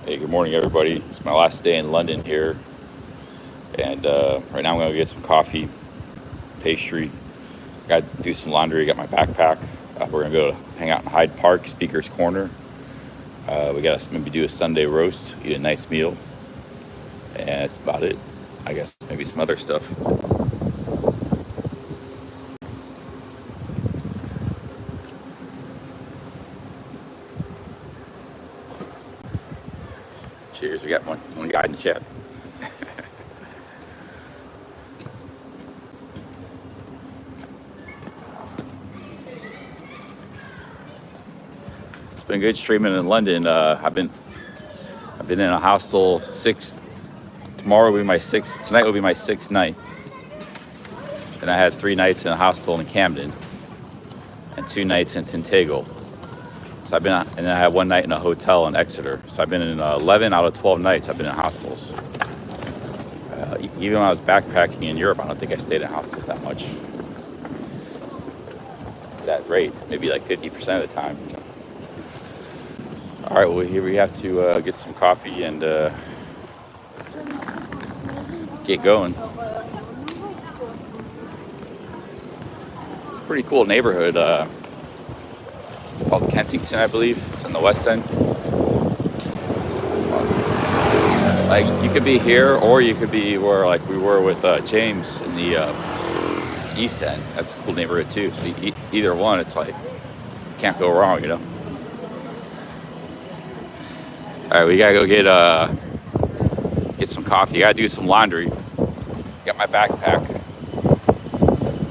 Hey, good morning, everybody. It's my last day in London here, and right now I'm gonna get some coffee, pastry. Got to do some laundry. Got my backpack. We're gonna go hang out in Hyde Park, Speaker's Corner. We gotta maybe do a Sunday roast, eat a nice meal, and that's about it. I guess maybe some other stuff. Cheers. We got one guy in the chat. It's been good streaming in London. I've been in a hostel six. Tomorrow will be my sixth. Tonight will be my sixth night. And I had 3 nights in a hostel in Camden and 2 nights in Tintagel. So and then I had 1 night in a hotel in Exeter. So I've been in 11 out of 12 nights. I've been in hostels. Even when I was backpacking in Europe, I don't think I stayed in hostels that much. That rate, maybe like 50% of the time. All right, well, here we have to get some coffee and get going. It's a pretty cool neighborhood. It's called Kensington, I believe. It's in the West End. Like, you could be here, or you could be where, like, we were with James in the East End. That's a cool neighborhood too. So either one, it's like can't go wrong, you know. All right, we gotta go get some coffee. Gotta do some laundry. Got my backpack.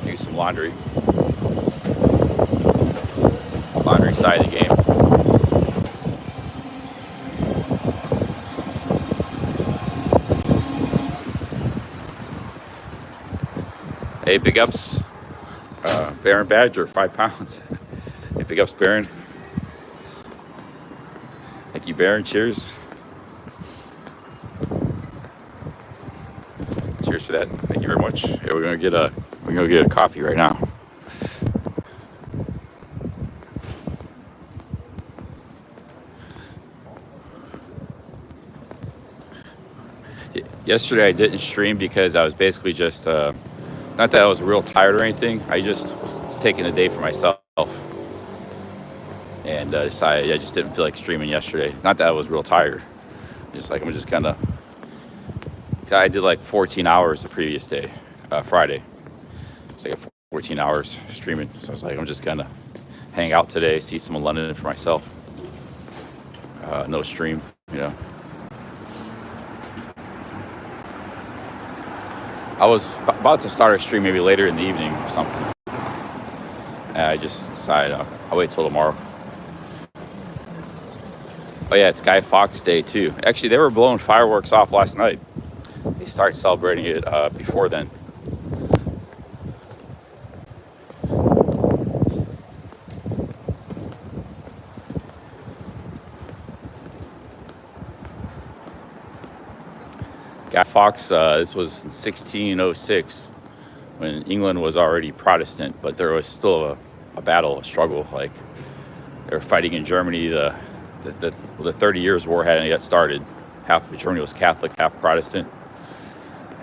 Do some laundry. Laundry side of the game. Hey, big ups, Baron Badger, 5 pounds. Hey, big ups, Baron. Thank you, Baron. Cheers. Cheers for that. Thank you very much. Hey, we're gonna get a coffee right now. Yesterday I didn't stream because I was basically just not that I was real tired or anything. I just was taking a day for myself and decided I just didn't feel like streaming yesterday. Not that I was real tired. Just like I'm just kind of. I did like 14 hours the previous day, Friday. It's like 14 hours streaming. So I was like, I'm just gonna hang out today, see some of London for myself. No stream, you know. I was about to start a stream maybe later in the evening or something. And I just decided I'll wait till tomorrow. Oh yeah, it's Guy Fawkes Day too. Actually, they were blowing fireworks off last night. They started celebrating it before then. Guy Fawkes, this was in 1606 when England was already Protestant, but there was still a battle, a struggle. Like they were fighting in Germany. The 30 Years' War hadn't yet started. Half of Germany was Catholic, half Protestant.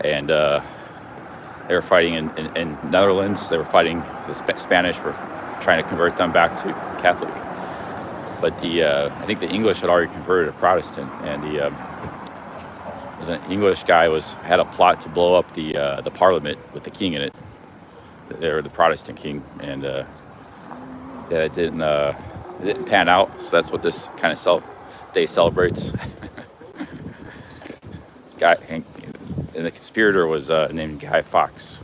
And they were fighting in Netherlands. They were fighting the Spanish for trying to convert them back to Catholic. But I think the English had already converted to Protestant, and was an English guy had a plot to blow up the Parliament with the king in it. They were the Protestant king, and yeah, it didn't pan out. So that's what this kind of day celebrates. And the conspirator was named Guy Fawkes.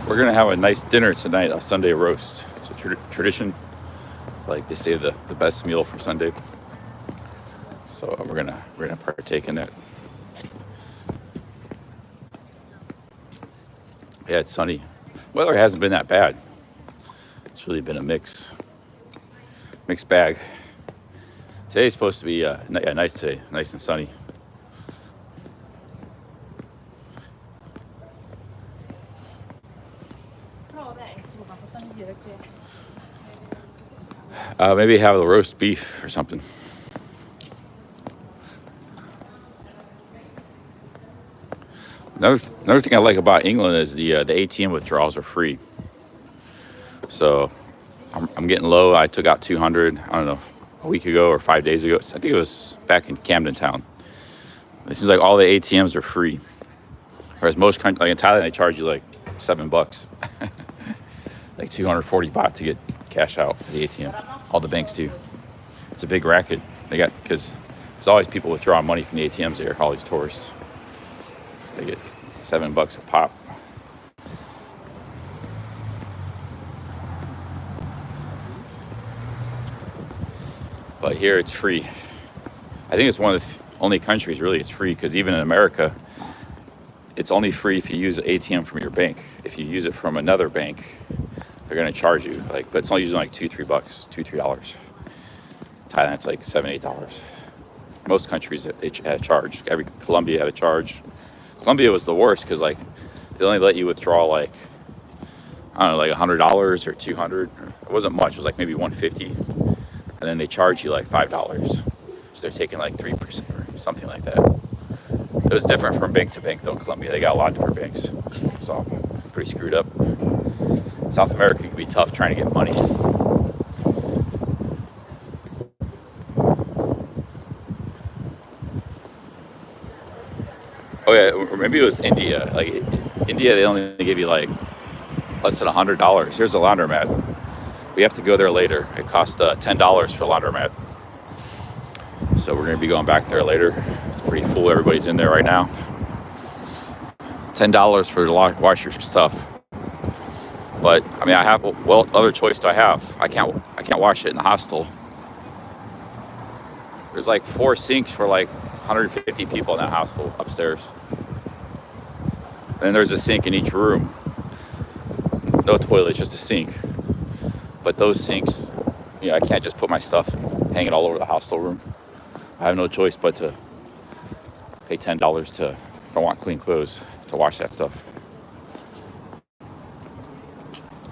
We're gonna have a nice dinner tonight, a Sunday roast. It's a tradition. Like they say, the best meal for Sunday. So we're gonna partake in that. Yeah, it's sunny. Weather hasn't been that bad. It's really been a mixed bag. Today's supposed to be nice today, nice and sunny. Maybe have the roast beef or something. Another thing I like about England is the ATM withdrawals are free. So I'm getting low. I took out 200. I don't know, a week ago or 5 days ago. I think it was back in Camden Town. It seems like all the ATMs are free, whereas most countries, like in Thailand, they charge you like $7, like 240 baht to get cash out at the ATM. All the banks do. It's a big racket. Because there's always people withdrawing money from the ATMs there, all these tourists. So they get $7 a pop. But here it's free. I think it's one of the only countries really it's free, because even in America, it's only free if you use an ATM from your bank. If you use it from another bank, they're going to charge you. But it's only usually like $2-3, $2-3. Thailand, it's like $7-8. Most countries they had a charge. Colombia had a charge. Colombia was the worst because they only let you withdraw like $100 or $200. It wasn't much. It was like maybe $150, and then they charge you like $5. So they're taking like 3% or something like that. It was different from bank to bank though. Colombia, they got a lot of different banks. It's all pretty screwed up. South America can be tough trying to get money. Oh yeah, or maybe it was India. Like India, they only give you like less than $100. Here's a laundromat. We have to go there later. It costs $10 for a laundromat. So we're gonna be going back there later. It's pretty full. Everybody's in there right now. $10 for to wash your stuff. But I mean, I have what other choice do I have? I can't wash it in the hostel. There's like 4 sinks for like 150 people in that hostel upstairs. And there's a sink in each room. No toilet, just a sink. But those sinks, I can't just put my stuff and hang it all over the hostel room. I have no choice but to pay $10 if I want clean clothes, to wash that stuff.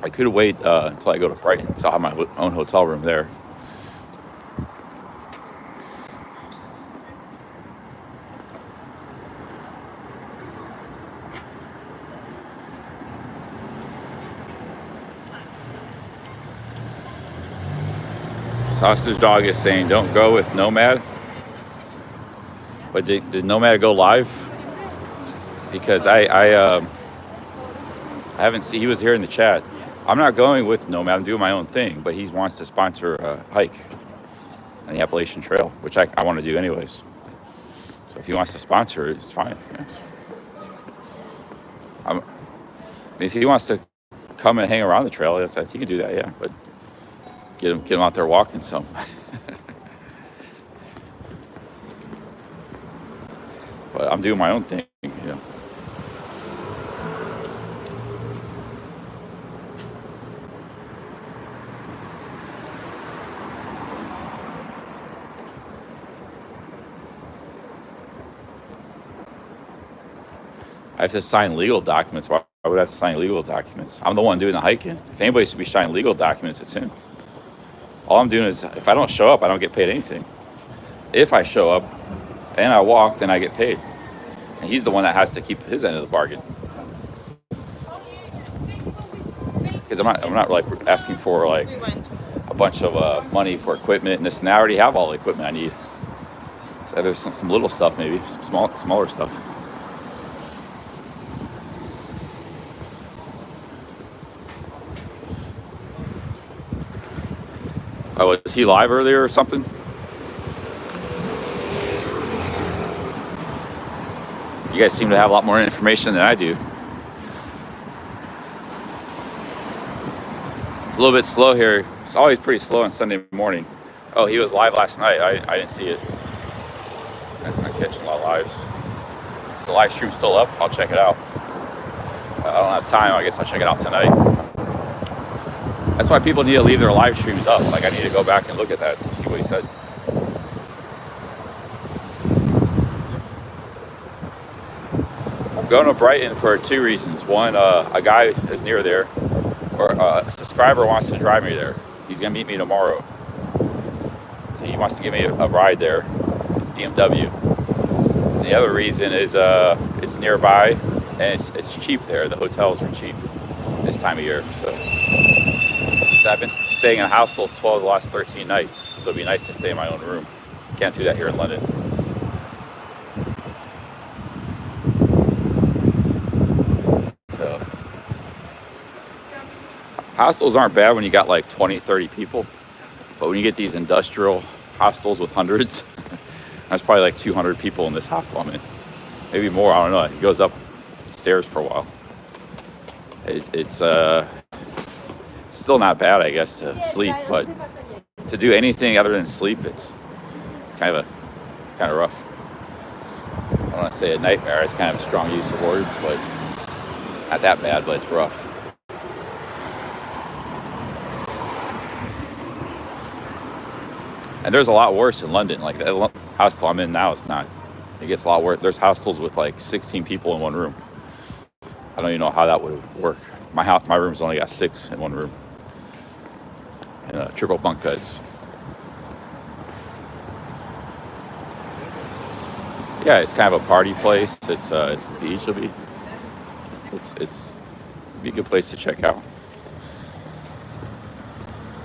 I could wait until I go to Brighton, because I'll have my own hotel room there. Sausage Dog is saying, don't go with Nomad. But did Nomad go live? Because I haven't seen, he was here in the chat. I'm not going with Nomad, I'm doing my own thing, but he wants to sponsor a hike on the Appalachian Trail, which I want to do anyways. So if he wants to sponsor it, it's fine. I mean, if he wants to come and hang around the trail, he can do that, yeah. But get him out there walking some. But I'm doing my own thing, yeah. I have to sign legal documents. Why would I have to sign legal documents? I'm the one doing the hiking. If anybody should be signing legal documents, it's him. All I'm doing is, if I don't show up, I don't get paid anything. If I show up and I walk, then I get paid. And he's the one that has to keep his end of the bargain. Because I'm not like asking for like a bunch of money for equipment and this, and I already have all the equipment I need. So there's some little stuff, maybe some smaller stuff. Oh, was he live earlier or something? You guys seem to have a lot more information than I do. It's a little bit slow here. It's always pretty slow on Sunday morning. Oh, he was live last night. I didn't see it. I'm catching a lot of lives. Is the live stream still up? I'll check it out. I don't have time. I guess I'll check it out tonight. That's why people need to leave their live streams up. Like, I need to go back and look at that, see what he said. I'm going to Brighton for 2 reasons. One, a guy is near there, or a subscriber wants to drive me there. He's going to meet me tomorrow. So he wants to give me a ride there. It's BMW. And the other reason is it's nearby, and it's cheap there. The hotels are cheap this time of year. So I've been staying in hostels 12 of the last 13 nights. So it'd be nice to stay in my own room. Can't do that here in London. So, hostels aren't bad when you got like 20, 30 people. But when you get these industrial hostels with hundreds, there's probably like 200 people in this hostel I'm in. Maybe more, I don't know. It goes upstairs for a while. It's still not bad, I guess, to sleep, but to do anything other than sleep, it's kind of rough. I don't want to say a nightmare. It's kind of a strong use of words, but not that bad, but it's rough. And there's a lot worse in London. Like the hostel I'm in now is not. It gets a lot worse. There's hostels with like 16 people in one room. I don't even know how that would work. My room's only got 6 in one room. And triple bunk beds. Yeah, it's kind of a party place. It's the beach. It'll be a good place to check out.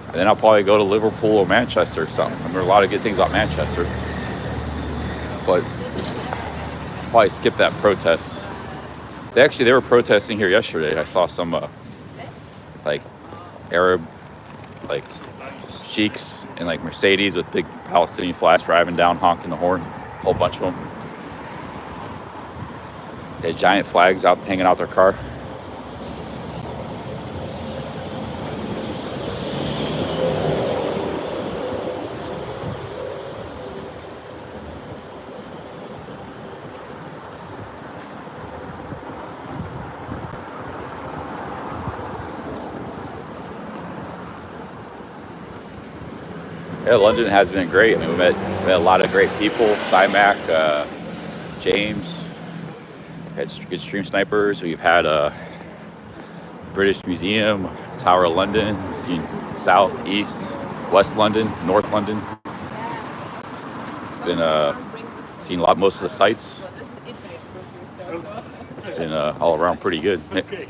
And then I'll probably go to Liverpool or Manchester or something. I remember a lot of good things about Manchester. But probably skip that protest. They were protesting here yesterday. I saw some like Arab like sheiks in like Mercedes with big Palestinian flags driving down, honking the horn. A whole bunch of them. They had giant flags out hanging out their car. Yeah, London has been great. I mean, we met a lot of great people. Cymac, James, had good stream snipers. We've had the British Museum, Tower of London. We've seen South, East, West London, North London. It's been seen most of the sites. It's been all around pretty good. Okay.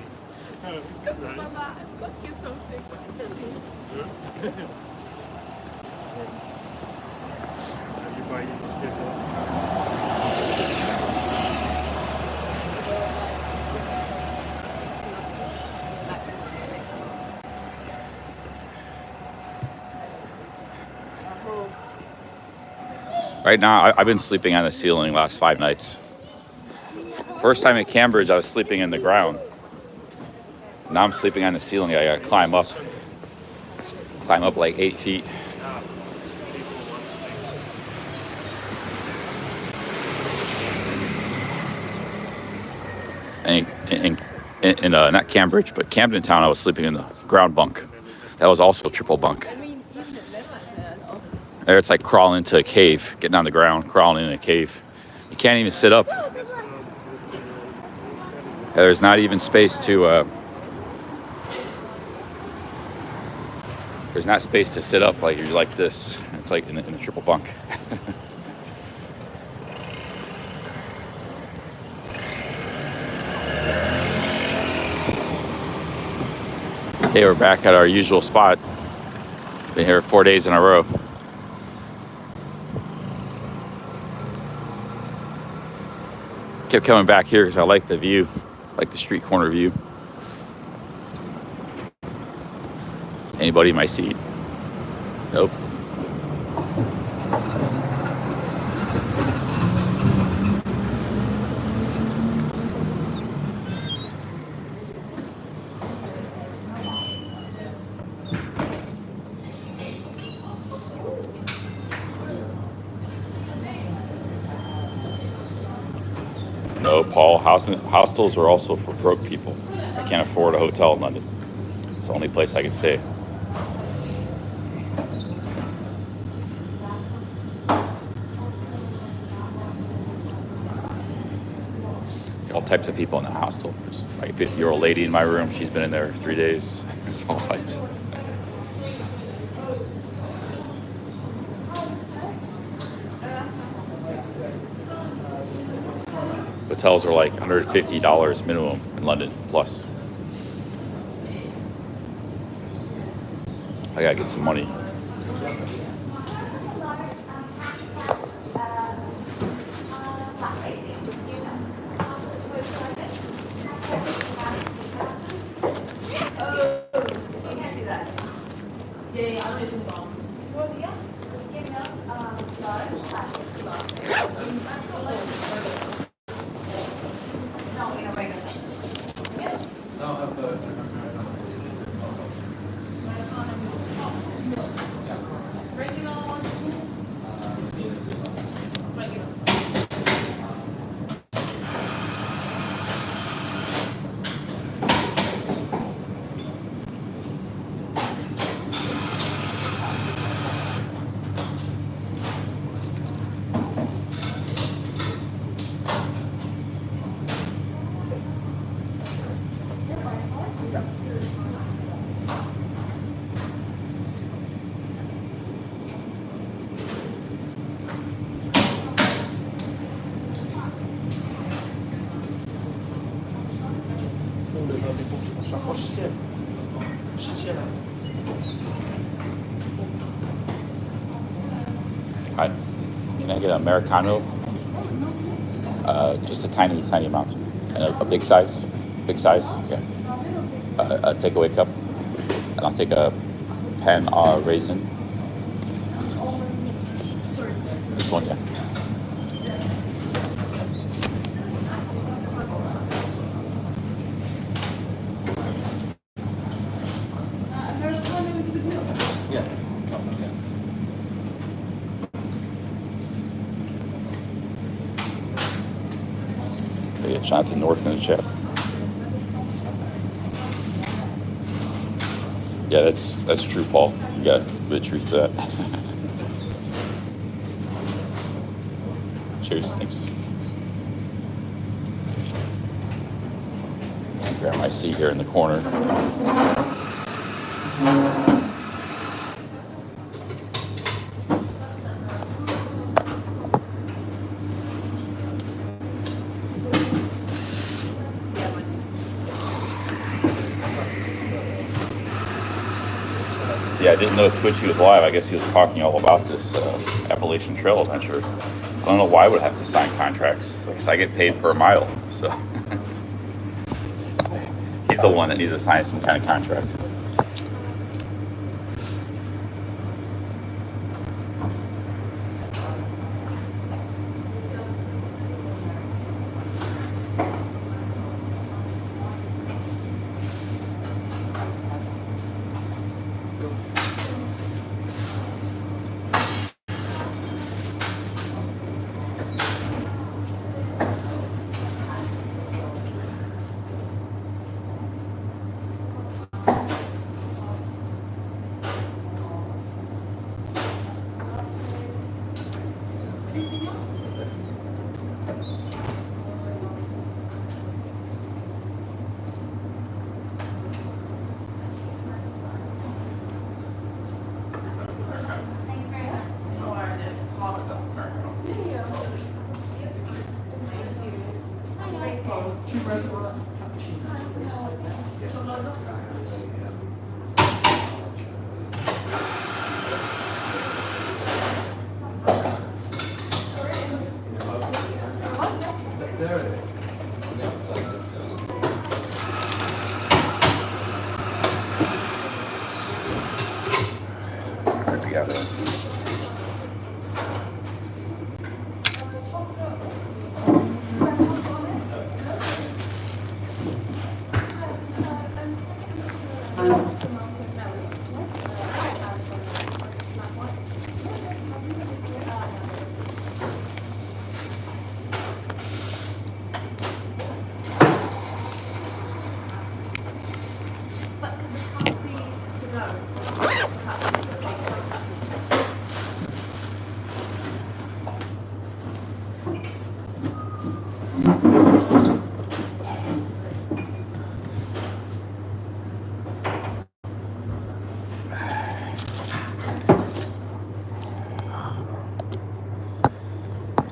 Right now, I've been sleeping on the ceiling last 5 nights. First time at Cambridge, I was sleeping in the ground. Now I'm sleeping on the ceiling. I gotta climb up like 8 feet. And not Cambridge, but Camden Town, I was sleeping in the ground bunk. That was also a triple bunk. There it's like crawling into a cave, getting on the ground, crawling in a cave. You can't even sit up. There's not even space to, there's not space to sit up like you're like this. It's like in a triple bunk. Okay, we're back at our usual spot. Been here 4 days in a row. Kept coming back here because I like the view, like the street corner view. Anybody in my seat? Nope. hostels are also for broke people. I can't afford a hotel in London. It's the only place I can stay. All types of people in the hostel. There's like a 50-year-old lady in my room. She's been in there 3 days. There's all types. Hotels are like $150 minimum in London plus. I gotta get some money. Hi, can I get an Americano? Just a tiny, tiny amount. And a big size? Big size? Yeah. A takeaway cup. And I'll take a pan raisin. This one, yeah. Jonathan North in the chat. Yeah, that's true, Paul. You got a bit of truth to that. Cheers, thanks. Grab my seat here in the corner. Yeah, I didn't know Twitchy was live. I guess he was talking all about this Appalachian Trail adventure. I don't know why I would have to sign contracts. I guess I get paid per mile, so he's the one that needs to sign some kind of contract.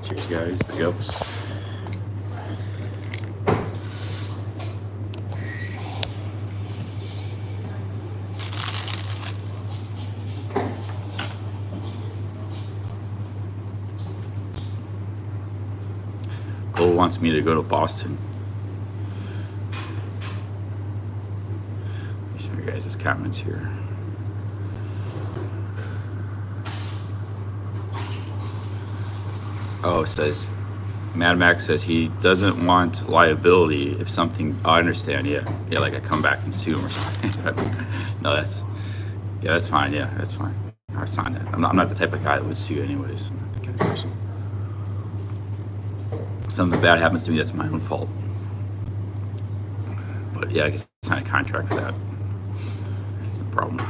Cheers, guys. Big ups. Cole wants me to go to Boston. Let me show you guys his comments here. Oh, it says, Mad Max says he doesn't want liability if something, oh, I understand, yeah, like I come back and sue him or something. But no, that's fine, yeah, that's fine. I signed it. I'm not the type of guy that would sue anyways. I'm not that kind of person. Something bad happens to me, that's my own fault. But yeah, I guess I signed a contract for that. No problem.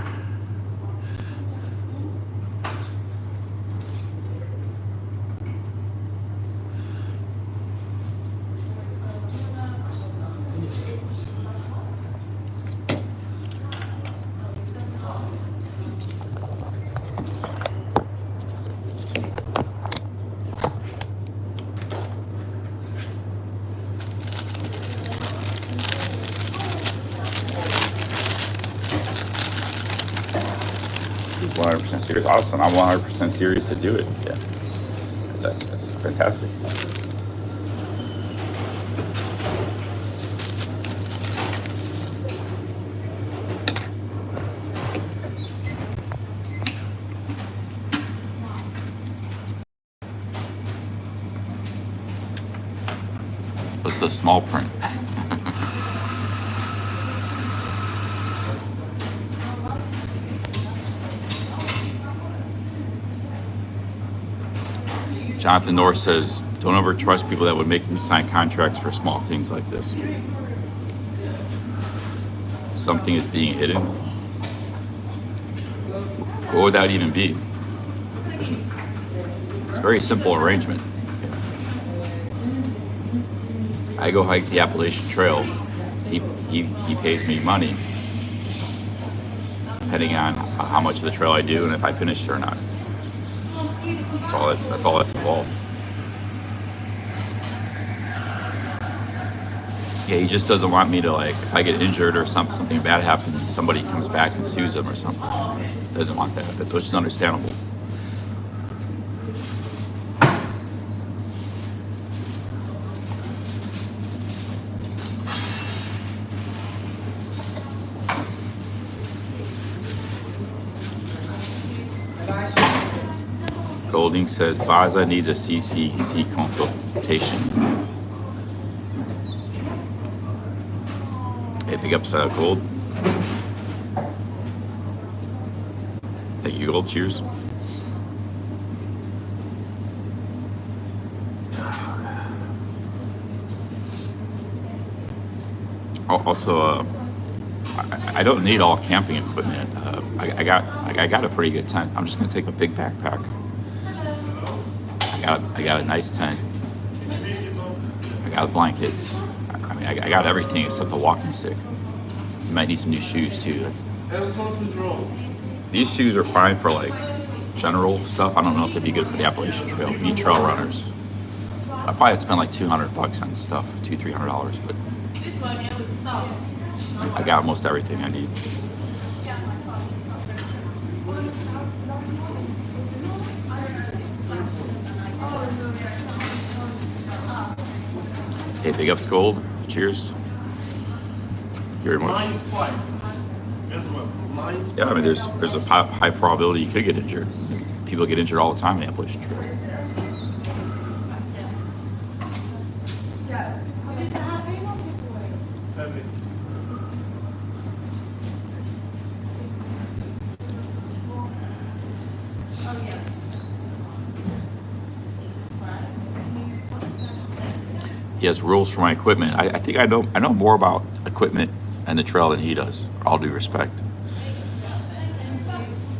He's 100% serious. Awesome. I'm 100% serious to do it. Yeah. That's fantastic. What's the small print? Jonathan North says, don't ever trust people that would make you sign contracts for small things like this. Something is being hidden. What would that even be? It's a very simple arrangement. I go hike the Appalachian Trail. He pays me money, depending on how much of the trail I do and if I finish it or not. That's all that's involved. Yeah, he just doesn't want me to, like, if I get injured or something bad happens, somebody comes back and sues him or something. He doesn't want that, which is understandable. Golding says Baza needs a CCC consultation. Hey, big ups, Gold. Thank you, Gold. Cheers. Also, I don't need all camping equipment. I got a pretty good tent. I'm just gonna take a big backpack. I got a nice tent. I got blankets. I mean, I got everything except the walking stick. You might need some new shoes too. These shoes are fine for like general stuff. I don't know if they'd be good for the Appalachian Trail. You need trail runners. I probably had to spend like $200 on stuff, $300, but I got most everything I need. Hey, big ups, Gold. Cheers. Thank you very much. Yeah, I mean, there's a high probability you could get injured. People get injured all the time in the Appalachian Trail. He has rules for my equipment. I think I know more about equipment and the trail than he does. All due respect.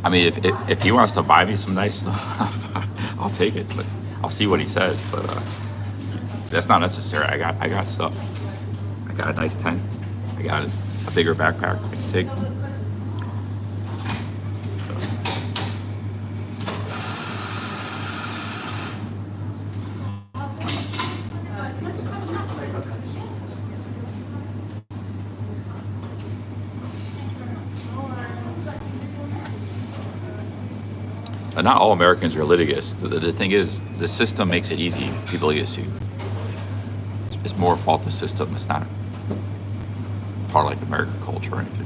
I mean, if he wants to buy me some nice stuff, I'll take it. But I'll see what he says. But that's not necessary. I got stuff. I got a nice tent. I got a bigger backpack I can take. Not all Americans are litigious. The thing is, the system makes it easy for people to get sued. It's more a fault of the system. It's not part of like American culture or anything.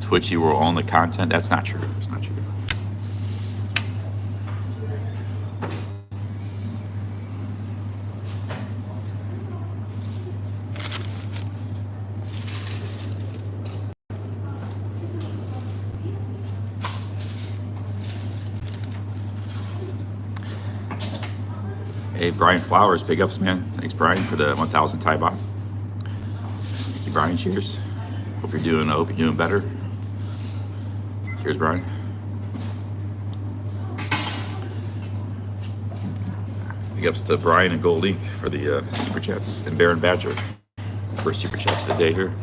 Twitchy will own the content. That's not true. It's not true. Hey, Brian Flowers, big ups, man. Thanks, Brian, for the 1,000 Thai baht. Thank you, Brian. Cheers. Hope you're doing better. Cheers, Brian. Big ups to Brian and Gold Inc. for the super chats, and Baron Badger for super chats of the day here.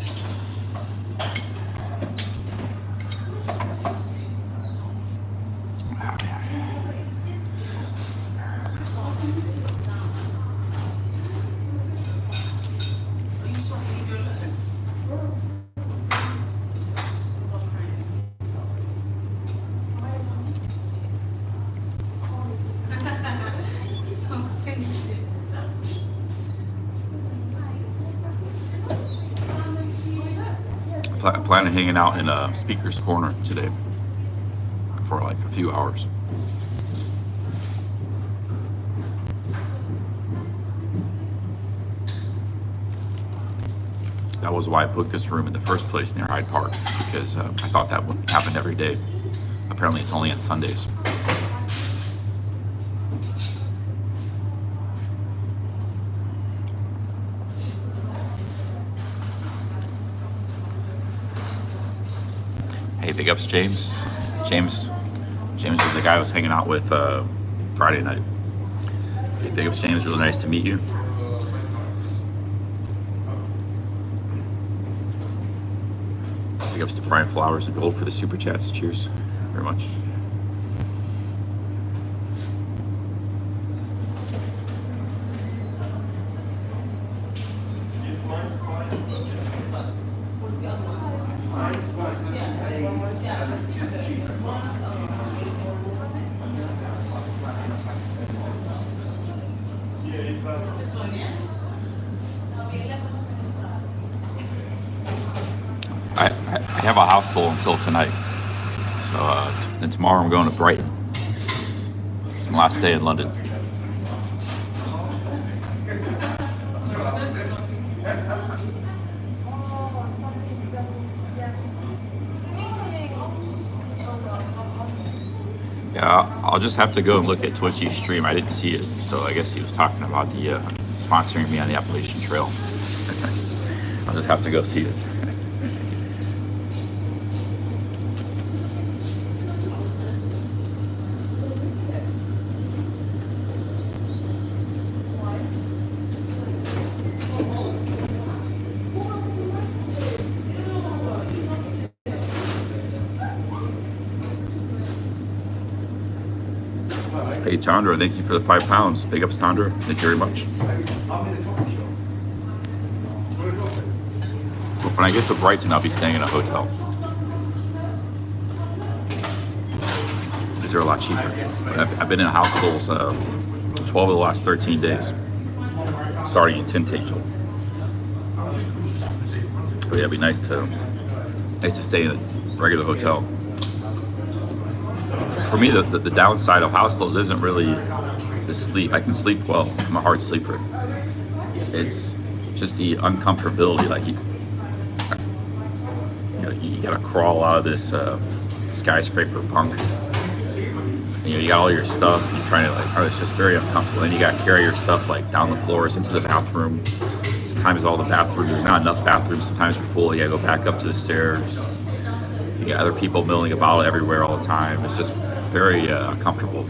I plan on hanging out in a speaker's corner today for like a few hours. That was why I booked this room in the first place near Hyde Park, because I thought that would happen every day. Apparently it's only on Sundays. Hey, big ups, James. James is the guy I was hanging out with Friday night. Hey, big ups, James. Really nice to meet you. Big ups to Brian Flowers and Gold for the super chats. Cheers very much. I have a hostel until tonight, so and tomorrow I'm going to Brighton. It's my last day in London. Yeah, I'll just have to go and look at Twitchy's stream. I didn't see it, so I guess he was talking about the sponsoring me on the Appalachian Trail. I'll just have to go see it. Hey, Tandra, thank you for the £5. Big ups, Tandra. Thank you very much. When I get to Brighton, I'll be staying in a hotel. These are a lot cheaper. I've been in hostels 12 of the last 13 days, starting in Tintagel. But yeah, it'd be nice to stay in a regular hotel. For me, the downside of hostels isn't really the sleep. I can sleep well. I'm a hard sleeper. It's just the uncomfortability. Like you gotta crawl out of this skyscraper bunk. You got all your stuff. You're trying to it's just very uncomfortable. Then you gotta carry your stuff like down the floors into the bathroom. Sometimes there's not enough bathrooms. Sometimes you're full. You gotta go back up to the stairs. You got other people milling about everywhere all the time. It's just very uncomfortable.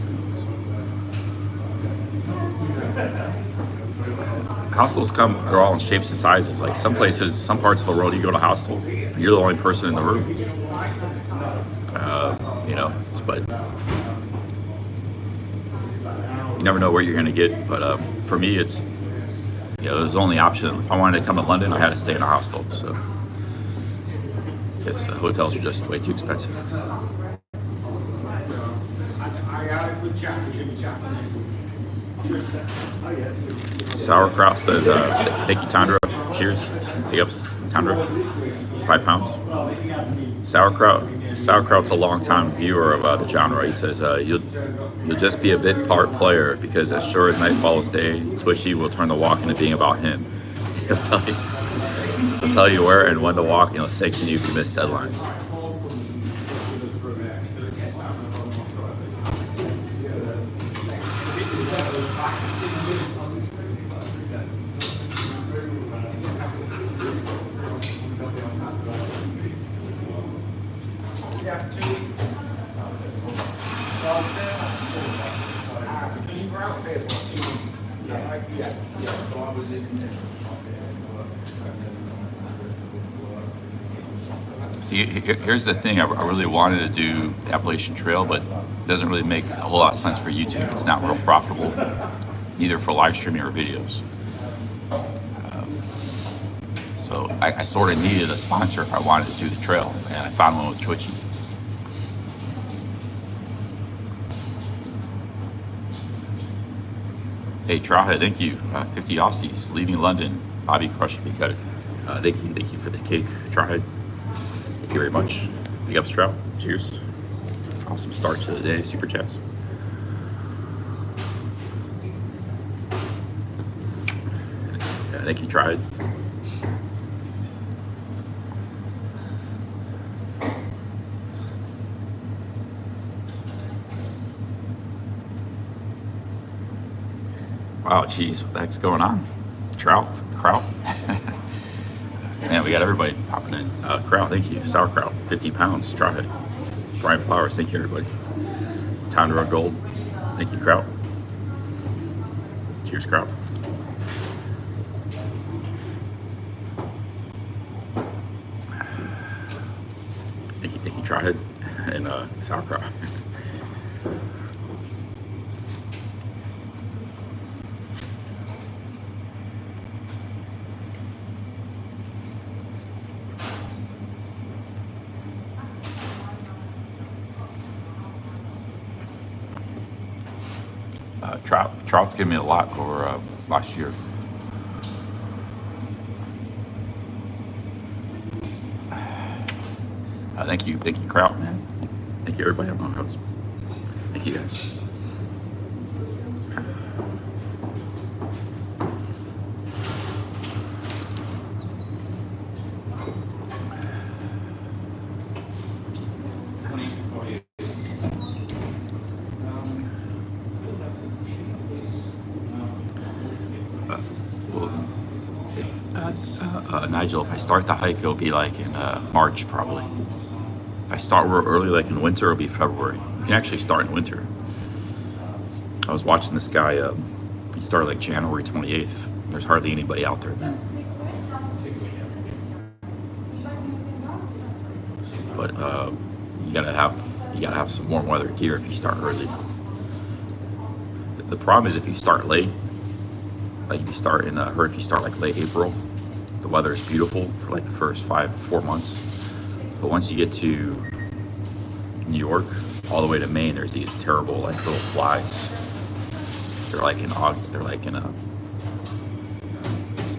Hostels they're all in shapes and sizes. Like some places, some parts of the world, you go to hostel, you're the only person in the room. But you never know where you're gonna get. But for me, it's, it was the only option. If I wanted to come to London, I had to stay in a hostel. So, because hotels are just way too expensive. Sauerkraut says, thank you, Tandra. Cheers. Big ups, Tandra. 5 pounds. Sauerkraut's a long-time viewer of the genre. He says, you'll just be a bit part player because as sure as night follows day, Twitchy will turn the walk into being about him. He'll tell you where and when to walk, and he'll sanction you if you miss deadlines. See, here's the thing. I really wanted to do the Appalachian Trail, but it doesn't really make a whole lot of sense for YouTube. It's not real profitable, either for live streaming or videos. So I sort of needed a sponsor if I wanted to do the trail, and I found one with Twitchy. Hey, Traha, thank you. 50 Aussies, leaving London. Bobby crushed me. Got it. Thank you for the cake, Traha. Thank you very much. Big ups, Trout. Cheers. Awesome start to the day. Super chats. Yeah, thank you, Traha. Wow, geez, what the heck's going on? Trout, Kraut. Man, we got everybody popping in. Kraut, thank you. Sauerkraut, 50 pounds. Try it. Brian Flowers, thank you, everybody. Tundra Gold, thank you, Kraut. Cheers, Kraut. Thank you, Try it. And Sauerkraut. Trout's given me a lot over last year. Thank you, Kraut, man. Thank you, everybody. I'm on host. Thank you, guys. Nigel, if I start the hike, it'll be like in March, probably. If I start real early, like in winter, it'll be February. You can actually start in winter. I was watching this guy, he started like January 28th. There's hardly anybody out there then. But you gotta have some warm weather gear if you start early. The problem is if you start late, like if you start like late April, the weather is beautiful for like the first 4 months. But once you get to New York, all the way to Maine, there's these terrible like little flies. They're like in a.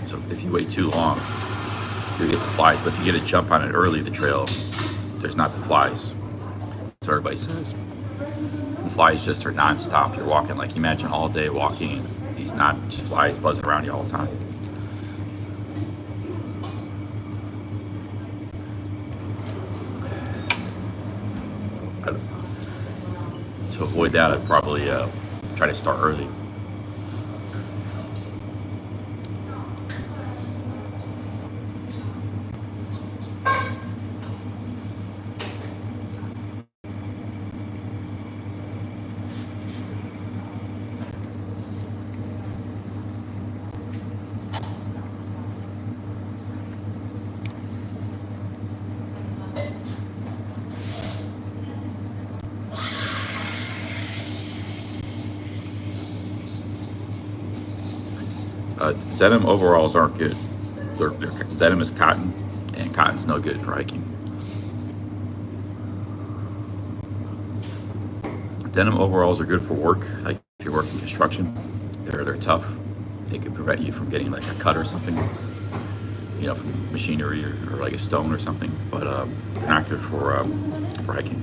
So if you wait too long, you get the flies. But if you get a jump on it early, the trail, there's not the flies. So everybody says. The flies just are nonstop. You're walking like, imagine all day walking, these just flies buzzing around you all the time. To avoid that, I'd probably try to start early. Denim overalls aren't good. Denim is cotton, and cotton's no good for hiking. Denim overalls are good for work, like if you're working construction. They're tough. They could prevent you from getting like a cut or something, from machinery or like a stone or something. But they're not good for hiking.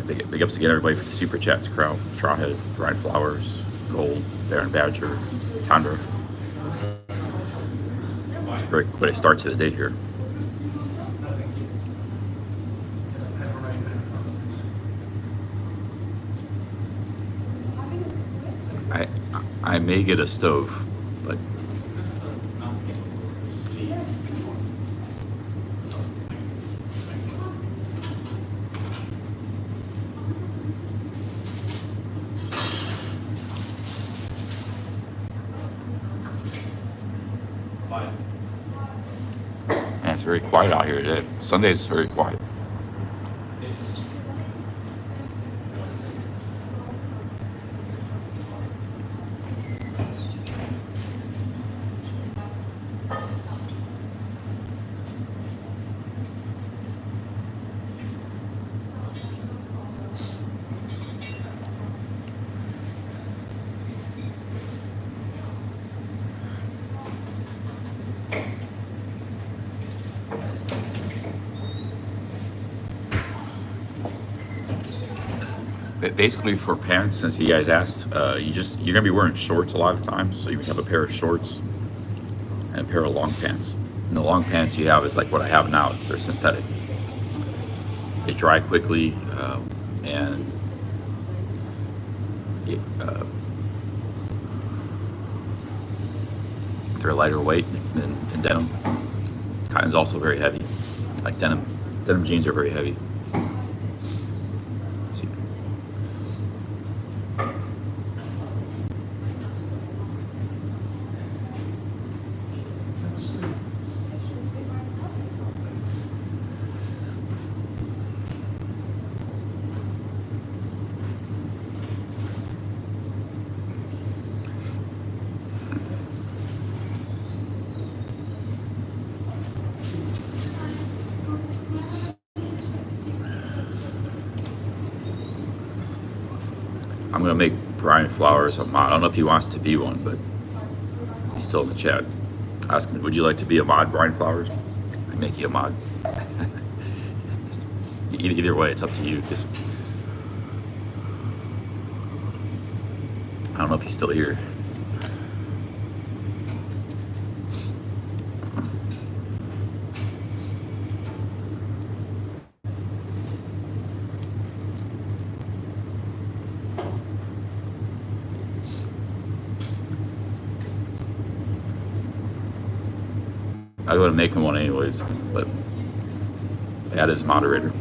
Big ups again, everybody, for the super chats. Kraut, Trawhead, Brian Flowers, Gold, Baron Badger, Tundra. It's a great way to start to the day here. I may get a stove, but man, it's very quiet out here today. Sundays is very quiet. Basically, for pants, since you guys asked, you're gonna be wearing shorts a lot of times, so you have a pair of shorts and a pair of long pants. And the long pants you have is like what I have now. They're synthetic. They dry quickly, and they're lighter weight than denim. Cotton's also very heavy. Like denim jeans are very heavy. I'm gonna make Brian Flowers a mod. I don't know if he wants to be one, but he's still in the chat. Ask him, would you like to be a mod, Brian Flowers? I make you a mod. Either way, it's up to you. Cause I don't know if he's still here. I would have making one anyways, but add as moderator.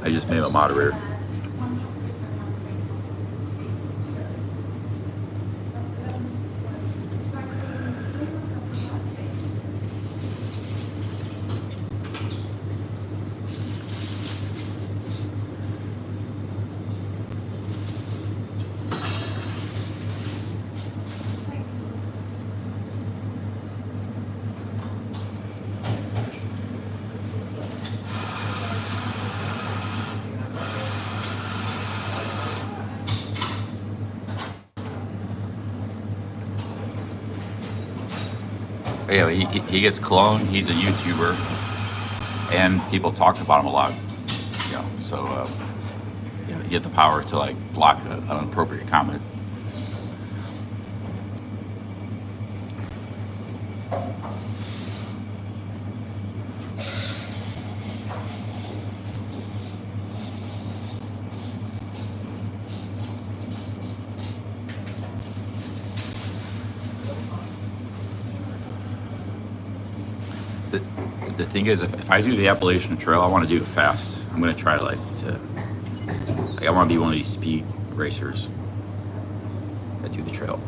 I just made him a moderator. Yeah, he gets cloned. He's a YouTuber, and people talk about him a lot. So you get the power to like block an inappropriate comment. The thing is, if I do the Appalachian Trail, I want to do it fast. I'm going to try I want to be one of these speed racers that do the trail.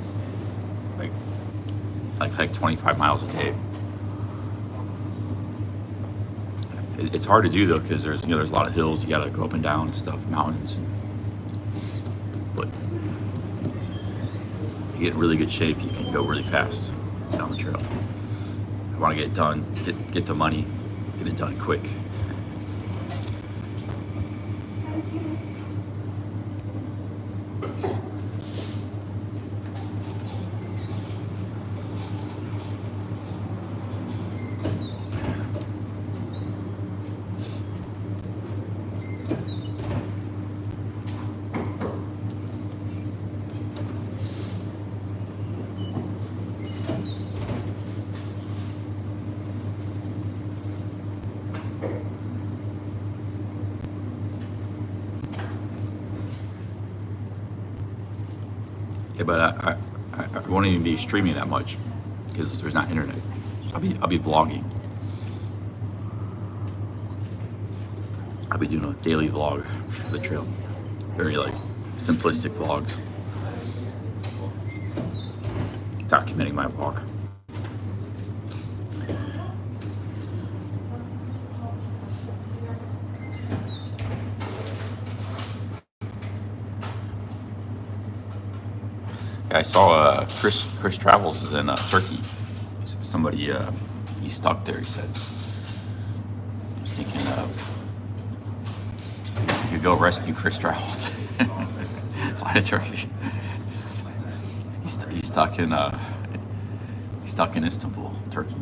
Like 25 miles a day. It's hard to do though, because there's a lot of hills you gotta go up and down and stuff, mountains. But you get in really good shape, you can go really fast down the trail. I want to get it done, get the money, get it done quick. Yeah, but I won't even be streaming that much because there's not internet. I'll be vlogging. I'll be doing a daily vlog of the trail. Very like simplistic vlogs. Documenting my walk. I saw Chris Travels is in Turkey. Somebody, he's stuck there, he said. I was thinking you could go rescue Chris Travels. Fly to Turkey. He's stuck in Istanbul, Turkey.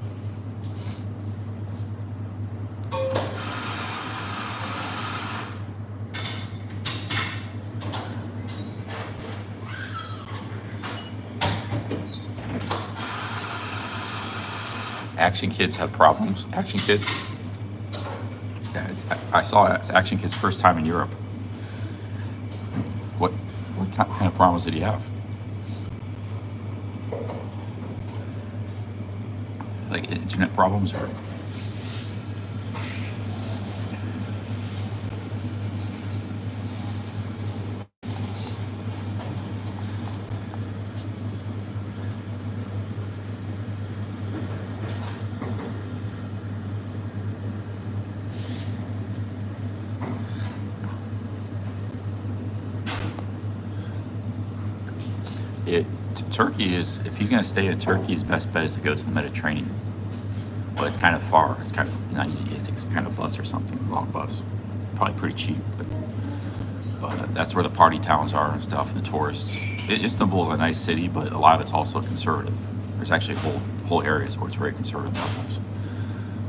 Action Kids have problems. Action Kids. Yeah, I saw it. It's Action Kids' first time in Europe. What kind of problems did he have? Like internet problems or? Turkey is, if he's going to stay in Turkey, his best bet is to go to the Mediterranean. Well, it's kind of far. It's kind of not easy. I think it's kind of bus or something, long bus. Probably pretty cheap, but that's where the party towns are and stuff, and the tourists. Istanbul is a nice city, but a lot of it's also conservative. There's actually whole areas where it's very conservative Muslims.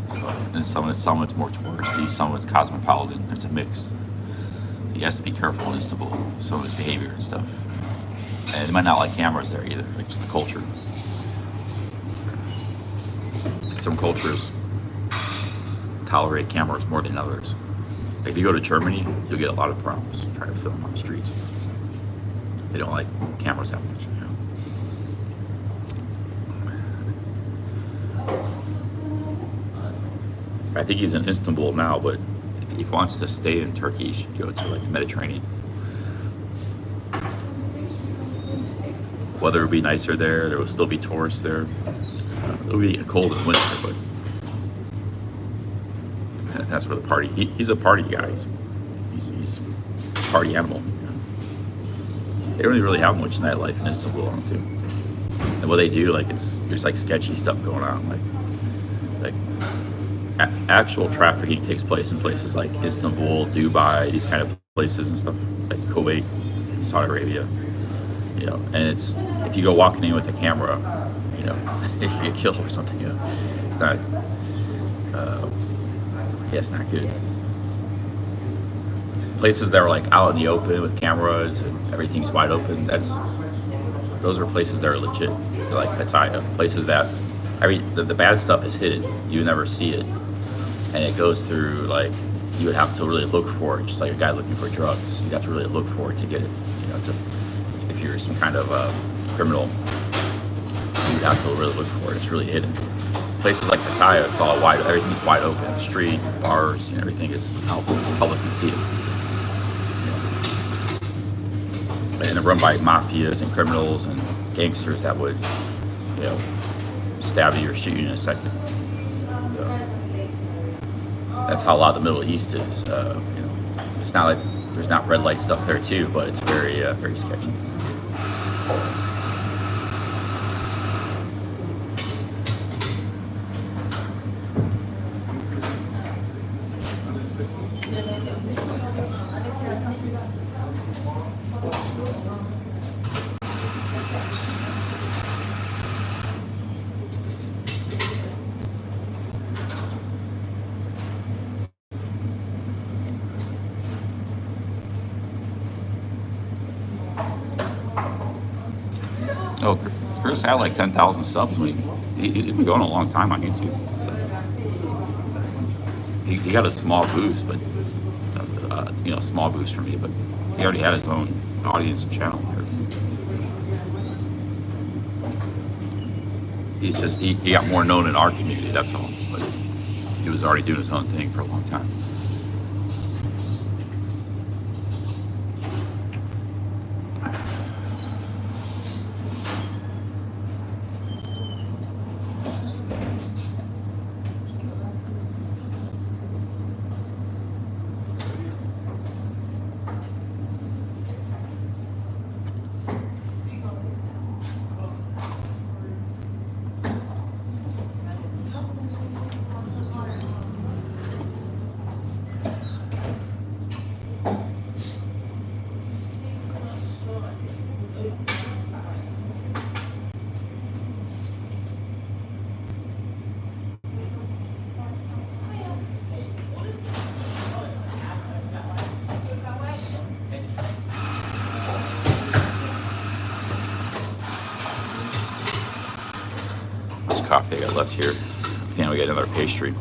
So, and some of it's more touristy, some of it's cosmopolitan. It's a mix. So you have to be careful in Istanbul, some of its behavior and stuff. And they might not like cameras there either, like just the culture. Like some cultures tolerate cameras more than others. Like if you go to Germany, you'll get a lot of problems trying to film on the streets. They don't like cameras that much. I think he's in Istanbul now, but if he wants to stay in Turkey, he should go to like the Mediterranean. Weather would be nicer there. There will still be tourists there. It'll be cold in winter, but that's where the party. He's a party guy. He's a party animal. They don't really have much nightlife in Istanbul, I don't think. And what they do, like there's like sketchy stuff going on, like actual trafficking takes place in places like Istanbul, Dubai, these kind of places and stuff, like Kuwait, Saudi Arabia. And it's, if you go walking in with a camera, you get killed or something. It's not, it's not good. Places that are like out in the open with cameras and everything's wide open, those are places that are legit. They're like Pattaya, places that the bad stuff is hidden. You never see it, and it goes through you would have to really look for it, just like a guy looking for drugs. You'd have to really look for it to get it. If you're some kind of criminal, you have to really look for it. It's really hidden. Places like Pattaya, it's all wide. Everything's wide open. The street, bars, everything is how public can see it. And they're run by mafias and criminals and gangsters that would, stab you or shoot you in a second. That's how a lot of the Middle East is. It's not like there's not red light stuff there too, but it's very very sketchy. Oh, Chris had like 10,000 subs when he's been going a long time on YouTube. So he got a small boost, but small boost for me. But he already had his own audience and channel. It's just he got more known in our community. That's all. But he was already doing his own thing for a long time. Coffee I got left here. I think we get another pastry.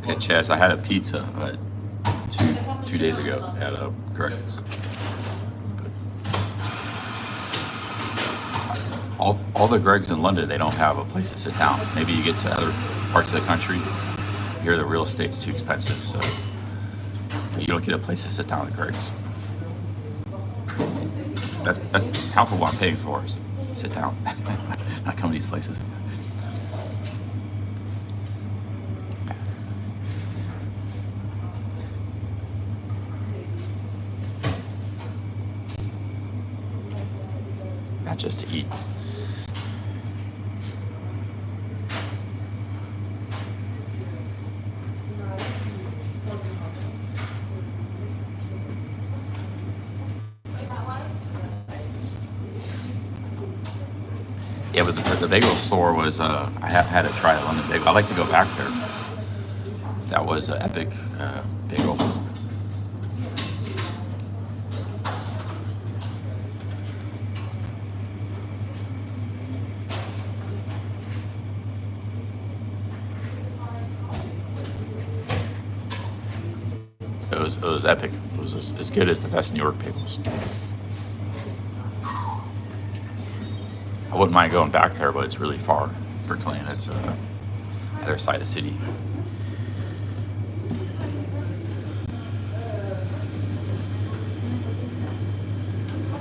Yeah, Chaz, I had a pizza two days ago at Greg's. All the Greg's in London, they don't have a place to sit down. Maybe you get to other parts of the country. Here, the real estate's too expensive, so you don't get a place to sit down at Greg's. That's half of what I'm paying for. Is sit down, not come to these places. Not just to eat. Yeah, but the bagel store was, I have had to try a London bagel. I like to go back there. That was an epic bagel. It was epic. It was as good as the best New York bagels. I wouldn't mind going back there, but it's really far for Clayton. It's the other side of the city.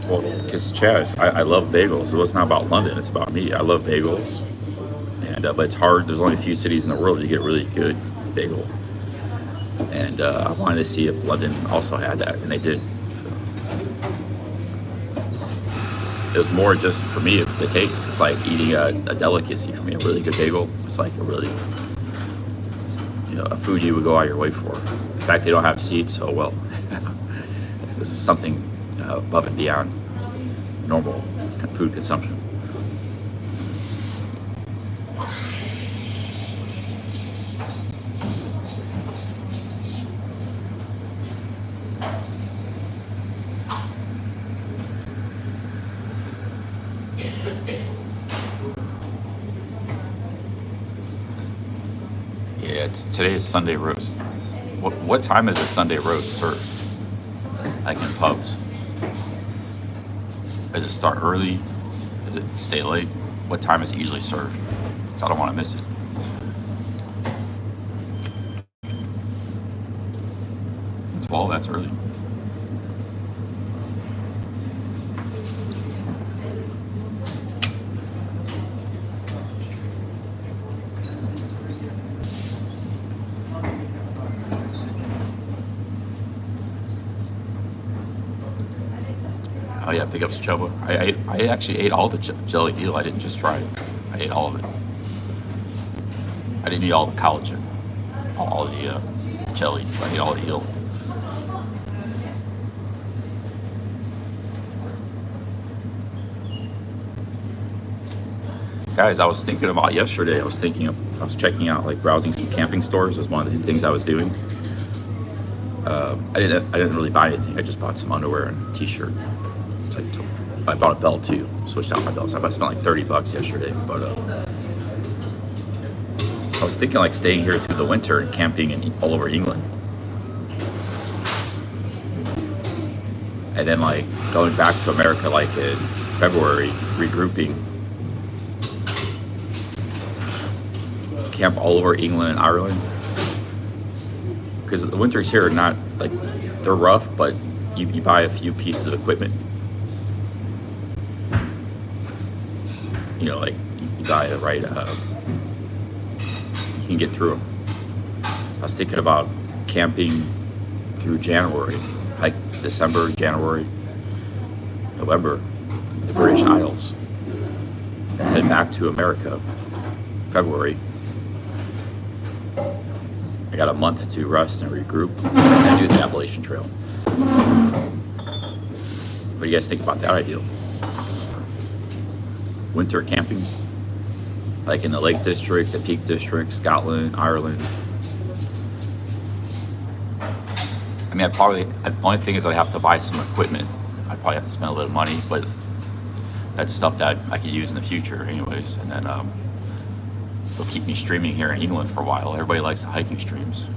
Well, because Chaz, I love bagels. It's not about London. It's about me. I love bagels, and but it's hard. There's only a few cities in the world that you get really good bagel. And I wanted to see if London also had that, and they did. It was more just for me, the taste. It's like eating a delicacy for me. A really good bagel. It's like a really, a food you would go out of your way for. In fact, they don't have seats, so well, this is something above and beyond normal food consumption. Today is Sunday roast. What time is a Sunday roast served? Like in pubs? Does it start early? Does it stay late? What time is it usually served? So I don't want to miss it. Well, that's early. Oh yeah, pick up some Chuba. I actually ate all the jelly eel. I didn't just try it. I ate all of it. I didn't eat all the collagen, all the jelly. I ate all the eel. Guys, I was thinking about yesterday. I was checking out, like, browsing some camping stores. Was one of the things I was doing. I didn't really buy anything. I just bought some underwear and a t-shirt. I bought a belt too. Switched out my belts. I spent like $30 yesterday. But I was thinking, like, staying here through the winter and camping all over England, and then, like, going back to America like in February, regrouping, camp all over England and Ireland. Because the winters here are not, like, they're rough, but you buy a few pieces of equipment. You know, like, you buy the right, you can get through them. I was thinking about camping through January, like December, January, November, the British Isles, and head back to America, February. I got a month to rest and regroup, and then do the Appalachian Trail. What do you guys think about that idea? Winter camping, like in the Lake District, the Peak District, Scotland, Ireland. I mean, the only thing is I'd have to buy some equipment. I'd probably have to spend a little money, but that's stuff that I could use in the future anyways. And then they'll keep me streaming here in England for a while. Everybody likes the hiking streams.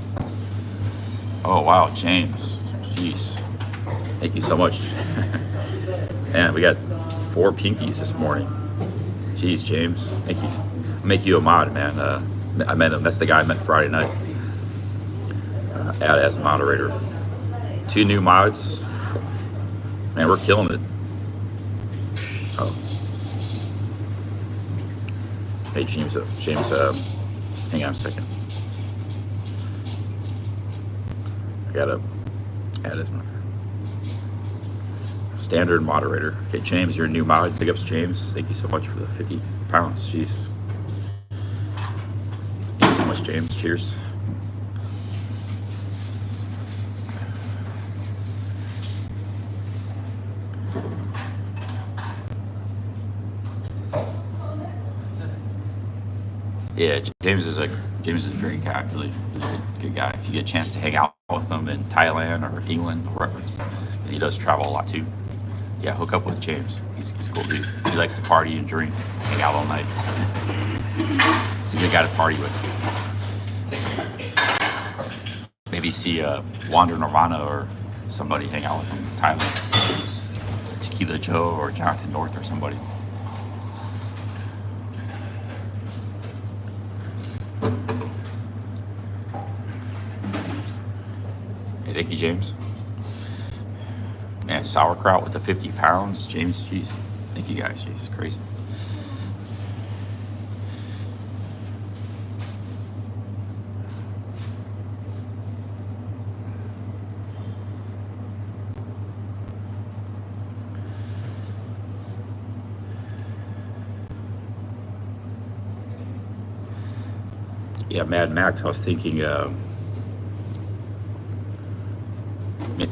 Oh wow, James, jeez, thank you so much. Man, we got 4 pinkies this morning. Jeez, James, thank you. I'll make you a mod, man. I met him. That's the guy I met Friday night. Add as moderator. 2 new mods. Man, we're killing it. Oh. Hey, James, hang on a second. I gotta add as moderator. Standard moderator. Okay, James, you're a new mod. Big ups, James. Thank you so much for the 50 pounds. Jeez. Thank you so much, James. Cheers. Yeah, James is a great guy. Really, he's a good guy. If you get a chance to hang out with him in Thailand or England or wherever, because he does travel a lot too. Yeah, hook up with James. He's cool dude. He likes to party and drink, hang out all night. He's a good guy to party with. Maybe see Wander Nirvana or somebody hang out with him in Thailand. Tequila Joe or Jonathan North or somebody. Hey, thank you, James. Man, sauerkraut with the 50 pounds. James, jeez. Thank you guys. Jeez, it's crazy. Yeah, Mad Max, I was thinking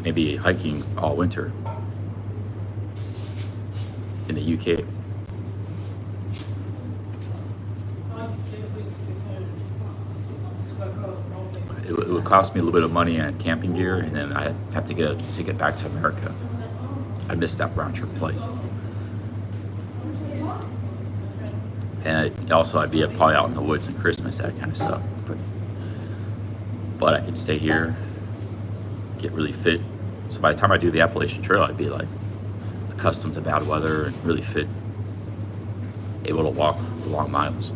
maybe hiking all winter in the UK. It would cost me a little bit of money on camping gear, and then I'd have to get a ticket back to America. I missed that round trip flight. And also I'd be probably out in the woods on Christmas, that kind of stuff. But but I could stay here, get really fit. So by the time I do the Appalachian Trail, I'd be like accustomed to bad weather and really fit, able to walk the long miles.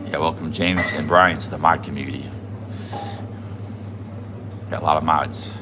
Yeah, welcome James and Brian to the mod community. Got a lot of mods.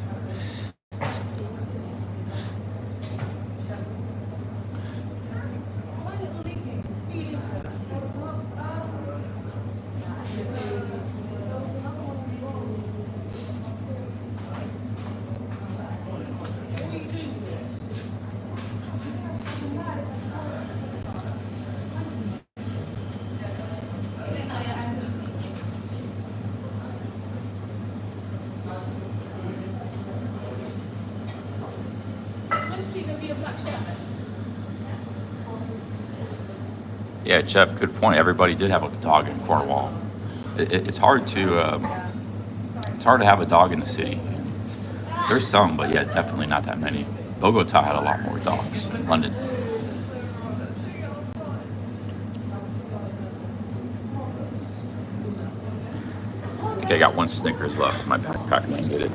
Yeah, Jeff, good point. Everybody did have a dog in Cornwall. It's hard to have a dog in the city. There's some, but yeah, definitely not that many. Bogota had a lot more dogs than London. I think I got one Snickers left in my backpack and I can get it.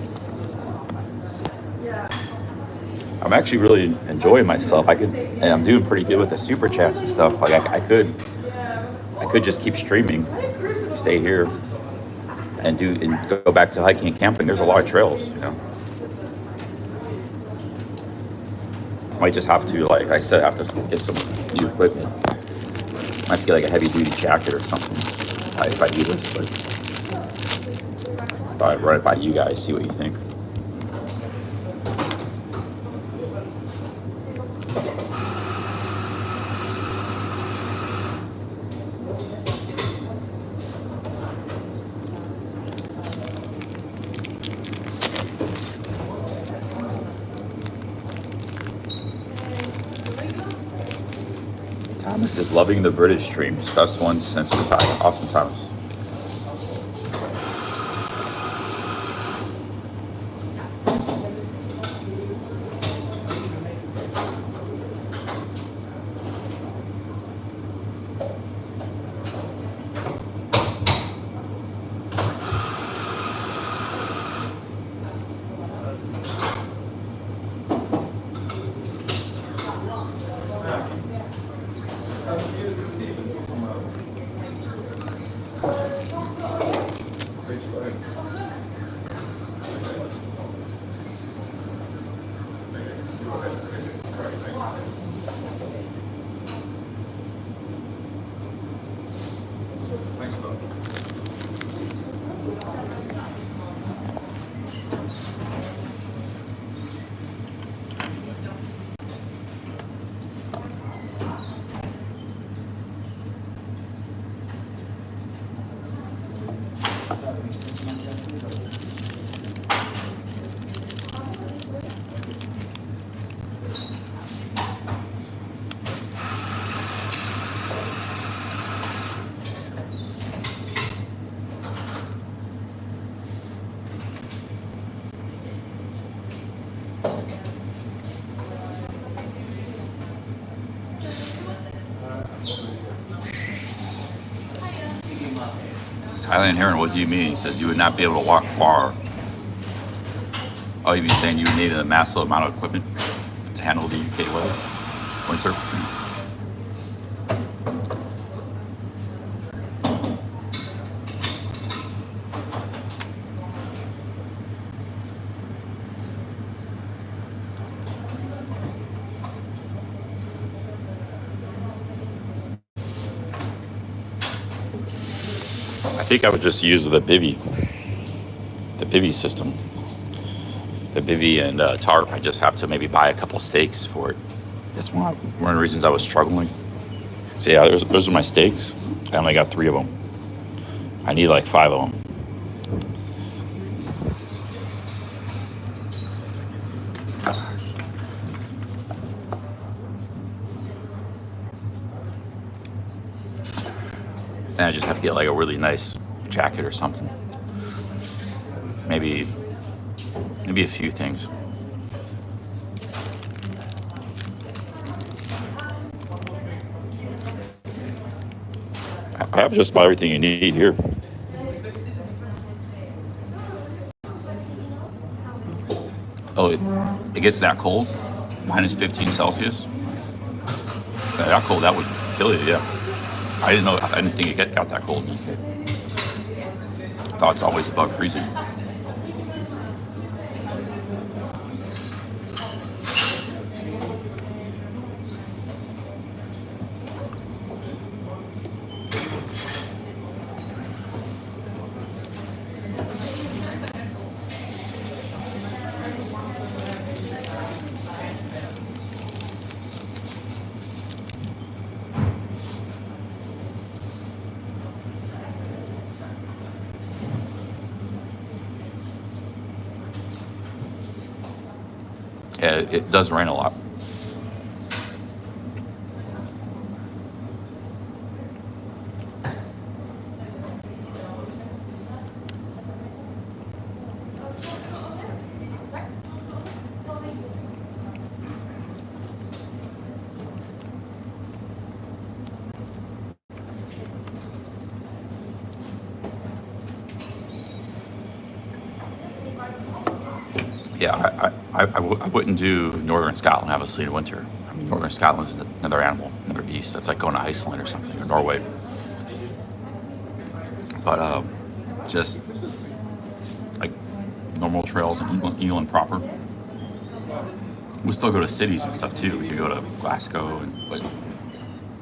I'm actually really enjoying myself. And I'm doing pretty good with the super chats and stuff. Like I could just keep streaming, stay here, and go back to hiking and camping. There's a lot of trails, Might just have to, like I said, get some new equipment. Might have to get like a heavy duty jacket or something if I do this. But thought I'd run it by you guys, see what you think. Thomas is loving the British streams. Best one since we're back. Awesome, Thomas. Thailand Heron, what do you mean? He says you would not be able to walk far. Oh, you'd be saying you would need a massive amount of equipment to handle the UK weather, winter. I think I would just use the bivy system. The bivy and tarp. I just have to maybe buy a couple stakes for it. That's one of the reasons I was struggling. So yeah, those are my stakes. I only got 3 of them. I need like 5 of them. And I just have to get like a really nice jacket or something. Maybe a few things. I have just about everything you need here. Oh, it gets that cold? Minus 15 Celsius? Yeah, that cold, that would kill you, yeah. I didn't think it got that cold in the UK. I thought it's always above freezing. Yeah, it does rain a lot. Yeah, I wouldn't do northern Scotland, obviously, in winter. I mean, northern Scotland's another animal, another beast. That's like going to Iceland or something, or Norway. But just like normal trails in England proper. We still go to cities and stuff too. We could go to Glasgow but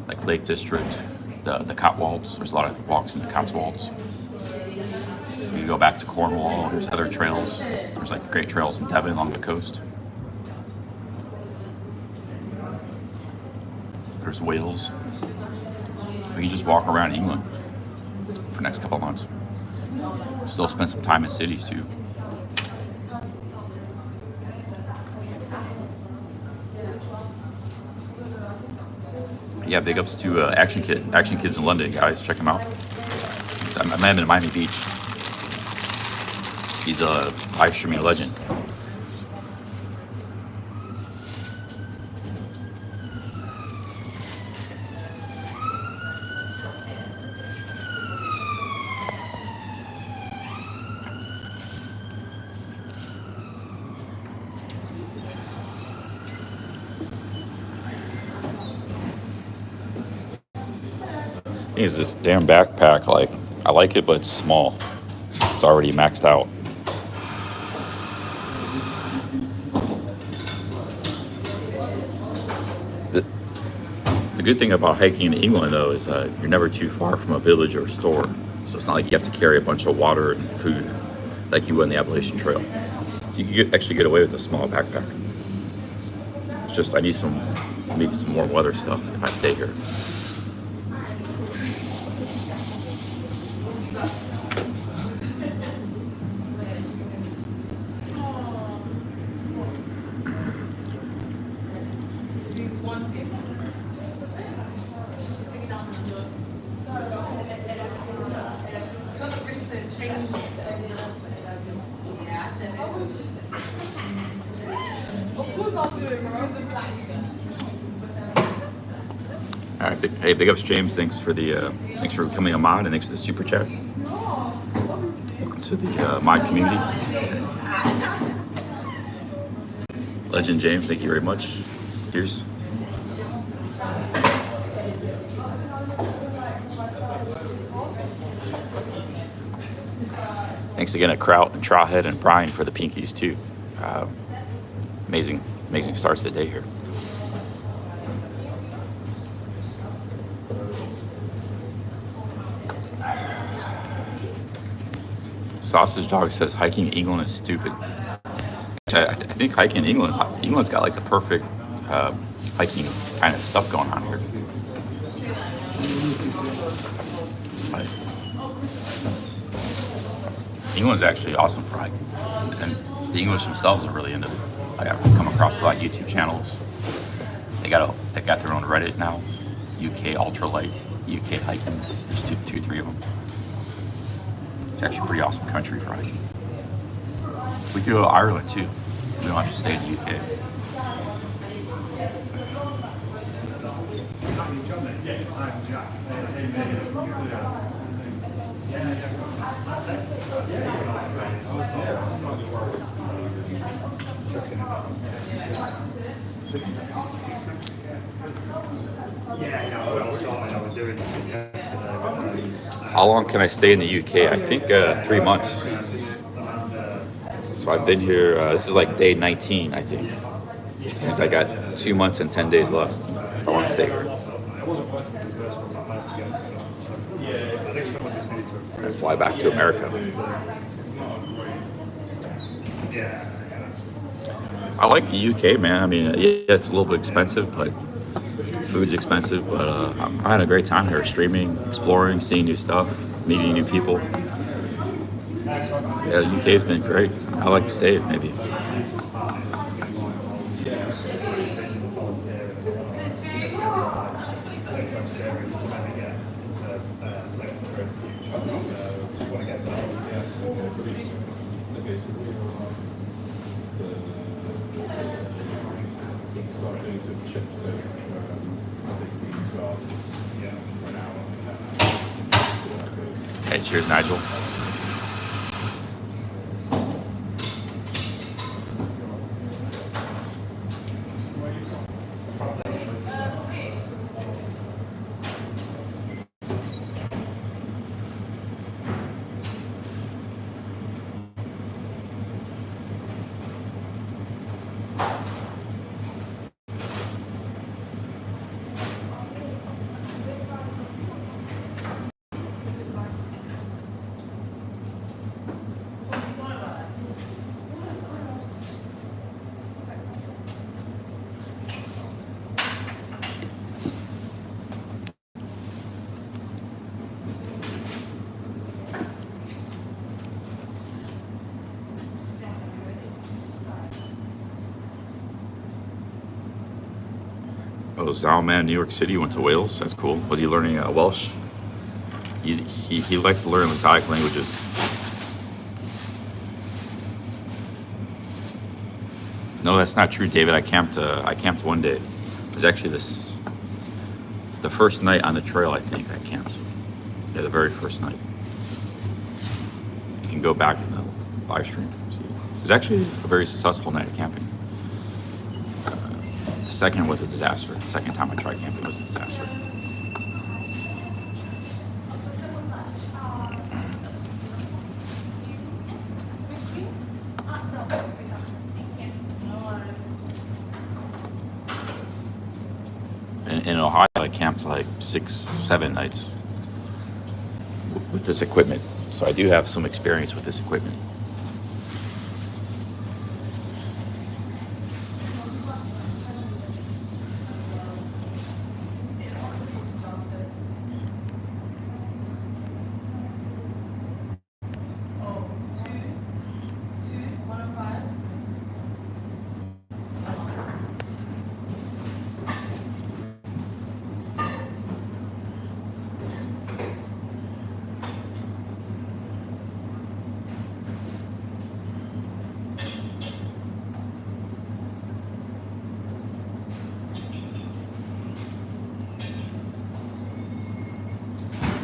like Lake District, the Cotswolds. There's a lot of walks in the Cotswolds. You go back to Cornwall. There's other trails. There's like great trails in Devon along the coast. There's Wales. We can just walk around England for the next couple of months. Still spend some time in cities too. Yeah, big ups to Action Kids in London, guys. Check him out. I met him in Miami Beach. He's a live streaming legend. He's this damn backpack. Like, I like it, but it's small. It's already maxed out. The good thing about hiking in England, though, is you're never too far from a village or store. So it's not like you have to carry a bunch of water and food like you would on the Appalachian Trail. You can actually get away with a small backpack. It's just I need some warm weather stuff if I stay here. All right, hey, big ups, James. Thanks for becoming a mod, and thanks for the super chat. Welcome to the mod community. Legend James, thank you very much. Here's. Thanks again to Kraut and Trawhead and Brian for the pinkies too. Amazing starts to the day here. Sausage Dog says hiking England is stupid. I think hiking England's got like the perfect hiking kind of stuff going on here. England's actually awesome for hiking, and the English themselves are really into it. I've come across a lot of YouTube channels. They got their own Reddit now. UK ultralight, UK hiking. There's two, three of them. It's actually a pretty awesome country for hiking. We could go to Ireland too. We don't have to stay in the UK. How long can I stay in the UK? I think 3 months. So I've been here, this is like day 19, I think. Since I got 2 months and 10 days left. If I want to stay here. And fly back to America. I like the UK, man. I mean, yeah, it's a little bit expensive, but food's expensive. But I had a great time here, streaming, exploring, seeing new stuff, meeting new people. Yeah, the UK's been great. I like to stay, maybe. Hey, cheers, Nigel. Oh, Zalman, New York City, went to Wales. That's cool. Was he learning Welsh? He likes to learn exotic languages. No, that's not true, David. I camped one day. It was actually the first night on the trail. I think I camped. Yeah, the very first night. You can go back in the live stream. See. It was actually a very successful night of camping. The second was a disaster. The second time I tried camping was a disaster. In Ohio, I camped like 6-7 nights with this equipment. So I do have some experience with this equipment.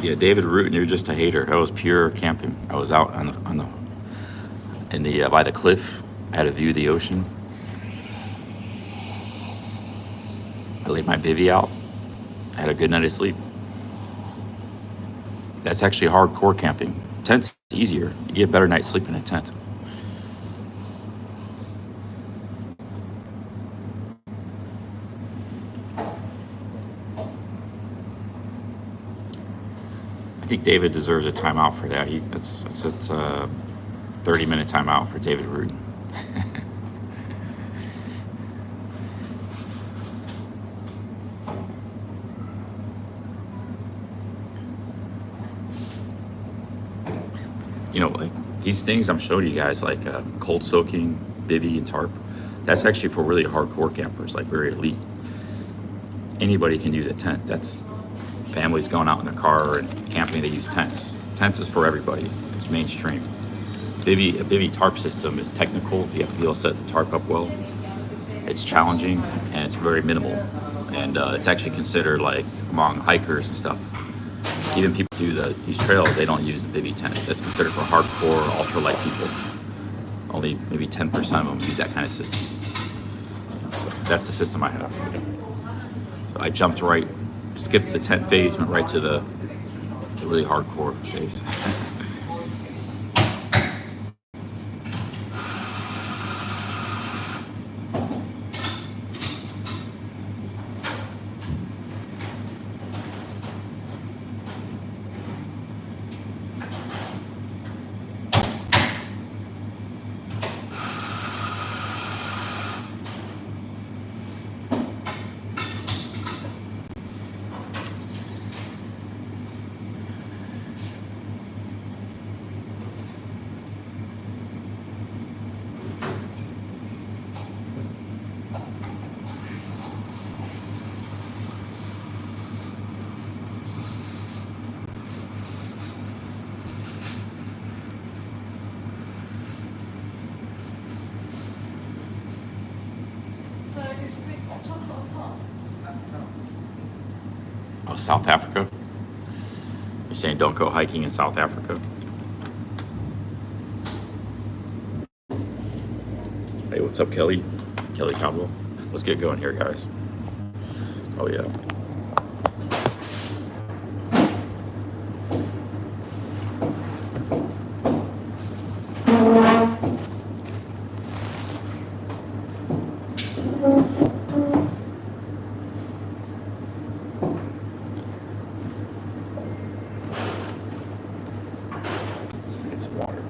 Yeah, David Rutan, you're just a hater. I was pure camping. I was out by the cliff. I had a view of the ocean. I laid my bivvy out. I had a good night of sleep. That's actually hardcore camping. Tent's easier. You get a better night's sleep in a tent. I think David deserves a timeout for that. That's a 30-minute timeout for David Rutan. You know, like these things I'm showing you guys, like cold soaking, bivvy, and tarp. That's actually for really hardcore campers, like very elite. Anybody can use a tent. That's families going out in the car and camping. They use tents. Tents is for everybody. It's mainstream. A bivy tarp system is technical. You have to be able to set the tarp up well. It's challenging and it's very minimal. And it's actually considered, like, among hikers and stuff. Even people do these trails, they don't use the bivy tent. That's considered for hardcore, ultralight people. Only maybe 10% of them use that kind of system. So that's the system I have. So I jumped right, skipped the tent phase, went right to the really hardcore phase. Oh, South Africa? You're saying don't go hiking in South Africa? Hey, what's up, Kelly? Kelly Caldwell. Let's get going here, guys. Oh, yeah. Get some water.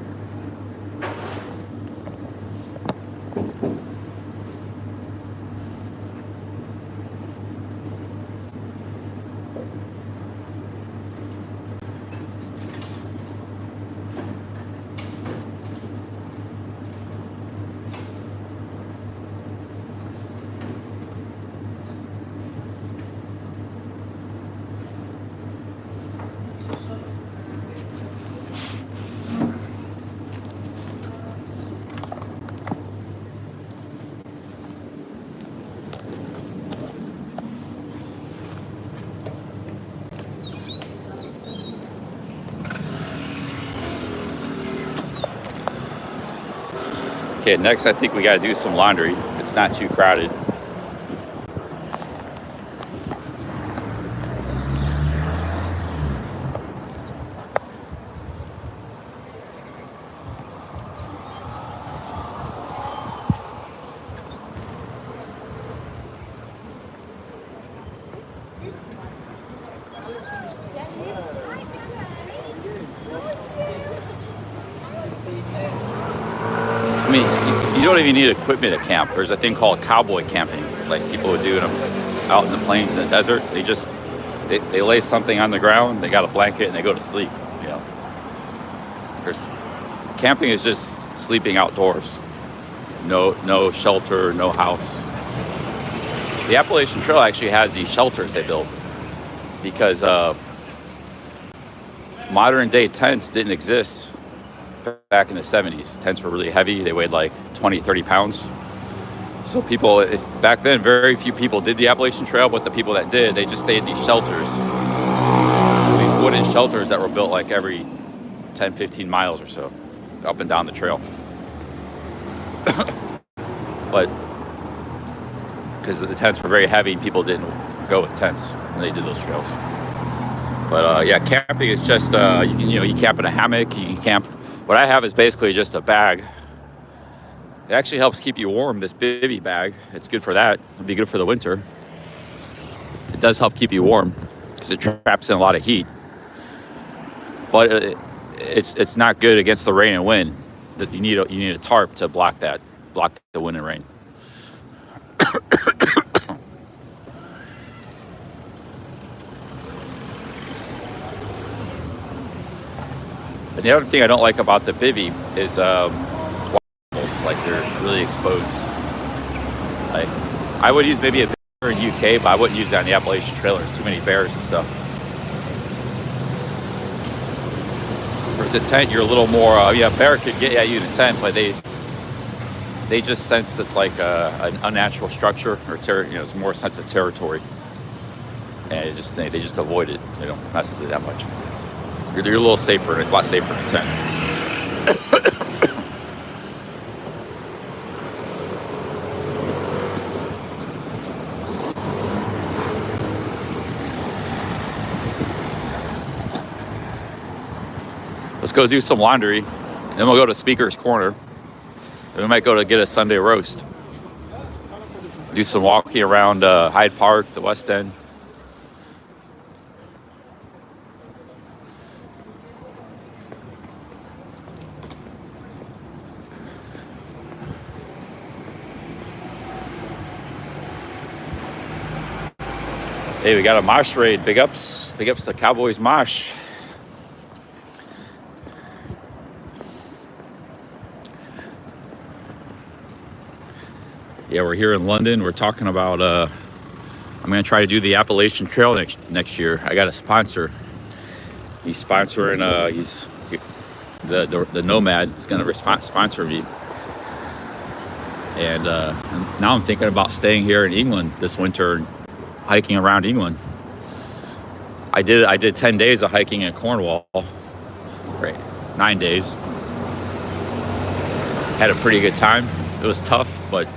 Okay, next I think we got to do some laundry. It's not too crowded. I mean, you don't even need equipment at camp. There's a thing called cowboy camping, like people would do them out in the plains in the desert. They lay something on the ground, they got a blanket, and they go to sleep. You know, camping is just sleeping outdoors. No shelter, no house. The Appalachian Trail actually has these shelters they built because modern day tents didn't exist back in the 70s. Tents were really heavy. They weighed like 20, 30 pounds. So back then, very few people did the Appalachian Trail, but the people that did, they just stayed in these shelters. These wooden shelters that were built like every 10, 15 miles or so, up and down the trail. But because the tents were very heavy, people didn't go with tents when they did those trails. But yeah, camping is just, you camp in a hammock, you can camp. What I have is basically just a bag. It actually helps keep you warm, this bivy bag. It's good for that. It'd be good for the winter. It does help keep you warm because it traps in a lot of heat. But it's not good against the rain and wind. That you need a tarp to block the wind and rain. And the other thing I don't like about the bivy is like they're really exposed. Like I would use maybe a bear in UK, but I wouldn't use that on the Appalachian Trail. There's too many bears and stuff. Whereas a tent, you're a little more. Yeah, bear could get at you in a tent, but they just sense it's like an unnatural structure or it's more a sense of territory, and they just avoid it. They don't mess with it that much. You're a little safer, a lot safer in a tent. Let's go do some laundry, then we'll go to Speaker's Corner. And we might go to get a Sunday roast. Do some walking around Hyde Park, the West End. Hey, we got a mosh raid. Big ups to Cowboys Mosh. Yeah, we're here in London. We're talking about, I'm going to try to do the Appalachian Trail next year. I got a sponsor. He's sponsoring, the Nomad is going to sponsor me. And now I'm thinking about staying here in England this winter and hiking around England. I did 10 days of hiking in Cornwall, right? 9 days. Had a pretty good time. It was tough, but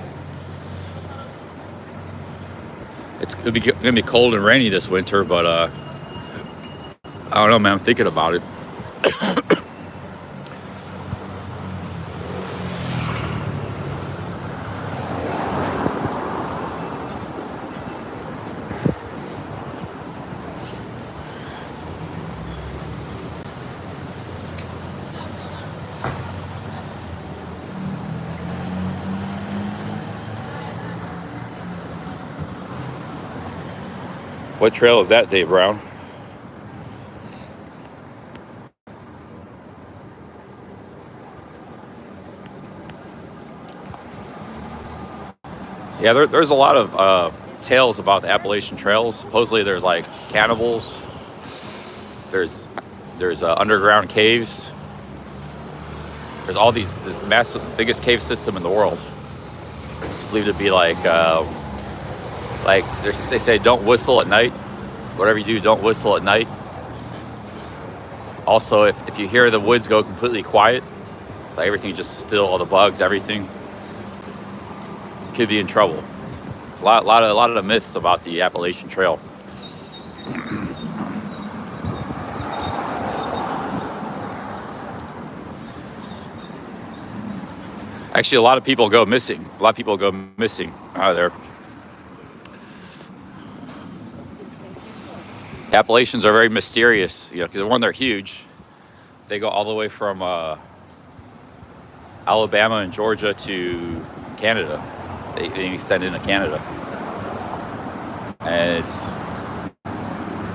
it's gonna be cold and rainy this winter, but I don't know, man. I'm thinking about it. What trail is that, Dave Brown? Yeah, there's a lot of tales about the Appalachian Trails. Supposedly there's like cannibals. There's underground caves. There's all this massive, biggest cave system in the world. It's believed to be like they say don't whistle at night. Whatever you do, don't whistle at night. Also, if you hear the woods go completely quiet, like everything just still, all the bugs, everything, you could be in trouble. There's a lot of the myths about the Appalachian Trail. Actually, a lot of people go missing. A lot of people go missing out of there. Appalachians are very mysterious, because one, they're huge. They go all the way from Alabama and Georgia to Canada. They extend into Canada, and it's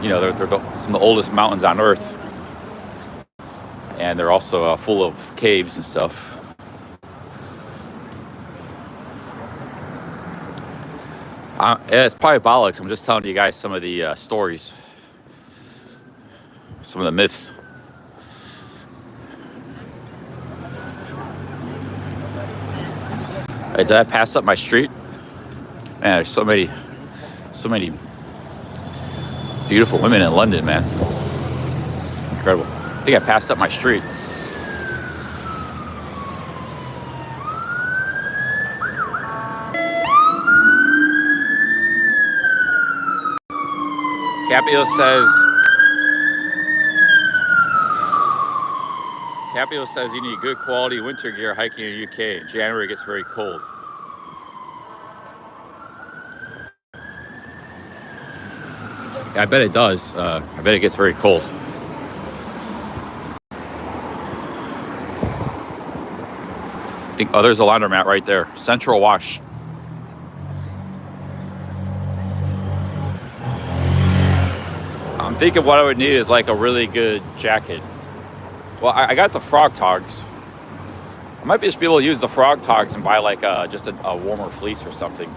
they're some of the oldest mountains on Earth, and they're also full of caves and stuff. It's probably bollocks. I'm just telling you guys some of the stories. Some of the myths. Hey, did I pass up my street? Man, there's so many beautiful women in London, man. Incredible. I think I passed up my street. Capio says you need good quality winter gear hiking in the UK. In January it gets very cold. Yeah, I bet it does. I bet it gets very cold. I think, there's a laundromat right there. Central Wash. I'm thinking what I would need is like a really good jacket. Well, I got the frog togs. I might just be able to use the frog togs and buy like just a warmer fleece or something,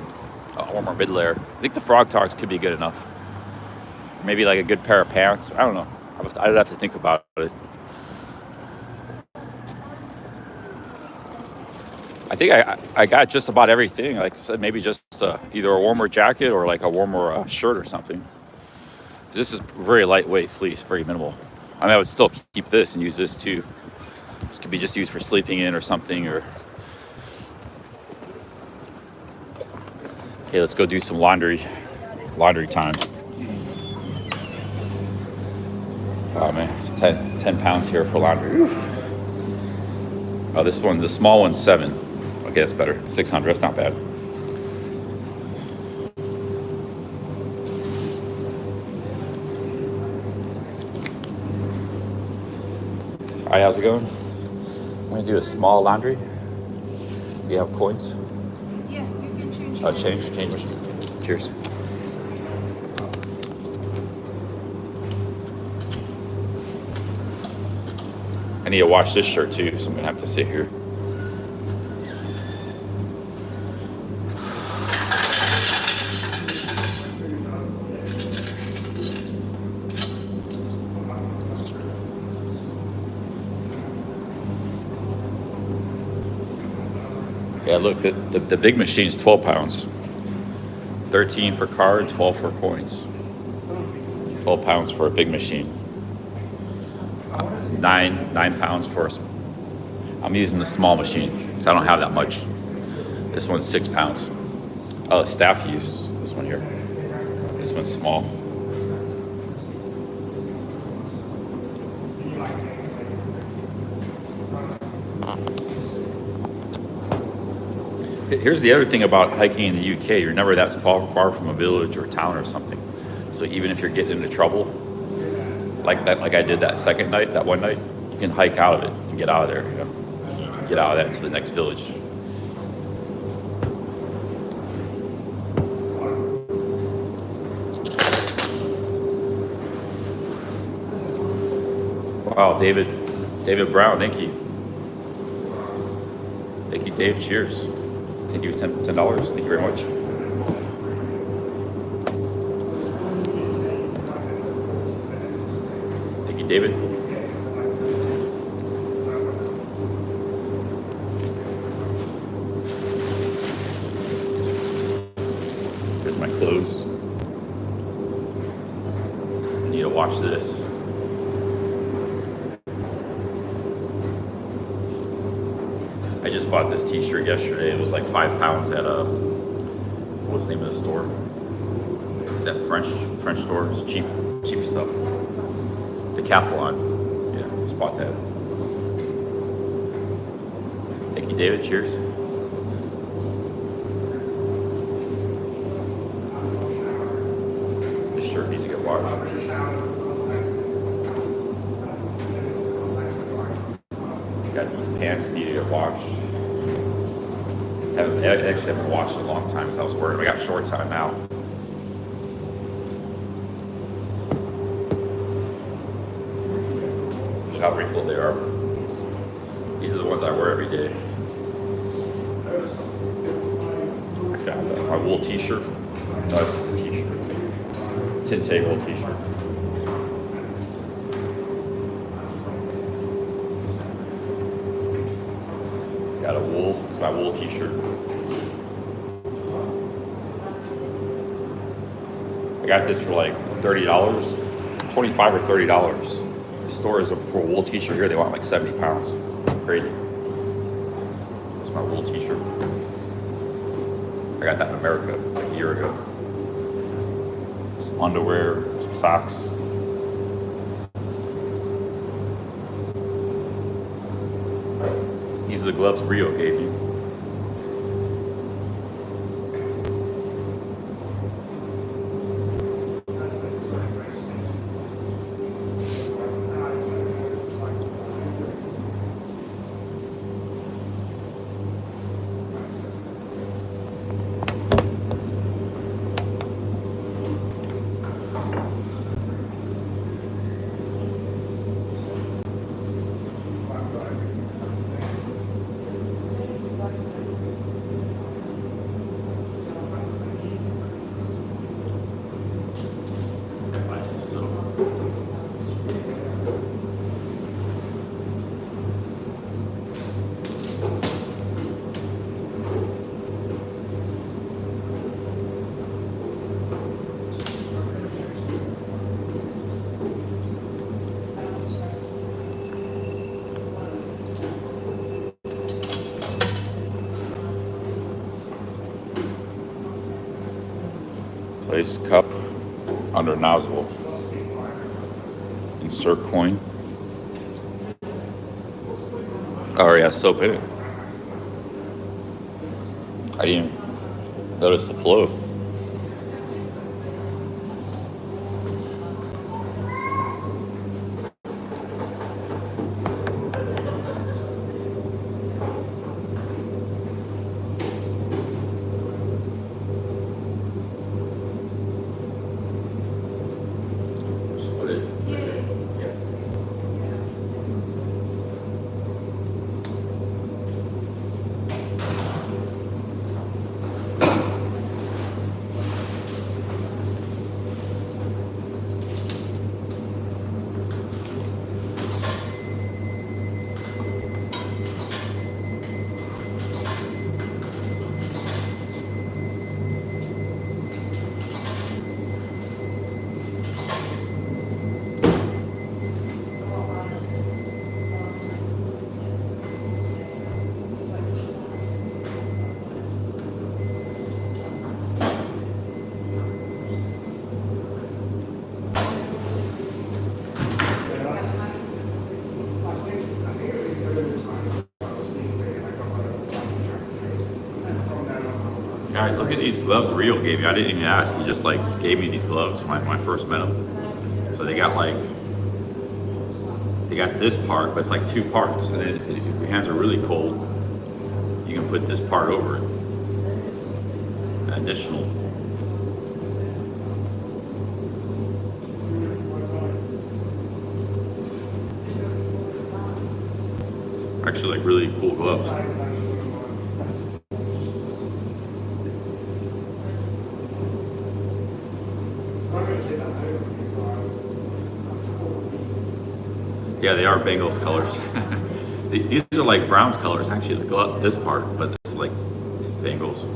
a warmer mid layer. I think the frog togs could be good enough. Maybe like a good pair of pants. I don't know. I'd have to think about it. I think I got just about everything. Like I said, maybe just either a warmer jacket or like a warmer shirt or something. This is very lightweight fleece, very minimal. I mean, I would still keep this and use this too. This could be just used for sleeping in or something. Or okay, let's go do some laundry time. Oh man, it's 10 pounds here for laundry. Oof. Oh, this one, the small one's 7. Okay, that's better. 600, that's not bad. Hi, how's it going? I'm gonna do a small laundry. Do you have coins? Yeah, you can change. Change machine. Cheers. I need to wash this shirt too, so I'm gonna have to sit here. Yeah, look, the big machine's 12 pounds. 13 for card, 12 for coins. 12 pounds for a big machine. 9 pounds for I'm using the small machine, because I don't have that much. This one's 6 pounds. Oh, the staff use this one here. This one's small. Here's the other thing about hiking in the UK. You're never that far from a village or a town or something. So even if you're getting into trouble, like I did that one night, you can hike out of it and get out of there. You know, you can get out of that to the next village. Wow, David Brown, thank you. Thank you, Dave. Cheers. Thank you, $10. Thank you very much. Thank you, David. Here's my clothes. I need to wash this. I just bought this t-shirt yesterday. It was like 5 pounds at what's the name of the store? It's that French store. It's cheap stuff. Decathlon. Yeah, just bought that. Thank you, David. Cheers. This shirt needs to get washed. Got these pants need to get washed. I actually haven't washed in a long time because I was worried. I got shorts on now. Look how wrinkled they are. These are the ones I wear every day. I found my wool t-shirt. No, it's just a t-shirt. Tinte wool t-shirt. Got a wool. It's my wool t-shirt. I got this for like $30, 25 or $30. The store is for a wool t-shirt here. They want like 70 pounds. Crazy. It's my wool t-shirt. I got that in America like a year ago. Some underwear, some socks. These are the gloves Rio gave you. Place cup under nozzle. Insert coin. Oh yeah, soap in it. I didn't even notice the flow. Just put it. Yeah. Guys, look at these gloves Rio gave me. I didn't even ask. He just like gave me these gloves when I first met him. So they got this part, but it's like two parts. And then if your hands are really cold, you can put this part over it. Additional. Actually, like really cool gloves. Yeah, they are Bengals colors. These are like Browns colors, actually, the glove, this part, but it's like Bengals.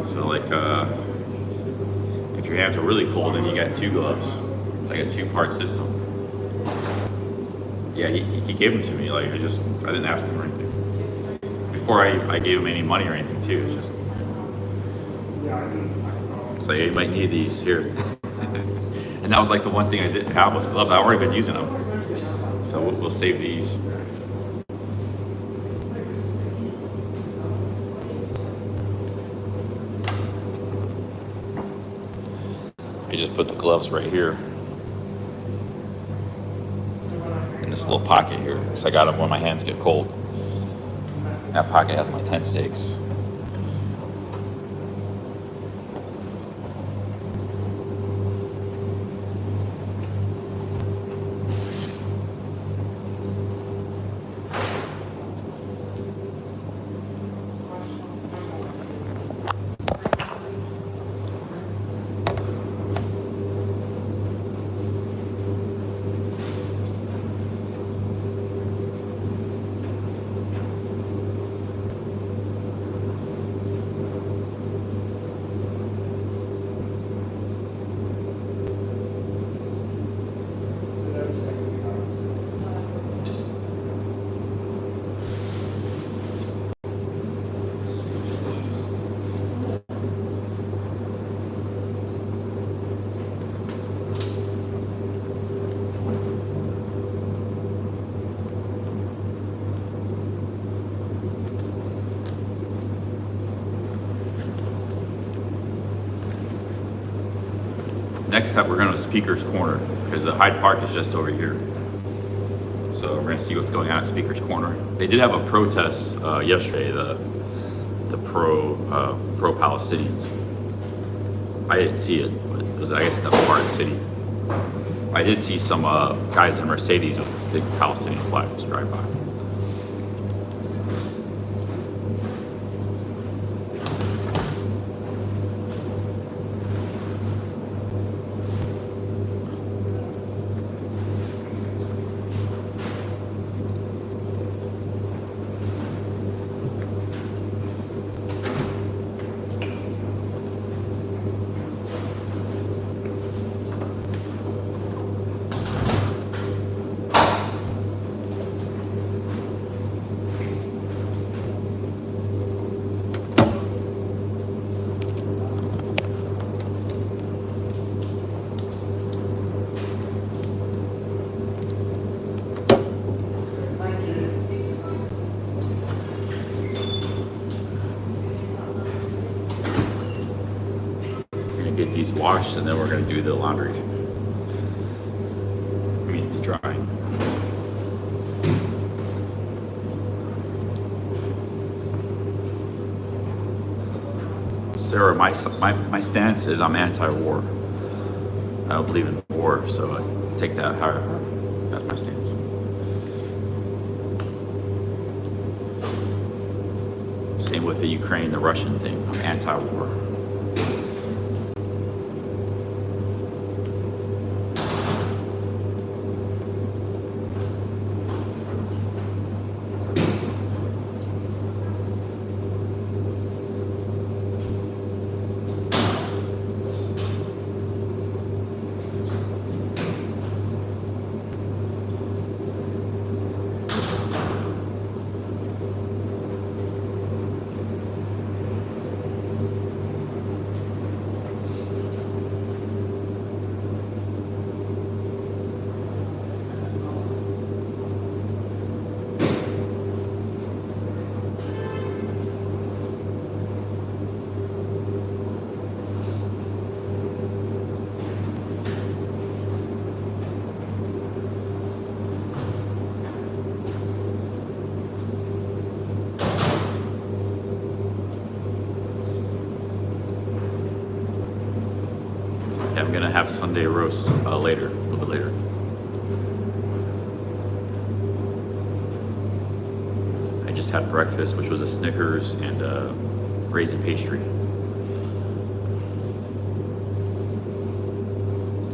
So like, if your hands are really cold, then you got two gloves. It's like a two-part system. Yeah, he gave them to me. Like I didn't ask him or anything. Before I gave him any money or anything too. It's just, so yeah, you might need these here. And that was like the one thing I didn't have was gloves. I've already been using them. So we'll save these. I just put the gloves right here in this little pocket here, because I got them when my hands get cold. That pocket has my tent stakes. Next up, we're going to Speaker's Corner, because the Hyde Park is just over here. So we're going to see what's going on at Speaker's Corner. They did have a protest yesterday, the pro-Palestinians. I didn't see it, but it was, I guess, in that part of the city. I did see some guys in Mercedes with big Palestinian flags drive by. get these washed, and then we're gonna do the laundry. I mean, the drying. Sarah, my stance is I'm anti-war. I don't believe in war, so I take that higher. That's my stance. Same with the Ukraine, the Russian thing. I'm anti-war. Yeah, I'm gonna have Sunday roast later, a little bit later. I just had breakfast, which was a Snickers and a raisin pastry.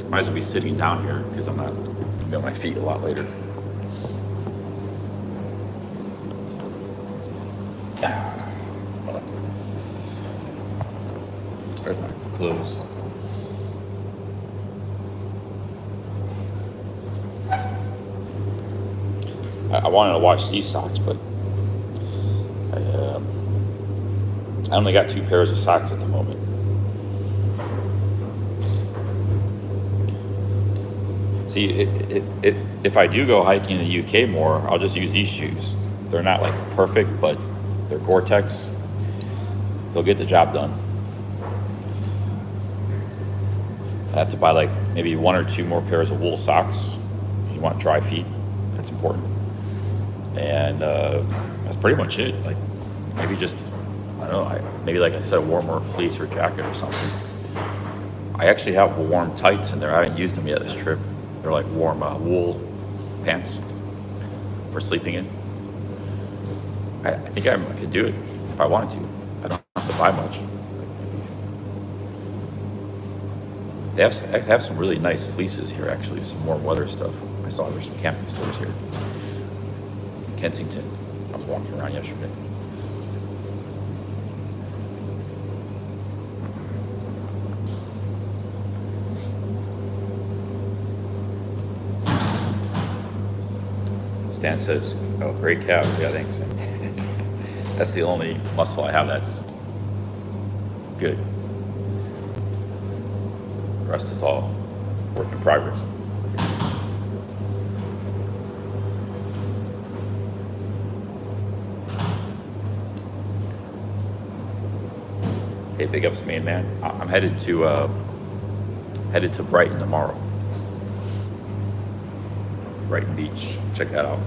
Might as well be sitting down here because I'm not gonna be on my feet a lot later. Where's my clothes? I wanted to watch these socks, but I only got 2 pairs of socks at the moment. See, if I do go hiking in the UK more, I'll just use these shoes. They're not like perfect, but they're Gore-Tex. They'll get the job done. I have to buy like maybe 1 or 2 more pairs of wool socks. You want dry feet, that's important. And that's pretty much it. Like maybe just, I don't know, maybe like I said, a warmer fleece or jacket or something. I actually have warm tights in there. I haven't used them yet this trip. They're like warm wool pants for sleeping in. I think I could do it if I wanted to. I don't have to buy much. They have some really nice fleeces here, actually, some warm weather stuff. I saw there's some camping stores here. Kensington. I was walking around yesterday. Stan says, oh, great calves. Yeah, thanks. That's the only muscle I have that's good. The rest is all work in progress. Hey, big ups, main man. I'm headed to Brighton tomorrow. Brighton Beach. Check that out.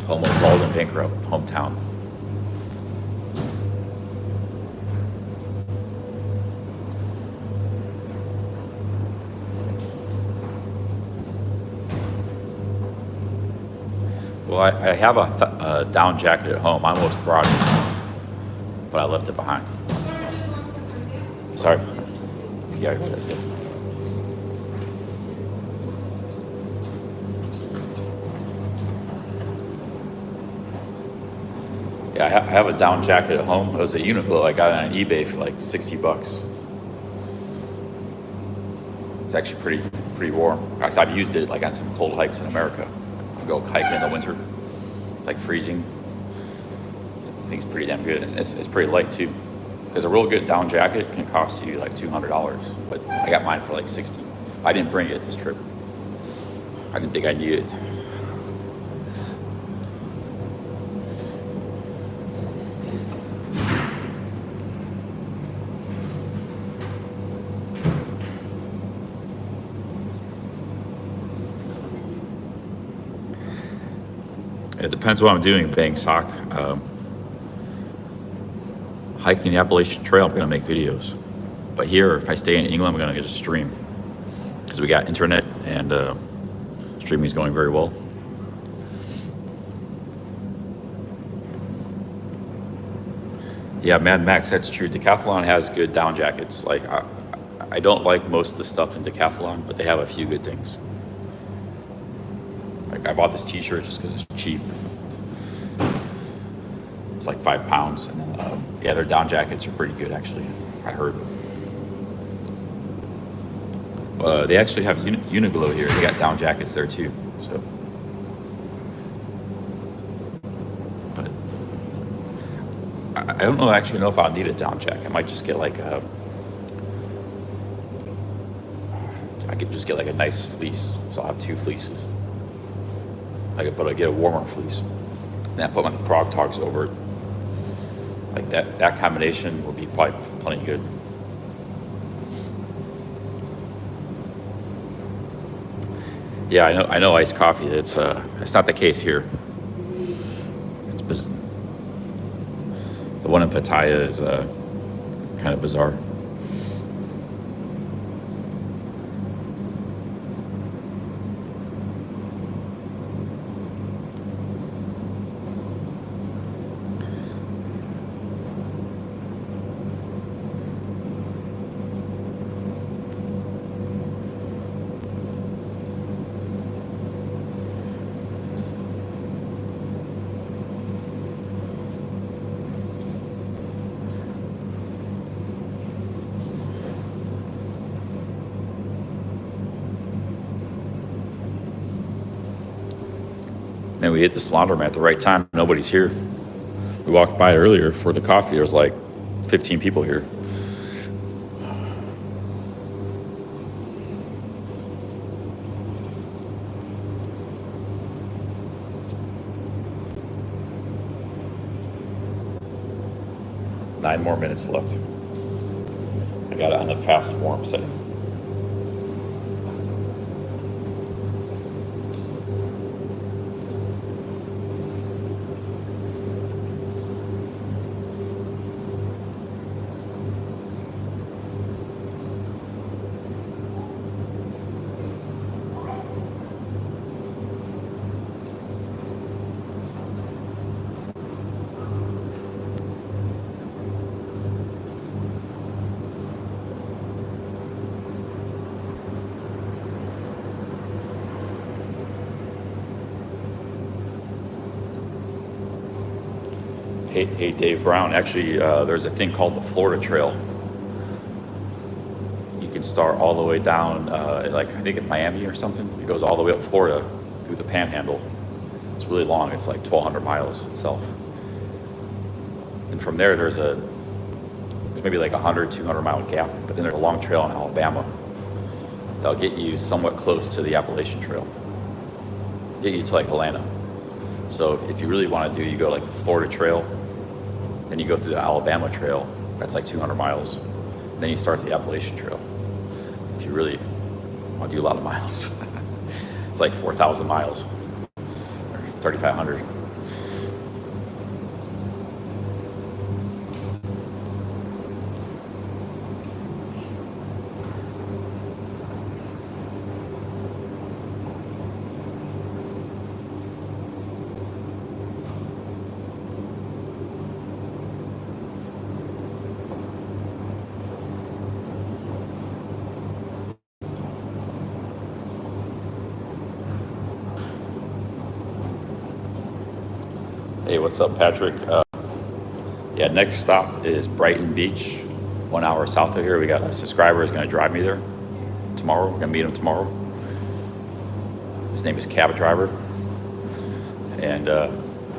Home of Baldwin Bankrupt, hometown. Well, I have a down jacket at home. I almost brought it, but I left it behind. Sorry. Yeah, go ahead. Yeah, I have a down jacket at home. It was a Uniqlo. I got it on eBay for like $60. It's actually pretty warm. I've used it like on some cold hikes in America. I go hiking in the winter. It's like freezing. I think it's pretty damn good. It's pretty light too. Because a real good down jacket can cost you like $200, but I got mine for like $60. I didn't bring it this trip. I didn't think I needed it. It depends what I'm doing. Bangkok, hiking the Appalachian Trail, I'm gonna make videos. But here, if I stay in England, I'm gonna just stream because we got internet and streaming is going very well. Yeah, Mad Max, that's true. Decathlon has good down jackets. Like I don't like most of the stuff in Decathlon, but they have a few good things. Like I bought this T-shirt just because it's cheap. It's like £5, and then, yeah, their down jackets are pretty good actually. I heard. They actually have Uniqlo here. They got down jackets there too. So, but I don't know. Actually, know if I'll need a down jacket. I might just get like a. I could just get like a nice fleece. So I'll have 2 fleeces. But I get a warmer fleece. And I put my frog togs over it. Like that combination will be probably plenty good. Yeah, I know iced coffee. It's not the case here. The one in Pattaya is kind of bizarre. And we hit this laundromat at the right time. Nobody's here. We walked by it earlier for the coffee. There was like 15 people here. Nine more minutes left. I got it on the fast warm setting. Hey, Dave Brown. Actually, there's a thing called the Florida Trail. You can start all the way down, like I think in Miami or something. It goes all the way up Florida through the Panhandle. It's really long. It's like 1,200 miles itself. And from there, there's maybe like 100, 200 mile gap. But then there's a long trail in Alabama that'll get you somewhat close to the Appalachian Trail. Get you to like Atlanta. So if you really want to do, you go like the Florida Trail, then you go through the Alabama Trail. That's like 200 miles. Then you start the Appalachian Trail. If you really want to do a lot of miles. It's like 4,000 miles, or 3,500. Hey, what's up, Patrick? Yeah, next stop is Brighton Beach, 1 hour south of here. We got a subscriber who's going to drive me there tomorrow. We're going to meet him tomorrow. His name is Cab Driver. And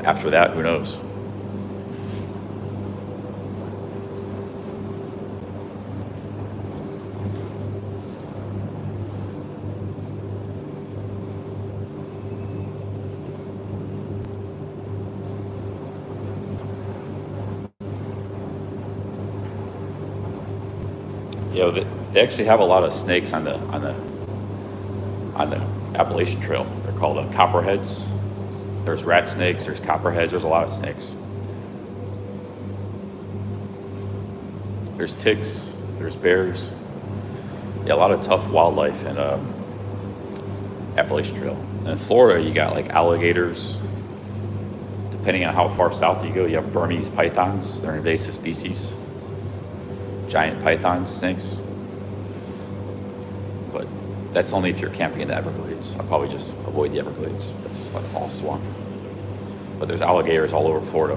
after that, who knows? You know, they actually have a lot of snakes on the Appalachian Trail. They're called copperheads. There's rat snakes, there's copperheads, there's a lot of snakes. There's ticks, there's bears. Yeah, a lot of tough wildlife in Appalachian Trail. And in Florida, you got like alligators. Depending on how far south you go, you have Burmese pythons. They're an invasive species. Giant python snakes. But that's only if you're camping in the Everglades. I'll probably just avoid the Everglades. That's like all swamp. But there's alligators all over Florida.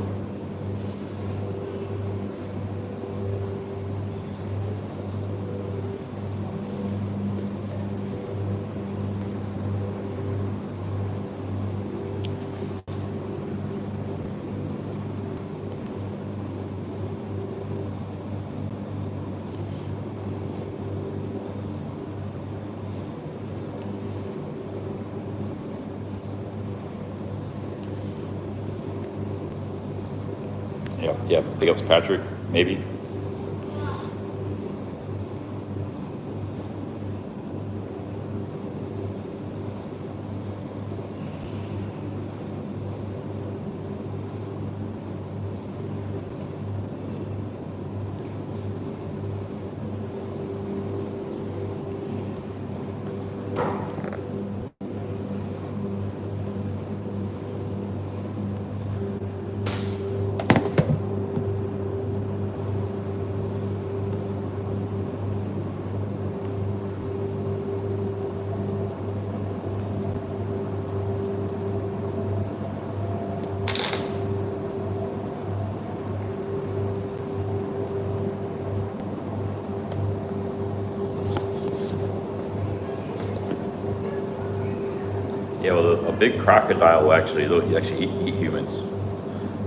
Yeah, big ups Patrick, maybe. Yeah, well, a big crocodile will actually eat humans.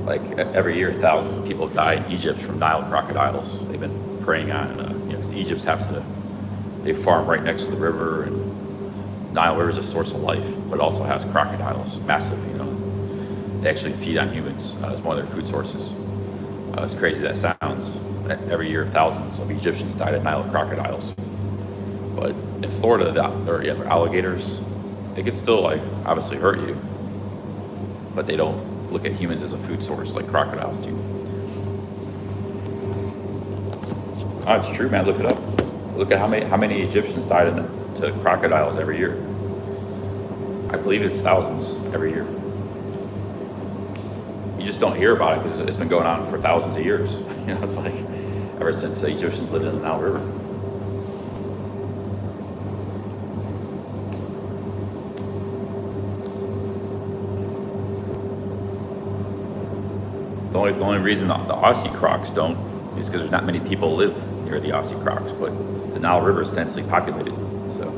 Like every year, thousands of people die in Egypt from Nile crocodiles. They've been preying on, 'cause Egypt's they farm right next to the river, and Nile River is a source of life, but it also has crocodiles, massive, They actually feed on humans as one of their food sources. As crazy that sounds, every year thousands of Egyptians died of Nile crocodiles. But in Florida, they're alligators. They could still obviously hurt you, but they don't look at humans as a food source like crocodiles do. Oh, it's true, man. Look it up. Look at how many Egyptians died to crocodiles every year. I believe it's thousands every year. You just don't hear about it because it's been going on for thousands of years. It's like ever since the Egyptians lived in the Nile River. The only reason the Aussie crocs don't is because there's not many people live near the Aussie crocs, but the Nile River is densely populated. So,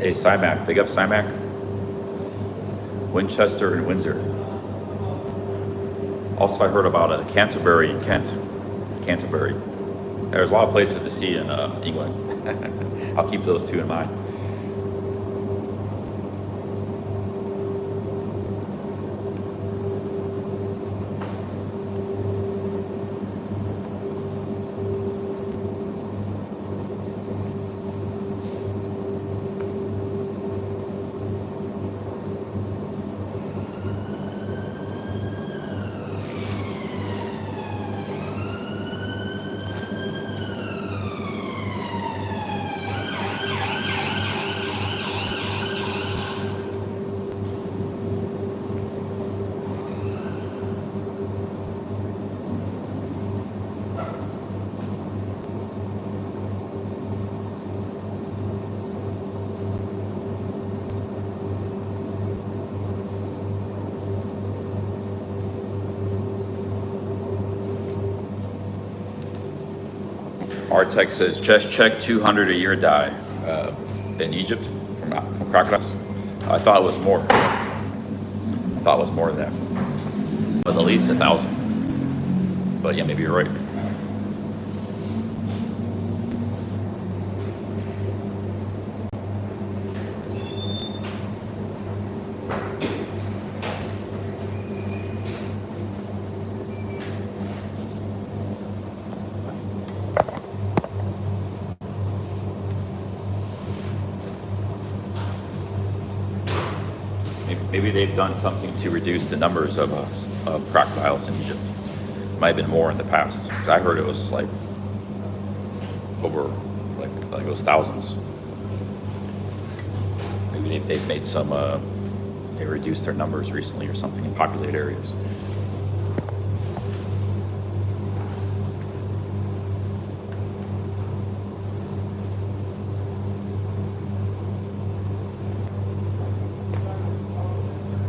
hey, Cymac, big up Cymac. Winchester and Windsor. Also, I heard about Canterbury in Kent. Canterbury. There's a lot of places to see in England. I'll keep those two in mind. Artec says, just check 200 a year die in Egypt from crocodiles. I thought it was more. I thought it was more than that. It was at least 1,000. But yeah, maybe you're right. Maybe they've done something to reduce the numbers of crocodiles in Egypt. Might have been more in the past, because I heard it was like over, like it was thousands. Maybe they've made some, they reduced their numbers recently or something in populated areas.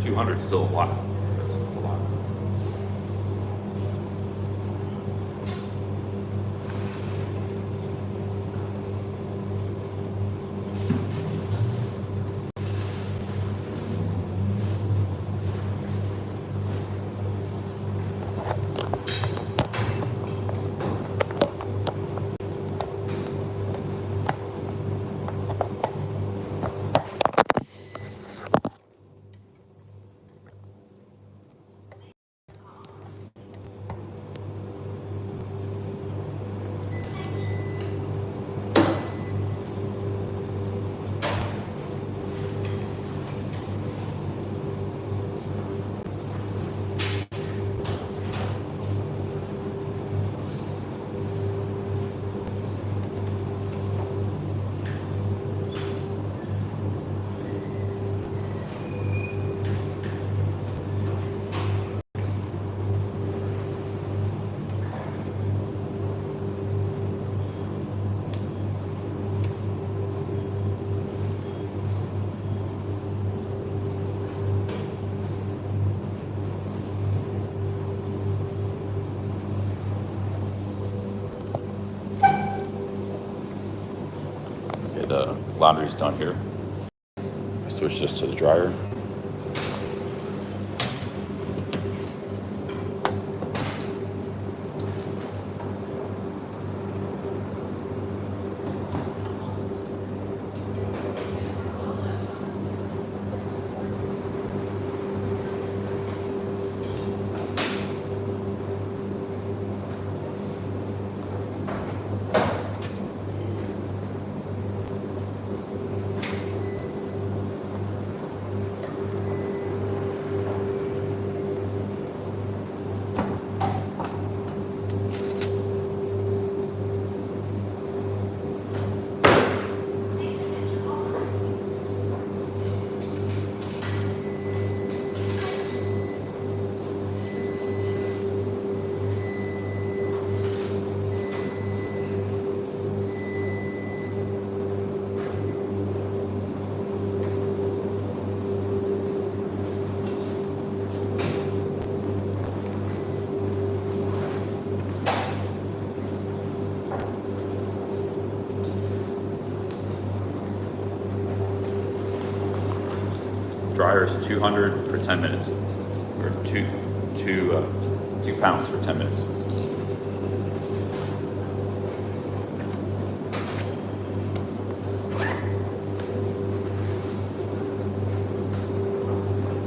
$200 still a lot. That's a lot. Okay, the laundry's done here. I switch this to the dryer. Dryer's 200 for 10 minutes, or two pounds for 10 minutes.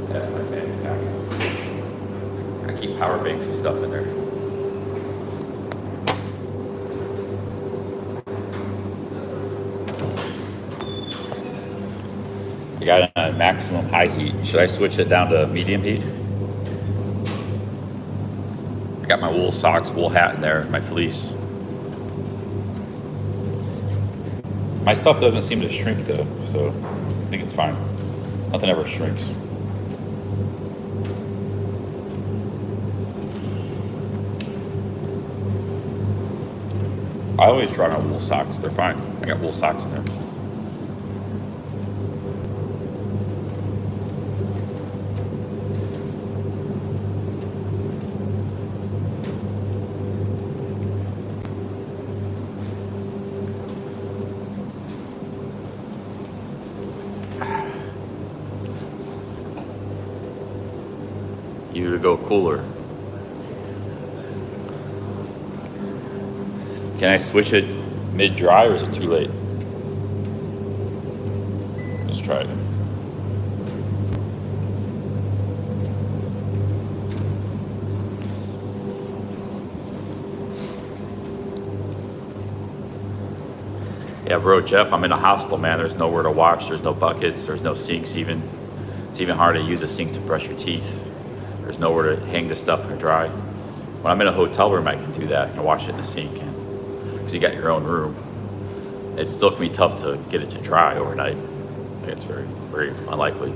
That's my fanny pack. I keep power banks and stuff in there. I got it on maximum high heat. Should I switch it down to medium heat? I got my wool socks, wool hat in there, my fleece. My stuff doesn't seem to shrink though, so I think it's fine. Nothing ever shrinks. I always dry my wool socks, they're fine. I got wool socks in there. You to go cooler. Can I switch it mid-dry or is it too late? Let's try it. Yeah, bro, Jeff, I'm in a hostel, man. There's nowhere to wash. There's no buckets. There's no sinks even. It's even hard to use a sink to brush your teeth. There's nowhere to hang the stuff and dry. When I'm in a hotel room, I can do that and wash it in the sink, because you got your own room. It still can be tough to get it to dry overnight. It's very, very unlikely.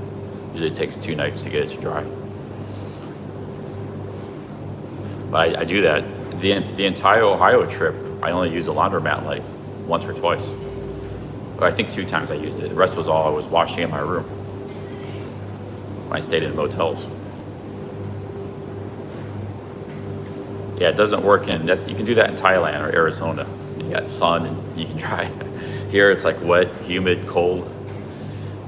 Usually it takes 2 nights to get it to dry. But I do that. The entire Ohio trip, I only used a laundromat like once or twice. Or I think 2 times I used it. The rest was all I was washing in my room when I stayed in motels. Yeah, it doesn't work you can do that in Thailand or Arizona. You got sun and you can dry. Here it's like wet, humid, cold,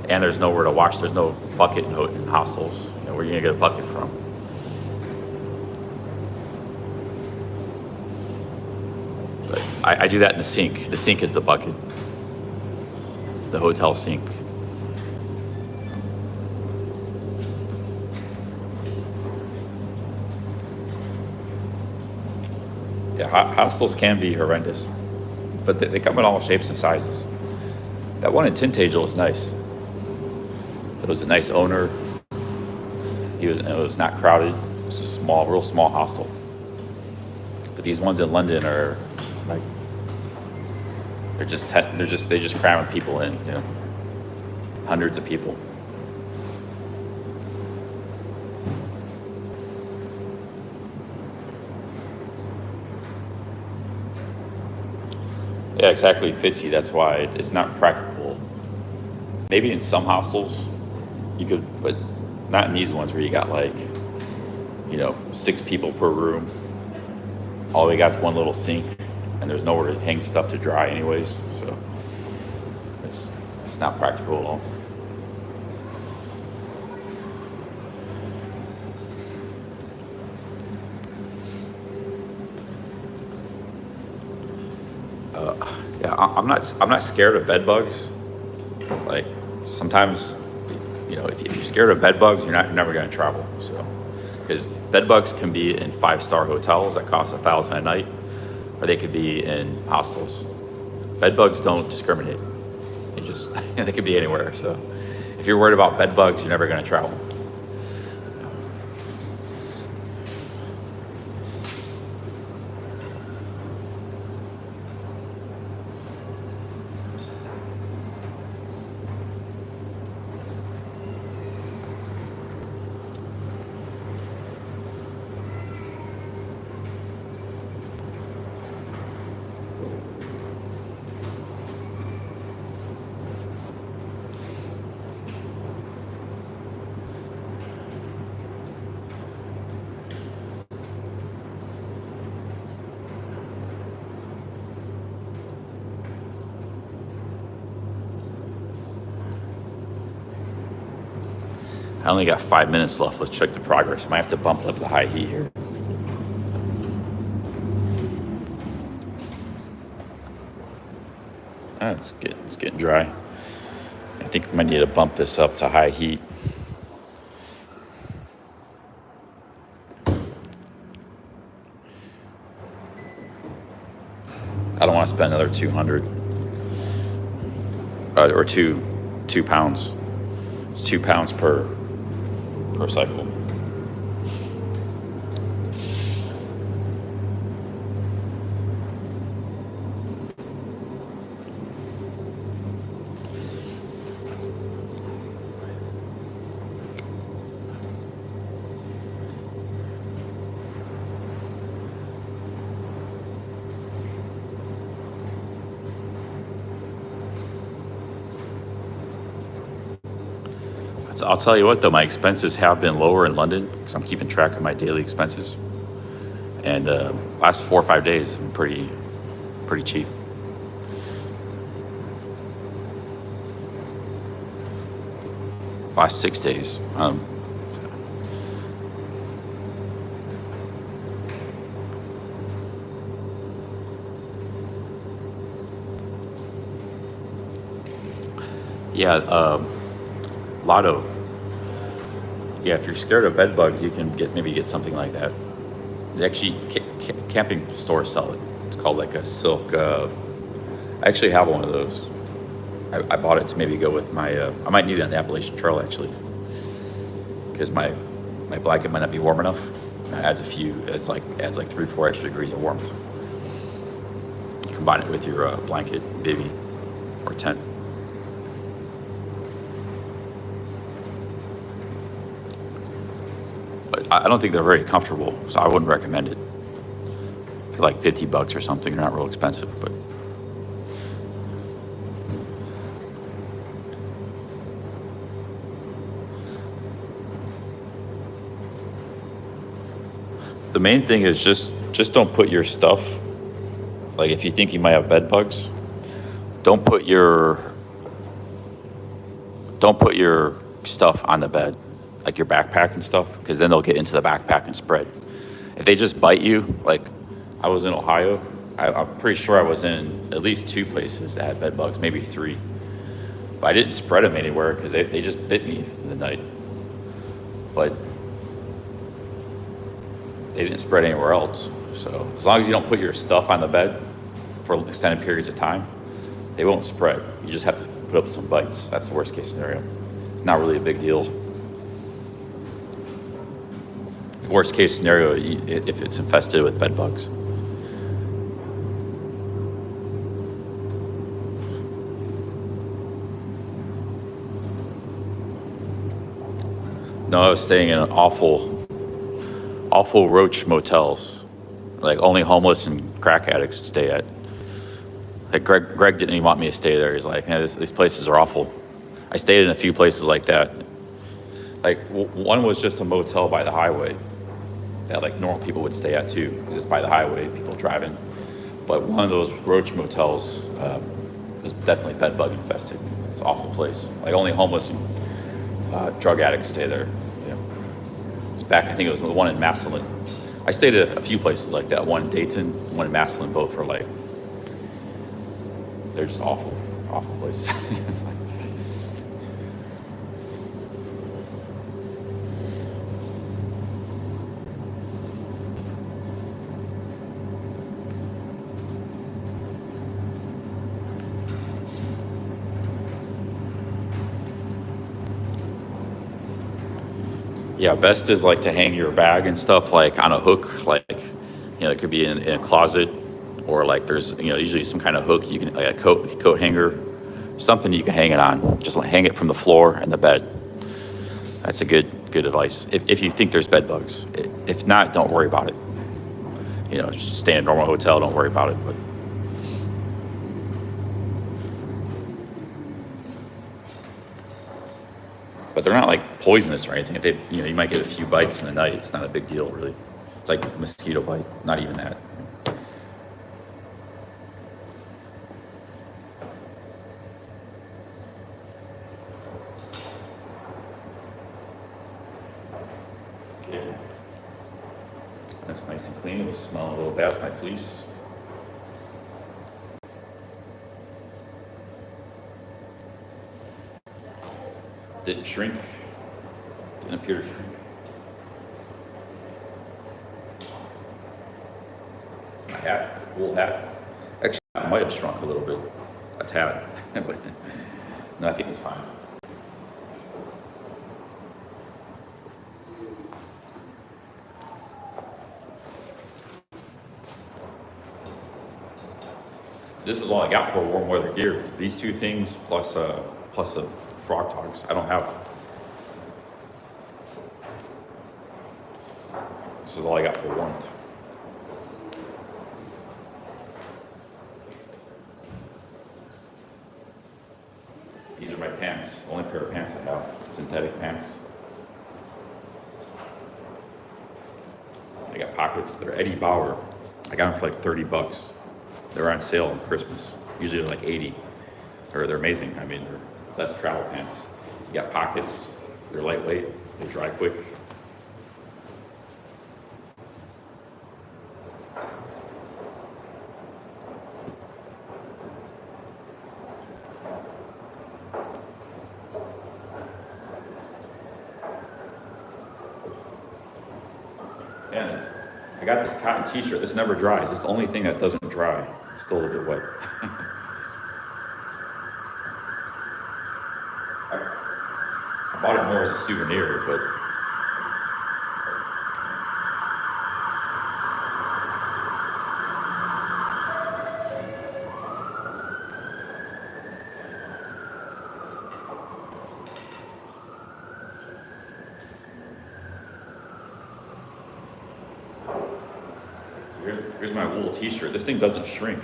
and there's nowhere to wash. There's no bucket in hostels. Where are you gonna get a bucket from? But I do that in the sink. The sink is the bucket. The hotel sink. Yeah, hostels can be horrendous, but they come in all shapes and sizes. That one in Tintagel is nice. It was a nice owner. It was not crowded. It was a real small hostel. But these ones in London are like they just cramming people in. Hundreds of people. Yeah, exactly. Fits you. That's why it's not practical. Maybe in some hostels you could, but not in these ones where you got 6 people per room. All they got is one little sink, and there's nowhere to hang stuff to dry anyways. So it's not practical at all. Yeah, I'm not scared of bed bugs. Like sometimes, if you're scared of bed bugs, you're never going to travel. So, because bed bugs can be in 5-star hotels that cost $1,000 a night, or they could be in hostels. Bed bugs don't discriminate. They could be anywhere. So, if you're worried about bed bugs, you're never going to travel. I only got 5 minutes left. Let's check the progress. Might have to bump up the high heat here. It's getting dry. I think we might need to bump this up to high heat. I don't want to spend another 200 or two pounds. It's 2 pounds per cycle. I'll tell you what, though, my expenses have been lower in London because I'm keeping track of my daily expenses. And last 4 or 5 days have been pretty cheap. Last 6 days. If you're scared of bed bugs, you can get something like that. They actually, camping stores sell it. It's called like a silk. I actually have one of those. I bought it to maybe go with my. I might need it on the Appalachian Trail actually. because my blanket might not be warm enough. It adds adds like 3-4 extra degrees of warmth. Combine it with your blanket, bivy, or tent. But I don't think they're very comfortable, so I wouldn't recommend it. For like $50 or something, they're not real expensive, but the main thing is just don't put your stuff, like if you think you might have bed bugs, don't put your stuff on the bed, like your backpack and stuff, because then they'll get into the backpack and spread. If they just bite you, like I was in Ohio, I'm pretty sure I was in at least 2 places that had bed bugs, maybe 3. But I didn't spread them anywhere because they just bit me in the night. But they didn't spread anywhere else. So as long as you don't put your stuff on the bed for extended periods of time, they won't spread. You just have to put up some bites. That's the worst case scenario. It's not really a big deal. Worst case scenario, if it's infested with bed bugs. No, I was staying in an awful roach motels, like only homeless and crack addicts stay at. Like Greg didn't even want me to stay there. He's like, hey, these places are awful. I stayed in a few places like that. Like one was just a motel by the highway that like normal people would stay at too. It was by the highway, people driving. But one of those roach motels was definitely bed bug infested. It's an awful place. Like only homeless and drug addicts stay there. It's back, I think it was the one in Massillon. I stayed at a few places like that. One in Dayton, one in Massillon. Both were like, they're just awful places. It's like, yeah, best is like to hang your bag and stuff like on a hook, like, it could be in a closet, or like there's, usually some kind of hook, you can, like a coat hanger, something you can hang it on. Just like hang it from the floor and the bed. That's a good advice. If you think there's bed bugs. If not, don't worry about it. Just stay in a normal hotel, don't worry about it. But they're not like poisonous or anything. If they, you might get a few bites in the night. It's not a big deal, really. It's like a mosquito bite, not even that. Okay. That's nice and clean. It'll smell a little bad. That's my fleece. Didn't shrink. Didn't appear to shrink. My hat, wool hat. Actually, it might have shrunk a little bit, a tad, but no, I think it's fine. This is all I got for warm weather gear. These 2 things plus the frog togs. I don't have. This is all I got for warmth. These are my pants. The only pair of pants I have. Synthetic pants. I got pockets. They're Eddie Bauer. I got them for like $30. They're on sale on Christmas. Usually they're like 80. They're amazing. I mean, they're best travel pants. You got pockets. They're lightweight. They dry quick. And I got this cotton t-shirt. This never dries. It's the only thing that doesn't dry. It's still a little bit wet. I bought it more as a souvenir, but Here's my wool t-shirt. This thing doesn't shrink.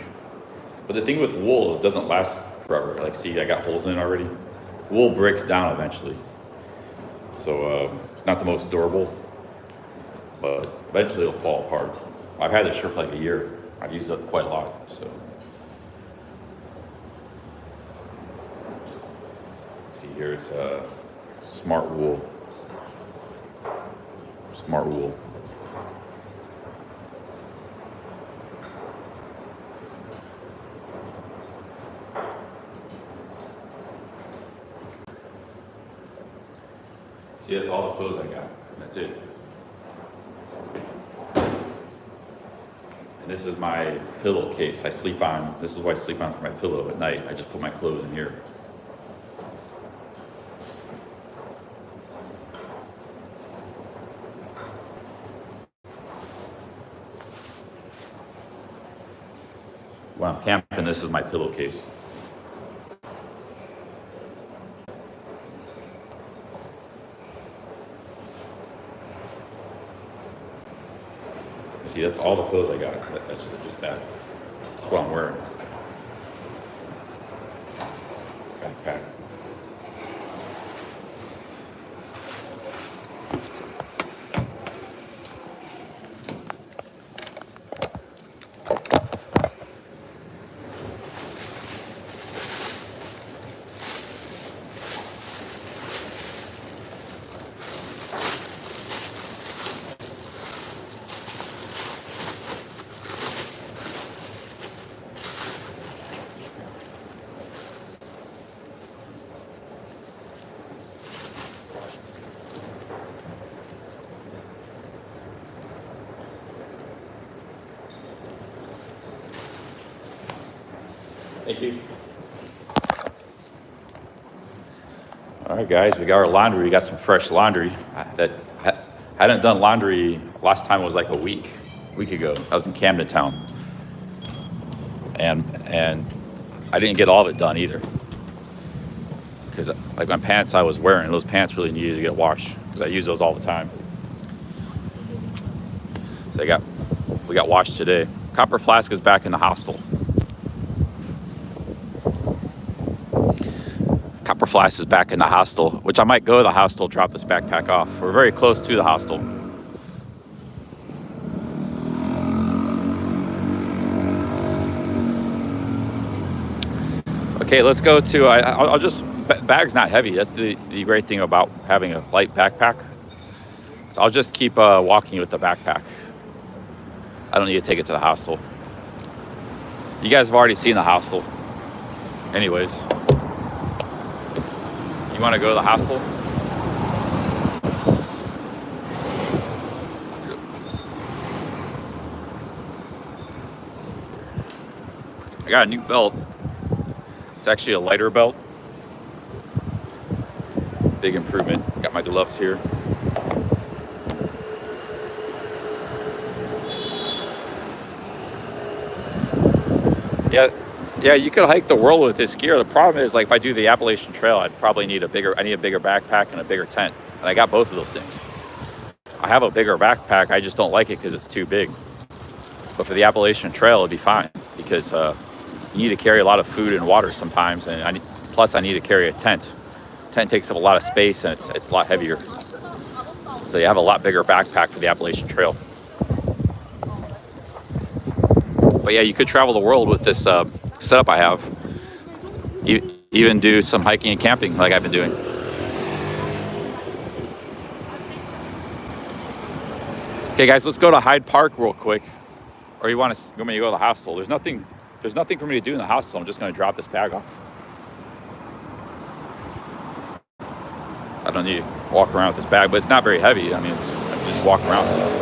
But the thing with wool, it doesn't last forever. Like, see, I got holes in it already. Wool breaks down eventually. So it's not the most durable, but eventually it'll fall apart. I've had this shirt for like a year. I've used it quite a lot, so. Let's see here, it's Smart Wool. Smart Wool. See, that's all the clothes I got. That's it. And this is my pillowcase. I sleep on, this is what I sleep on for my pillow at night. I just put my clothes in here. When I'm camping, this is my pillowcase. See, that's all the clothes I got. That's just that. That's what I'm wearing. Backpack. Thank you. All right, guys, we got our laundry. We got some fresh laundry. That hadn't done laundry. Last time was like a week ago. I was in Camden Town, and I didn't get all of it done either, because like my pants I was wearing, those pants really needed to get washed because I use those all the time. So we got washed today. Copper Flask is back in the hostel. Copper Flask is back in the hostel, which I might go to the hostel, drop this backpack off. We're very close to the hostel. Okay, let's go to, I'll just, bag's not heavy. That's the great thing about having a light backpack. So I'll just keep walking with the backpack. I don't need to take it to the hostel. You guys have already seen the hostel. Anyways. You want to go to the hostel? I got a new belt. It's actually a lighter belt. Big improvement. Got my gloves here. Yeah, you could hike the world with this gear. The problem is, like, if I do the Appalachian Trail, I'd probably need a bigger backpack and a bigger tent. And I got both of those things. I have a bigger backpack, I just don't like it because it's too big. But for the Appalachian Trail, it'd be fine because you need to carry a lot of food and water sometimes, and plus I need to carry a tent. Tent takes up a lot of space and it's a lot heavier. So you have a lot bigger backpack for the Appalachian Trail. But yeah, you could travel the world with this setup I have. Even do some hiking and camping like I've been doing. Okay, guys, let's go to Hyde Park real quick. Or you want me to go to the hostel? There's nothing for me to do in the hostel. I'm just going to drop this bag off. I don't need to walk around with this bag, but it's not very heavy. I mean, I can just walk around with it.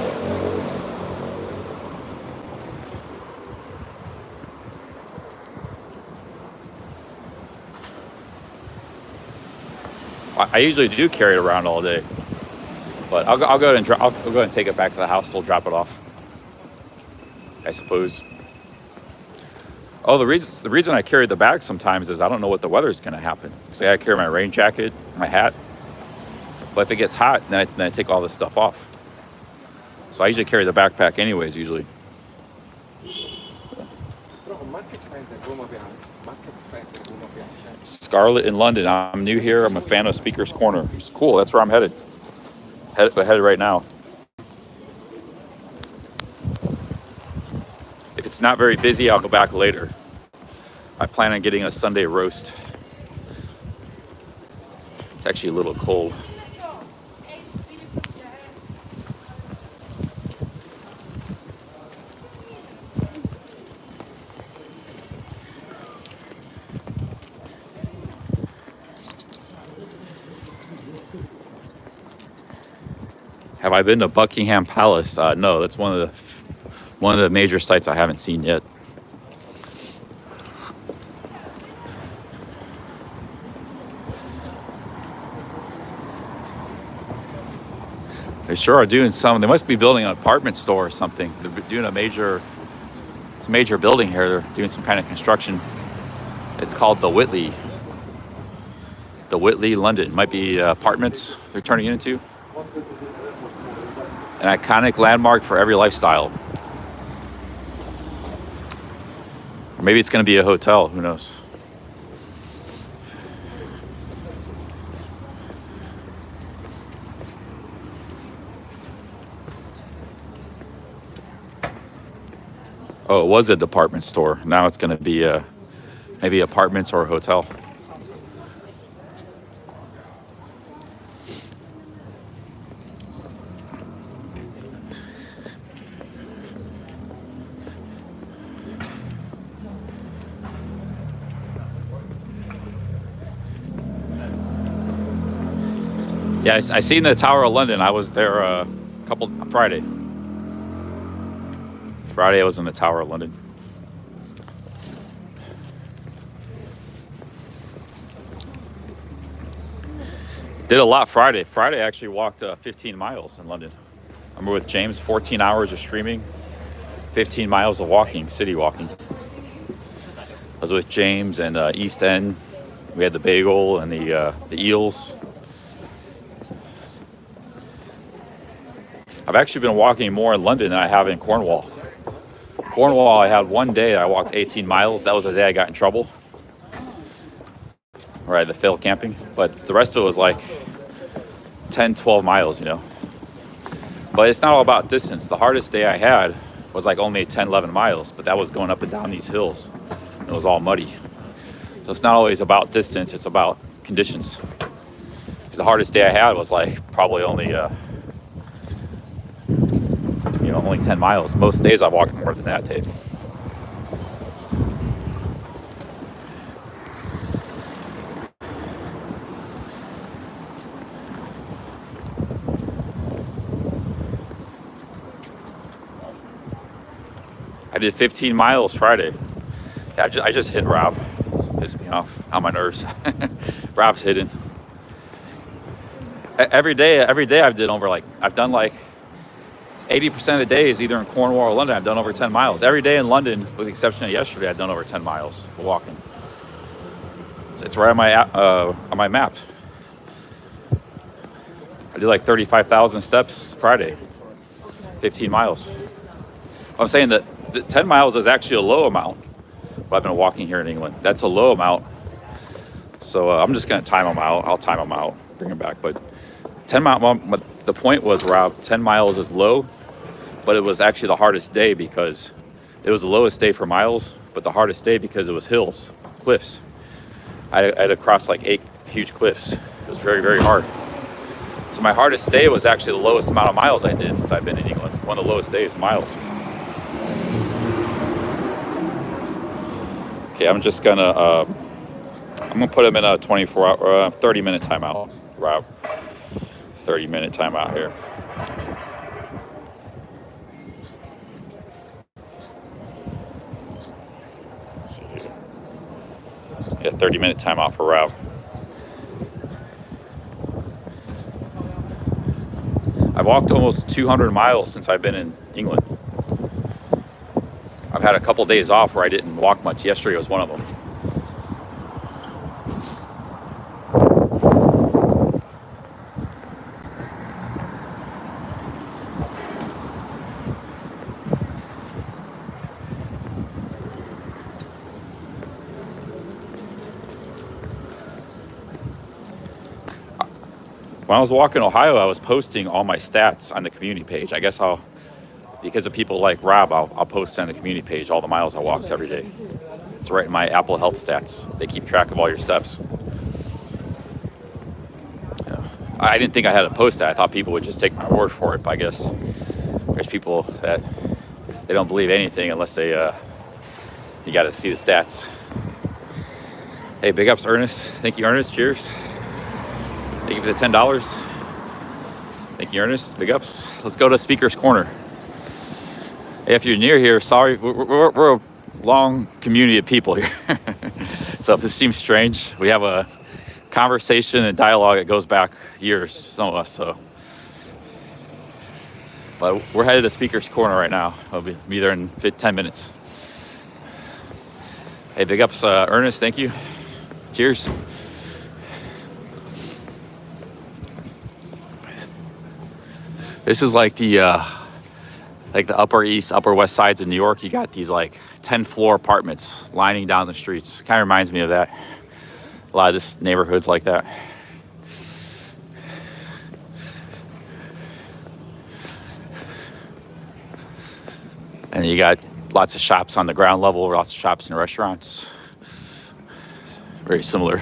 I usually do carry it around all day, but I'll go ahead and take it back to the hostel, drop it off, I suppose. Oh, the reason I carry the bag sometimes is I don't know what the weather's going to happen. Say I carry my rain jacket, my hat, but if it gets hot, then I take all this stuff off. So I usually carry the backpack anyways, usually. Scarlet in London. I'm new here. I'm a fan of Speaker's Corner. It's cool. That's where I'm headed. Headed right now. If it's not very busy, I'll go back later. I plan on getting a Sunday roast. It's actually a little cold. Have I been to Buckingham Palace? No, that's one of the major sites I haven't seen yet. They sure are doing some. They must be building an apartment store or something. They're doing it's a major building here. They're doing some kind of construction. It's called the Whitley. The Whitley, London. Might be apartments they're turning it into. An iconic landmark for every lifestyle. Or maybe it's going to be a hotel. Who knows? Oh, it was a department store. Now it's going to be maybe apartments or a hotel. Yeah, I seen the Tower of London. I was there Friday. Friday I was in the Tower of London. Did a lot Friday. Friday I actually walked 15 miles in London. I'm with James, 14 hours of streaming, 15 miles of walking, city walking. I was with James and East End. We had the bagel and the eels. I've actually been walking more in London than I have in Cornwall. Cornwall, I had one day I walked 18 miles. That was the day I got in trouble, where I had to fail camping. But the rest of it was like 10, 12 miles, you know. But it's not all about distance. The hardest day I had was like only 10, 11 miles, but that was going up and down these hills. It was all muddy. So it's not always about distance, it's about conditions. Because the hardest day I had was like probably only only 10 miles. Most days I walk more than that day. I did 15 miles Friday. Yeah, I just hit Rob. It's pissed me off on my nerves. Rob's hidden. Every day I've done like 80% of the days, either in Cornwall or London, I've done over 10 miles. Every day in London, with the exception of yesterday, I've done over 10 miles walking. It's right on my map. I did like 35,000 steps Friday, 15 miles. I'm saying that the 10 miles is actually a low amount. But I've been walking here in England. That's a low amount. So I'm just going to time them out. I'll time them out, bring them back. But 10 miles, the point was, Rob, 10 miles is low, but it was actually the hardest day because it was the lowest day for miles, but the hardest day because it was hills, cliffs. I had to cross like 8 huge cliffs. It was very, very hard. So my hardest day was actually the lowest amount of miles I did since I've been in England. One of the lowest days, miles. Okay, I'm gonna put him in a 30-minute timeout, Rob. 30-minute timeout here. Yeah, 30-minute timeout for Rob. I've walked almost 200 miles since I've been in England. I've had a couple days off where I didn't walk much. Yesterday was one of them. When I was walking Ohio, I was posting all my stats on the community page. I guess because of people like Rob, I'll post on the community page all the miles I walked every day. It's right in my Apple Health stats. They keep track of all your steps. Yeah. I didn't think I had to post that. I thought people would just take my word for it. But I guess there's people that they don't believe anything unless they you got to see the stats. Hey, big ups, Ernest. Thank you, Ernest. Cheers. Thank you for the $10. Thank you, Ernest. Big ups. Let's go to Speaker's Corner. Hey, if you're near here, sorry, we're a long community of people here. So if this seems strange, we have a conversation and dialogue that goes back years, some of us. So, but we're headed to Speaker's Corner right now. I'll be there in 10 minutes. Hey, big ups, Ernest. Thank you. Cheers. This is like the upper east, upper west sides of New York. You got these like 10-floor apartments lining down the streets. Kind of reminds me of that. A lot of this neighborhoods like that. And you got lots of shops on the ground level, lots of shops and restaurants. It's very similar.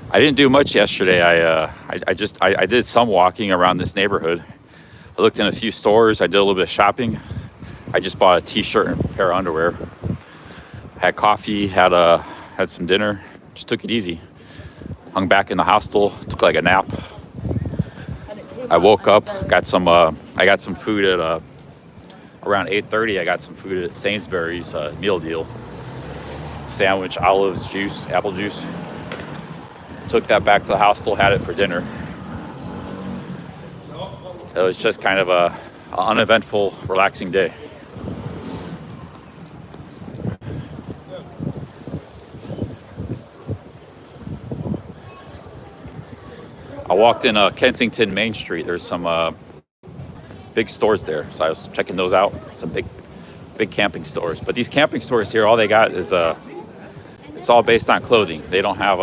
I didn't do much yesterday. I did some walking around this neighborhood. I looked in a few stores. I did a little bit of shopping. I just bought a t-shirt and a pair of underwear. Had coffee, had some dinner. Just took it easy. Hung back in the hostel, took like a nap. I woke up, got some food at around 8:30. I got some food at Sainsbury's meal deal. Sandwich, olives, juice, apple juice. Took that back to the hostel, had it for dinner. It was just kind of an uneventful, relaxing day. I walked in Kensington Main Street. There's some big stores there, so I was checking those out. Some big camping stores. But these camping stores here, all they got is it's all based on clothing. They don't have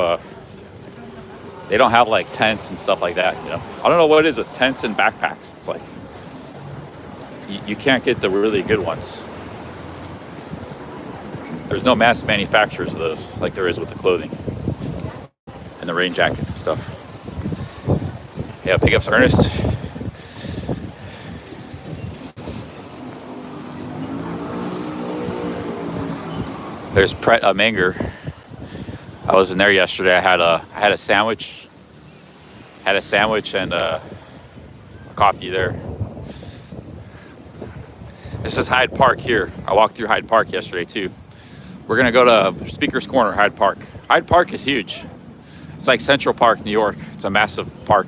like tents and stuff like that, you know. I don't know what it is with tents and backpacks. It's like you can't get the really good ones. There's no mass manufacturers of those like there is with the clothing and the rain jackets and stuff. Yeah, big ups, Ernest. There's Pret a Manger. I was in there yesterday. I had a sandwich. Had a sandwich and a coffee there. This is Hyde Park here. I walked through Hyde Park yesterday too. We're gonna go to Speaker's Corner, Hyde Park. Hyde Park is huge. It's like Central Park, New York. It's a massive park.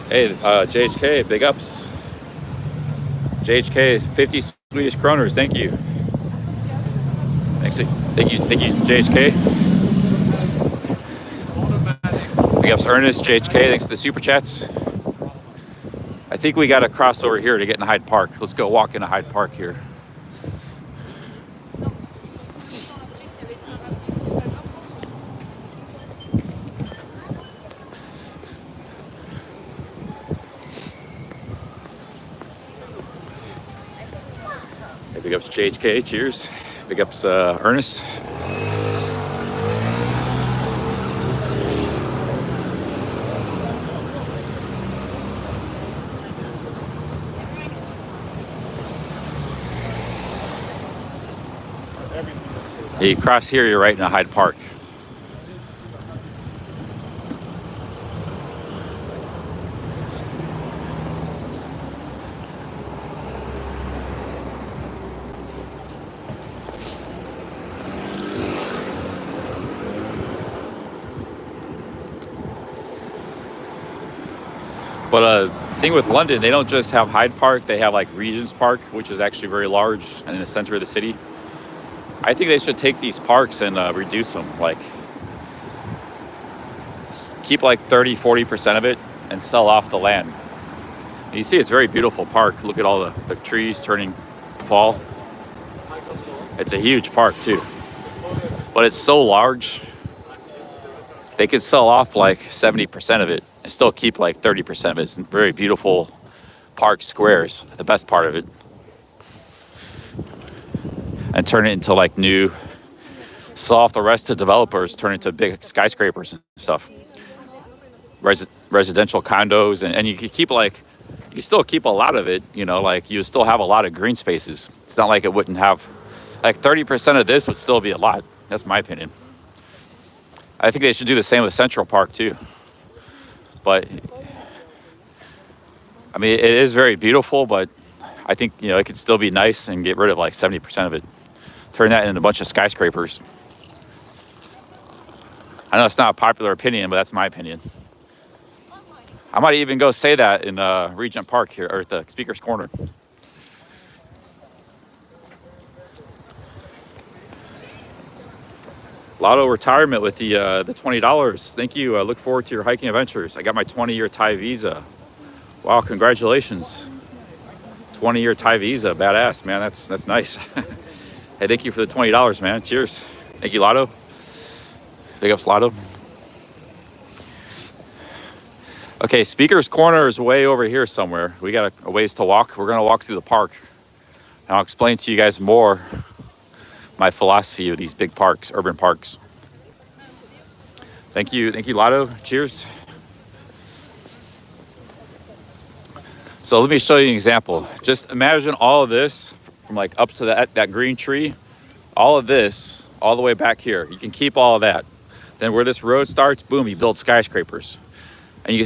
Hey, JHK, big ups. JHK is 50 Swedish kroners. Thank you. Thank you, JHK. Big ups, Ernest, JHK. Thanks for the super chats. I think we got to cross over here to get in Hyde Park. Let's go walk into Hyde Park here. Hey, big ups, JHK. Cheers. Big ups, Ernest. You cross here, you're right in Hyde Park. But thing with London, they don't just have Hyde Park, they have like Regent's Park, which is actually very large and in the center of the city. I think they should take these parks and reduce them. Like, keep like 30-40% of it and sell off the land. And you see, it's a very beautiful park. Look at all the trees turning fall. It's a huge park too, but it's so large. They could sell off like 70% of it and still keep like 30% of it. It's very beautiful park squares, the best part of it. And turn it into like new, sell off the rest to developers, turn it into big skyscrapers and stuff. Residential condos, and you could keep like, you can still keep a lot of it, you know, like you still have a lot of green spaces. It's not like it wouldn't have, like 30% of this would still be a lot. That's my opinion. I think they should do the same with Central Park too. But I mean, it is very beautiful, but I think, you know, it could still be nice and get rid of like 70% of it. Turn that into a bunch of skyscrapers. I know it's not a popular opinion, but that's my opinion. I might even go say that in Regent Park here, or at the Speaker's Corner. Lotto retirement with the $20. Thank you. I look forward to your hiking adventures. I got my 20-year Thai visa. Wow, congratulations. 20-year Thai visa, badass, man. That's nice. Hey, thank you for the $20, man. Cheers. Thank you, Lotto. Big ups, Lotto. Okay, Speaker's Corner is way over here somewhere. We got a ways to walk. We're gonna walk through the park. And I'll explain to you guys more my philosophy of these big parks, urban parks. Thank you, Lotto. Cheers. So let me show you an example. Just imagine all of this from like up to that green tree, all of this, all the way back here. You can keep all of that. Then where this road starts, boom, you build skyscrapers. And you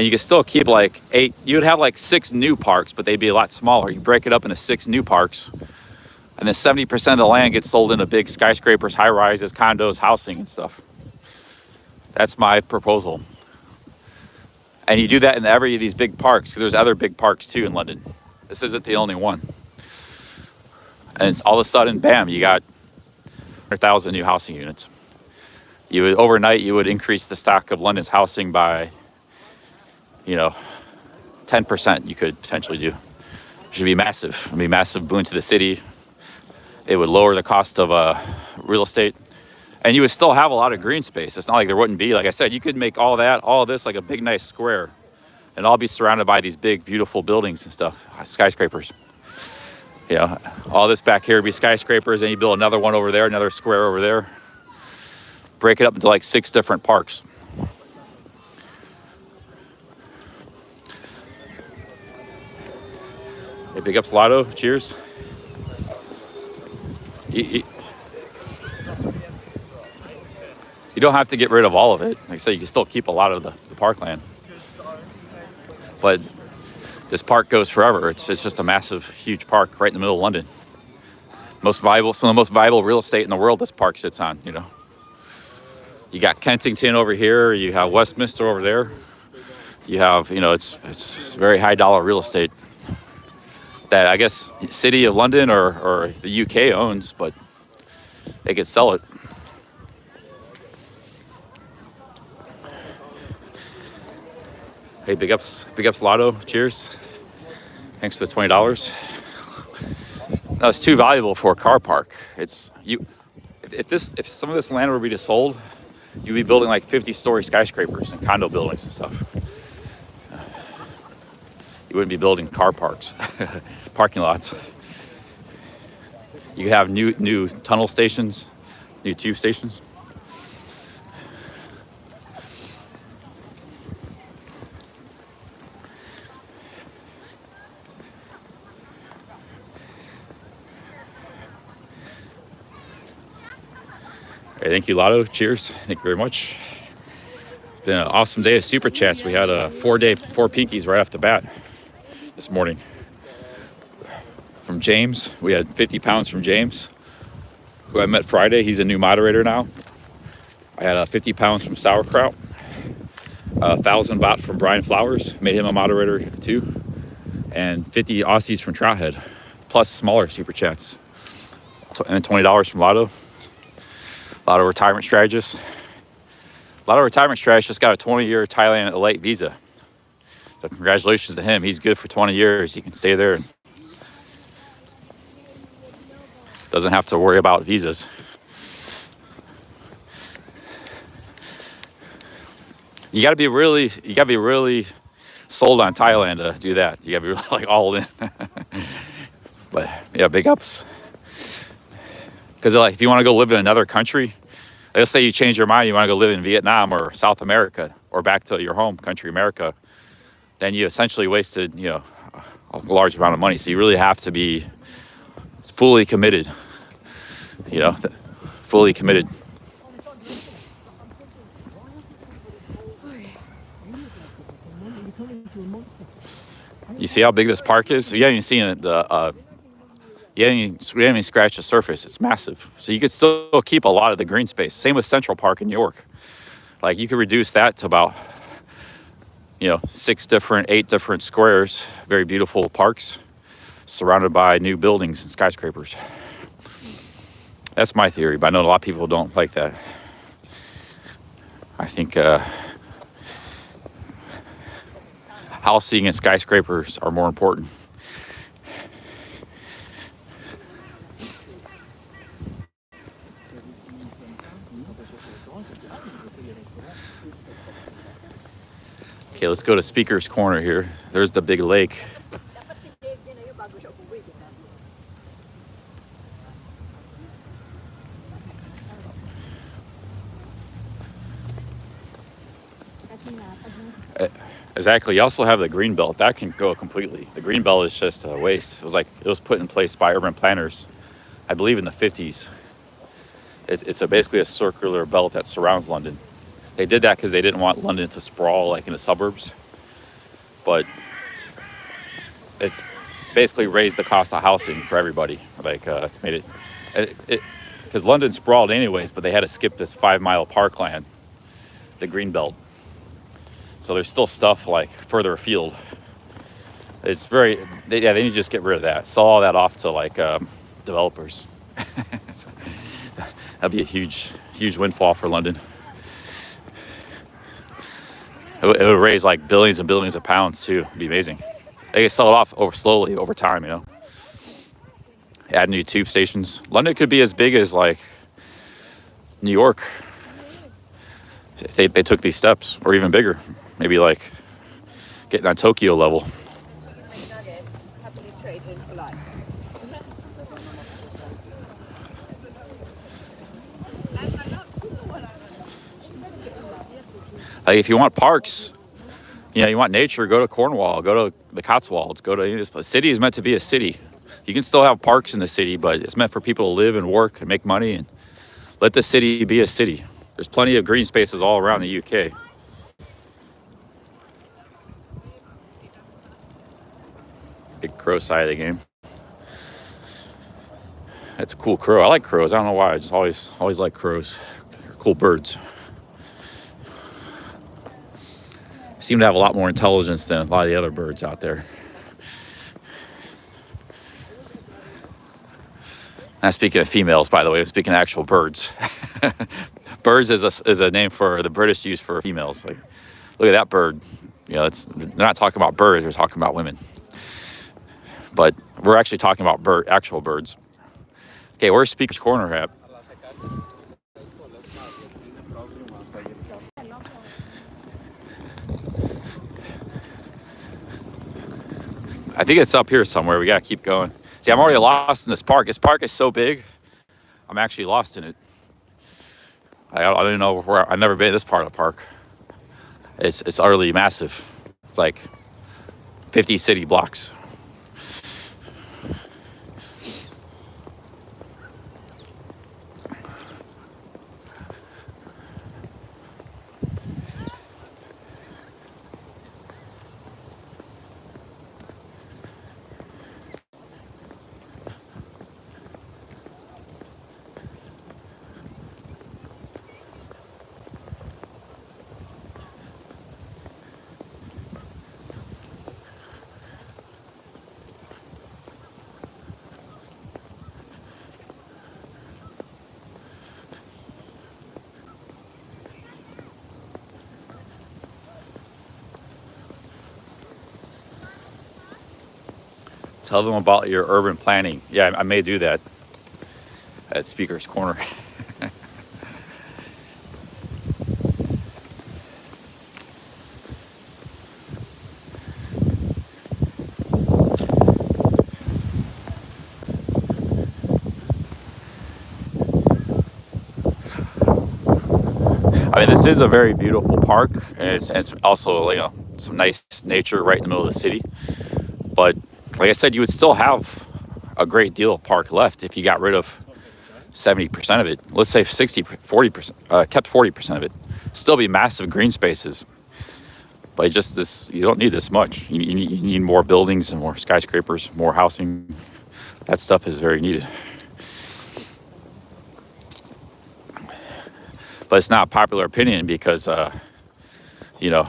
can still keep like 8, you'd have like 6 new parks, but they'd be a lot smaller. You break it up into 6 new parks, and then 70% of the land gets sold into big skyscrapers, high rises, condos, housing and stuff. That's my proposal. And you do that in every of these big parks, because there's other big parks too in London. This isn't the only one. And it's all of a sudden, bam, you got 100,000 new housing units. Overnight, you would increase the stock of London's housing by, 10% you could potentially do. It should be massive. It would be a massive boon to the city. It would lower the cost of real estate. And you would still have a lot of green space. It's not like there wouldn't be. Like I said, you could make all of this like a big, nice square. And all be surrounded by these big, beautiful buildings and stuff, skyscrapers. All this back here would be skyscrapers. And you build another one over there, another square over there. Break it up into like 6 different parks. Hey, big ups, Lotto. Cheers. You don't have to get rid of all of it. Like I said, you can still keep a lot of the parkland. But this park goes forever. It's just a massive, huge park right in the middle of London. Some of the most viable real estate in the world this park sits on, You got Kensington over here. You have Westminster over there. You have, it's very high dollar real estate that I guess the City of London or the UK owns, but they could sell it. Hey, big ups, Lotto. Cheers. Thanks for the $20. No, it's too valuable for a car park. If some of this land were to be sold, you'd be building like 50-story skyscrapers and condo buildings and stuff. You wouldn't be building car parks, parking lots. You have new tunnel stations, new tube stations. Hey, thank you, Lotto. Cheers. Thank you very much. Been an awesome day of super chats. We had 4 pinkies right off the bat this morning. From James, we had 50 pounds from James, who I met Friday. He's a new moderator now. I had 50 pounds from Sauerkraut, 1,000 baht from Brian Flowers, made him a moderator too, and 50 Aussies from Trouthead, plus smaller super chats. and $20 from Lotto. A lot of retirement strategists. A lot of retirement strategists got a 20-year Thailand Elite visa. So congratulations to him. He's good for 20 years. He can stay there and doesn't have to worry about visas. You gotta be really sold on Thailand to do that. You gotta be really, like, all in. But yeah, big ups. Because like, if you want to go live in another country, let's say you change your mind, you want to go live in Vietnam or South America or back to your home country, America, then you essentially wasted, a large amount of money. So you really have to be fully committed, fully committed. You see how big this park is? You haven't even seen it. We haven't even scratched the surface. It's massive. So you could still keep a lot of the green space. Same with Central Park in New York. Like, you could reduce that to about, 8 different squares, very beautiful parks surrounded by new buildings and skyscrapers. That's my theory, but I know a lot of people don't like that. I think housing and skyscrapers are more important. Okay, let's go to Speaker's Corner here. There's the big lake. Exactly. You also have the green belt. That can go completely. The green belt is just a waste. It was put in place by urban planners, I believe in the 50s. It's basically a circular belt that surrounds London. They did that because they didn't want London to sprawl like in the suburbs. But it's basically raised the cost of housing for everybody. Like, it's made it because London sprawled anyways, but they had to skip this 5-mile parkland, the green belt. So there's still stuff like further afield. It's they need to just get rid of that. Sell all that off to like developers. That'd be a huge windfall for London. It would raise like billions and billions of pounds too. It'd be amazing. They could sell it off slowly over time, Add new tube stations. London could be as big as like New York if they took these steps, or even bigger. Maybe like getting on Tokyo level. Like, if you want parks, you want nature, go to Cornwall, go to the Cotswolds, go to any of this place. The city is meant to be a city. You can still have parks in the city, but it's meant for people to live and work and make money, and let the city be a city. There's plenty of green spaces all around the UK. Big crow side of the game. That's a cool crow. I like crows. I don't know why. I just always like crows. They're cool birds. Seem to have a lot more intelligence than a lot of the other birds out there. Not speaking of females, by the way. I'm speaking of actual birds. Birds is a name for the British use for females. Like, look at that bird. They're not talking about birds. They're talking about women. But we're actually talking about actual birds. Okay, where's Speaker's Corner at? I think it's up here somewhere. We gotta keep going. See, I'm already lost in this park. This park is so big, I'm actually lost in it. I don't even know where. I've never been to this part of the park. It's utterly massive. It's like 50 city blocks. Tell them about your urban planning. Yeah, I may do that at Speaker's Corner. I mean, this is a very beautiful park, and it's also, you know, some nice nature right in the middle of the city. But like I said, you would still have a great deal of park left if you got rid of 70% of it. Let's say 60, 40%, kept 40% of it. Still be massive green spaces. But just this, you don't need this much. You need more buildings and more skyscrapers, more housing. That stuff is very needed. But it's not popular opinion because, you know,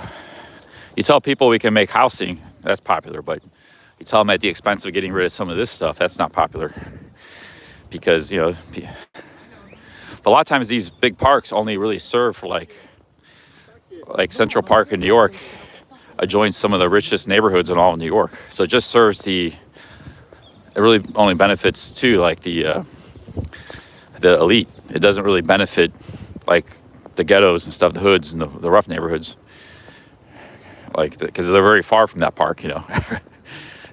you tell people we can make housing, that's popular. But you tell them at the expense of getting rid of some of this stuff, that's not popular. Because, you know, but a lot of times these big parks only really serve for like Central Park in New York adjoins some of the richest neighborhoods in all of New York. So it just serves it really only benefits to like the elite. It doesn't really benefit like the ghettos and stuff, the hoods and the rough neighborhoods. Like, because they're very far from that park, you know.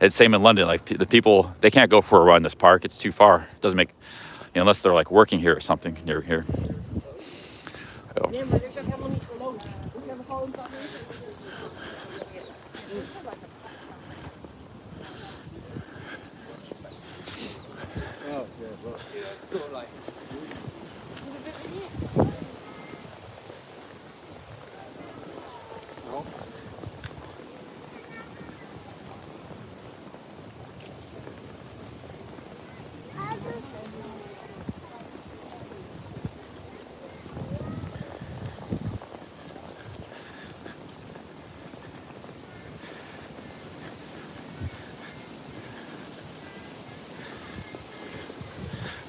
It's same in London. Like the people, they can't go for a run in this park. It's too far. It doesn't make, you know, unless they're like working here or something near here. So.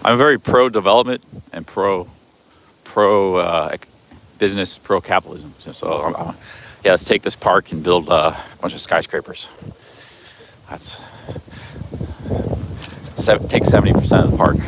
I'm very pro-development and pro business, pro-capitalism. So yeah, let's take this park and build a bunch of skyscrapers. That's take 70% of the park.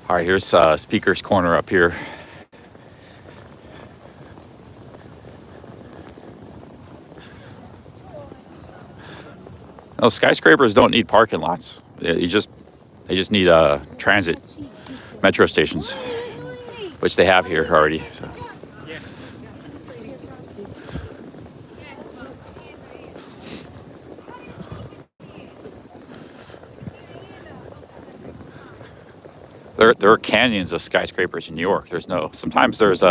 All right, here's Speaker's Corner up here. No, skyscrapers don't need parking lots. They just need transit metro stations, which they have here already. So. There are canyons of skyscrapers in New York. Sometimes there's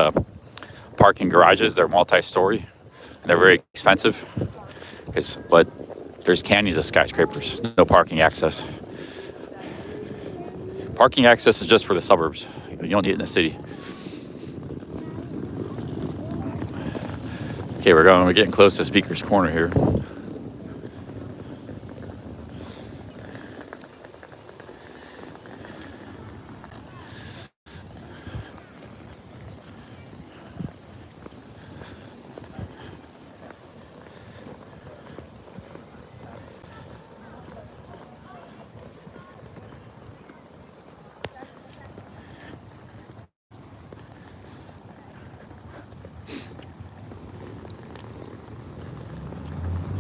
parking garages. They're multi-story. And they're very expensive. But there's canyons of skyscrapers. No parking access. Parking access is just for the suburbs. You don't need it in the city. Okay, we're getting close to Speaker's Corner here.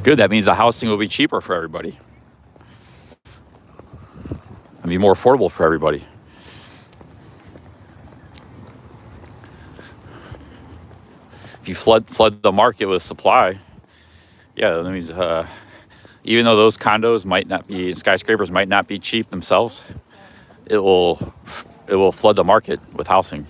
Good, that means the housing will be cheaper for everybody. And be more affordable for everybody. If you flood the market with supply, yeah, that means even though those condos skyscrapers might not be cheap themselves, it will flood the market with housing.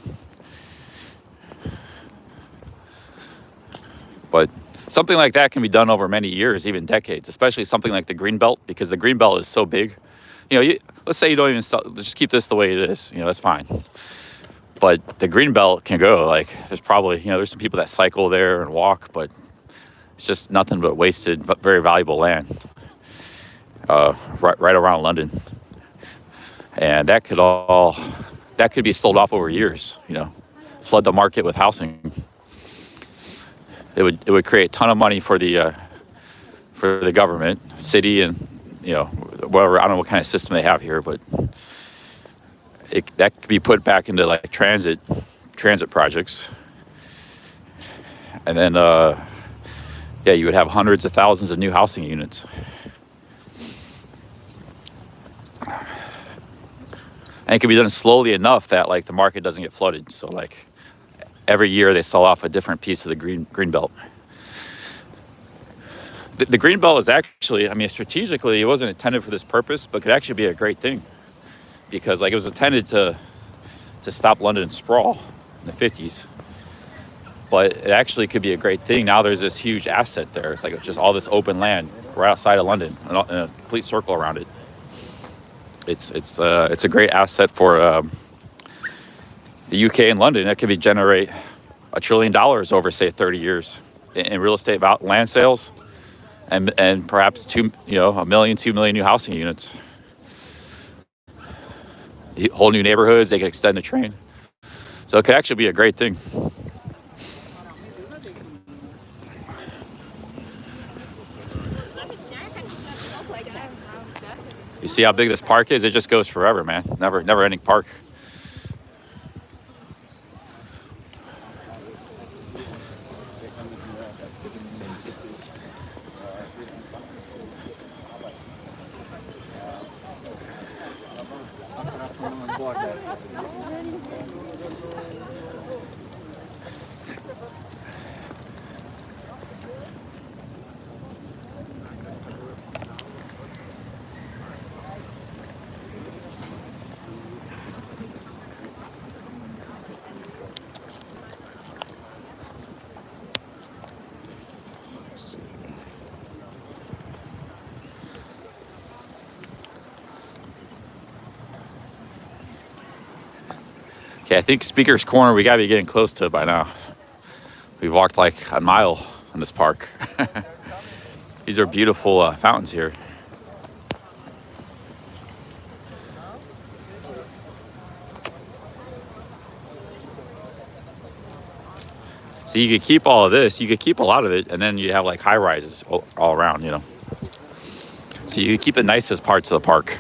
But something like that can be done over many years, even decades, especially something like the Greenbelt, because the Greenbelt is so big. You know, let's say you don't even just keep this the way it is. You know, that's fine. But the green belt can go. Like, there's probably, there's some people that cycle there and walk, but it's just nothing but wasted, but very valuable land right around London. And that could be sold off over years, flood the market with housing. It would create a ton of money for the government, city, and whatever. I don't know what kind of system they have here, but that could be put back into like transit projects, and then you would have hundreds of thousands of new housing units. And it can be done slowly enough that like the market doesn't get flooded. So like every year they sell off a different piece of the green belt. The green belt is actually, strategically it wasn't intended for this purpose, but could actually be a great thing, because like it was intended to stop London sprawl in the 50s. But it actually could be a great thing. Now there's this huge asset there. It's like just all this open land right outside of London, and a complete circle around it. It's a great asset for the UK and London. It could generate $1 trillion over, say, 30 years in real estate, about land sales, and perhaps 2 million new housing units. Whole new neighborhoods. They could extend the train, so it could actually be a great thing. You see how big this park is? It just goes forever, man. Never ending park. Okay, I think Speaker's Corner, we gotta be getting close to it by now. We've walked like a mile in this park. These are beautiful fountains here. So you could keep all of this, you could keep a lot of it, and then you have like high rises all around, So you could keep the nicest parts of the park.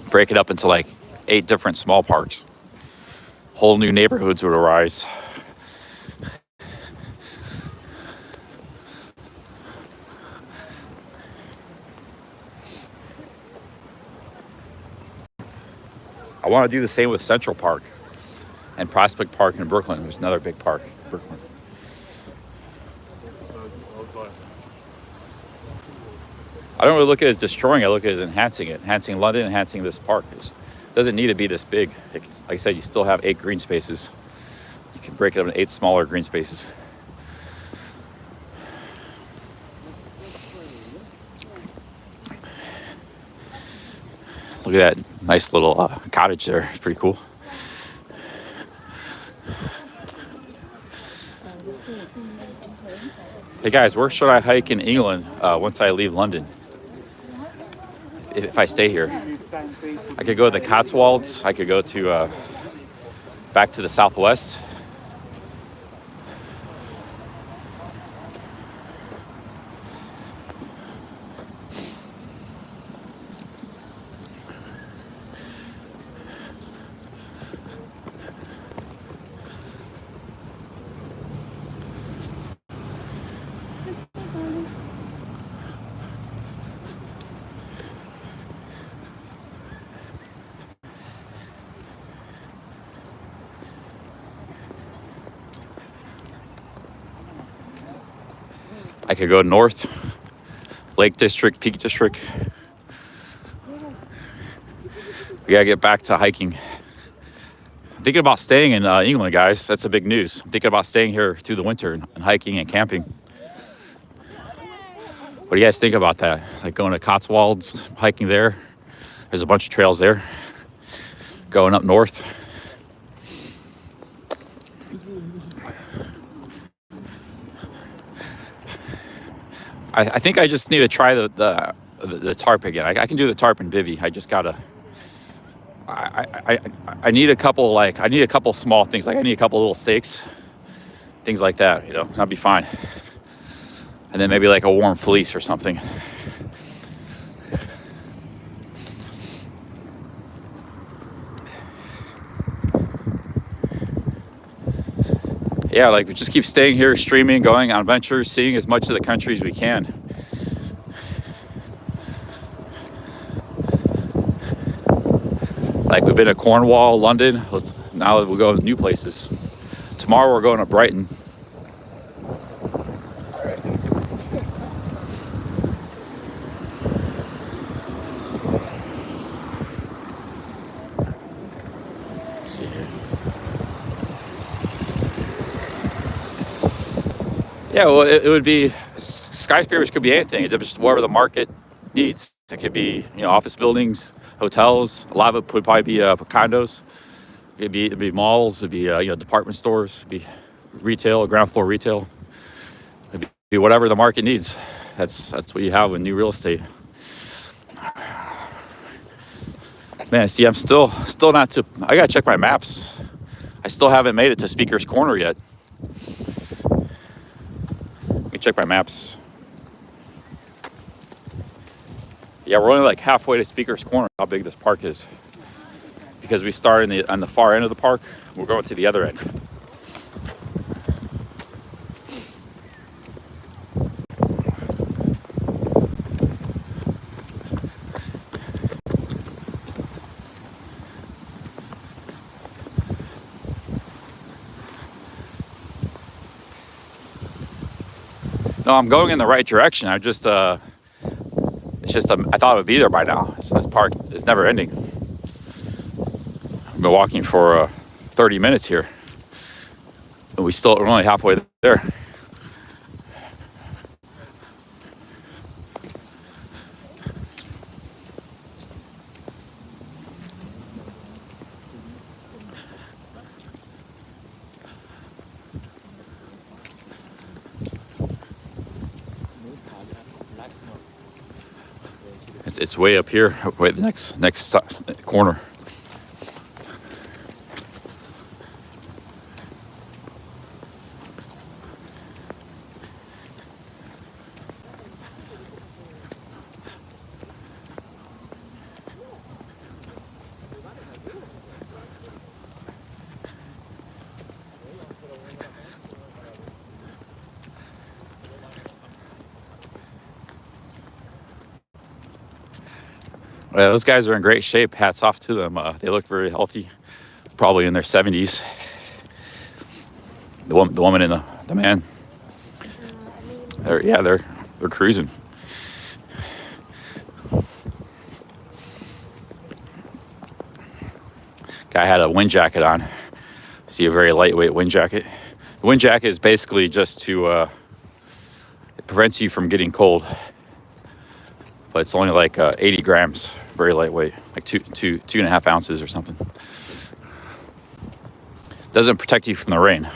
Break it up into like 8 different small parks. Whole new neighborhoods would arise. I want to do the same with Central Park and Prospect Park in Brooklyn, which is another big park in Brooklyn. I don't really look at it as destroying. I look at it as enhancing London, enhancing this park. It doesn't need to be this big. Like I said, you still have 8 green spaces. You can break it up into 8 smaller green spaces. Look at that nice little cottage there. It's pretty cool. Hey guys, where should I hike in England once I leave London? If I stay here, I could go to the Cotswolds. I could go to back to the southwest. I could go north, Lake District, Peak District. We gotta get back to hiking. I'm thinking about staying in England, guys. That's a big news. I'm thinking about staying here through the winter and hiking and camping. What do you guys think about that? Like going to Cotswolds, hiking there? There's a bunch of trails there going up north. I think I just need to try the tarp again. I can do the tarp and bivvy. I just gotta. I need a couple small things. Like I need a couple little stakes, things like that. You know, I'll be fine. And then maybe like a warm fleece or something. Yeah, like we just keep staying here, streaming, going on adventures, seeing as much of the country as we can. Like we've been to Cornwall, London. Now we'll go to new places. Tomorrow we're going to Brighton. Let's see here. Yeah, well, it would be, skyscrapers could be anything. It's just whatever the market needs. It could be, office buildings, hotels. A lot of it would probably be condos. It'd be malls. It'd be, department stores. It'd be retail, ground floor retail. It'd be whatever the market needs. That's what you have with new real estate. Man, see, I'm still not too. I gotta check my maps. I still haven't made it to Speaker's Corner yet. Let me check my maps. Yeah, we're only like halfway to Speaker's Corner. How big this park is? Because we started on the far end of the park. We're going to the other end. No, I'm going in the right direction. I thought it would be there by now. This park is never ending. I've been walking for 30 minutes here. And we're only halfway there. It's way up here, way the next corner. Yeah, those guys are in great shape. Hats off to them. They look very healthy, probably in their 70s. The woman and the man. They're cruising. Guy had a wind jacket on. See, a very lightweight wind jacket. The wind jacket is basically just to it prevents you from getting cold. But it's only like 80 grams, very lightweight, like 2.5 ounces or something. Doesn't protect you from the rain.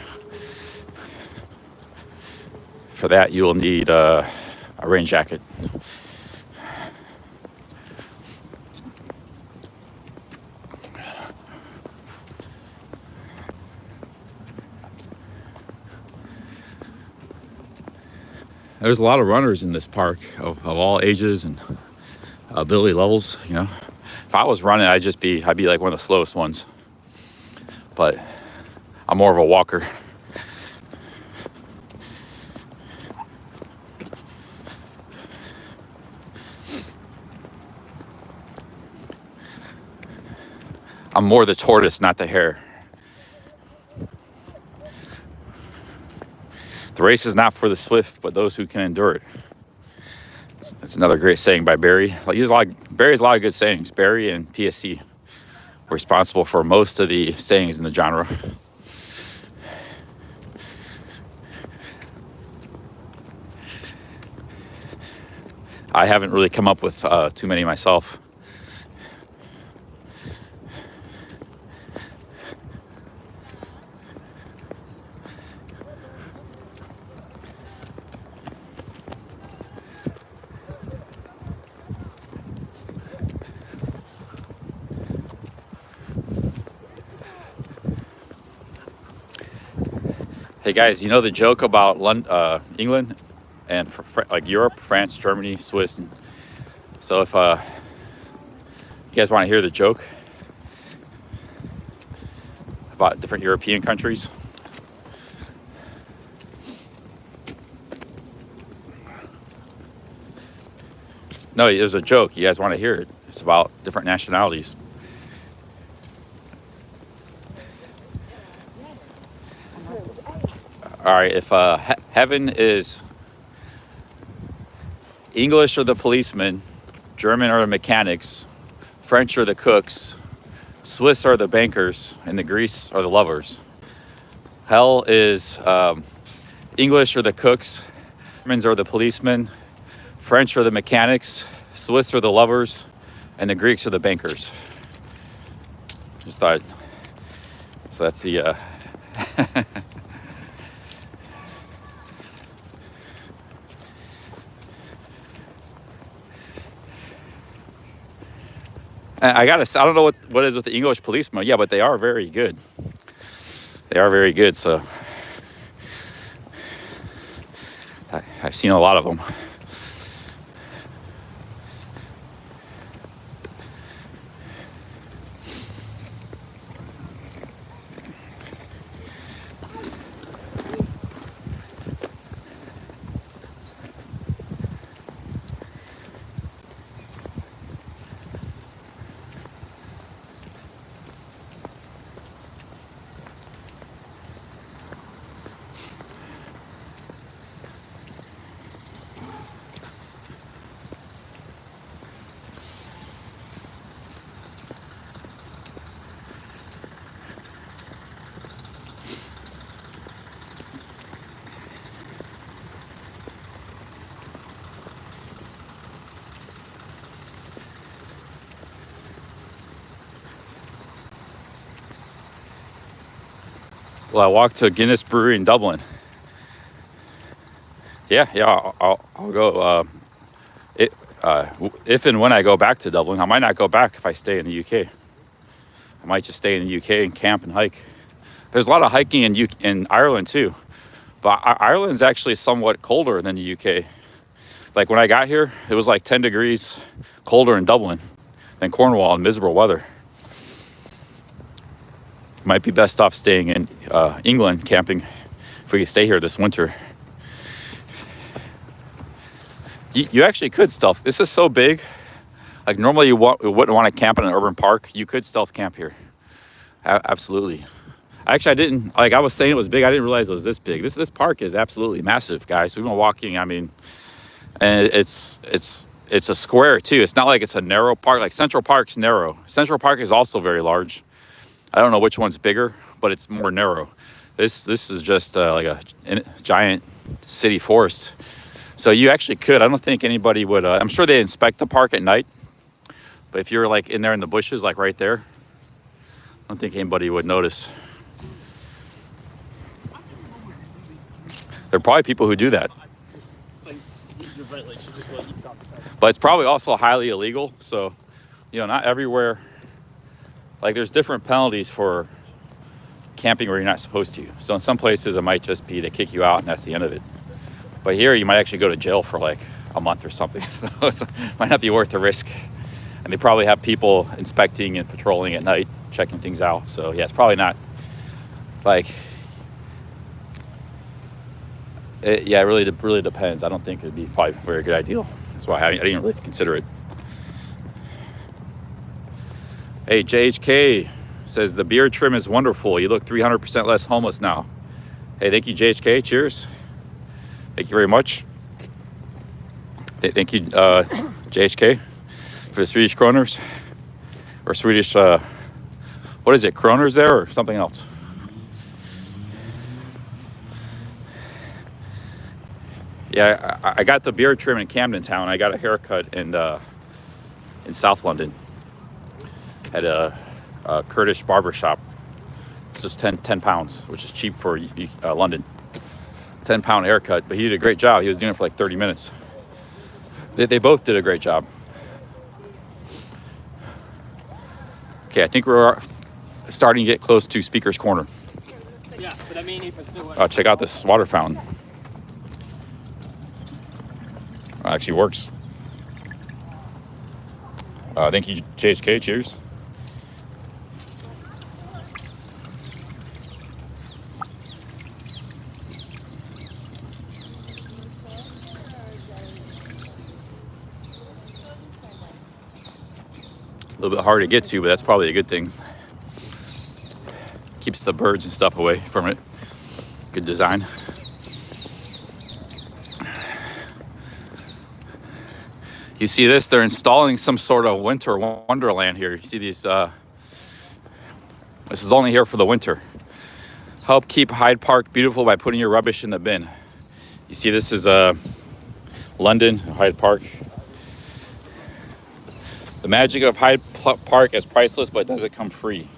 For that, you will need a rain jacket. There's a lot of runners in this park of all ages and ability levels. If I was running, I'd be like one of the slowest ones. But I'm more of a walker. I'm more the tortoise, not the hare. The race is not for the swift, but those who can endure it. That's another great saying by Barry. Barry has a lot of good sayings. Barry and PSC were responsible for most of the sayings in the genre. I haven't really come up with too many myself. Hey guys, you know the joke about England and like Europe, France, Germany, Swiss. And so if you guys want to hear the joke about different European countries. No, there's a joke. You guys want to hear it. It's about different nationalities. All right, if heaven is English are the policemen, German are the mechanics, French are the cooks, Swiss are the bankers, and the Greece are the lovers. Hell is English are the cooks, Germans are the policemen, French are the mechanics, Swiss are the lovers, and the Greeks are the bankers. Just thought, so that's the I don't know what is with the English policemen. Yeah, but they are very good. They are very good, so I've seen a lot of them. Well, I walked to Guinness Brewery in Dublin. Yeah, I'll go. If and when I go back to Dublin, I might not go back if I stay in the UK. I might just stay in the UK and camp and hike. There's a lot of hiking in Ireland too, but Ireland's actually somewhat colder than the UK. Like when I got here, it was like 10 degrees colder in Dublin than Cornwall in miserable weather. Might be best off staying in England camping if we could stay here this winter. You actually could stealth. This is so big. Like normally you wouldn't want to camp in an urban park. You could stealth camp here. Absolutely. Actually, I didn't, like I was saying it was big. I didn't realize it was this big. This park is absolutely massive, guys. We've been walking, I mean, and it's a square too. It's not like it's a narrow park. Like Central Park's narrow. Central Park is also very large. I don't know which one's bigger, but it's more narrow. This is just like a giant city forest. So you actually could. I don't think anybody would. I'm sure they inspect the park at night. But if you're like in there in the bushes, like right there, I don't think anybody would notice. There are probably people who do that. But it's probably also highly illegal. So, you know, not everywhere. Like there's different penalties for camping where you're not supposed to. So in some places it might just be they kick you out and that's the end of it. But here you might actually go to jail for like a month or something. So it might not be worth the risk. And they probably have people inspecting and patrolling at night, checking things out. So yeah, it's probably not like, it really depends. I don't think it'd be probably a very good idea. That's why I didn't really consider it. Hey, JHK says the beard trim is wonderful. You look 300% less homeless now. Hey, thank you, JHK. Cheers. Thank you very much. Thank you, JHK, for the Swedish kroners. Or Swedish, what is it, kroners there or something else? Yeah, I got the beard trim in Camden Town. I got a haircut in South London at a Kurdish barber shop. It's just 10 pounds, which is cheap for London. 10-pound haircut, but he did a great job. He was doing it for like 30 minutes. They both did a great job. Okay, I think we're starting to get close to Speaker's Corner. Yeah, but I mean, if it's still. Oh, check out this water fountain. Oh, actually works. Thank you, JHK. Cheers. A little bit hard to get to, but that's probably a good thing. Keeps the birds and stuff away from it. Good design. You see this? They're installing some sort of winter wonderland here. You see these? This is only here for the winter. Help keep Hyde Park beautiful by putting your rubbish in the bin. You see, this is London, Hyde Park. The magic of Hyde Park is priceless, but doesn't come free.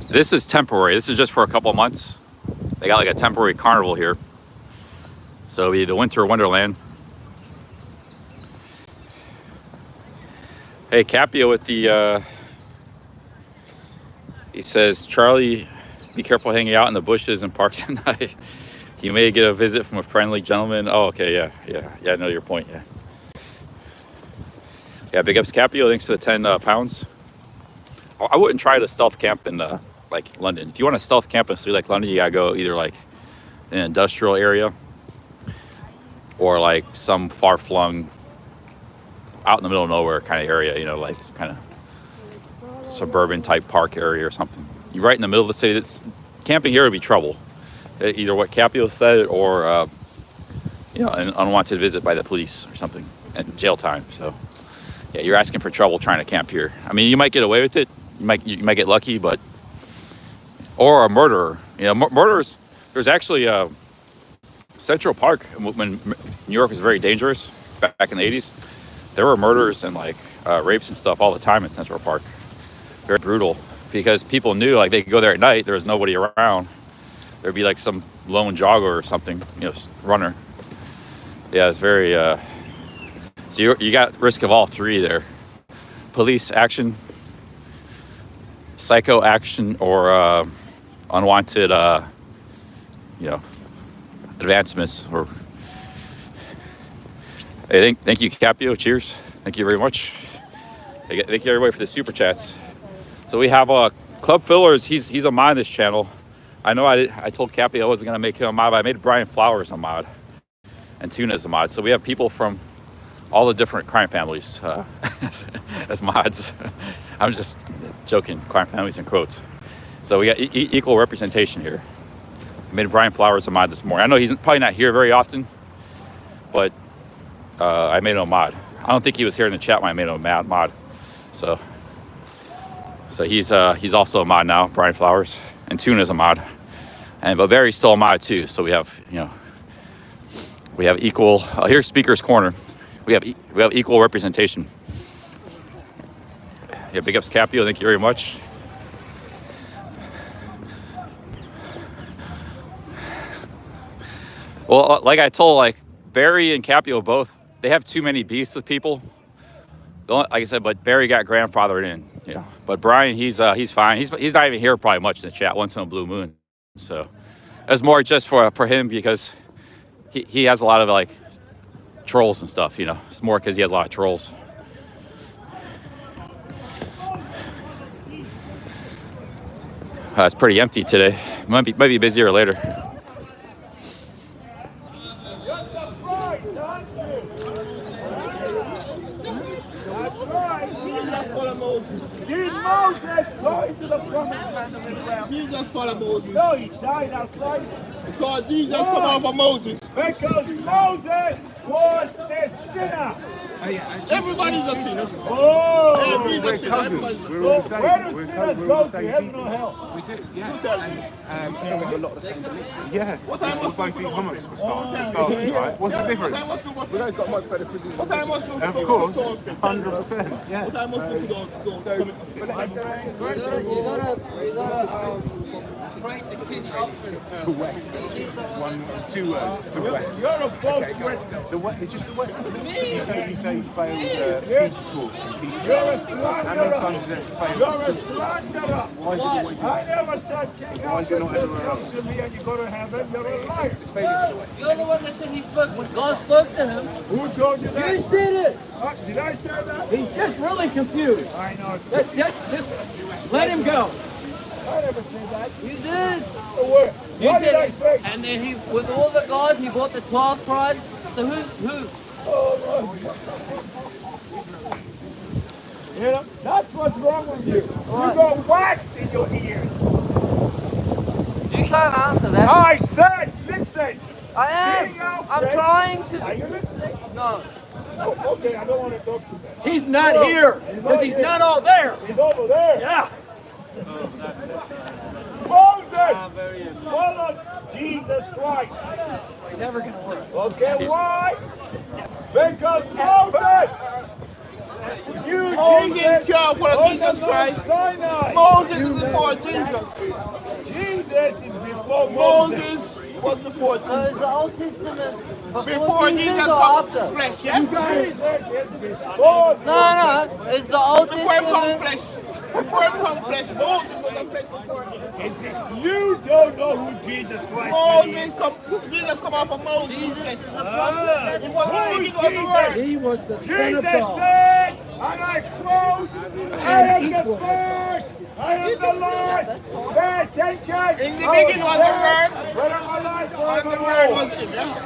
This is temporary. This is just for a couple months. They got like a temporary carnival here. So it'll be the winter wonderland. Hey, Capio with the, he says, Charlie, be careful hanging out in the bushes and parks at night. You may get a visit from a friendly gentleman. Oh, okay, yeah, I know your point, yeah. Yeah, big ups, Capio, thanks for the 10 pounds. I wouldn't try to stealth camp in, like, London. If you want to stealth camp in a city like London, you gotta go either, like, an industrial area or, like, some far-flung, out in the middle of nowhere kind of area, you know, like some kind of suburban-type park area or something. You're right in the middle of the city. That's camping here would be trouble. Either what Capio said or, you know, an unwanted visit by the police or something and jail time. So, yeah, you're asking for trouble trying to camp here. I mean, you might get away with it. You might get lucky, but or a murderer. You know, murderers. There's actually Central Park when New York was very dangerous back in the 80s. There were murders and like rapes and stuff all the time in Central Park. Very brutal because people knew like they could go there at night. There was nobody around. There'd be like some lone jogger or something, you know, runner. Yeah, it's very, so you got risk of all three there. Police action, psycho action, or unwanted, you know, advancements. Or hey, thank you, Capio. Cheers. Thank you very much. Thank you everybody for the super chats. So we have Club Fillers. He's a mod on this channel. I know I told Cappy I wasn't going to make him a mod, but I made Brian Flowers a mod. And Tuna's a mod. So we have people from all the different crime families as mods. I'm just joking, crime families in quotes. So we got equal representation here. I made Brian Flowers a mod this morning. I know he's probably not here very often, but I made him a mod. I don't think he was here in the chat when I made him a mod. So he's also a mod now, Brian Flowers. And Tuna's a mod. But Barry's still a mod too. So we have, you know, we have equal, here's Speaker's Corner. We have equal representation. Yeah, big ups Capio, thank you very much. Well, like I told, like Barry and Capio both, they have too many beefs with people. Like I said, but Barry got grandfathered in, you know. But Brian, he's fine. He's not even here probably much in the chat, once in a blue moon. So it's more just for him because he has a lot of like trolls and stuff, you know. It's more because he has a lot of trolls. It's pretty empty today. Might be busier later. Did Moses go into the promised land of Israel? Jesus followed Moses. No, he died outside. Because Jesus come out from Moses. Because Moses was a sinner. Everybody's a sinner. Oh, Everybody's a sinner. Everybody's a sinner. so where do sinners go to, heaven or hell? We do, yeah. And we have a lot of the same beliefs. Yeah, we both eat hummus for starters, right? What's the difference? We don't got much better prison. What time must people Of course, 100%. Yeah. What time must people don't commit a sin? create the kids offering. The West. Two words. The West. You're a false Okay. witness. The West. It's just the West. You say you failed peace talks and peace You're a talks. How many times slanderer. has it failed? You're a slanderer. Why is it always I never said King Why is it not Alfred everywhere else? comes to me and you go to heaven. You're a liar. You're the one that said he spoke. When God spoke to him, Who told you that? you said it. Did I say that? He's just really confused. I know. Just let him go. I never said that. You did. What? You What did said I it. say? And then he, with all the gods, he bought the 12 tribes. So who? You know, that's what's wrong with you. You got wax in your ears. You can't answer that. I said, listen. I am. King Alfred. I'm trying to. Are you listening? No. Oh, okay, I don't want to talk to you. He's not here because he's not all there. He's over there. Yeah. Moses followed Jesus Christ. Never gonna work. Okay, why? Because Moses knew Moses Jesus cared for on Jesus the Mount Christ. Sinai. Moses is before Jesus. Jesus is before Moses. Moses was before So Jesus. is the Old Testament Before Jesus Jesus or come after? flesh, yeah? Jesus is before No. Is the Old Before him come Testament? flesh. Before him come flesh, Moses was a flesh before him. You don't know who Jesus Christ Moses come, Jesus come out of Moses. Jesus is the prophet. He was Who the is beginning of the word. He was the son Jesus of God. said, and I quote, I am the first, I am the last. Pay attention. In the beginning was the word, but I'm alive and the word forevermore. was him, yeah?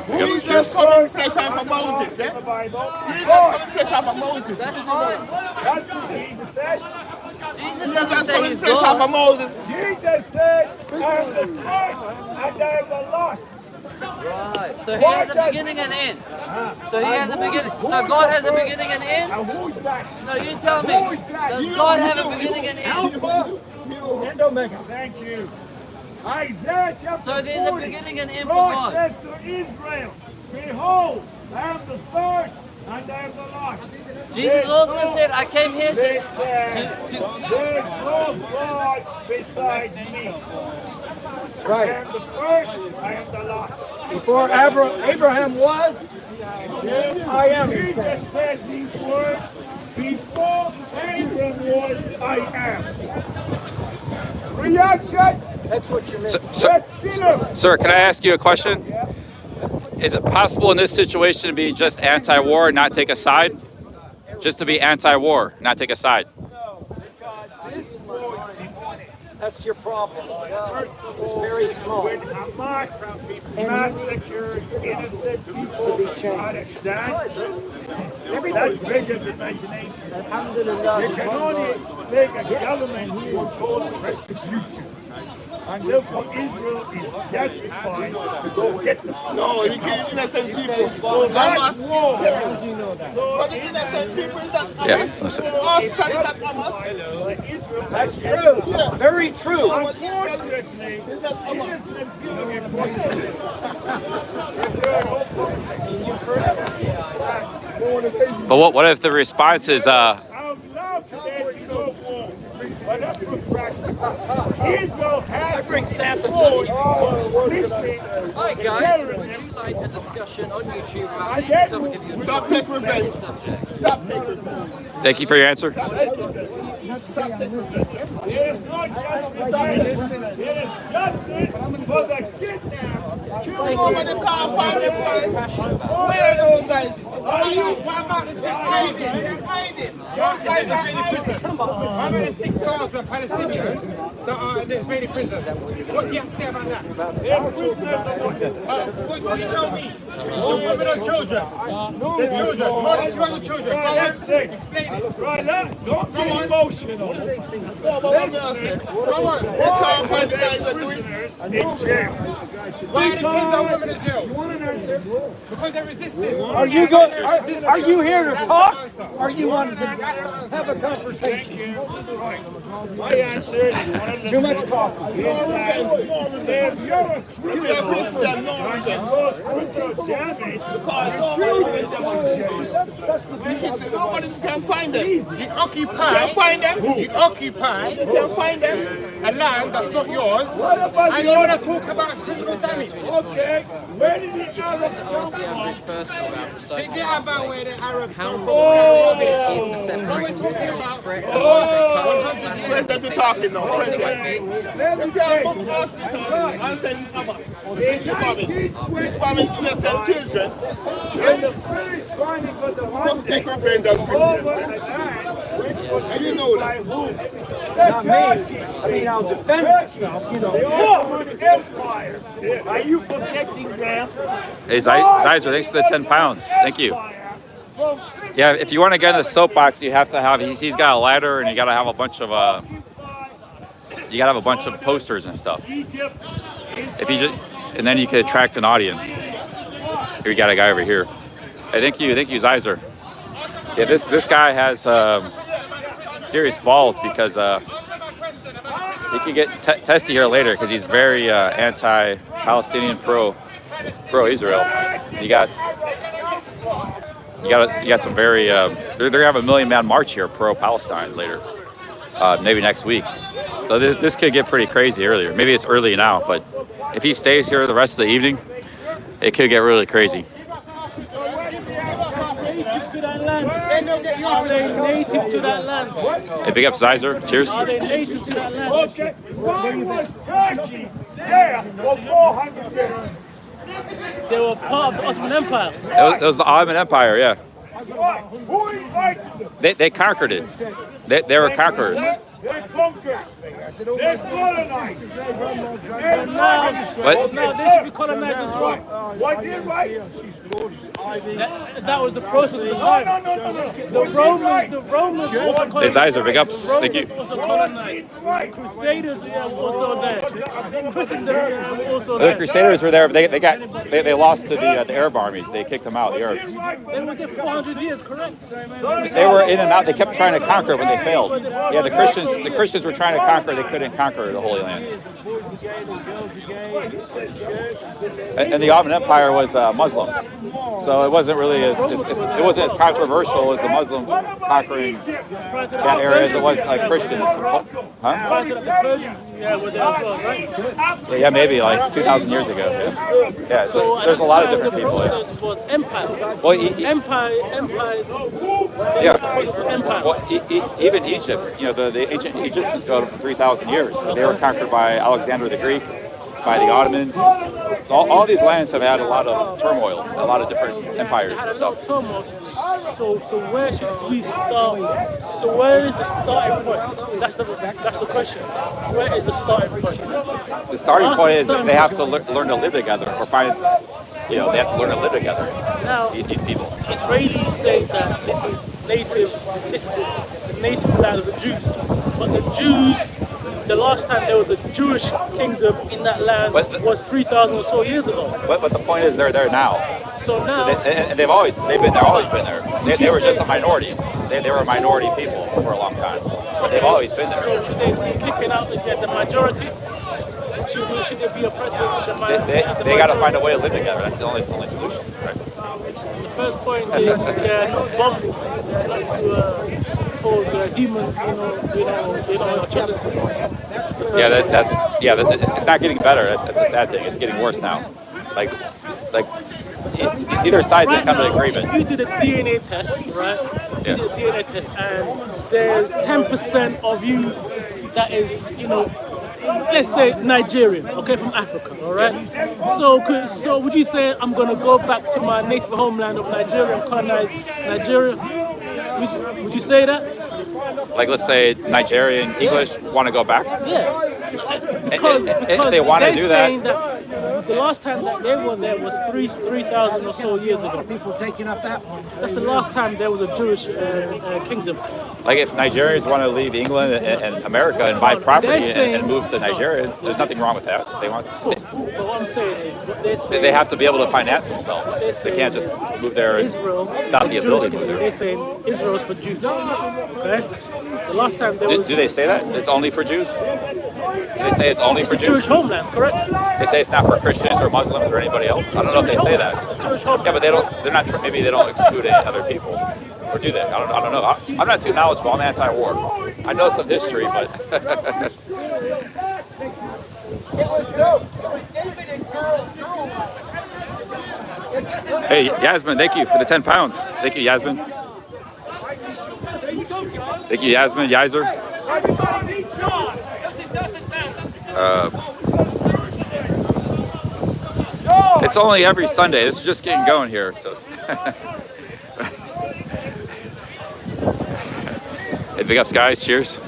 Jesus come in flesh out of Moses, In yeah? the Bible. Jesus come in flesh out of Moses. That's fine. That's what Jesus said. Jesus Jesus doesn't come say in he's flesh out God. of Moses. Jesus said, I am the first and I am the last. Right. So he has a beginning and end. So he has a beginning. So God has a beginning and end? And who's that? No, you tell me. Who is that? Does God have a beginning and end? Alpha and Omega. Thank you. Isaiah chapter So there's a 40. beginning and end for God God. says to Israel, behold, I am the first and I am the last. Jesus also said, I came here to Listen, there's no God beside me. I Right. am the first, I am the last. Before Abraham was, I am. He said. Jesus said these words, before Abraham was, I am. Reaction? That's what you're missing. Let's kill him. Sir, can I ask you a question? Is it possible in this situation to be just anti-war and not take a side? Just to be anti-war, not take a side. No, because this war is demonic. That's your problem. First of It's all, very small. when Hamas massacred innocent people out of dance, that beggars imagination. You can only think a government who will cause retribution. And therefore Israel is justified to go get them. No, he killed innocent people. So that's war. So But the innocent people is that Yeah, listen. us carry that Hamas. That's true. Very true. Unfortunately, innocent people get caught. If there are no police, But what if the response is, I would love to let you know war, but that's not practical. Israel has I bring Samson to fought you. completely Hi guys, would you like a discussion on YouTube about and any then topic of your Stop taking revenge. subject? Stop taking revenge. thank you for your answer. There is no justice. There is justice for the kidnapped children. Over the car, find them guys. Where are those guys? What about the 6 hiding? They're hiding. Those guys are hiding. Come on. How about the 6 girls of Palestinians that are the Israeli prisoners? What do you have to say about that? They're prisoners of war. What you tell me? The women and children. The children. More than 200 children. Right, let's think. Explain it. Right, don't get emotional. No, but what I'm saying, they can't find the guys that do it. Prisoners in jail. Why are the kids and women in jail? You want an answer? Because they're resisting. Are you are you here to talk? Or you want to have a conversation? Right. My answer is, you want to Too listen? much coffee. Is that if you're a criminal Christian, no, and you cause criminal damage, you should end up in jail. no, nobody can find them. You occupy. Can't find them. You occupy You can't find them. a land that's not yours. What about And you want to talk about physical damage? Okay, where did the Arabs come from? Forget about where the Arabs come from. Oh, What we're talking about. President, you're talking now. President. let me You can't go to say, the hospital and say you come up. in 1920, Bombing innocent children. when the British finally got the Must mandate take revenge as over Christians. a land which was And you used know by that. whom? The Not me. Turkish I mean, I'll people. defend Turkey, myself, you know. the Ottoman Empire. Are you forgetting them? Hey, Zeiser, thanks for the 10 pounds. Thank you. Yeah, if you want to get in the soapbox, you have to have. He's got a ladder, and you got to have a bunch of. You got to have a bunch of posters and stuff. If you just, and then you can attract an audience. Here we got a guy over here. Hey, thank you, Zeiser. Yeah, this guy has serious balls because he could get testy here later because he's very anti-Palestinian, pro-Israel. You got some very. They're gonna have a 1 million man march here pro-Palestine later, maybe next week. So this could get pretty crazy earlier. Maybe it's early now, but if he stays here the rest of the evening, it could get really crazy. Native to that land. Are they native to that land? Hey, big up Zeiser. Cheers. Are they native to that land? Okay, why was Turkey there for 400 years? They were part of the Ottoman Empire. It was the Ottoman Empire, yeah. Why? Who invited them? They conquered it. They were conquerors. They conquered. They colonized. And What? No, they should be colonized as well. was it right? That was the process of the No. time. The Was it right? Romans also Hey, colonized. Zeiser, big ups. Thank you. Also Was colonized. it right? Crusaders were also there. Christendom were also The there. Crusaders were there, but they lost to the Arab armies. They kicked them out. The Arabs. They were there 400 years, correct? They were in and out. They kept trying to conquer when they failed. Yeah, the Christians were trying to conquer. They couldn't conquer the Holy Land. And the Ottoman Empire was Muslim, so it wasn't really it wasn't as controversial as the Muslims conquering that area as it was like Christians. Huh? Yeah, were there as well, right? Yeah, maybe like 2,000 years ago. Yeah, so there's a lot of different people. The Yeah. process was empire. Well, Empire. Well, even Egypt, the ancient Egyptians go for 3,000 years. They were conquered by Alexander the Greek, by the Ottomans. So all these lands have had a lot of turmoil, a lot of different empires Had and a lot of stuff. turmoil. So where should we start? So where is the starting point? That's the question. Where is the starting point? The starting point is that they have to learn to live together, or find, they have to learn to live together. Now, These people. Israelis say that this is the native land of the Jews. But the Jews, the last time there was a Jewish kingdom in that land was 3,000 or so years ago. But the point is they're there now. So now, And they've always been there. They were just a minority. They were a minority people for a long time. But they've always been there. so should they be kicking out the majority? Should there be a president of the minority? They got to find a way to live together. That's the only solution, right? The first point is they're not bombing, not to cause human, atrocities. It's not getting better. That's a sad thing. It's getting worse now. Like either side's gonna come to an agreement. If you did a DNA test, right? You did a DNA test, and there's 10% of you that is, let's say Nigerian, okay, from Africa, all right? So would you say I'm gonna go back to my native homeland of Nigeria and colonize Nigeria? Would you say that? Like, let's say Nigerian English want to go back. Yeah. Because if they want to do that, the last time that they were there was 3,000 or so years ago. People taking up that one. That's the last time there was a Jewish kingdom. like if Nigerians want to leave England and America and buy property and move to Nigeria, there's nothing wrong with that. They want. But what I'm saying is, what they're saying, They have to be able to finance themselves. They can't just move there Israel without the ability to move there. They're saying Israel's for Jews. Okay? The last time there was. Do they say that? It's only for Jews? They say it's only It's for a Jewish Jews. homeland, correct? They say it's not for Christians or Muslims or anybody else. I don't know if they say that. Jewish homeland. Yeah, but they don't. They're not. Maybe they don't exclude any other people, or do they? I don't know. I'm not too knowledgeable. I'm anti-war. I know some history, but. Hey, Yasmin, thank you for the 10 pounds. Thank you, Yasmin. Thank you, Yasmin. Yizer. It's only every Sunday. This is just getting going here. So. Hey, big ups, guys. Cheers.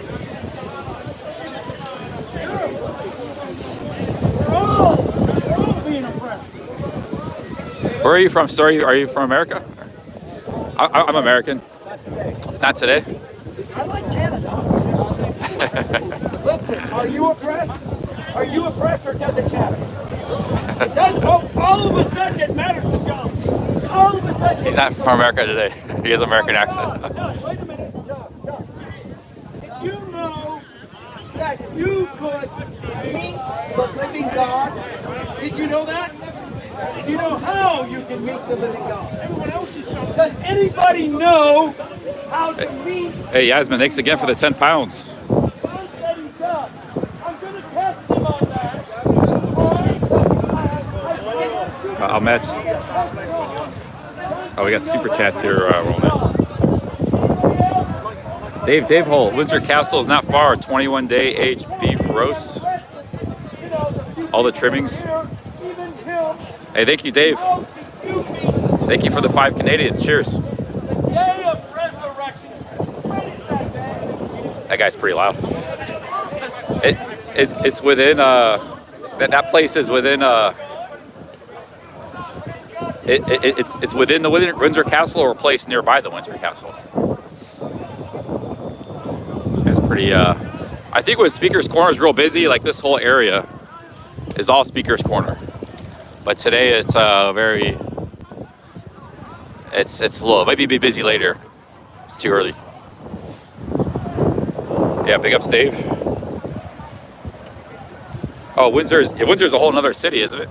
Where are you from, sir? Are you from America? I'm American. Not today. I like Canada. Listen, are you oppressed? Are you oppressed or does it matter? It does. All of a sudden it matters to John. All of a sudden. He's not from America today. He has an American accent. John, wait a minute. John. Did you know that you could meet the living God? Did you know that? Do you know how you can meet the living God? Everyone else is going. Does anybody know how to meet? Hey, Yasmin, thanks again for the 10 pounds. I'm going to test him on that. I'll match. Oh, we got super chats here rolling in. Dave Holt, Windsor Castle is not far. 21-day aged beef roast. All the trimmings. Hey, thank you, Dave. Thank you for the 5 Canadians. Cheers. Day of resurrection. That guy's pretty loud. It's within that place is within it's within the Windsor Castle or a place nearby the Windsor Castle. That's pretty. I think when Speaker's Corner is real busy, like this whole area is all Speaker's Corner. But today it's very. It's slow. Maybe be busy later. It's too early. Yeah, big ups, Dave. Oh, Windsor's a whole nother city, isn't it?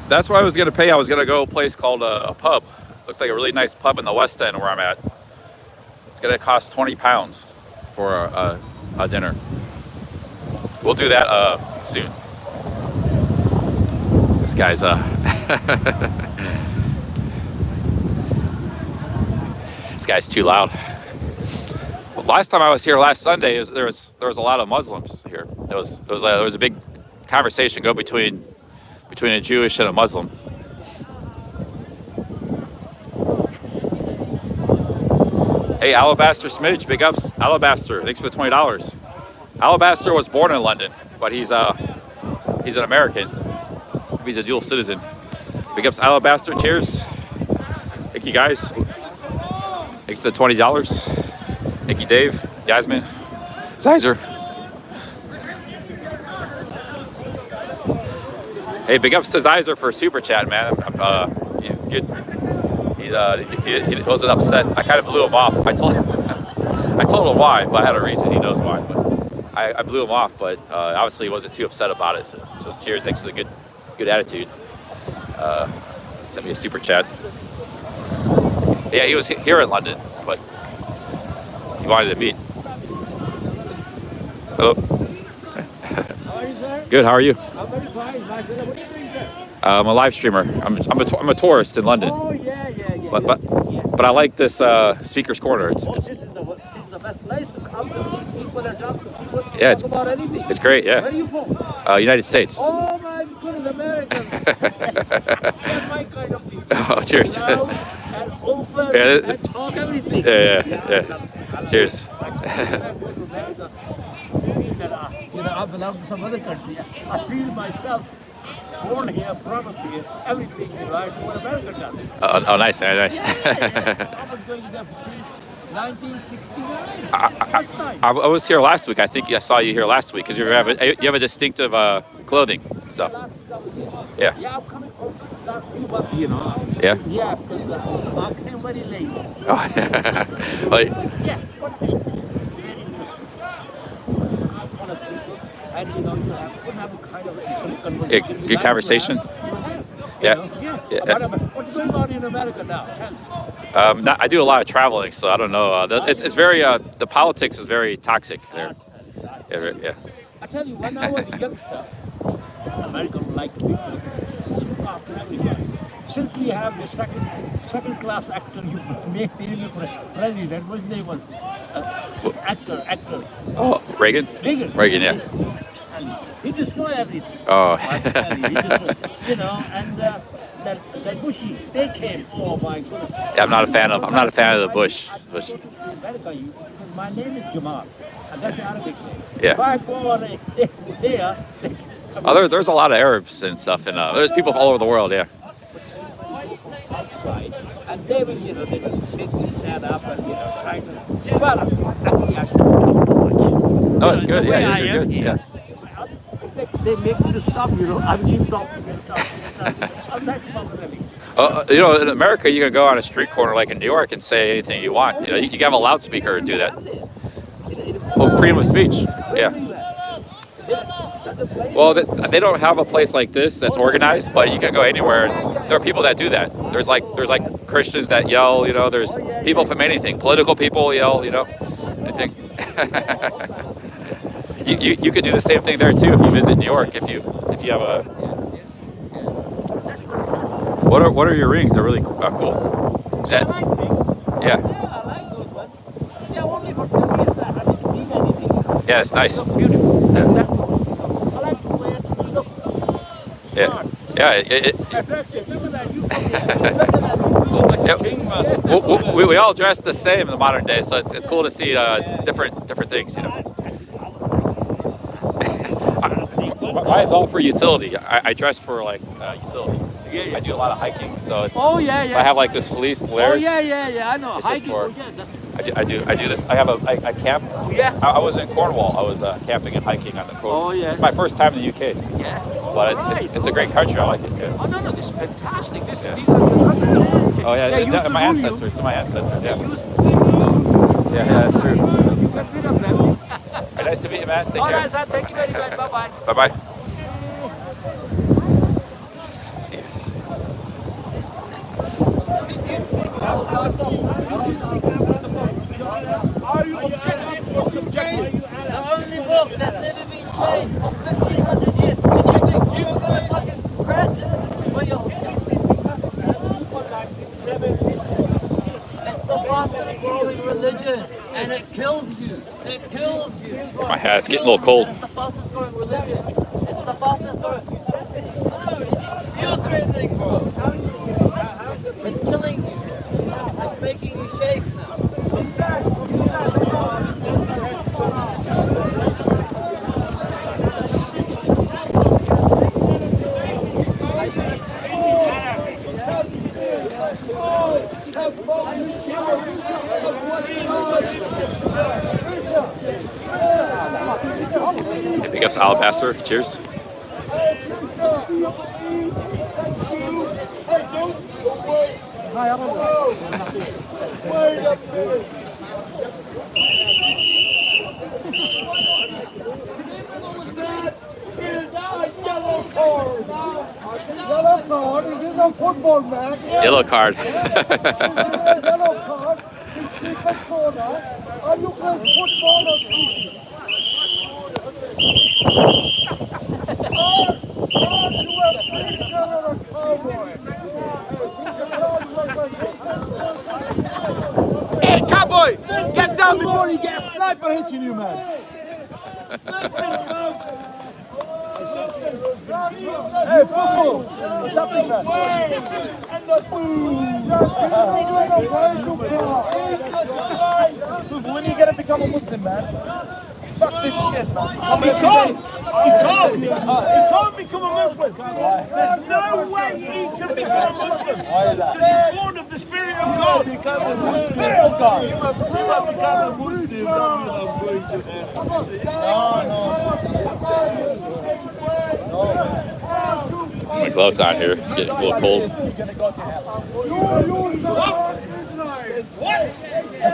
That's what I was gonna pay. I was gonna go to a place called a pub. Looks like a really nice pub in the West End where I'm at. It's gonna cost £20 for a dinner. We'll do that soon. This guy's this guy's too loud. Well, last time I was here last Sunday, there was a lot of Muslims here. There was a big conversation go between a Jewish and a Muslim. Hey, Alabaster Smidge, big ups. Alabaster, thanks for the $20. Alabaster was born in London, but he's an American. He's a dual citizen. Big ups, Alabaster. Cheers. Thank you, guys. Thanks for the $20. Thank you, Dave, Yasmin, Zizer. Hey, big ups to Zizer for super chat, man. He's good. He wasn't upset. I kind of blew him off. I told him why, but I had a reason. He knows why. But I blew him off, but obviously he wasn't too upset about it. So cheers. Thanks for the good attitude. Sent me a super chat. Yeah, he was here in London, but he wanted to meet. Hello. Good. How are you? I'm a live streamer. I'm a tourist in London. Oh yeah. But I like this Speaker's Corner. This is the best place to come to see people and talk to people. Yeah, talk about anything. it's great. Yeah. Where are you from? United States. Oh my goodness, American. They're my kind of people. Oh, cheers. Loud and open and talk everything. Yeah. Cheers. I belong to some other country. I feel myself born here, brought up here, everything, right? What America does. Oh, nice, man, nice. I was going there since 1969. I was here last week. I think I saw you here last week because you have a distinctive clothing and stuff. Yeah. Yeah. I'm coming from last few months, you know. Yeah. Yeah, because I came very late. Oh, like, Yeah, but it's very interesting. And you know, you have a kind of conversation. good conversation. Yeah. What's going on in America now? I do a lot of traveling, so I don't know. It's very the politics is very toxic there. Yeah. I tell you, when I was a youngster, Americans like people look after everybody. Since we have the second class actor who made him president, whose name was actor. Oh, Reagan. Reagan, yeah. He destroyed everything. Oh. You know, and that Bushy, they came. Oh my goodness. Yeah, I'm not a fan of the Bush. America, my name is Jamal, and that's the Arabic name. Yeah. If I go over there, There's a lot of Arabs and stuff, and there's people all over the world. Yeah. outside, and they will, you know, they will make me stand up and, you know, try to. Well, actually, I don't talk too much. No, it's good. Yeah, you're good. Yeah. They make me to stop, you know. I will keep talking. I'm not really. You know, in America, you can go on a street corner like in New York and say anything you want. You know, you can have a loudspeaker and do that. Oh, freedom of speech. Yeah. Well, they don't have a place like this that's organized, but you can go anywhere. There are people that do that. There's like Christians that yell. You know, there's people from anything. Political people yell. You know, I think. You could do the same thing there too if you visit New York. If you have a. What are your rings? They're really cool. Is that? Yeah. I like those ones. They're only for beauty. I didn't need anything. Yeah, it's nice. Look beautiful. That's I like to wear it. Look. Yeah. Yeah. Look at that. You come here. We all dress the same in the modern day, so it's cool to see different things. You know. Mine's all for utility. I dress for like utility. I do a lot of hiking, so it's. Oh yeah. I have like this fleece layers. Oh yeah. I know. It's Hiking. just Yeah, I do this. I camp. Yeah. I was in Cornwall. I was camping and hiking on the coast. Oh yeah. My first time in the UK. Yeah. But it's a great country. I like it. Yeah. Oh no, this is fantastic. These are Oh yeah, used to my rule you. ancestors. Some of my ancestors. Yeah. Yeah, That's true. Get rid of them. Right, nice to meet you, man. Take All care. right, sir. Thank you very much. Bye bye. Bye bye. Are you objective or subjective? The only book that's never been changed for 1,500 years. And you think you're gonna fucking scratch it? Well, it's the fastest growing religion, and it kills you. It kills you. My hat's getting a little cold. It's the fastest growing religion. It's the fastest growing. You're threatening, bro. It's killing you. It's making you shake now. Big ups Alabaster. Cheers. Yellow card, this is a football match. Yellow card. Yellow card, this deepest corner. Are you playing football or cricket? Are you a preacher or a cowboy? Hey, cowboy! Get down before you get a sniper hitting you, man! Hey, football! What's happening, man? And the boom! When are you gonna become a Muslim, man? Fuck this shit, man. He can't become a Muslim. There's no way he can become a Muslim. He's born of the Spirit of God. The Spirit of God. You must become a Muslim. No. My gloves on here. It's getting a little cold. The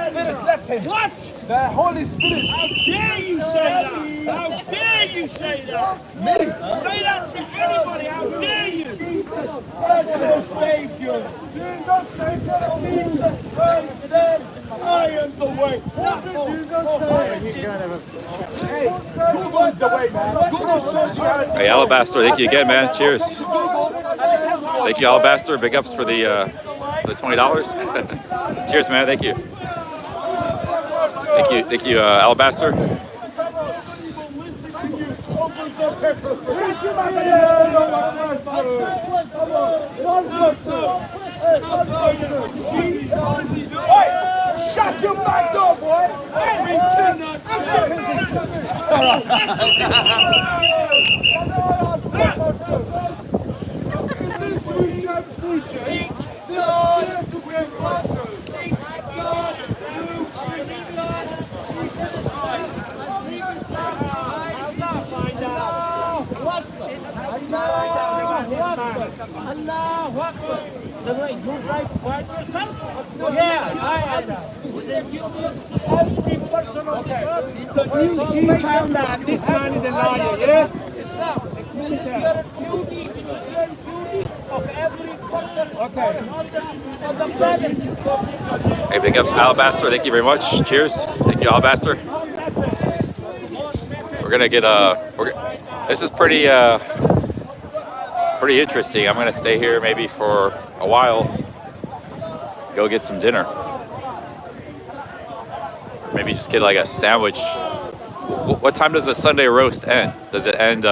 Spirit left him. What? The Holy Spirit. How dare you say that? How dare you say that? Me? Say that to anybody. How dare you? Jesus saved you. Jesus saved you. Jesus said, I am the way. Hey, Google's the way, man. Google shows you how to. Hey, Alabaster, thank you again, man. Cheers. Thank you, Alabaster. Big ups for the $20. Cheers, man. Thank you. Thank you, Alabaster. Shut your back door, boy! Seek the Lord. Seek God. So you found that this man is a liar, yes? Hey, big ups, Alabaster. Thank you very much. Cheers. Thank you, Alabaster. We're gonna get this is pretty interesting. I'm gonna stay here maybe for a while. Go get some dinner. Maybe just get like a sandwich. What time does the Sunday roast end? Does it end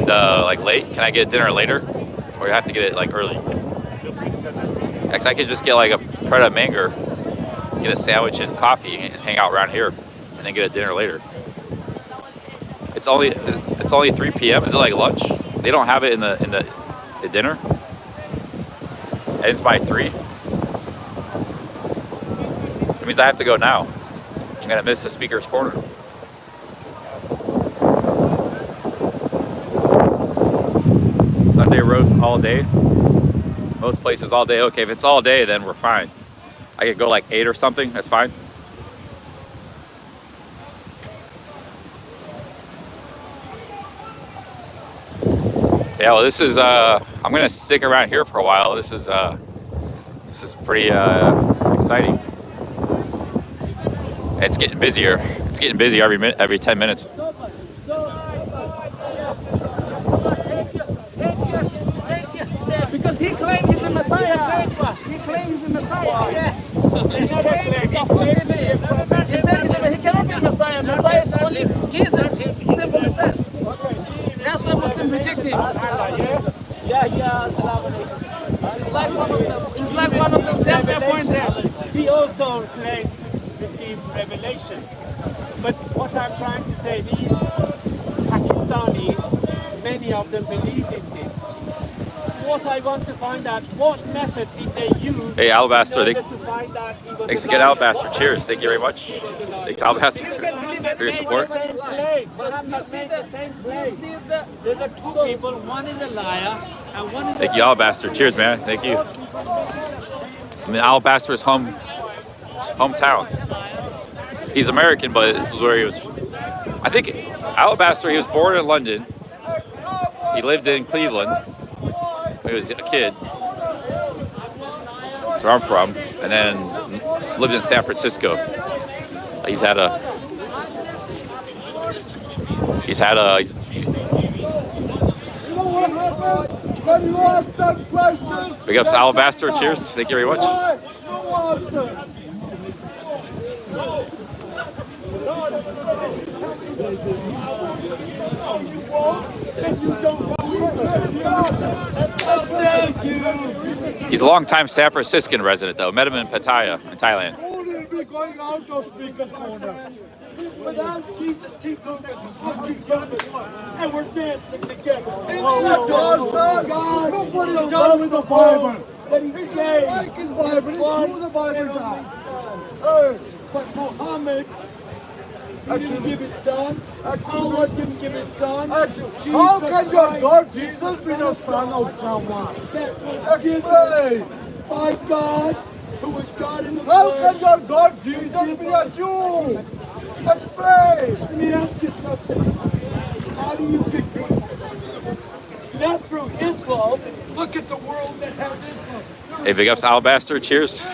like late? Can I get dinner later? Or you have to get it like early? Cause I could just get like a Pret a Manger, get a sandwich and coffee and hang out around here and then get a dinner later. It's only 3 p.m. Is it like lunch? They don't have it in the dinner? It ends by 3. That means I have to go now. I'm gonna miss the speaker's corner. Sunday roast all day. Most places all day. Okay, if it's all day, then we're fine. I could go like 8 or something. That's fine. Yeah, well, this is. I'm gonna stick around here for a while. This is pretty exciting. It's getting busier. It's getting busier every 10 minutes. Because he claimed he's the Messiah. He claims he's the Messiah. He said he cannot be Messiah. Messiah is only Jesus. Simple as that. That's why Muslims reject him. It's like one of them said their point there. He also claimed to receive revelation. But what I'm trying to say, these Pakistanis, many of them believe in him. What I want to find out, what method did they use? Hey, Alabaster, in order to find out he was thanks a again, liar? Alabaster. Cheers. Thank you very much. Thanks, Alabaster, for your support. There's the two people, one is a liar and one is Thank you, Alabaster. Cheers, man. Thank you. I mean, Alabaster's hometown. He's American, but this is where he was. I think Alabaster, he was born in London. He lived in Cleveland when he was a kid. That's where I'm from. And then lived in San Francisco. He's big ups, Alabaster. Cheers. Thank you very much. He's a long-time San Franciscan resident, though. Met him in Pattaya, in Thailand. Only be going out of Speaker's Corner. Without Jesus, keep looking and we're dancing together. God, what is done with the Bible? That he gave. Like his Bible, he threw the Bible down. But Muhammad didn't give his son. Allah didn't give his son. How can your God Jesus be the son of someone? Explain. By God, who was God in the How flesh. can your God Jesus be a Jew? Explain. Let me ask you something. How do you get good? It's not through Islam. Look at the world that has Islam. Hey, big ups, Alabaster. Cheers.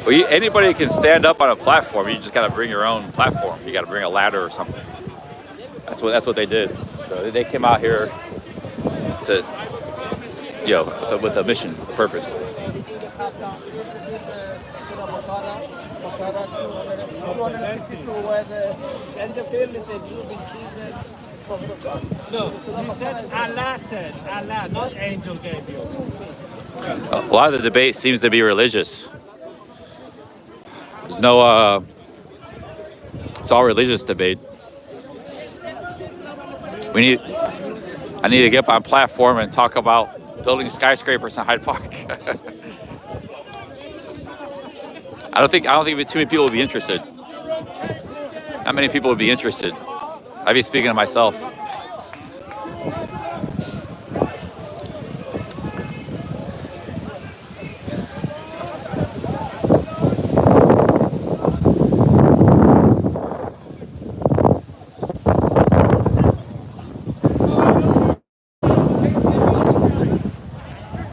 Well, anybody can stand up on a platform. You just got to bring your own platform. You got to bring a ladder or something. That's what they did. So they came out here to, with a mission, a purpose. No, you said Allah said, Allah, not angel gave you. A lot of the debate seems to be religious. There's no, it's all religious debate. I need to get up on platform and talk about building skyscrapers in Hyde Park. I don't think too many people would be interested. Not many people would be interested. I'd be speaking to myself.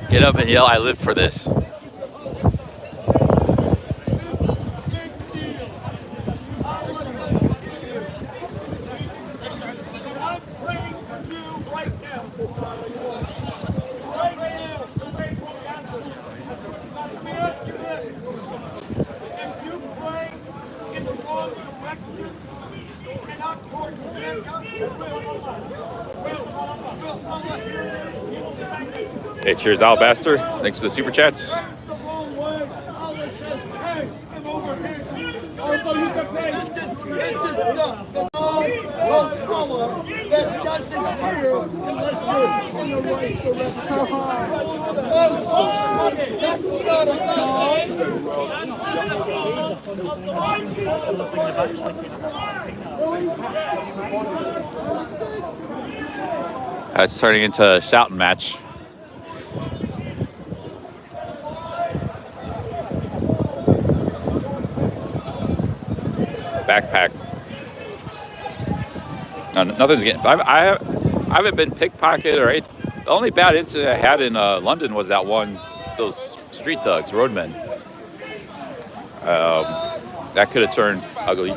Get up and yell, I live for this. Hey, cheers, Alabaster. Thanks for the super chats. It's turning into a shouting match. Backpack. No, nothing's getting. I haven't been pickpocketed or anything. The only bad incident I had in London was that one, those street thugs, roadmen. That could have turned ugly.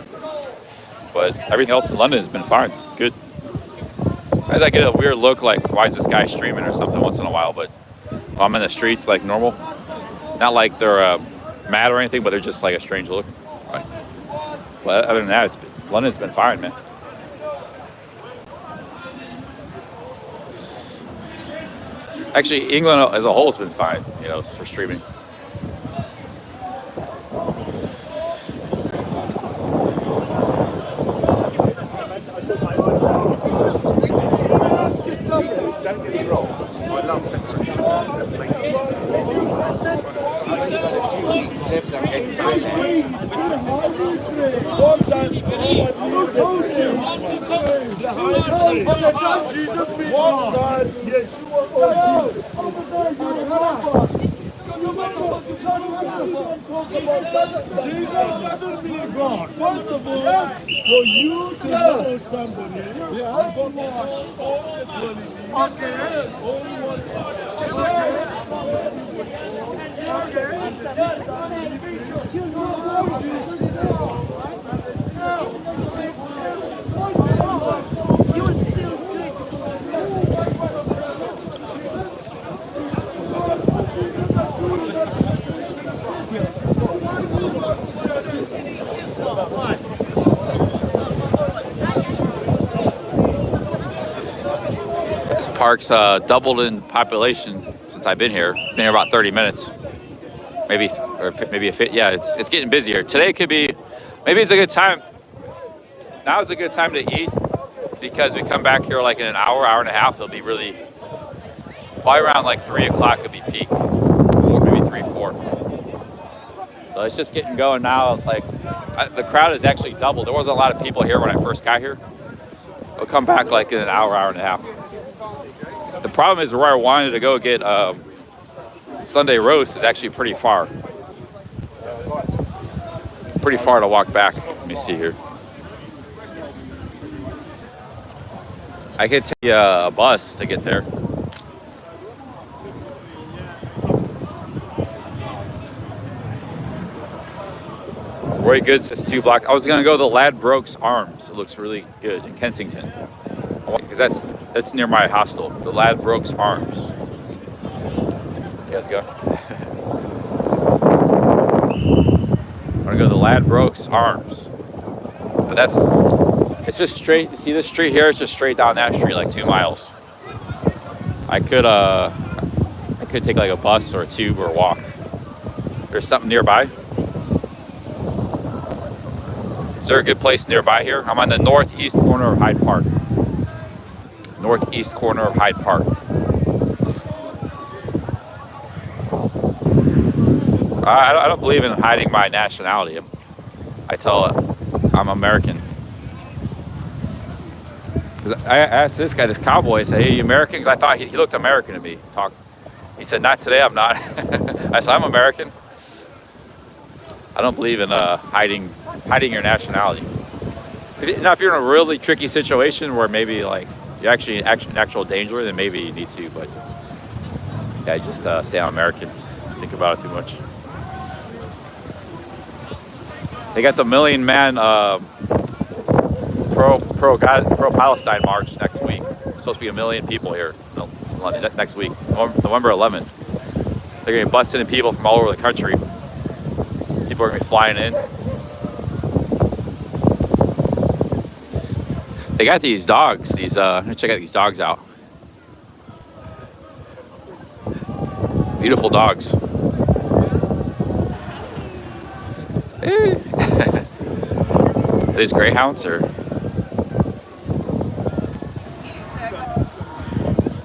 But everything else in London has been fine. Good. As I get a weird look, like, why is this guy streaming or something once in a while? But while I'm in the streets, like normal. Not like they're mad or anything, but they're just like a strange look. Right. But other than that, London's been fine, man. Actually, England as a whole has been fine, for streaming. Don't get me wrong, I love technology. First of all, for you to know somebody, This park's doubled in population since I've been here. Been here about 30 minutes, maybe a fit. Yeah, it's getting busier. Today could be, maybe it's a good time. Now is a good time to eat because we come back here like in an hour and a half. It'll be really, probably around like 3 o'clock. It'll be peak. 4, maybe 3, 4. So it's just getting going now. It's like the crowd is actually doubled. There wasn't a lot of people here when I first got here. I'll come back like in an hour, hour and a half. The problem is where I wanted to go get Sunday roast is actually pretty far. Pretty far to walk back. Let me see here. I could take a bus to get there. Roy Goods is 2 blocks. I was gonna go to the Ladbrokes Arms. It looks really good in Kensington. Because that's near my hostel. The Ladbrokes Arms. You guys go. I'm gonna go to the Ladbrokes Arms. But it's just straight. See this street here? It's just straight down that street, like 2 miles. I could take like a bus or a tube or walk. There's something nearby. Is there a good place nearby here? I'm on the northeast corner of Hyde Park. Northeast corner of Hyde Park. I don't believe in hiding my nationality. I tell it, I'm American. I asked this guy, this cowboy, I said, "Hey, you Americans?" I thought he looked American to me. He said, "Not today, I'm not." I said, "I'm American." I don't believe in hiding your nationality. If you're in a really tricky situation where maybe like you're actually in actual danger, then maybe you need to. But yeah, just say I'm American. Think about it too much. They got the Million Man pro-Palestine march next week. There's supposed to be 1 million people here in London next week, November 11th. They're going to be busting in people from all over the country. People are going to be flying in. They got these dogs. I'm going to check out these dogs out. Beautiful dogs. Are these greyhounds or?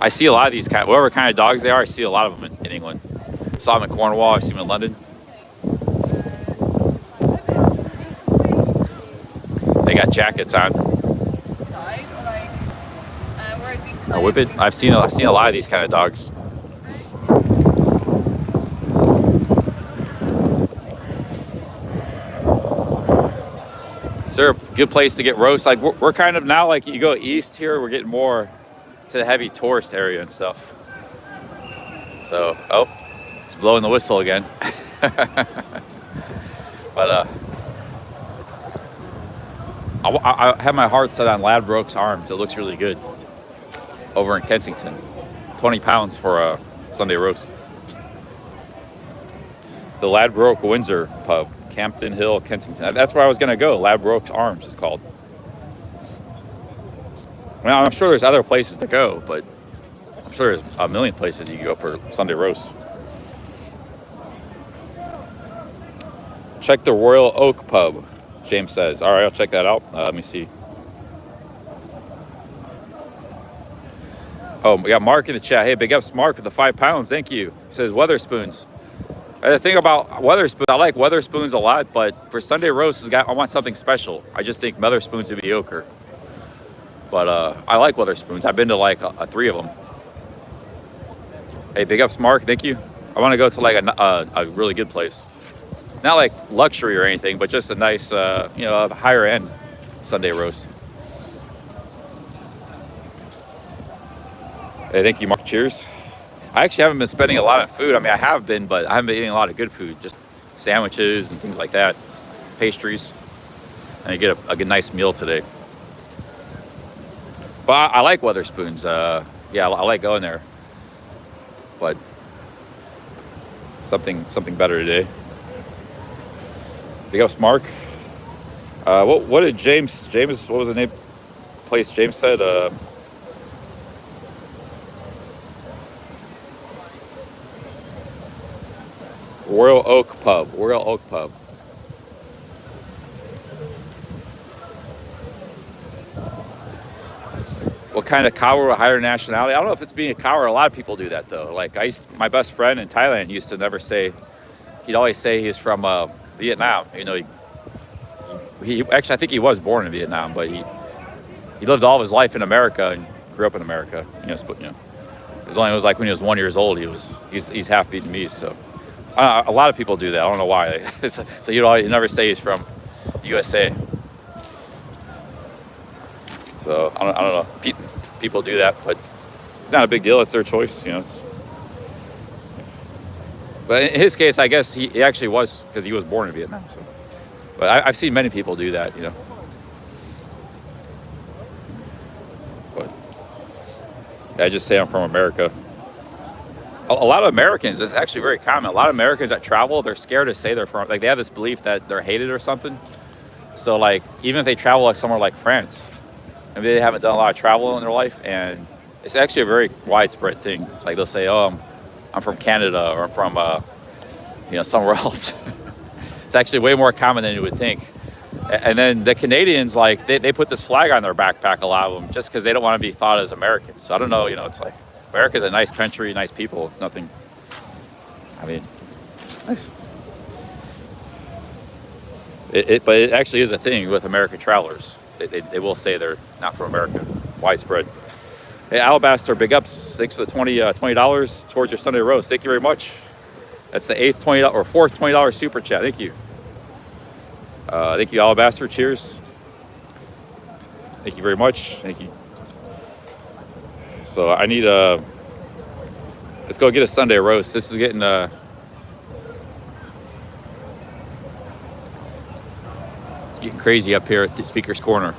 I see a lot of these whatever kind of dogs they are. I see a lot of them in England. I saw them in Cornwall. I see them in London. They got jackets on. A whippet. I've seen a lot of these kind of dogs. Is there a good place to get roast? Like we're kind of now, like you go east here, we're getting more to the heavy tourist area and stuff. So, it's blowing the whistle again. But I have my heart set on Ladbrokes Arms. It looks really good over in Kensington. £20 for a Sunday roast. The Ladbroke Windsor pub. Campden Hill, Kensington. That's where I was going to go. Ladbrokes Arms is called. Well, I'm sure there's other places to go, but I'm sure there's 1 million places you can go for Sunday roast. Check the Royal Oak pub, James says. All right, I'll check that out. Let me see. Oh, we got Mark in the chat. Hey, big ups, Mark, with the £5. Thank you. He says Weatherspoons. The thing about Weatherspoons, I like Weatherspoons a lot, but for Sunday roast, I want something special. I just think Weatherspoons are mediocre. But I like Weatherspoons. I've been to like 3 of them. Hey, big ups, Mark. Thank you. I want to go to like a really good place. Not like luxury or anything, but just a nice, a higher end Sunday roast. Hey, thank you, Mark. Cheers. I actually haven't been spending a lot on food. I mean, I have been, but I haven't been eating a lot of good food. Just sandwiches and things like that, pastries. And I get a good, nice meal today. But I like Weatherspoons. Yeah, I like going there. But something better today. Big ups, Mark. What did James? What was the name? Place James said. Royal Oak Pub. What kind of coward with higher nationality? I don't know if it's being a coward. A lot of people do that though. Like my best friend in Thailand used to never say. He'd always say he's from Vietnam. You know, he actually, I think he was born in Vietnam, but he lived all of his life in America and grew up in America. You know, as long as it was like when he was 1 year old, he's half Vietnamese. So a lot of people do that. I don't know why. So you never say he's from USA. So I don't know. People do that, but it's not a big deal. It's their choice. You know. But in his case, I guess he actually was, because he was born in Vietnam. So, but I've seen many people do that. You know. But I just say I'm from America. A lot of Americans, it's actually very common. A lot of Americans that travel, they're scared to say they're from, like they have this belief that they're hated or something. So like, even if they travel like somewhere like France, maybe they haven't done a lot of travel in their life, and it's actually a very widespread thing. It's like they'll say, oh, I'm from Canada, or I'm from, somewhere else. It's actually way more common than you would think. And then the Canadians, like, they put this flag on their backpack, a lot of them, just because they don't want to be thought as Americans. So I don't know, it's like, America's a nice country, nice people. It's nothing, nice. But it actually is a thing with American travelers. They will say they're not from America. Widespread. Hey, Alabaster, big ups. Thanks for the $20 towards your Sunday roast. Thank you very much. That's the fourth $20 super chat. Thank you. Thank you, Alabaster. Cheers. Thank you very much. Thank you. So I need let's go get a Sunday roast. This is getting it's getting crazy up here at the speaker's corner.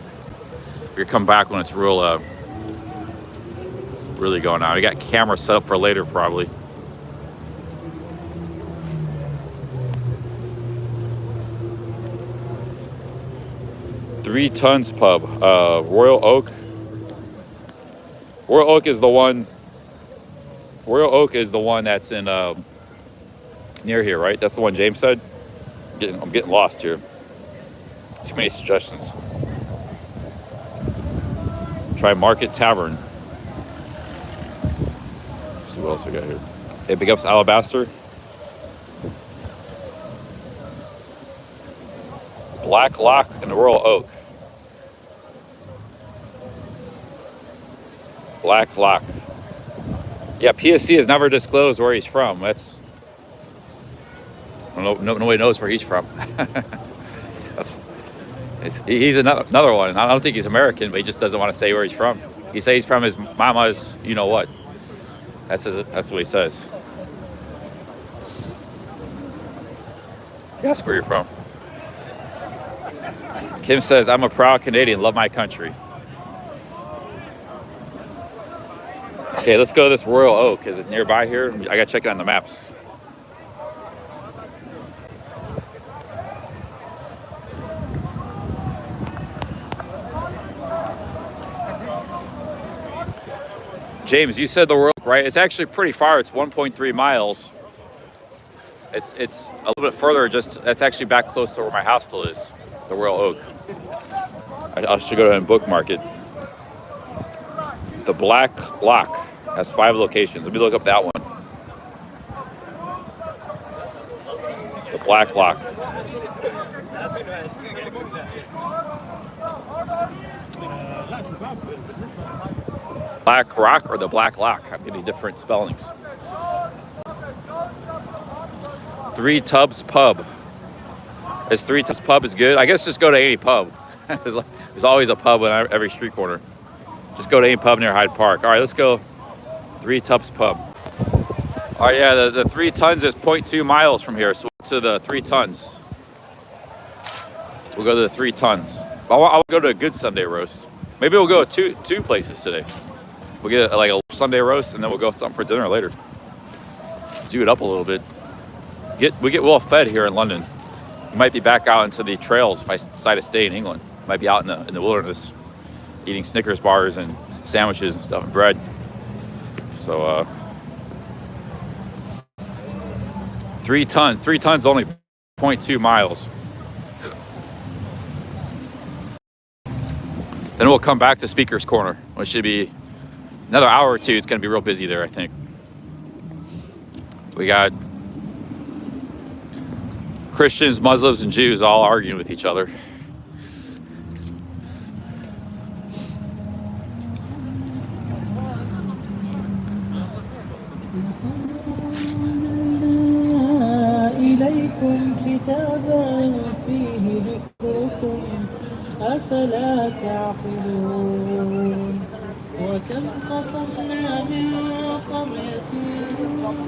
We're gonna come back when it's really going on. We got cameras set up for later, probably. Three Tons Pub, Royal Oak. Royal Oak is the one that's in near here, right? That's the one James said. I'm getting lost here. Too many suggestions. Try Market Tavern. Let's see what else we got here. Hey, big ups Alabaster. Black Lock and Royal Oak. Black Lock. Yeah, PSC has never disclosed where he's from. That's, I don't know, nobody knows where he's from. He's another one. I don't think he's American, but he just doesn't want to say where he's from. He says he's from his mama's, you know what. That's what he says. Ask where you're from. Kim says, I'm a proud Canadian, love my country. Okay, let's go to this Royal Oak. Is it nearby here? I gotta check it on the maps. James, you said the Royal Oak, right? It's actually pretty far. It's 1.3 miles. It's a little bit further. That's actually back close to where my hostel is, the Royal Oak. I should go ahead and bookmark it. The Black Lock has 5 locations. Let me look up that one. The Black Lock. Black Rock or the Black Lock? I'm getting different spellings. Three Tubs Pub. Is Three Tubs Pub is good? I guess just go to any pub. There's always a pub on every street corner. Just go to any pub near Hyde Park. All right, let's go. Three Tubs Pub. All right, yeah, the 3 Tons is 0.2 miles from here. So to the 3 Tons. We'll go to the 3 Tons. I'll go to a good Sunday roast. Maybe we'll go to two places today. We'll get a Sunday roast, and then we'll go something for dinner later. Do it up a little bit. We get well fed here in London. We might be back out into the trails if I decide to stay in England. Might be out in the wilderness, eating Snickers bars and sandwiches and stuff and bread. So 3 Tons. 3 Tons is only 0.2 miles. Then we'll come back to Speaker's Corner, which should be another hour or two. It's going to be real busy there, I think. We got Christians, Muslims, and Jews all arguing with each other. إليكم كتابا فيه ذكركم أفلا تعقلون وكم قصمنا من قرية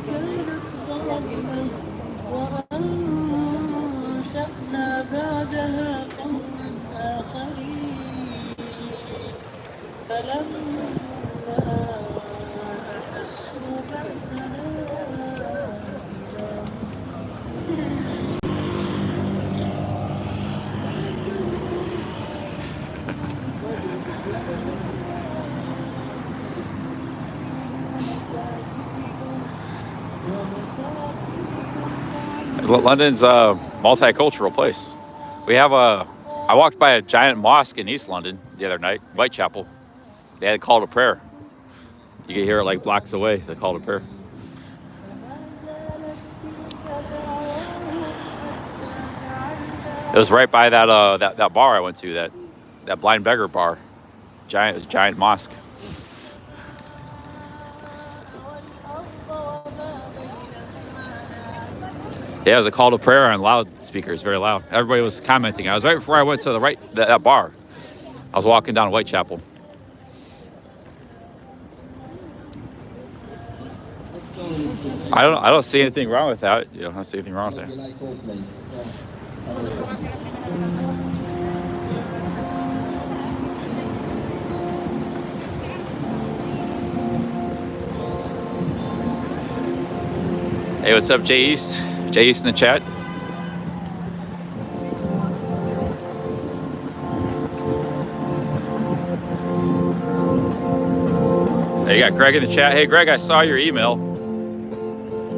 كانت ظالمة وأنشأنا بعدها قوما آخرين فلما أحسوا بأسنا London's a multicultural place. I walked by a giant mosque in East London the other night, Whitechapel. They had a call to prayer. You can hear it like blocks away, the call to prayer. It was right by that bar I went to, that blind beggar bar. It was a giant mosque. Yeah, it was a call to prayer on loudspeakers, very loud. Everybody was commenting. I was right before I went to that bar. I was walking down Whitechapel. I don't see anything wrong with that. I don't see anything wrong with that. Hey, what's up, Jay East? Jay East in the chat. Hey, you got Greg in the chat. Hey, Greg, I saw your email.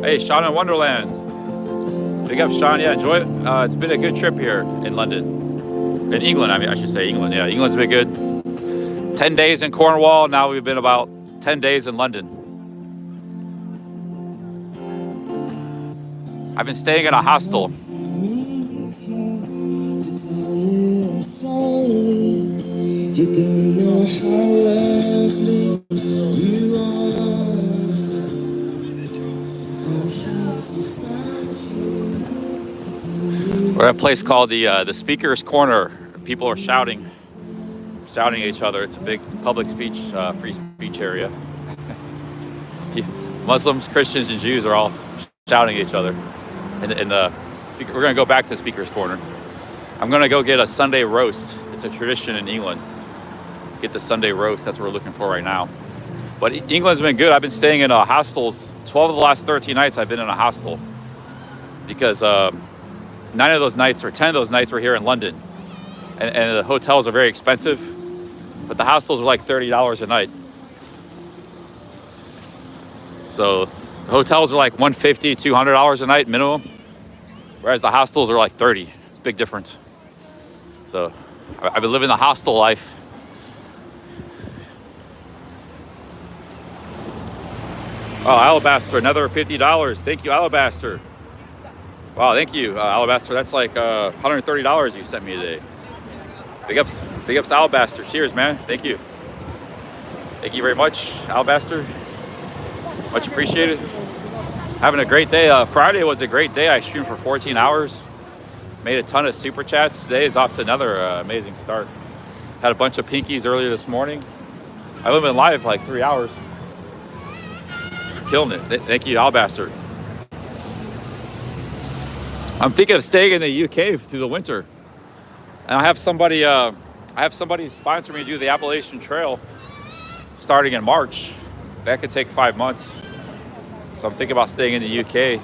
Hey, Sean in Wonderland. Big up, Sean. Yeah, enjoy it. It's been a good trip here in London. In England, I should say England. Yeah, England's been good. 10 days in Cornwall. Now we've been about 10 days in London. I've been staying in a hostel. We're at a place called the Speaker's Corner. People are shouting at each other. It's a big public speech, free speech area. Muslims, Christians, and Jews are all shouting at each other. In the speaker, we're gonna go back to Speaker's Corner. I'm gonna go get a Sunday roast. It's a tradition in England. Get the Sunday roast. That's what we're looking for right now. But England's been good. I've been staying in hostels. 12 of the last 13 nights I've been in a hostel because 9 of those nights or 10 of those nights were here in London, and the hotels are very expensive, but the hostels are like $30 a night. So the hotels are like $150, $200 a night minimum, whereas the hostels are like $30. It's a big difference. So I've been living the hostel life. Oh, Alabaster, another $50. Thank you, Alabaster. Wow, thank you, Alabaster. That's like $130 you sent me today. Big ups to Alabaster. Cheers, man. Thank you. Thank you very much, Alabaster. Much appreciated. Having a great day. Friday was a great day. I streamed for 14 hours. Made a ton of super chats. Today is off to another amazing start. Had a bunch of pinkies earlier this morning. I've been live for like 3 hours. Killing it. Thank you, Alabaster. I'm thinking of staying in the UK through the winter. And I have somebody sponsor me to do the Appalachian Trail starting in March. That could take 5 months. So I'm thinking about staying in the UK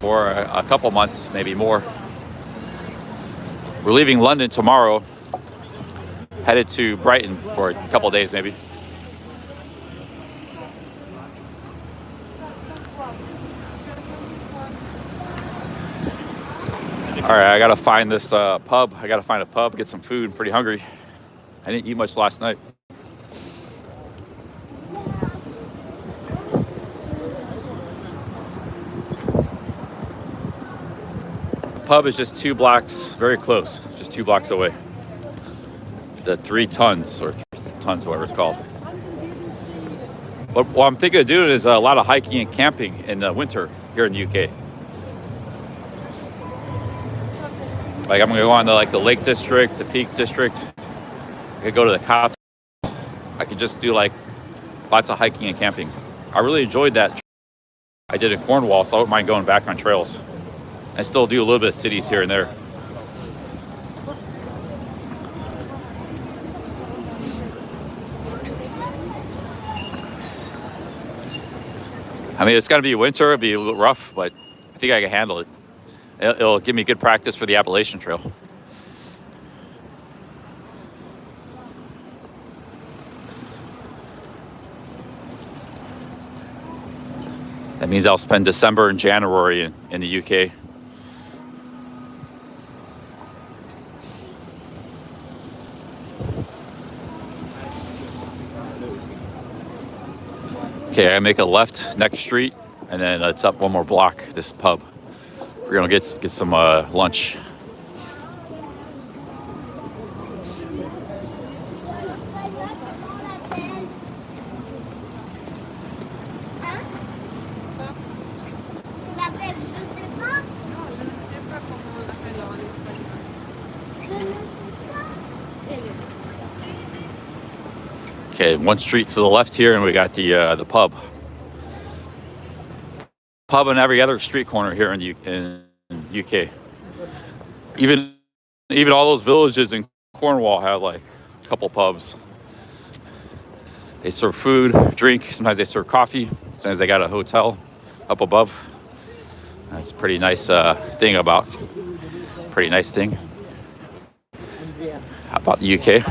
for a couple months, maybe more. We're leaving London tomorrow, headed to Brighton for a couple days maybe. All right, I gotta find this pub. I gotta find a pub, get some food. I'm pretty hungry. I didn't eat much last night. pub is just 2 blocks, very close, just 2 blocks away. The 3 tons, or 3 tons, whatever it's called. But what I'm thinking of doing is a lot of hiking and camping in the winter here in the UK. Like I'm gonna go on to like the Lake District, the Peak District. I could go to the Cotswolds. I could just do like lots of hiking and camping. I really enjoyed that. I did in Cornwall, so I don't mind going back on trails. I still do a little bit of cities here and there. I mean, it's gonna be winter, it'll be a little rough, but I think I can handle it. It'll give me good practice for the Appalachian Trail. That means I'll spend December and January in the UK. Okay, I make a left next street, and then it's up one more block, this pub. We're gonna get some lunch. Okay, one street to the left here, and we got the pub. Pub on every other street corner here in UK. Even all those villages in Cornwall have like a couple pubs. They serve food, drink. Sometimes they serve coffee. Sometimes they got a hotel up above. That's a pretty nice thing about. Pretty nice thing about the UK.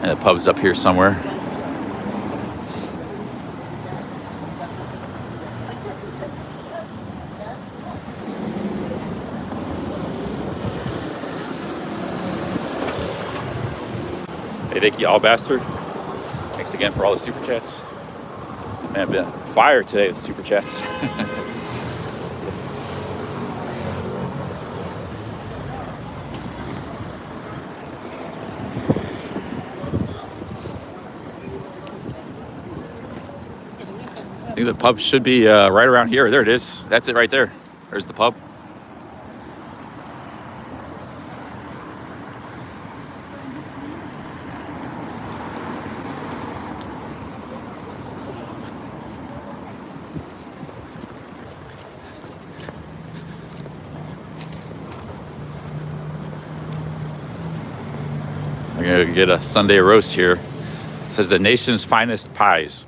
And the pub's up here somewhere. Hey, thank you, all bastard. Thanks again for all the super chats. Man, I've been on fire today with super chats. I think the pub should be right around here. There it is. That's it right there. There's the pub. I'm gonna get a Sunday roast here. It says the nation's finest pies.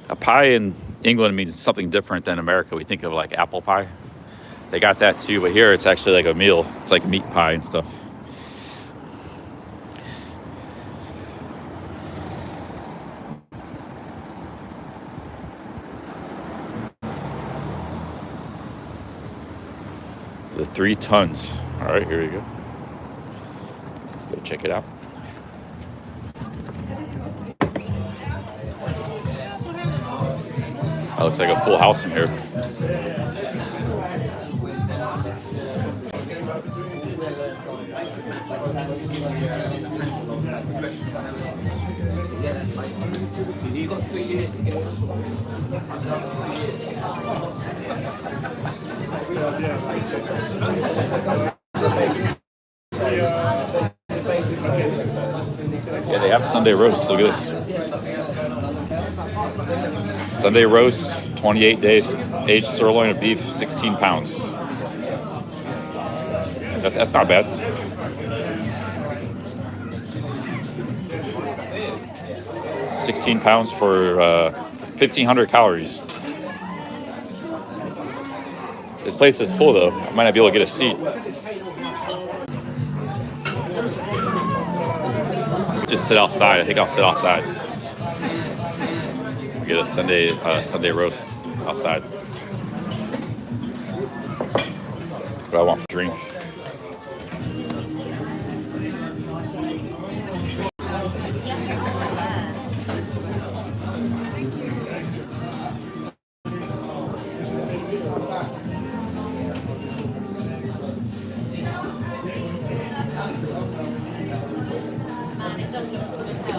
A pie in England means something different than America. We think of like apple pie. They got that too, but here it's actually like a meal. It's like meat pie and stuff. The 3 tons. All right, here we go. Let's go check it out. That looks like a full house in here. Yeah, they have Sunday roast. Look at this. Sunday roast, 28 days, aged sirloin of beef, 16 pounds. That's not bad. £16 for 1,500 calories. This place is full though. I might not be able to get a seat. Just sit outside. I think I'll sit outside. Get a Sunday roast outside. What do I want for drink?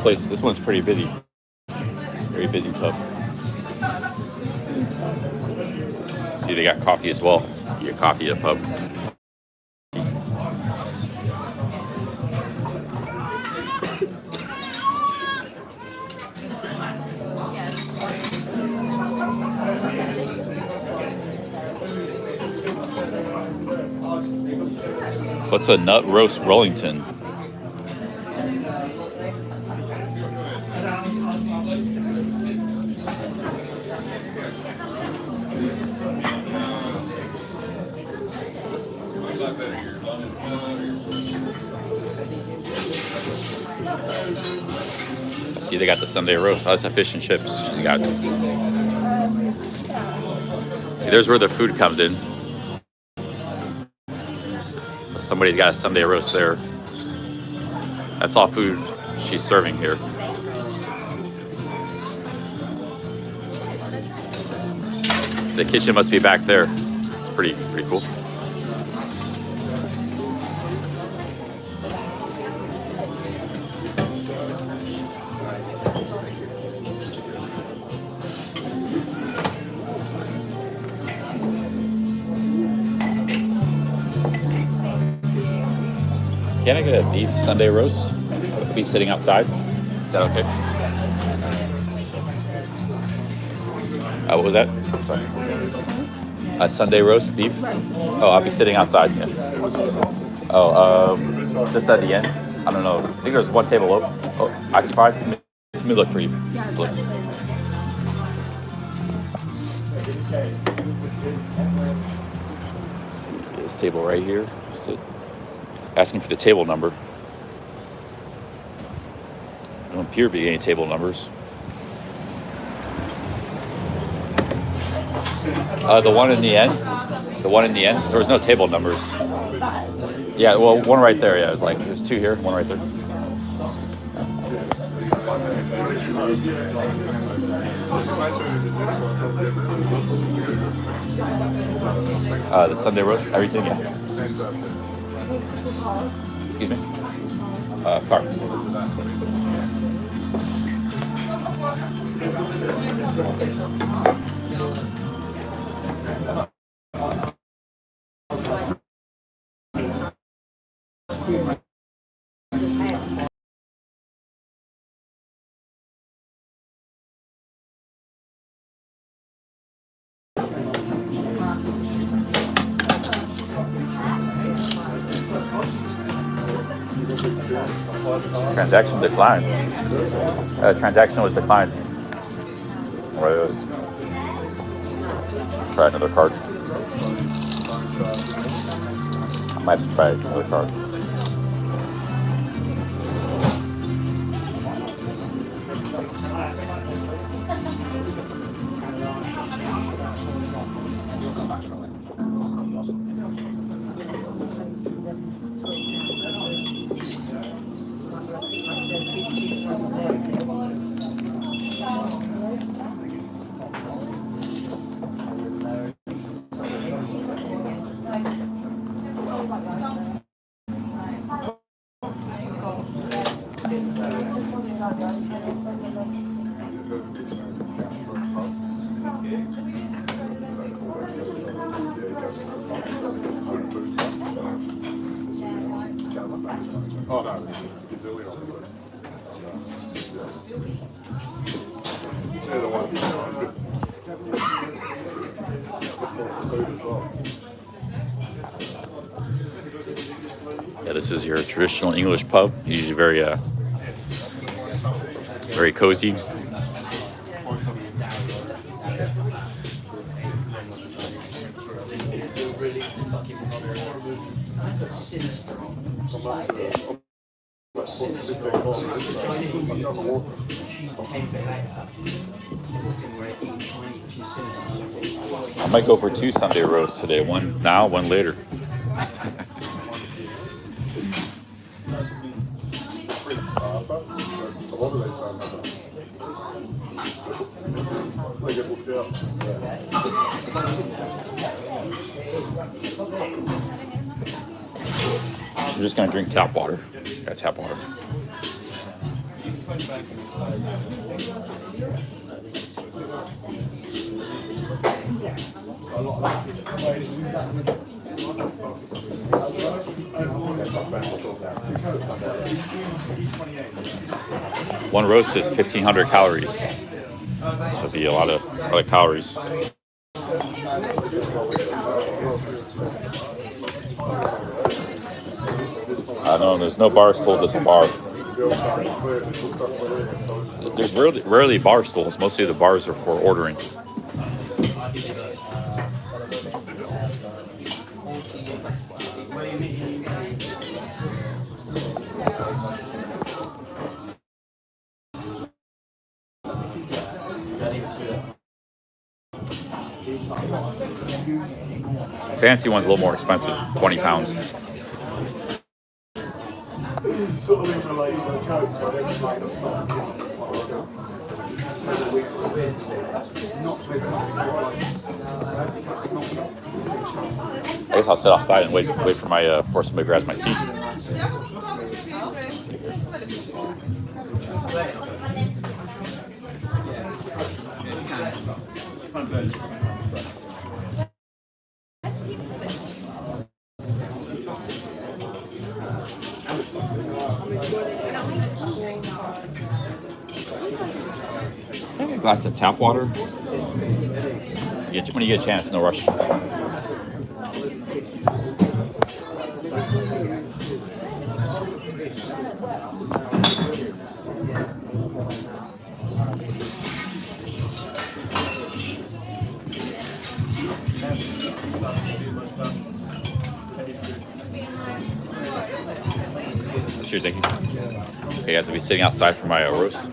place, this one's pretty busy. Very busy pub. See, they got coffee as well. You get coffee at a pub. What's a nut roast Rollington? See, they got the Sunday roast. Oh, that's a fish and chips. She's got. See, there's where the food comes in. Somebody's got a Sunday roast there. That's all food she's serving here. The kitchen must be back there. It's pretty cool. Can I get a beef Sunday roast? I'll be sitting outside. Is that okay? What was that? Sorry. A Sunday roast beef? Oh, I'll be sitting outside. Yeah. Oh, just at the end. I don't know. I think there's one table occupied. Let me look for you. Look. See this table right here. Sit. Asking for the table number. There don't appear to be any table numbers. The one in the end. The one in the end. There was no table numbers. Yeah, well, one right there. Yeah, it's like there's two here, one right there. The Sunday roast, everything. Yeah. Excuse me? Car. Transaction declined. Transaction was declined. Where it was. Try another card. I might have to try another card. Yeah, this is your traditional English pub. Usually very cozy. I might go for 2 Sunday roasts today. One now, one later. I'm just gonna drink tap water. Got tap water. One roast is 1,500 calories. This would be a lot of calories. No, there's no bar stools at the bar. There's rarely bar stools. Mostly the bars are for ordering. Fancy one's a little more expensive, 20 pounds. I guess I'll sit outside and wait for my for somebody grabs my seat. A glass of tap water. When you get a chance, no rush. Cheers, thank you. Okay, guys, I'll be sitting outside for my roast.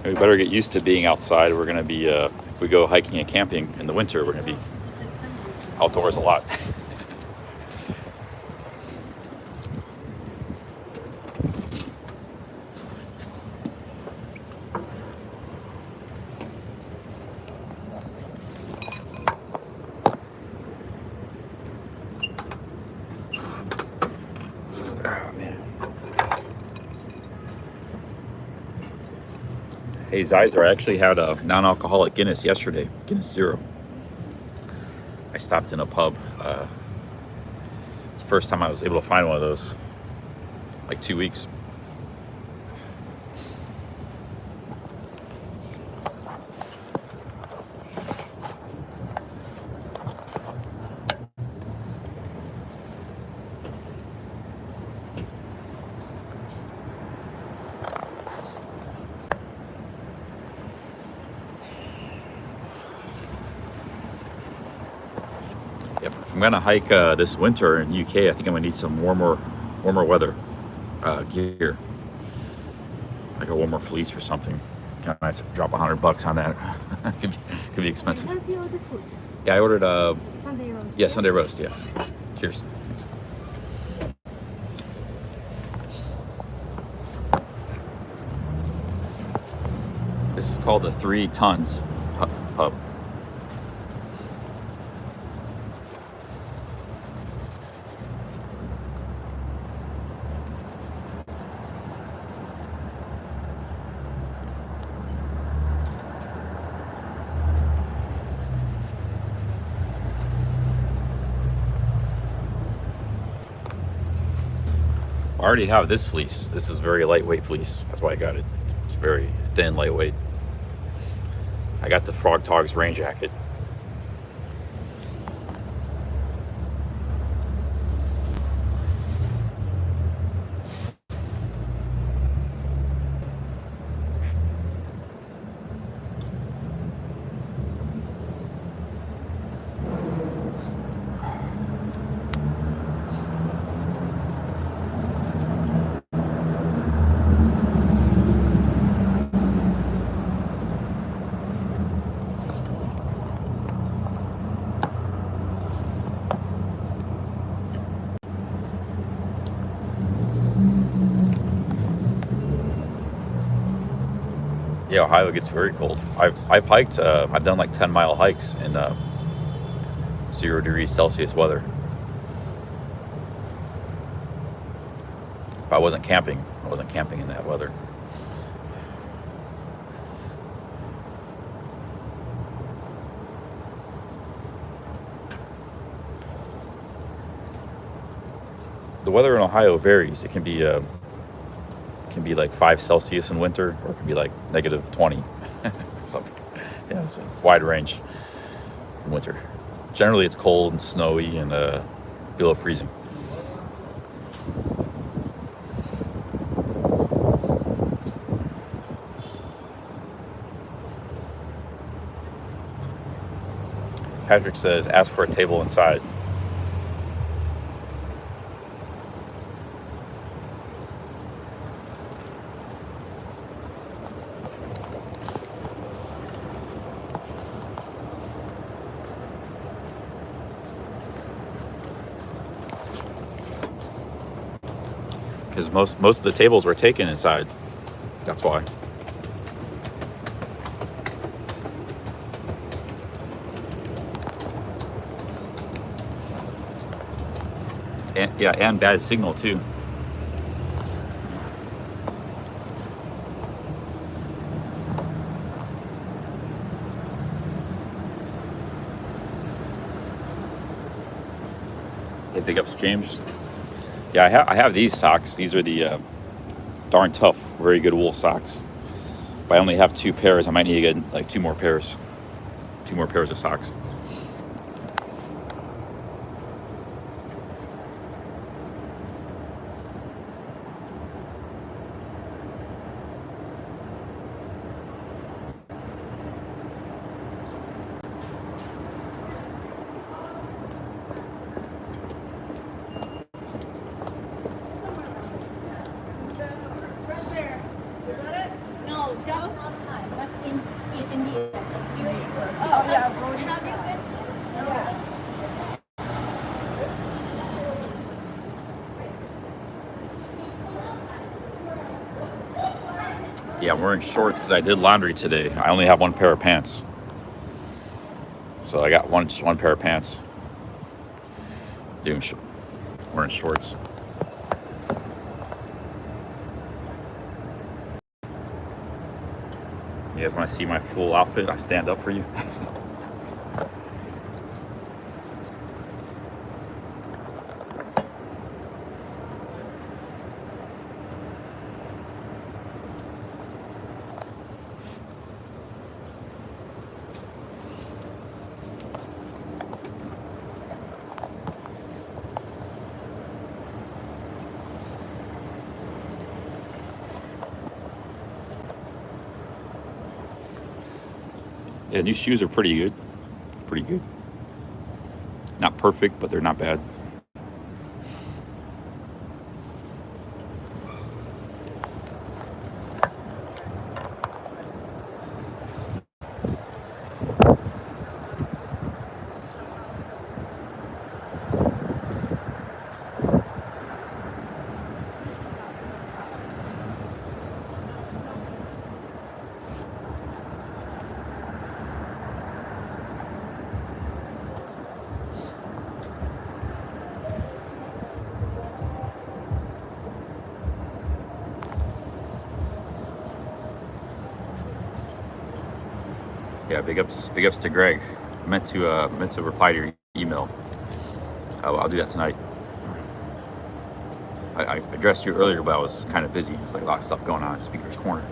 We better get used to being outside. We're going to be, if we go hiking and camping in the winter, we're going to be outdoors a lot. Hey, Zizer, I actually had a non-alcoholic Guinness yesterday, Guinness Zero. I stopped in a pub. It's the first time I was able to find one of those, like 2 weeks. If I'm gonna hike this winter in UK, I think I'm gonna need some warmer weather gear, like a warmer fleece or something. Kind of have to drop $100 on that. could be expensive. Can I help you order food? Yeah, I ordered Sunday roast. yeah, Sunday roast. Yeah. Cheers. Thanks. This is called the 3 Tons pub. I already have this fleece. This is very lightweight fleece. That's why I got it. It's very thin, lightweight. I got the Frog Togs rain jacket. Yeah, Ohio gets very cold. I've hiked. I've done like 10-mile hikes in 0 degrees Celsius weather. But I wasn't camping. I wasn't camping in that weather. The weather in Ohio varies. It can be like 5 Celsius in winter, or it can be like negative 20. Something. Yeah, it's a wide range in winter. Generally, it's cold and snowy and below freezing. Patrick says, ask for a table inside. Because most of the tables were taken inside. That's why. And bad signal too. Hey, big ups, James. Yeah, I have these socks. These are the darn tough, very good wool socks. But I only have 2 pairs. I might need to get like 2 more pairs. 2 more pairs of socks. Yeah, I'm wearing shorts because I did laundry today. I only have 1 pair of pants. So I got just one pair of pants. Wearing shorts. You guys want to see my full outfit? I stand up for you. Yeah, new shoes are pretty good. Pretty good. Not perfect, but they're not bad. Yeah, big ups to Greg. I meant to reply to your email. I'll do that tonight. I addressed you earlier, but I was kind of busy. There's like a lot of stuff going on in Speaker's Corner.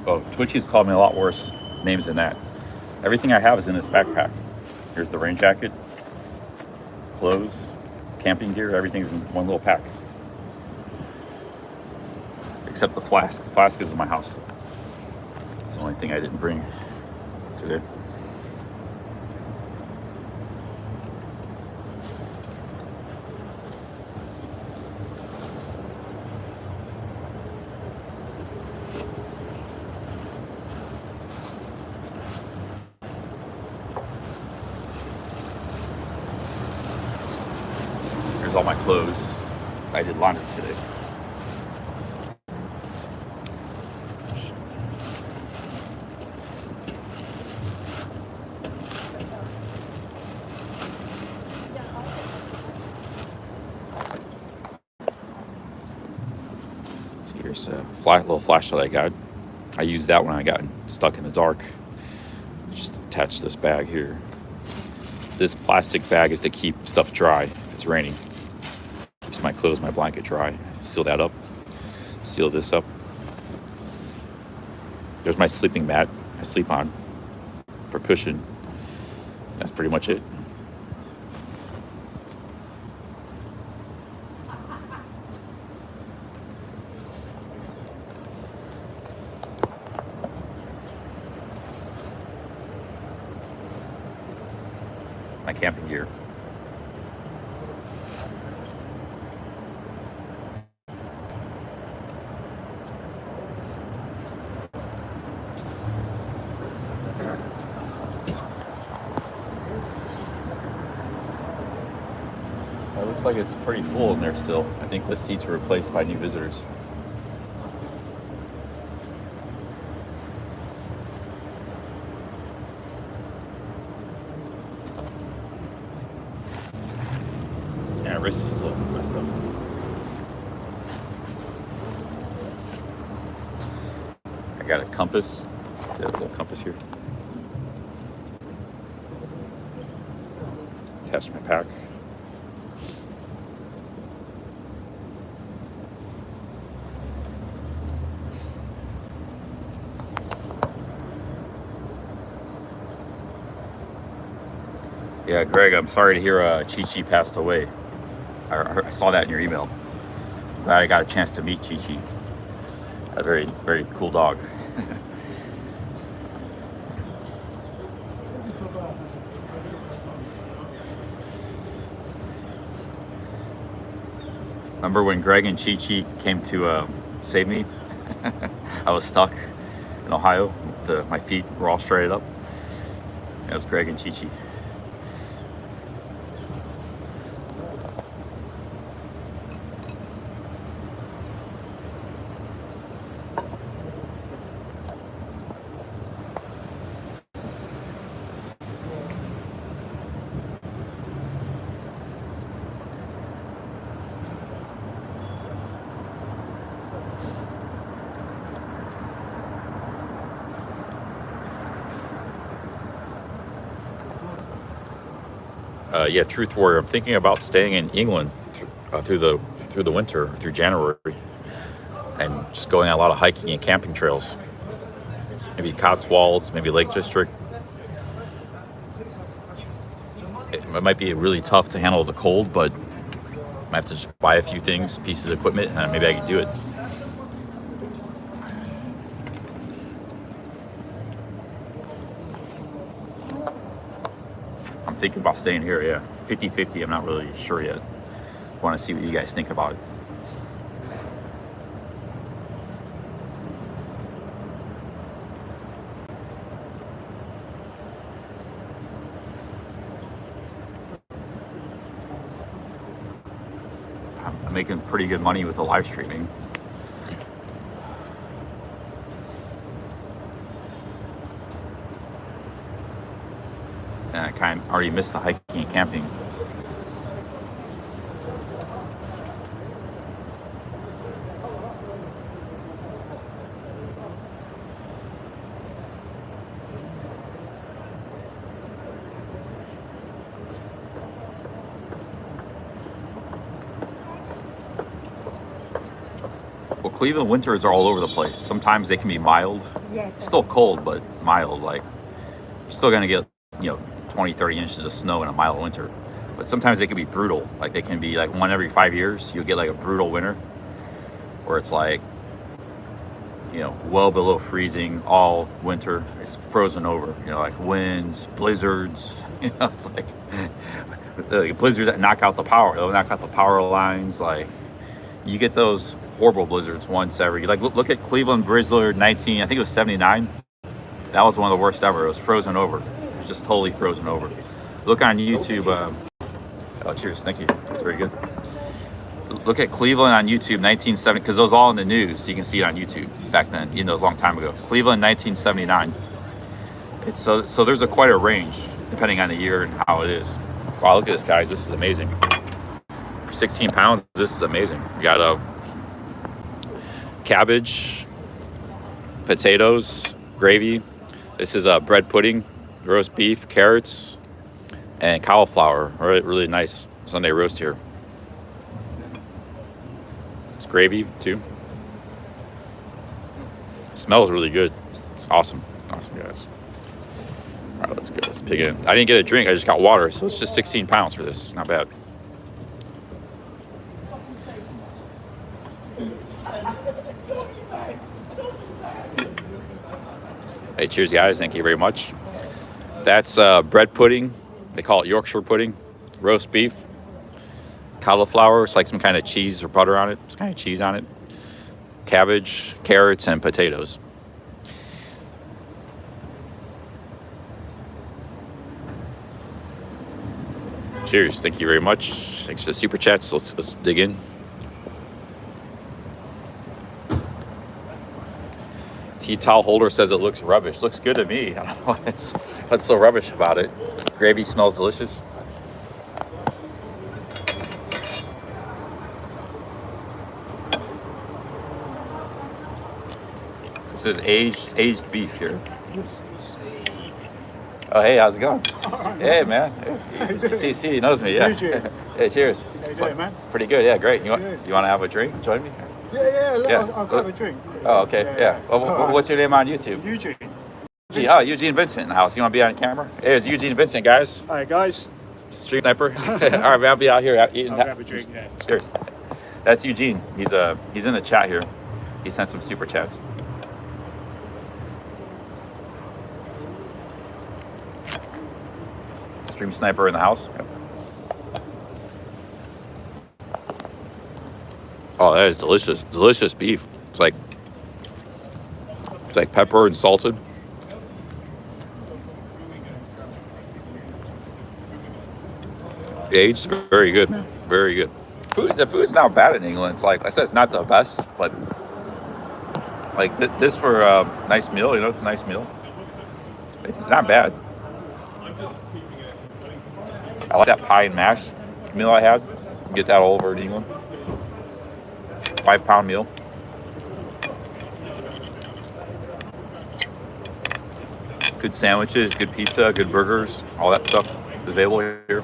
Oh, Twitchy's called me a lot worse names than that. Everything I have is in this backpack. Here's the rain jacket, clothes, camping gear, everything's in one little pack. Except the flask. The flask is in my house. It's the only thing I didn't bring today. Here's all my clothes. I did laundry today. So here's a little flashlight I got. I used that when I got stuck in the dark. Just attach this bag here. This plastic bag is to keep stuff dry if it's raining. Keeps my clothes, my blanket dry. Seal that up. Seal this up. There's my sleeping mat I sleep on for cushion. That's pretty much it. My camping gear. It looks like it's pretty full in there still. I think the seats were replaced by new visitors. Yeah, wrist is still messed up. I got a compass. See that little compass here? Attached to my pack. Yeah, Greg, I'm sorry to hear Chi-Chi passed away. I saw that in your email. Glad I got a chance to meet Chi-Chi. A very, very cool dog. Remember when Greg and Chi-Chi came to save me? I was stuck in Ohio. My feet were all straightened up. That was Greg and Chi-Chi. Yeah, Truth Warrior. I'm thinking about staying in England through the winter, through January, and just going on a lot of hiking and camping trails. Maybe Cotswolds, maybe Lake District. It might be really tough to handle the cold, but I might have to just buy a few things, pieces of equipment, and maybe I could do it. I'm thinking about staying here, yeah. 50-50, I'm not really sure yet. I want to see what you guys think about it. I'm making pretty good money with the live streaming. And I kind of already missed the hiking and camping. Well, Cleveland winters are all over the place. Sometimes they can be mild. Yes. It's still cold, but mild. Like still going to get, 20, 30 inches of snow in a mild winter. But sometimes they can be brutal. Like they can be like one every 5 years. You'll get like a brutal winter where it's like, well below freezing all winter. It's frozen over, like winds, blizzards, it's like blizzards that knock out the power. They'll knock out the power lines. Like you get those horrible blizzards once every, like look at Cleveland Blizzard I think it was 79. That was one of the worst ever. It was frozen over. It was just totally frozen over. Look on YouTube. Oh, cheers. Thank you. That's very good. Look at Cleveland on YouTube, 1970, because it was all in the news. So you can see it on YouTube back then. It was a long time ago. Cleveland, 1979. It's so there's quite a range depending on the year and how it is. Wow, look at this, guys. This is amazing. For 16 pounds, this is amazing. We got cabbage, potatoes, gravy. This is bread pudding, roast beef, carrots, and cauliflower. Really nice Sunday roast here. It's gravy too. It smells really good. It's awesome. Awesome, guys. All right, let's go. Let's pig in. I didn't get a drink. I just got water. So it's just 16 pounds for this. Not bad. Hey, cheers, guys. Thank you very much. That's bread pudding. They call it Yorkshire pudding. Roast beef. Cauliflower. It's like some kind of cheese or butter on it. Some kind of cheese on it. Cabbage, carrots, and potatoes. Cheers. Thank you very much. Thanks for the super chats. Let's dig in. Tea towel holder says it looks rubbish. Looks good to me. I don't know what's so rubbish about it. Gravy smells delicious. This is aged beef here. Oh, hey, how's it going? Hey, man. CC knows me, yeah. Hey, cheers. How you doing, man? Pretty good, yeah, great. You want to have a drink? Join me? Yeah. I'll grab a drink. Oh, okay, yeah. Well, what's your name on YouTube? Eugene. Oh, Eugene Vincent in the house. You want to be on camera? Here's Eugene Vincent, guys. Hi, guys. Street sniper. All right, man, I'll be out here eating. I'll grab a drink, yeah. Cheers. That's Eugene. He's in the chat here. He sent some super chats. Stream sniper in the house. Yep. Oh, that is delicious. Delicious beef. It's like pepper and salted. Aged, very good, man. Very good. The food's not bad in England. It's like I said, it's not the best, but like this for a nice meal. It's a nice meal. It's not bad. I like that pie and mash meal I had. You can get that all over in England. 5-pound meal. Good sandwiches, good pizza, good burgers, all that stuff is available here.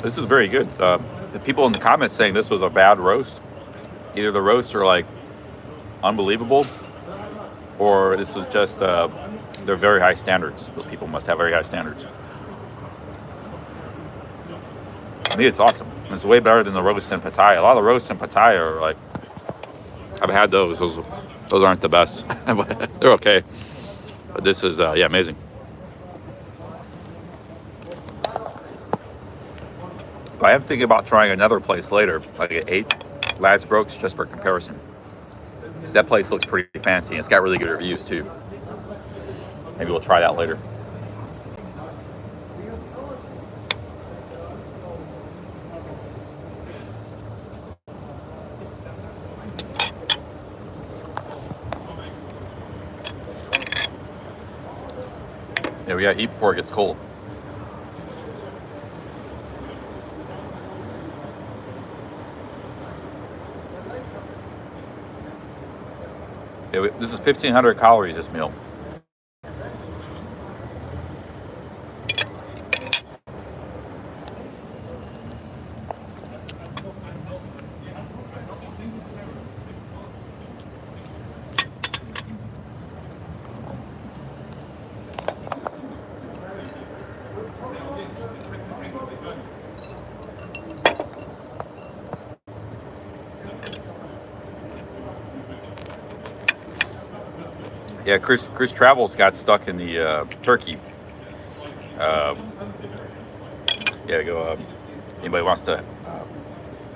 This is very good. The people in the comments saying this was a bad roast. Either the roasts are like unbelievable, or this is just they're very high standards. Those people must have very high standards. To me, it's awesome. It's way better than the roast in Pattaya. A lot of the roasts in Pattaya are like, I've had those. Those aren't the best, but they're okay. But this is amazing. I am thinking about trying another place later, like at 8 Ladbrokes, just for comparison. Because that place looks pretty fancy. And it's got really good reviews too. Maybe we'll try that later. Yeah, we gotta eat before it gets cold. This is 1,500 calories, this meal. Yeah, Chris Travels got stuck in the Turkey. Yeah, go. Anybody wants to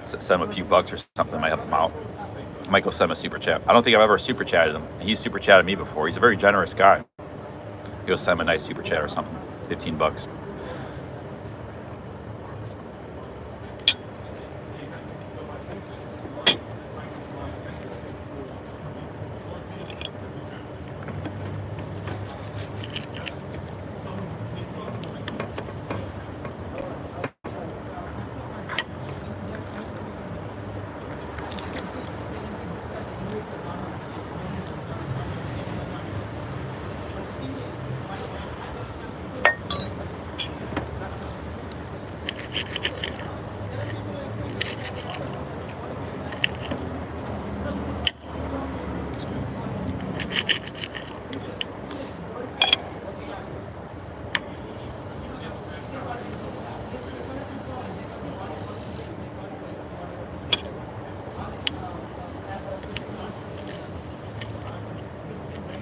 send him a few bucks or something, might help him out. I might go send him a super chat. I don't think I've ever super chatted him. He's super chatted me before. He's a very generous guy. He'll send him a nice super chat or something. 15 bucks.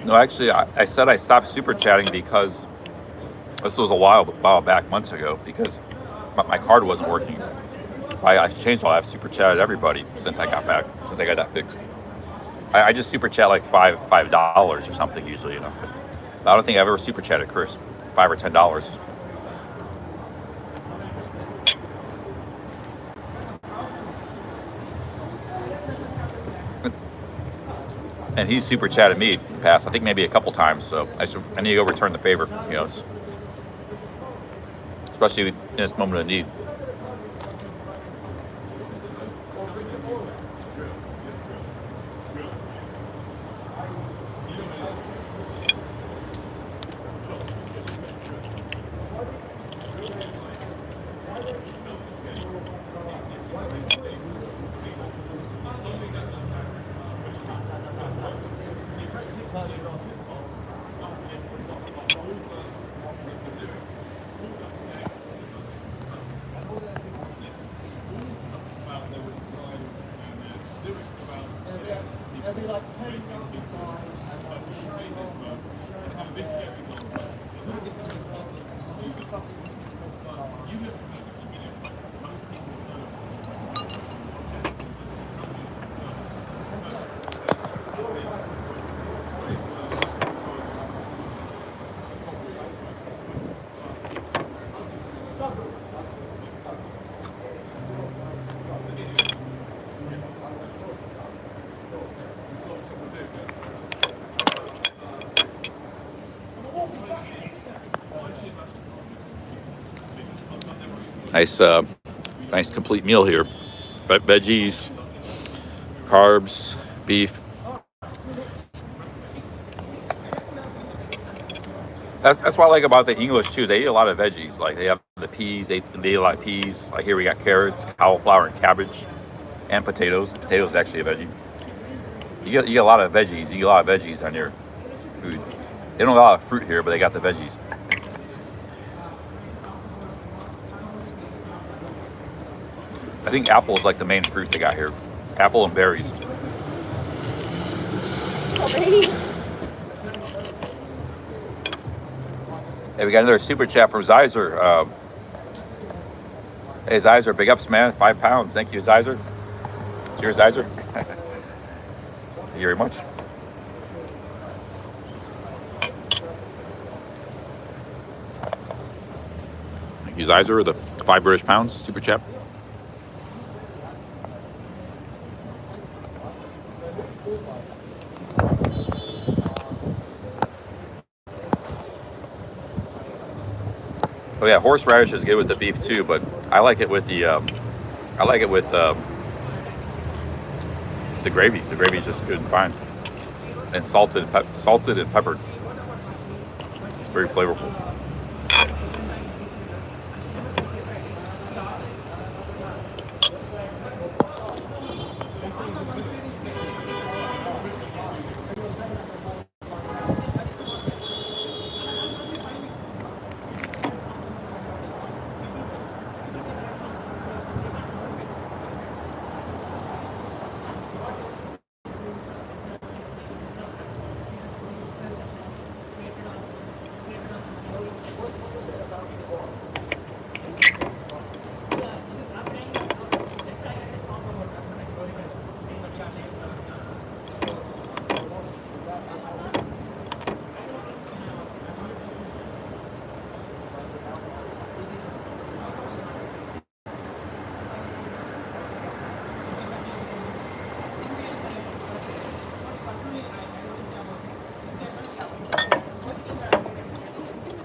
No, actually, I said I stopped super chatting because this was a while back, months ago, because my card wasn't working. I changed all. I've super chatted everybody since I got back, since I got that fixed. I just super chat like $5 or something usually, you know. But I don't think I've ever super chatted Chris, $5 or $10. And he's super chatted me in the past, I think maybe a couple times, so I need to go return the favor, you know, especially in this moment of need. Nice complete meal here. Veggies, carbs, beef. That's what I like about the English too. They eat a lot of veggies. Like they have the peas, they eat a lot of peas. Like here we got carrots, cauliflower, and cabbage, and potatoes. Potatoes is actually a veggie. You get a lot of veggies. You get a lot of veggies on your food. They don't have a lot of fruit here, but they got the veggies. I think apple is like the main fruit they got here. Apple and berries. Hey, we got another super chat from Zyzer. Hey, Zyzer, big ups, man. 5 pounds. Thank you, Zyzer. Cheers, Zyzer. Thank you very much. Thank you, Zyzer, the 5 British pounds super chat. Oh yeah, horseradish is good with the beef too, but I like it with the the gravy. The gravy is just good and fine. and salted and peppered. It's very flavorful.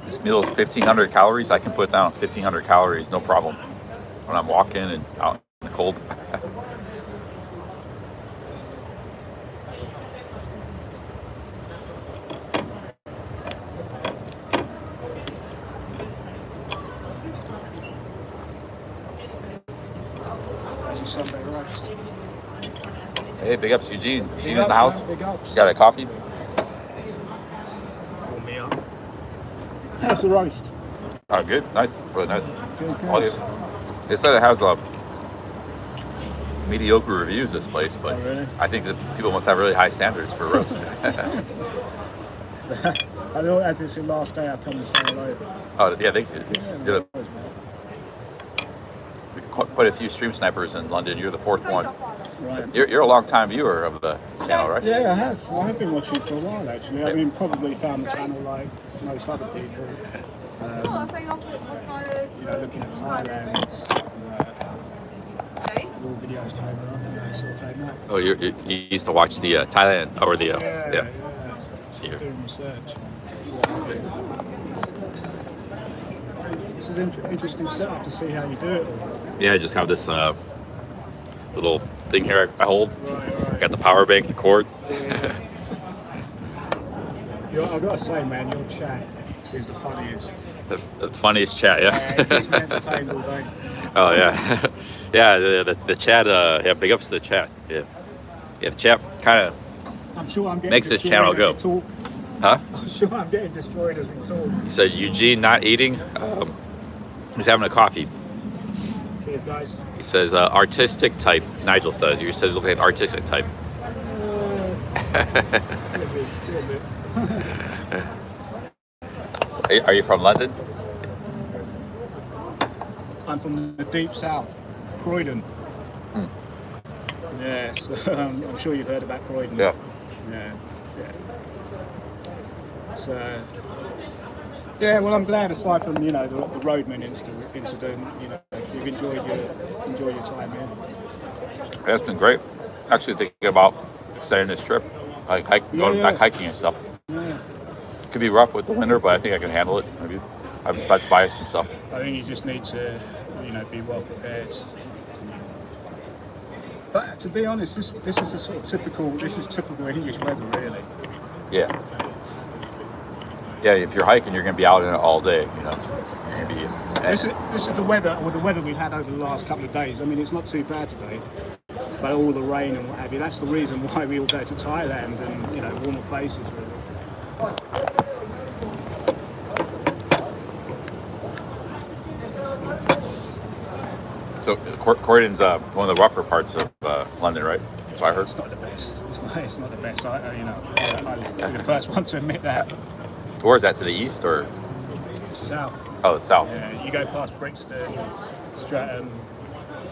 This meal is 1,500 calories. I can put down 1,500 calories, no problem, when I'm walking and out in the cold. Sunday roast. Hey, big ups, Eugene. Eugene in ups, the house. man, big ups. Got a coffee? Warm me up. How's the roast? Oh, good. Nice. Really nice. Good. They said it has mediocre reviews, this place, but really? I think that people must have really high standards for roast. I know as it's your last day, I'll come and say hello. Oh, yeah, they did quite a few stream snipers in London. You're the fourth one. Right. You're a long time viewer of the channel, right? Yeah, I have. I have been watching for a while, actually. I mean, probably found the channel like most other people. You know, looking at Thailand, all videos came out, sort of came out. Oh, you used to watch the Thailand, or the, yeah. Doing research. This is interesting setup to see how you do it. Yeah, I just have this little thing here I hold. Right. Got the power bank, the cord. I've got to say, man, your chat is the funniest. The funniest chat, yeah. It keeps me entertained all day. Oh, yeah. Yeah, the chat, yeah, big ups to the chat. Yeah, the chat kind of I'm sure I'm getting makes this destroyed channel as go. we talk. Huh? I'm sure I'm getting destroyed as we talk. He said Eugene not eating. He's having a coffee. Cheers, guys. He says artistic type. Nigel says. He says look like an artistic type. Are you from London? I'm from the deep south, Croydon. Yeah, so I'm sure you've heard about Croydon. Yeah. So, yeah, well, I'm glad. Aside from the roadman incident, you've enjoyed your time here. That's been great. Actually thinking about extending this trip, like going back hiking and stuff. Yeah. Could be rough with the winter, but I think I can handle it. Maybe I'm about to buy some stuff. I think you just need to, be well prepared. But to be honest, this is a sort of typical English weather, really. Yeah. Yeah, if you're hiking, you're going to be out in it all day. You're going to be. This is the weather, or the weather we've had over the last couple of days. I mean, it's not too bad today, but all the rain and what have you. That's the reason why we all go to Thailand and warmer places, really. So Croydon's one of the rougher parts of London, right? That's what I heard. It's not the best. It's not the best. I'm the first one to admit that. Where is that? To the east or? It's the south. Oh, the south. Yeah, you go past Brixton, Streatham.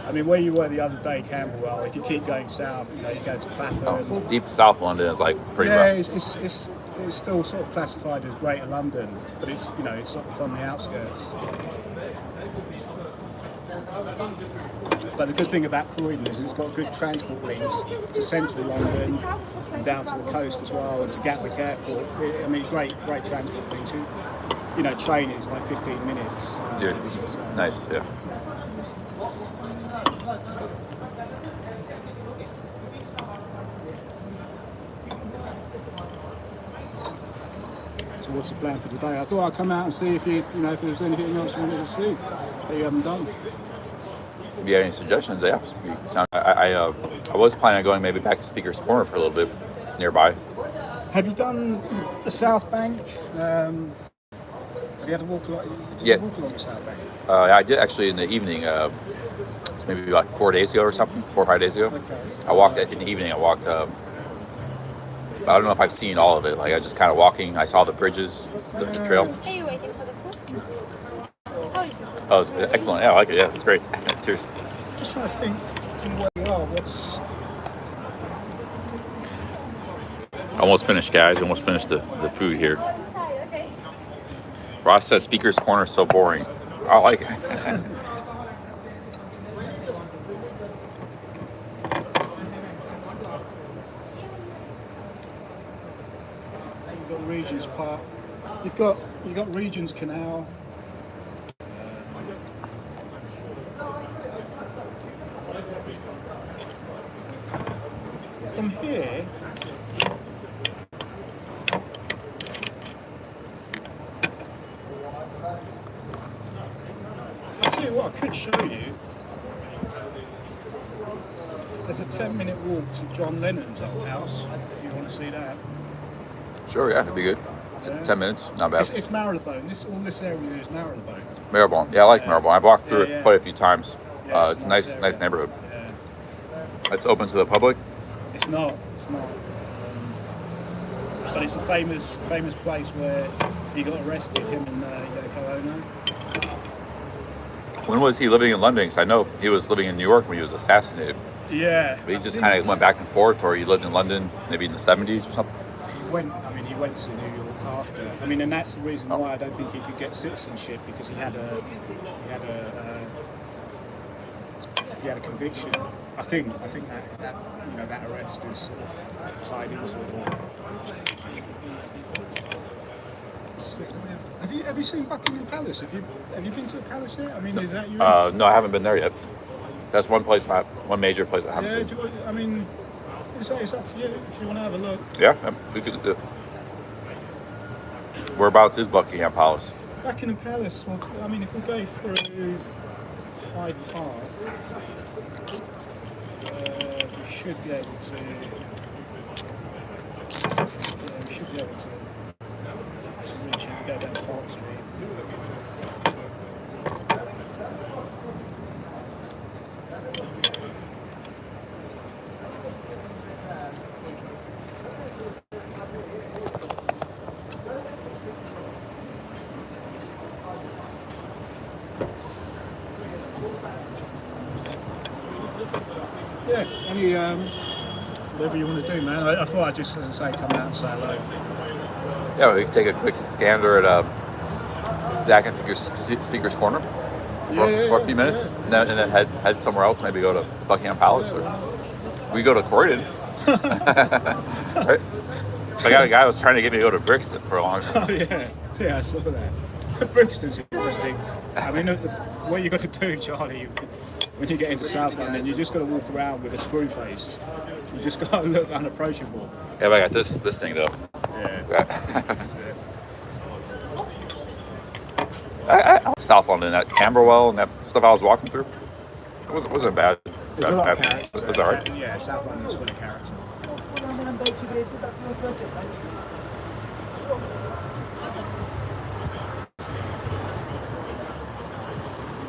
I mean, where you were the other day, Camberwell. If you keep going south, you go to Clapham. Oh, so deep south London is like pretty rough. It's still sort of classified as Greater London, but it's sort of from the outskirts. But the good thing about Croydon is it's got good transport links to central London and down to the coast as well, and to Gatwick Airport. I mean, great transport links. Train is like 15 minutes. So. Nice, yeah. what's the plan for today? I thought I'd come out and see if if there was anything else you wanted to see that you haven't done. If you had any suggestions, yeah. I was planning on going maybe back to Speaker's Corner for a little bit. It's nearby. Have you done the South Bank? Have you had to walk along? Walk along the South Bank? I did actually in the evening. It's maybe like 4 days ago or something, 4 or 5 days ago. Okay. I walked in the evening. I walked. I don't know if I've seen all of it. Like I just kind of walking. I saw the bridges, the trail. Are you waiting for the food? How is it? Oh, it's excellent. Yeah, I like it. Yeah, it's great. Cheers. Just trying to think from where you are. What's Almost finished, guys. Almost finished the food here. Ross says Speaker's Corner is so boring. I like it. You've got Regent's Park. You've got Regent's Canal. From here, I'll tell you what I could show you. There's a 10-minute walk to John Lennon's old house, if you want to see that. Sure, yeah, that'd be good. 10 minutes, not bad. It's Marylebone. All this area is Marylebone. Marylebone, yeah, I like Marylebone. I've walked through it quite a few times. Yeah, it's a nice neighborhood. Yeah. It's open to the public. It's not. But it's a famous place where he got arrested, him and Yoko Ono. When was he living in London? Because I know he was living in New York when he was assassinated. Yeah. But he just kind of went back and forth, or he lived in London maybe in the 70s or something. He went to New York after. And that's the reason why I don't think he could get citizenship, because he had a conviction. I think that that arrest is sort of tied into it all. Have you seen Buckingham Palace? Have you been to the palace yet? Is that your? No, I haven't been there yet. That's one major place I haven't been. It's up to you if you want to have a look. Yeah, we could. Whereabouts is Buckingham Palace? Buckingham Palace. Well, if we go through Hyde Park, we should be able to. We should be able to reach it and go down Park Street. Yeah, whatever you want to do, man. I thought I'd just, as I say, come out and say hello. Yeah, we can take a quick gander at back at Speaker's Corner for a few minutes, and then head somewhere else. Maybe go to Buckingham Palace, or we go to Croydon. Right? I got a guy who was trying to get me to go to Brixton for a long time. Oh yeah, I saw that. Brixton's interesting. What you got to do, Charlie, when you get into South London, you just got to walk around with a screw face. You just got to look unapproachable. Yeah, but I got this thing though. Yeah. I South London, that Camberwell and that stuff I was walking through. It wasn't bad. There's a lot of character. It was alright. Yeah, South London's full of character.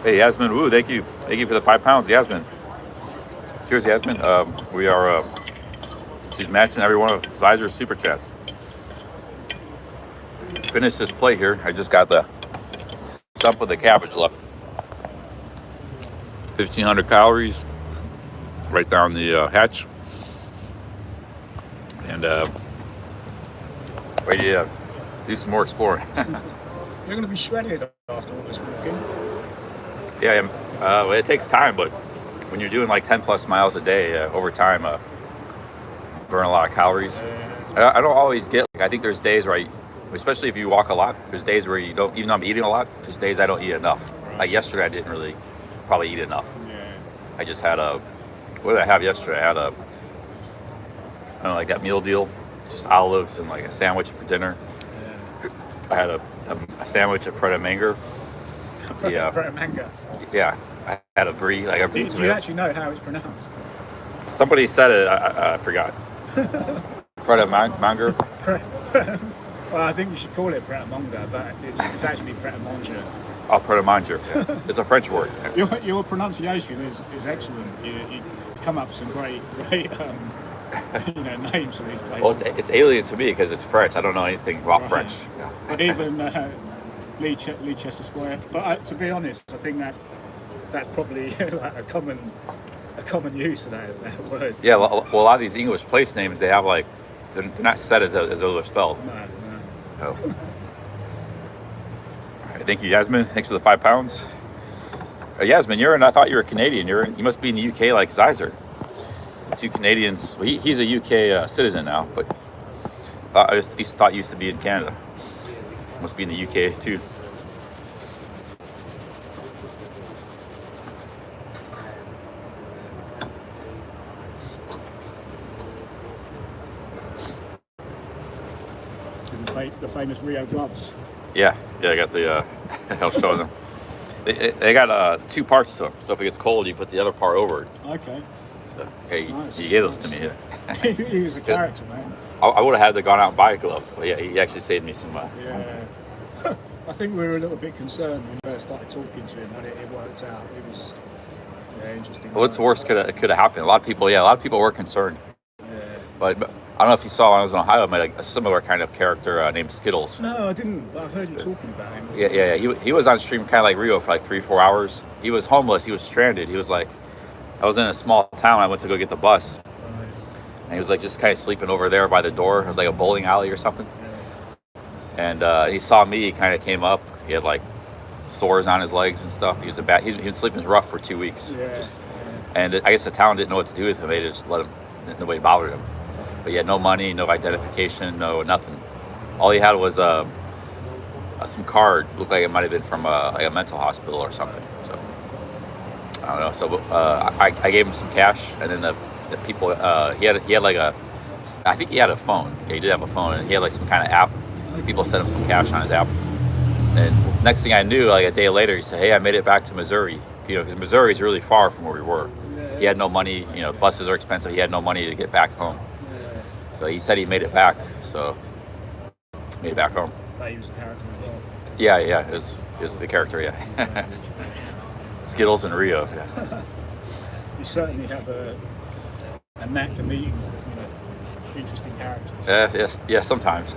Hey Yasmin, woo, thank you for the £5, Yasmin. Cheers, Yasmin. We are she's matching every one of Sizer's super chats. Finished this plate here. I just got the stump of the cabbage left. 1,500 calories, right down the hatch, and ready to do some more exploring. You're going to be shredded after all this walking. Yeah, well, it takes time, but when you're doing like 10 plus miles a day, over time, burn a lot of calories. I don't always get, I think there's days where especially if you walk a lot, there's days where you don't, even though I'm eating a lot, there's days I don't eat enough. Like yesterday, I didn't really probably eat enough. Yeah. I just had what did I have yesterday? I had I don't know, like that meal deal, just olives and like a sandwich for dinner. I had a sandwich at Pret a Manger. Yeah. Pret a Manger. Yeah, I had a brie, like a Do you actually know how it's pronounced? Somebody said it. I forgot. Pret a Manger. Well, I think you should call it Pret a Manger, but it's actually Pret a Manger. Oh, Pret a Manger. Yeah. It's a French word. Your pronunciation is excellent. You come up with some great names for these places. Well, it's alien to me because it's French. I don't know anything about French. Yeah. But even Leicester Square. But to be honest, I think that's probably like a common use of that word. Yeah, well, a lot of these English place names, they have like, they're not set as though they're spelled. No. Oh. All right, thank you, Yasmin. Thanks for the £5. Yasmin, I thought you were Canadian. You must be in the UK like Zizer. Two Canadians. Well, he's a UK citizen now, but I thought he used to be in Canada. Must be in the UK too. The famous Rio gloves. Yeah, I got the. I'll show them. They got 2 parts to them. So if it gets cold, you put the other part over it. Okay. So, hey, Nice. you gave those to me. Yeah. He was a character, man. I would have had to gone out and buy gloves, but yeah, he actually saved me some. Yeah. I think we were a little bit concerned when we first started talking to him, but it worked out. It was interesting. What's the worst could have happened? A lot of people were concerned. Yeah. But I don't know if you saw when I was in Ohio, I met a similar kind of character named Skittles. No, I didn't. But I heard you talking about him. Yeah. He was on stream kind of like Rio for like 3-4 hours. He was homeless. He was stranded. He was like, I was in a small town. I went to go get the bus. Right. And he was like just kind of sleeping over there by the door. It was like a bowling alley or something. Yeah. And he saw me. He kind of came up. He had like sores on his legs and stuff. He was sleeping rough for 2 weeks. Yeah. And I guess the town didn't know what to do with him. They just let him. Nobody bothered him. But he had no money, no identification, no nothing. All he had was some card. Looked like it might have been from like a mental hospital or something. So I don't know. So I gave him some cash, and then the people he had like I think he had a phone. Yeah, he did have a phone, and he had like some kind of app. People sent him some cash on his app. And next thing I knew, like a day later, he said, "Hey, I made it back to Missouri." Because Missouri is really far from where we were. He had no money. Buses are expensive. He had no money to get back home. So he said he made it back. So made it back home. He was a character as well. Yeah. It was the character. Yeah. Skittles and Rio. Yeah. You certainly have a knack for meeting interesting characters. Yeah. Sometimes.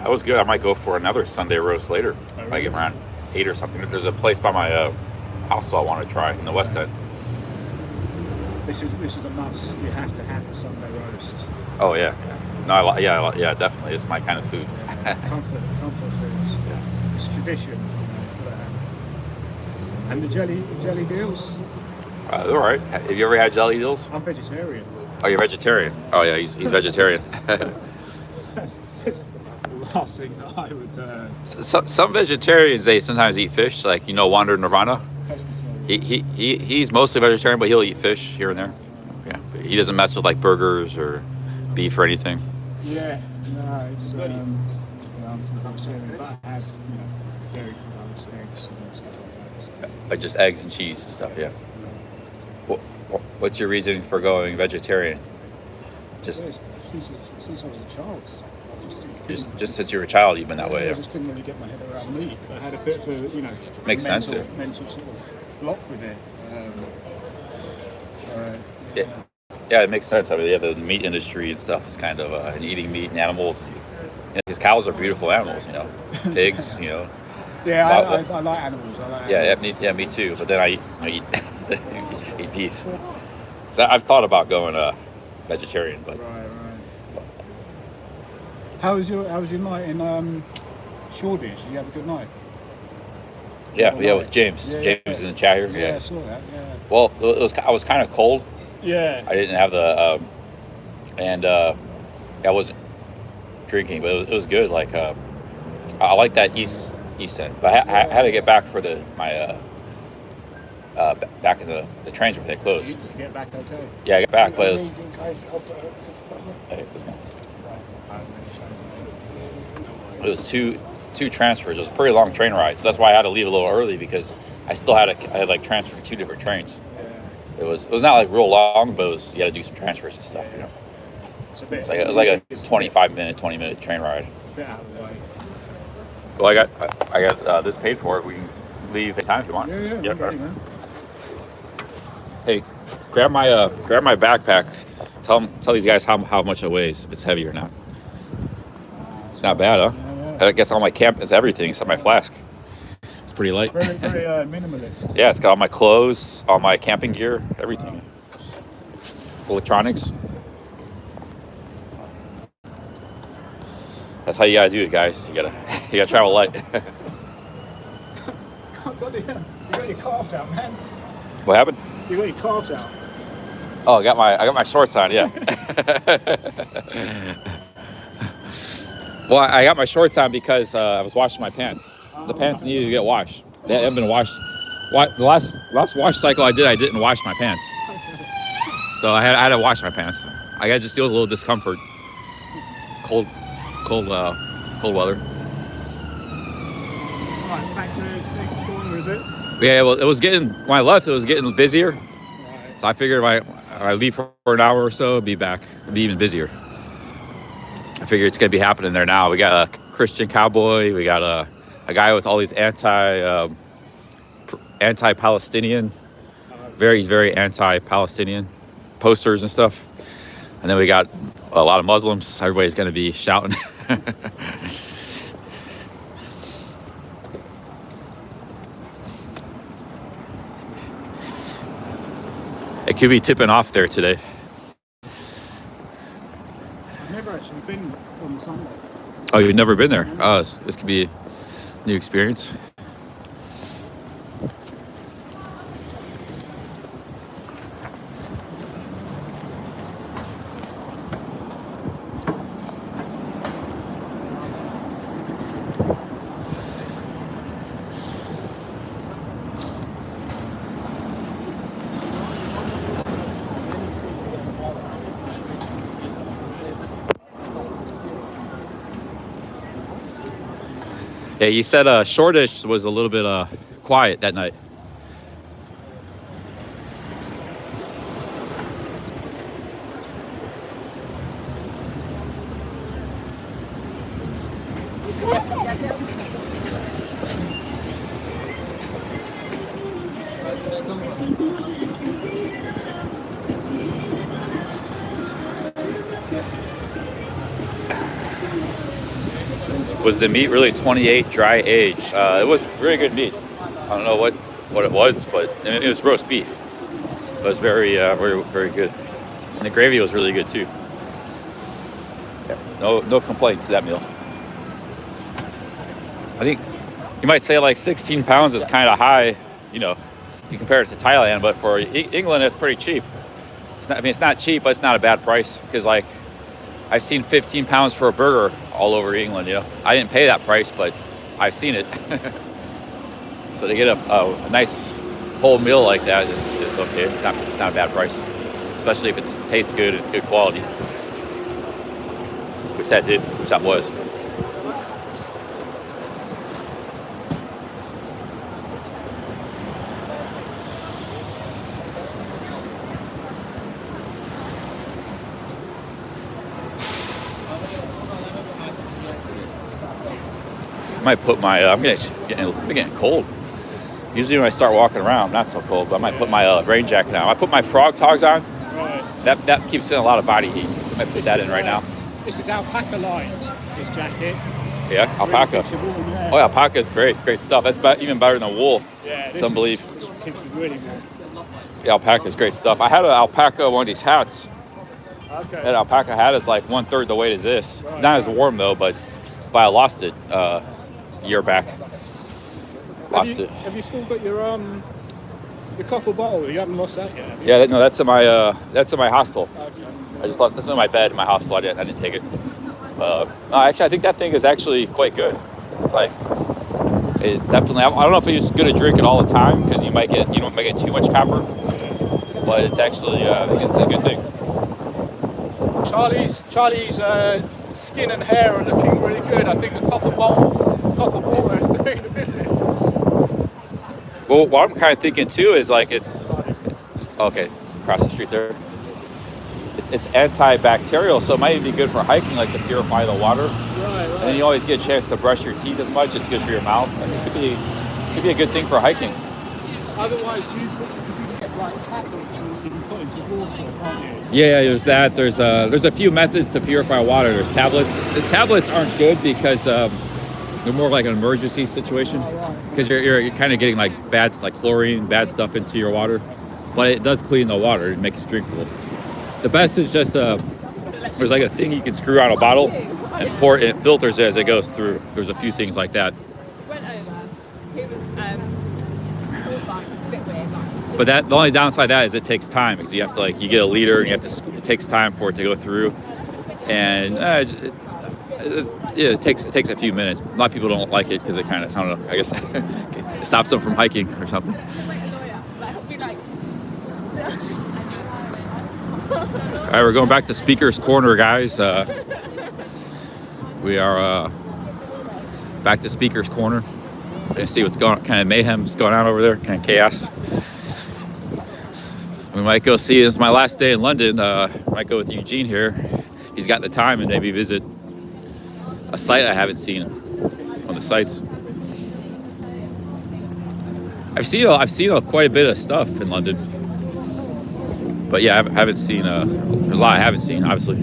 That was good. I might go for another Sunday roast later. Oh, really? Like around 8 or something. There's a place by my house I want to try in the West End. This is a must. You have to have the Sunday roast. Oh yeah. No, yeah, definitely. It's my kind of food. Yeah. comfort foods. Yeah. It's tradition. And the jelly deals. They're all right. Have you ever had jelly deals? I'm vegetarian. Oh, you're vegetarian. Oh yeah, he's vegetarian. It's the last thing that I would. Some vegetarians, they sometimes eat fish, like Wander Nirvana. He's mostly vegetarian, but he'll eat fish here and there. Yeah, but he doesn't mess with like burgers or beef or anything. Yeah, no, it's I'm vegetarian, but I have dairy products, eggs, and stuff like that. Like just eggs and cheese and stuff. Yeah. What's your reasoning for going vegetarian? Just since I was a child. Just since you were a child, you've been that way. I just couldn't really get my head around meat. I had a bit of a, Makes sense. mental sort of block with it. Yeah, it makes sense. I mean, the meat industry and stuff is kind of and eating meat and animals. Because cows are beautiful animals, pigs, Yeah, I like animals. Me too. But then I eat eat beef. So I've thought about going vegetarian, but. Right. How was your night in Shoreditch? Did you have a good night? Yeah, with James. James is in the chat here. Yeah, I saw that. Yeah. Well, I was kind of cold. Yeah. I didn't have the I wasn't drinking, but it was good. Like I I like that east end, but I had to get back for my back in the trains were they closed. You get back okay? Yeah, I got back, but it was. Amazing guys help out this problem. It was two transfers. It was a pretty long train ride, so that's why I had to leave a little early because I had like transferred 2 different trains. It was not like real long, but you had to do some transfers and stuff. You know, it was like a 20-minute train ride. Bit out of the way. Well, I got this paid for. We can leave anytime if you want. Yeah, Yep. ready, man. Hey, grab my backpack. Tell these guys how much it weighs. If it's heavy or not. It's not bad, huh? Yeah. I guess all my camp is everything except my flask. It's pretty light. Very, very minimalist. Yeah, it's got all my clothes, all my camping gear, everything. Electronics. That's how you gotta do it, guys. You gotta travel light. God, you got your calves out, man. What happened? You got your calves out. Oh, I got my shorts on. Yeah. Well, I got my shorts on because I was washing my pants. The pants needed to get washed. They haven't been washed. The last wash cycle I didn't wash my pants. So I had to wash my pants. I got to just deal with a little discomfort. Cold weather. Right, back to the corner, is it? Yeah, well, when I left, it was getting busier. Right. So I figured if I leave for an hour or so, it'd be even busier. I figure it's gonna be happening there now. We got a Christian cowboy. We got a guy with all these anti-Palestinian, very anti-Palestinian posters and stuff. And then we got a lot of Muslims. Everybody's gonna be shouting. It could be tipping off there today. I've never actually been on Sunday. Oh, you've never been there? Oh, this could be a new experience. Yeah, you said Shoreditch was a little bit quiet that night. Was the meat really 28 dry age? It was really good meat. I don't know what it was, but it was roast beef. It was very good. And the gravy was really good too. Yeah, no complaints to that meal. I think you might say like 16 pounds is kind of high, you know, if you compare it to Thailand, but for England, it's pretty cheap. It's not cheap, but it's not a bad price because like I've seen 15 pounds for a burger all over England, you know. I didn't pay that price, but I've seen it. So to get a nice whole meal like that is okay. It's not a bad price, especially if it tastes good and it's good quality, which that was. I might put my, I'm getting cold. Usually when I start walking around, I'm not so cold, but I might put my rain jacket on. I put my frog togs on. Right. That keeps in a lot of body heat. So I might put that in right now. This is alpaca lined, this jacket. Yeah, alpaca. Really keeps you warm, yeah. Oh, alpaca is great stuff. That's even better than wool. Yeah, Some believe. This keeps you really warm. The alpaca is great stuff. I had an alpaca, one of these hats. Okay. That alpaca hat is like 1/3 the weight as this. Right, Not as warm though, but I lost it a year back. Have you still got your copper bottle? You haven't lost that yet, have you? Yeah, that's in my hostel. Okay. I just left this in my bed in my hostel. I didn't take it. No, actually, I think that thing is actually quite good. It's like it definitely. I don't know if it's good to drink it all the time because you might get too much copper, but it's actually I think it's a good thing. Charlie's skin and hair are looking really good. I think the copper water is doing the business. Well, what I'm kind of thinking too is like it's okay across the street there. It's antibacterial, so it might even be good for hiking, like to purify the water. Right. And then you always get a chance to brush your teeth as much. It's good for your mouth. I mean, it could be a good thing for hiking. Otherwise, because you can get like tablets and you can put into water, can't you? Yeah, there's that. There's a few methods to purify water. There's tablets. The tablets aren't good because they're more like an emergency situation. Because you're kind of getting like chlorine, bad stuff into your water. But it does clean the water and makes it drinkable. The best is just there's like a thing you can screw on a bottle and pour it. It filters it as it goes through. There's a few things like that. But the only downside of that is it takes time because you have to you get a liter and it takes time for it to go through, and it takes a few minutes. A lot of people don't like it because it kind of, I don't know, I guess it stops them from hiking or something. All right, we're going back to Speaker's Corner, guys. We are back to Speaker's Corner. We're gonna see what's kind of mayhem's going on over there, kind of chaos. We might go see. It's my last day in London. Might go with Eugene here. He's got the time and maybe visit a site I haven't seen on the sites. I've seen quite a bit of stuff in London. But yeah, I haven't seen, there's a lot I haven't seen, obviously.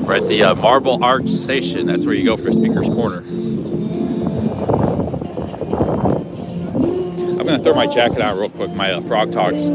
We're at the Marble Arch Station. That's where you go for Speaker's Corner. I'm gonna throw my jacket out real quick, my frog togs.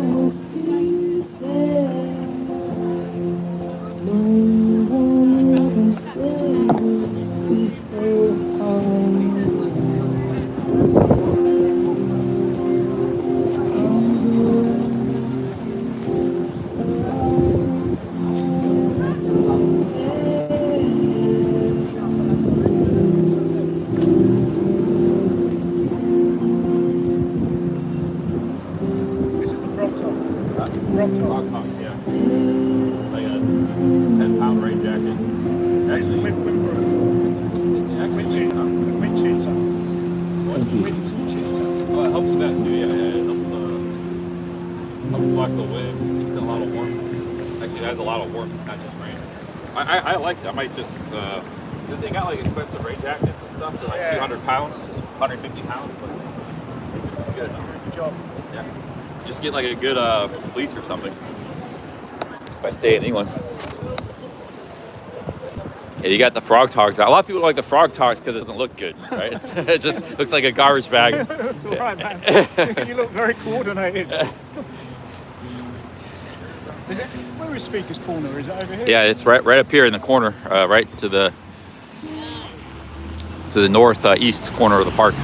I like it. I might just, they got like expensive rain jackets and stuff. They're like 200 pounds, 150 pounds. But this is good. Good job. Yeah. Just get like a good fleece or something if I stay in England. Yeah, you got the frog togs. A lot of people like the frog togs because it doesn't look good, right? It just looks like a garbage bag. That's all right, man. You look very coordinated. Where is Speaker's Corner? Is it over here? Yeah, it's right up here in the corner, right to the northeast corner of the park.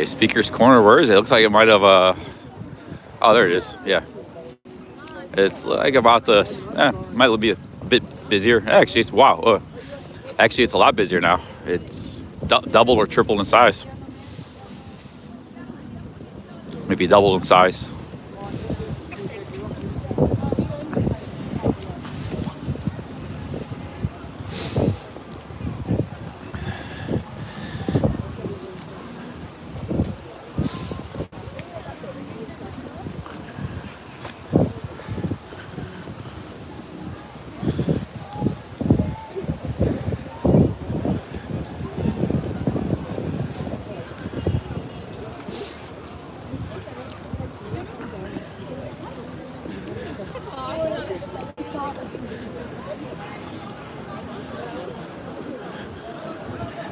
Okay, Speaker's Corner. Where is it? It looks like it might have. Oh, there it is. Yeah. It's like about the. Might be a bit busier. Actually, it's wow. Actually, it's a lot busier now. It's doubled or tripled in size. Maybe doubled in size.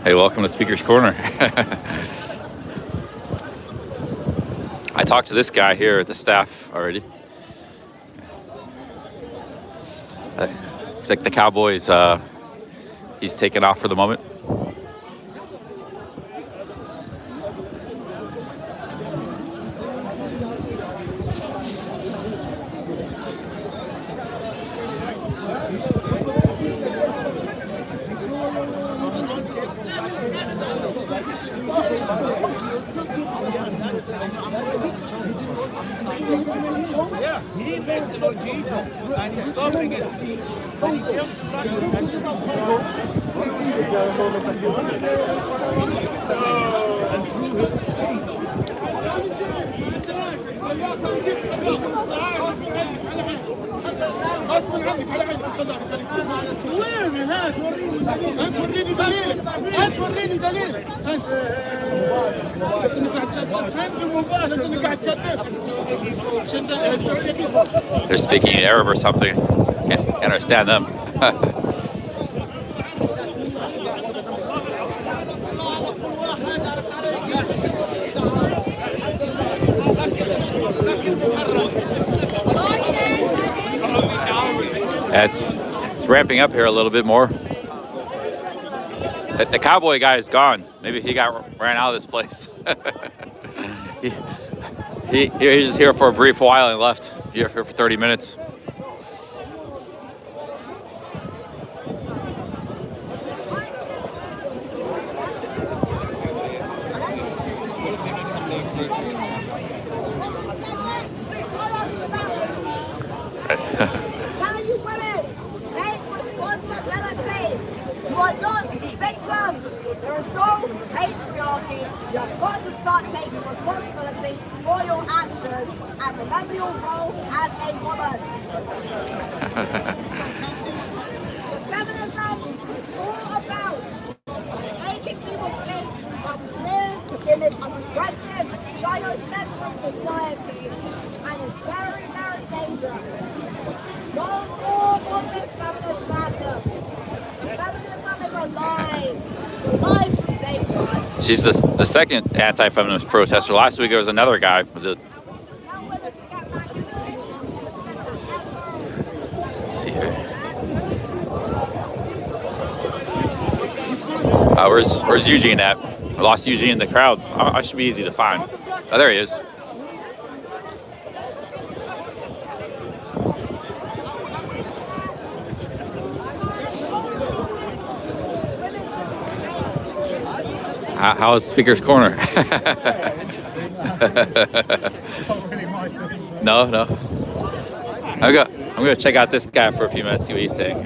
Hey, welcome to Speaker's Corner. I talked to this guy here at the staff already. Looks like the Cowboys, he's taken off for the moment. Yeah, he invented about Jesus and he's stopping his seat and he comes They're speaking Arab or something. Can't understand them. It's ramping up here a little bit more. The cowboy guy is gone. Maybe he ran out of this place. he was here for a brief while and left. Here for 30 minutes. Tell you women, take responsibility. You are not victims. There is no patriarchy. You have got to start taking responsibility for your actions and remember your role as a woman. Feminism is all about making people think that we live in this aggressive, gynocentric society, and it's very, very dangerous. No more of this feminist madness. Feminism is a lie. It's a lie from day one. She's the second anti-feminist protester. Last week there was another guy. Was it? Let's see here. Where's Eugene at? I lost Eugene in the crowd. I should be easy to find. Oh, there he is. How's Speaker's Corner? No. I'm gonna check out this guy for a few minutes, see what he's saying.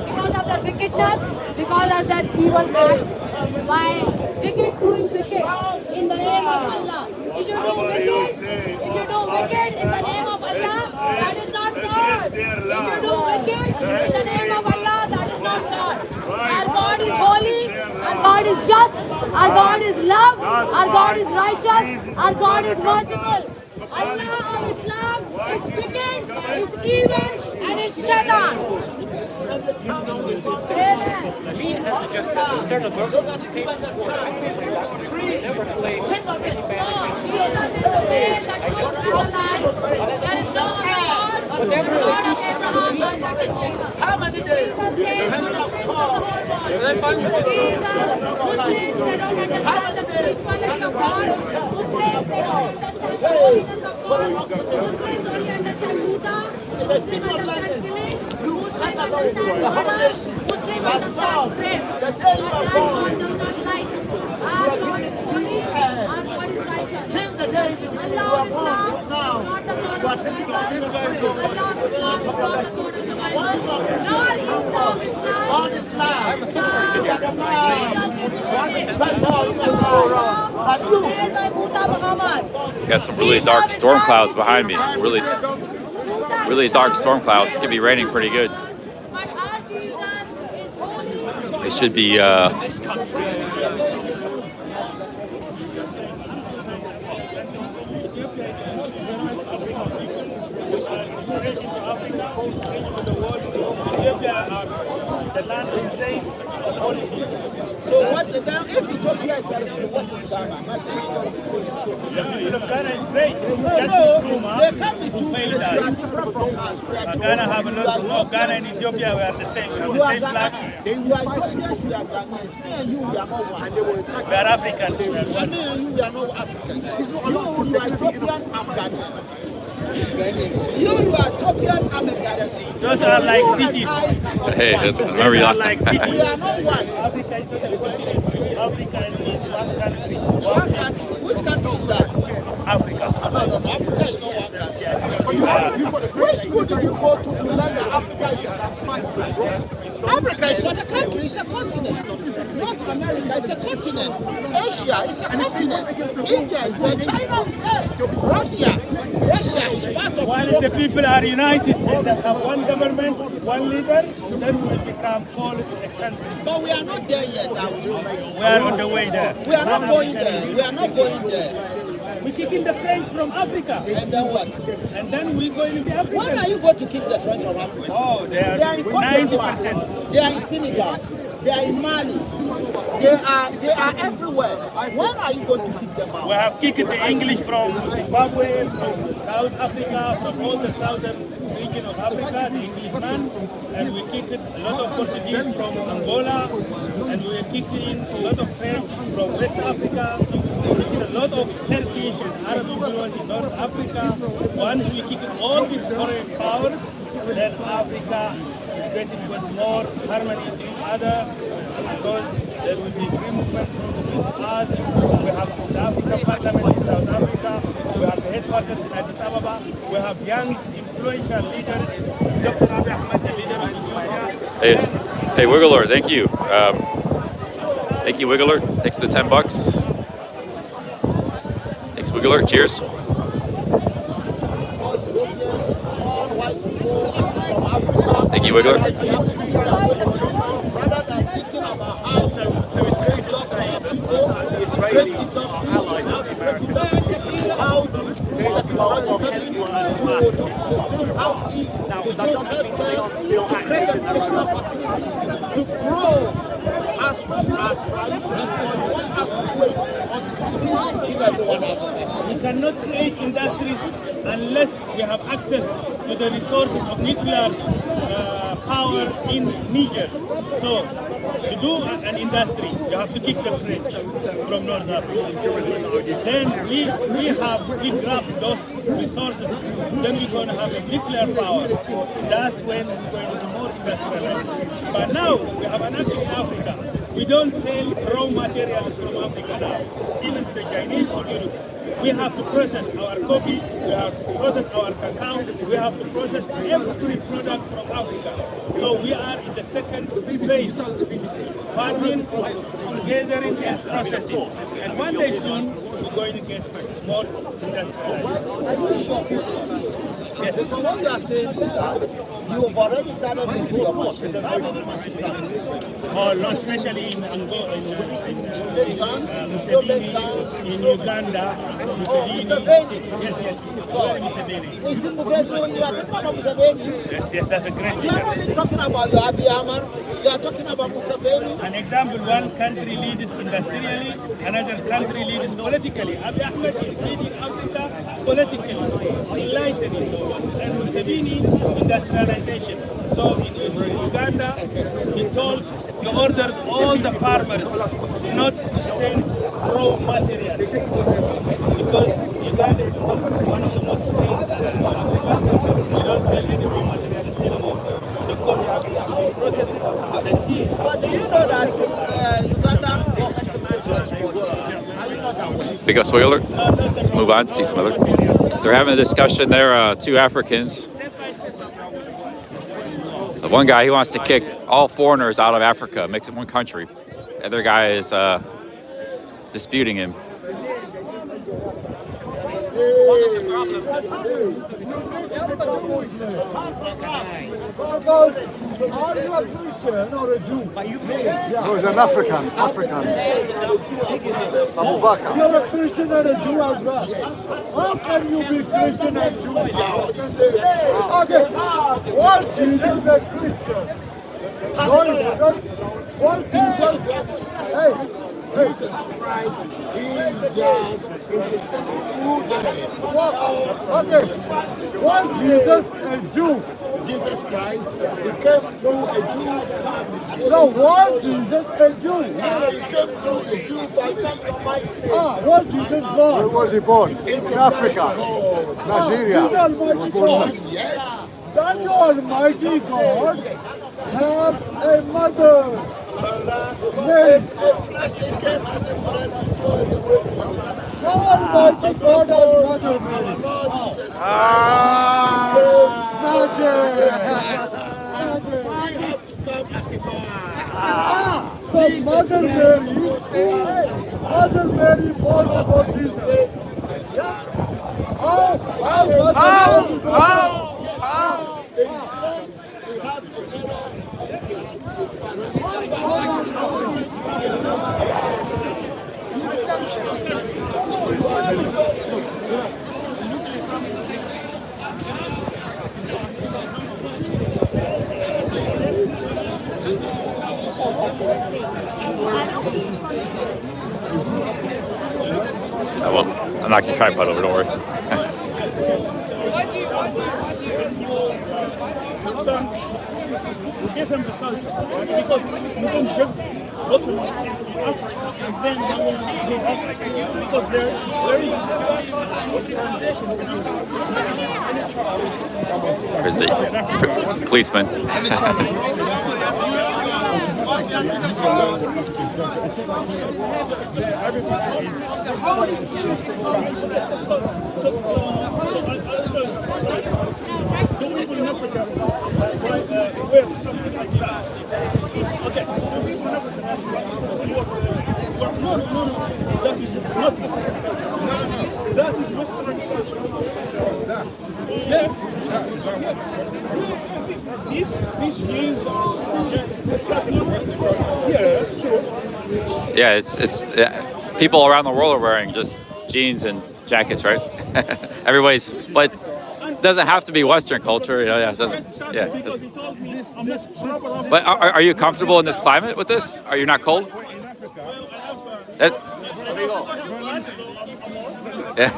Because of their wickedness, because of that evil act, why wicked doing wicked in the name of Allah. If you do wicked in the name of Allah, that is not God. If you do wicked in the name of Allah, that is not God. Our God is holy, our God is just, our God is love, our God is righteous, our God is merciful. Allah of Islam is wicked, is evil, and is shaitan. Since the day you were born to now, you are taking the sin of God is love. Got some really dark storm clouds behind me. Really dark storm clouds. It's gonna be raining pretty good. It should be. The land is safe. So what the damn if Ethiopia is what is Ghana? The people of Ghana is great. There can be two different from us. Ghana have a lot of Ghana and Ethiopia we are the same. We are the same flag. They are Ethiopians, we are Ghanaians. Me and you, we are not one. We are Africans. Me and you, we are not Africans. You are Ethiopian, I'm Ghanaian. You are Ethiopian, I'm a Ghanaian. Those are like cities. Hey, that's remember you last time. We are not one. Africa is not a continent. Africa is one country. One country. Which country is that? Africa. No, Africa is not one country. Which school did you go to learn that Africa is a country? Africa is not a country, it's a continent. North America is a continent. Asia is a continent. India is a China is there. Russia is part of While the people are united and they have one government, one leader, then we become called a country. But we are not there yet, are we? We are on the way there. We are not going there. We are not going there. We kick in the French from Africa. And then what? And then we go into the Africa. When are you going to keep the French from Africa? Oh, they are in 90%. They are in Senegal. They are in Mali. They are everywhere. When are you going to keep them out? We have kicked the English from Zimbabwe, from South Africa, from all the southern region of Africa, the Englishman, and we kicked a lot of Portuguese from Angola, and we kicked in a lot of French from West Africa. We kicked a lot of Turkish and Arab influence in North Africa. Once we kicked all these foreign powers, then Africa is getting with more harmony to each other, because there will be free movement from us. We have the African Parliament in South Africa. We have the headquarters in Addis Ababa. We have young, influential leaders. Dr. Abiy Ahmed, the leader of Ethiopia. Hey, Wiggler, thank you. Thank you, Wiggler. Thanks for the $10. Thanks, Wiggler. Cheers. Thank you, Wiggler. Rather than thinking about how to create jobs for our people, create industries, how to improve technologically, to build houses, to build healthcare, to create educational facilities, to grow as we are trying to do. We want us to wait until we finish killing everyone else. We cannot create industries unless we have access to the resources of nuclear power in Niger. So, to do an industry, you have to kick the French from North Africa. Then we grab those resources, then we're going to have a nuclear power. That's when we're going to be more industrialized. But now, we have an action in Africa. We don't sell raw materials from Africa now, even to the Chinese or Europe. We have to process our coffee, we have to process our cacao, we have to process every product from Africa. So we are in the second phase, farming, gathering and processing. And one day soon, we're going to get more industrialized. Are you sure what you're saying? Yes. Because what you are saying is that you have already started with your machines. How many machines are there? Oh, not especially in Angola, in Museveni, in Uganda, Museveni. Yes. Museveni. Is it Museveni? You are talking about Museveni? Yes, that's a great leader. You are not even talking about Abiy Ahmed. You are talking about Museveni. An example, one country leads industrially, another country leads politically. Abiy Ahmed is leading Africa politically, enlightening, and Museveni industrialization. So in Uganda, he told you ordered all the farmers not to send raw materials because Uganda is one of the most clean countries. We don't sell any raw materials anymore because we have to process it. The tea. But do you know that Uganda? Big up spoiler. Let's move on, see some other. They're having a discussion there, two Africans. The one guy, he wants to kick all foreigners out of Africa, makes it one country. The other guy is disputing him. Are you a Christian or a Jew? No, he's an African. Abu Bakr. You're a Christian and a Jew as well. Yes. How can you be Christian and Jew? Okay. What Jesus a Christian? What Jesus? Hey. Jesus Christ is just true day. Okay. What Jesus a Jew? Jesus Christ, he came through a Jew family. No, what Jesus a Jew? He came through a Jew family. What Jesus born? Where was he born? In Africa. Nigeria. The Almighty God. Yes. Does the Almighty God have a mother? Name. He came as a flesh to show the way to your father. The Almighty God has mother. Lord Jesus Christ. We have to come as a man. So Mother Mary born about this day. Yeah. The influence we have Well, I'm not going to tripod over, don't worry. We give him the culture because we don't go to Africa and say we don't want to this because there is hospitalization. Here's the policeman. Do people in Africa wear something like that? Okay, do people in Africa no, that is not that is Western culture. Yeah. These jeans yeah, sure. Yeah, it's people around the world are wearing just jeans and jackets, right? Everybody's, but it doesn't have to be Western culture, you know. Yeah, it doesn't. Yeah. Because he told me I'm not. But are you comfortable in this climate with this? Are you not cold? That, yeah.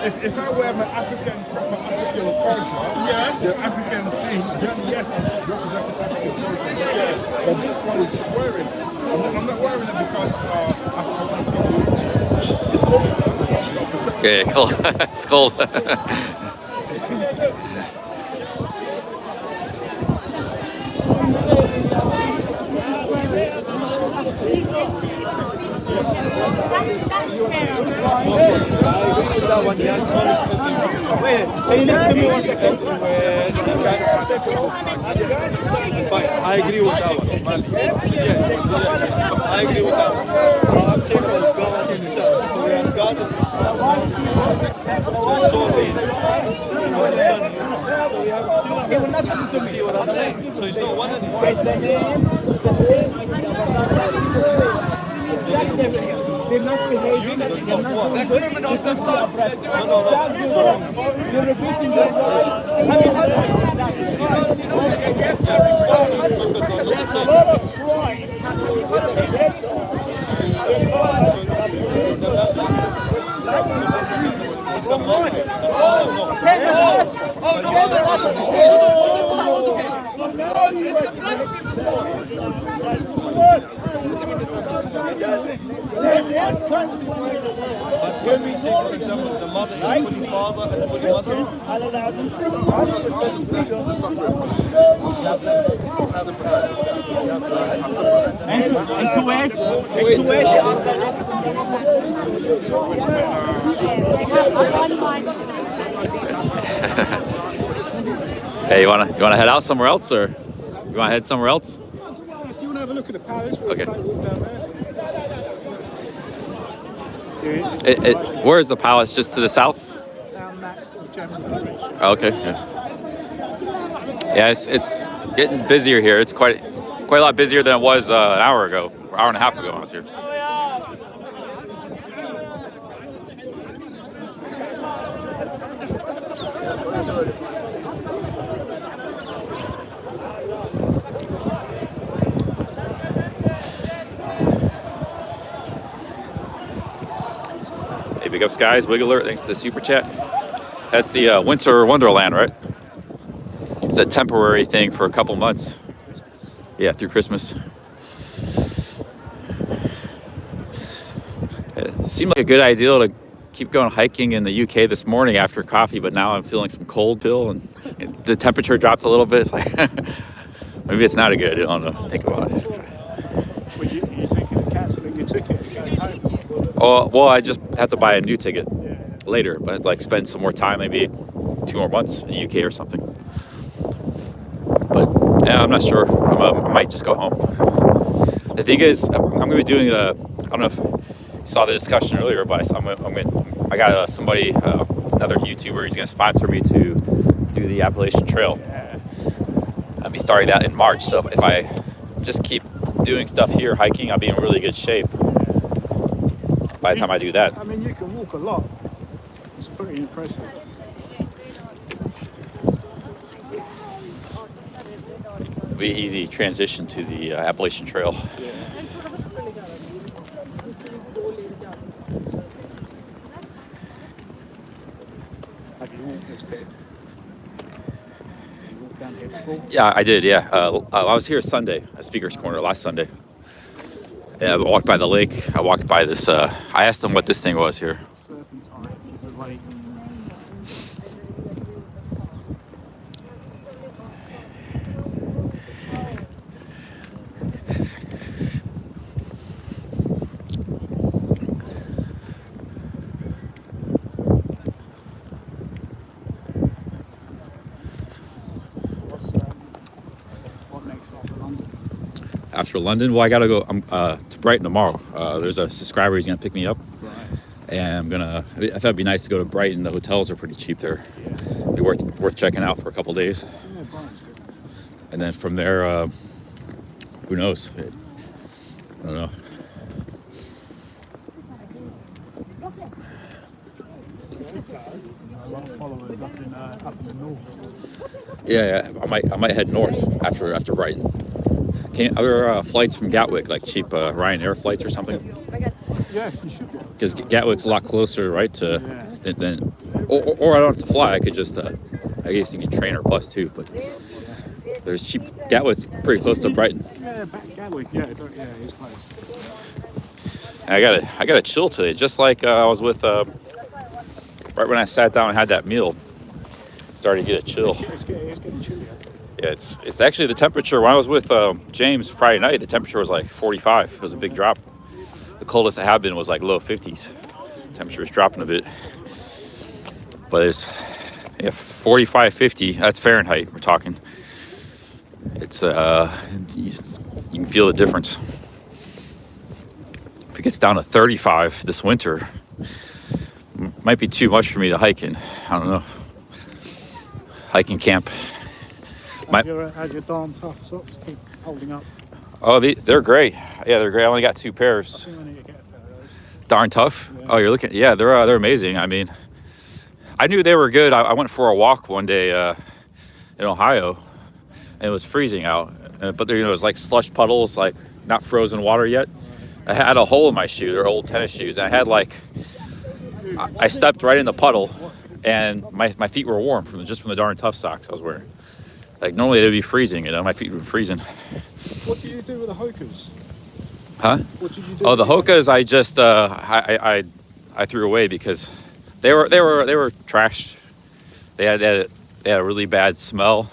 If I wear my African culture, the African thing, then yes, I'm representing African culture. But this one is swearing. I'm not wearing it because I want to. It's cold. Okay, cool. It's cold. Wait, can you listen to me 1 second? Fine, I agree with that one. Yeah, I agree with that one. But I'm saying about God himself. So we have God and solely for the Son here. So we have two. See what I'm saying? So it's not one anymore. You need to stop what? No, sorry. You're repeating yourself. There's a lot of pride. But when we say, for example, the mother is fully father and fully mother, Hey, you wanna head out somewhere else, or you wanna head somewhere else? If you want to have a look at the palace, we'll Okay. take a walk down there. Where is the palace? Just to the south? Down that sort of general direction. Oh, okay. Yeah, it's getting busier here. It's quite a lot busier than it was an hour ago, or hour and a half ago when I was here. Hey, big ups, guys. Wiggler, thanks to the super chat. That's the Winter Wonderland, right? It's a temporary thing for a couple months. Yeah, through Christmas. It seemed like a good idea to keep going hiking in the UK this morning after coffee, but now I'm feeling some cold, Bill, and the temperature dropped a little bit. It's like maybe it's not a good idea. I don't know. Think about it. Well, you thinking of cancelling your ticket and going home? Oh, well, I just have to buy a new ticket later, but like spend some more time, maybe 2 more months in the UK or something. But yeah, I'm not sure. I might just go home. The thing is, I'm going to be doing I don't know if you saw the discussion earlier, but I got somebody, another YouTuber, he's going to sponsor me to do the Appalachian Trail. I'll be starting that in March, so if I just keep doing stuff here, hiking, I'll be in really good shape by the time I do that. I mean, you can walk a lot. It's pretty impressive. It'll be an easy transition to the Appalachian Trail. Have you walked this bit? You walked down here before? Yeah, I did, yeah. I was here Sunday, at Speaker's Corner, last Sunday. Yeah, I walked by the lake. I walked by this, I asked them what this thing was here. Serpentine is a lake. What next after London? After London, well, I gotta go to Brighton tomorrow. There's a subscriber, he's gonna pick me up. Right. And I thought it'd be nice to go to Brighton. The hotels are pretty cheap there. Be worth checking out for a couple days. Yeah, Brighton's good. And then from there, who knows? I don't know. A lot of followers up in the north. Yeah, I might head north after Brighton. Are there flights from Gatwick, like cheap Ryanair flights or something? Yeah, you should be. Because Gatwick's a lot closer, right? Than or I don't have to fly. I could just, I guess you can train or bus too. But there's cheap. Gatwick's pretty close to Brighton. Yeah, Gatwick. Yeah, it's close. And I gotta chill today, just like I was with. Right when I sat down and had that meal, started to get a chill. It's getting chillier. Yeah, it's actually the temperature. When I was with James Friday night, the temperature was like 45. It was a big drop. The coldest I have been was like low 50s. Temperature is dropping a bit. But it's 45, 50. That's Fahrenheit we're talking. It's you can feel the difference. If it gets down to 35 this winter, might be too much for me to hike in. I don't know. Hiking camp. How's your darn tough socks keep holding up? Oh, they're great. Yeah, they're great. I only got 2 pairs. I think I need to get a pair of those. Darn Tough. Oh, you're looking. Yeah, they're amazing. I mean, I knew they were good. I went for a walk one day in Ohio, and it was freezing out. But there, it was like slush puddles, like not frozen water yet. I had a hole in my shoe. They're old tennis shoes. I had like, I stepped right in the puddle, and my feet were warm from the Darn Tough socks I was wearing. Like normally they'd be freezing, my feet were freezing. What do you do with the Hokas? Huh? What did you do? Oh, the Hokas I just I threw away because they were trash. They had a really bad smell,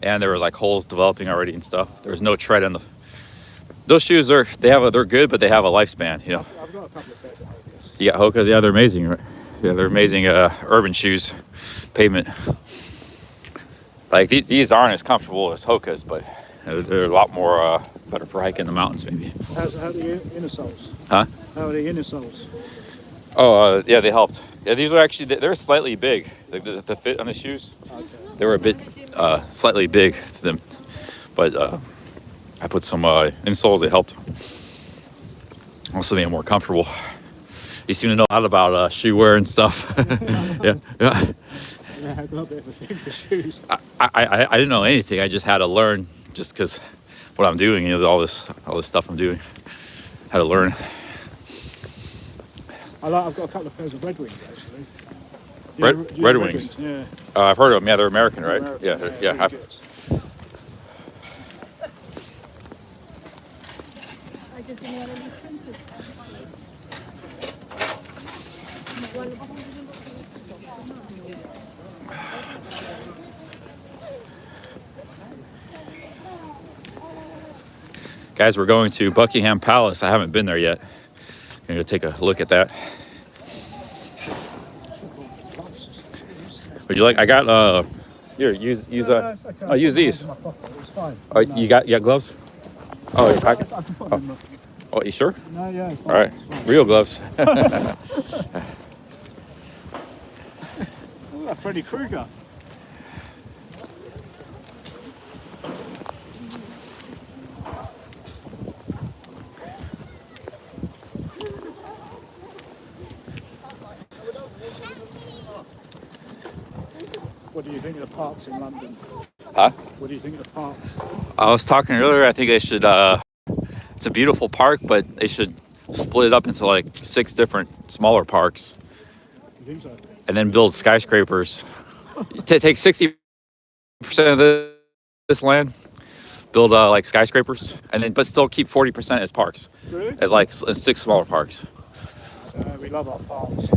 and there was like holes developing already and stuff. There was no tread in the. Those shoes they're good, but they have a lifespan. I've got a couple of pairs of Hokas. You got Hokas, yeah, they're amazing. Right? Yeah, they're amazing urban shoes, pavement. Like these aren't as comfortable as Hokas, but they're a lot more better for hiking the mountains, maybe. How are the inner soles? Huh? How are the inner soles? Oh, yeah, they helped. Yeah, these are actually they're slightly big. Like the fit on the shoes, they were a bit slightly big to them, but I put some insoles that helped. Also made it more comfortable. You seem to know a lot about shoe wear and stuff. Yeah. Yeah, I've got a bit of a thing for shoes. I didn't know anything. I just had to learn, just because what I'm doing, all this stuff I'm doing, had to learn. I've got a couple of pairs of Red Wings actually. Red Wings. Yeah. I've heard of them. Yeah, they're American, right? American, Yeah. really good. I just didn't want to be tempted. Guys, we're going to Buckingham Palace. I haven't been there yet. Gonna go take a look at that. Would you like? I got here. Use use these. Oh, you got gloves? Oh, you pack it? Oh, you sure? No, yeah, it's fine. All right, real gloves. Look at Freddy Krueger. What do you think of the parks in London? Huh? What do you think of the parks? I was talking earlier. I think they should. It's a beautiful park, but they should split it up into like 6 different smaller parks. You think so? And then build skyscrapers. Take 60% of this land, build like skyscrapers, and then but still keep 40% as parks. Really? As like 6 smaller parks. We love our parks.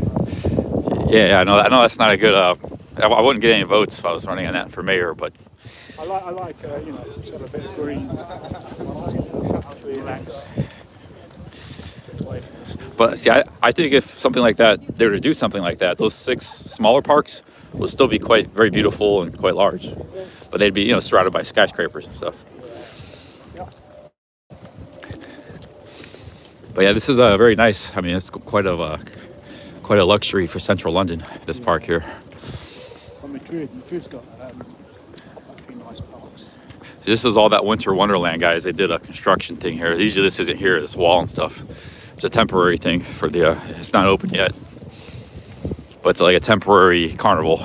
Yeah, I know that's not a good. I wouldn't get any votes if I was running on that for mayor, but I like just have a bit of green. Relax. But see, I think if something like that, they were to do something like that, those 6 smaller parks would still be very beautiful and quite large. But they'd be, surrounded by skyscrapers and stuff. But yeah, this is very nice. I mean, it's quite a luxury for central London, this park here. Well, Madrid's got a few nice parks. This is all that winter wonderland, guys. They did a construction thing here. Usually this isn't here, this wall and stuff. It's a temporary thing for it's not open yet. But it's like a temporary carnival.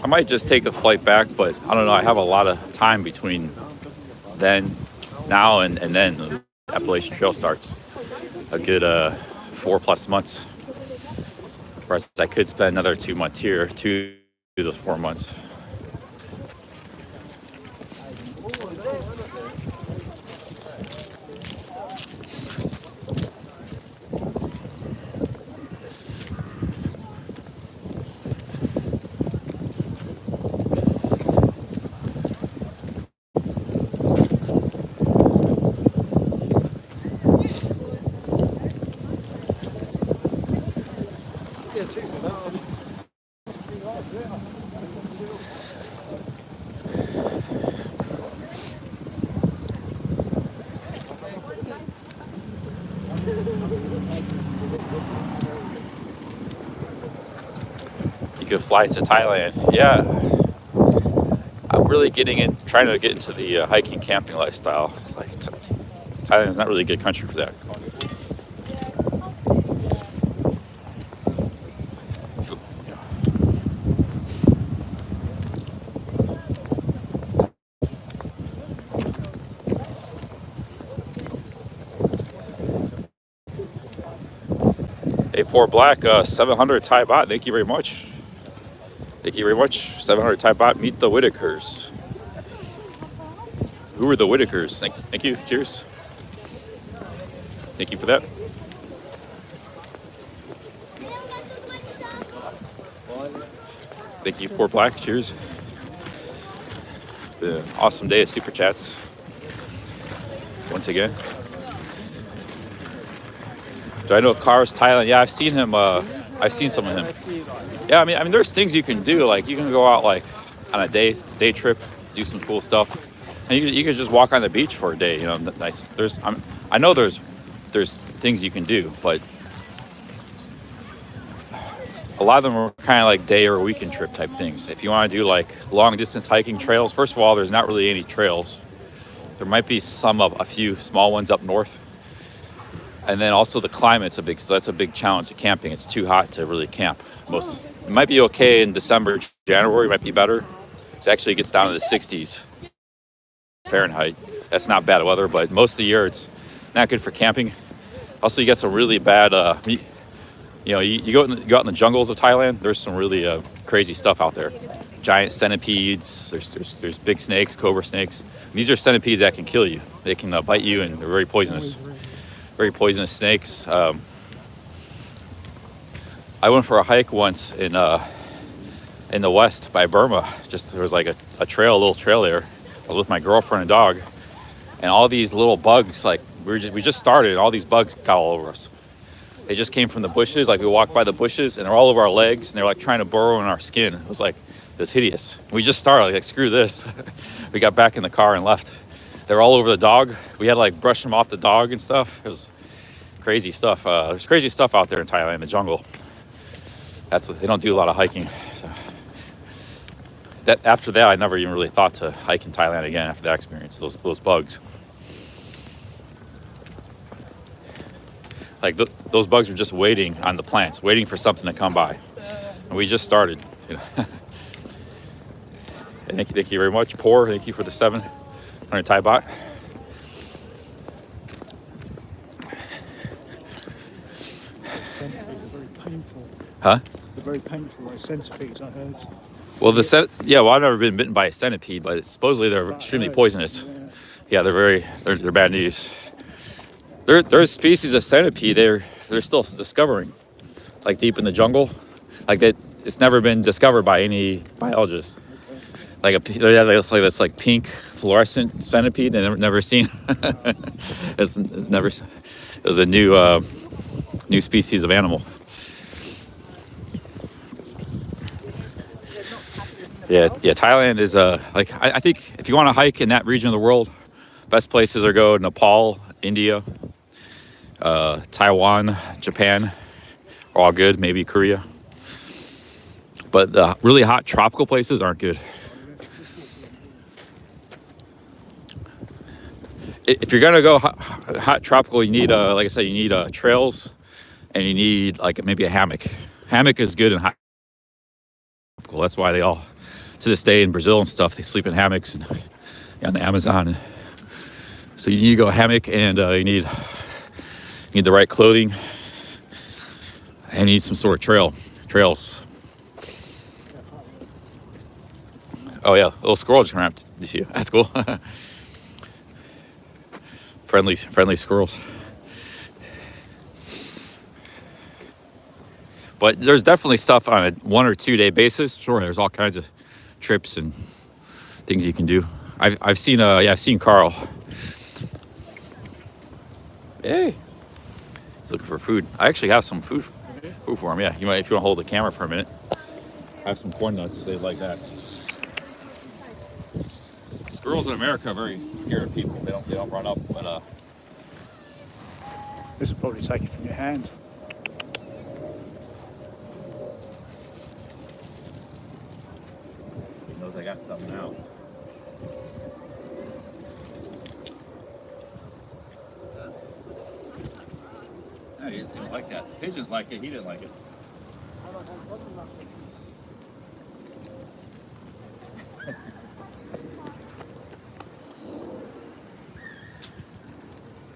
I might just take the flight back, but I don't know. I have a lot of time between now and then the Appalachian Trail starts. A good 4+ months. Whereas I could spend another 2 months here, 2 to those 4 months. You could fly to Thailand. Yeah, I'm really trying to get into the hiking, camping lifestyle. It's like Thailand is not really a good country for that. Hey, poor black, 700 Thai baht. Thank you very much. Thank you very much. 700 Thai baht. Meet the Whitakers. Who are the Whitakers? Thank you. Cheers. Thank you for that. Thank you, poor black. Cheers. The awesome day of super chats. Once again. Do I know Cars Thailand? Yeah, I've seen him. I've seen some of him. Yeah, I mean, there's things you can do. Like you can go out like on a day trip, do some cool stuff, and you could just walk on the beach for a day. You know, nice. I know there's things you can do, but a lot of them are kind of like day or weekend trip type things. If you want to do like long distance hiking trails, first of all, there's not really any trails. There might be a few small ones up north. And then also the climate's that's a big challenge to camping. It's too hot to really camp. It might be okay in December, January, might be better. It actually gets down to the 60s Fahrenheit. That's not bad weather, but most of the year it's not good for camping. Also, you get some really bad, you go out in the jungles of Thailand, there's some really crazy stuff out there. Giant centipedes, there's big snakes, cobra snakes. And these are centipedes that can kill you. They can bite you and they're very poisonous. Very poisonous snakes. I went for a hike once in the west by Burma. There was like a little trail there. I was with my girlfriend and dog, and all these little bugs. Like we just started, and all these bugs got all over us. They just came from the bushes. Like we walked by the bushes, and they're all over our legs, and they're like trying to burrow in our skin. It was hideous. We just started. Like screw this. We got back in the car and left. They were all over the dog. We had to like brush them off the dog and stuff. It was crazy stuff. There's crazy stuff out there in Thailand, in the jungle. They don't do a lot of hiking. So after that, I never even really thought to hike in Thailand again after that experience. Those bugs. Like those bugs are just waiting on the plants, waiting for something to come by. And we just started. You know. And thank you very much. Poor, thank you for the 700 Thai baht. Centipedes are very painful. Huh? They're very painful, like centipedes, I heard. Well, I've never been bitten by a centipede, but supposedly they're extremely poisonous. Yeah, they're bad news. There's species of centipede they're still discovering, like deep in the jungle, like that. It's never been discovered by any biologist. It's like pink fluorescent centipede. They never seen. It was a new species of animal. Yeah. Thailand is I think if you want to hike in that region of the world, best places are go Nepal, India, Taiwan, Japan, are all good. Maybe Korea, but the really hot tropical places aren't good. If you're gonna go hot tropical, you need like I said, you need trails, and you need like maybe a hammock. Hammock is good in hot tropical. That's why they all, to this day in Brazil and stuff, they sleep in hammocks and on the Amazon. So you need to go hammock, and you need the right clothing, and you need some sort of trails. Oh yeah, a little squirrel just ran up to you. That's cool. friendly squirrels. But there's definitely stuff on a 1 or 2 day basis. Sure, there's all kinds of trips and things you can do. I've seen Carl. Hey, he's looking for food. I actually have some food for him. Yeah, if you want to hold the camera for a minute. I have some corn nuts. They like that. Squirrels in America are very scared of people. They don't run up, but this will probably take it from your hand. something out. No, he didn't seem to like that. Pigeons like it, he didn't like it.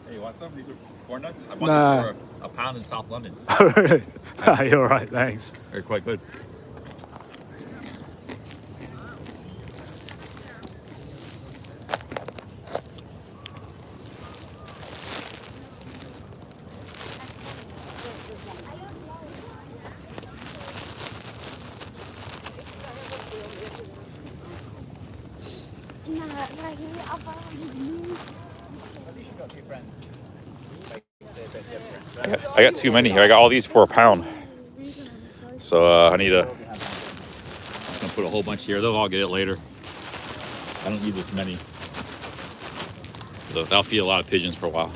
Hey, you want some? These are corn nuts? I bought these for a pound in South London. You're all right, thanks. They're quite good. I got too many here. I got all these for a pound. So I need to, I'm just gonna put a whole bunch here. They'll all get it later. I don't need this many. So that'll feed a lot of pigeons for a while.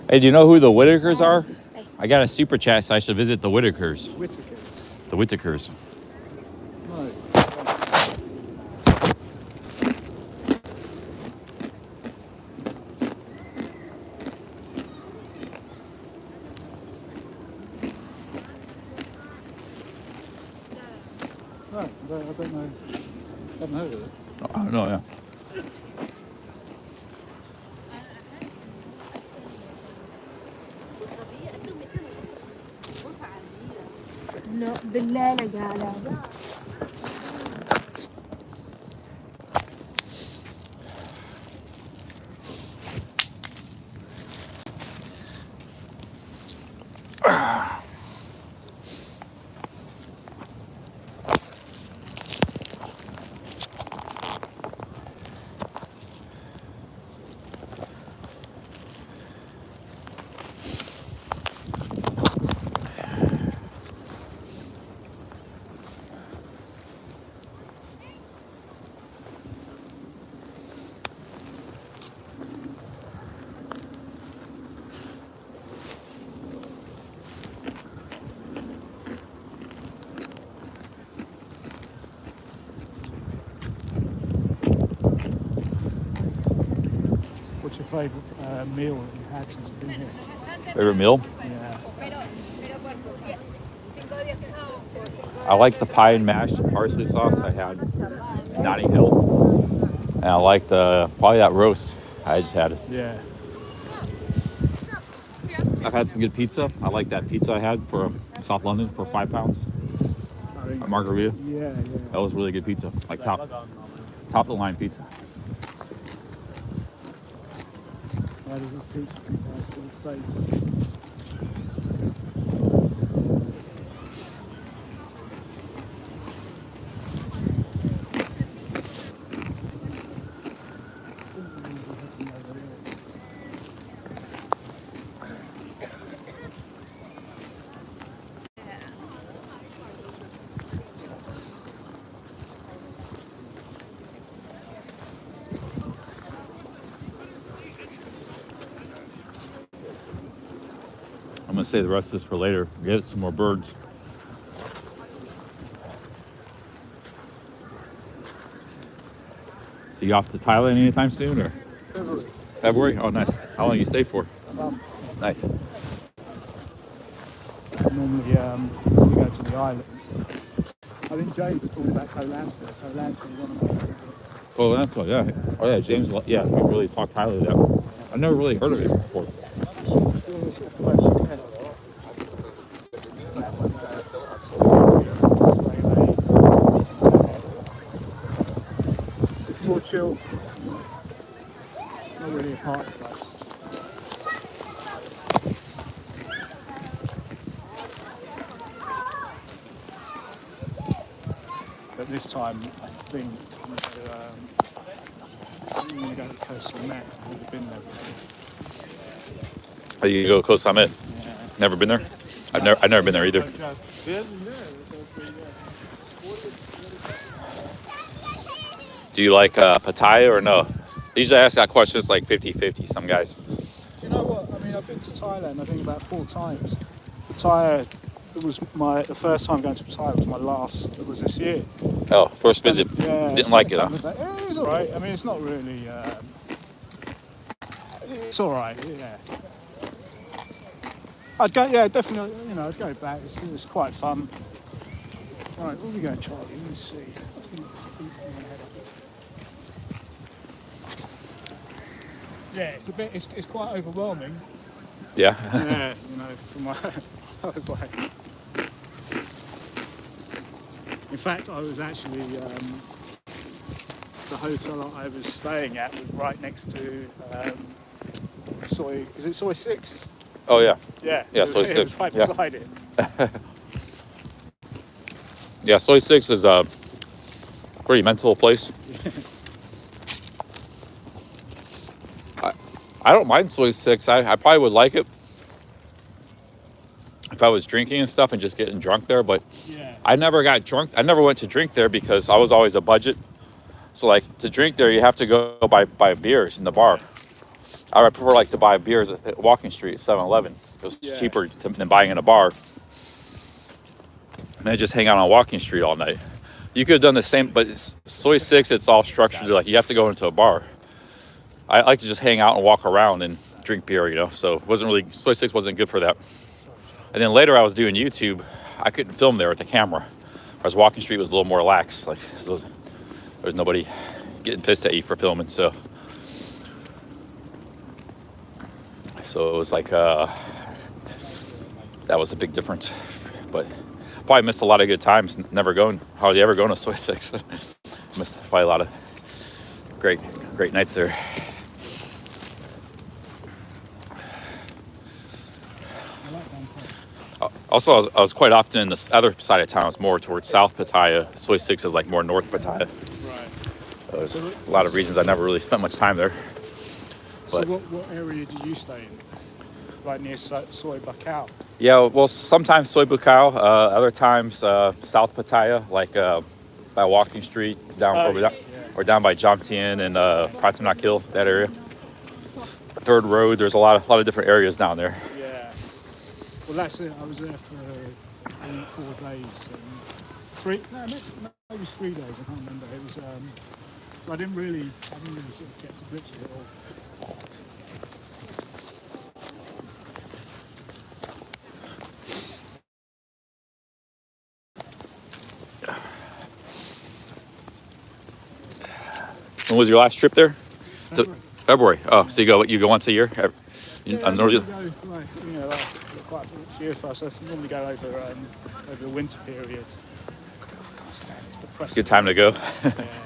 Hey, do you know who the Whitakers are? I got a super chat, so I should visit the Whitakers. The Whitakers. No. No, I don't know. I haven't heard of it. Oh, I don't know, yeah. No, بالله لقاله. What's your favourite meal that you've had since you've been here? Favorite meal? Yeah. I like the pie and mash and parsley sauce I had in Notting Hill. And I like probably that roast I just had. Yeah. I've had some good pizza. I like that pizza I had for South London for £5. A margarita. Yeah, yeah. That was really good pizza. Like top of the line pizza. Why does this pizza compare to the States? I'm gonna save the rest of this for later. Get some more birds. So you off to Thailand anytime soon, or February. February? Oh, nice. How long you stay for? Nice. Normally, we go to the islands. I think James was talking about Koh Lanta. Koh Lanta is one of my favourite. Koh Lanta, yeah. Oh yeah, James. Yeah, we really talked highly of that. I've never really heard of it before. It's more chill. Not really a party place. But this time, I think I'm going to go to Coastal Met. I've never been there before. Oh, you go to Koh Samet? Yeah. Never been there? I've never been there either. Do you like Pattaya or no? Usually I ask that question. It's like 50-50. Some guys. Do you know what? I mean, I've been to Thailand, I think, about 4 times. Pattaya, the first time going to Pattaya was my last, it was this year. Oh, first visit. Yeah, Didn't like it, huh? It was alright. I mean, it's not really, it's alright, yeah. I'd go, yeah, definitely, you know, I'd go back. It's quite fun. Right, where are we going, Charlie? Let me see. I think I'm gonna head up. Yeah, it's a bit, it's quite overwhelming. Yeah. Yeah, you know, from my way. In fact, I was actually, the hotel I was staying at was right next to is it Soy 6? Oh yeah. Yeah. Yeah, Soy 6. It was right beside it. Yeah, Soy 6 is a pretty mental place. I don't mind Soy 6. I probably would like it if I was drinking and stuff and just getting drunk there, but yeah. I never got drunk. I never went to drink there because I was always a budget. So like to drink there, you have to go buy beers in the bar. I would prefer like to buy beers at Walking Street, 7-Eleven. It was cheaper than buying in a bar. And then just hang out on Walking Street all night. You could have done the same, but Soy 6, it's all structured. Like you have to go into a bar. I like to just hang out and walk around and drink beer, you know. So it wasn't really, Soy 6 wasn't good for that. And then later I was doing YouTube. I couldn't film there with the camera. Whereas Walking Street was a little more lax. Like there was nobody getting pissed at you for filming. So it was like that was a big difference. But probably missed a lot of good times. Hardly ever going to Soy 6. Missed probably a lot of great nights there. Also, I was quite often in the other side of town. It's more towards South Pattaya. Soy 6 is like more North Pattaya. Right. There's a lot of reasons I never really spent much time there. So what area did you stay in? Right near Soy Buakhao? Yeah, well, sometimes Soy Buakhao, other times South Pattaya, like by Walking Street, or down by Jomtien and Pratamnak Hill, that area. Third Road, there's a lot of different areas down there. Yeah. Well, that's it. I was there for 4 days. Maybe 3 days. I can't remember. It was. So I didn't really sort of get to grips with it all. When was your last trip there? February. Oh, so you go once a year? Yeah, quite a few of us. I normally go over the winter period. It's a good time to go.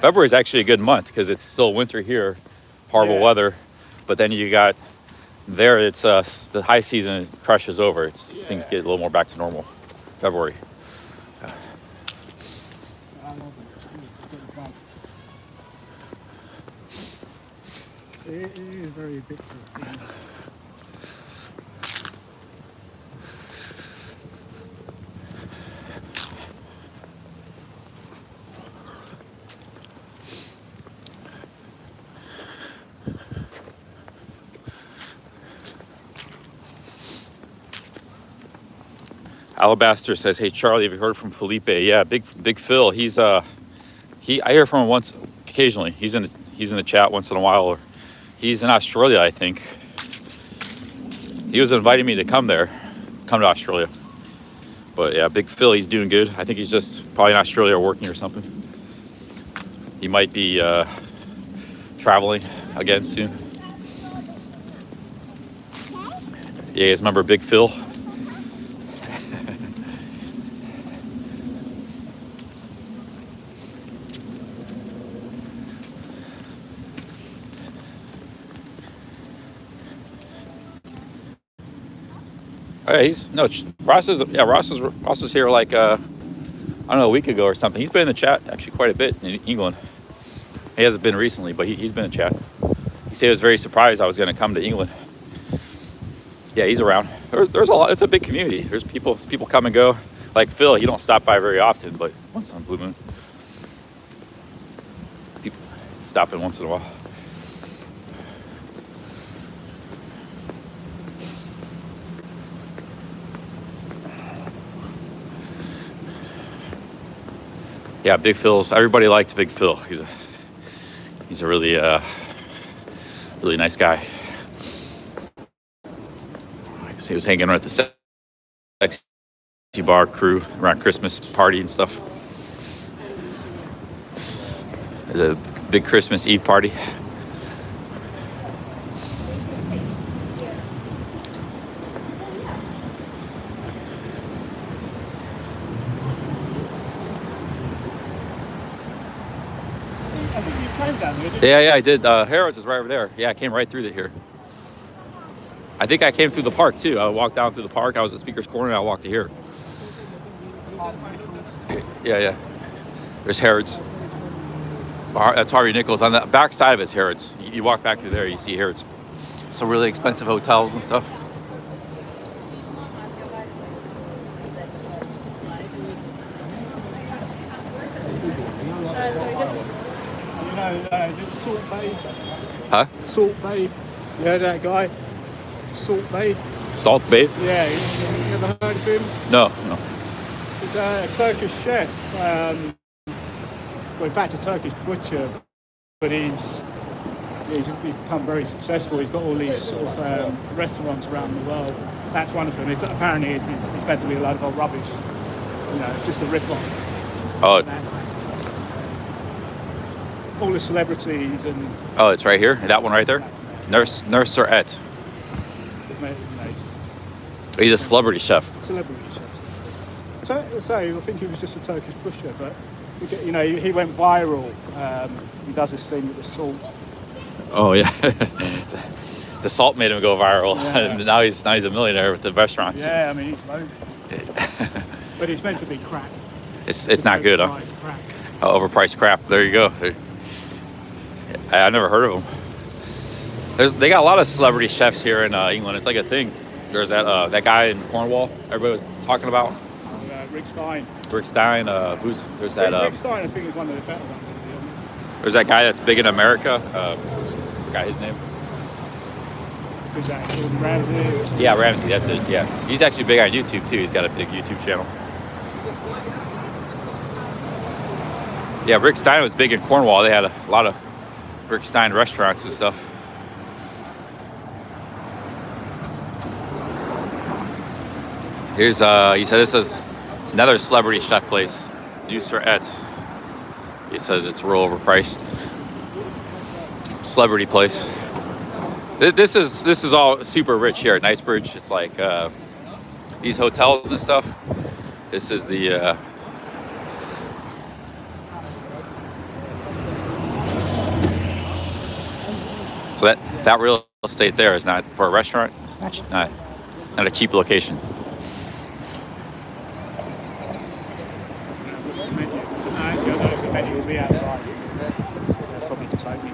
February is actually a good month because it's still winter here, horrible weather. But then you got there, it's the high season crushes over. Things get a little more back to normal. February. It is very addictive. Alabaster says, "Hey Charlie, have you heard from Felipe?" Yeah, big Phil. I hear from him once occasionally. He's in the chat once in a while. Or he's in Australia, I think. He was inviting me to come to Australia. But yeah, big Phil, he's doing good. I think he's just probably in Australia working or something. He might be traveling again soon. Yeah, you guys remember Big Phil? Oh, yeah, Ross was here like I don't know, a week ago or something. He's been in the chat actually quite a bit in England. He hasn't been recently, but he's been in chat. He said he was very surprised I was going to come to England. Yeah, he's around. There's a lot. It's a big community. There's people come and go. Like Phil, you don't stop by very often, but once on Blue Moon, people stop in once in a while. Yeah, Big Phil's. Everybody liked Big Phil. He's a really really nice guy. He was hanging around the sexy bar crew around Christmas party and stuff. The big Christmas Eve party. I think you came down here, didn't you? Yeah, I did. Harrods is right over there. Yeah, I came right through here. I think I came through the park too. I walked down through the park. I was at Speaker's Corner and I walked to here. Yeah. There's Harrods. That's Harvey Nichols. On the back side of it's Harrods. You walk back through there, you see Harrods. Some really expensive hotels and stuff. You know, is it Salt Bay? Huh? Salt Bay. Yeah, that guy. Salt Bay. Salt Bay? Yeah, you ever heard of him? No. He's a Turkish chef. Well, in fact, a Turkish butcher, but he's become very successful. He's got all these sort of restaurants around the world. That's one of them. Apparently, it's meant to be a load of old rubbish. You know, just a rip-off. Oh. All the celebrities and. Oh, it's right here. That one right there. Nurse or Et. Nice. He's a celebrity chef. Celebrity chef. So I think he was just a Turkish butcher, but you know he went viral. He does this thing with the salt. Oh yeah, the salt made him go viral, Yeah. and now he's a millionaire with the restaurants. Yeah, I mean he's loaded. But it's meant to be crap. It's not good, huh? Overpriced crap. Overpriced crap. There you go. I never heard of them. They got a lot of celebrity chefs here in England. It's like a thing. There's that guy in Cornwall everybody was talking about. Rick Stein. Rick Stein. There's that. Rick Stein, I think, is one of the better ones. To be honest. There's that guy that's big in America. Forgot his name. Who's that? Gordon Ramsay. Yeah, Ramsay. That's it. Yeah, he's actually big on YouTube too. He's got a big YouTube channel. Yeah, Rick Stein was big in Cornwall. They had a lot of Rick Stein restaurants and stuff. Here's he said this is another celebrity chef place, Nusra Et. He says it's real overpriced. Celebrity place. This is all super rich here at Knightsbridge. It's like these hotels and stuff. This is the so that real estate there is not for a restaurant. It's not a cheap location. Actually, I don't know if the menu will be outside. They'll probably just open it.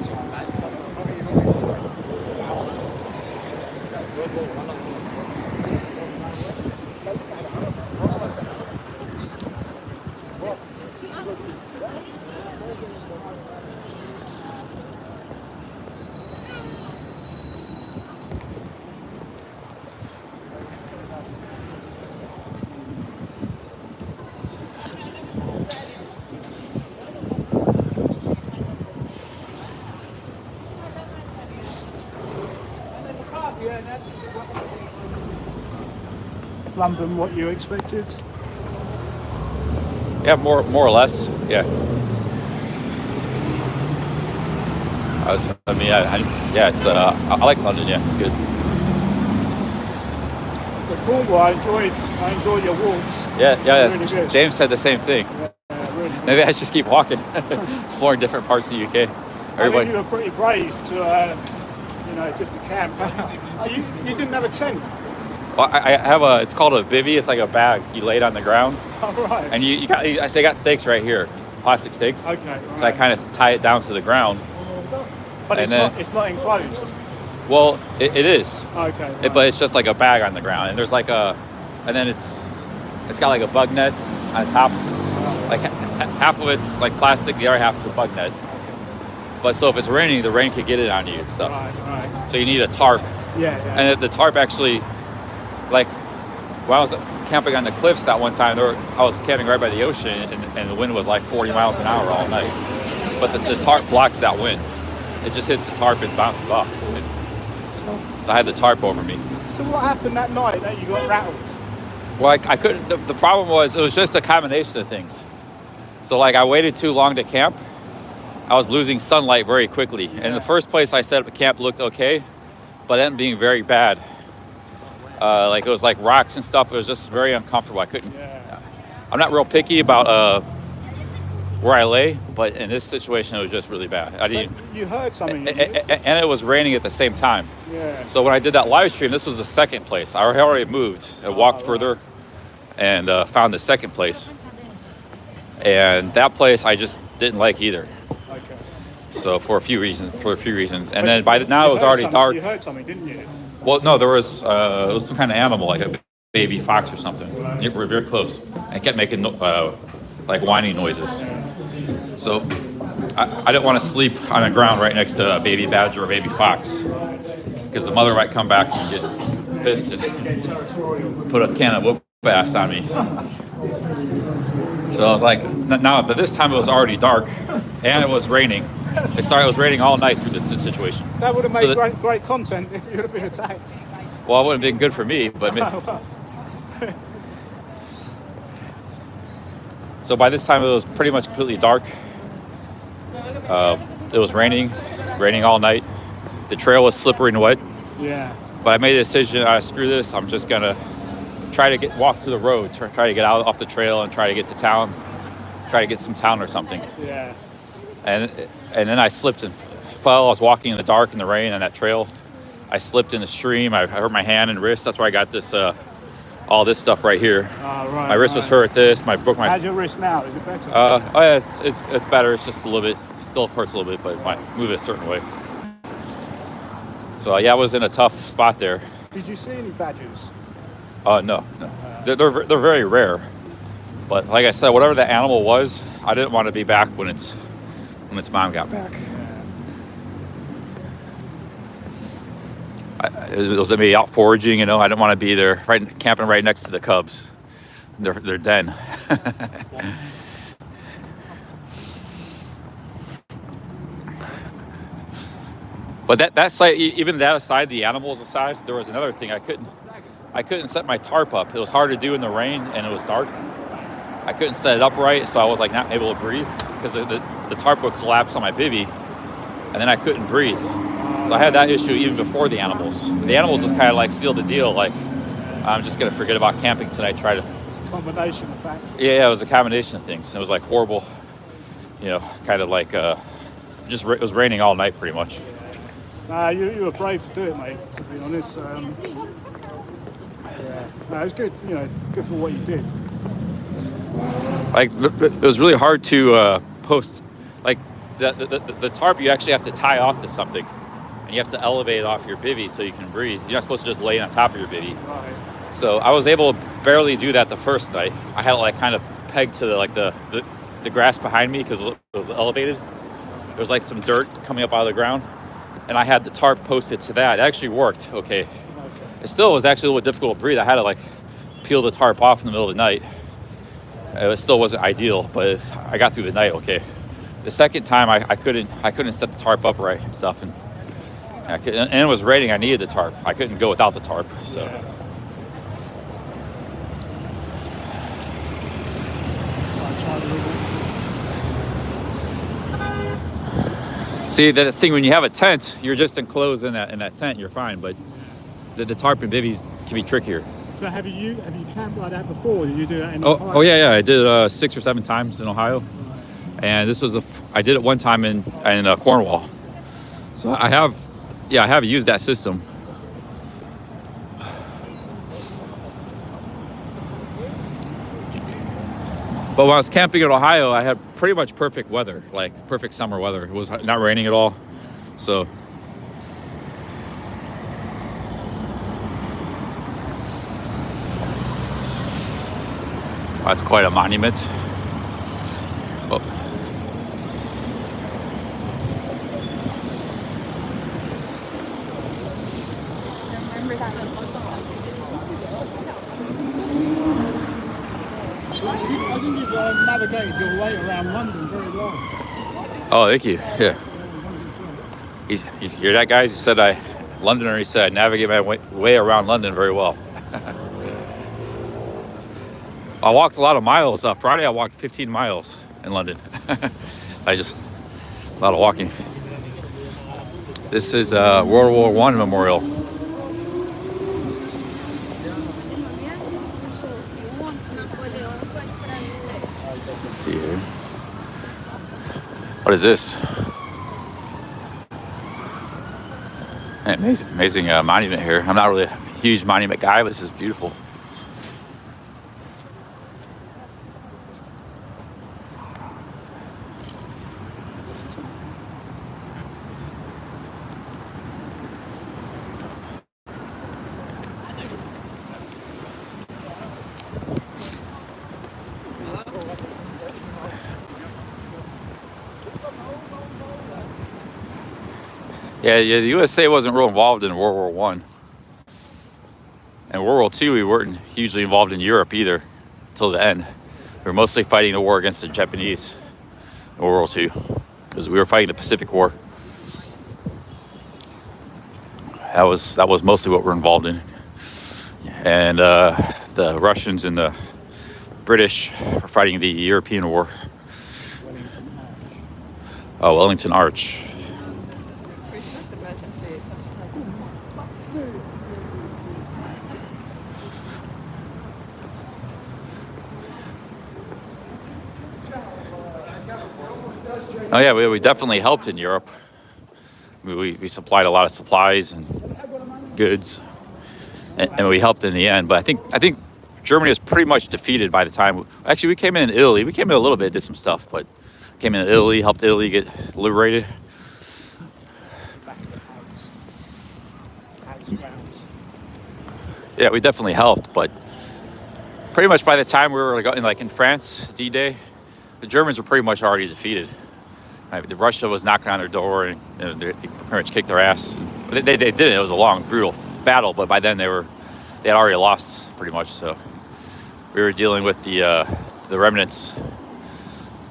London, what you expected? Yeah, more or less. Yeah. It's I like London. Yeah, it's good. The Cornwall, I enjoyed your walks. Yeah. Really good. James said the same thing. Really good. Maybe I should just keep walking, exploring different parts of the UK. I think you were pretty brave to, just to camp out. You didn't have a tent. Well, I have it's called a bivvy. It's like a bag you lay it on the ground. Oh, right. And you got stakes right here, plastic stakes. Okay. Right. So I kind of tie it down to the ground. But and it's not enclosed. Well, it is. Okay. But it's just like a bag on the ground, and there's like and then it's got like a bug net on top. Like half of it's like plastic, the other half is a bug net. But so if it's raining, the rain could get it on you and stuff. Right. So you need a tarp. Yeah. And the tarp actually, like when I was camping on the cliffs that one time, I was camping right by the ocean, and the wind was like 40 miles an hour all night. But the tarp blocks that wind. It just hits the tarp and bounces off. So I had the tarp over me. So what happened that night that you got rattled? Well, I couldn't. The problem was it was just a combination of things. So like I waited too long to camp. I was losing sunlight very quickly. And in the first place I set up a camp looked okay, but it ended up being very bad. Like it was like rocks and stuff. It was just very uncomfortable. I couldn't. I'm not real picky about where I lay, but in this situation it was just really bad. I didn't. You heard something. And it was raining at the same time. Yeah. So when I did that live stream, this was the second place. I already moved and walked further, and found the second place. And that place I just didn't like either. Okay. So for a few reasons, and then by now it was already dark. You heard something, didn't you? Well, no, there was it was some kind of animal, like a baby fox or something. We were very close. It kept making like whining noises. So I didn't want to sleep on the ground right next to a baby badger or a baby fox, because the mother might come back and get pissed and put a can of whoop ass on me. So I was like, no, but this time it was already dark and it was raining. It was raining all night through this situation. That would have made great content if you would have been attacked. Well, it wouldn't have been good for me, but so by this time it was pretty much completely dark. It was raining all night. The trail was slippery and wet. Yeah. But I made a decision, screw this, I'm just gonna try to walk to the road, try to get out off the trail and try to get to town, try to get some town or something. Yeah. And then I slipped and fell. I was walking in the dark in the rain on that trail. I slipped in the stream. I hurt my hand and wrist. That's where I got this, all this stuff right here. Right, my wrist was hurt. Broke my. How's your wrist now? Is it better? Oh yeah, it's better. It's just a little bit. Still hurts a little bit, but it might move it a certain way. So yeah, I was in a tough spot there. Did you see any badgers? No. They're very rare. But like I said, whatever the animal was, I didn't want to be back when its mom got back. It was me out foraging, you know. I didn't want to be there, camping right next to the cubs, their den. But that site, even that aside, the animals aside, there was another thing I couldn't set my tarp up. It was hard to do in the rain and it was dark. I couldn't set it up right, so I was like not able to breathe because the tarp would collapse on my bivvy, and then I couldn't breathe. So I had that issue even before the animals. The animals just kind of like sealed the deal. Like, I'm just gonna forget about camping tonight. Try to. Combination of factors. Yeah, it was a combination of things. It was like horrible, you know, kind of like it was raining all night pretty much. You were brave to do it, mate. To be honest. It was good. You know, good for what you did. Like it was really hard to post. Like the tarp, you actually have to tie off to something, and you have to elevate it off your bivvy so you can breathe. You're not supposed to just lay it on top of your bivvy. Right. So I was able to barely do that the first night. I had it like kind of pegged to the grass behind me because it was elevated. There was like some dirt coming up out of the ground, and I had the tarp posted to that. It actually worked. Okay. It still was actually a little bit difficult to breathe. I had to like peel the tarp off in the middle of the night. It still wasn't ideal, but I got through the night okay. The second time I couldn't set the tarp up right and stuff, and it was raining. I needed the tarp. I couldn't go without the tarp. So. Yeah. See, that thing when you have a tent, you're just enclosed in that tent. You're fine, but the tarp and bivvies can be trickier. So have you camped like that before? Did you do that in Ohio? Oh yeah. I did it 6 or 7 times in Ohio, and this was I did it one time in Cornwall. So I have used that system. But when I was camping in Ohio, I had pretty much perfect weather, like perfect summer weather. It was not raining at all, so. That's quite a monument. Oh. I think you've navigated your way around London very well. Oh, thank you. Yeah. He's you're that guy. He said Londoner. He said I navigate my way around London very well. I walked a lot of miles. Friday I walked 15 miles in London. A lot of walking. This is World War I memorial. Let's see here. What is this? Amazing monument here. I'm not really a huge monument guy, but this is beautiful. Yeah, the USA wasn't real involved in World War I. And World War II, we weren't hugely involved in Europe either until the end. We were mostly fighting the war against the Japanese in World War II, because we were fighting the Pacific War. That was mostly what we're involved in. And the Russians and the British were fighting the European War. Oh, Wellington Arch. Oh yeah, we definitely helped in Europe. We supplied a lot of supplies and goods, and we helped in the end. But I think Germany was pretty much defeated by the time. Actually, we came in Italy. We came in a little bit, did some stuff, but came in Italy, helped Italy get liberated. Yeah, we definitely helped, but pretty much by the time we were in France, D-Day, the Germans were pretty much already defeated. Russia was knocking on their door, and they pretty much kicked their ass. They did it. It was a long, brutal battle, but by then they had already lost pretty much. So we were dealing with the remnants,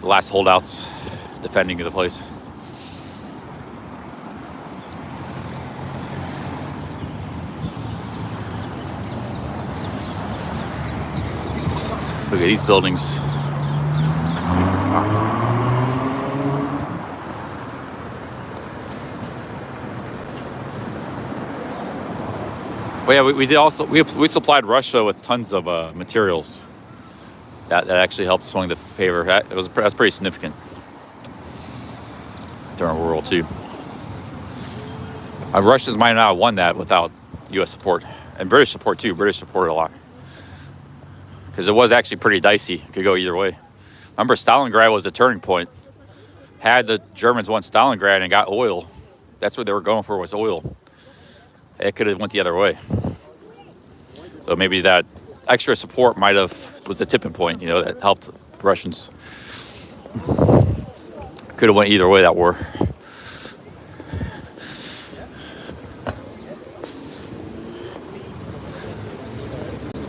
the last holdouts, defending the place. Look at these buildings. Well, yeah, we did also. We supplied Russia with tons of materials. That actually helped swing the favor. That's pretty significant during World War II. Russians might not have won that without U.S. support and British support too. British supported a lot because it was actually pretty dicey. It could go either way. Remember, Stalingrad was a turning point. Had the Germans won Stalingrad and got oil, that's what they were going for, was oil. It could have went the other way. So maybe that extra support was the tipping point, that helped the Russians. Could have went either way, that war.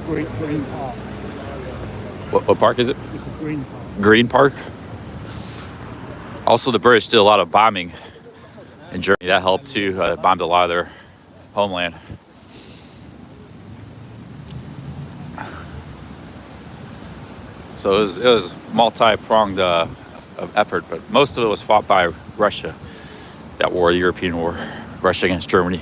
Green Park. What park is it? This is Green Park. Green Park. Also, the British did a lot of bombing in Germany. That helped too. Bombed a lot of their homeland. So it was multi-pronged effort, but most of it was fought by Russia. That war, the European War, Russia against Germany.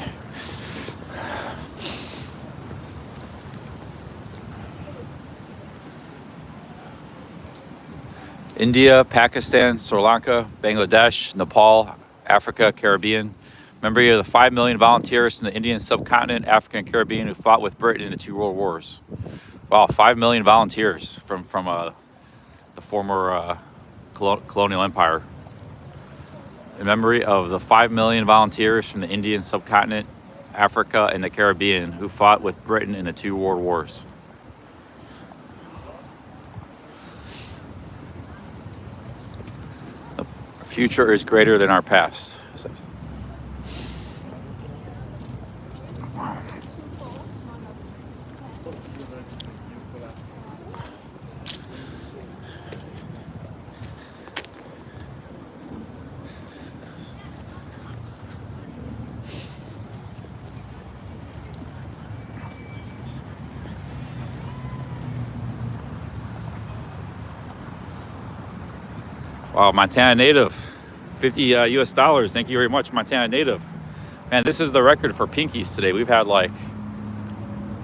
India, Pakistan, Sri Lanka, Bangladesh, Nepal, Africa, Caribbean. Remember, you have the 5 million volunteers from the Indian subcontinent, Africa, and Caribbean who fought with Britain in the 2 world wars. Wow, 5 million volunteers from the former colonial empire. In memory of the 5 million volunteers from the Indian subcontinent, Africa, and the Caribbean who fought with Britain in the 2 world wars. future is greater than our past. Wow, Montana native, 50 US dollars. Thank you very much, Montana native. Man, this is the record for pinkies today. We've had like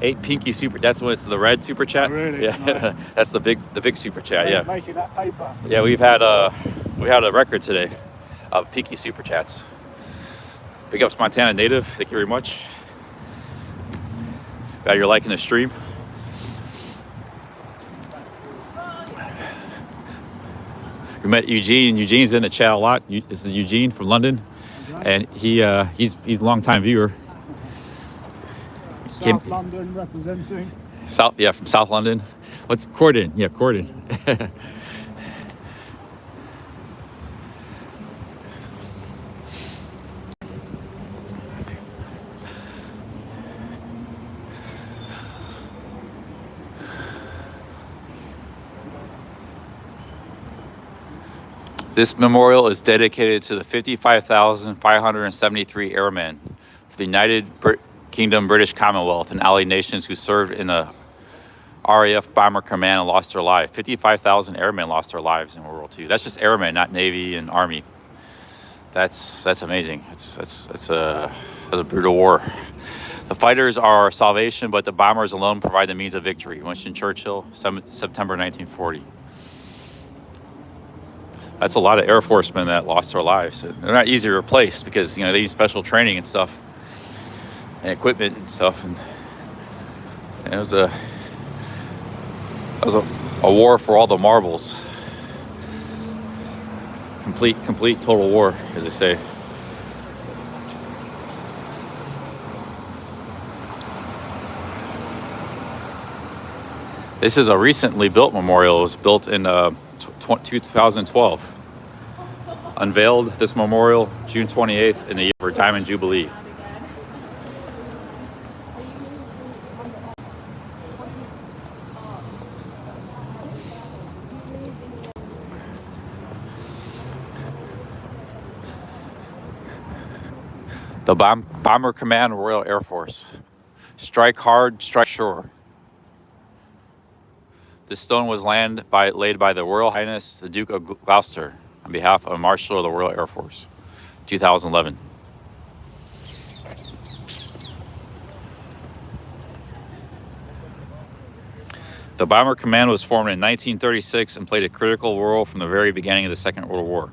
8 pinky super. That's when it's the red super chat. Really? Yeah, Nice. that's the big super chat. Yeah, Making that paper. yeah. We had a record today of pinky super chats. Big ups, Montana native. Thank you very much. Glad you're liking the stream. We met Eugene. Eugene's in the chat a lot. This is Eugene from London, and he's a longtime viewer. South London representing. From South London. What's Corden? Yeah, Corden. This memorial is dedicated to the 55,573 airmen of the United Kingdom, British Commonwealth, and allied nations who served in the RAF Bomber Command and lost their lives. 55,000 airmen lost their lives in World War II. That's just airmen, not Navy and Army. That's amazing. It's a brutal war. The fighters are our salvation, but the bombers alone provide the means of victory. Winston Churchill, September 1940. That's a lot of Air Forcemen that lost their lives. They're not easy to replace because they need special training and stuff, and equipment and stuff. And it was a war for all the marbles. Complete total war, as they say. This is a recently built memorial. It was built in 2012. Unveiled this memorial June 28th in the year for Diamond Jubilee. The Bomber Command Royal Air Force. Strike hard, strike sure. This stone was laid by the Royal Highness the Duke of Gloucester on behalf of Marshal of the Royal Air Force, 2011. The Bomber Command was formed in 1936 and played a critical role from the very beginning of the Second World War.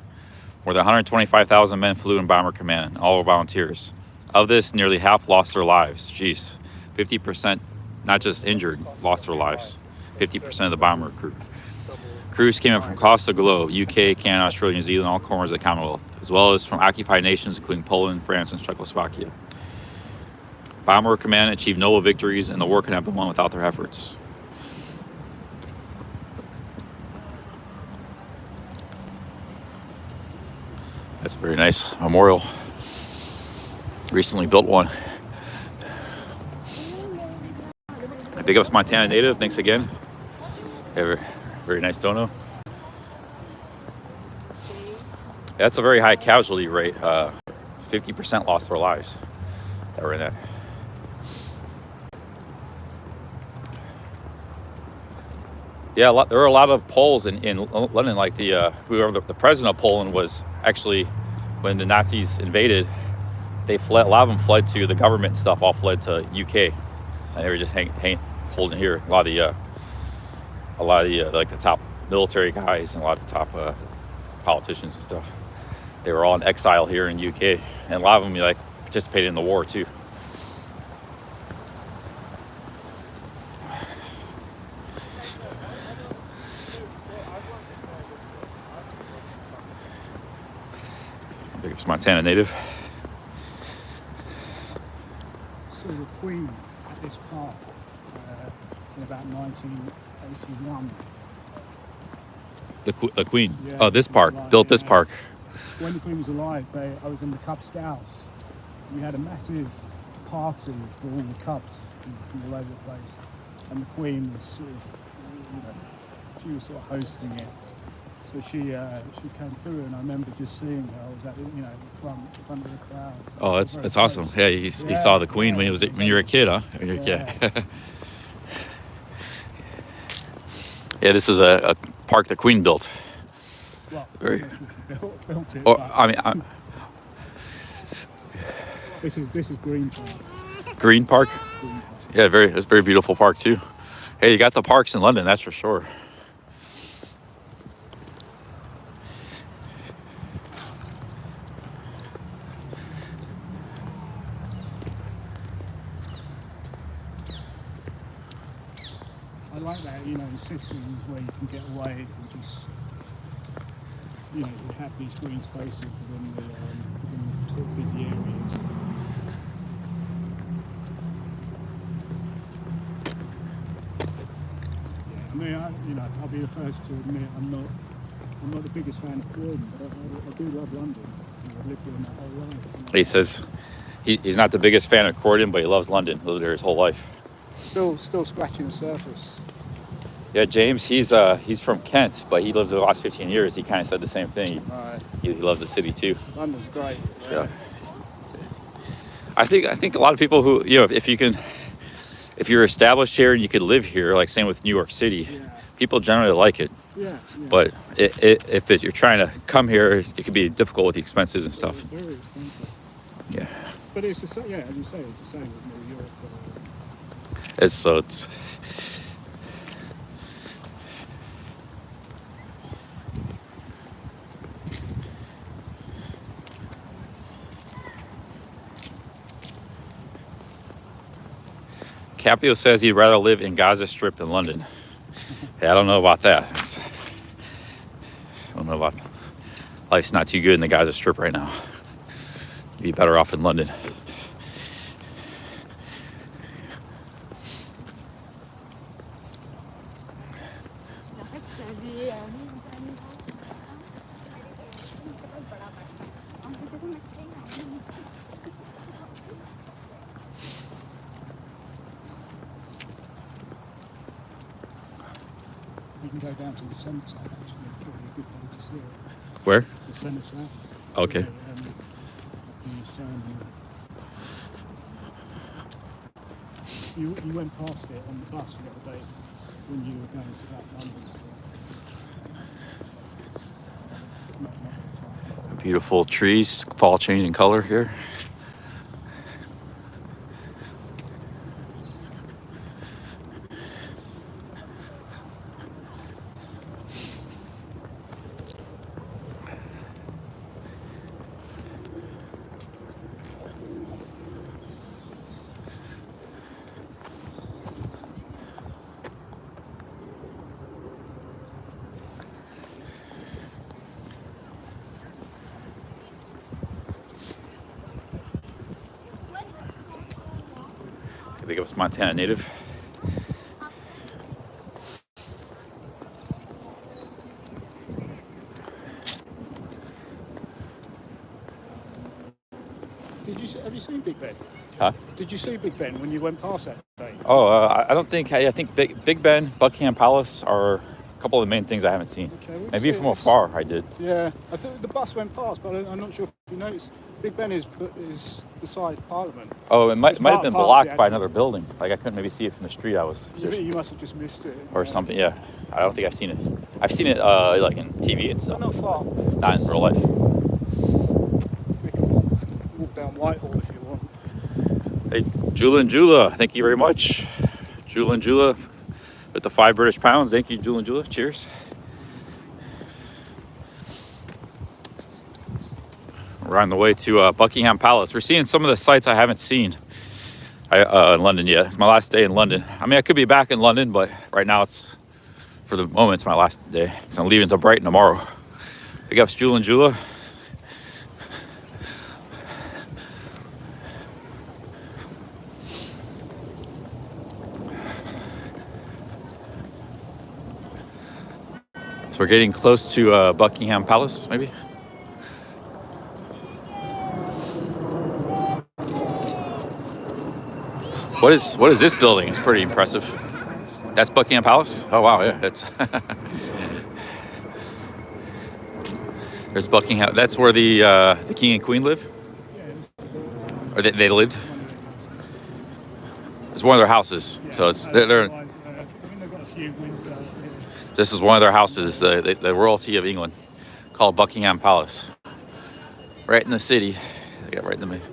More than 125,000 men flew in Bomber Command, all volunteers. Of this, nearly half lost their lives. Jeez, 50%, not just injured, lost their lives. 50% of the bomber crew. Crews came in from across the globe, UK, Canada, Australia, New Zealand, all corners of the Commonwealth, as well as from occupied nations including Poland, France, and Czechoslovakia. Bomber Command achieved noble victories, and the war could not have been won without their efforts. That's a very nice memorial. Recently built one. Big ups Montana native. Thanks again. Very nice dono. That's a very high casualty rate. 50% lost their lives that were in that. Yeah, there were a lot of Poles in London. Like whoever the president of Poland was actually, when the Nazis invaded, they fled. A lot of them fled to the government and stuff. All fled to UK, and they were just holding here. A lot of the like the top military guys and a lot of the top politicians and stuff. They were all in exile here in UK, and a lot of them participated in the war too. I think it's Montana native. So the Queen at this park in about 1981. The Queen. Yeah, Oh, this park. right, Built this yeah. park. when the Queen was alive, I was in the Cub Scouts. We had a massive party for all the Cubs from all over the place, and the Queen was sort of, she was sort of hosting it. So she came through, and I remember just seeing her. I was at the front of the crowd. Oh, it's awesome. Yeah, you saw the Queen when you were a kid, huh? When you were a kid. Yeah, this is a park the Queen built. Well, Very. built it. Or I mean, this is Green Park. Green Park. Yeah, it's a very beautiful park too. Hey, you got the parks in London, that's for sure. I like that, in cities where you can get away and just, you have these green spaces within the sort of busy areas. Yeah, I mean, I'll be the first to admit I'm not the biggest fan of Brighton, but I do love London. I've lived here my whole life. He says he's not the biggest fan of Croydon, but he loves London. Lived there his whole life. Still scratching the surface. Yeah, James, he's from Kent, but he lived there the last 15 years. He kind of said the same thing. Right. He loves the city too. London's great. Yeah. I think a lot of people who, if you're established here and you could live here, like same with New York City, people generally like it. Yeah. But if you're trying to come here, it could be difficult with the expenses and stuff. It's very expensive. Yeah. But it's the same, as you say, it's the same with New York. It's Capio says he'd rather live in Gaza Strip than London. Yeah, I don't know about that. I don't know about life's not too good in the Gaza Strip right now. You'd be better off in London. You can go down to the centre side, actually. It's probably a good way to see it. Where? The centre side. Okay. You went past it on the bus the other day when you were going to South London. So not far. Beautiful trees, fall changing color here. I think it was Montana native. Have you seen Big Ben? Huh? Did you see Big Ben when you went past that day? Oh, I don't think. I think Big Ben, Buckingham Palace are a couple of the main things I haven't seen. Okay, Maybe from afar I did. Yeah, I think the bus went past, but I'm not sure if you noticed. Big Ben is beside Parliament. Oh, it might have been part of blocked the by another building. Like I couldn't maybe see it from the street. I was just, You must have just missed it. or something. Yeah, I don't think I've seen it. I've seen it like in TV and stuff. Not far. Not in real life. We can walk down Whitehall if you want. Hey, Jula and Jula, thank you very much. Jula and Jula with the 5 British pounds. Thank you, Jula and Jula. Cheers. We're on the way to Buckingham Palace. We're seeing some of the sites I haven't seen in London yet. It's my last day in London. I mean, I could be back in London, but right now for the moment, it's my last day. So I'm leaving to Brighton tomorrow. Big ups, Jula and Jula. So we're getting close to Buckingham Palace, maybe. What is this building? It's pretty impressive. That's Buckingham Palace? Oh wow, yeah, that's there's Buckingham. That's where the king and queen live, or they lived. It's one of their houses, so it's they're this is one of their houses, the royalty of England, called Buckingham Palace, right in the city. They got right in the middle.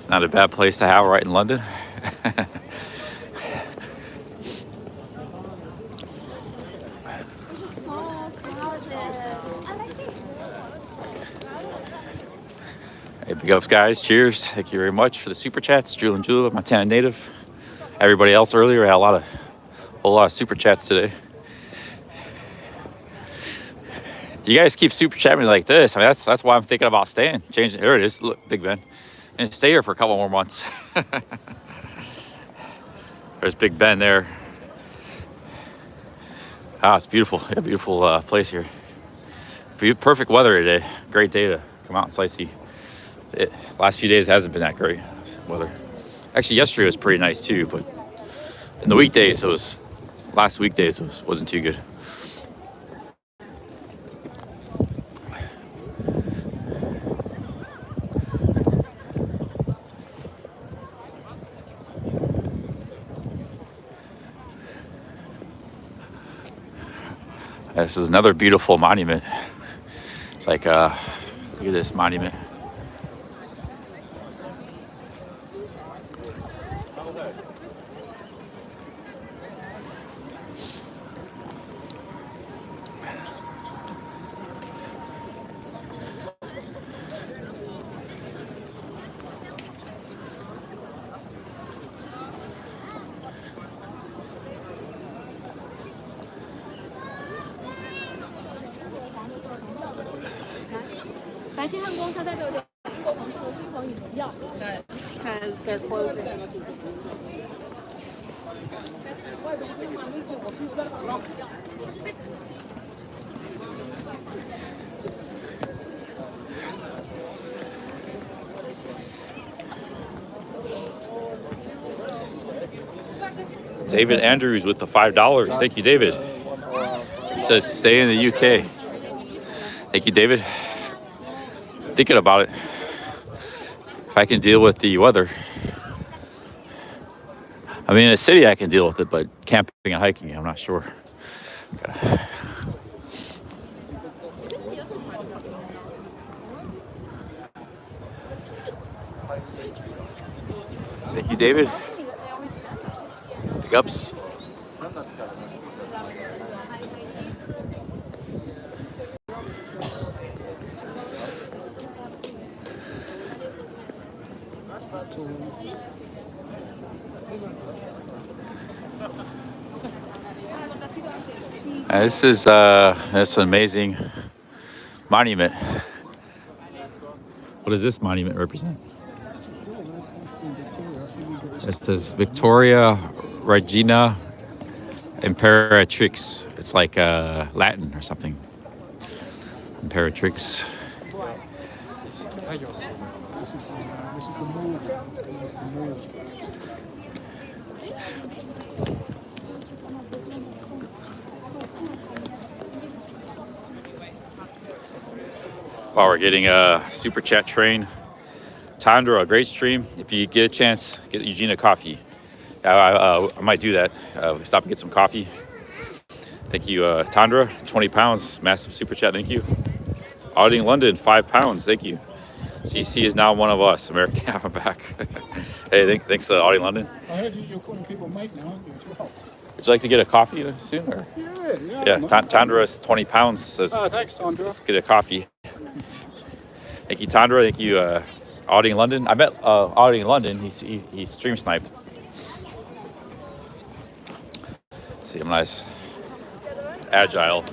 Not a bad place to have right in London. Hey, big ups, guys. Cheers. Thank you very much for the super chats. Drew and Julia, Montana native. Everybody else earlier, I had a whole lot of super chats today. You guys keep super chatting me like this. I mean, that's why I'm thinking about staying. Changing. Here it is. Look, Big Ben. And stay here for a couple more months. There's Big Ben there. Ah, it's beautiful. A beautiful place here. Perfect weather today. Great day to come out and sightsee. Last few days hasn't been that great weather. Actually, yesterday was pretty nice too, but in the weekdays, last weekdays wasn't too good. This is another beautiful monument. It's like, look at this monument. Says they're closing. David Andrews with the $5. Thank you, David. He says stay in the UK. Thank you, David. Thinking about it. If I can deal with the weather. I mean, in a city I can deal with it, but camping and hiking, I'm not sure. Thank you, David. Big ups. This is that's an amazing monument. What does this monument represent? It says Victoria Regina Imperatrix. It's like Latin or something. Imperatrix. This is the move. This is the move. Wow, we're getting a super chat train. Tandra, a great stream. If you get a chance, get Eugene a coffee. I might do that. Stop and get some coffee. Thank you, Tandra. 20 pounds, massive super chat. Thank you. Auditing London, 5 pounds. Thank you. CC is now one of us. American, I'm back. Hey, thanks, Auditing London. I heard you're calling people mate now, aren't you, as well? Would you like to get a coffee soon? Or? Yeah. Tandra is 20 pounds. Says, thanks, Tandra. Let's get a coffee. Thank you, Tandra. Thank you, Auditing London. I met Auditing London. He stream sniped. See, I'm nice, agile.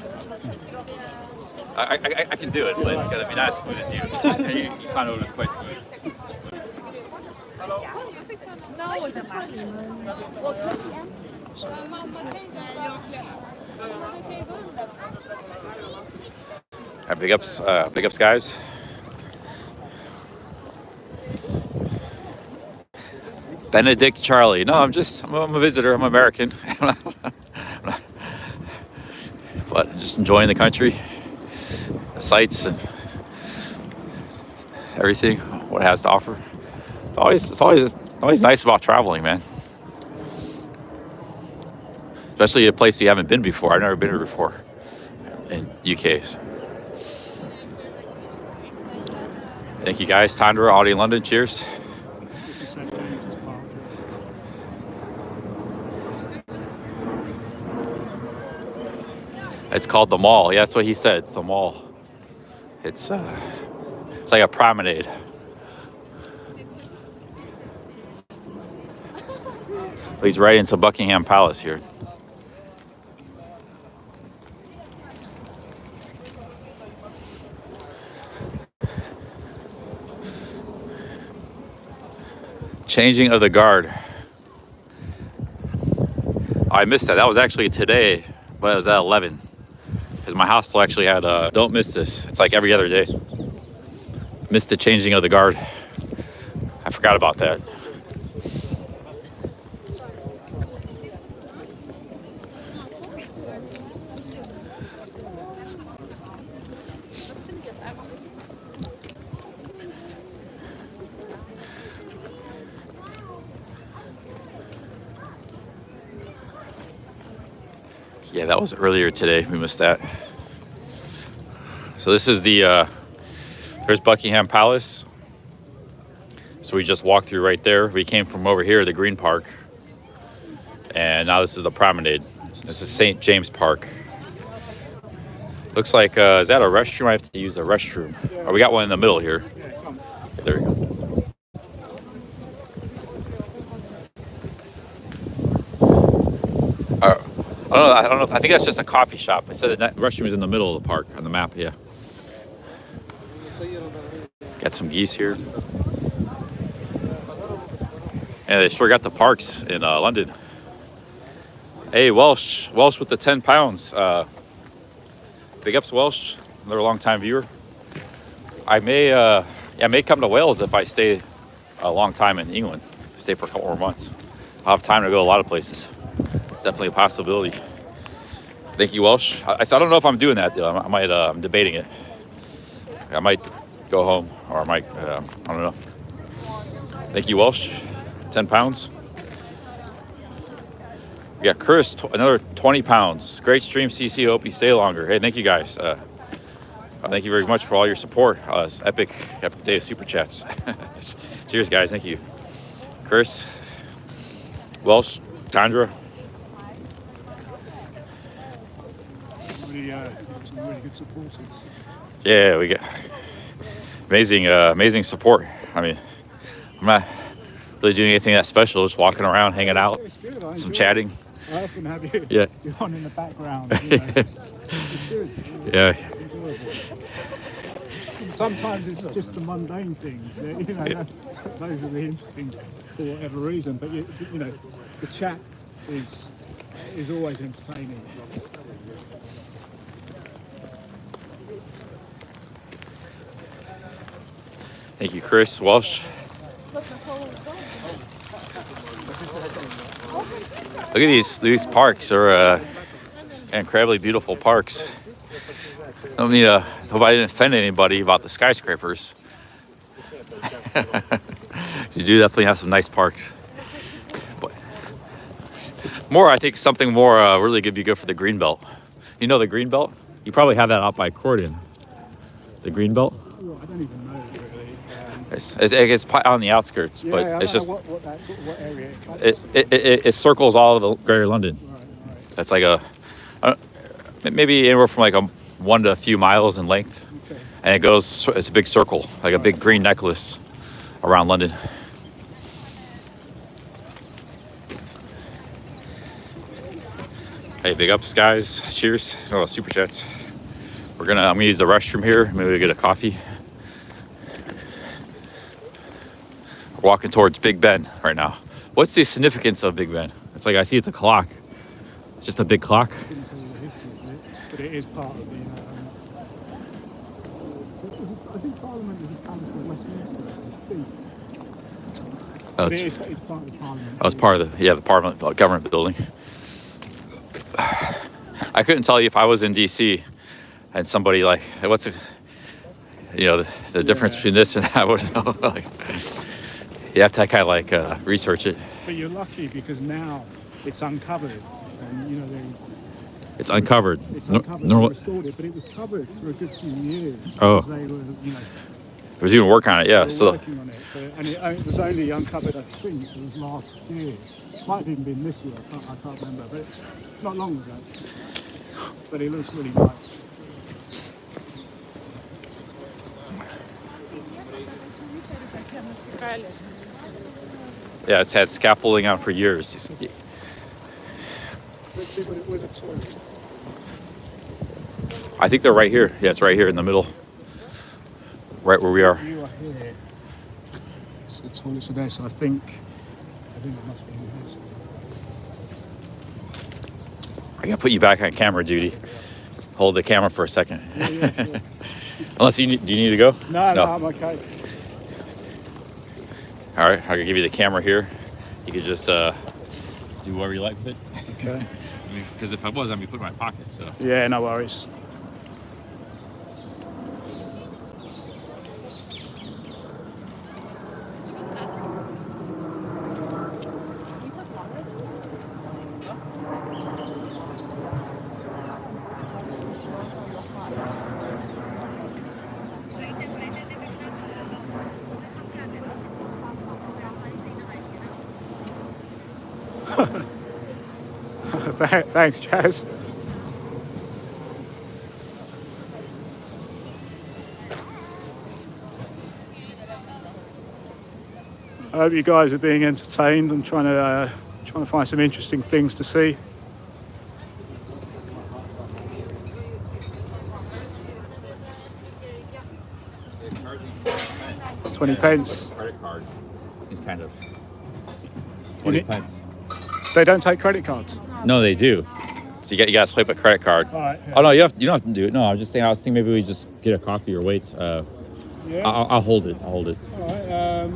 I can do it, but it's gotta be not as smooth as you. You kind of was quite smooth. Big ups, guys. Benedict Charlie. No, I'm a visitor. I'm American. But just enjoying the country, the sights and everything, what it has to offer. It's always nice about traveling, man. Especially a place you haven't been before. I've never been here before in UK's. Thank you guys. Tandra, Audi in London. Cheers. It's called the Mall. Yeah, that's what he said. It's the Mall. It's like a promenade. Leads right into Buckingham Palace here. Changing of the guard. I missed that. That was actually today, but it was at 11. Because my hostel actually had don't miss this. It's like every other day. Missed the changing of the guard. I forgot about that. Yeah, that was earlier today. We missed that. So this is there's Buckingham Palace. So we just walked through right there. We came from over here, the Green Park. And now this is the promenade. This is St. James Park. Looks like, is that a restroom? I have to use a restroom. Oh, we got one in the middle here. There we go. I don't know. I think that's just a coffee shop. I said that restroom is in the middle of the park on the map. Yeah. Got some geese here. And they sure got the parks in London. Hey, Welsh with the 10 pounds. Big ups, Welsh. Another long-time viewer. I may come to Wales if I stay a long time in England. Stay for a couple more months. I'll have time to go a lot of places. It's definitely a possibility. Thank you, Welsh. I don't know if I'm doing that, though. I'm debating it. I might go home, or I might, I don't know. Thank you, Welsh. 10 pounds. We got Chris, another 20 pounds. Great stream, CC. Hope you stay longer. Hey, thank you, guys. Thank you very much for all your support. It's epic day of super chats. Cheers, guys. Thank you. Chris, Welsh, Tandra. Some really good supporters. Yeah, we get amazing support. I mean, I'm not really doing anything that special. Just walking around, hanging out, some chatting. I often have you. Yeah. You're on in the background. You know, it's good. Yeah. Sometimes it's just the mundane things. You know, Yeah. those are the interesting for whatever reason. But you know, the chat is always entertaining. Thank you, Chris Welsh. Look at these parks are incredibly beautiful parks. I don't mean hope I didn't offend anybody about the skyscrapers. You do definitely have some nice parks. But I think something more really could be good for the green belt. You know the green belt? You probably have that out by Croydon. The green belt? Well, I don't even know really. It's on the outskirts, Yeah, but it's just what area it covers. it circles all of the Greater London. Right. That's like maybe anywhere from like 1 to a few miles in length, Okay. and it goes. It's a big circle, like a big green necklace around London. Hey, big ups, guys. Cheers. Oh, super chats. I'm gonna use the restroom here. Maybe we get a coffee. We're walking towards Big Ben right now. What's the significance of Big Ben? It's like I see it's a clock. It's just a big clock. I couldn't tell you the history of it, but it is part of the. I think Parliament is a palace of Westminster. I think. Oh, But it's, it's part of the parliament. I was part of the parliament government building. I couldn't tell you if I was in DC and somebody like, what's the difference between this and that. I wouldn't know. Like, you have to kind of like research it. But you're lucky because now it's uncovered, and you know It's uncovered. it's uncovered. They restored it, but it was covered for a good few years. Oh. Because they were, you know, I was doing work on it. Yeah. they were So working on it, and it was only uncovered. I think it was last year. Might have even been this year. I can't remember, but not long ago. But it looks really nice. yeah, it's had scaffolding on for years. Let's see what it was a toilet. I think they're right here. Yeah, it's right here in the middle, right where we are. You are here. So the toilets are there. So I think it must be in here. I gotta put you back on camera duty. Hold the camera for a second. Yeah, sure. Unless do you need to go? No, I'm okay. All right, I can give you the camera here. You could just do whatever you like with it. Okay. Because if I was, I'd be putting it in my pocket. So. Yeah, no worries. Thanks, Chaz. I hope you guys are being entertained. I'm trying to find some interesting things to see. £20. Credit card seems kind of 20 pence. They don't take credit cards. No, they do. So you got to swipe a credit card. All right. Yeah. Oh no, you don't have to do it. No, I was just saying. I was thinking maybe we just get a coffee or wait. Yeah. I'll hold it. I'll hold it. All right.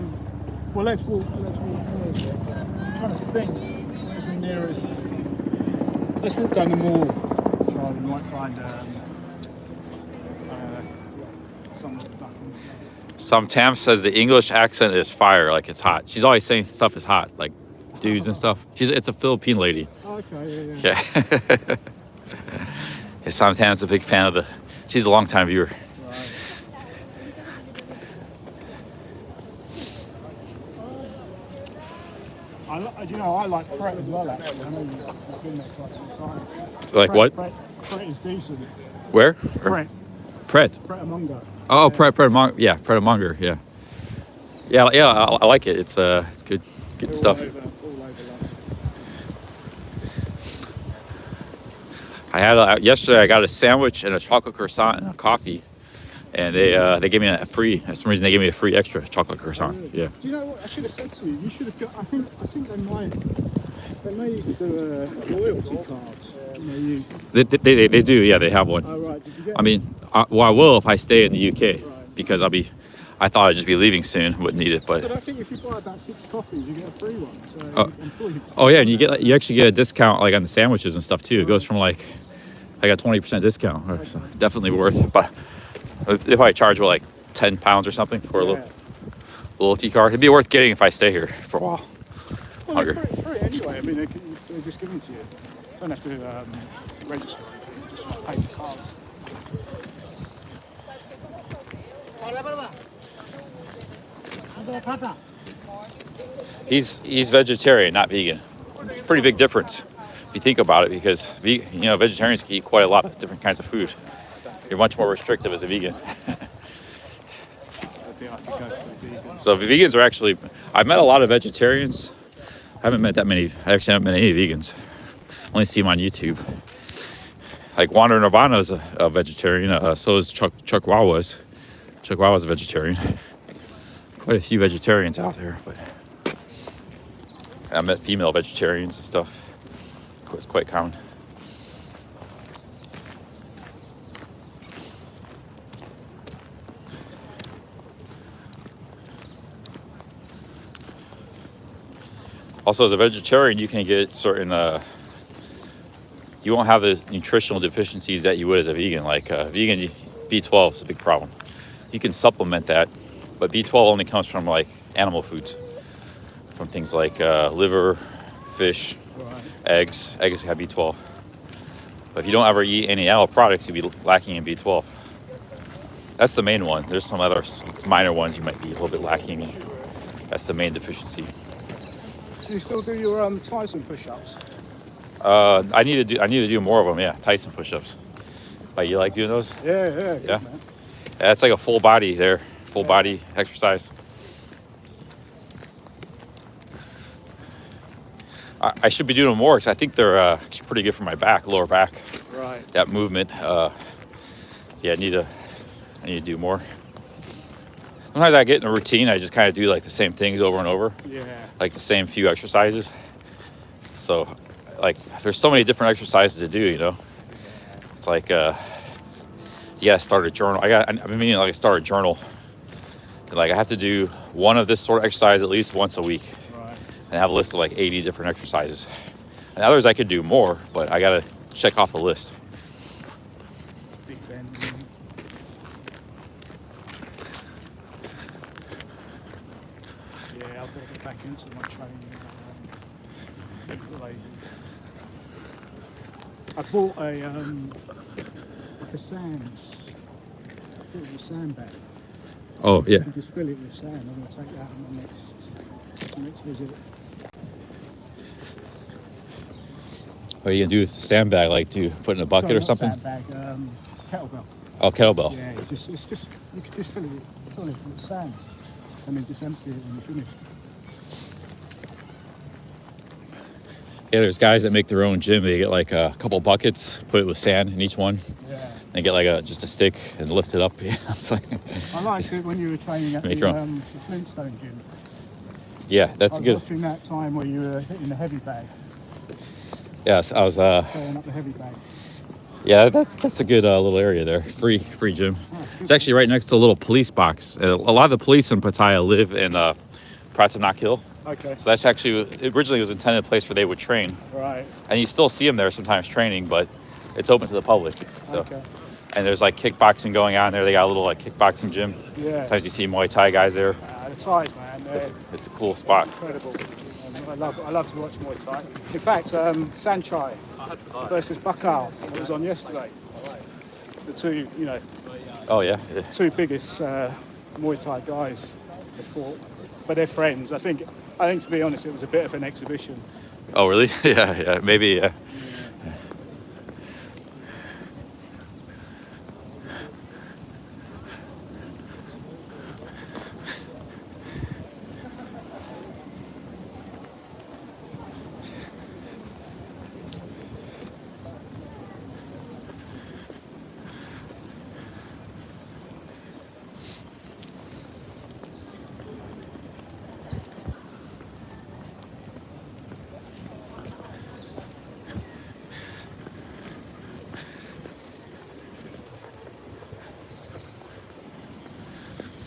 Well, let's walk forward. I'm trying to think. Where's the nearest? Let's walk down the mall. Charlie, we might find some of the buttons. Some Tam says the English accent is fire, like it's hot. She's always saying stuff is hot, like dudes and stuff. It's a Philippine lady. Oh, okay. Yeah. Yeah, Sam Tam's a big fan of she's a long time viewer. I like Pret as well, actually. I know you've been there quite some time. Like what? Pret is decent. Where? Pret. Pret. Pret-a-monger. Oh, Pret-a-monger. Yeah, Pret-a-monger. Yeah. Yeah. I like it. It's good stuff. All over I had yesterday. I got a sandwich and a chocolate croissant and a coffee, and they gave me a free. For some reason, they gave me a free extra chocolate croissant. Really? Yeah. Do you know what I should have said to you? You should have got. I think they may do a loyalty card. You know, They do. Yeah, they have one. Oh right. Did you get? I mean, I will if I stay in the UK because I thought I'd just be leaving soon. Wouldn't need it, But I think if you buy about 6 coffees, you get a free one. So I'm sure you. Oh yeah, and you actually get a discount like on the sandwiches and stuff too. It goes from like I got 20% discount. So definitely worth it. But they probably charge like £10 or something for a loyalty card. It'd be worth getting if I stay here for a while. Well, it's free anyway. I mean, they just give them to you. Don't have to register. Just pay the cards. He's vegetarian, not vegan. Pretty big difference if you think about it, because vegetarians can eat quite a lot of different kinds of food. You're much more restrictive as a vegan. So vegans are actually, I've met a lot of vegetarians. I haven't met that many. I actually haven't met any vegans. I only see them on YouTube. Like Wander Nirvana is a vegetarian. So is Chuck Wawa's. Chuck Wawa's a vegetarian. Quite a few vegetarians out there, but I met female vegetarians and stuff. It's quite common. Also, as a vegetarian, you can get certain, you won't have the nutritional deficiencies that you would as a vegan. Like vegan, B12 is a big problem. You can supplement that, but B12 only comes from like animal foods, from things like liver, fish, eggs. Eggs have B12. But if you don't ever eat any animal products, you'll be lacking in B12. That's the main one. There's some other minor ones you might be a little bit lacking in. That's the main deficiency. Do you still do your Tyson push-ups? I need to do more of them. Yeah, Tyson push-ups. But you like doing those? Yeah, good, yeah. Man. That's like a full body there, full body exercise. I should be doing more because I think they're actually pretty good for my back, lower back. Right. That movement. So yeah, I need to do more. Sometimes I get in a routine. I just kind of do like the same things over and over. Yeah. Like the same few exercises. So, like, there's so many different exercises to do. You know, it's like you gotta start a journal. I've been meaning like start a journal. Like I have to do one of this sort of exercise at least once a week. And I have a list of like 80 different exercises. And others I could do more, but I gotta check off the list. Big Ben. Yeah, I've got to get back into my training. Lazy. I bought like a sandbag. Oh yeah. You can just fill it with sand. I'm going to take that on my next visit. What are you gonna do with the sandbag? Like to put in a bucket or something? Sandbag, kettlebell. Oh, kettlebell. Yeah, it's just you can just fill it with sand, and then just empty it when you finish. Yeah, there's guys that make their own gym. They get like a couple buckets, put it with sand in each one. Yeah. And get like just a stick and lift it up. Yeah, it's like. I liked it when you were training at the Flintstone gym. Yeah, that's good. I was watching that time where you were hitting the heavy bag. Yes, I was. Throwing up the heavy bag. Yeah, that's a good little area there. Free gym. It's actually right next to a little police box. A lot of the police in Pattaya live in Pratamnak Hill. Okay. So that's actually originally was intended a place where they would train. Right. And you still see them there sometimes training, but it's open to the public. So. Okay. And there's like kickboxing going on there. They got a little like kickboxing gym. Yeah. Sometimes you see Muay Thai guys there. The Thais, man. It's a cool spot. Incredible. I love to watch Muay Thai. In fact, Sanchai versus Bakal, it was on yesterday. The two, Oh yeah. Two biggest Muay Thai guys that fought, but they're friends. I think to be honest, it was a bit of an exhibition. Oh really? Yeah, maybe. Yeah.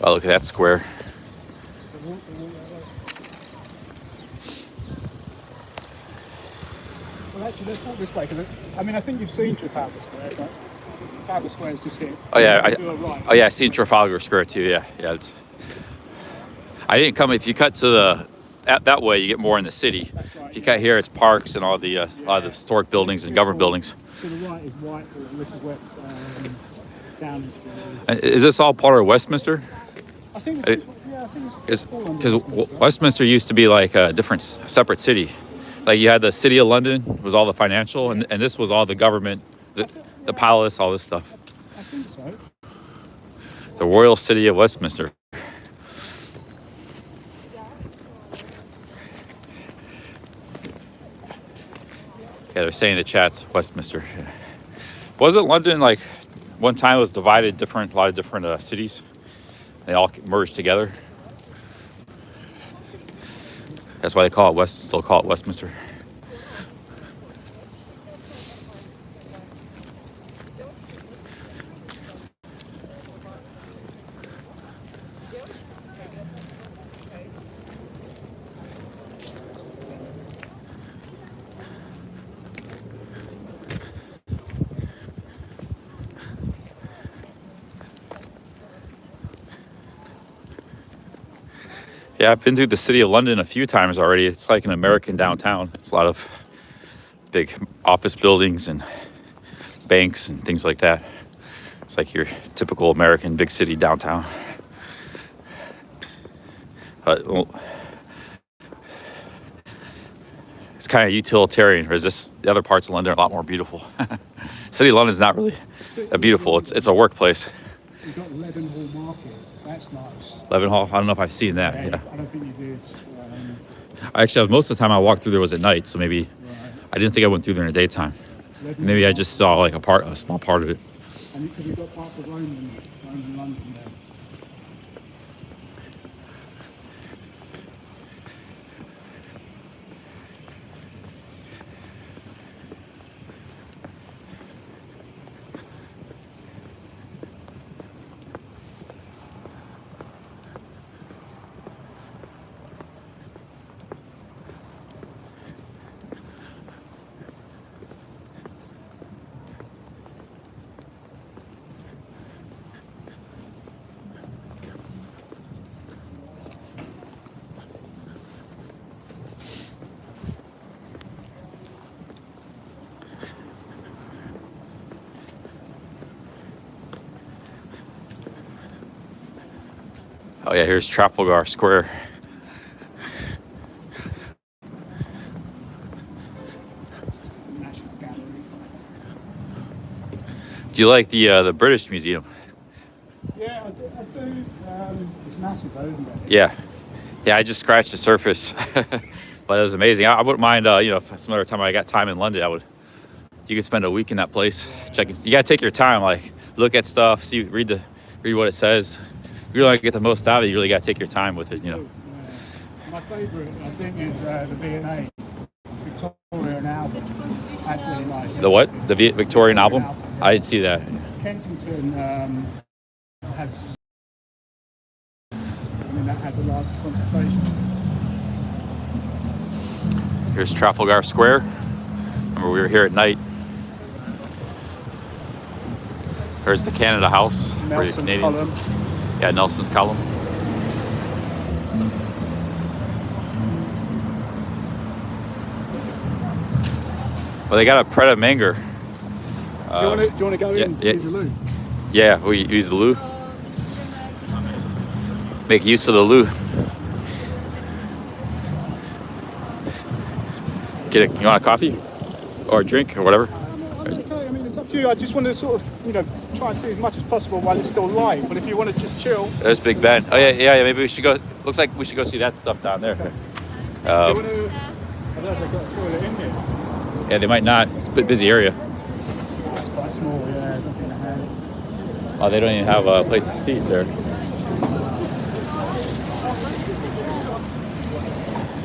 Oh, look at that square. Well, actually, let's walk this way. I think you've seen Trafalgar Square, but Trafalgar Square is just here. Oh yeah, I seen Trafalgar Square too. Yeah. It's. I didn't come. If you cut to that way, you get more in the city. Right, if you cut here, it's parks and all the a lot of the historic buildings and government buildings. To the right is Whitehall, and this is where Downing Street Is this all part of Westminster? I think it's Because Westminster used to be like a different, separate city. Like you had the City of London was all the financial, and this was all the government, the palace, all this stuff. I think so. The Royal City of Westminster. Yeah, they're saying the chat's Westminster. Yeah. Wasn't London like one time it was divided a lot of different cities? They all merged together. That's why they call it still call it Westminster. Yeah, I've been through the city of London a few times already. It's like an American downtown. It's a lot of big office buildings and banks and things like that. It's like your typical American big city downtown. But well, it's kind of utilitarian, whereas the other parts of London are a lot more beautiful. City of London's not really that beautiful. It's a workplace. You've got Leadenhall Market. That's nice. Leadenhall, I don't know if I've seen that. Yeah. I don't think you did. Actually, most of the time I walked through there was at night, so maybe I didn't think I went through there in the daytime. Maybe I just saw like a small part of it. And you've got parts of Roman London there. Oh yeah, here's Trafalgar Square. Do you like the British Museum? Yeah, I do. It's massive though, isn't it? Yeah. Yeah, I just scratched the surface. But it was amazing. I wouldn't mind, if some other time I got time in London, you could spend a week in that place. You gotta take your time, like look at stuff, read what it says. If you really get the most out of it, you really gotta take your time with it, Yeah. My favourite, I think, is the V&A, Victoria and Albert. That's really nice. The what? The Victorian album? I didn't see that. Kensington that has a large concentration. Here's Trafalgar Square. Remember, we were here at night. Here's the Canada House for the Canadians. Column. Yeah, Nelson's Column. Well, they got a Pret a Manger. Do you want to go in and use the loo? Yeah, we use the loo. Make use of the loo. You want a coffee? Or a drink, or whatever? Okay, I mean, it's up to you. I just want to sort of, try and see as much as possible while it's still light. But if you want to just chill. There's Big Ben. Oh, yeah, maybe we should go. Looks like we should go see that stuff down there. I don't know if they've got a toilet in here. Yeah, they might not. It's a bit busy area. It's quite small, yeah. I don't think they have it. Oh, they don't even have a place to seat there.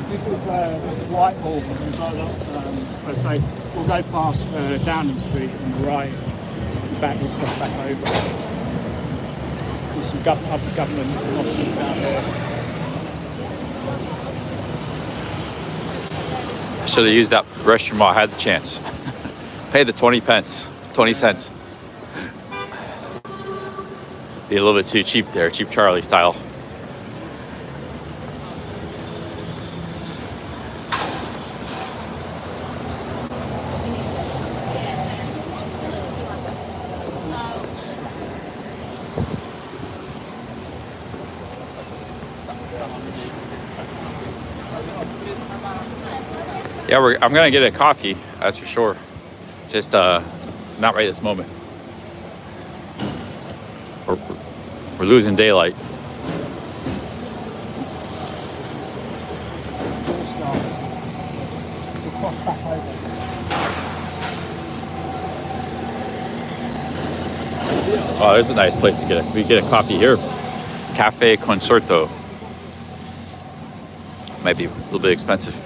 This is Whitehall. Let's say we'll go past Downing Street on the right, back, we'll cross back over. There's some other government offices down there. I should have used that restroom while I had the chance. Pay the 20 cents. Be a little bit too cheap there, Cheap Charlie style. Yeah, I'm gonna get a coffee, that's for sure. Just not right this moment. We're losing daylight. Oh, there's a nice place to get we get a coffee here. Cafe Concerto. Might be a little bit expensive.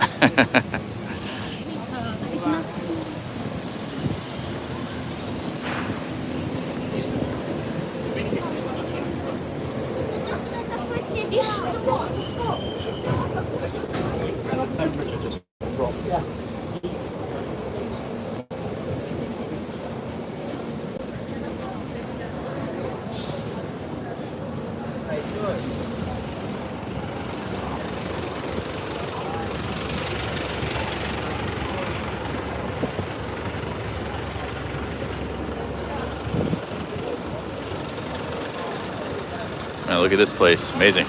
look at this place. Amazing.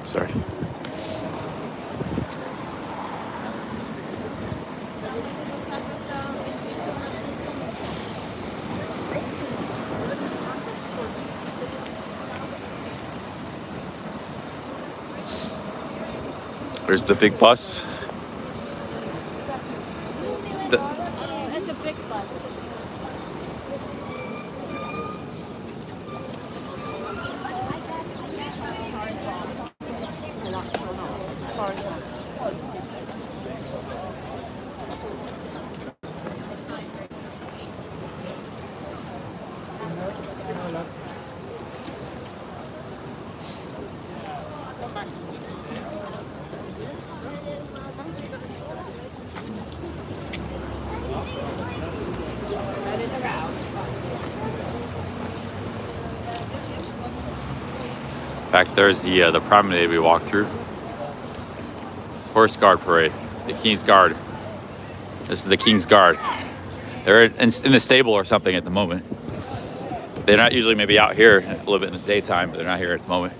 Sorry. There's the big bus. It's a big bus. Back there's the promenade we walked through. Horse Guard Parade, the King's Guard. This is the King's Guard. They're in the stable or something at the moment. They're not usually maybe out here a little bit in the daytime, but they're not here at the moment.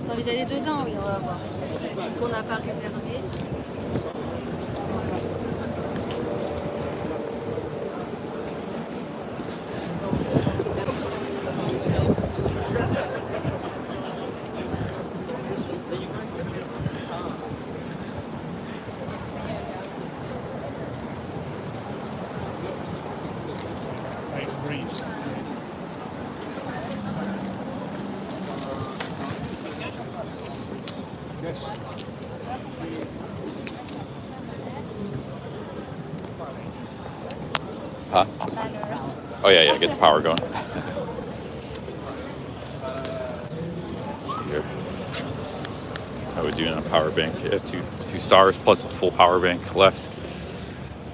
T'as envie d'aller dedans, oui, on va voir. Qu'on n'a pas réservé. Huh? Oh yeah, get the power going. Here. How we doing on power bank? Yeah, two stars plus a full power bank left.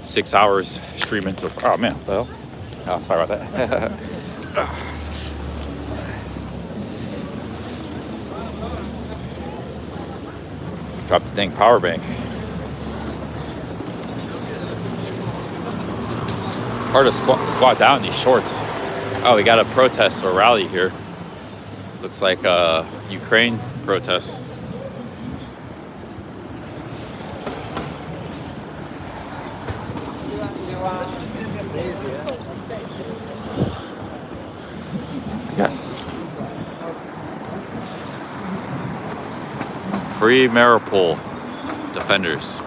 6 hours streaming to. Oh man, what the hell? Oh, sorry about that. Drop the dang power bank. Hard to squat down in these shorts. Oh, we got a protest or rally here. Looks like a Ukraine protest. Yeah. Free Mariupol defenders.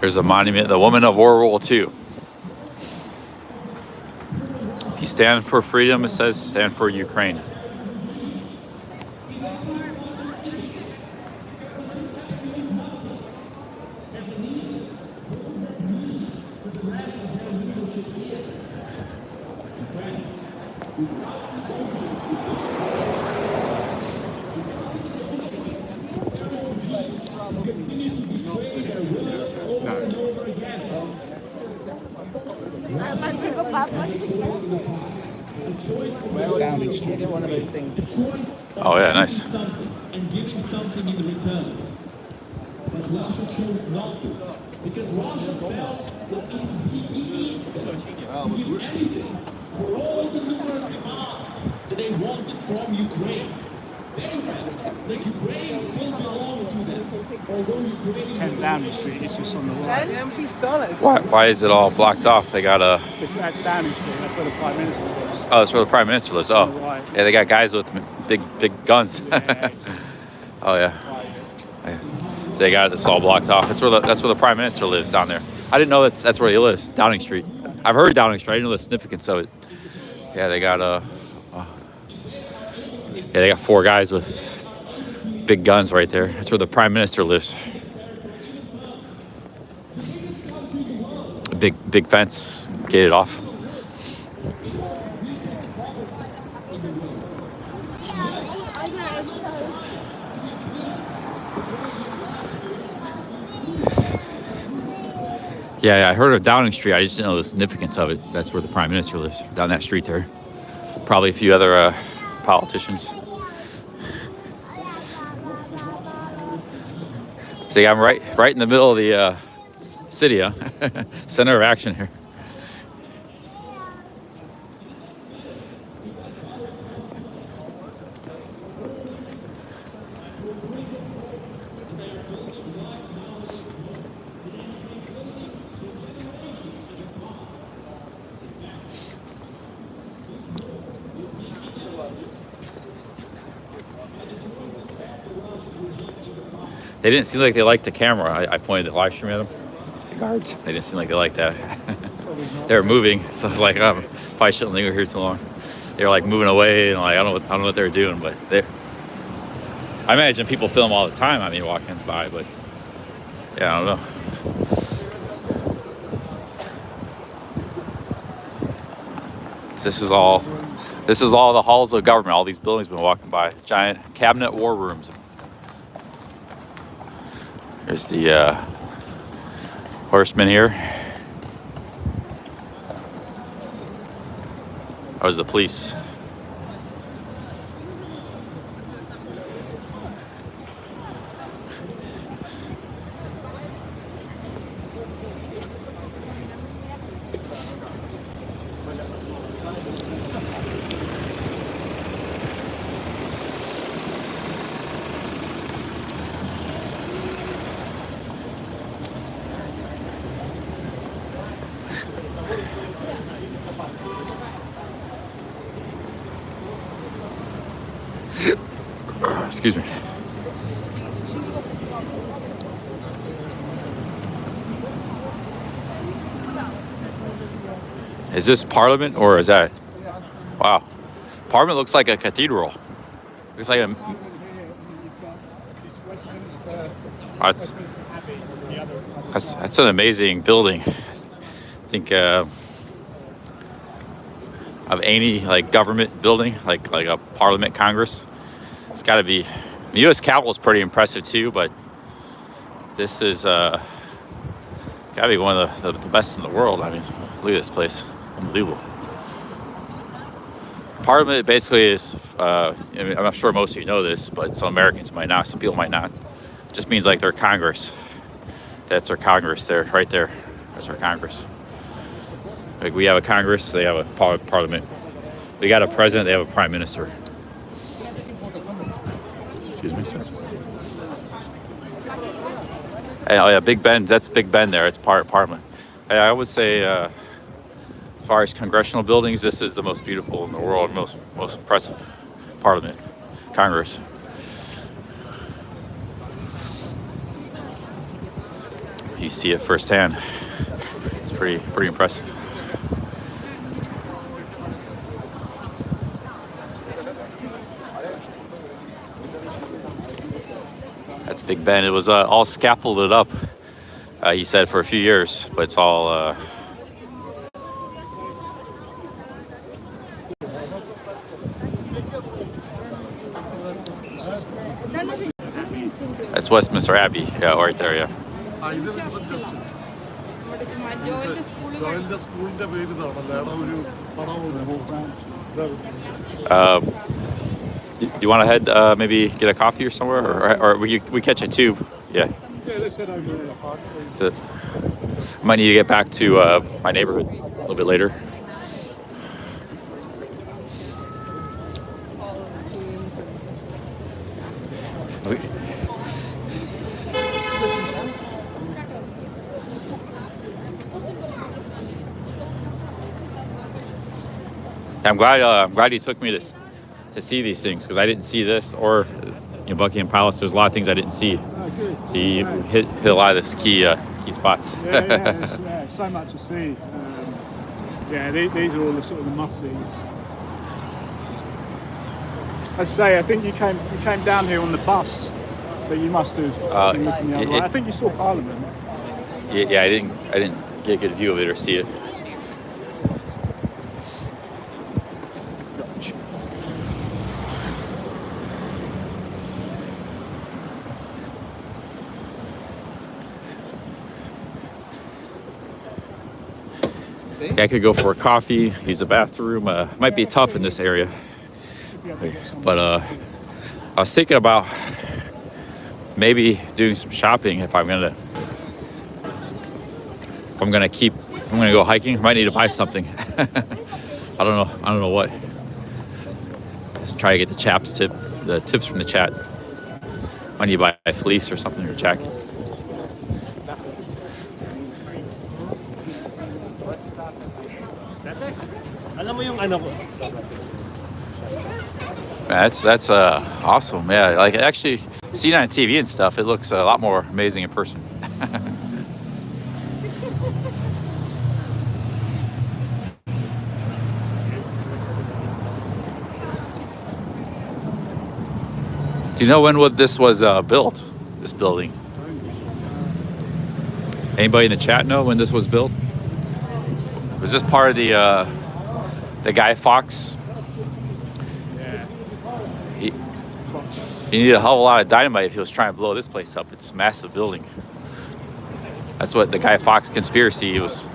There's a monument, the woman of World War II. If you stand for freedom, it says stand for Ukraine. Downing Street is one of those things. Oh yeah, nice. And giving something in return. But Russia chose not to. Because Russia felt that he needed to give anything for all the numerous demands that they wanted from Ukraine. They felt that Ukraine still belonged to them. Although Ukraine 10 Downing Street is just on the right. Why is it all blocked off? They got a. That's Downing Street. That's where the Prime Minister lives. Oh, that's where the Prime Minister lives. Oh, Right. yeah, they got guys with big guns. Oh yeah. Yeah. So they got this all blocked off. That's where the Prime Minister lives down there. I didn't know that's where he lives, Downing Street. I've heard Downing Street. I didn't know the significance of it. Yeah, they got they got 4 guys with big guns right there. That's where the Prime Minister lives. A big fence, gated off. Yeah, I heard of Downing Street. I just didn't know the significance of it. That's where the Prime Minister lives, down that street there. Probably a few other politicians. See, I'm right in the middle of the city, huh? Center of action here. They didn't seem like they liked the camera. I pointed the live stream at them. The guards. They didn't seem like they liked that. They were moving, so I was like, probably shouldn't linger here too long. They were like moving away, and like I don't know what they were doing, but I imagine people film all the time. I mean, walking by, but yeah, I don't know. This is all the halls of government. All these buildings been walking by. Giant cabinet war rooms. There's the horsemen here. There's the police. Excuse me. Is this Parliament or is that? Wow. Parliament looks like a cathedral. Looks like a. That's an amazing building. I think of any like government building, like a Parliament, Congress. It's got to be. The U.S. Capitol is pretty impressive too, but this is got to be one of the best in the world. I mean, look at this place, unbelievable. Parliament basically is. I mean, I'm not sure most of you know this, but some Americans might not. Some people might not. It just means like their Congress. That's our Congress there, right there. That's our Congress. Like we have a Congress, they have a Parliament. We got a president, they have a prime minister. Excuse me, sir. Hey, oh yeah, Big Ben. That's Big Ben there. It's Parliament. Hey, I would say, as far as congressional buildings, this is the most beautiful in the world, most impressive Parliament, Congress. You see it firsthand. It's pretty impressive. That's Big Ben. It was all scaffolded up, he said, for a few years, but it's all... That's Westminster Abbey. Yeah, right there. Yeah. ഇത് Vincent church ജോയലിന്റെ സ്കൂളിന്റെ പേര് ഇതാണല്ലേ അവിടെ ഒരു പടം You want to head maybe get a coffee or somewhere, or we catch a tube? Yeah. Yeah, let's head over to the park. So, might need to get back to my neighborhood a little bit later. I'm glad you took me to see these things, because I didn't see this or Buckingham Palace. There's a lot of things I didn't see. So you hit a lot of this key spots. There's so much to see. These are all the sort of the must-sees. As I say, I think you came down here on the bus, but you must have been looking the other way. I think you saw Parliament. Yeah, I didn't get a good view of it or see it. Yeah, I could go for a coffee, use a bathroom. Might be tough in this area, but I was thinking about maybe doing some shopping if I'm gonna go hiking. I might need to buy something. I don't know what. Just try to get the tips from the chat. I need to buy a fleece or something, or a jacket. Alam mo yung ano ko. That's awesome. Yeah, like actually seeing it on TV and stuff, it looks a lot more amazing in person. Do you know when this was built? This building. Anybody in the chat know when this was built? Was this part of the guy Fawkes? Yeah. He needed a hell of a lot of dynamite if he was trying to blow this place up. It's a massive building. That's what the Guy Fawkes conspiracy. He was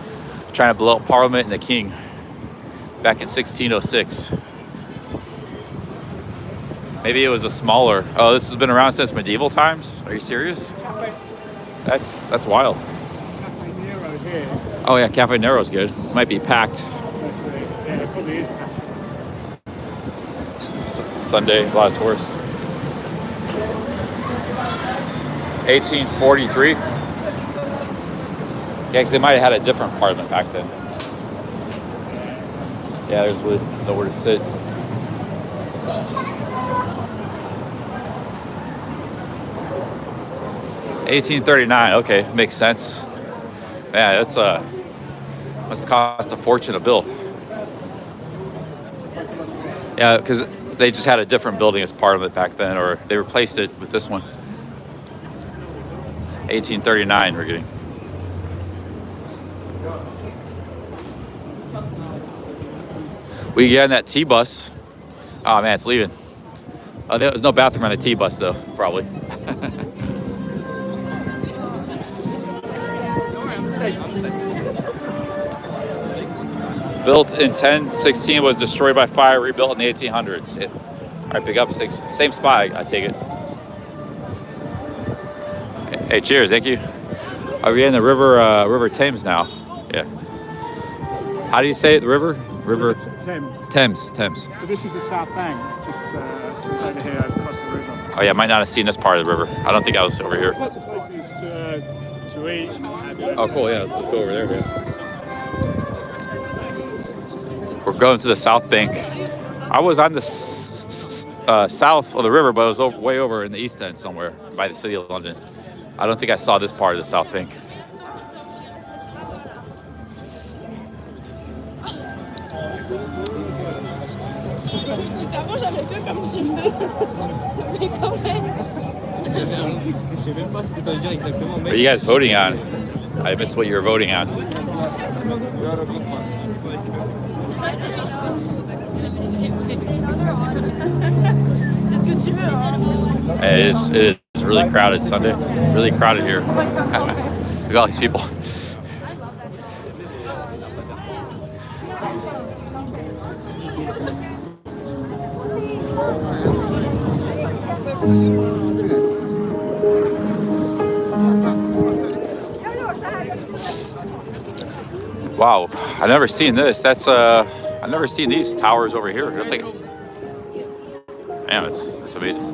trying to blow up Parliament and the King back in 1606. Maybe it was a smaller. Oh, this has been around since medieval times? Are you serious? That's wild. Oh yeah, Cafe Nero's good. Might be packed. Let's see. Yeah, it probably is packed. Sunday, a lot of tourists. 1843. Yeah, because they might have had a different parliament back then. Yeah, there's really nowhere to sit. $1839. Okay, makes sense. Yeah, that's must cost a fortune to build. Yeah, because they just had a different building as Parliament back then, or they replaced it with this one. 1839 we're getting. We get on that T-bus. Oh man, it's leaving. Oh, there's no bathroom on the T-bus though, probably. Built in 1016, was destroyed by fire, rebuilt in the 1800s. All right, pick up six. Same spot, I take it. Hey, cheers, thank you. Are we in the River Thames now? Yeah. How do you say it, the river? River Thames. Thames. So this is the South Bank, just over here, across the river. Oh yeah, I might not have seen this part of the river. I don't think I was over here. Lots of places to eat. Oh cool, yeah, let's go over there. Yeah. We're going to the South Bank. I was on the south of the river, but I was way over in the East End somewhere by the city of London. I don't think I saw this part of the South Bank. Tu t'arranges avec eux comme tu veux. Mais quand même. Je sais même pas ce que ça veut dire exactement. What are you guys voting on? I missed what you were voting on. C'est ce que tu veux, hein. It is really crowded Sunday. Really crowded here. Look at all these people. Wow, I've never seen this. That's I've never seen these towers over here. That's like, damn, it's amazing.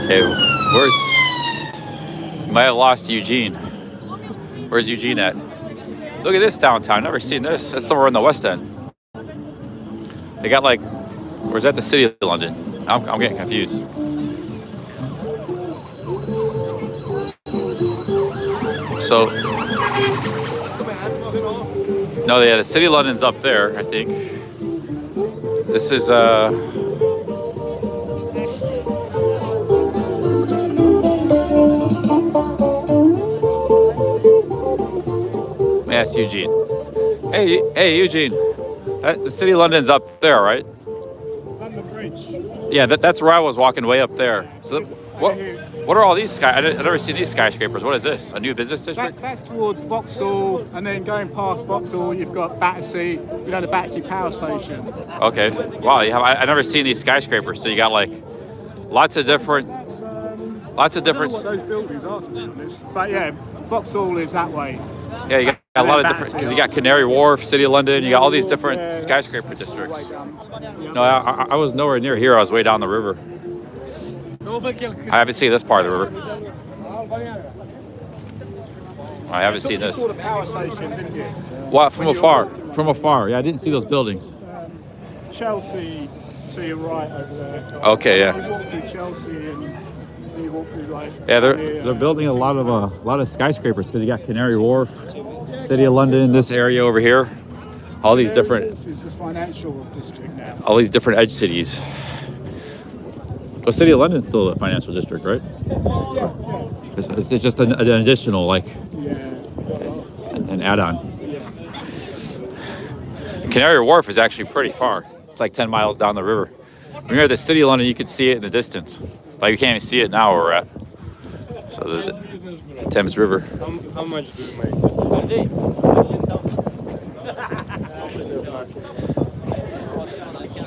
Okay, might have lost Eugene. Where's Eugene at? Look at this downtown. Never seen this. That's somewhere in the West End. They got like, or is that the city of London? I'm getting confused. So, no, yeah, the city of London's up there, I think. This is ask Eugene. Hey, Eugene. The city of London's up there, right? London Bridge. Yeah, that's where I was walking way up there. So, what are all these I've never seen these skyscrapers. What is this? A new business district? That's towards Vauxhall, and then going past Vauxhall, you've got Battersea. You know the Battersea Power Station. Okay. Wow. I've never seen these skyscrapers. So you got like lots of different. I don't know what those buildings are, to be honest. But yeah, Vauxhall is that way. Yeah, you got a lot of different, because you got Canary Wharf, City of London, you got all these different skyscraper districts. No, I was nowhere near here. I was way down the river. I haven't seen this part of the river. I haven't seen this. You saw the power station, didn't you? What? From afar. From afar. Yeah, I didn't see those buildings. Chelsea to your right over there. Okay, yeah. You walk through Chelsea and you walk through like. Yeah, they're building a lot of skyscrapers because you got Canary Wharf, City of London, this area over here, all these different. It's a financial district now. All these different edge cities. The City of London's still a financial district, right? Yeah. It's just an additional, like, an add-on. Canary Wharf is actually pretty far. It's like 10 miles down the river. When you're at the City of London, you can see it in the distance. Like, you can't even see it now where we're at. So the Thames River. How much do you make?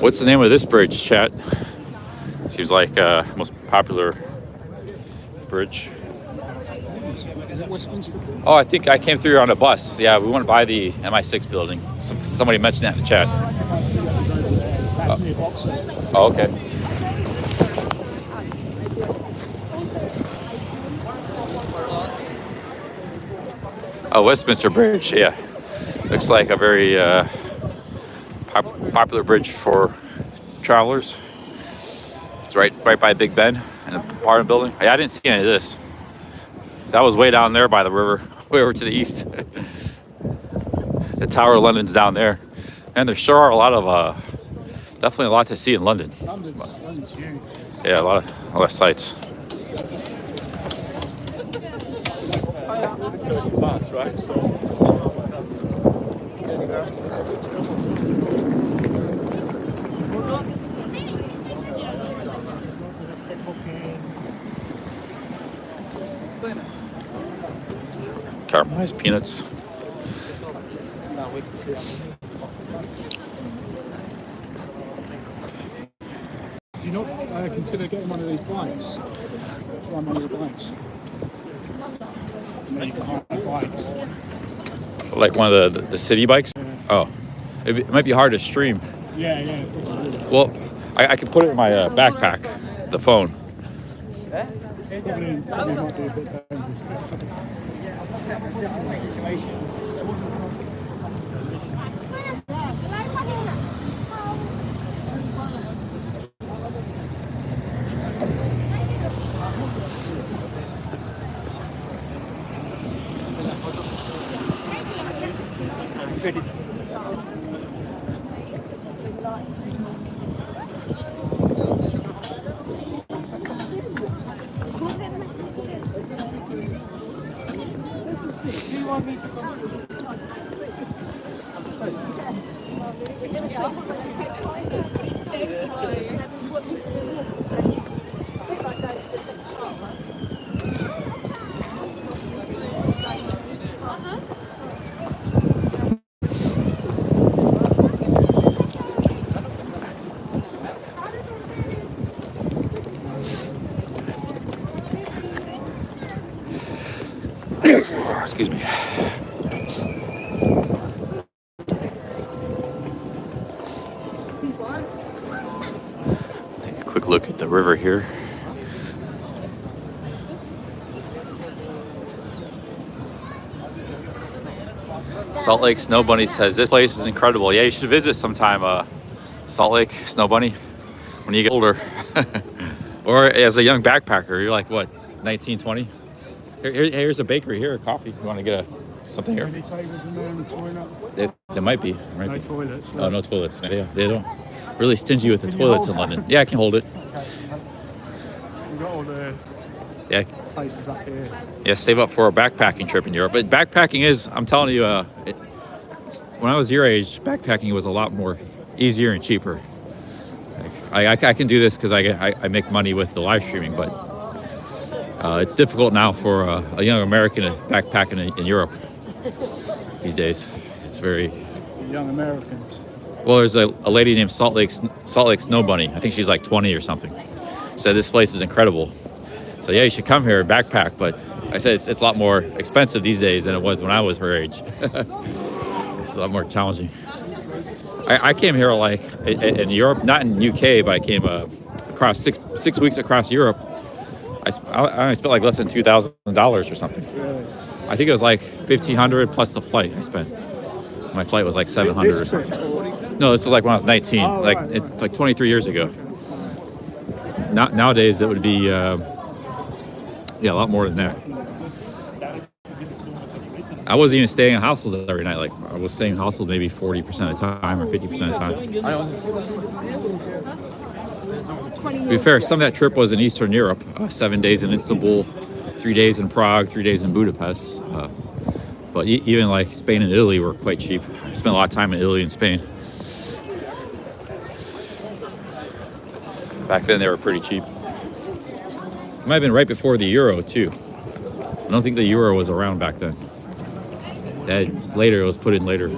What's the name of this bridge, chat? Seems like most popular bridge. Is it Westminster? Oh, I think I came through on a bus. Yeah, we went by the MI6 building. Somebody mentioned that in the chat. Oh, okay. Oh, Westminster Bridge, yeah. Looks like a very popular bridge for travelers. It's right by Big Ben and the apartment building. I didn't see any of this. That was way down there by the river, way over to the east. The Tower of London's down there. And there sure are a lot of, definitely a lot to see in London. London's huge. Yeah, a lot of sights. Bus, right? So. Caramelized peanuts. Do you not consider getting one of these bikes? Try one of the bikes. And then you can hire bikes. Like one of the city bikes? Yeah. Oh, it might be hard to stream. Yeah. Well, I can put it in my backpack, the phone. Probably might be a bit dangerous. Excuse me. Take a quick look at the river here. Salt Lake Snow Bunny says this place is incredible. Yeah, you should visit sometime. Salt Lake Snow Bunny when you get older, or as a young backpacker. You're like what, 19, 20? Here's a bakery here, a coffee. You want to get something here? Any tables in there in the toilet? There might be. No toilets. Oh, no toilets. They don't. Really stingy with the toilets in London. Yeah, I can hold it. We've got all the places up here. Yeah, save up for a backpacking trip in Europe. But backpacking is, I'm telling you, when I was your age, backpacking was a lot more easier and cheaper. I can do this because I make money with the live streaming, but it's difficult now for a young American to backpack in Europe these days. It's very... Young Americans. Well, there's a lady named Salt Lake Snow Bunny. I think she's like 20 or something. She said this place is incredible. So yeah, you should come here and backpack. But I said it's a lot more expensive these days than it was when I was her age. It's a lot more challenging. I came here like in Europe, not in UK, but I came across six weeks across Europe. I spent like less than $2,000 or something. I think it was like $1,500 plus the flight I spent. My flight was like $700 or something. No, this was like when I was 19, like 23 years ago. Nowadays, it would be a lot more than that. I wasn't even staying in hostels every night. Like I was staying in hostels maybe 40% of the time or 50% of the time. To be fair, some of that trip was in Eastern Europe. 7 days in Istanbul, 3 days in Prague, 3 days in Budapest. But even like Spain and Italy were quite cheap. I spent a lot of time in Italy and Spain. Back then they were pretty cheap. It might have been right before the euro too. I don't think the euro was around back then. Later, it was put in later.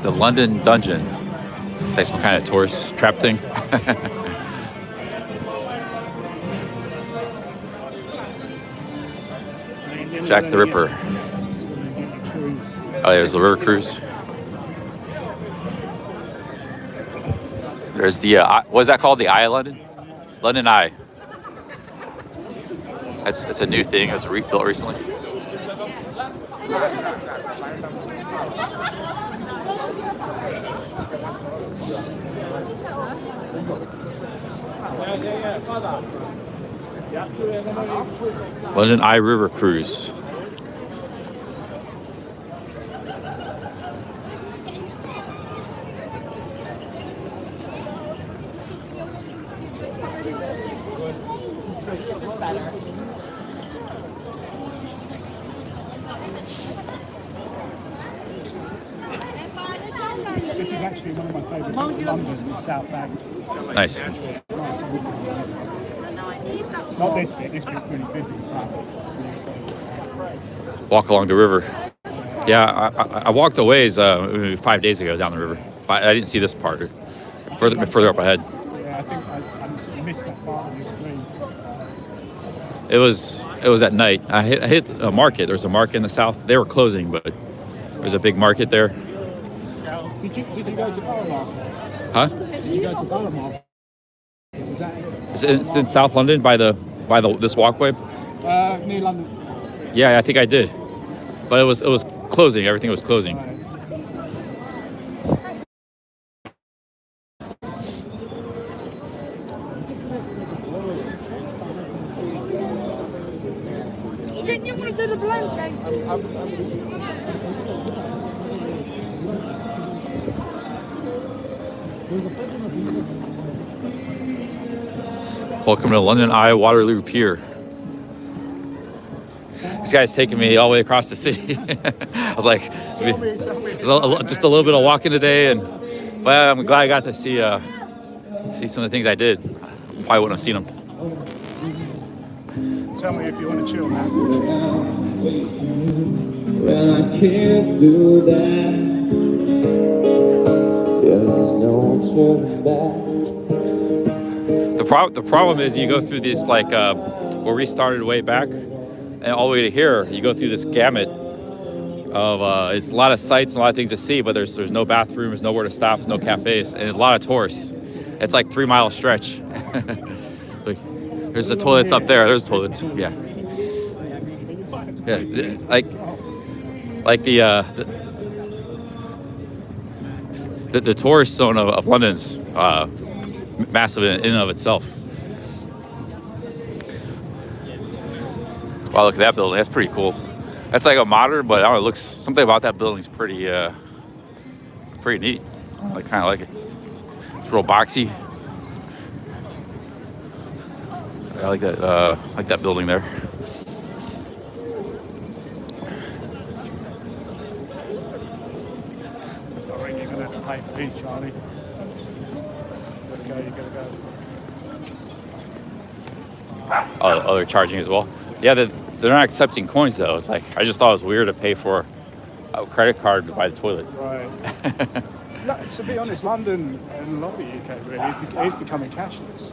The London Dungeon. It's like some kind of tourist trap thing. Jack the Ripper. Oh, there's the river cruise. There's the, what's that called? The Eye of London? London Eye. It's a new thing. It was built recently. London Eye River Cruise. This is actually one of my favourite bits of London, the South Bank. Nice. Not this bit's really busy. Walk along the river. Yeah, I walked a ways 5 days ago down the river. I didn't see this part. Further up ahead. Yeah, I think I missed that part of the stream. It was at night. I hit a market. There's a market in the south. They were closing, but there's a big market there. Did you go to Borough Market? Huh? Did you go to Borough Market? It's in South London by this walkway. Near London. Yeah, I think I did. But it was closing. Everything was closing. you want to do the blend thing? Welcome to London Eye Waterloo Pier. This guy's taking me all the way across the city. I was like, just a little bit of walking today, but I'm glad I got to see some of the things I did. Probably wouldn't have seen them. Tell me if you want to chill, man. Well, I can't do that. There's no turning back. The problem is you go through this, like, where we started way back and all the way to here, you go through this gamut of, it's a lot of sights and a lot of things to see, but there's no bathrooms, nowhere to stop, no cafes, and there's a lot of tourists. It's like 3 mile stretch. Like, there's the toilets up there. There's toilets. Yeah. Yeah. Like the tourist zone of London's massive in and of itself. Wow, look at that building. That's pretty cool. That's like a modern, but I don't know, it looks, something about that building's pretty neat. I kind of like it. It's real boxy. I like that building there. I reckon you're going to have to pay for these, Charlie. You gotta go. Oh, they're charging as well? Yeah, they're not accepting coins, though. It's like, I just thought it was weird to pay for a credit card to buy the toilet. Right. No, to be honest, London and a lot of the UK really is becoming cashless.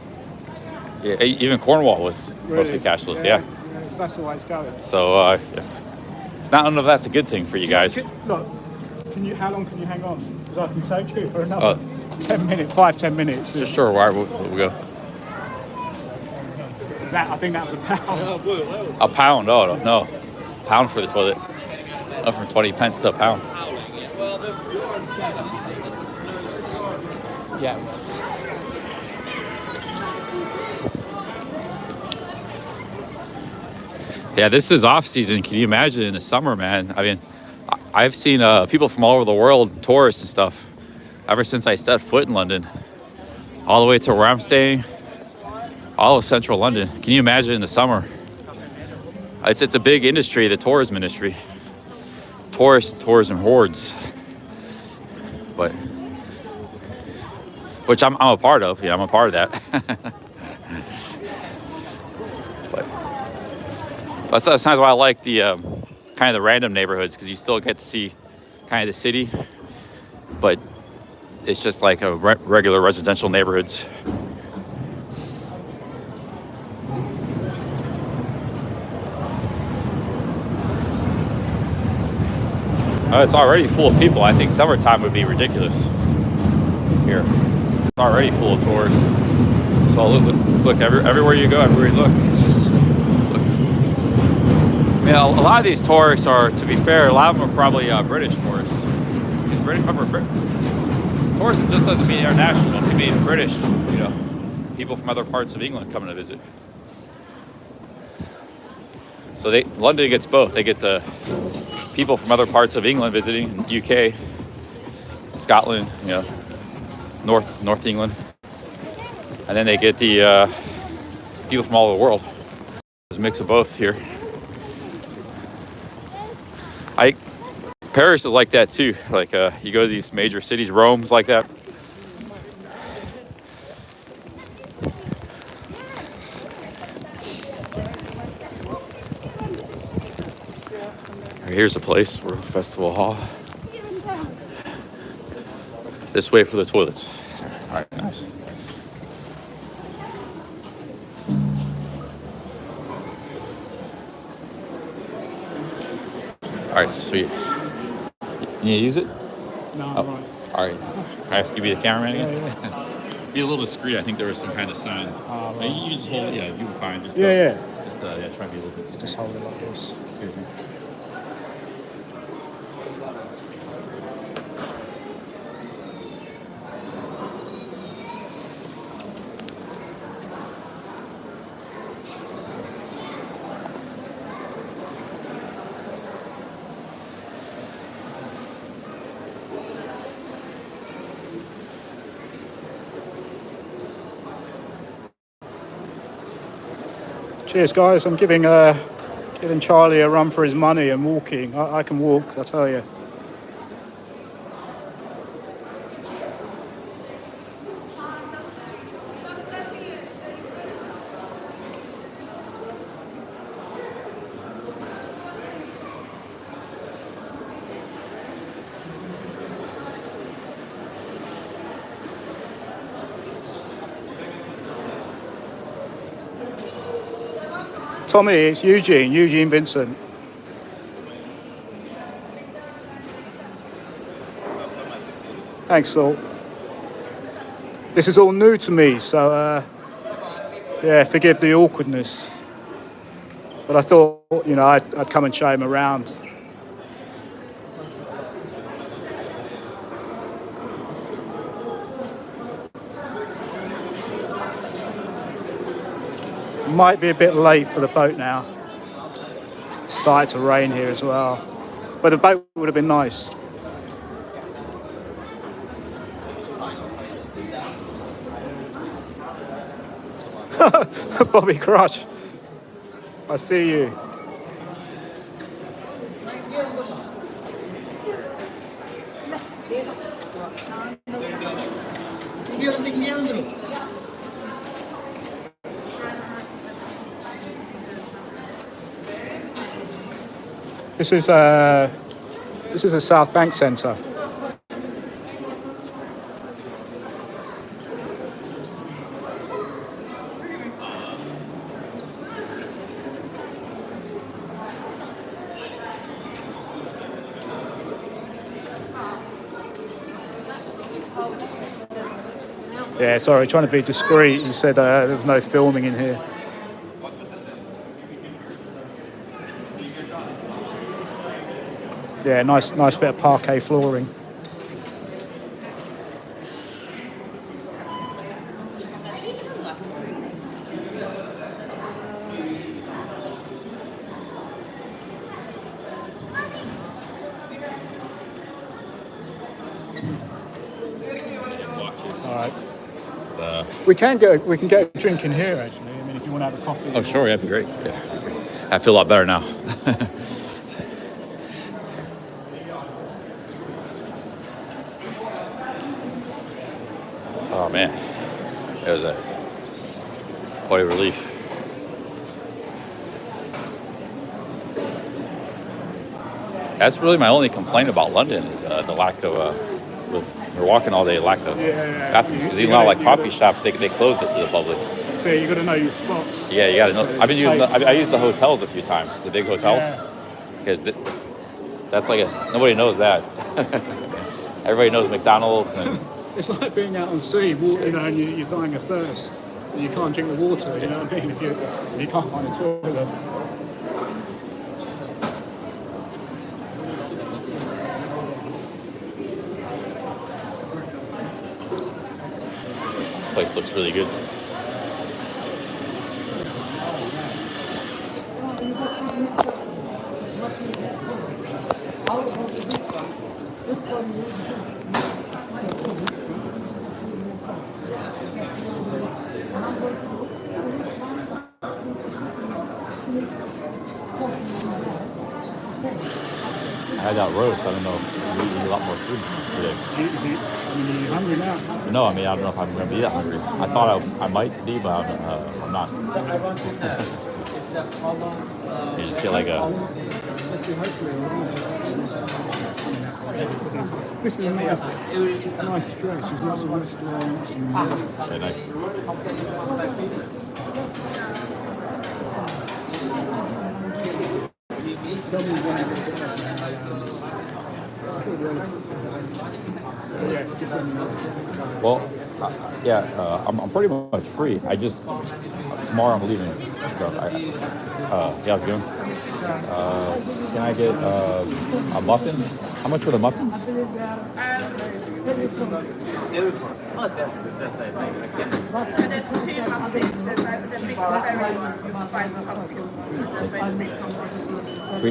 Yeah, even Cornwall was mostly cashless, yeah. That's the way it's going. So, yeah. It's not enough. That's a good thing for you guys. Look, how long can you hang on? Because I can take you for another 10 minutes, 5-10 minutes. Just sure, where we'll go. I think that was a pound. A pound? Oh, no. Pound for the toilet. Up from 20 pence to a pound. Yeah. Yeah, this is off season. Can you imagine in the summer, man? I mean, I've seen people from all over the world, tourists and stuff, ever since I stepped foot in London, all the way to where I'm staying, all of central London. Can you imagine in the summer? It's a big industry, the tourism industry. Tourism hordes. But, which I'm a part of. Yeah, I'm a part of that. But that's why I like the kind of the random neighborhoods, because you still get to see kind of the city, but it's just like a regular residential neighborhoods. It's already full of people. I think summertime would be ridiculous here. It's already full of tourists. So look everywhere you go, everywhere you look, it's just look. I mean, a lot of these tourists are, to be fair, a lot of them are probably British tourists. Remember, tourism just doesn't mean international. It can mean British. You know, people from other parts of England coming to visit. So London gets both. They get the people from other parts of England visiting, UK, Scotland, you know, North England, and then they get the people from all over the world. There's a mix of both here. Paris is like that too. Like you go to these major cities, Rome's like that. Here's a place for a festival hall. This way for the toilets. All right, nice. All right, sweet. You need to use it? No, oh. All right. I ask you to be the cameraman again? Yeah. Be a little discreet. I think there was some kind of sign. Right. You just hold it. Yeah, you'll be fine. Just yeah. Just try to be a little bit discreet. Just hold it like this. Okay, thanks. Cheers, guys. I'm giving Charlie a run for his money and walking. I can walk, I tell you. Tommy, it's Eugene Vincent. Thanks, Salt. This is all new to me, so yeah, forgive the awkwardness. But I thought, you know, I'd come and show him around. Might be a bit late for the boat now. It's started to rain here as well. But the boat would have been nice. Bobby Crush, I see you. This is a South Bank Centre. Yeah, sorry, trying to be discreet. He said there was no filming in here. Yeah, nice bit of parquet flooring. All right. We can get a drink in here actually. I mean, if you want to have a coffee. Oh, sure, yeah, that'd be great. Yeah, I feel a lot better now. Oh man, it was quite a relief. That's really my only complaint about London is the lack of. We're walking all day, lack of bathrooms because even like coffee shops, they closed it to the public. So you got to know your spots. Yeah, you got to know. I've been using. I use the hotels a few times, the big hotels, because that's like nobody knows that. Everybody knows McDonald's and. It's like being out on sea, you know, and you're dying of thirst. And you can't drink the water, you know what I mean? If you can't find a toilet. This place looks really good. I had that roast. I don't know if we eat a lot more food today. Are you hungry now? No, I mean, I don't know if I'm going to be that hungry. I thought I might be, but I'm not. You just get like a... This is a nice stretch. There's lots of restaurants. Very nice. Tell me when Well, I'm pretty much free. I just tomorrow I'm leaving. How's it going? Can I get a muffin? How much for the muffins? Oh, that's I think. So there's two muffins. There's like the mixed berry one, the spice pumpkin.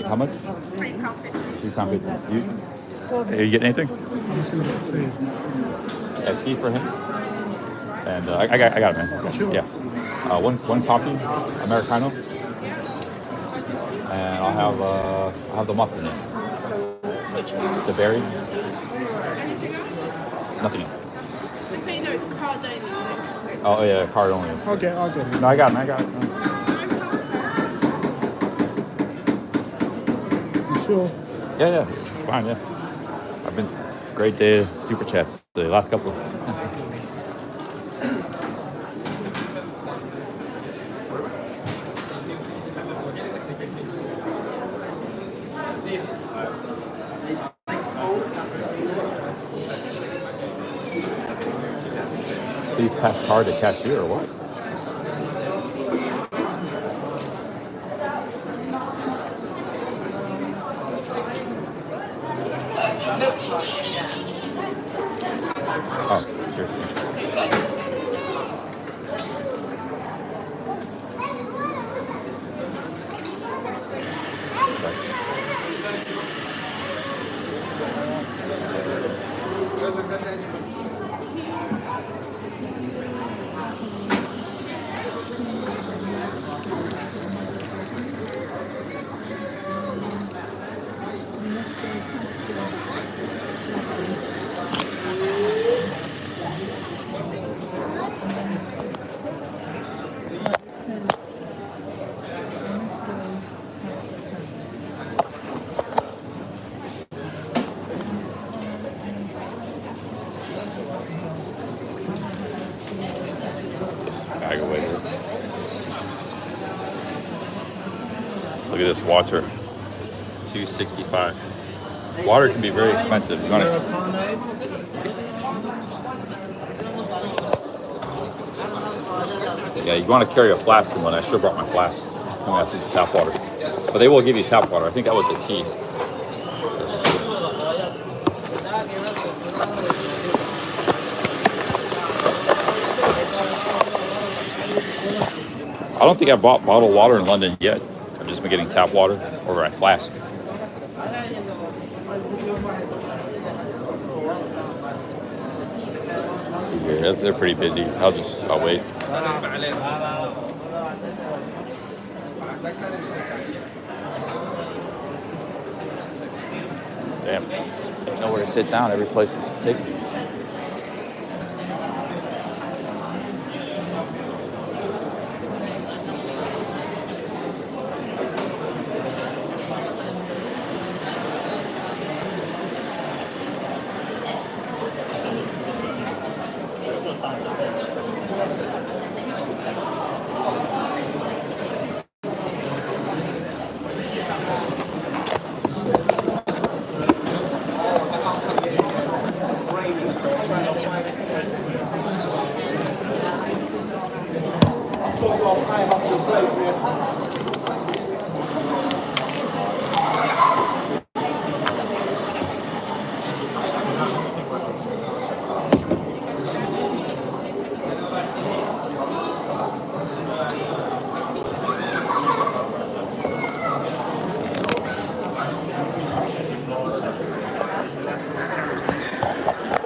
How much? £3.50. You get anything? Yeah, tea for him. And I got it, man. Yeah. One coffee, Americano. and I'll have the muffin in. Which one? The berry. Anything else? Nothing else. I say no, it's card only. Oh yeah, card only. I'll get it. No, I got it. You sure? Yeah, fine. Yeah, I've been great day of super chats the last couple of days. Please pass card to cashier or what? Oh, cheers. Bag away here. Look at this water. $2.65. Water can be very expensive. You want Yeah, you want to carry a flask in one. I should have brought my flask. I'm gonna ask you tap water. But they will give you tap water. I think that was the tea. I don't think I bought bottled water in London yet. I've just been getting tap water or a flask. Let's see here. They're pretty busy. I'll wait. Damn. Ain't nowhere to sit down. Every place is taken.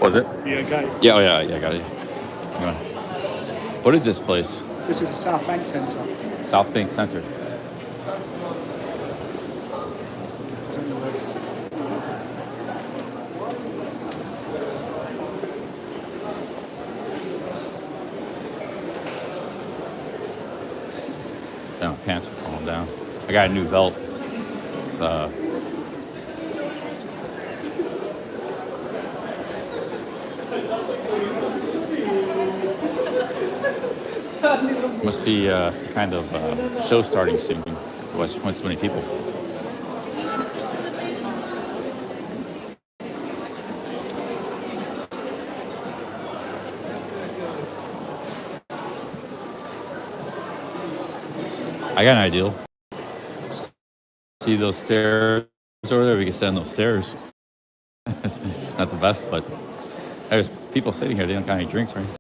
Was it? You okay? Yeah, oh yeah, I got it. Come on. What is this place? This is the South Bank Centre. South Bank Center. Damn, my pants are falling down. I got a new belt. It's, must be some kind of show starting soon. Watch so many people. I got an idea. See those stairs over there? We can sit on those stairs. It's not the best, but there's people sitting here. They don't got any drinks or anything.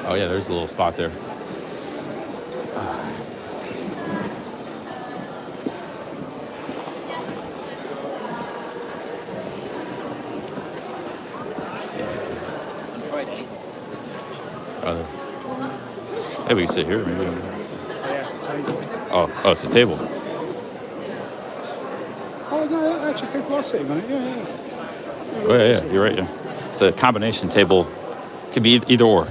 Oh yeah, there's a little spot there. Maybe we can sit here. Maybe. Yeah, it's a table. Oh, it's a table. Oh, no, actually, people are sitting on it. Yeah. Oh, yeah, you're right. Yeah, it's a combination table. Could be either or.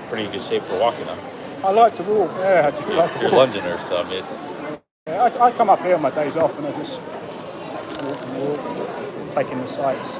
Pretty good shape for walking on. I like to walk. Yeah, I do like to You're walk. Londoner, so I mean, it's. Yeah, I come up here on my days off and I just walk, taking the sights.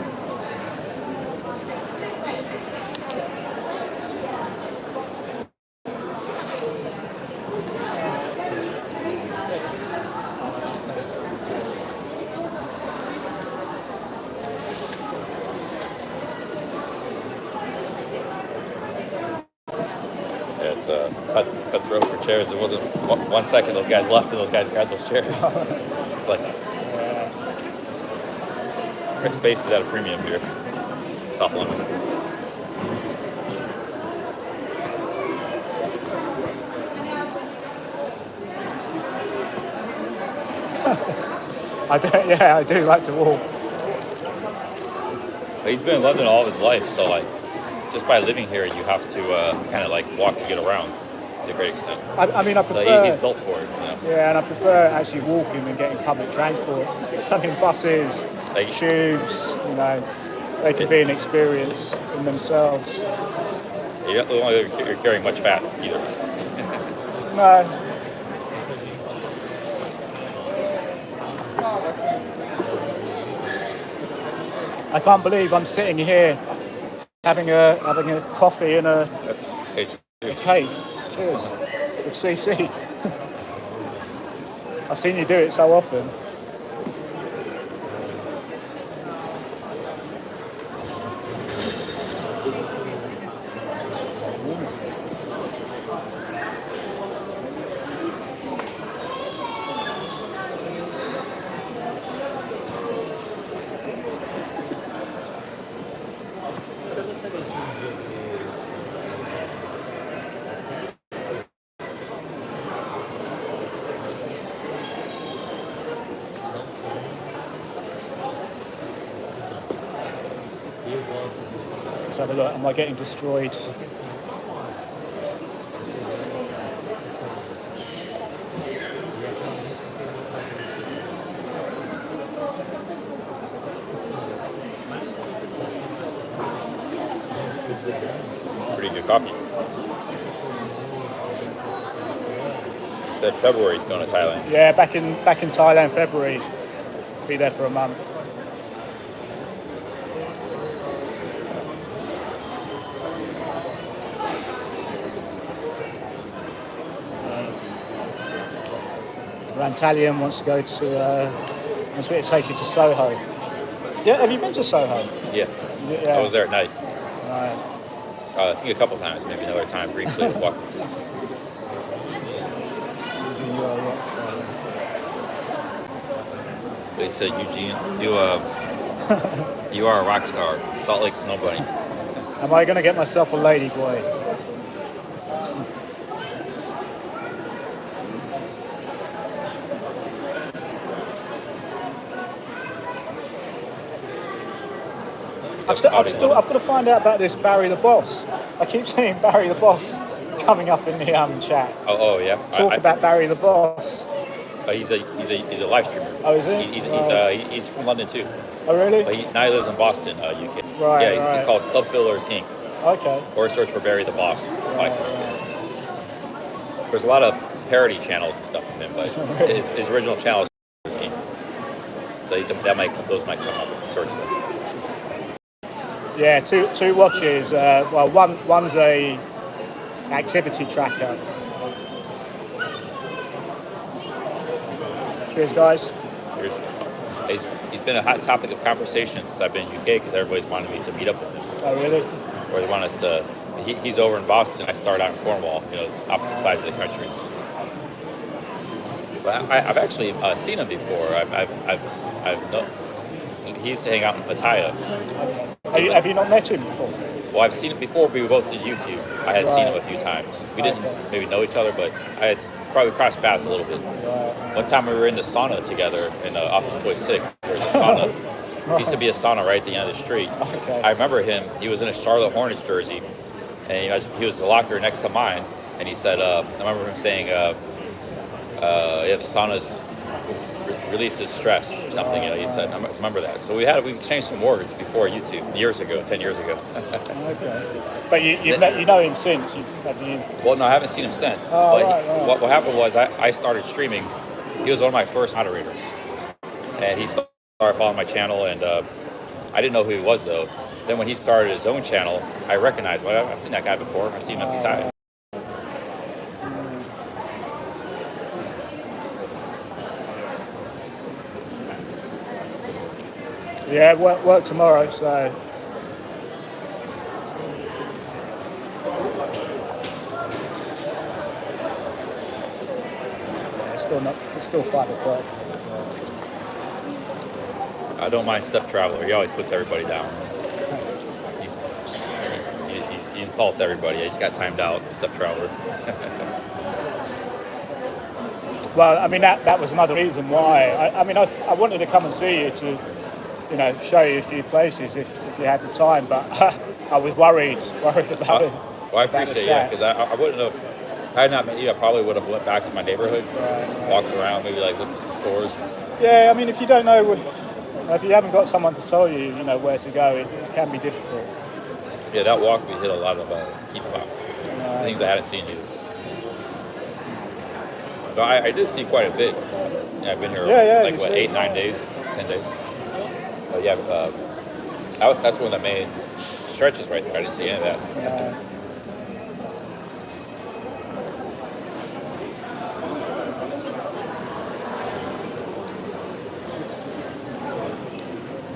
Cutthroat for chairs. There wasn't 1 second those guys left and those guys grabbed those chairs. It's like space is at a premium here. South London. I do like to walk. But he's been in London all of his life, so like just by living here, you have to kind of like walk to get around to a great extent. I mean, I prefer. So he's built for it. You know? Yeah, and I prefer actually walking than getting public transport. I mean, buses, tubes, you know, they can be an experience in themselves. You don't look like you're carrying much fat either. No. I can't believe I'm sitting here having a coffee and a cake. Cheers. With CC. I've seen you do it so often. Let's have a look. Am I getting destroyed? Pretty good coffee. He said February he's going to Thailand. Yeah, back in Thailand, February. Be there for a month. Rantalian wants to go to, wants me to take you to Soho. Yeah, have you been to Soho? Yeah. I was there at night. Right. I think a couple times, maybe another time briefly. They said, Eugene, you are a rock star, Salt Lake Snow Bunny. Am I going to get myself a lady boy? I've got to find out about this Barry the Boss. I keep seeing Barry the Boss coming up in the chat. Oh yeah. Talk about Barry the Boss. He's a live streamer. Oh, is he? He's from London too. Oh really? But now he lives in Boston, UK. Right. Yeah, he's called Club Fillers Inc. Okay. Or search for Barry the Boss. There's a lot of parody channels and stuff with him, but his original channel is Inc. So those might come up in search for him. Yeah, two watches. Well, one's a activity tracker. Cheers, guys. Cheers. He's been a hot topic of conversation since I've been in UK because everybody's wanted me to meet up with him. Oh, really? Or they want us to. He's over in Boston. I started out in Cornwall. It's opposite sides of the country. But I've actually seen him before. He used to hang out in Pattaya. Have you not met him before? Well, I've seen him before. We were both did YouTube. I had seen him a few times. We didn't maybe know each other, but I had probably crossed paths a little bit. One time we were in the sauna together in off of Soy 6. There's a sauna. There used to be a sauna right at the end of the street. I remember him. He was in a Charlotte Hornets jersey, and he was the locker next to mine. And he said, I remember him saying, "Yeah, the sauna's releases stress or something." You know, he said, I remember that. So we exchanged some words before YouTube 10 years ago. Okay. But you know him since? Well, no, I haven't seen him since. What happened was I started streaming. He was one of my first moderators. And he started following my channel, and I didn't know who he was, though. Then when he started his own channel, I recognized, well, I've seen that guy before. I've seen him every time. Yeah, work tomorrow, so. It's still 5 o'clock. I don't mind Steph Traveler. He always puts everybody down. He insults everybody. He just got timed out, Steph Traveler. Well, I mean, that was another reason why. I wanted to come and see you to, show you a few places if you had the time, but I was worried about it. Well, I appreciate it, because I wouldn't have, if I had not met you, I probably would have went back to my neighborhood, walked around, maybe looked at some stores. Yeah, I mean, if you don't know, if you haven't got someone to tell you, where to go, it can be difficult. Yeah, that walk, we hit a lot of key spots, things I hadn't seen either. But I did see quite a bit. Yeah, I've been here 8, 9 days, 10 days. But yeah, that's one of the main stretches right there. I didn't see any of that.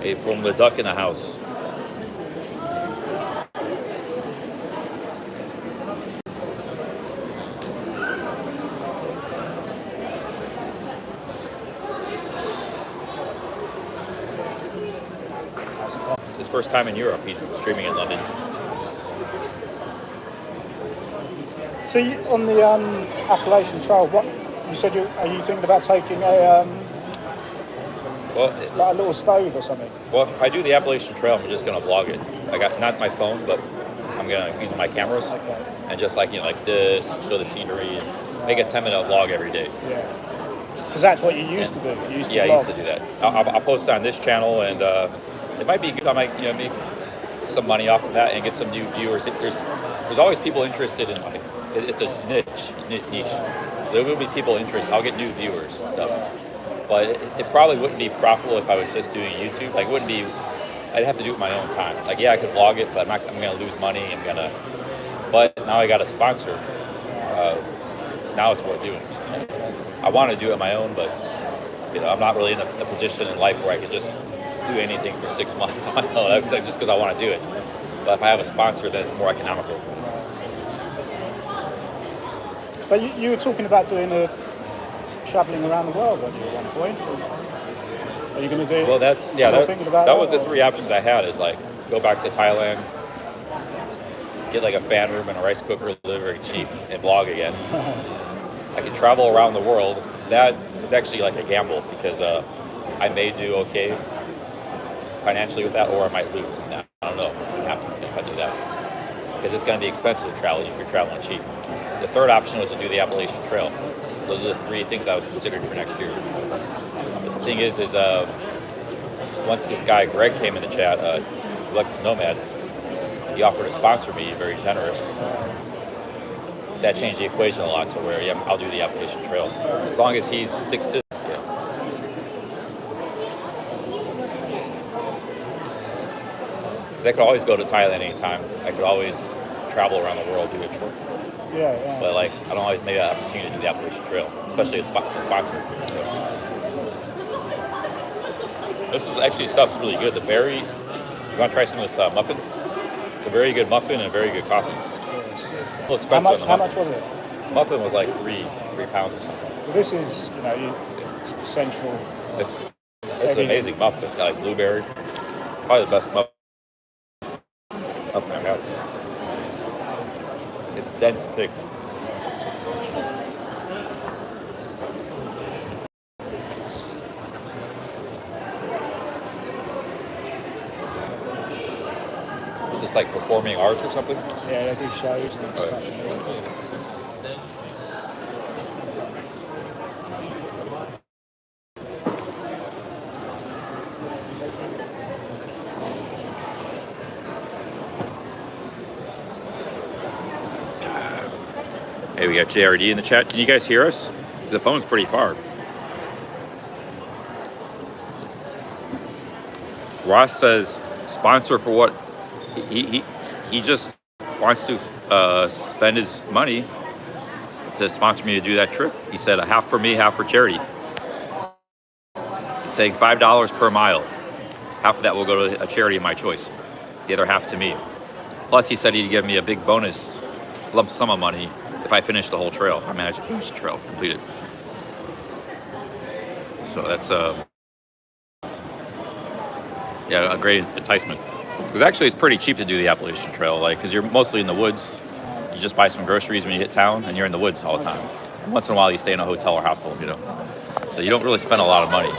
Hey, from the duck in the house. It's his first time in Europe. He's streaming in London. So on the Appalachian Trail, what you said? Are you thinking about taking a like a little stove or something? Well, if I do the Appalachian Trail, I'm just going to vlog it. I got not my phone, but I'm going to use my cameras and just like this, show the scenery, and make a 10-minute vlog every day. Yeah. Because that's what you used to do. I used to do that. I'll post it on this channel, and it might be good. I might make some money off of that and get some new viewers. There's always people interested in it's a niche. So there will be people interested. I'll get new viewers and stuff. But it probably wouldn't be profitable if I was just doing YouTube. Like, it wouldn't be. I'd have to do it my own time. Like, yeah, I could vlog it, but I'm going to lose money. But now I got a sponsor. Now it's worth doing. I want to do it my own, but I'm not really in a position in life where I could just do anything for 6 months on my own. Just because I want to do it. But if I have a sponsor, then it's more economical. But you were talking about doing traveling around the world, weren't you, at one point? Are you going to do? Well, that was the 3 options I had. Is like go back to Thailand, get like a fan room and a rice cooker, live very cheap, and vlog again. I could travel around the world. That is actually like a gamble because I may do okay financially with that, or I might lose. And I don't know what's going to happen if I do that, because it's going to be expensive to travel if you're traveling cheap. The third option was to do the Appalachian Trail. So those are the 3 things I was considering for next year. But the thing is once this guy Greg came in the chat, Electric Nomad, he offered to sponsor me, very generous. That changed the equation a lot to where, I'll do the Appalachian Trail. As long as he sticks to it. Because I could always go to Thailand anytime. I could always travel around the world, do a trip. Yeah. But I don't always make an opportunity to do the Appalachian Trail, especially a sponsor. So. This is actually stuff's really good. You want to try some of this muffin? It's a very good muffin and a very good coffee. A little expensive. How much was it? Muffin was like 3 pounds or something. But this is, central. It's an amazing muffin. It's got like blueberry. Probably the best muffin I've had. It's dense, thick. Is this like performing arts or something? Yeah, they do shows and stuff. Hey, we got JRD in the chat. Can you guys hear us? 'Cause the phone's pretty far. Ross says, sponsor for what? He just wants to spend his money to sponsor me to do that trip. He said half for me, half for charity. He's saying $5 per mile. Half of that will go to a charity of my choice. The other half to me. Plus, he said he'd give me a big bonus lump sum of money if I finish the whole trail, if I manage to finish the trail, complete it. So that's a great enticement. Because actually it's pretty cheap to do the Appalachian Trail, because you're mostly in the woods. You just buy some groceries when you hit town, and you're in the woods all the time. Once in a while you stay in a hotel or hostel, So you don't really spend a lot of money.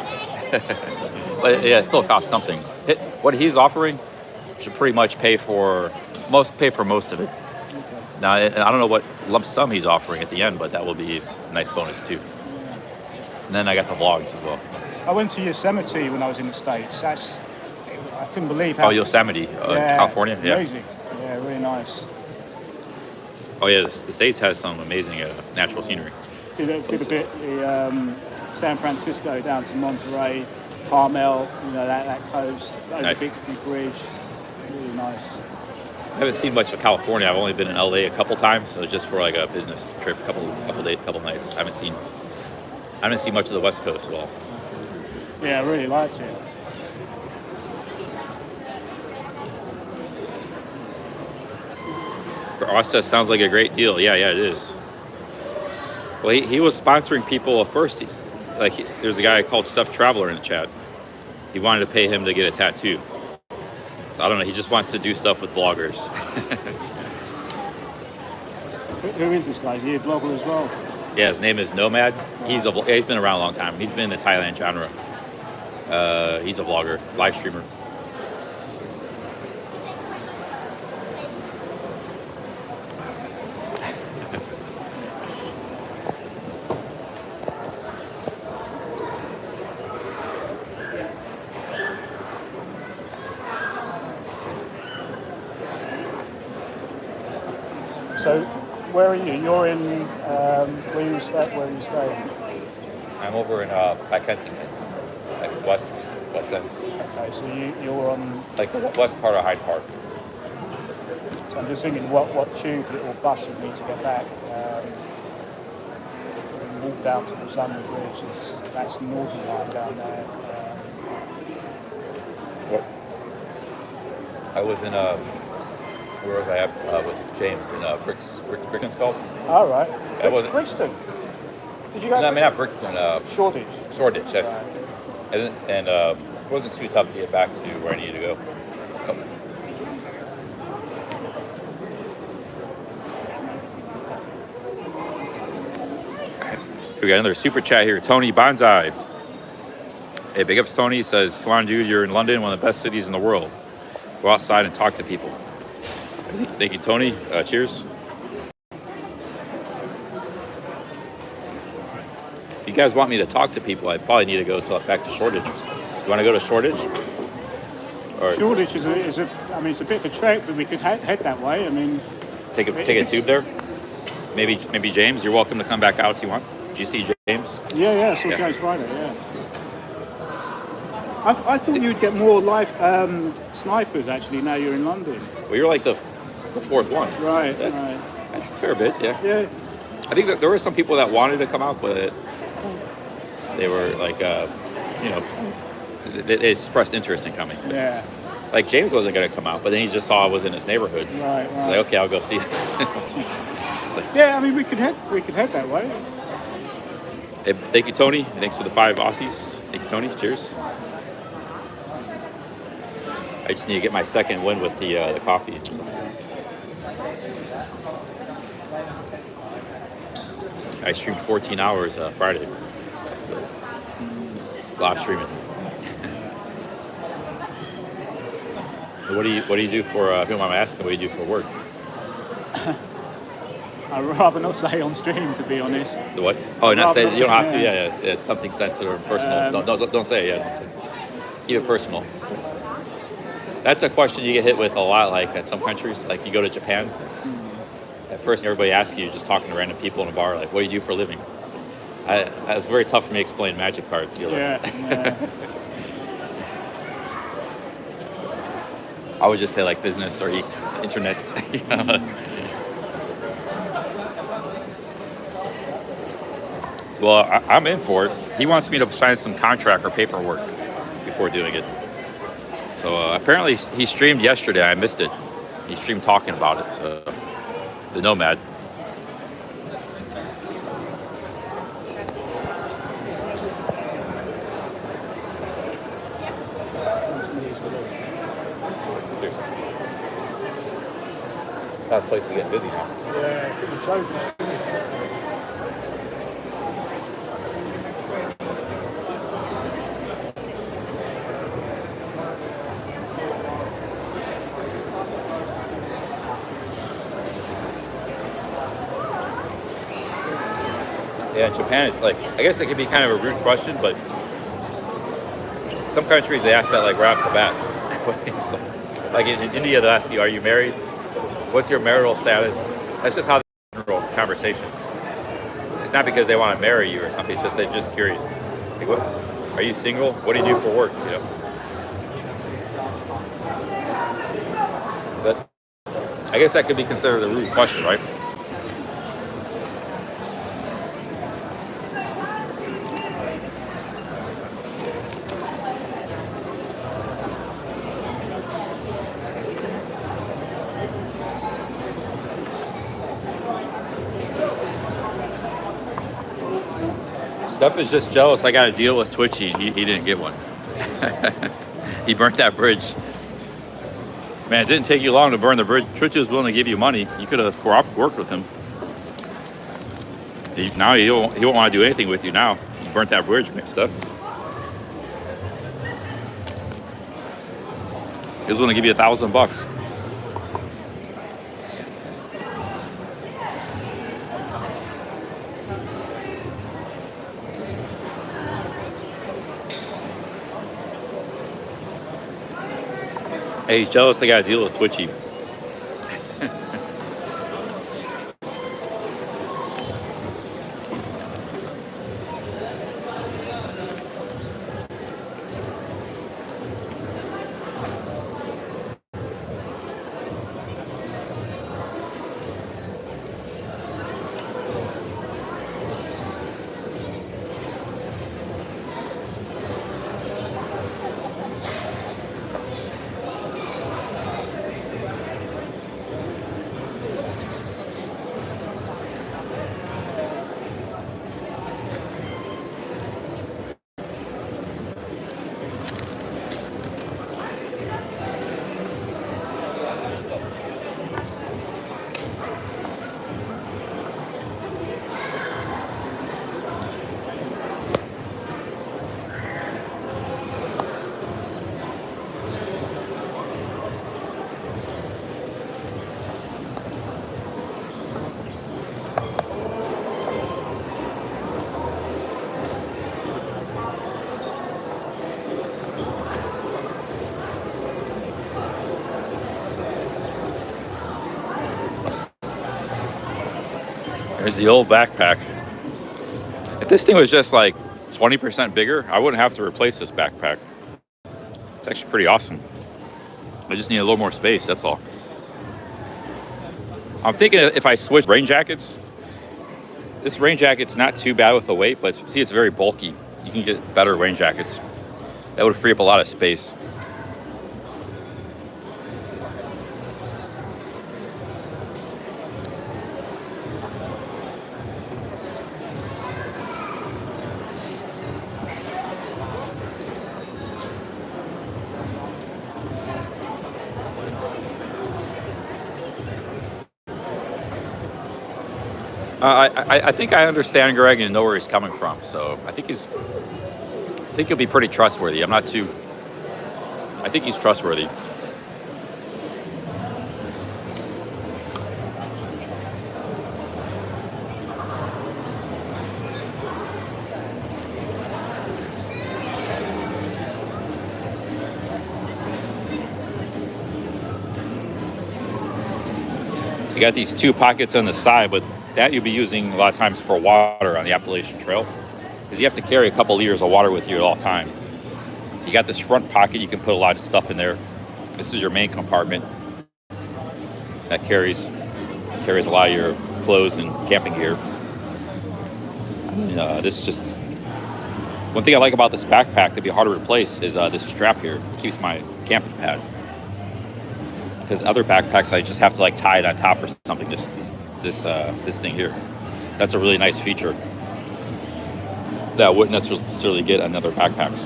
But yeah, it still costs something. What he's offering should pretty much pay for most of it. Now, I don't know what lump sum he's offering at the end, but that will be a nice bonus too. And then I got the vlogs as well. I went to Yosemite when I was in the States. I couldn't believe how... Oh, Yosemite, California? Yeah. Amazing. Yeah, really nice. Oh yeah, the States has some amazing natural scenery. Did a bit San Francisco down to Monterey, Carmel, that coast, over Nice. Bixby Bridge. Really nice. I haven't seen much of California. I've only been in LA a couple times, so just for like a business trip, couple days, couple nights. I haven't seen much of the West Coast at all. Yeah, I really liked it. Ross says sounds like a great deal. Yeah, it is. Well, he was sponsoring people at first. There's a guy called Stuffed Traveler in the chat. He wanted to pay him to get a tattoo. So I don't know. He just wants to do stuff with vloggers. Who is this guy? Is he a vlogger as well? Yeah, his name is Nomad. He's been around a long time. He's been in the Thailand genre. He's a vlogger, live streamer. So, where are you? You're in where you staying? I'm over in by Kensington, like west end. Okay, so you're on like the west part of Hyde Park. So I'm just thinking what tube or bus you need to get back. Walk down to the London Bridge. That's the Northern Line down there. I was in where was I at with James in Brixton's called? All right. Brixton. Did you go? No, I mean not Brixton. Shoreditch. Shoreditch. That's right. And it wasn't too tough to get back to where I needed to go. Just a couple. We got another super chat here. Tony Bonsai. Hey, big ups, Tony. He says, come on, dude. You're in London, one of the best cities in the world. Go outside and talk to people. Thank you, Tony. Cheers. If you guys want me to talk to people, I probably need to go back to Shoreditch. You want to go to Shoreditch? Or Shoreditch is it's a bit of a trek, but we could head that way. I mean, take a tube there. Maybe James. You're welcome to come back out if you want. Did you see James? Yeah. I saw James Friday. Yeah. I thought you'd get more live snipers actually. Now you're in London. Well, you're like the fourth one. Right. That's a fair bit. Yeah. Yeah. I think that there were some people that wanted to come out, but they were like, they expressed interest in coming. Yeah. Like James wasn't going to come out, but then he just saw I was in his neighborhood. Right. Like, okay, I'll go see it. Yeah, I mean, we could head that way. Hey, thank you, Tony. Thanks for the 5 Aussies. Thank you, Tony. Cheers. I just need to get my second win with the coffee. I streamed 14 hours Friday, so live streaming. What do you do for? If you don't mind me asking, what do you do for work? I'd rather not say on stream, to be honest. The what? Oh, not say. Rather You don't have to. yeah. Yeah, it's something sensitive or personal. Don't say it. Yeah, don't say it. Keep it personal. That's a question you get hit with a lot. Like in some countries, like you go to Japan. At first, everybody asks you, just talking to random people in a bar, like, "What do you do for a living?" It's very tough for me to explain Magic Card. Yeah. I would just say like business or internet. Well, I'm in for it. He wants me to sign some contract or paperwork before doing it. So apparently he streamed yesterday. I missed it. He streamed talking about it. So, the Nomad. That place to get busy now. Yeah, it shows now. Yeah, in Japan, it's like, I guess it could be kind of a rude question, but some countries, they ask that like right off the bat. So, like in India, they'll ask you, are you married? What's your marital status? That's just how they have a conversation. It's not because they want to marry you or something, it's just they're just curious. Like, what, are you single? What do you do for work? You know? But I guess that could be considered a rude question, right? Steph is just jealous. I got a deal with Twitchy. He didn't get one. He burnt that bridge. Man, it didn't take you long to burn the bridge. Twitchy was willing to give you money. You could have worked with him. Now he won't want to do anything with you now. You burnt that bridge, Steph. He was willing to give you $1,000. Hey, he's jealous they got a deal with Twitchy. There's the old backpack. If this thing was just like 20% bigger, I wouldn't have to replace this backpack. It's actually pretty awesome. I just need a little more space, that's all. I'm thinking if I switch rain jackets, this rain jacket's not too bad with the weight, but see, it's very bulky. You can get better rain jackets. That would free up a lot of space. I think I understand Greg and know where he's coming from. So I think he'll be pretty trustworthy. I think he's trustworthy. You got these 2 pockets on the side, but that you'll be using a lot of times for water on the Appalachian Trail, because you have to carry a couple liters of water with you at all time. You got this front pocket, you can put a lot of stuff in there. This is your main compartment that carries a lot of your clothes and camping gear. And, this is just one thing I like about this backpack that'd be hard to replace is this strap here. It keeps my camping pad. Because other backpacks, I just have to like tie it on top or something. This thing here, that's a really nice feature that I wouldn't necessarily get on other backpacks.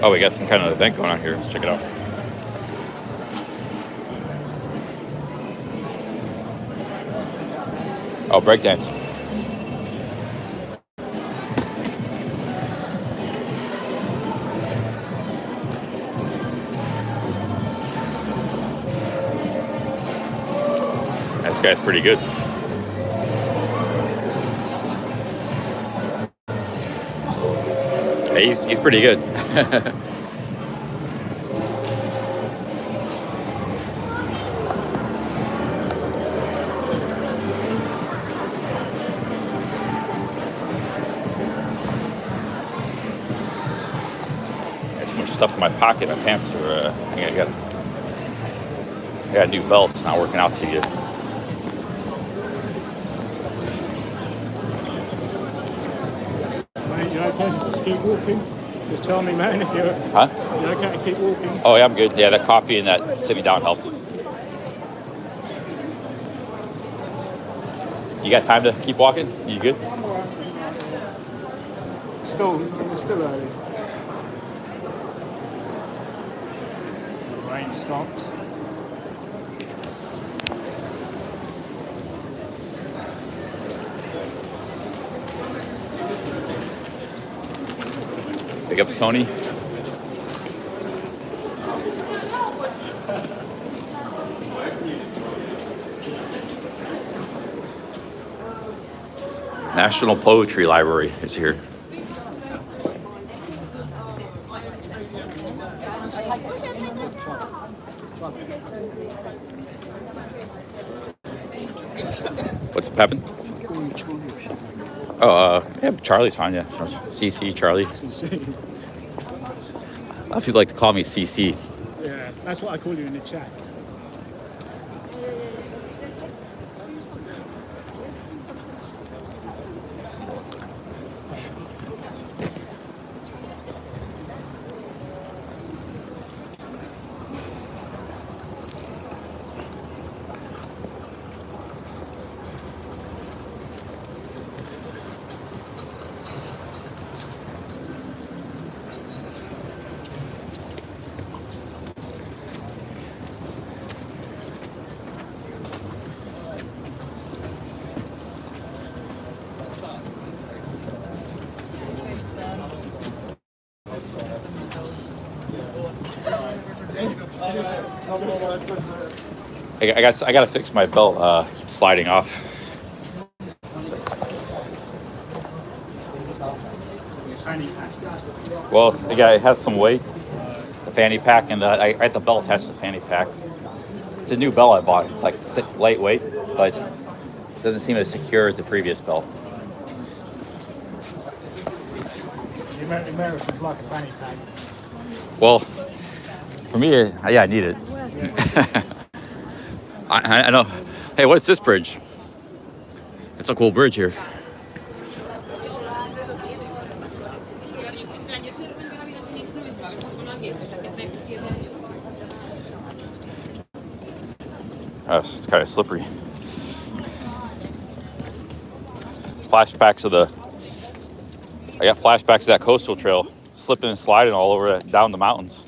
Oh, we got some kind of event going on here. Let's check it out. Oh, breakdancing. This guy's pretty good. Yeah, he's pretty good. Stuff in my pocket, my pants are, I got a new belt, it's not working out too good. Mate, you okay? Just keep walking. Just tell me, man, if you're... Huh? You okay to keep walking? Oh yeah, I'm good. Yeah, that coffee and that sitting down helped. You got time to keep walking? You good? Still early. Rain stopped. Big ups, Tony. National Poetry Library is here. What's up, Pepin? Oh, yeah, Charlie's fine, yeah. CC, Charlie. I if you'd like to call me CC. Yeah, that's what I call you in the chat. I guess I gotta fix my belt. Keeps sliding off. Well, it has some weight, the fanny pack, and I got the belt attached to the fanny pack. It's a new belt I bought. It's like lightweight, but it doesn't seem as secure as the previous belt. The Americans like a fanny pack. Well, for me, yeah, I need it. I know. Hey, what's this bridge? It's a cool bridge here. Oh, it's kind of slippery. Flashbacks of the I got flashbacks to that coastal trail, slipping and sliding all over that, down the mountains.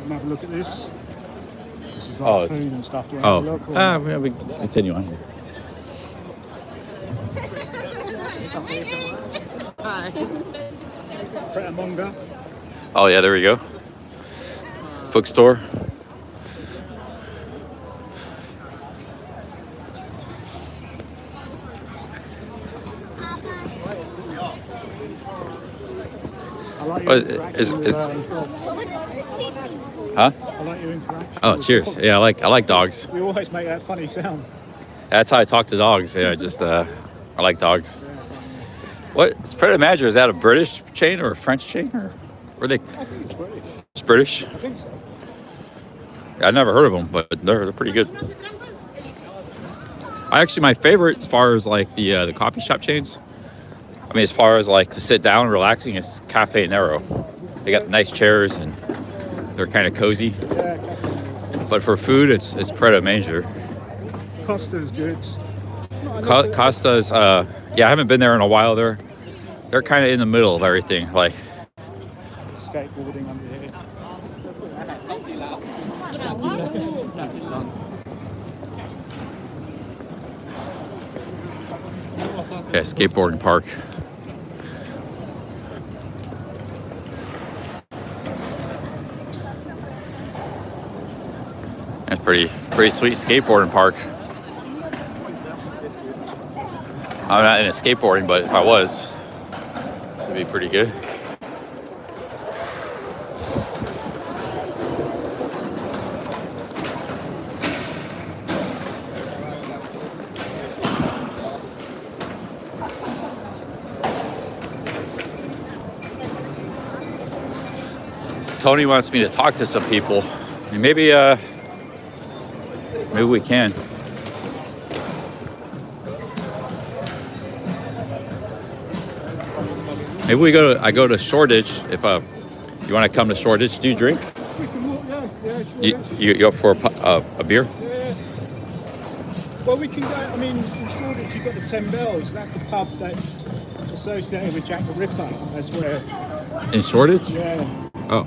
Have a look at this. This is like Oh, food and stuff. Do you Oh, want to have a look? we continue on here. Pret-a-Monger. Oh yeah, there we go. Bookstore. I like Oh, your interaction with, Huh? I like your interaction. Oh, cheers. Yeah, I like dogs. You always make that funny sound. That's how I talk to dogs. Yeah, I like dogs. What? It's Pret a Manger. Is that a British chain or a French chain? Or were they? I think it's British. It's British. I think so. I never heard of them, but they're pretty good. My favorite as far as like the coffee shop chains. I mean, as far as like to sit down and relaxing, is Cafe Nero. They got nice chairs and they're kind of cozy. But for food, it's Pret a Manger. Costa's good. Costa's, I haven't been there in a while. They're kind of in the middle of everything. Like Skateboarding under here. yeah, skateboarding park. That's pretty sweet skateboarding park. I'm not into skateboarding, but if I was, this would be pretty good. Tony wants me to talk to some people. And maybe we can. Maybe I go to Shoreditch if you want to come to Shoreditch. Do you drink? You up for a beer? Yeah. Well, we can go. I mean, in Shoreditch, you've got the 10 Bells. That's the pub that's associated with Jack the Ripper. That's where. In Shoreditch? Yeah. Oh.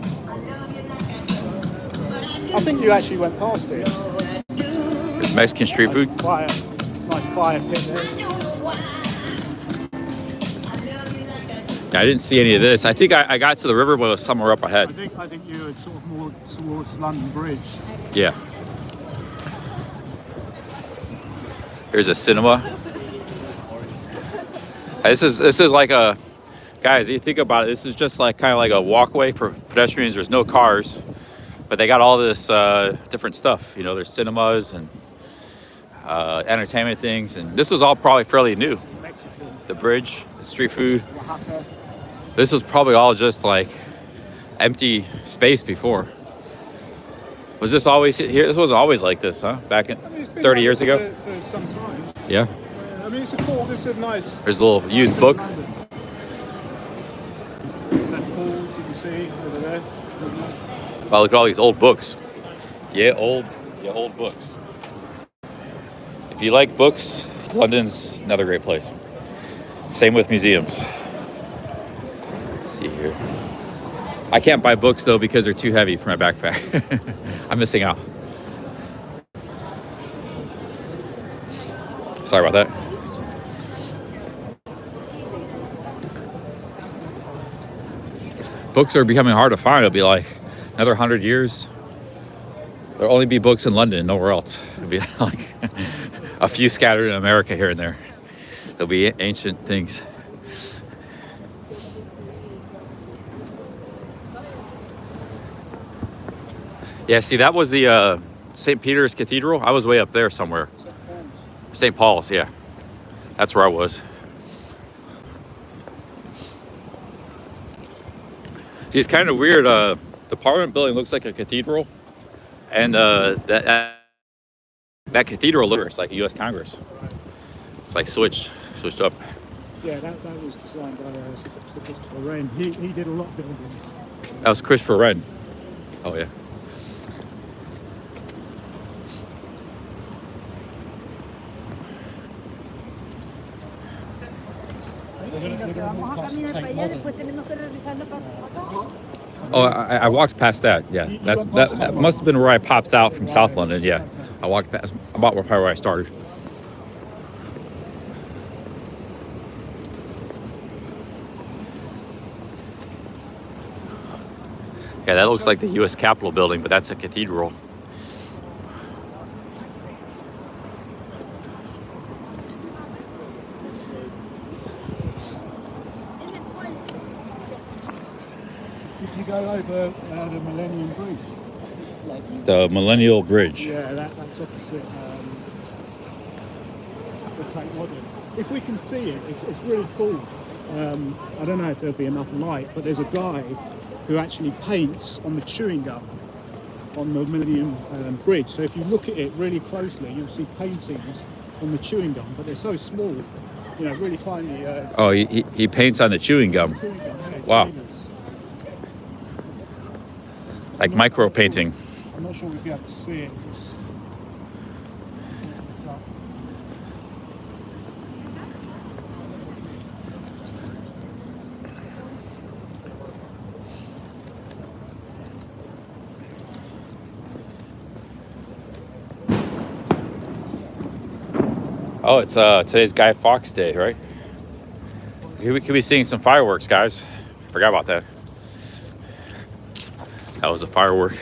I think you actually went past it. There's Mexican street food. Nice fire pit there. I didn't see any of this. I think I got to the river, but it was somewhere up ahead. I think you were sort of more towards London Bridge. Yeah. Here's a cinema. This is like a, guys, you think about it, this is just like kind of like a walkway for pedestrians. There's no cars, but they got all this different stuff. You know, there's cinemas and entertainment things, and this was all probably fairly new. The bridge, the street food. This was probably all just like empty space before. Was this always here? This was always like this, huh? Back in 30 years ago? For some time. Yeah. I mean, it's a nice. There's a little used book. St. Paul's, you can see over there. Wow, look at all these old books. Yeah, old books. If you like books, London's another great place. Same with museums. Let's see here. I can't buy books though because they're too heavy for my backpack. I'm missing out. Sorry about that. Books are becoming hard to find. It'll be like another 100 years. There'll only be books in London, nowhere else. It'll be like a few scattered in America here and there. There'll be ancient things. Yeah, see, that was the St. Peter's Cathedral. I was way up there somewhere. St. Paul's, yeah. That's where I was. See, it's kind of weird. The Parliament building looks like a cathedral. And that that cathedral looks like a U.S. Congress. It's like switched up. Yeah, that was designed by Sir Christopher Wren. He did a lot of building. That was Christopher Wren. Oh yeah. Oh, I walked past that. Yeah, that must have been where I popped out from South London. Yeah, I walked past about where I started. Yeah, that looks like the U.S. Capitol building, but that's a cathedral. Did you go over the Millennium Bridge? The Millennial Bridge. Yeah, that's opposite the Tate Modern. If we can see it, it's really cool. I don't know if there'll be enough light, but there's a guy who actually paints on the chewing gum on the Millennium Bridge. So if you look at it really closely, you'll see paintings on the chewing gum, but they're so small, you know, really finely. Oh, he paints on the chewing gum. Wow. Like micro painting. I'm not sure we'll be able to see it. Oh, it's today's Guy Fawkes Day, right? We could be seeing some fireworks, guys. Forgot about that. That was a firework.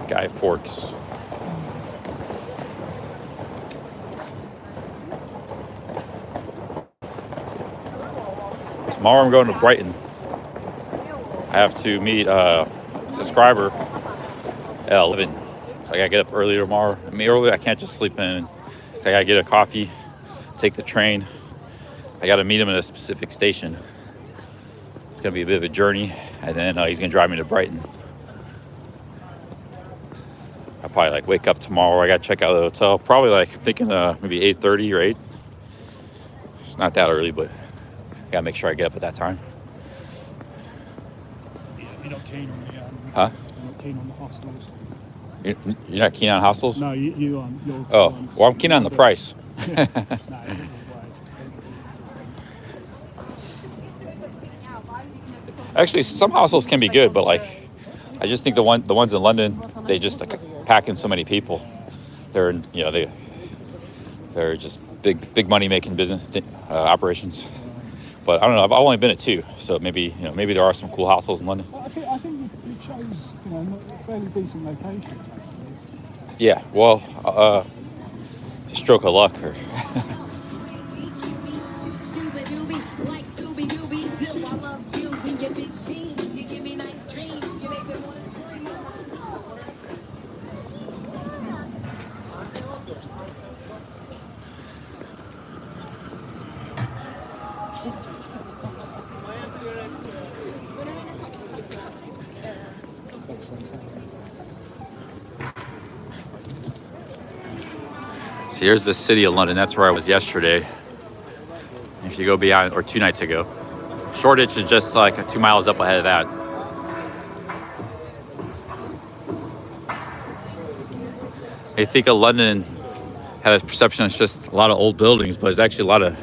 Guy Fawkes. Tomorrow I'm going to Brighton. I have to meet a subscriber at 11. So I gotta get up early tomorrow. I mean, early I can't just sleep in. So I gotta get a coffee, take the train. I gotta meet him at a specific station. It's gonna be a bit of a journey, and then he's gonna drive me to Brighton. I'll probably like wake up tomorrow. I gotta check out the hotel. Probably like thinking maybe 8:30 or 8. It's not that early, but I gotta make sure I get up at that time. You're not keen on the Huh? You're not keen on the hostels. You're not keen on hostels? No, you are. Oh, well, I'm keen on the price. Actually, some hostels can be good, but like, I just think the ones in London, they just like, pack in so many people. They're they're just big money making business operations. But I don't know. I've only been at 2, so maybe there are some cool hostels in London. I think you chose a fairly decent location. Yeah. Well, stroke of luck. Or So here's the city of London. That's where I was yesterday. If you go beyond, or 2 nights ago. Shoreditch is just like 2 miles up ahead of that. I think of London have a perception it's just a lot of old buildings, but it's actually a lot of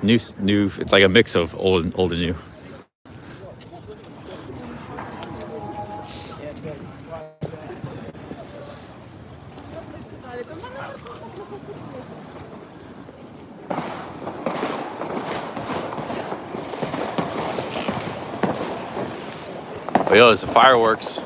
new. It's like a mix of old and new. Oh, yo, there's the fireworks.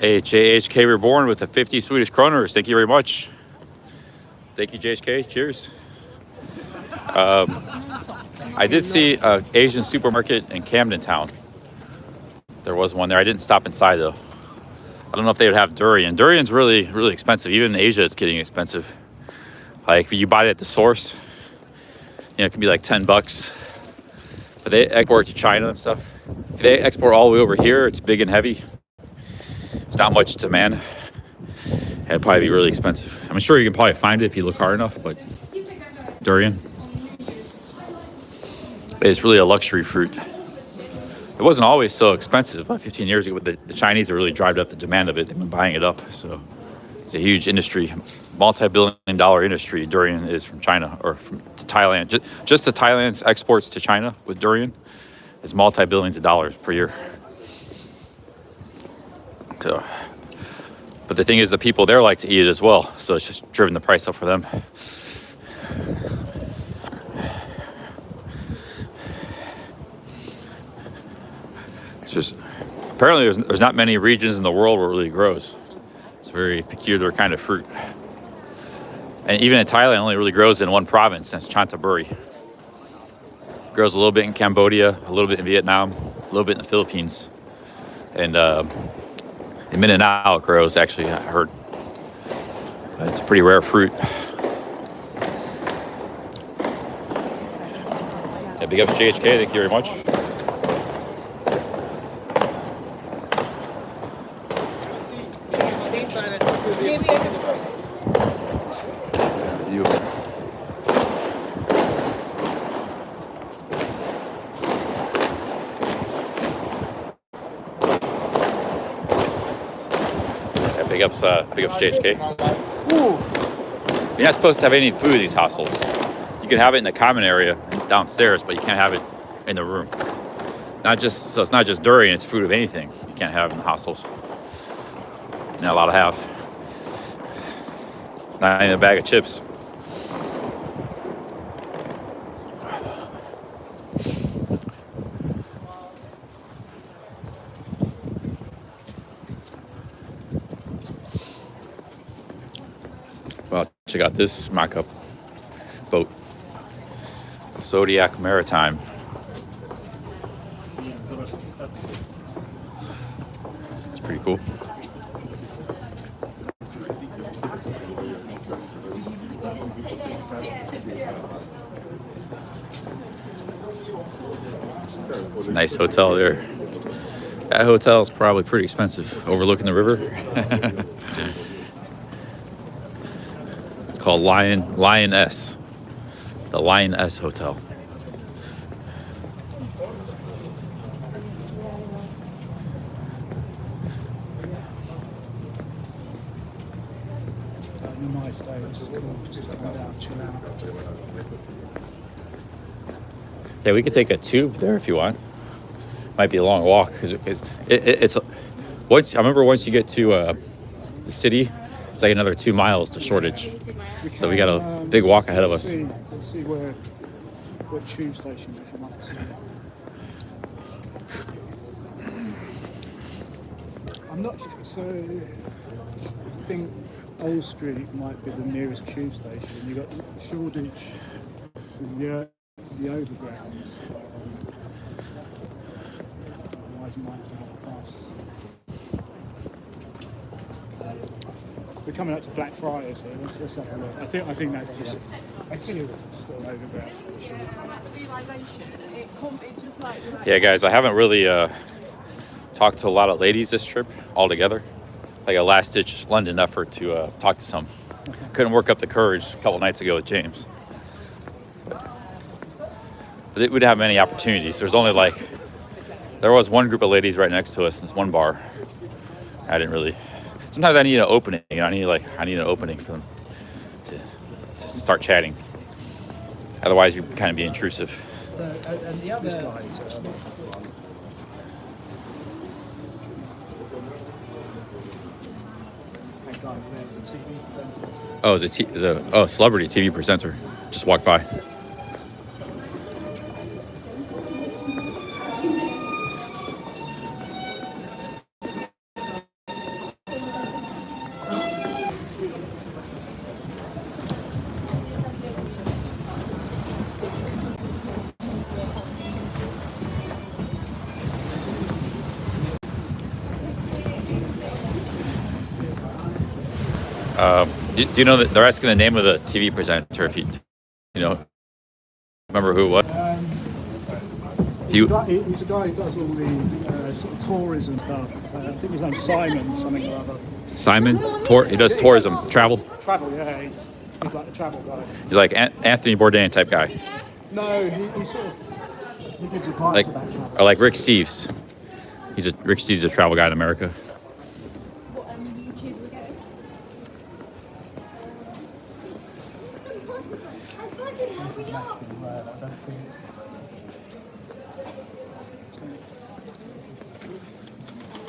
Hey, JHK Reborn with the 50 Swedish kroners. Thank you very much. Thank you, JHK. Cheers. I did see an Asian supermarket in Camden Town. There was one there. I didn't stop inside though. I don't know if they would have durian. Durian's really, really expensive. Even in Asia, it's getting expensive. Like if you buy it at the source, you know, it can be like $10. But they export to China and stuff. If they export all the way over here, it's big and heavy. It's not much demand. It'd probably be really expensive. I'm sure you can probably find it if you look hard enough, but durian. It's really a luxury fruit. It wasn't always so expensive. About 15 years ago, but the Chinese have really driven up the demand of it. They've been buying it up. So it's a huge industry, multi-billion-dollar industry. Durian is from China or from to Thailand. Just the Thailand's exports to China with durian is multi-billions of dollars per year. So, but the thing is, the people there like to eat it as well. So it's just driven the price up for them. It's just, apparently there's not many regions in the world where it really grows. It's a very peculiar kind of fruit. And even in Thailand, it only really grows in one province, and it's Chanthaburi. It grows a little bit in Cambodia, a little bit in Vietnam, a little bit in the Philippines. And in Mindanao it grows, actually, I heard. It's a pretty rare fruit. Yeah, big ups JHK, thank you very much. You. Yeah, big ups JHK. You're not supposed to have any food in these hostels. You can have it in the common area downstairs, but you can't have it in the room. So it's not just durian, it's food of anything you can't have in the hostels. You're not allowed to have. Not even a bag of chips. Well, check out this mock-up boat. Zodiac Maritime. It's pretty cool. It's a nice hotel there. That hotel is probably pretty expensive, overlooking the river. It's called Lioness. The Lioness Hotel. Nice day. This is cool. Just come down, chill out. Yeah, we could take a tube there if you want. Might be a long walk because it's once. I remember once you get to the city, it's like another 2 miles to Shoreditch. So we got a big walk ahead of us. Let's see what tube station we come up to. I'm not sure. So I think Old Street might be the nearest tube station. You got Shoreditch, the overgrounds. Otherwise, might have a bus. We're coming up to Blackfriars here. Let's have a look. I think that's just an overground station. Yeah, guys, I haven't really talked to a lot of ladies this trip altogether. It's like a last-ditch London effort to talk to some. Couldn't work up the courage a couple nights ago with James. But we'd have many opportunities. There was one group of ladies right next to us in this one bar. I didn't really. Sometimes I need an opening. I need an opening for them to start chatting. Otherwise, you kind of be intrusive. So, and the other lines. Oh, it's a celebrity TV presenter. Just walked by. Do you know that they're asking the name of the TV presenter? If you know, remember who it was? He's a guy who does all the sort of tourism stuff. I think his name's Simon, something or other. Simon? He does tourism, travel. Travel, yeah. He's like the travel guy. He's like Anthony Bourdain type guy. No, he sort of he gives advice Like, about travel. or like Rick Steves. Rick Steves is a travel guy in America.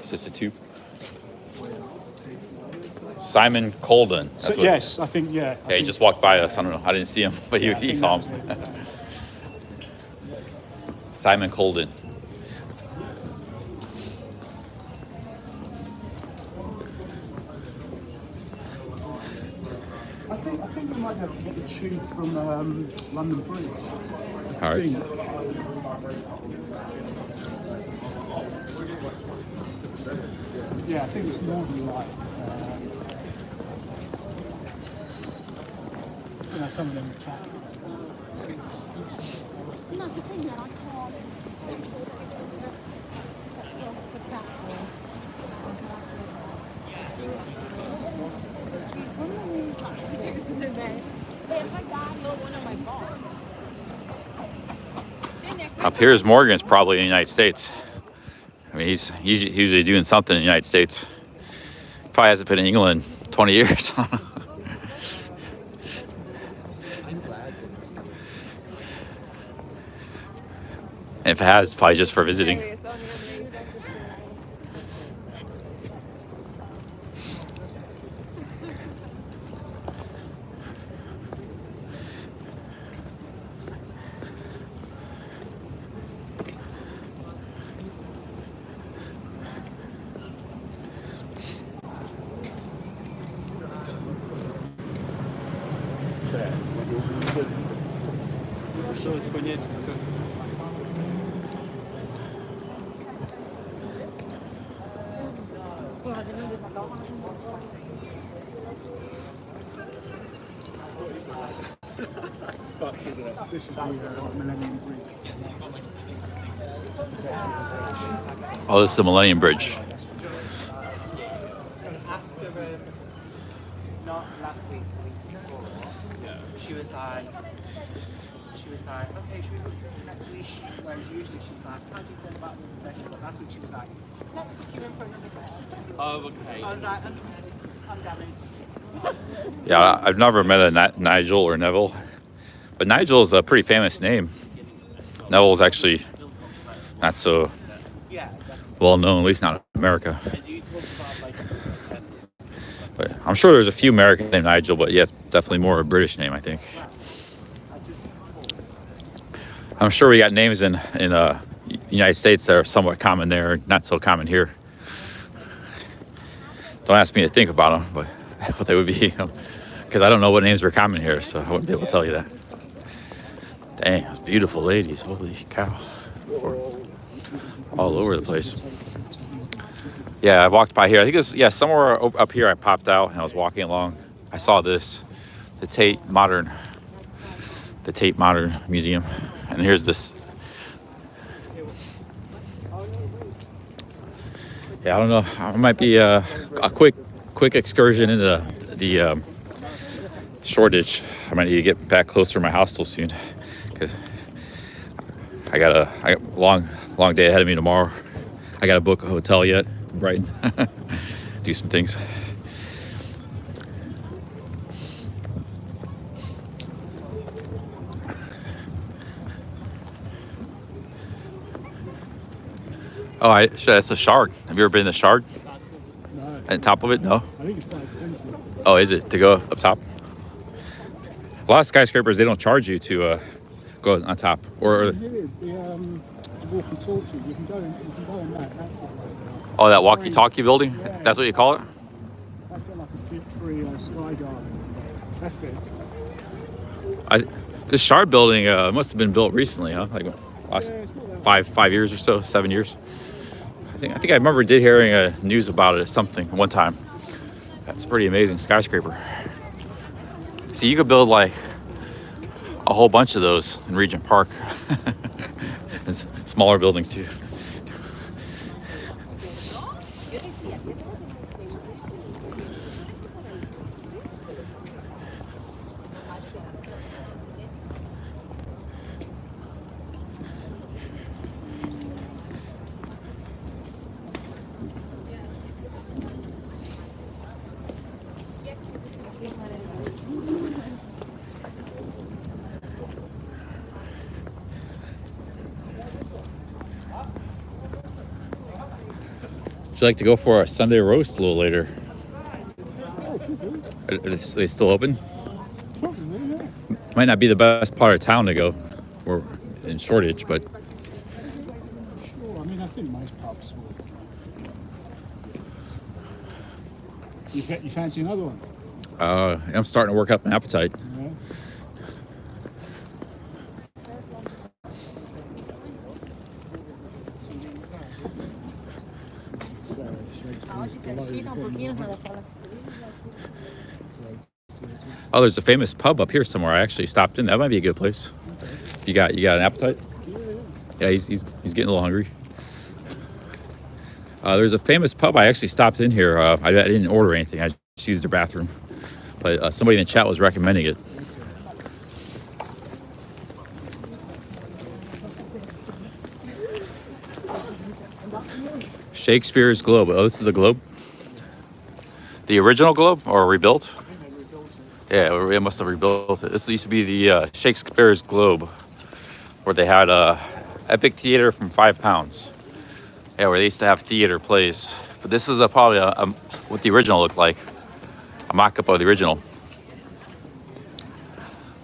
Is this a tube? Simon Colden. That's what Yes, I think, yeah. Yeah, he just walked by us. I don't know. I didn't see him, but he saw him. Simon Colden. I think we might have to get the tube from London Bridge. All right. Yeah, I think it's Northern Light. Some of them are chat. That's the thing that I can't cross the platform. Up here's Morgan's probably in the United States. I mean, he's usually doing something in the United States. Probably hasn't been in England in 20 years. If it has, probably just for visiting. It's fucked, isn't it? This is the Millennium Bridge. Oh, this is the Millennium Bridge. Not last week, the week before. She was like, okay, should we book next week? Whereas usually she's like, how do you feel about the session? But last week she was like, let's book you in for another session. Oh, okay. I was like, I'm damaged. Yeah, I've never met a Nigel or Neville, but Nigel is a pretty famous name. Neville's actually not so well known, at least not in America. But I'm sure there's a few Americans named Nigel, but yeah, it's definitely more a British name, I think. I'm sure we got names in the United States that are somewhat common there, not so common here. Don't ask me to think about them, but what they would be, because I don't know what names are common here, so I wouldn't be able to tell you that. Dang, those beautiful ladies, holy cow. All over the place. Yeah, I walked by here. I think it's, somewhere up here I popped out and I was walking along. I saw this, the Tate Modern Museum. And here's this. Yeah, I don't know. It might be a quick excursion into the Shoreditch. I might need to get back closer to my hostel soon, because I got a long day ahead of me tomorrow. I got to book a hotel yet in Brighton. Do some things. Oh, that's a Shard. Have you ever been to Shard? No. At the top of it? No? I think it's quite expensive. Oh, is it? To go up top? A lot of skyscrapers, they don't charge you to go on top. Or Here is the walkie-talkie. You can go on that. That's what oh, that walkie-talkie building? Yeah. That's what you call it? That's got like a free sky garden. That's good. This Shard building must have been built recently, huh? Like last 5 years or so, 7 years. I think I remember hearing news about it or something one time. That's a pretty amazing skyscraper. See, you could build like a whole bunch of those in Regent Park. And smaller buildings too. Would you like to go for a Sunday roast a little later? Are they still open? Might not be the best part of town to go. We're in Shoreditch, but Sure, I mean, I think most pubs will. You fancy another one? I'm starting to work up an appetite. Yeah. Oh, there's a famous pub up here somewhere. I actually stopped in. That might be a good place. You got an appetite? Yeah, he's getting a little hungry. There's a famous pub. I actually stopped in here. I didn't order anything. I just used their bathroom. But somebody in the chat was recommending it. Shakespeare's Globe. Oh, this is the Globe? The original Globe or rebuilt? Yeah, it must have rebuilt it. This used to be the Shakespeare's Globe, where they had epic theater from £5. Yeah, where they used to have theater plays. But this is probably what the original looked like, a mock-up of the original.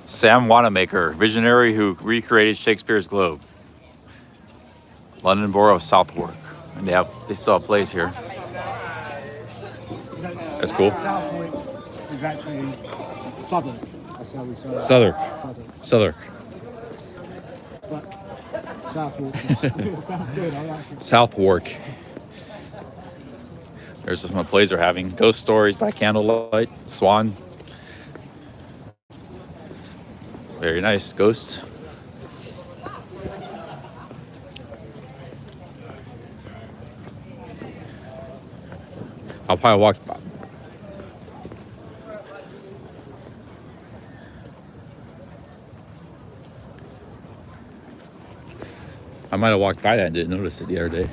Sam Wanamaker, visionary who recreated Shakespeare's Globe. London Borough of Southwark. And they still have plays here. That's cool. Southwark is actually Southwark. That's how we say it. Southwark. But Southwark. Sounds good. I like it. Southwark. There's some plays they're having. Ghost Stories by Candlelight. Swan. Very nice. Ghost. I'll probably walk. I might have walked by that and didn't notice it the other day.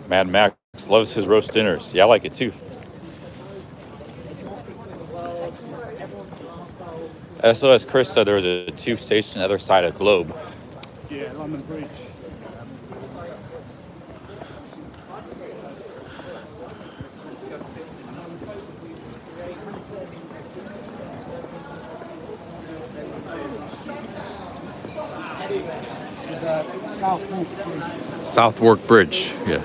Mad Max loves his roast dinners. Yeah, I like it too. SOS Chris said there was a tube station on the other side of the globe. Yeah, London Bridge. Southwark Bridge, yeah.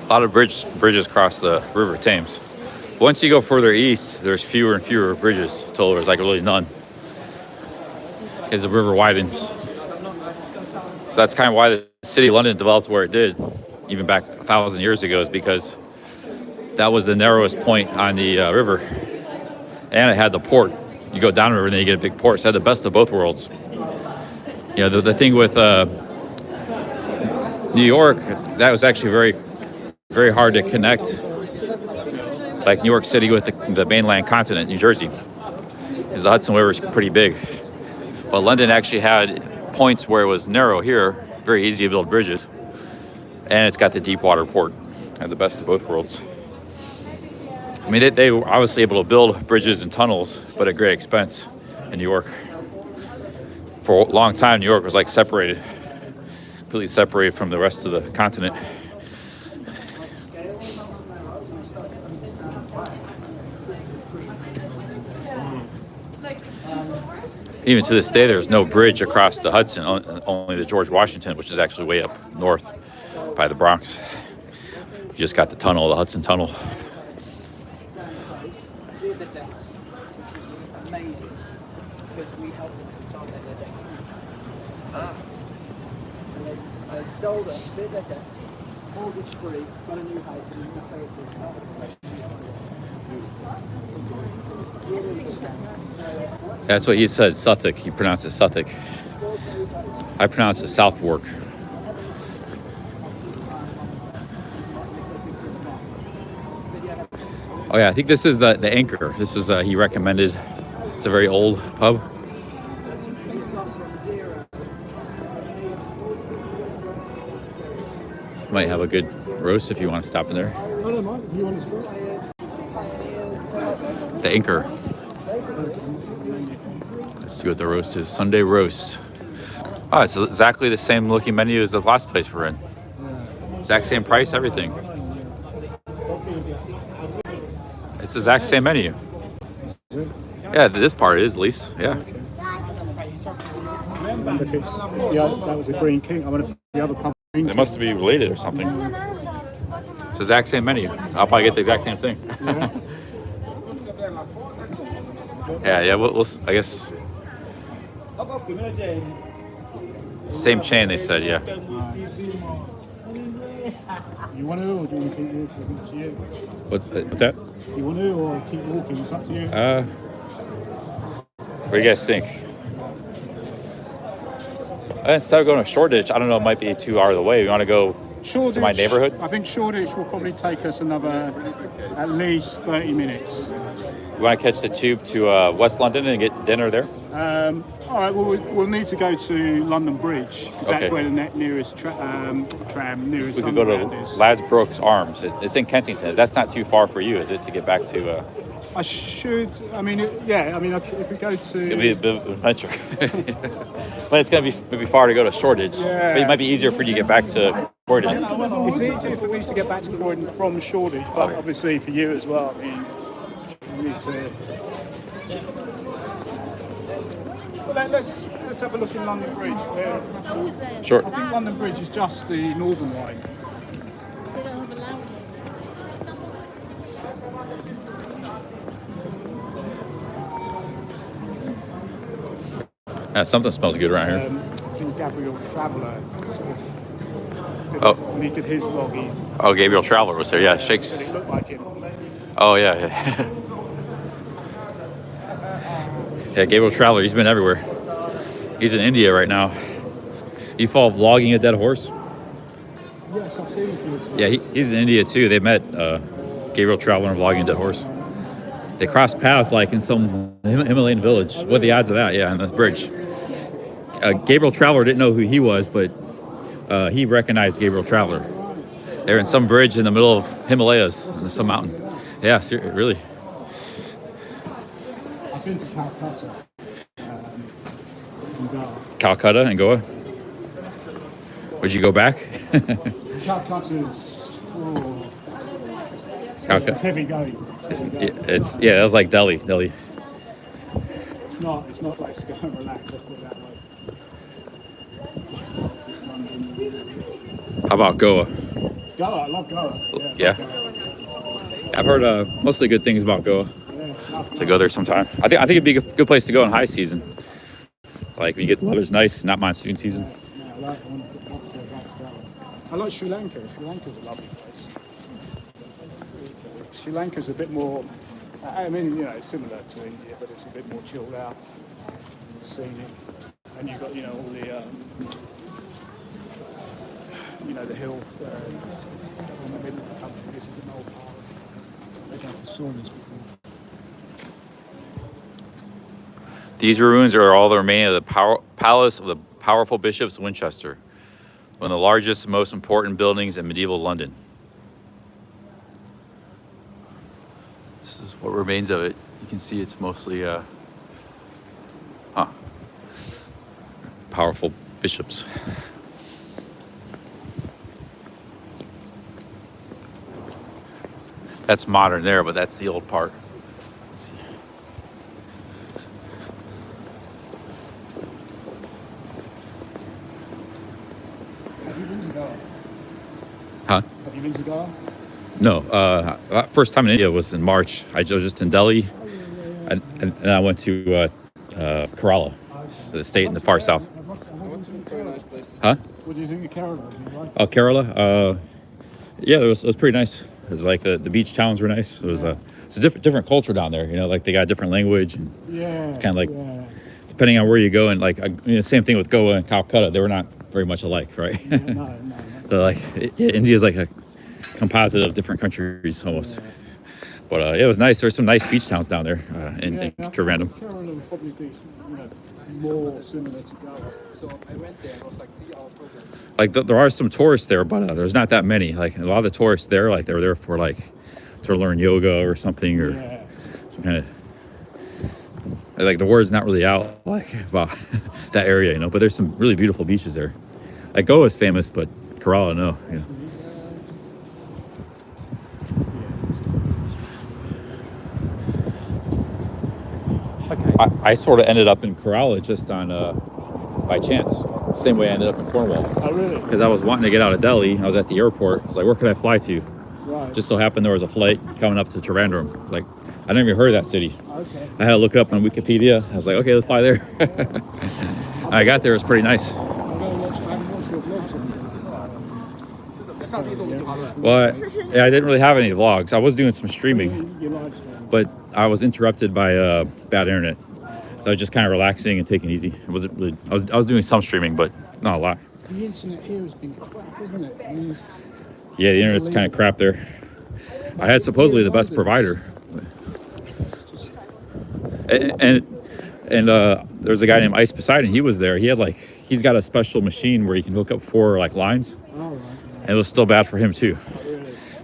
A lot of bridges cross the River Thames. Once you go further east, there's fewer and fewer bridges until there's like really none, as the river widens. So that's kind of why the city of London developed where it did, even back 1,000 years ago, is because that was the narrowest point on the river, and it had the port. You go downriver and then you get a big port. So I had the best of both worlds. You know, the thing with New York, that was actually very, very hard to connect, like New York City with the mainland continent, New Jersey, because the Hudson River is pretty big. But London actually had points where it was narrow here, very easy to build bridges, and it's got the deep water port. Had the best of both worlds. I mean, they were obviously able to build bridges and tunnels, but at great expense in New York. For a long time, New York was like separated, completely separated from the rest of the continent. Even to this day, there's no bridge across the Hudson, only the George Washington, which is actually way up north by the Bronx. You just got the tunnel, the Hudson Tunnel. Amazing, because we helped them consolidate their debts. So they sold us, cleared their debt, mortgage free, got a new house, and we paid this. That's what he said, Suffolk. He pronounced it Suffolk. I pronounce it Southwark. Oh yeah, I think this is the Anchor. This is he recommended. It's a very old pub. Might have a good roast if you want to stop in there. The Anchor. Let's see what the roast is. Sunday roast. Oh, it's exactly the same looking menu as the last place we're in. Exact same price, everything. It's the exact same menu. Yeah, this part is at least. Yeah. I wonder if it's that was a Green King. I wonder if the other pub. They must be related or something. It's the exact same menu. I'll probably get the exact same thing. Yeah. We'll I guess. Same chain, they said. Yeah. You want to, or do you want to keep walking? It's up to you. What's that? You want to, or keep walking? It's up to you. What do you guys think? Instead of going to Shoreditch, I don't know, it might be 2 hours away. You want to go to my neighborhood? I think Shoreditch will probably take us another at least 30 minutes. You want to catch the tube to West London and get dinner there? All right, well, we'll need to go to London Bridge, because that's where the nearest tram nearest We could go to is. Ladbrokes Arms. It's in Kensington. That's not too far for you, is it, to get back to... I should, if we go to... It'll be a bit of an adventure. But it's going to be maybe far to go to Shoreditch. Yeah. But it might be easier for you to get back to Croydon. It's easier for me to get back to Croydon from Shoreditch, but obviously for you as well. I mean, you need to... Well, let's have a look in London Bridge. Yeah. Sure. I think London Bridge is just the northern line. Something smells good around here. I think Gabriel Traveller when he did his vlog. Gabriel Traveller was there. Yeah, shakes. It looked like him. Oh, yeah. Yeah, Gabriel Traveller, he's been everywhere. He's in India right now. You follow vlogging a dead horse? Yes, I've seen him. Yeah, he's in India too. They met Gabriel Traveller and vlogging a dead horse. They crossed paths like in some Himalayan village. What are the odds of that? Yeah, on the bridge. Gabriel Traveller didn't know who he was, but he recognized Gabriel Traveller. They're in some bridge in the middle of Himalayas, in some mountain. Yeah, really. I've been to Calcutta. Calcutta and Goa. Would you go back? Calcutta's Calcutta. heavy going. It's that was like Delhi. It's not a place to go and relax. Let's put it that way. How about Goa? Goa, I love Goa. Yeah. I've heard mostly good things about Goa. To go there sometime. I think it'd be a good place to go in high season. Like when you get the weather's nice, not monsoon season. Yeah, I like Sri Lanka. Sri Lanka's a lovely place. Sri Lanka's a bit more I mean, you know, it's similar to India, but it's a bit more chilled out, scenic, and you've got, you know, all the, you know, the hill in the middle of the country. This is an old part. They've done saunas before. These ruins are all the remaining of the palace of the powerful bishops of Winchester, one of the largest and most important buildings in medieval London. This is what remains of it. You can see it's mostly powerful bishops. That's modern there, but that's the old part. Let's see. Have you been to Goa? Huh? Have you been to Goa? No. First time in India was in March. I was just in Delhi, and I went to Kerala, the state in the far south. Huh? What do you think of Kerala? Do you like it? Oh, Kerala. Yeah, it was pretty nice. It was like the beach towns were nice. It was it's a different culture down there. You know, like they got a different language, and it's kind of like depending on where you go. And like same thing with Goa and Calcutta, they were not very much alike, right? No. So like India is like a composite of different countries almost. But it was nice. There's some nice beach towns down there in Trivandrum. Kerala would probably be, you know, more similar to Goa. So I went there. It was like 3-hour program. Like there are some tourists there, but there's not that many. Like a lot of the tourists there, like they're there for like to learn yoga or something, or some kind of like the word's not really out like about that area, you know. But there's some really beautiful beaches there. Like Goa is famous, but Kerala, no. You know. I sort of ended up in Kerala just on by chance. Same way I ended up in Cornwall. Oh, really? Because I was wanting to get out of Delhi. I was at the airport. I was like, where could I fly to? Right. Just so happened there was a flight coming up to Trivandrum. I was like, I never even heard of that city. Okay. I had to look it up on Wikipedia. I was like, okay, let's fly there. I got there. It was pretty nice. Well, yeah, I didn't really have any vlogs. I was doing some streaming, but I was interrupted by bad internet. So I was just kind of relaxing and taking it easy. It wasn't really. I was doing some streaming, but not a lot. The internet here has been crap, isn't it? I mean, Yeah, the internet's kind of crap there. I had supposedly the best provider, and there's a guy named Ice Poseidon. He was there. He's got a special machine where he can hook up 4 like lines, and it was still bad for him too.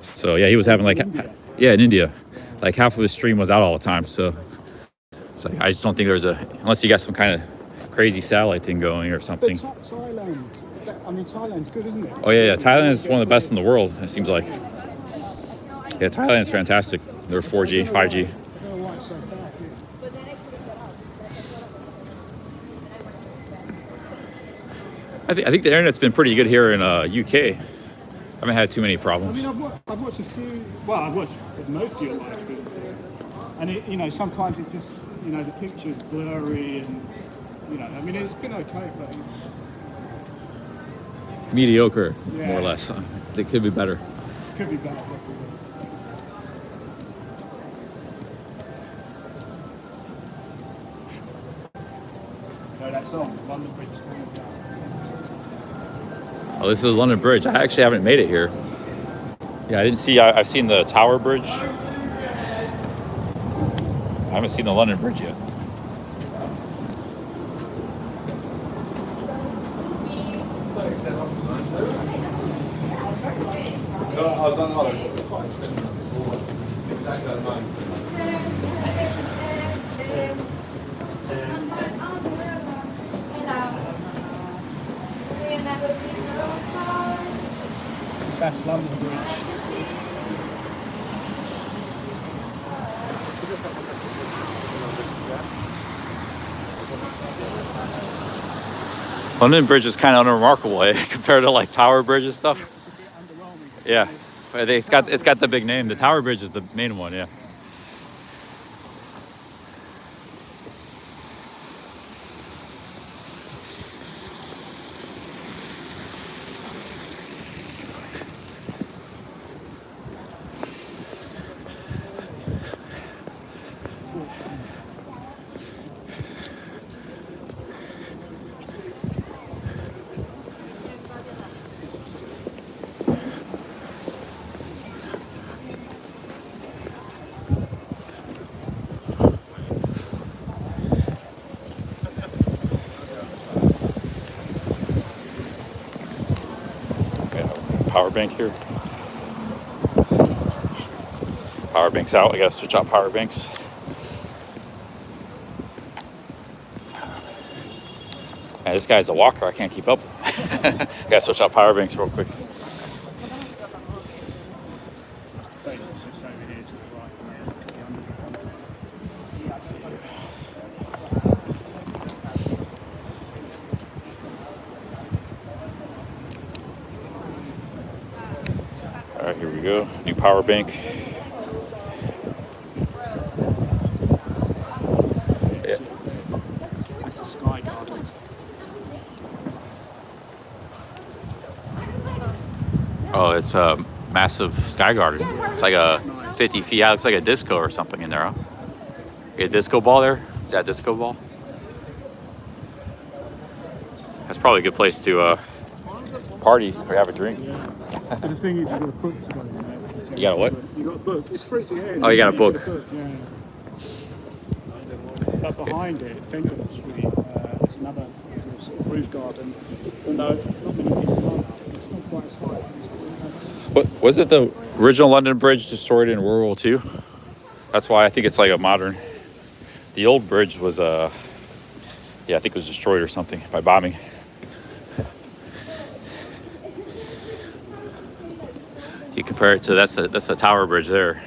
So yeah, he was having like in India, like half of his stream was out all the time. So it's like I just don't think there's unless you got some kind of crazy satellite thing going or something. But Thailand, I mean, Thailand's good, isn't it? Oh yeah, Thailand is one of the best in the world. It seems like. Yeah, Thailand is fantastic. They're 4G, 5G. I think the internet's been pretty good here in UK. I haven't had too many problems. I mean, I've watched a few. Well, I've watched most of your live streams, and you know, sometimes it just, you know, the picture's blurry, and you know, I mean, it's been okay, but it's mediocre, more or less. It could be better. Could be better. You know that song, London Bridge. Oh, this is London Bridge. I actually haven't made it here. Yeah, I didn't see. I've seen the Tower Bridge. I haven't seen the London Bridge yet. That's London Bridge. London Bridge is kind of unremarkable compared to like Tower Bridge and stuff. Yeah, but it's got the big name. The Tower Bridge is the main one. Yeah. power bank here. Power bank's out. I gotta switch out power banks. Man, this guy's a walker. I can't keep up. Gotta switch out power banks real quick. Station's just over here to the right. All right, here we go. New power bank. Yeah. That's a sky garden. Oh, it's a massive sky garden. It's like a 50 feet high. Looks like a disco or something in there, huh? You got a disco ball there? Is that a disco ball? That's probably a good place to party or have a drink. But the thing is, you've got a book to go in there. You got a what? You got a book. It's free to get in. Oh, you got a book. Yeah. But behind it, Fenton Street, there's another sort of roof garden. But no, not many people are now. It's not quite as high. What was it? The original London Bridge destroyed in World War II? That's why I think it's like a modern. The old bridge was yeah, I think it was destroyed or something by bombing. You compare it to that's the Tower Bridge there.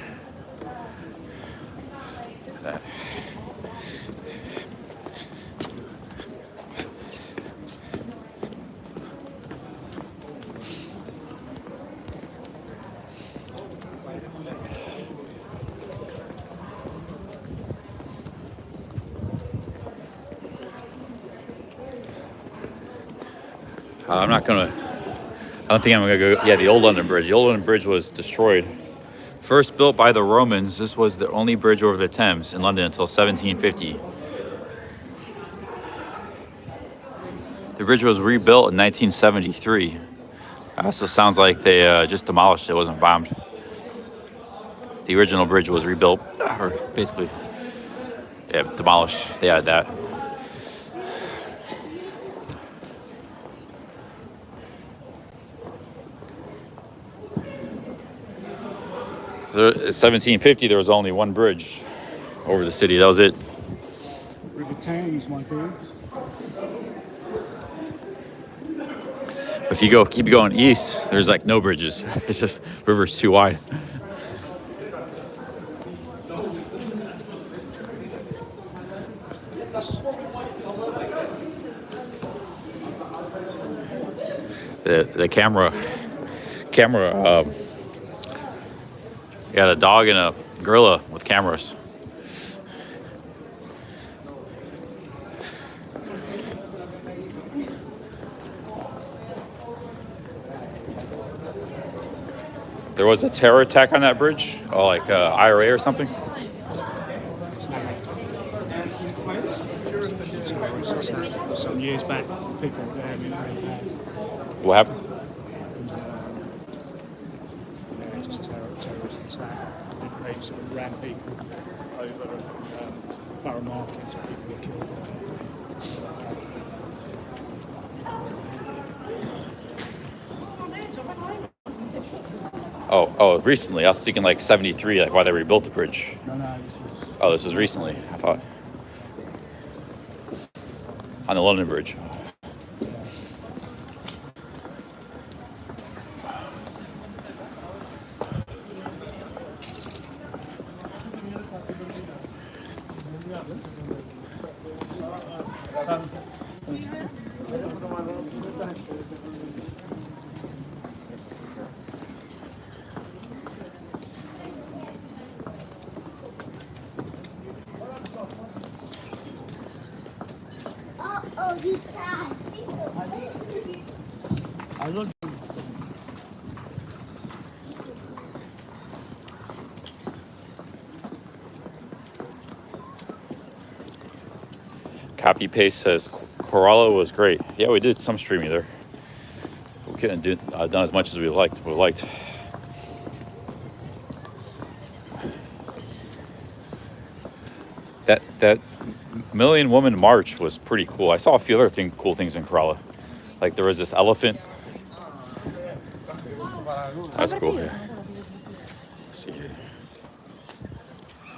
I don't think I'm gonna go. Yeah, the old London Bridge. The old London Bridge was destroyed. First built by the Romans, this was the only bridge over the Thames in London until 1750. The bridge was rebuilt in 1973. So it sounds like they just demolished it. It wasn't bombed. The original bridge was rebuilt, or basically, yeah, demolished. They had that. So in 1750, there was only one bridge over the city. That was it. River Thames, my dude. If you keep going east, there's like no bridges. It's just river's too wide. The camera. Got a dog and a gorilla with cameras. There was a terror attack on that bridge, or like IRA or something. Some years back, people there. What happened? They sort of ran people over Borough Markets where people were killed. Oh, recently. I was thinking like 73, like why they rebuilt the bridge. No, this was recently, I thought. On the London Bridge. Copy paste says Corolla was great. Yeah, we did some streaming there. We couldn't do done as much as we liked. That Million Woman March was pretty cool. I saw a few other cool things in Corolla. Like there was this elephant. That's cool. Yeah. Let's see here.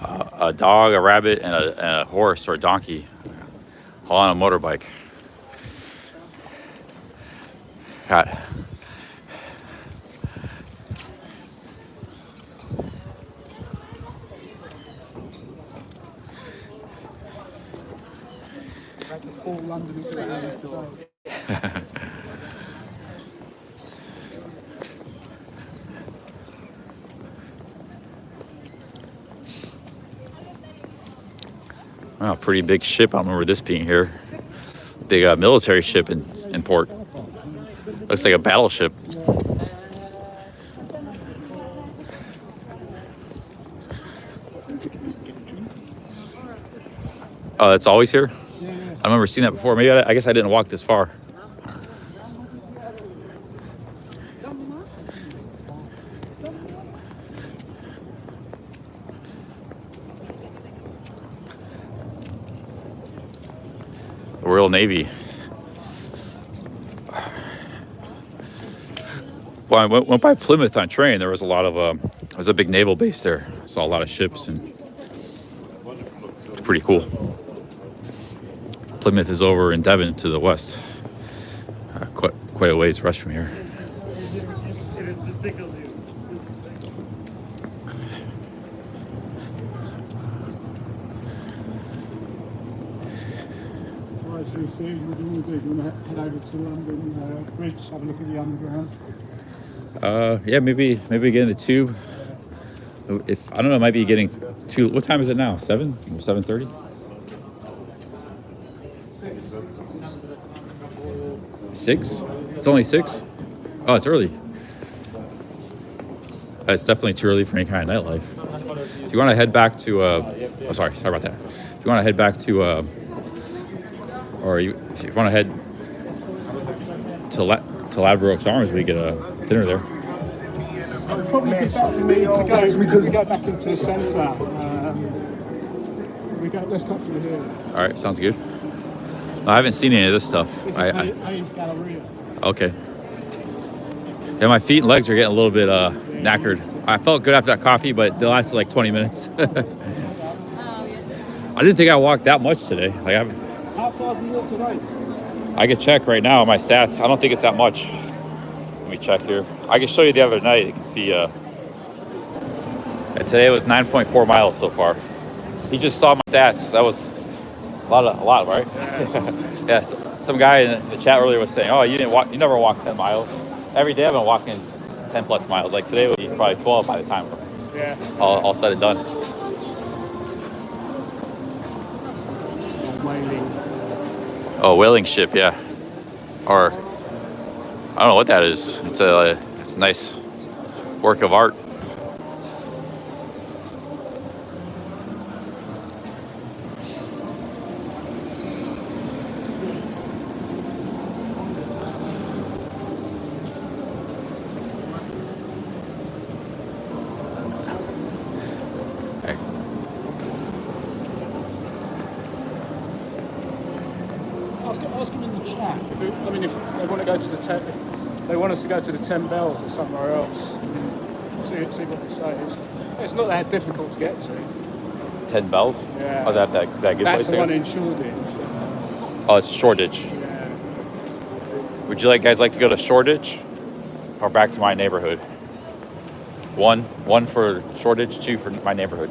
A dog, a rabbit, and a horse or a donkey all on a motorbike. Got Like the full London is the Wow, pretty big ship. I don't remember this being here. Big military ship in port. Looks like a battleship. Oh, that's always here? I remember seeing that before. Maybe I guess I didn't walk this far. The Royal Navy. Well, I went by Plymouth on train. There was a lot of, there was a big naval base there. I saw a lot of ships and it's pretty cool. Plymouth is over in Devon to the west. Quite a ways west from here. So you see, what do you want to do? Do you want to head over to London Bridge, have a look at the underground? Yeah, maybe get in the tube. If I don't know, might be getting too. What time is it now? 7 or 7:30? Six? It's only 6? Oh, it's early. It's definitely too early for any kind of nightlife. If you want to head back to, oh, sorry about that. If you want to head back to, or if you want to head to Ladbrokes Arms, we get a dinner there. Probably the best thing to go back into the centre. Let's talk through here. All right, sounds good. I haven't seen any of this stuff. This is Hayes Galleria. Okay. Yeah, my feet and legs are getting a little bit knackered. I felt good after that coffee, but it lasted like 20 minutes. I didn't think I walked that much today. How far have you walked today? I can check right now on my stats. I don't think it's that much. Let me check here. I can show you the other night. You can see. Today it was 9.4 miles so far. He just saw my stats. That was a lot, right? Yeah. Some guy in the chat earlier was saying, "Oh, you never walked 10 miles." Every day I've been walking 10 plus miles. Like today would be probably 12 by the time all said and done. Oh, whaling ship, yeah. Or I don't know what that is. It's a nice work of art. Ask them in the chat. If they want to go to if they want us to go to the 10 Bells or somewhere else. See what they say. It's not that difficult to get to. 10 Bells? Yeah. Oh, is that a good That's place the to one go? in Shoreditch. Oh, it's Shoreditch. Yeah. Would you guys like to go to Shoreditch or back to my neighborhood? One for Shoreditch, 2 for my neighborhood.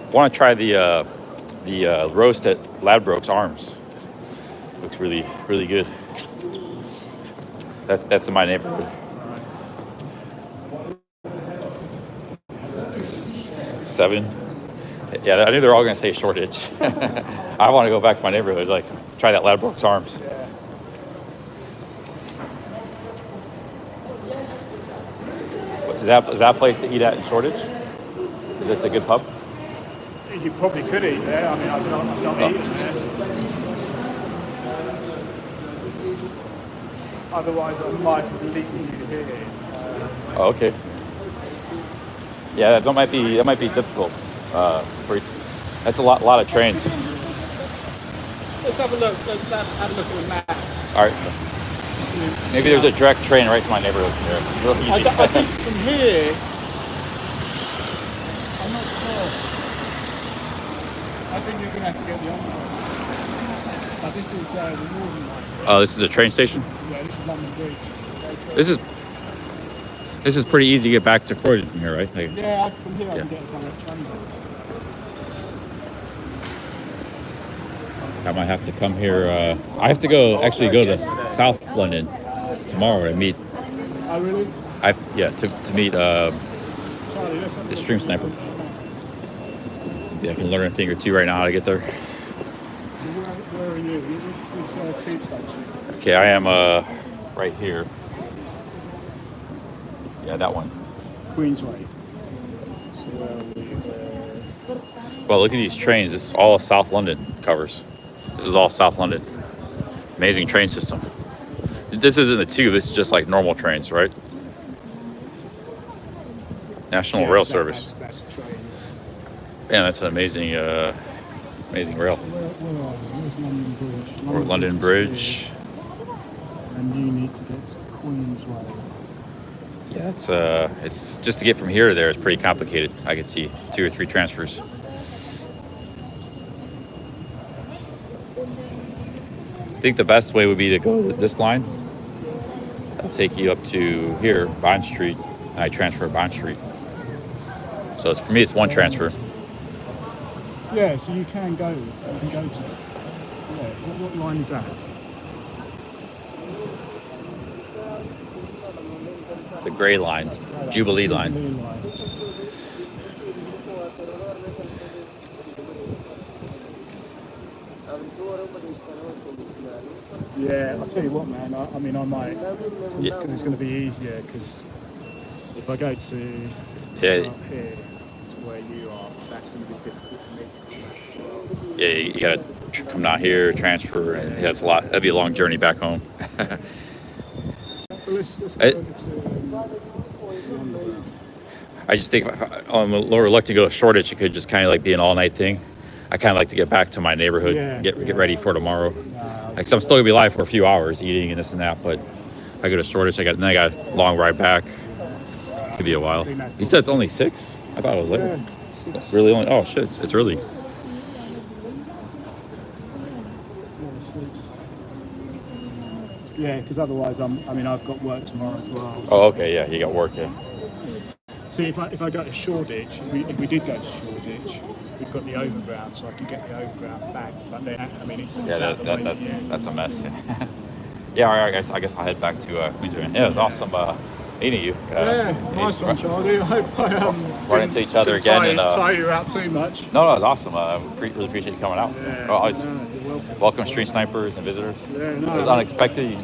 I want to try the roast at Ladbrokes Arms. Looks really, really good. That's in my neighborhood. 7. Yeah, I knew they were all going to say Shoreditch. I want to go back to my neighborhood, like try that Ladbrokes Arms. Is that a place to eat at in Shoreditch? Is it a good pub? You probably could eat there. I mean, I've not eaten there. Otherwise, I might leave you here. Oh, okay. Yeah, that might be difficult. That's a lot of trains. let's have a look. Let's have a look at the map. All right. Maybe there's a direct train right to my neighborhood from here. I think from here, I'm not sure. I think you're going to have to get the underground. But this is the northern line. Oh, this is a train station? Yeah, this is London Bridge. This is pretty easy to get back to Croydon from here, right? Like, yeah, from here I can get a direct train. I might have to come here. I have to go to South London tomorrow to meet. Oh, really? To meet the stream sniper. Yeah, I can learn a thing or two right now how to get there. Where are you? Which tube station? Okay, I am right here. Yeah, that one. Queensway. So where are we? Well, look at these trains. This is all South London covers. This is all South London. Amazing train system. This isn't the tube. This is just like normal trains, right? National Rail Service. That's a train. Yeah, that's an amazing, amazing rail. Where's London Bridge? Or London Bridge. And you need to get to Queensway. Yeah, it's just to get from here to there is pretty complicated. I could see 2 or 3 transfers. I think the best way would be to go this line. That'll take you up to here, Bond Street. And I transfer Bond Street. So for me, it's one transfer. Yeah, so you can go to. Yeah, what line is that? The Grey Line, Jubilee Line. Yeah, I'll tell you what, man. I mean, I might, because it's going to be easier. Because if I go to up here to where you are, that's going to be difficult for me to come back as well. Yeah, you gotta come down here, transfer, and that's a lot. That'd be a long journey back home. Let's go over to I just think if I'm a little reluctant to go to Shoreditch. It could just kind of like be an all-night thing. I kind of like to get back to my neighborhood, get ready for tomorrow. Like, so I'm still gonna be alive for a few hours, eating and this and that. But if I go to Shoreditch, then I got a long ride back. Could be a while. You said it's only 6? I thought it was later. Really only? Oh shit! It's early. Yeah, because otherwise I've got work tomorrow as well. So. Oh, okay, yeah, you got work, yeah. See, if I go to Shoreditch, if we did go to Shoreditch, we've got the overground, so I can get the overground back. But then, it's that's a mess. Yeah, yeah. All right, I guess I'll head back to Queensland. Yeah, it was awesome meeting you. Nice one, Charlie. I hope I run into each other again and tie you out too much. No, it was awesome. Really appreciate you coming out. Yeah, you're welcome, street snipers and visitors. Yeah, It was unexpected.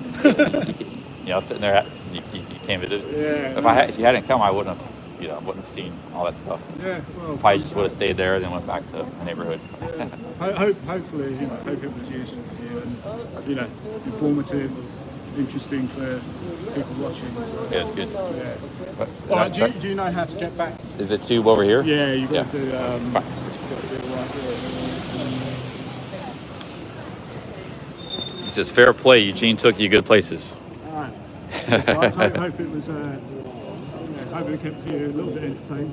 You sitting there, you came visit. Yeah. If you hadn't come, I wouldn't have. I wouldn't have seen all that stuff. Yeah, well, probably just would have stayed there, then went back to the neighborhood. Hopefully, hope it was useful for you and informative, interesting for people watching. So. Yeah, it's good. Yeah. But, all right, do you know how to get back? Is the tube over here? Yeah, you got to do. Fine. He says, "Fair play. Eugene took you good places." All right. I hope it was. Hope it kept you a little bit entertained.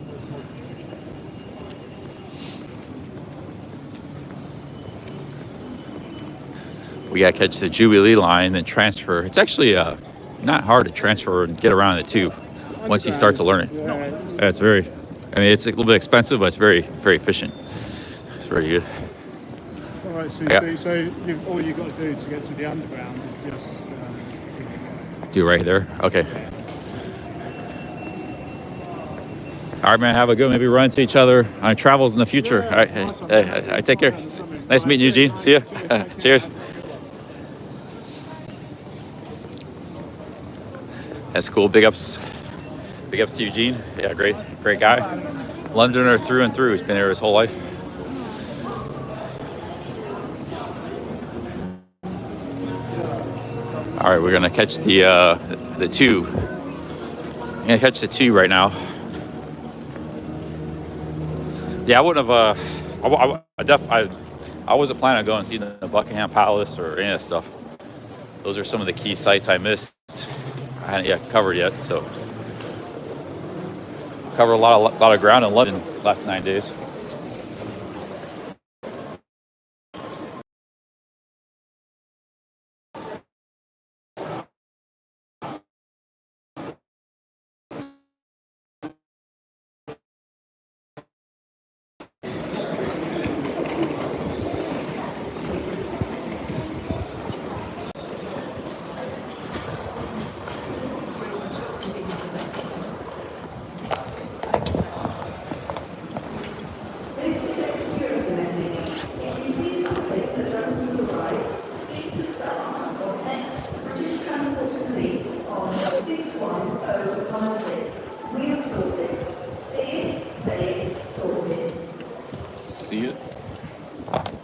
We got to catch the Jubilee line, then transfer. It's actually not hard to transfer and get around the tube once you start to learn it. Yeah, it's very. It's a little bit expensive, but it's very, very efficient. It's very good. All right, so all you got to do to get to the underground is just do right there. Okay. All right, man. Have a good. Maybe run into each other on travels in the future. All right. I take care. Nice meeting you, Eugene. See ya. Cheers. That's cool. Big ups to Eugene. Yeah, great guy. Londoner through and through. He's been here his whole life. All right, we're gonna catch the tube. We're gonna catch the tube right now. Yeah, I wouldn't have. I I wasn't planning on going and seeing the Buckingham Palace or any of that stuff. Those are some of the key sites I missed. I hadn't yet covered yet, so covered a lot of ground in London the last 9 days.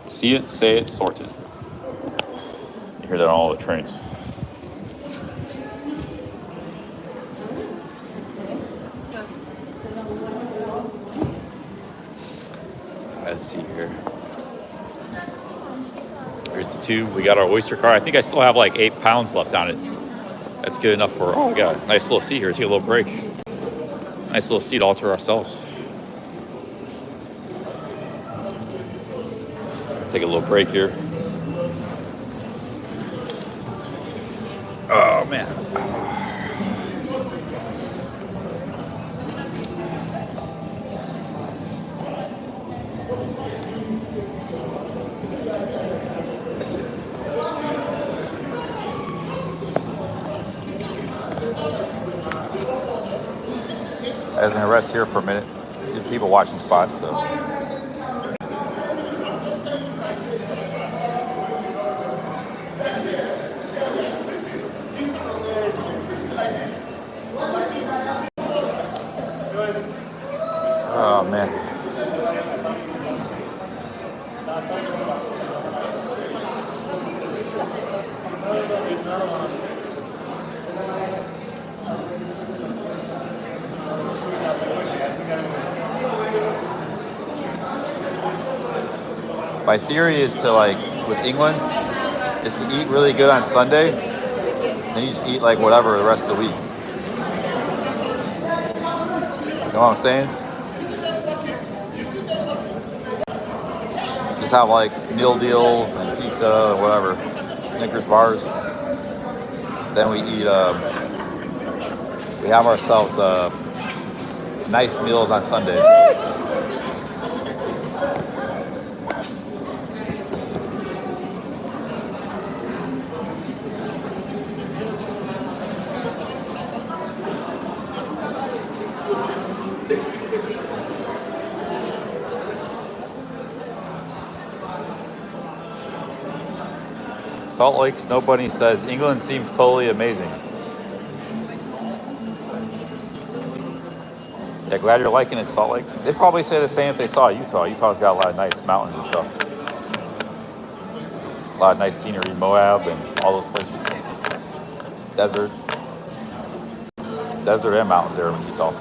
See it, say it, sorted. You hear that on all the trains. Let's see here. Here's the tube. We got our Oyster card. I think I still have like 8 pounds left on it. That's good enough for, oh, we got a nice little seat here. Take a little break. Nice little seat all to ourselves. Take a little break here. Oh, man. I was gonna rest here for a minute. There's people watching spots, so. Oh man. My theory is to, like, with England, is to eat really good on Sunday, then you just eat like whatever the rest of the week. You know what I'm saying? Just have like meal deals and pizza and whatever, Snickers bars. Then we eat. We have ourselves nice meals on Sunday. Salt Lake Snow Bunny says, England seems totally amazing. Yeah, glad you're liking it, Salt Lake. They'd probably say the same if they saw Utah. Utah's got a lot of nice mountains and stuff. A lot of nice scenery, Moab and all those places. Desert and mountains there in Utah.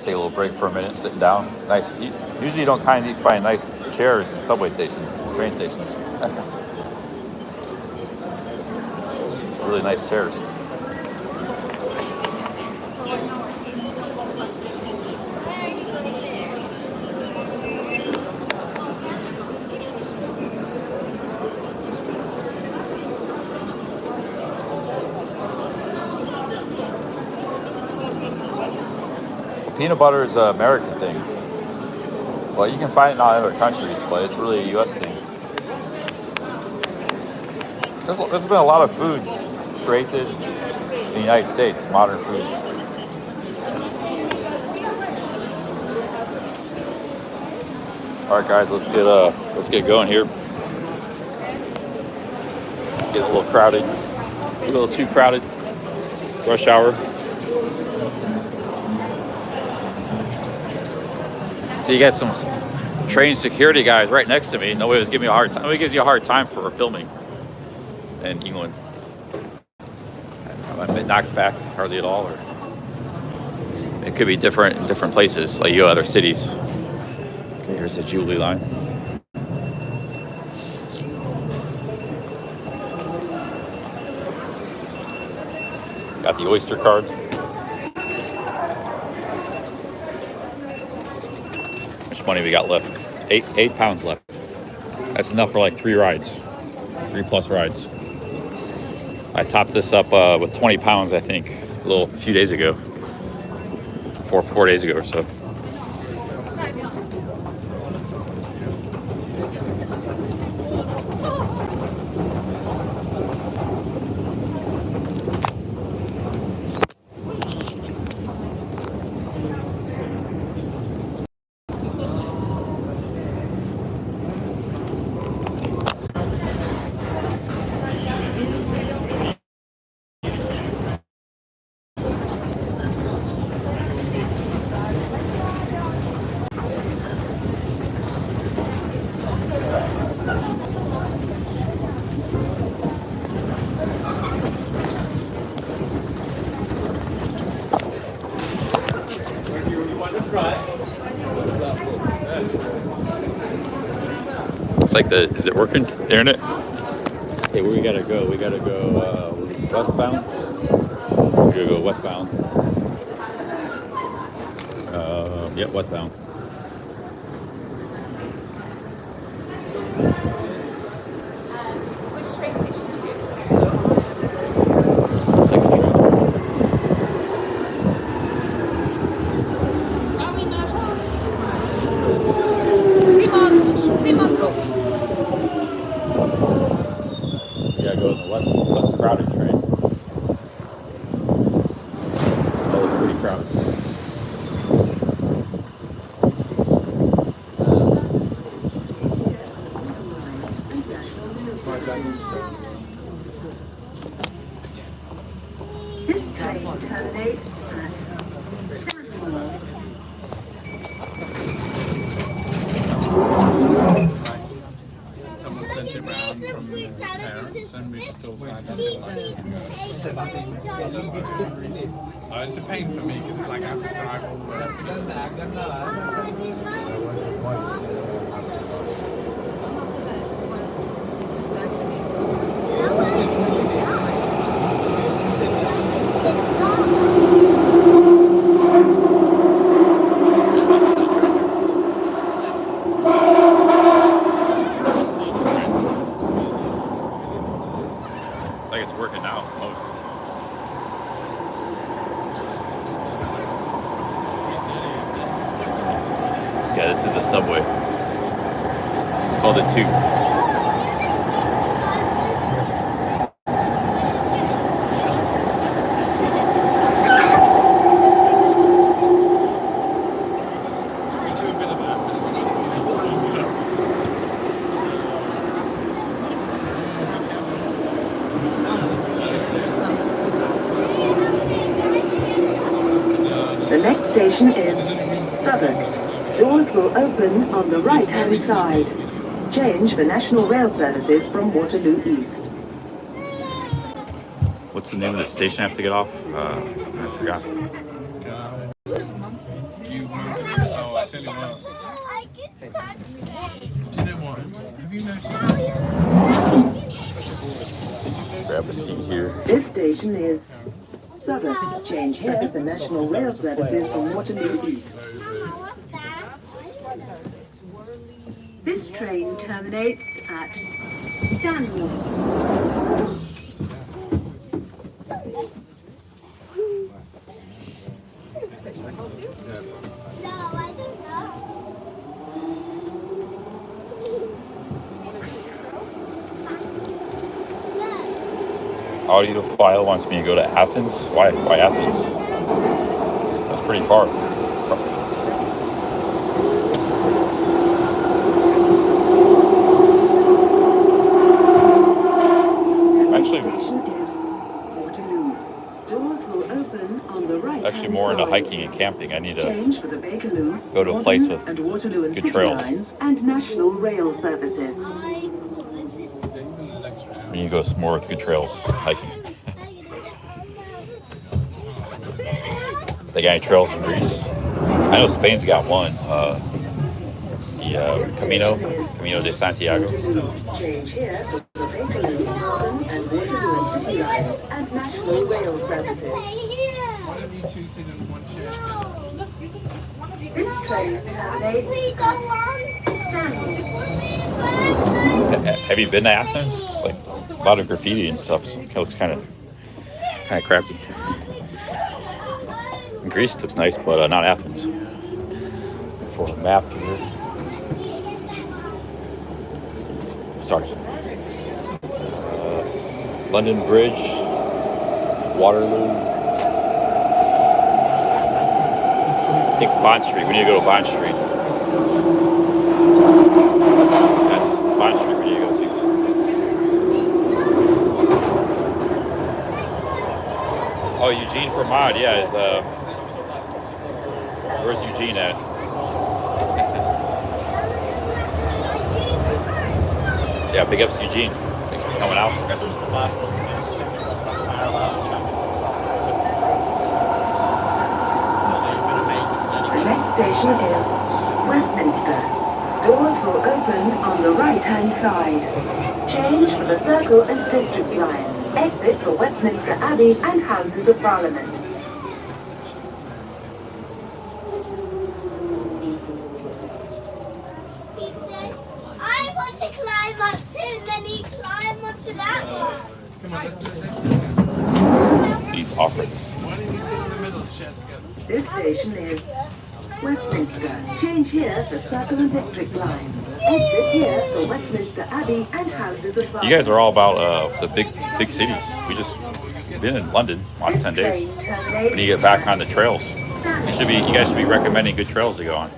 Take a little break for a minute, sitting down. Nice seat. Usually you don't find nice chairs in subway stations, train stations. Really nice chairs. Peanut butter is an American thing. Well, you can find it in other countries, but it's really a U.S. thing. There's been a lot of foods created in the United States, modern foods. All right, guys, let's get going here. It's getting a little crowded, a little too crowded. Rush hour. So you got some trained security guys right next to me. Nobody was giving me a hard time. Nobody gives you a hard time for filming in England. I've been knocked back hardly at all, or it could be different in different places, like you go other cities. Okay, here's the Jubilee line. Got the Oyster card. How much money we got left? Eight pounds left. That's enough for like 3 rides, 3+ rides. I topped this up with 20 pounds, I think, a few days ago, 4 days ago or so. It's like is it working? The internet? Okay, where we gotta go? We gotta go westbound. We're gonna go westbound. Yep, westbound. Which train station? Looks like a train. We gotta go in the less crowded train. Oh, it's pretty crowded. Someone sent it round from the parents and we just all signed up. It's a pain for me because it's like I have to drive all the way up Like it's working now. Oh. Yeah, this is the subway. It's called the Tube. The next station is Southwark. Doors will open on the right-hand side. Change for National Rail services from Waterloo East. What's the name of the station I have to get off? I forgot. Oh, I tell you what. Do you know what? Have you noticed? Grab a seat here. This station is Southwark. Change here for National Rail services from Waterloo East. This train terminates at Stanmore. audiophile wants me to go to Athens. Why Athens? That's pretty far. Actually more into hiking and camping. I need to go to a place with good trails. And national rail services. We need to go more with good trails, hiking. They got any trails in Greece? I know Spain's got one. The Camino de Santiago. Change here for the Bakerloo, Northern and Waterloo and City Line and national rail services. Why don't you two sit in one chair together? This train terminates. We don't want to. Have you been to Athens? It's like a lot of graffiti and stuff. So it looks kind of crappy. Greece looks nice, but not Athens. For a map here. Sorry. London Bridge, Waterloo. I think Bond Street. We need to go to Bond Street. That's Bond Street we need to go to. Oh, Eugene Vermont, yeah, is where's Eugene at? Yeah, big ups Eugene. Thanks for coming out. The next station is Westminster. Doors will open on the right-hand side. Change for the Circle and District line. Exit for Westminster Abbey and Houses of Parliament. I want to climb up too, and then he climb up to that one. These offerings. Why don't you sit in the middle and share together? This station is Westminster. Change here for Circle and District line. Exit here for Westminster Abbey and Houses of Parliament. You guys are all about the big cities. We just been in London last 10 days. When you get back on the trails, you guys should be recommending good trails to go on.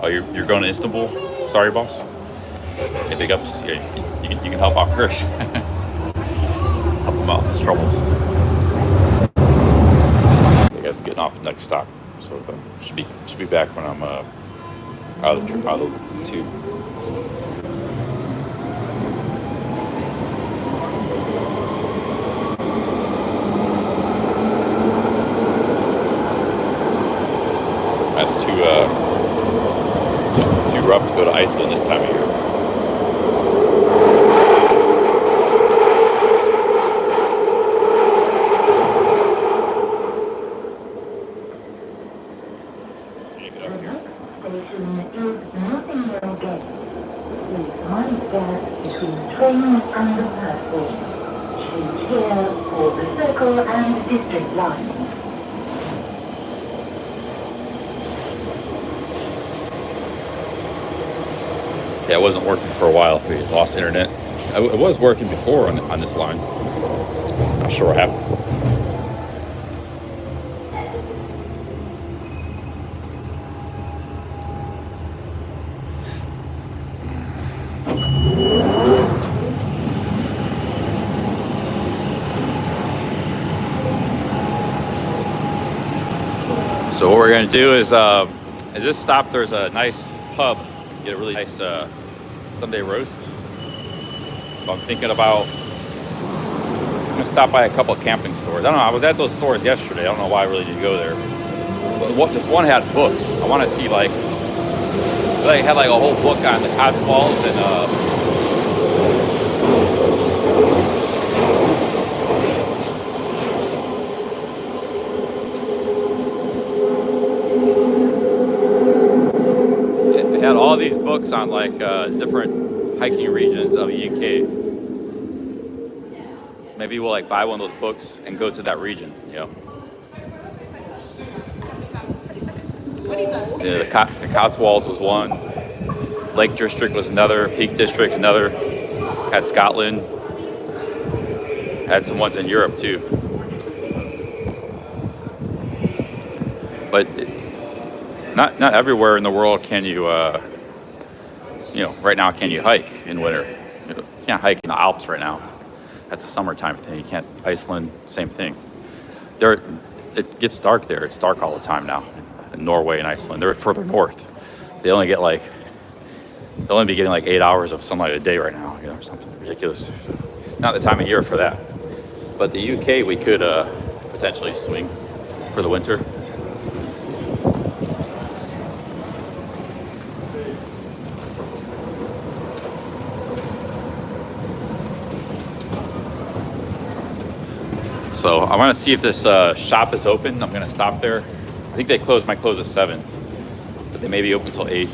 Oh, you're going to Istanbul? Sorry, boss. Hey, big ups. Yeah, you can help out Chris. Help him out with his troubles. You guys are getting off the next stop, so should be back when I'm out of the tube. That's too rough to go to Iceland this time of year. Between trains and the platform. Change here for the Circle and District lines. Yeah, it wasn't working for a while. We lost internet. It was working before on this line. Not sure what happened. So what we're going to do is, at this stop, there's a nice pub. Get a really nice Sunday roast. So I'm thinking about, I'm going to stop by a couple of camping stores. I don't know, I was at those stores yesterday. I don't know why I really need to go there. But this one had books. I want to see, like, they had like a whole book on the Cotswolds and had all these books on like different hiking regions of the UK. So maybe we'll like buy one of those books and go to that region. Yeah. The Cotswolds was one. Lake District was another. Peak District, another. Had Scotland. Had some ones in Europe too. But not everywhere in the world can you, right now can you hike in winter. You can't hike in the Alps right now. That's a summertime thing. You can't. Iceland, same thing. It gets dark there. It's dark all the time now. In Norway and Iceland, they're further north. They'll only be getting like 8 hours of sunlight a day right now, or something ridiculous. Not the time of year for that. But the UK, we could potentially swing for the winter. So I want to see if this shop is open. I'm going to stop there. I think they might close at 7, but they may be open till 8.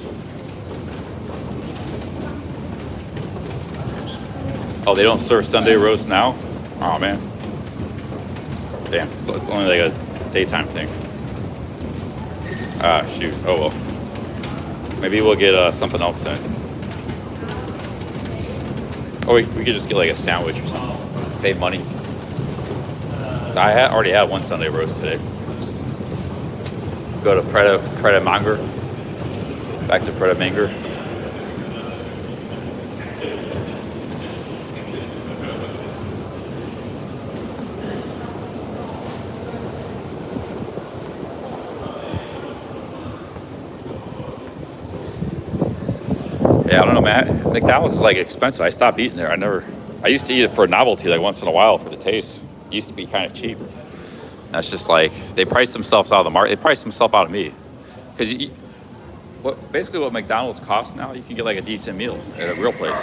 Oh, they don't serve Sunday roast now? Oh man. Damn, so it's only like a daytime thing. Ah, shoot. Oh well. Maybe we'll get something else then. Or we could just get like a sandwich or something. Save money. I already had one Sunday roast today. Go to Preda Manger. Back to Preda Manger. Yeah, I don't know, man. McDonald's is like expensive. I stopped eating there. I used to eat it for novelty, like once in a while for the taste. It used to be kind of cheap. That's just like, they price themselves out of the market. They price themselves out of me. Because basically what McDonald's costs now, you can get like a decent meal at a real place.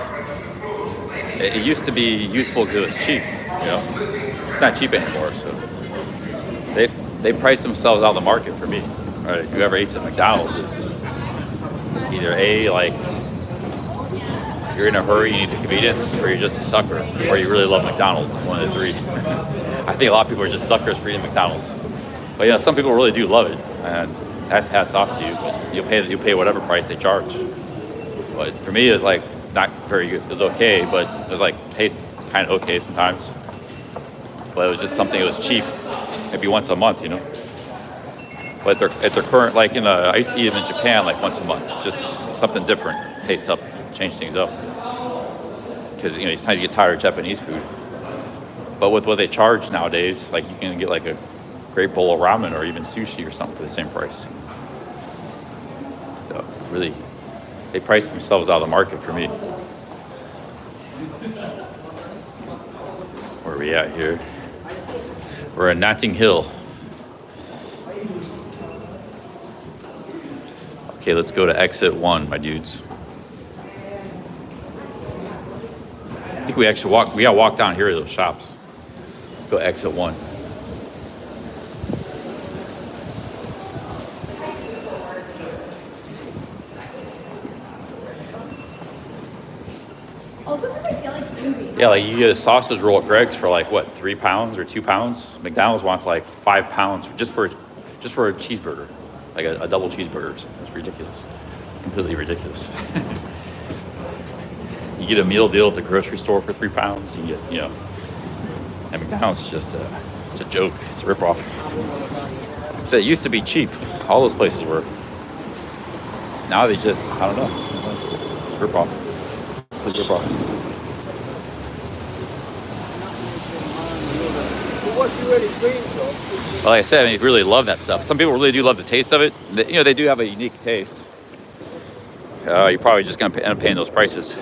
It used to be useful because it was cheap, It's not cheap anymore, so. They price themselves out of the market for me. Right? Whoever eats at McDonald's is either you're in a hurry, you need the convenience, or you're just a sucker, or you really love McDonald's, one of the three. I think a lot of people are just suckers for eating McDonald's. But yeah, some people really do love it, and hats off to you. But you'll pay whatever price they charge. But for me, it's like not very good. It was okay, but it was like tastes kind of okay sometimes. But it was just something that was cheap, maybe once a month, But at their current, I used to eat them in Japan like once a month, just something different, taste up, change things up. Because sometimes you get tired of Japanese food. But with what they charge nowadays, like you can get like a great bowl of ramen or even sushi or something for the same price. So really, they price themselves out of the market for me. Where are we at here? We're in Notting Hill. Okay, let's go to exit 1, my dudes. I think we gotta walk down here to those shops. Let's go exit 1. Also, because I feel like envy. Yeah, like you get a sausage roll at Greg's for like what, 3 pounds or 2 pounds? McDonald's wants like 5 pounds just for a cheeseburger, like a double cheeseburger or something. It's ridiculous, completely ridiculous. You get a meal deal at the grocery store for 3 pounds. You get, and McDonald's is just it's a joke. It's a ripoff. So it used to be cheap. All those places were. Now they just, I don't know. It's a ripoff. Complete ripoff. Well, like I said, I really love that stuff. Some people really do love the taste of it. They do have a unique taste. You're probably just gonna end up paying those prices.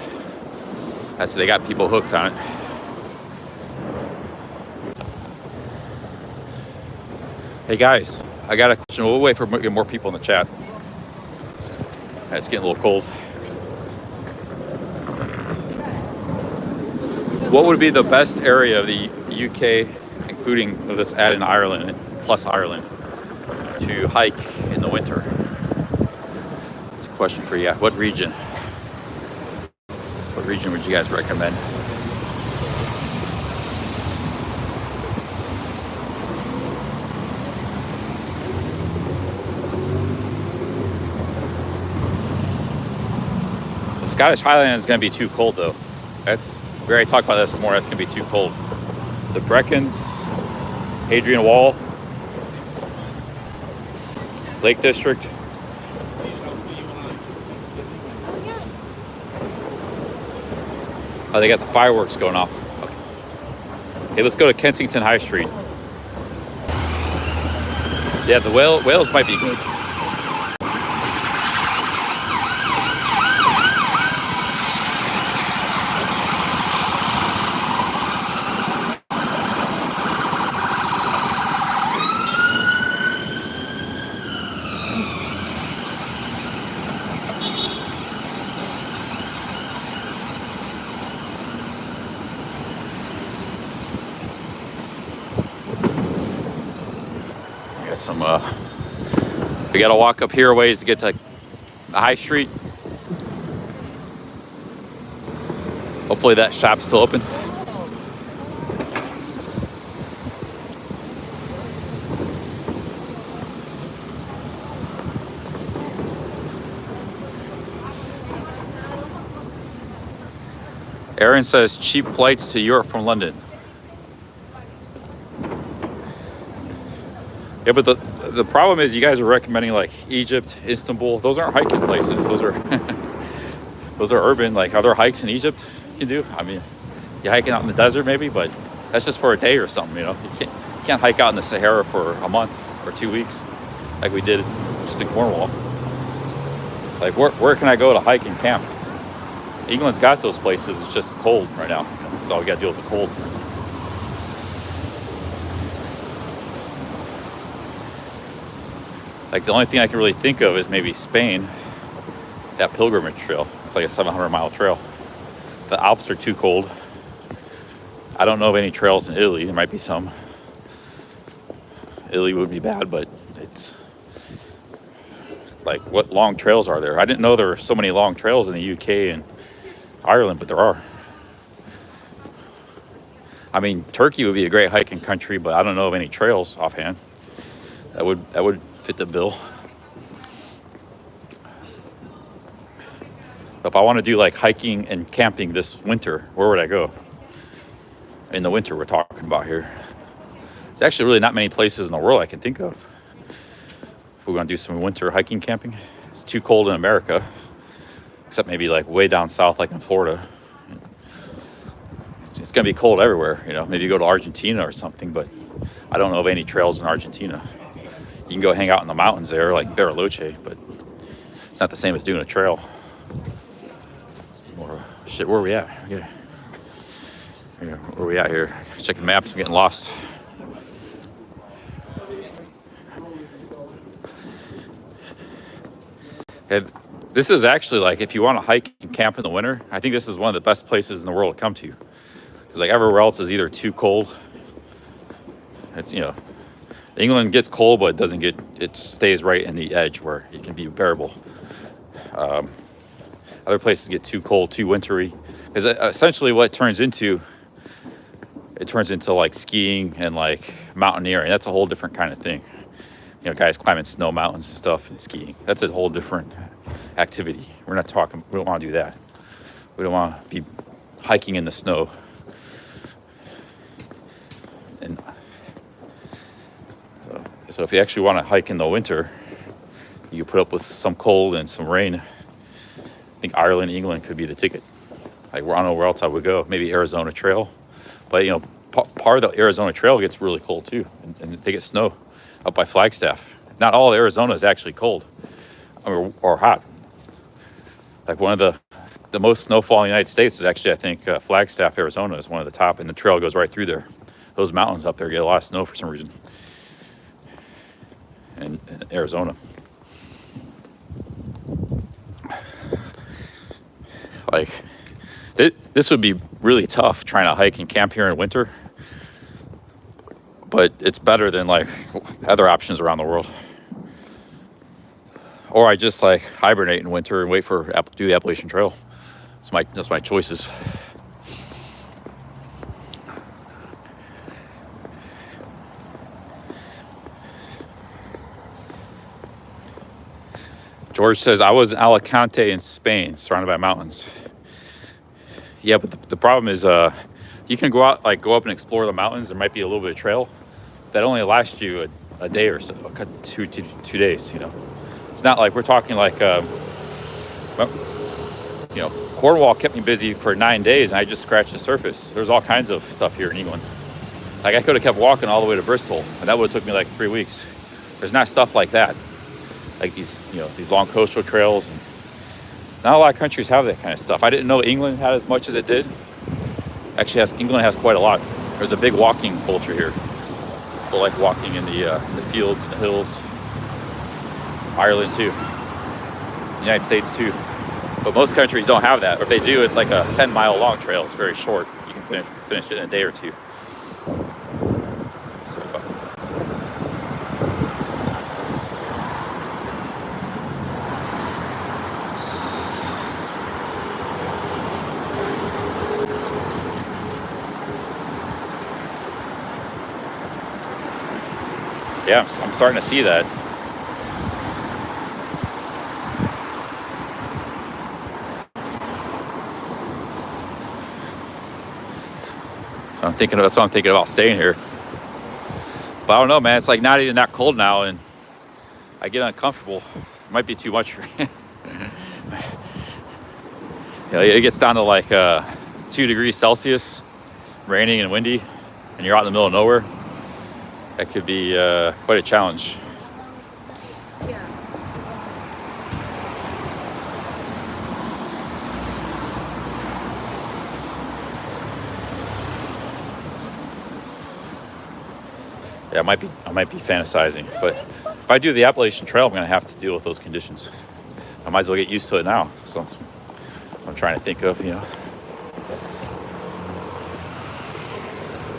So they got people hooked on it. Hey guys, I got a question. We'll wait for more people in the chat. It's getting a little cold. What would be the best area of the UK, including this add in Ireland, plus Ireland, to hike in the winter? It's a question for you. What region? What region would you guys recommend? Scottish Highland is going to be too cold though. We already talked about this more. That's going to be too cold. The Brecons, Hadrian Wall, Lake District. Oh, they got the fireworks going off. Okay, let's go to Kensington High Street. Yeah, the Wales might be good. We gotta walk up here a ways to get to the high street. Hopefully that shop's still open. Aaron says cheap flights to Europe from London. Yeah, but the problem is you guys are recommending like Egypt, Istanbul. Those aren't hiking places. Those are those are urban. Like, are there hikes in Egypt you can do? I mean, you're hiking out in the desert maybe, but that's just for a day or something. You know, you can't hike out in the Sahara for a month or 2 weeks like we did just in Cornwall. Like, where can I go to hike and camp? England's got those places. It's just cold right now. So we got to deal with the cold. Like, the only thing I can really think of is maybe Spain, that pilgrimage trail. It's like a 700-mile trail. The Alps are too cold. I don't know of any trails in Italy. There might be some. Italy would be bad, but it's like, what long trails are there? I didn't know there were so many long trails in the UK and Ireland, but there are. I mean, Turkey would be a great hiking country, but I don't know of any trails offhand. That would fit the bill. If I want to do like hiking and camping this winter, where would I go? In the winter we're talking about here. There's actually really not many places in the world I can think of. If we're going to do some winter hiking, camping. It's too cold in America. Except maybe like way down south, like in Florida. It's going to be cold everywhere, you know. Maybe you go to Argentina or something, but I don't know of any trails in Argentina. You can go hang out in the mountains there, like Bariloche, but it's not the same as doing a trail. Or, shit, where are we at? Yeah. Where are we at here? Checking maps, I'm getting lost. And this is actually, like, if you want to hike and camp in the winter, I think this is one of the best places in the world to come to. Because, like, everywhere else is either too cold. It's, you know, England gets cold, but it stays right in the edge where it can be bearable. Other places get too cold, too wintry. Because essentially what it turns into like skiing and like mountaineering. That's a whole different kind of thing. You know, guys climbing snow mountains and stuff and skiing. That's a whole different activity. We don't want to do that. We don't want to be hiking in the snow. And so if you actually want to hike in the winter, you put up with some cold and some rain. I think Ireland, England could be the ticket. Like, I don't know where else I would go. Maybe Arizona Trail. But, you know, part of the Arizona Trail gets really cold too. And they get snow up by Flagstaff. Not all of Arizona is actually cold or hot. Like, one of the most snowfall in the United States is actually, I think, Flagstaff, Arizona is one of the top. And the trail goes right through there. Those mountains up there get a lot of snow for some reason. In Arizona. Like, this would be really tough trying to hike and camp here in winter, but it's better than like other options around the world. Or I just like hibernate in winter and wait for do the Appalachian Trail. That's my choices. George says, I was in Alicante in Spain, surrounded by mountains. Yeah, but the problem is you can go out, like go up and explore the mountains. There might be a little bit of trail that only lasts you a day or so, two days, you know. It's not like we're talking like, well, you know, Cornwall kept me busy for 9 days and I just scratched the surface. There's all kinds of stuff here in England. Like I could have kept walking all the way to Bristol and that would have took me like 3 weeks. There's not stuff like that. Like these, you know, these long coastal trails. And not a lot of countries have that kind of stuff. I didn't know England had as much as it did. Actually, England has quite a lot. There's a big walking culture here. People like walking in the fields, the hills. Ireland too. The United States too. But most countries don't have that. Or if they do, it's like a 10-mile long trail. It's very short. You can finish it in a day or two. Yeah, I'm starting to see that. So that's why I'm thinking about staying here. But I don't know, man. It's like not even that cold now, and I get uncomfortable. It might be too much for me. Yeah, it gets down to like 2 degrees Celsius, raining and windy, and you're out in the middle of nowhere. That could be quite a challenge. Yeah, I might be fantasizing, but if I do the Appalachian Trail, I'm gonna have to deal with those conditions. I might as well get used to it now. So that's what I'm trying to think of, you know.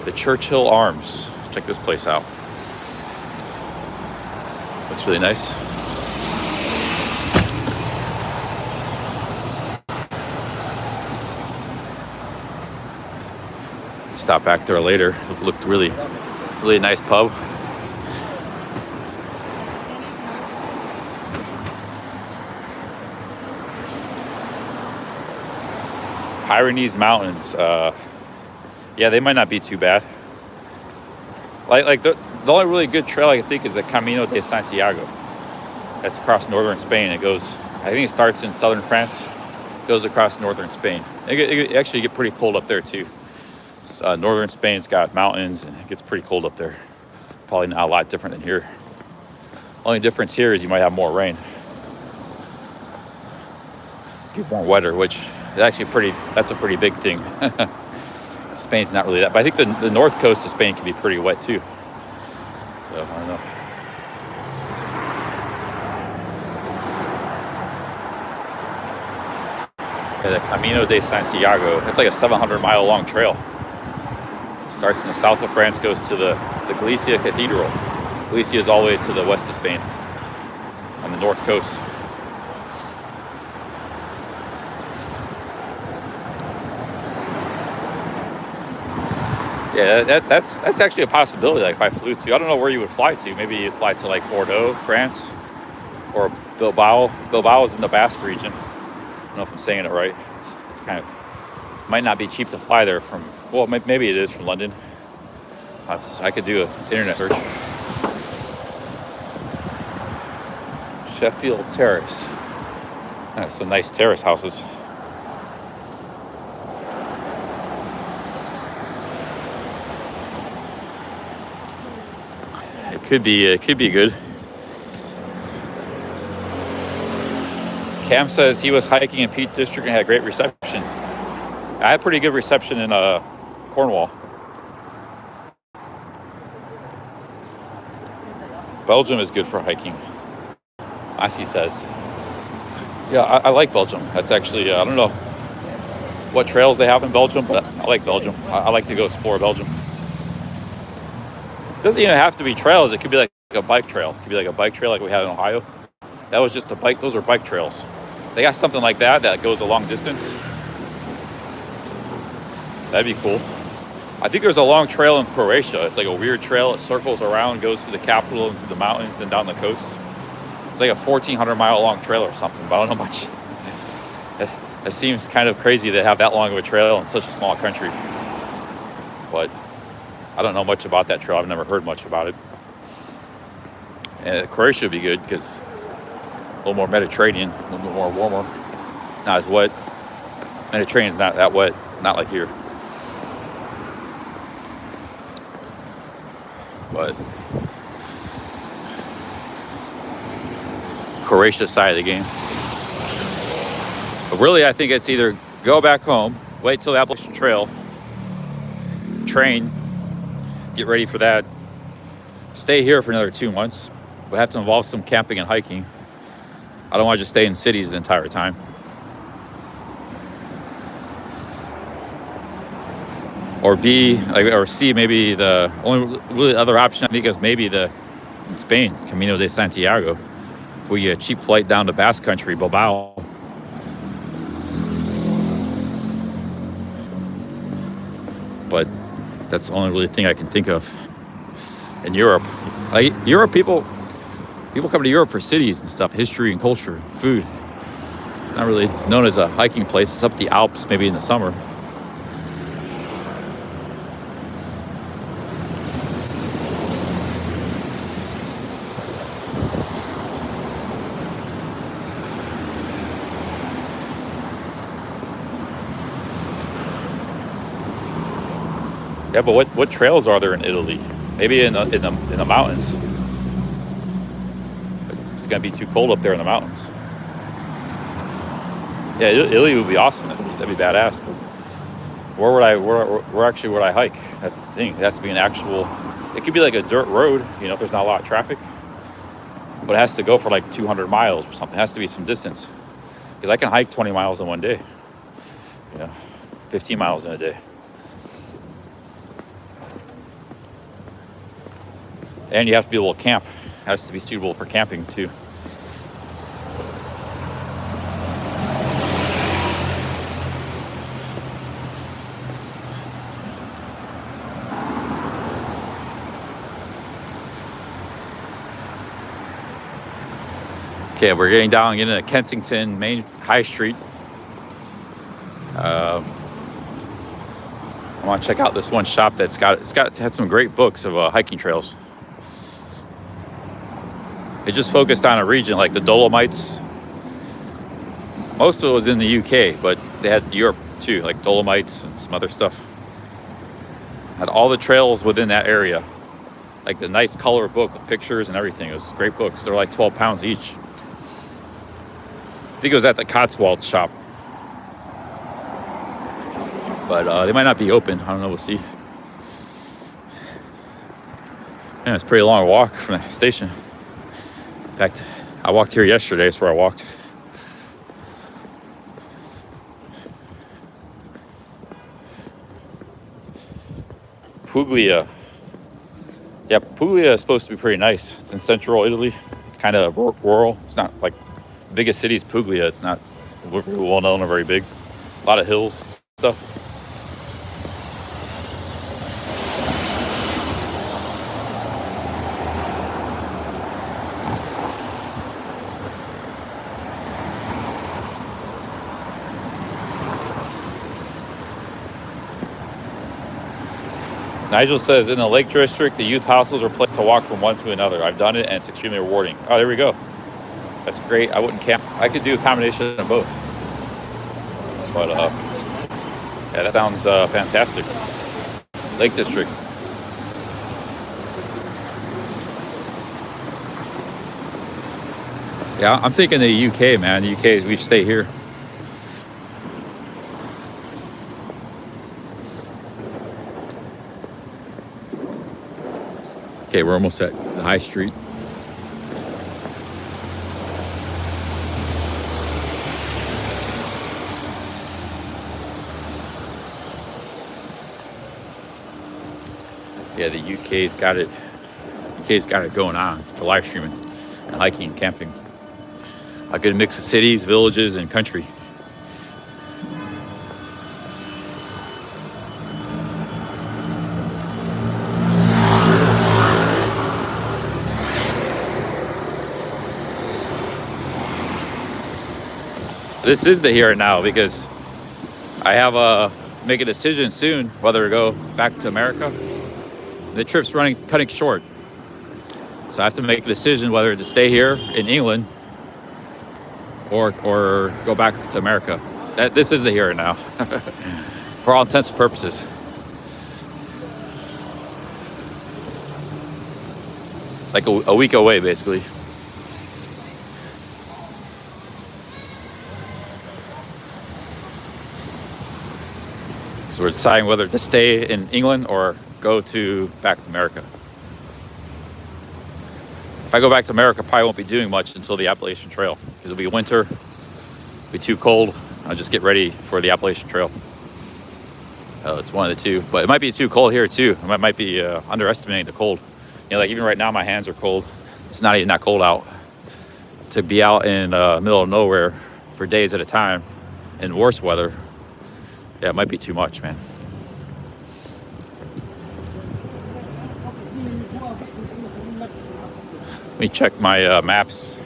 The Churchill Arms. Check this place out. Looks really nice. Stop back there later. It looked really nice pub. Pyrenees Mountains. Yeah, they might not be too bad. Like the only really good trail I can think is the Camino de Santiago. That's across northern Spain. It goes, I think it starts in southern France, goes across northern Spain. It actually get pretty cold up there too. Northern Spain's got mountains and it gets pretty cold up there. Probably not a lot different than here. Only difference here is you might have more rain. Get more wetter, which is actually that's a pretty big thing. Spain's not really that, but I think the north coast of Spain can be pretty wet too. So I don't know. Yeah, the Camino de Santiago. It's like a 700-mile long trail. Starts in the south of France, goes to the Galicia Cathedral. Galicia is all the way to the west of Spain, on the north coast. Yeah, that's actually a possibility. Like if I flew to, I don't know where you would fly to. Maybe you'd fly to like Bordeaux, France, or Bilbao. Bilbao is in the Basque region. I don't know if I'm saying it right. It's kind of, might not be cheap to fly there from, well, maybe it is from London. I could do an internet search. Sheffield Terrace. Some nice terrace houses. It could be good. Cam says he was hiking in Peak District and had great reception. I had pretty good reception in Cornwall. Belgium is good for hiking, Asi says. Yeah, I like Belgium. That's actually, I don't know what trails they have in Belgium, but I like Belgium. I like to go explore Belgium. It doesn't even have to be trails. It could be like a bike trail. It could be like a bike trail like we had in Ohio. That was just a bike. Those are bike trails. They got something like that goes a long distance. That'd be cool. I think there's a long trail in Croatia. It's like a weird trail. It circles around, goes to the capital and through the mountains and down the coast. It's like a 1,400 mile long trail or something, but I don't know much. It seems kind of crazy to have that long of a trail in such a small country. But I don't know much about that trail. I've never heard much about it. And Croatia would be good because a little more Mediterranean, a little bit more warmer, not as wet. Mediterranean's not that wet, not like here. But Croatia side of the game. But really, I think it's either go back home, wait till the Appalachian Trail, train, get ready for that, stay here for another 2 months. We'll have to involve some camping and hiking. I don't want to just stay in cities the entire time. Or B, or C, maybe the only really other option I think is maybe in Spain, Camino de Santiago. If we get a cheap flight down to Basque Country, Bilbao. But that's the only really thing I can think of in Europe. Like Europe, people come to Europe for cities and stuff, history and culture, food. It's not really known as a hiking place. It's up the Alps, maybe in the summer. Yeah, but what trails are there in Italy? Maybe in the mountains. It's gonna be too cold up there in the mountains. Yeah, Italy would be awesome. That'd be badass. But where would I hike? That's the thing. It has to be an actual. It could be like a dirt road, if there's not a lot of traffic. But it has to go for like 200 miles or something. It has to be some distance. Because I can hike 20 miles in one day. 15 miles in a day. And you have to be able to camp. It has to be suitable for camping too. Okay, we're getting down into Kensington main High Street. I want to check out this one shop that's had some great books of hiking trails. It just focused on a region like the Dolomites. Most of it was in the UK, but they had Europe too, like Dolomites and some other stuff. Had all the trails within that area. Like the nice color book with pictures and everything. It was great books. They're like 12 pounds each. I think it was at the Cotswold shop. But they might not be open. I don't know, we'll see. Yeah, it's a pretty long walk from the station. In fact, I walked here yesterday. That's where I walked. Puglia. Yeah, Puglia is supposed to be pretty nice. It's in central Italy. It's kind of rural. It's not like the biggest city is Puglia. It's not well known or very big. A lot of hills and stuff. Nigel says, in the Lake District, the youth hostels are places to walk from one to another. I've done it, and it's extremely rewarding. Oh, there we go. That's great. I wouldn't camp. I could do a combination of both. But, yeah, that sounds fantastic. Lake District. Yeah, I'm thinking the UK, man. The UK is we should stay here. Okay, we're almost at the High Street. Yeah, the UK's got it. UK's got it going on for live streaming and hiking and camping. A good mix of cities, villages, and country. this is the here and now, because I have make a decision soon whether to go back to America. The trip's cutting short, so I have to make a decision whether to stay here in England or go back to America. This is the here and now, for all intents and purposes. Like a week away, basically. So we're deciding whether to stay in England or go back to America. If I go back to America, I probably won't be doing much until the Appalachian Trail, because it'll be winter, it'll be too cold. I'll just get ready for the Appalachian Trail. It's one of the two, but it might be too cold here too. I might be underestimating the cold. You know, like even right now, my hands are cold. It's not even that cold out. To be out in the middle of nowhere for days at a time in worse weather, yeah, it might be too much, man. Let me check my maps.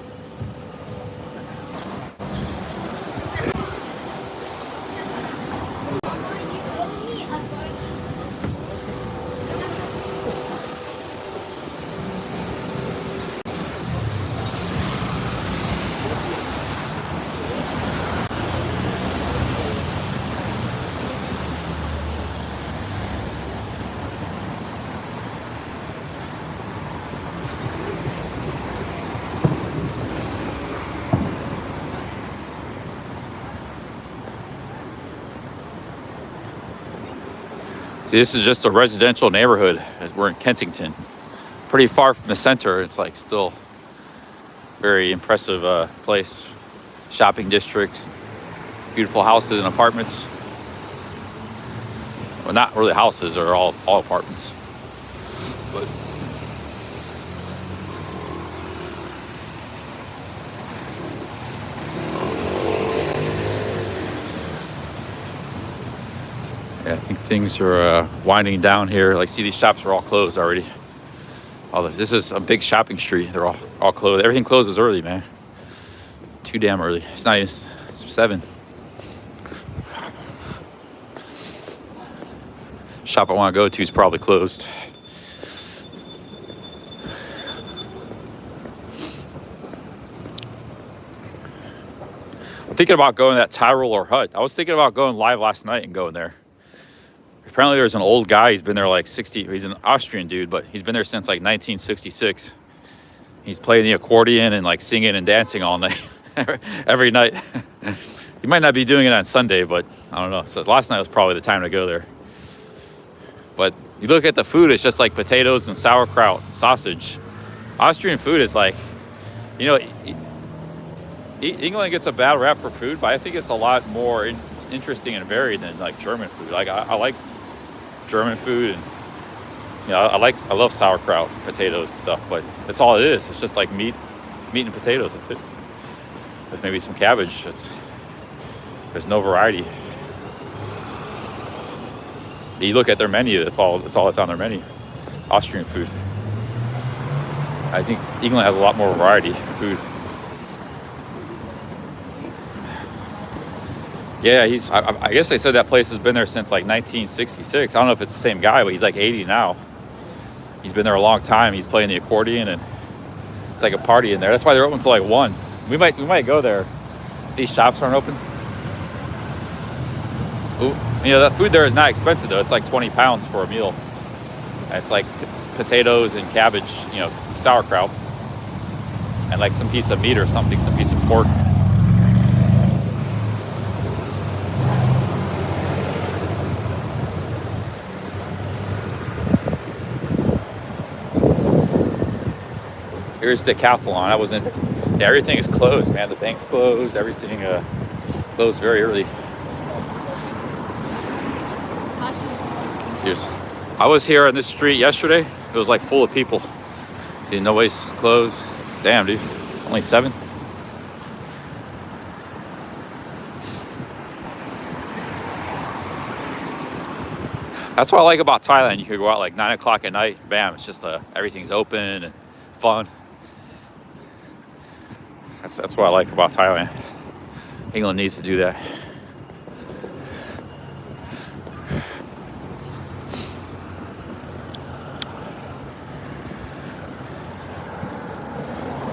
See, this is just a residential neighborhood. We're in Kensington, pretty far from the center. It's like still very impressive place. Shopping districts, beautiful houses and apartments. Well, not really houses, they're all apartments. But yeah, I think things are winding down here. Like, see, these shops are all closed already. This is a big shopping street. They're all closed. Everything closes early, man. Too damn early. It's not even, it's 7. Shop I want to go to is probably closed. I'm thinking about going to that Tyrol or Hut. I was thinking about going live last night and going there. Apparently there's an old guy, he's been there like 60, he's an Austrian dude, but he's been there since like 1966. He's playing the accordion and like singing and dancing all night, every night. He might not be doing it on Sunday, but I don't know. So last night was probably the time to go there. But you look at the food, it's just like potatoes and sauerkraut, sausage. Austrian food is like, you know, England gets a bad rap for food, but I think it's a lot more interesting and varied than like German food. Like I like German food, and you know, I love sauerkraut, potatoes and stuff, but that's all it is. It's just like meat and potatoes. That's it. With maybe some cabbage. There's no variety. You look at their menu. That's all that's on their menu. Austrian food. I think England has a lot more variety of food. Yeah, I guess they said that place has been there since like 1966. I don't know if it's the same guy, but he's like 80 now. He's been there a long time. He's playing the accordion, and it's like a party in there. That's why they're open until like 1. We might go there. These shops aren't open. Ooh, you know, that food there is not expensive though. It's like 20 pounds for a meal. And it's like potatoes and cabbage, you know, sauerkraut, and like some piece of meat or something, some piece of pork. Here's Decathlon. Yeah, everything is closed, man. The bank's closed. Everything closed very early. Seriously. I was here on this street yesterday. It was like full of people. See, nobody's closed. Damn, dude. Only 7. That's what I like about Thailand. You could go out like 9 o'clock at night. Bam, it's just everything's open and fun. That's what I like about Thailand. England needs to do that.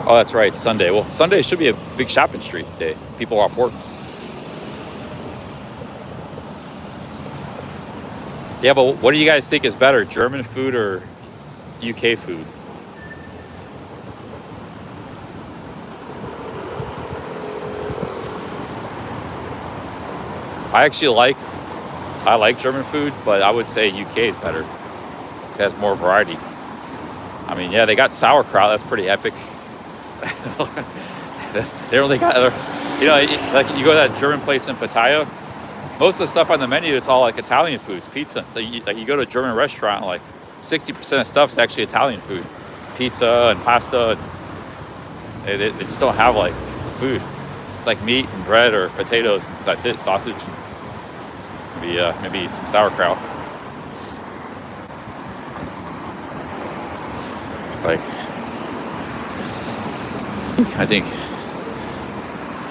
Oh, that's right, Sunday. Well, Sunday should be a big shopping street day. People are off work. Yeah, but what do you guys think is better, German food or UK food? I like German food, but I would say UK is better. It has more variety. I mean, yeah, they got sauerkraut. That's pretty epic. They really got other, you know, like you go to that German place in Pattaya, most of the stuff on the menu, it's all like Italian foods, pizza. So you go to a German restaurant, like 60% of stuff's actually Italian food, pizza and pasta. They just don't have like food. It's like meat and bread or potatoes. That's it, sausage. Maybe some sauerkraut. Like, I think.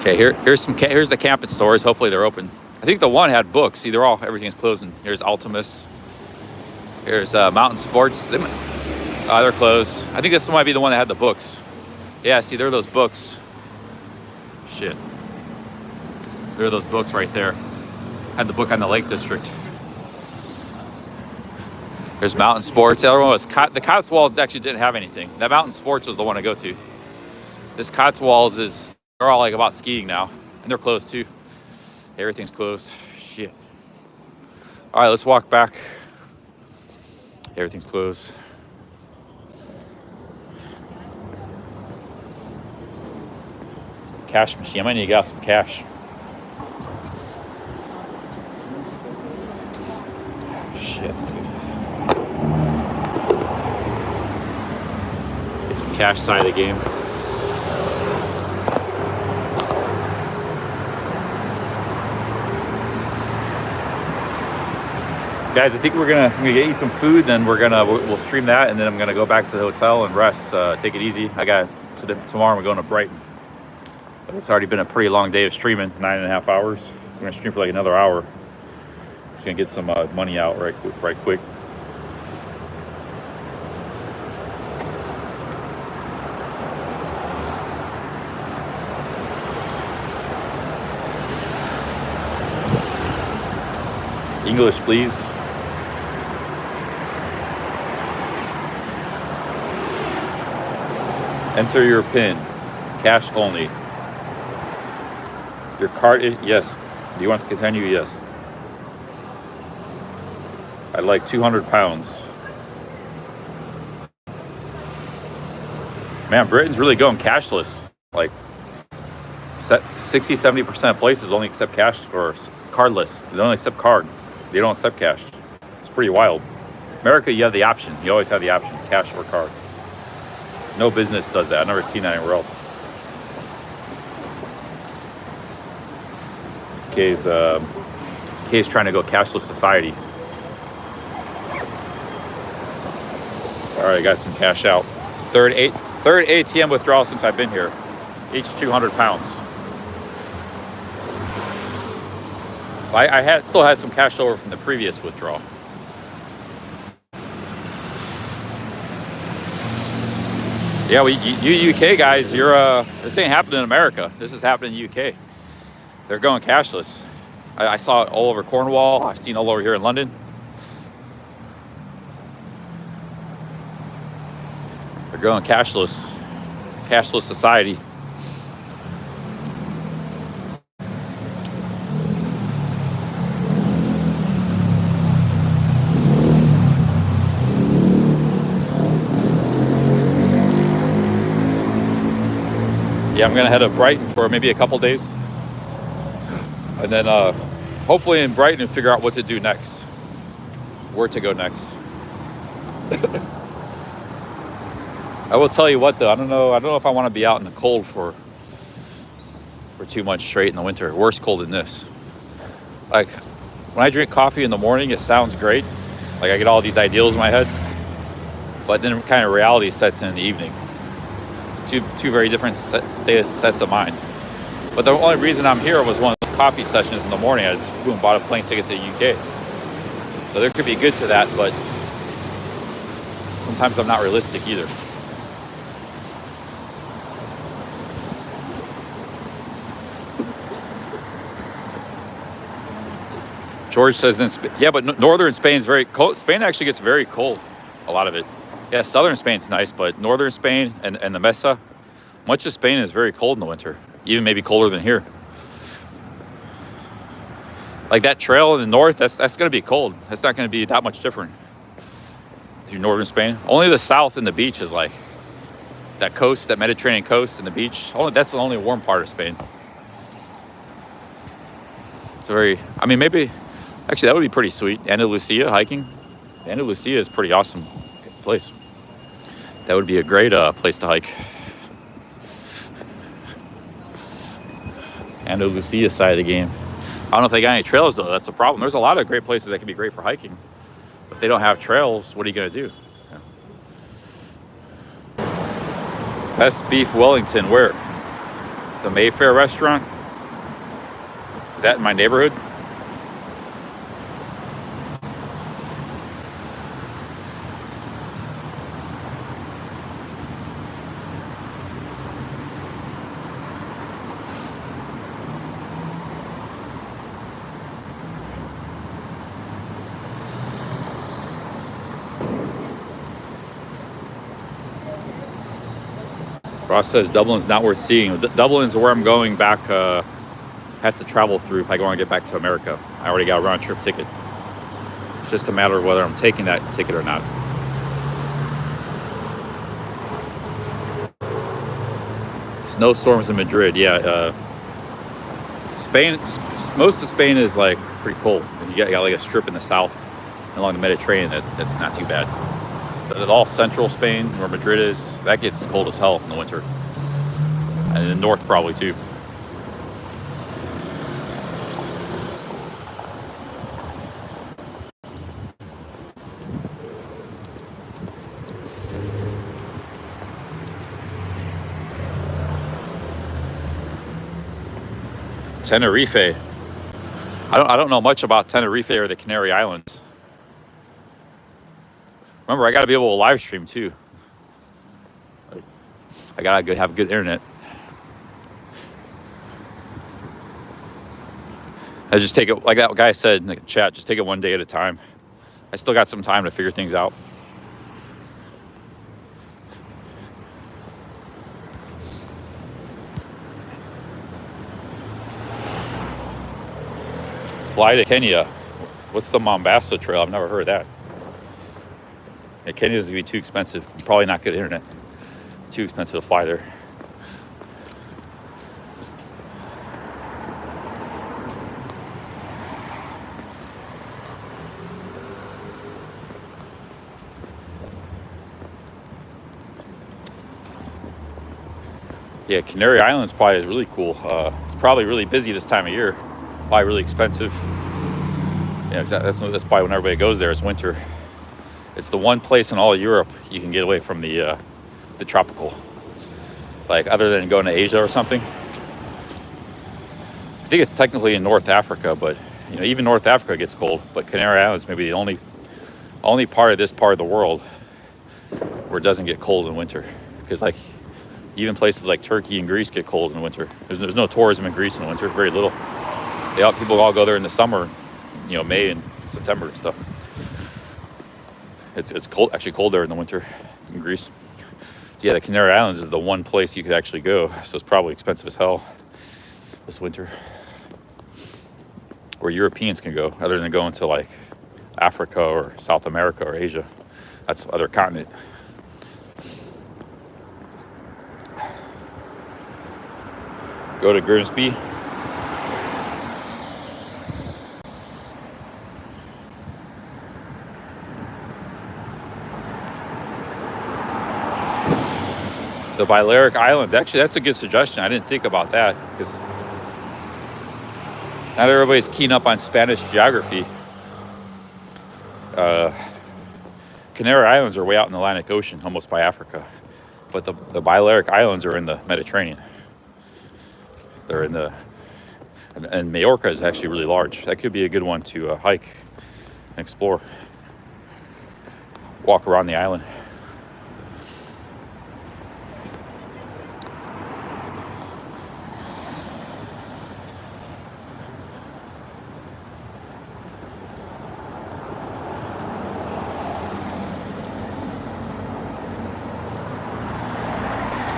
Okay, here's the camping stores. Hopefully they're open. I think the one had books. See, everything's closing. Here's Ultimus. Here's Mountain Sports. They're closed. I think this might be the one that had the books. Yeah, see, there are those books. Shit. There are those books right there. Had the book on the Lake District. There's Mountain Sports. The other one was the Cotswolds actually didn't have anything. That Mountain Sports was the one to go to. This Cotswolds they're all like about skiing now. And they're closed too. Everything's closed. Shit. All right, let's walk back. Everything's closed. Cash machine. I might need to get some cash. Shit, dude. Get some cash side of the game. Guys, I think we're gonna eat some food, then we'll stream that, and then I'm gonna go back to the hotel and rest, take it easy. Tomorrow we're going to Brighton. But it's already been a pretty long day of streaming, 9.5 hours. I'm gonna stream for like another hour. Just gonna get some money out right quick. English, please. Enter your PIN. Cash only. Your card is, yes. Do you want to continue? Yes. I'd like 200 pounds. Man, Britain's really going cashless. Like 60-70% of places only accept cash or cardless. They only accept card. They don't accept cash. It's pretty wild. America, you have the option. You always have the option, cash or card. No business does that. I've never seen that anywhere else. Kay's trying to go cashless society. All right, I got some cash out. Third ATM withdrawal since I've been here. Each 200 pounds. I still had some cash over from the previous withdrawal. Yeah, well, you UK guys, this ain't happening in America. This is happening in UK. They're going cashless. I saw it all over Cornwall. I've seen it all over here in London. They're going cashless society. Yeah, I'm gonna head to Brighton for maybe a couple days, and then hopefully in Brighton figure out what to do next, where to go next. I will tell you what though, I don't know if I want to be out in the cold for 2 months straight in the winter. Worse cold than this. Like when I drink coffee in the morning, it sounds great. Like I get all these ideals in my head, but then kind of reality sets in the evening. Two very different sets of minds. But the only reason I'm here was one of those coffee sessions in the morning. I just boom, bought a plane ticket to the UK. So there could be good to that, but sometimes I'm not realistic either. George says, yeah, but northern Spain's very cold. Spain actually gets very cold, a lot of it. Yeah, southern Spain's nice, but northern Spain and the Mesa, much of Spain is very cold in the winter, even maybe colder than here. Like that trail in the north, that's going to be cold. That's not going to be that much different through northern Spain. Only the south and the beach is like that coast, that Mediterranean coast and the beach. That's the only warm part of Spain. It's very, I mean, maybe, actually that would be pretty sweet. Andalusia hiking. Andalusia is a pretty awesome place. That would be a great place to hike. Andalusia side of the game. I don't know if they got any trails though. That's the problem. There's a lot of great places that can be great for hiking. If they don't have trails, what are you going to do? Yeah. Best beef Wellington, where? The Mayfair restaurant? Is that in my neighborhood? Ross says Dublin's not worth seeing. Dublin's where I'm going back. Have to travel through if I want to get back to America. I already got a round trip ticket. It's just a matter of whether I'm taking that ticket or not. Snowstorms in Madrid. Yeah, Spain. Most of Spain is like pretty cold. You got like a strip in the south along the Mediterranean that's not too bad. But all central Spain, where Madrid is, that gets cold as hell in the winter. And in the north probably too. Tenerife. I don't know much about Tenerife or the Canary Islands. Remember, I got to be able to live stream too. I got to have good internet. I just take it, like that guy said in the chat, just take it one day at a time. I still got some time to figure things out. Fly to Kenya. What's the Mombasa Trail? I've never heard of that. Yeah, Kenya's gonna be too expensive. Probably not good internet. Too expensive to fly there. Yeah, Canary Islands probably is really cool. It's probably really busy this time of year. Probably really expensive. Yeah, exactly. That's probably when everybody goes there. It's winter. It's the one place in all of Europe you can get away from the tropical. Like other than going to Asia or something. I think it's technically in North Africa, but you know, even North Africa gets cold. But Canary Islands may be the only part of this part of the world where it doesn't get cold in winter. Because like even places like Turkey and Greece get cold in winter. There's no tourism in Greece in winter, very little. People all go there in the summer, you know, May and September and stuff. It's cold, actually cold there in the winter in Greece. Yeah, the Canary Islands is the one place you could actually go, so it's probably expensive as hell this winter. Where Europeans can go, other than going to like Africa or South America or Asia. That's the other continent. Go to Grimsby. The Balearic Islands. Actually, that's a good suggestion. I didn't think about that because not everybody's keen up on Spanish geography. Canary Islands are way out in the Atlantic Ocean, almost by Africa. But the Balearic Islands are in the Mediterranean. They're in the, and Majorca is actually really large. That could be a good one to hike and explore. Walk around the island.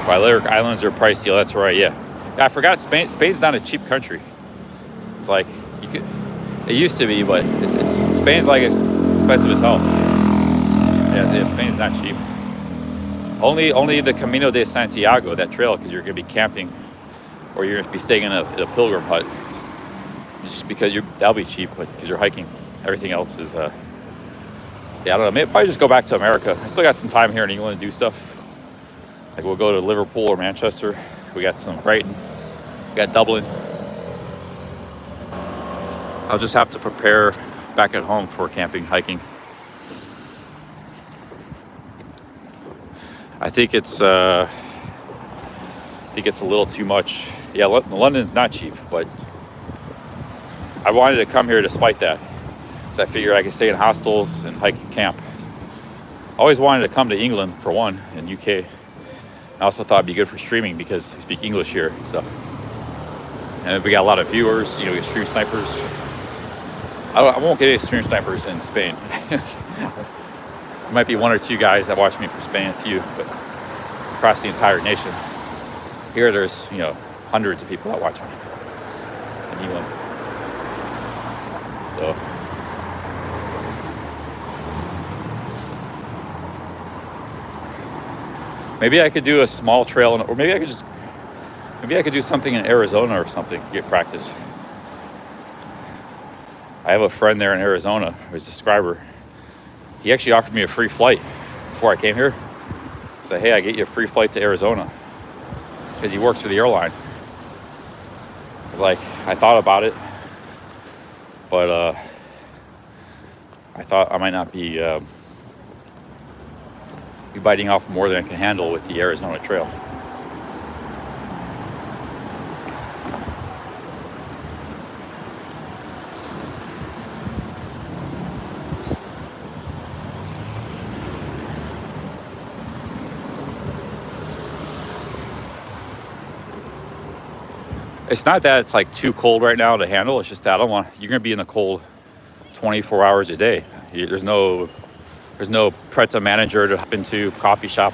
Balearic Islands are pricey. Oh, that's right. Yeah, I forgot. Spain's not a cheap country. It's like you could. It used to be, but Spain's like expensive as hell. Yeah, Spain's not cheap. Only the Camino de Santiago, that trail, because you're gonna be camping, or you're gonna be staying in a pilgrim hut. Just because that'll be cheap, but because you're hiking, everything else is. Yeah, I don't know. Maybe probably just go back to America. I still got some time here in England to do stuff. Like we'll go to Liverpool or Manchester. We got some Brighton. We got Dublin. I'll just have to prepare back at home for camping, hiking. I think it's a little too much. Yeah, London's not cheap, but I wanted to come here despite that, because I figured I could stay in hostels and hike and camp. I always wanted to come to England for one, and UK. I also thought it'd be good for streaming because they speak English here and stuff. And we got a lot of viewers, we get stream snipers. I won't get any stream snipers in Spain. There might be one or two guys that watch me from Spain, a few, but across the entire nation. Here there's, hundreds of people that watch me in England. So. Maybe I could do a small trail, or maybe I could do something in Arizona or something, get practice. I have a friend there in Arizona who's a scriber. He actually offered me a free flight before I came here. He said, hey, I get you a free flight to Arizona, because he works for the airline. I thought about it, but I thought I might not be biting off more than I can handle with the Arizona Trail. It's not that it's like too cold right now to handle. It's just that you're gonna be in the cold 24 hours a day. There's no Preta manager to hop into, coffee shop.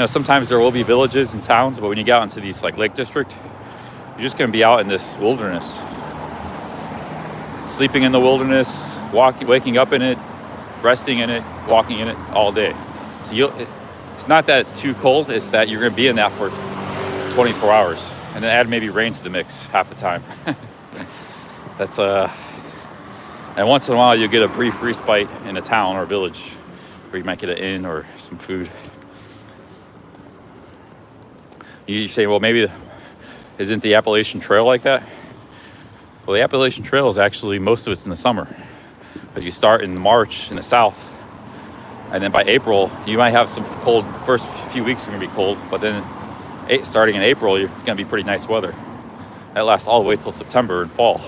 Sometimes there will be villages and towns, but when you get out into these like Lake District, you're just gonna be out in this wilderness. Sleeping in the wilderness, waking up in it, resting in it, walking in it all day. So it's not that it's too cold, it's that you're gonna be in that for 24 hours. And then add maybe rain to the mix half the time. That's and once in a while you'll get a brief respite in a town or village where you might get an inn or some food. You say, well, maybe isn't the Appalachian Trail like that? Well, the Appalachian Trail is actually, most of it's in the summer. Because you start in March in the south, and then by April you might have some cold. First few weeks are gonna be cold, but then starting in April, it's going to be pretty nice weather. That lasts all the way till September and fall.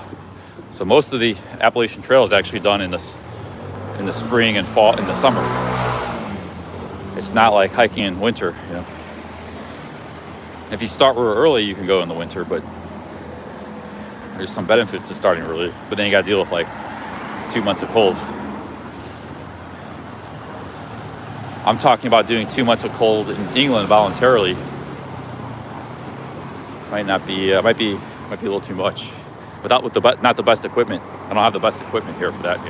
So most of the Appalachian Trail is actually done in the spring and fall, in the summer. It's not like hiking in winter, If you start real early, you can go in the winter, but there's some benefits to starting early. But then you got to deal with like 2 months of cold. I'm talking about doing 2 months of cold in England voluntarily. Might be a little too much, not the best equipment. I don't have the best equipment here for that,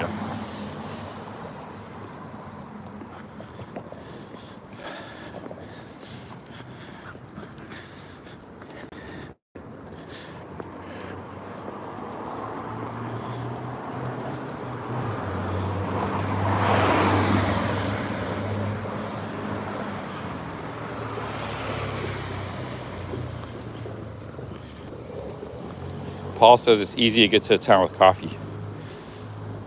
Paul says it's easy to get to a town with coffee.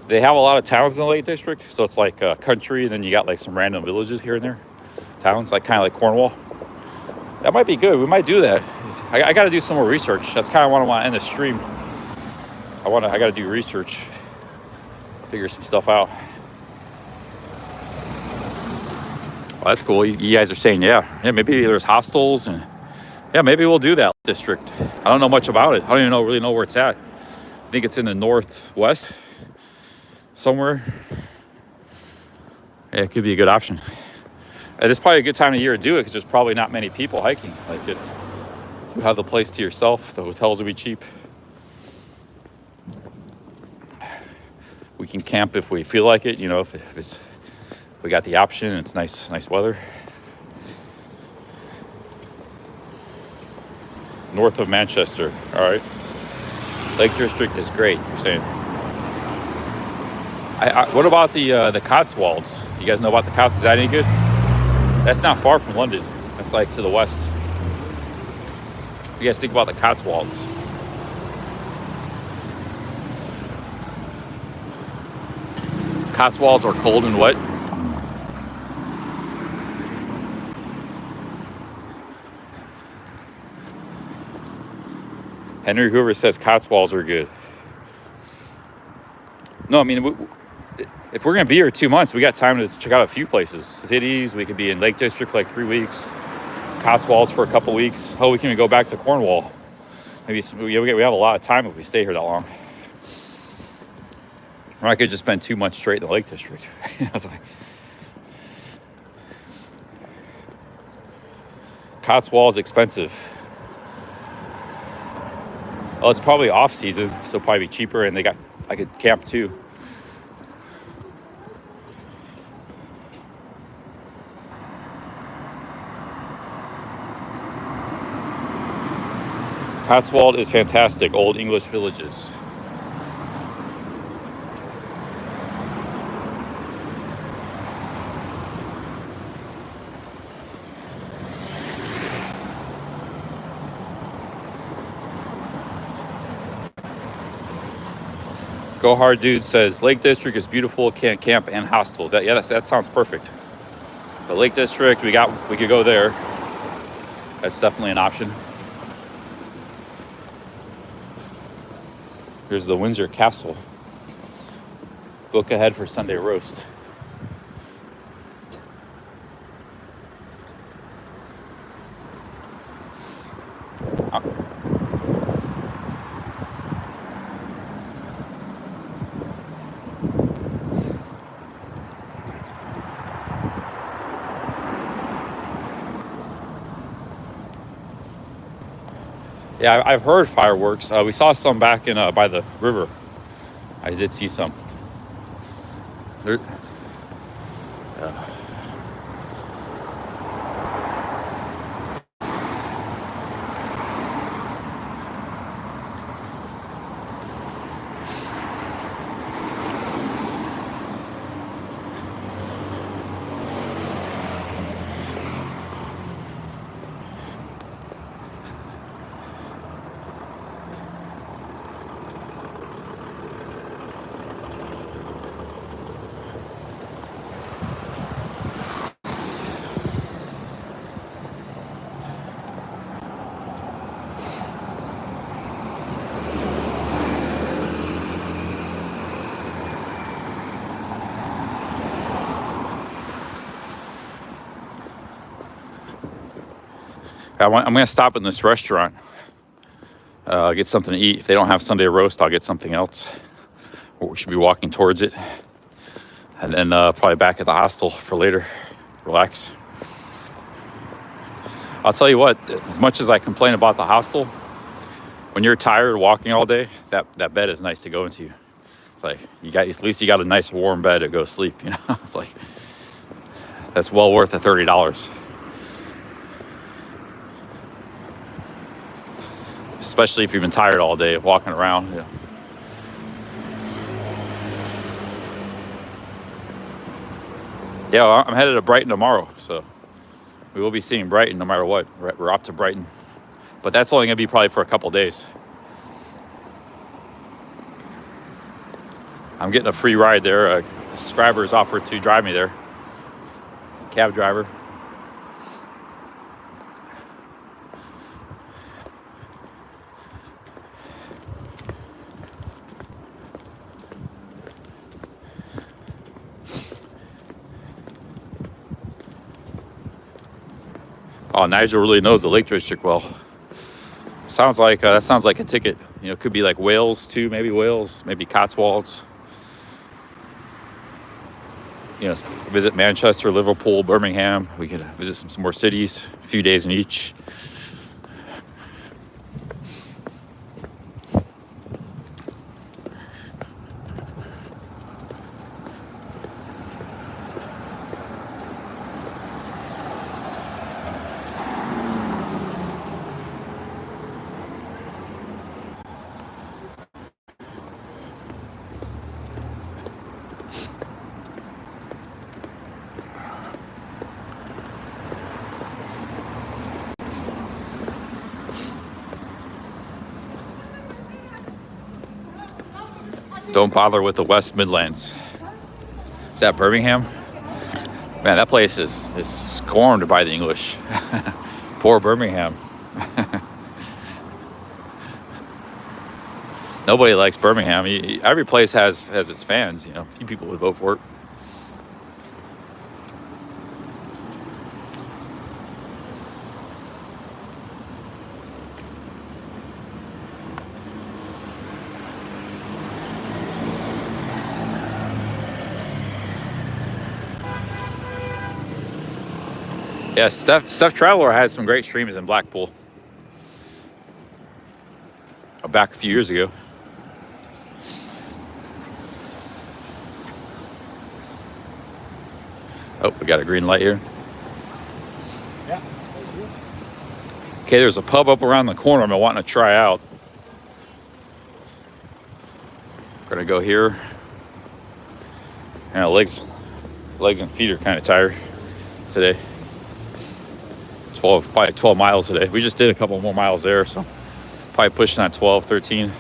They have a lot of towns in the Lake District, so it's like country, and then you got like some random villages here and there. Towns, kind of like Cornwall. That might be good. We might do that. I got to do some more research. That's kind of what I want to end the stream. I got to do research, figure some stuff out. Well, that's cool. You guys are saying, yeah, maybe there's hostels, and yeah, maybe we'll do that district. I don't know much about it. I don't even really know where it's at. I think it's in the northwest somewhere. Yeah, it could be a good option. And it's probably a good time of year to do it because there's probably not many people hiking. Like you have the place to yourself. The hotels will be cheap. We can camp if we feel like it. You know, if we got the option. It's nice weather. North of Manchester. All right. Lake District is great. You're saying. What about the Cotswolds? You guys know about the Cotswolds? Is that any good? That's not far from London. That's like to the west. What do you guys think about the Cotswolds? Cotswolds are cold and wet. Henry Hoover says Cotswolds are good. No, I mean, if we're going to be here 2 months, we got time to check out a few places. Cities, we could be in Lake District for like 3 weeks. Cotswolds for a couple weeks. Oh, we can even go back to Cornwall. Maybe we have a lot of time if we stay here that long. Or I could just spend 2 months straight in the Lake District. I was like, Cotswolds expensive. Oh, it's probably off season, so it'll probably be cheaper, and I could camp too. Cotswold is fantastic. Old English villages. Go Hard Dude says Lake District is beautiful, can't camp and hostels. That sounds perfect. The Lake District, we could go there. That's definitely an option. Here's the Windsor Castle. Book ahead for Sunday roast. Yeah, I've heard fireworks. We saw some back in by the river. I did see some. I'm going to stop in this restaurant, get something to eat. If they don't have Sunday roast, I'll get something else. We should be walking towards it. And then probably back at the hostel for later. Relax. I'll tell you what, as much as I complain about the hostel, when you're tired walking all day, that bed is nice to go into. It's like, at least you got a nice warm bed to go sleep, you know? It's like, that's well worth the $30. Especially if you've been tired all day walking around. Yeah. Yeah, well, I'm headed to Brighton tomorrow, so we will be seeing Brighton no matter what. We're up to Brighton, but that's only gonna be probably for a couple days. I'm getting a free ride there. A subscriber's offered to drive me there. Cab driver. Oh, Nigel really knows the Lake District well. Sounds like that sounds like a ticket. You know, it could be like Wales too, maybe Wales, maybe Cotswolds. You know, visit Manchester, Liverpool, Birmingham. We could visit some more cities, a few days in each. Don't bother with the West Midlands. Is that Birmingham? Man, that place is scorned by the English. Poor Birmingham. Nobody likes Birmingham. Every place has its fans. You know, a few people would vote for it. Yeah, Steph Traveler has some great streams in Blackpool. Back a few years ago. Oh, we got a green light here. Yeah. Okay, there's a pub up around the corner I'm wanting to try out. Gonna go here. And legs and feet are kind of tired today. Probably 12 miles today. We just did a couple more miles there, so probably pushing on 12, 13.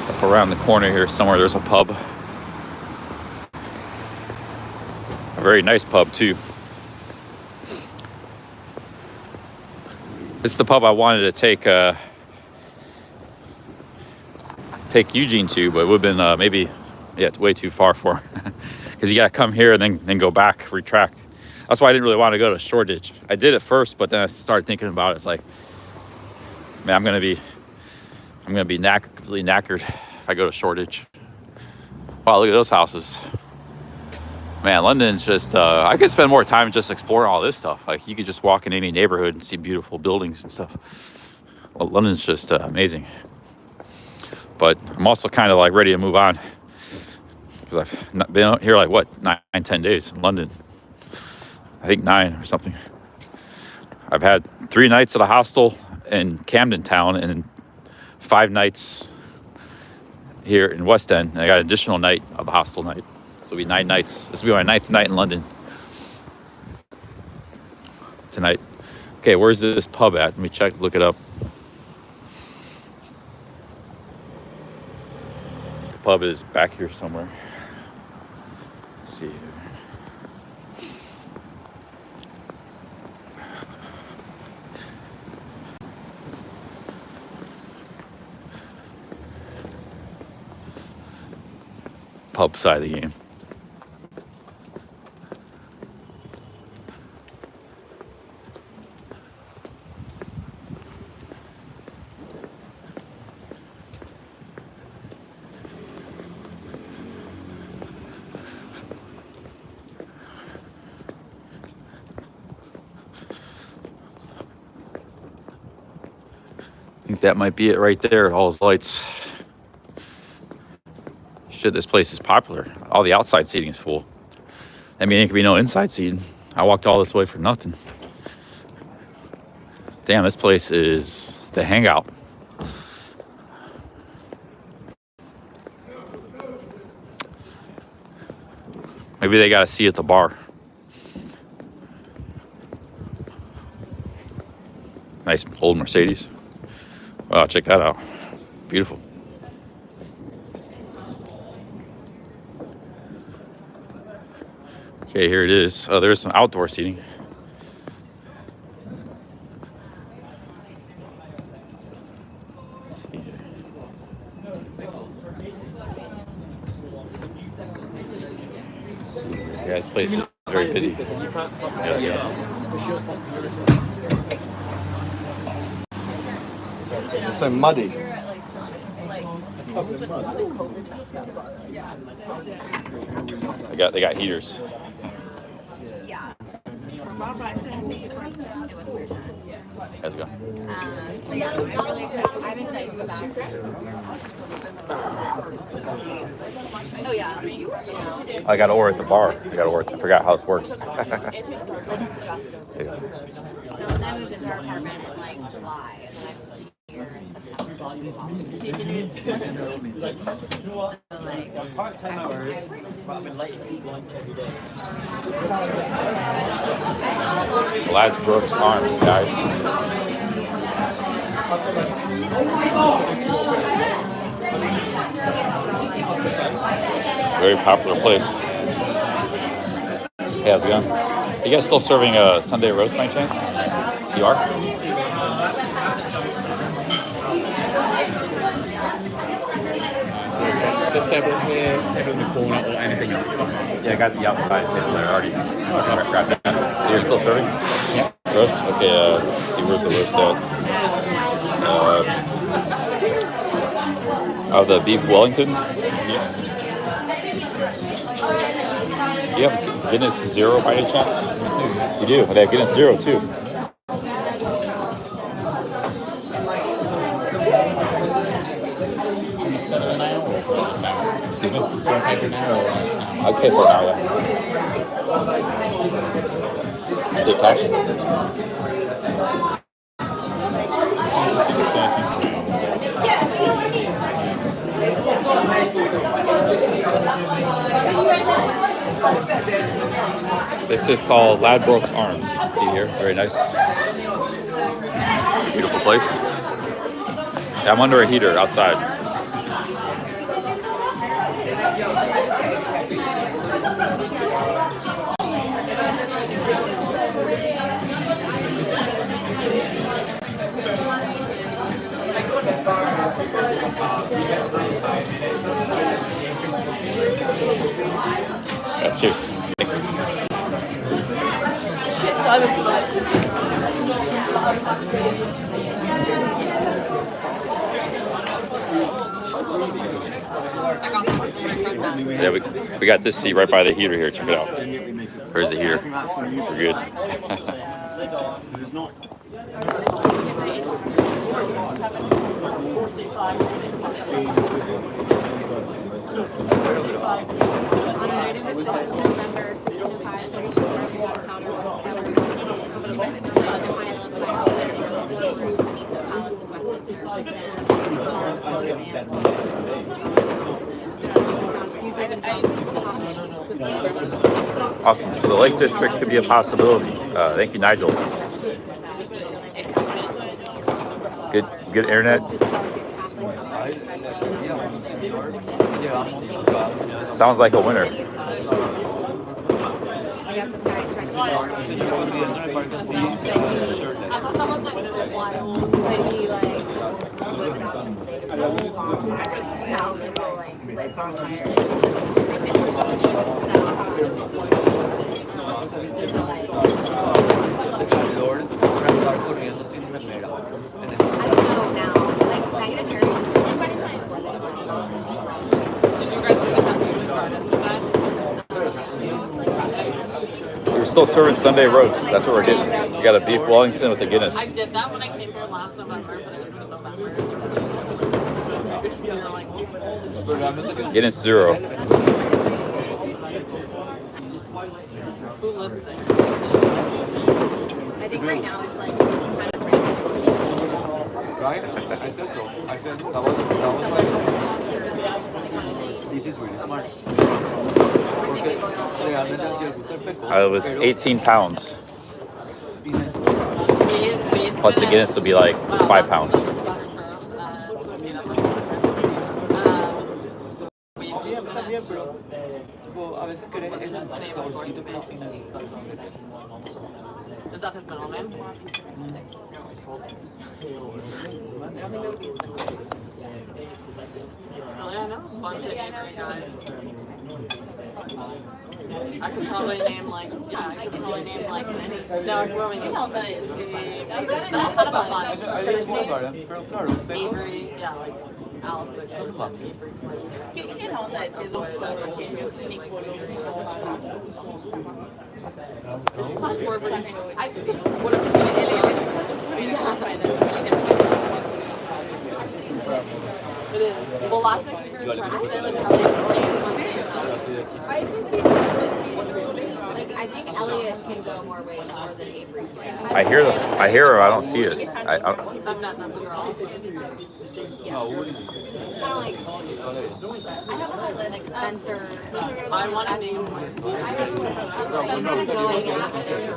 Up around the corner here somewhere there's a pub. A very nice pub too. This is the pub I wanted to take Eugene to, but it would have been maybe, yeah, it's way too far for him. Because you got to come here and then go back, retract. That's why I didn't really want to go to Shoreditch. I did it first, but then I started thinking about it. It's like, man, I'm gonna be completely knackered if I go to Shoreditch. Wow, look at those houses. Man, London's just, I could spend more time just exploring all this stuff. Like, you could just walk in any neighborhood and see beautiful buildings and stuff. Well, London's just amazing. But I'm also kind of like ready to move on. Because I've not been out here like, what, 9-10 days in London. I think 9 or something. I've had 3 nights at a hostel in Camden Town and 5 nights here in West End. And I got an additional night of a hostel night. It'll be 9 nights. This will be my 9th night in London tonight. Okay, where's this pub at? Let me check, look it up. The pub is back here somewhere. Let's see. Pub side of the game. I think that might be it right there, all those lights. Shit, this place is popular. All the outside seating is full. I mean, there could be no inside seating. I walked all this way for nothing. Damn, this place is the hangout. Maybe they got a seat at the bar. Nice old Mercedes. Wow, check that out. Beautiful. Okay, here it is. Oh, there's some outdoor seating. Yeah, this place is very busy. Yes, yeah. So muddy. They got heaters. How's it going? Not really excited. I'm excited to go back. Oh yeah. I got to order at the bar. I forgot how this works. No, and I moved into our apartment in like July, and then I moved here in September. So like part-time hours, but I've been late to eat lunch every day. Ladbrokes Arms, guys. Very popular place. Hey, how's it going? You guys still serving a Sunday roast by chance? You are? This table here, table in the corner, or anything outside. Yeah, I got the outside table there already. Grab that. So you're still serving? Yeah. Roast? Okay, let's see, where's the roast at? The beef Wellington? Yeah. You have Guinness Zero by any chance? You do? They have Guinness Zero too. Excuse me? I'll pay for an hour. Take cash? This is called Ladbrokes Arms. You can see here. Very nice. Beautiful place. Yeah, I'm under a heater outside. Yeah, cheers. Thanks. Yeah, we got this seat right by the heater here. Check it out. Where's the heater? We're good. Awesome. So the Lake District could be a possibility. Thank you, Nigel. Good internet. Sounds like a winner. We're still serving Sunday roast. That's what we're getting. We got a beef Wellington with the Guinness. I did that when I came here last November, but it was in November. Guinness Zero. Who lives there? I think right now it's like kind of Right? I said so. I said that was this is really smart. It was 18 pounds. Plus the Guinness will be like, it's 5 pounds. Is that his middle name? Really, I know a bunch of angry guys. I could probably name like, yeah, I could probably name like many. No, I'm growing in that's a bunch. Avery, yeah, like Alice, Avery, it's not more, but I see what I'm It is. Well, last night we were trying to say like I think Elliot can go more ways more than Avery can. I hear her. I don't see it. I'm not the girl. I have like Spencer. I want to name I'm kind of going after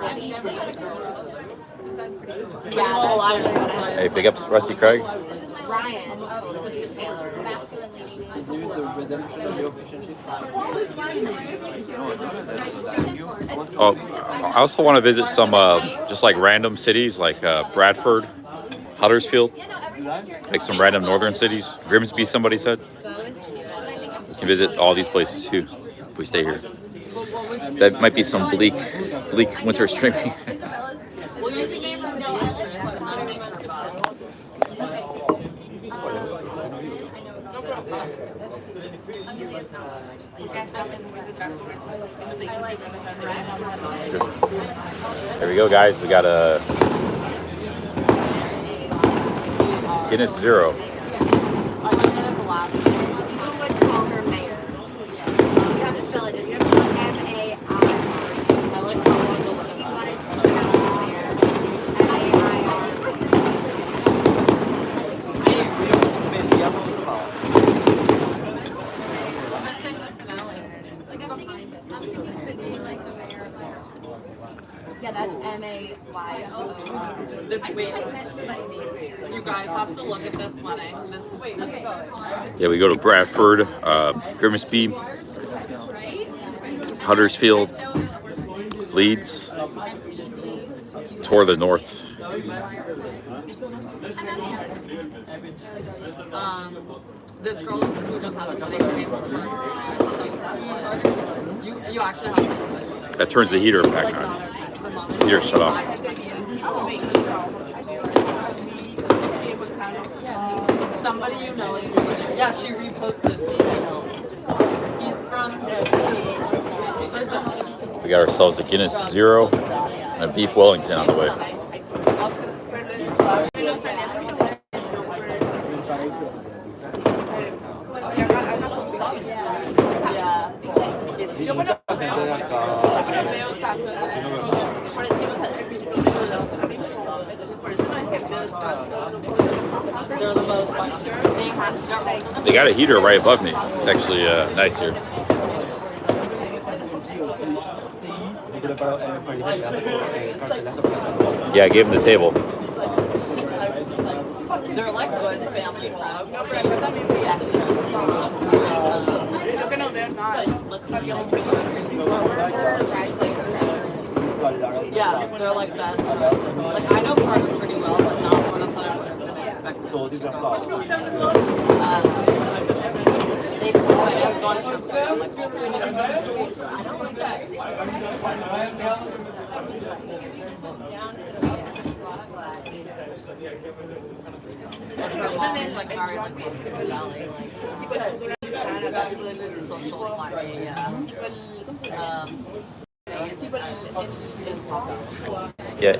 Hey, big ups, Rusty Craig. Ryan Taylor. Oh, I also want to visit some just like random cities like Bradford, Huddersfield, like some random northern cities. Grimsby, somebody said. We can visit all these places too if we stay here. That might be some bleak winter streaming. Well, you can name her no actress. I'm naming her There we go, guys. We got a Guinness Zero. People would call her Mayor. You have to spell it. You have to spell M-A-I-R. I like how long you wanted to pronounce Mayor. M-A-I-R. Yeah, that's M-A-Y-O. This wait. You guys have to look at this wedding. This is okay. Yeah, we go to Bradford, Grimsby, Huddersfield, Leeds, tour the north. This girl who just had this wedding, her name's You actually have to. That turns the heater back on. Heater shut off. Somebody you know is. Yeah, she reposted me. He's from Virginia. We got ourselves a Guinness Zero and a beef Wellington on the way. They got a heater right above me. It's actually nice here. Yeah, I gave him the table. They're like good family friends. No, they're not. Yeah, they're like best. Like I know Carter pretty well, but not one of them I would have been expecting. They've like gone trips with them, like I don't like that. Like very like valley, like social climbing, Yeah,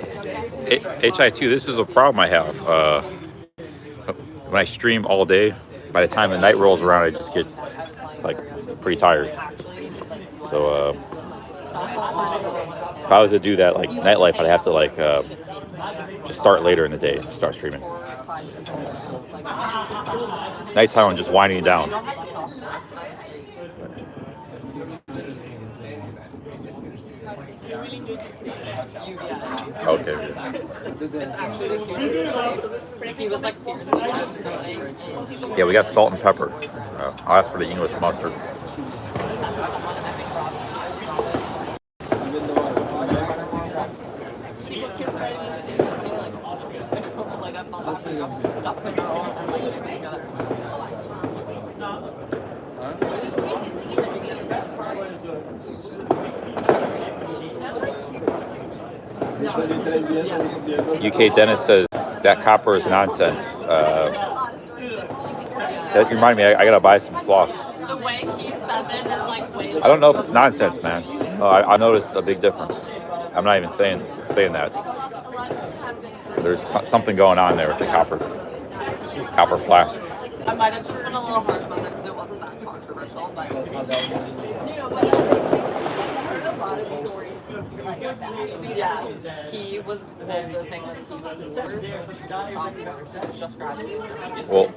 HI2, this is a problem I have. When I stream all day, by the time the night rolls around, I just get like pretty tired. So if I was to do that like nightlife, I'd have to like just start later in the day and start streaming. Nighttime, I'm just winding down. Okay. He was like seriously. Yeah, we got salt and pepper. I'll ask for the English mustard. UK Dennis says that copper is nonsense. That reminded me, I gotta buy some floss. The way he says it is like way. I don't know if it's nonsense, man. I noticed a big difference. I'm not even saying that. There's something going on there with the copper flask. I might have just been a little harsh about that because it wasn't that controversial, but heard a lot of stories like that. Yeah, he was the thing was just graduated. Well,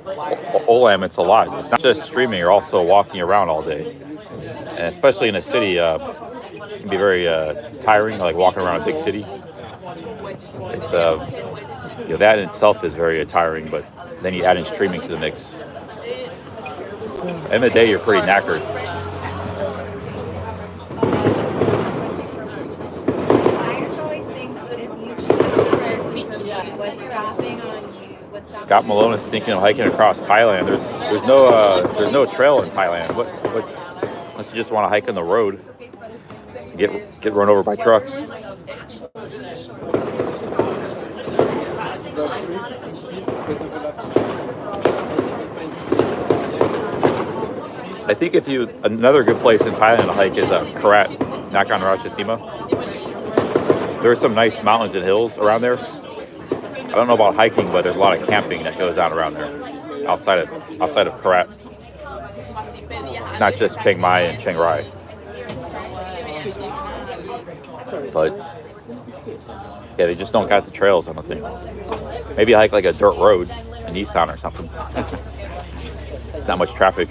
Olam, it's a lot. It's not just streaming. You're also walking around all day, and especially in a city, it can be very tiring. Like walking around a big city. It's that in itself is very tiring, but then you add in streaming to the mix. At the end of the day, you're pretty knackered. Scott Malone is thinking of hiking across Thailand. There's no trail in Thailand. What unless you just want to hike on the road, get run over by trucks. I think another good place in Thailand to hike is Karat, Nakhon Ratchasima. There are some nice mountains and hills around there. I don't know about hiking, but there's a lot of camping that goes on around there, outside of Karat. It's not just Chiang Mai and Chiang Rai. But yeah, they just don't got the trails, I don't think. Maybe hike like a dirt road in Nissan or something. There's not much traffic.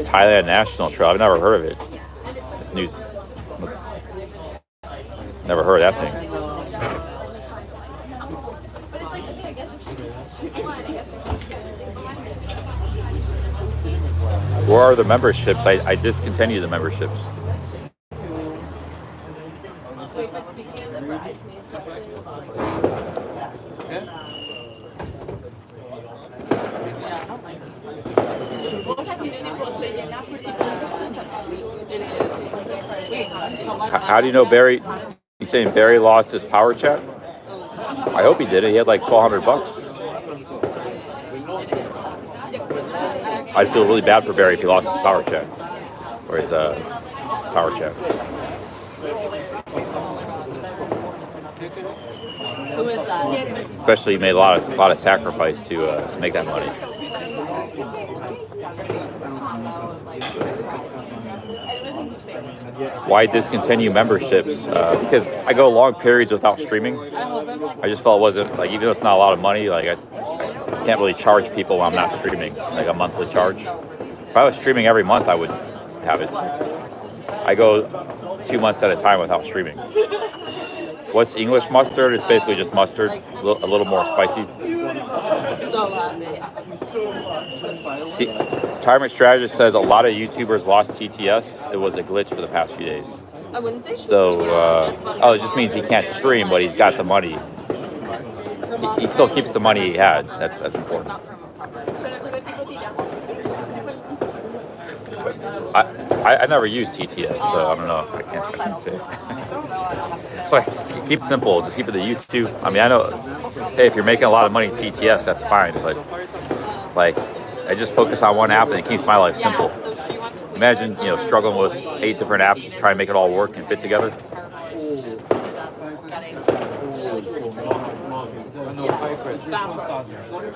Thailand National Trail, I've never heard of it. This news. Never heard of that thing. Where are the memberships? I discontinued the memberships. How do you know Barry? You saying Barry lost his power chat? I hope he did it. He had like $1,200. I'd feel really bad for Barry if he lost his power chat or his power chat. Who is that? Especially, he made a lot of sacrifice to make that money. Why discontinue memberships? Because I go long periods without streaming. I just felt it wasn't like, even though it's not a lot of money, like I can't really charge people when I'm not streaming, like a monthly charge. If I was streaming every month, I would have it. I go 2 months at a time without streaming. What's English mustard? It's basically just mustard, a little more spicy. So happy. See, Retirement Strategist says a lot of YouTubers lost TTS. It was a glitch for the past few days. I wouldn't say so. It just means he can't stream, but he's got the money. He still keeps the money he had. That's important. I never used TTS, so I don't know. I can't say. It's like, keep it simple. Just keep it to YouTube. I mean, I know, hey, if you're making a lot of money in TTS, that's fine. But like, I just focus on one app and it keeps my life simple. Imagine, struggling with 8 different apps to try and make it all work and fit together.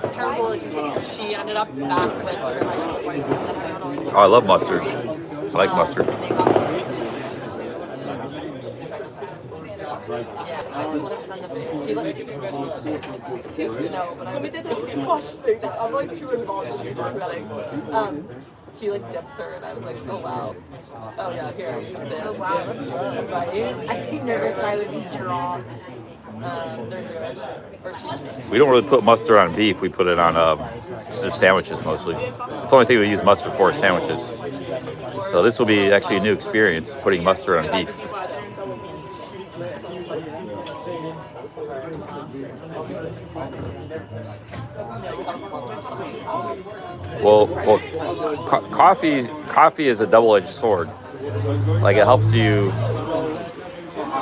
Terrible education. She ended up back with. Oh, I love mustard. I like mustard. I'm like too involved in these weddings. He dips her, and I was like, oh wow. Oh yeah, here you can say it. Wow, that's love, right? I'd be nervous I would be dropped. They're Jewish. We don't really put mustard on beef. We put it on sandwiches mostly. It's the only thing we use mustard for is sandwiches. So this will be actually a new experience, putting mustard on beef. Well, coffee is a double-edged sword. Like, it helps you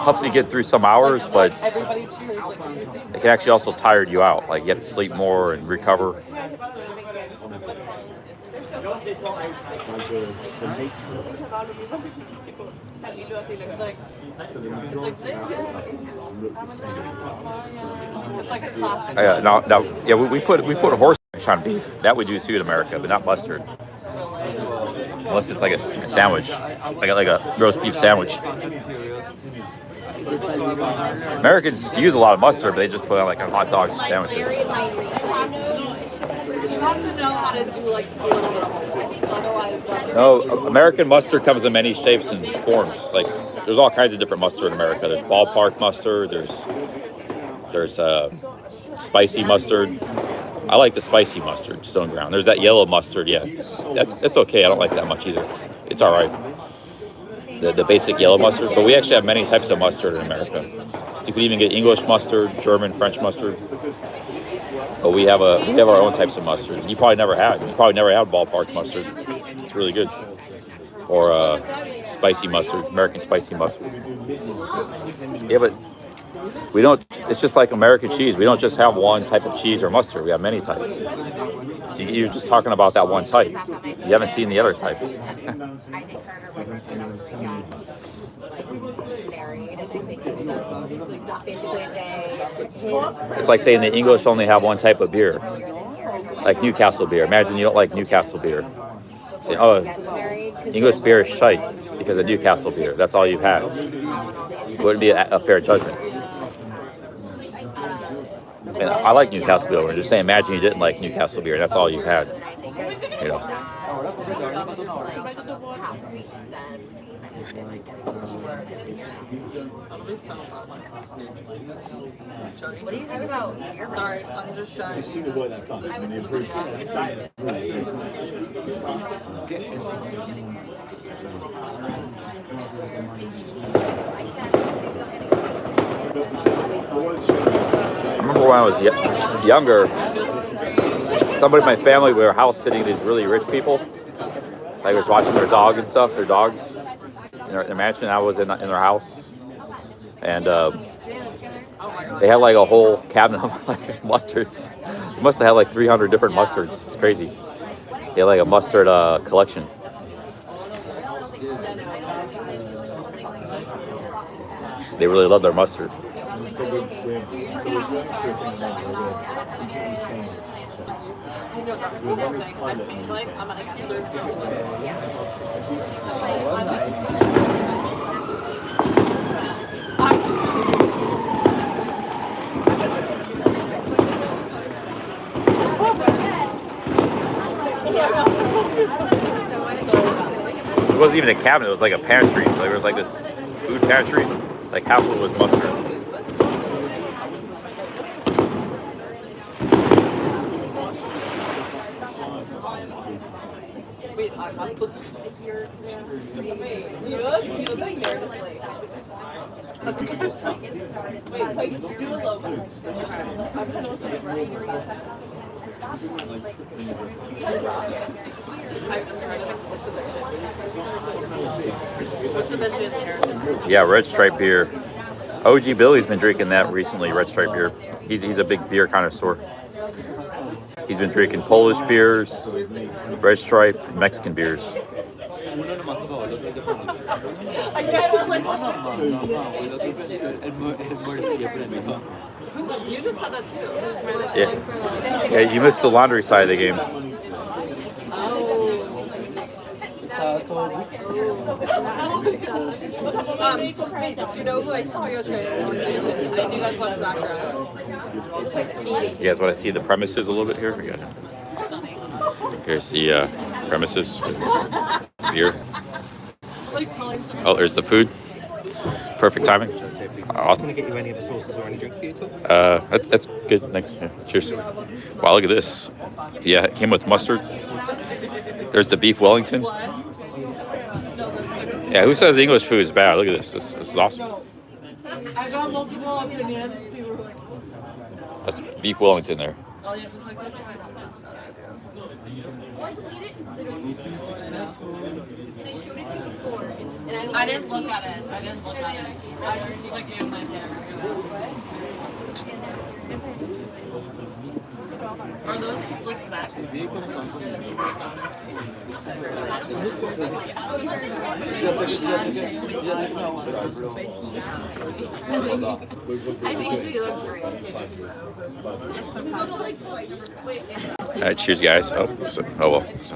helps you get through some hours, but Everybody cheers. Like, you see? it can actually also tire you out. Like you have to sleep more and recover. We put horseradish on beef. That we do too in America, but not mustard. Unless it's like a sandwich, like a roast beef sandwich. Americans use a lot of mustard, but they just put on like on hot dogs and sandwiches. You have to know how to do like a little bit of homework. Otherwise, No, American mustard comes in many shapes and forms. Like there's all kinds of different mustard in America. There's ballpark mustard. There's spicy mustard. I like the spicy mustard, stone ground. There's that yellow mustard. Yeah, that's okay. I don't like that much either. It's all right. The basic yellow mustard, but we actually have many types of mustard in America. You could even get English mustard, German, French mustard. But we have our own types of mustard. You probably never had ballpark mustard. It's really good. Or spicy mustard, American spicy mustard. Yeah, but we don't. It's just like American cheese. We don't just have one type of cheese or mustard. We have many types. So you're just talking about that one type. You haven't seen the other types. It's like saying the English only have one type of beer, like Newcastle beer. Imagine you don't like Newcastle beer. Say, oh, English beer is shite because of Newcastle beer. That's all you've had. It wouldn't be a fair judgment. And I like Newcastle beer. We're just saying, imagine you didn't like Newcastle beer. That's all you've had. You know. What do you think about? Sorry, I'm just showing you I remember when I was younger, somebody in my family, we were house sitting these really rich people. I was watching their dog and stuff, their dogs in their mansion. I was in their house. And they had like a whole cabinet of like mustards. They must have had like 300 different mustards. It's crazy. They had like a mustard collection. They really love their mustard. It wasn't even a cabinet, it was like a pantry. Like, there was like this food pantry, like half of it was mustard. What's the best beer? Yeah, Red Stripe beer. OG Billy's been drinking that recently, Red Stripe beer. He's a big beer connoisseur. He's been drinking Polish beers, Red Stripe, Mexican beers. You just said that too. Yeah, you missed the laundry side of the game. Do you know who I saw yesterday? I think you guys watched Background. You guys want to see the premises a little bit here? Here's the premises. Beer. Oh, there's the food. Perfect timing. Awesome. Can I get you any other sauces or any drinks for you too? That's good. Thanks. Yeah, cheers. Wow, look at this. Yeah, it came with mustard. There's the beef Wellington. Yeah, who says English food is bad? Look at this. This is awesome. I got multiple opinions. People were like, That's beef Wellington there. oh yeah, just like that's my And I showed it to you before, and I I didn't look at it. I was just like in my hair. Are those the snacks? I think she looks great. All right, cheers, guys. Oh well. So.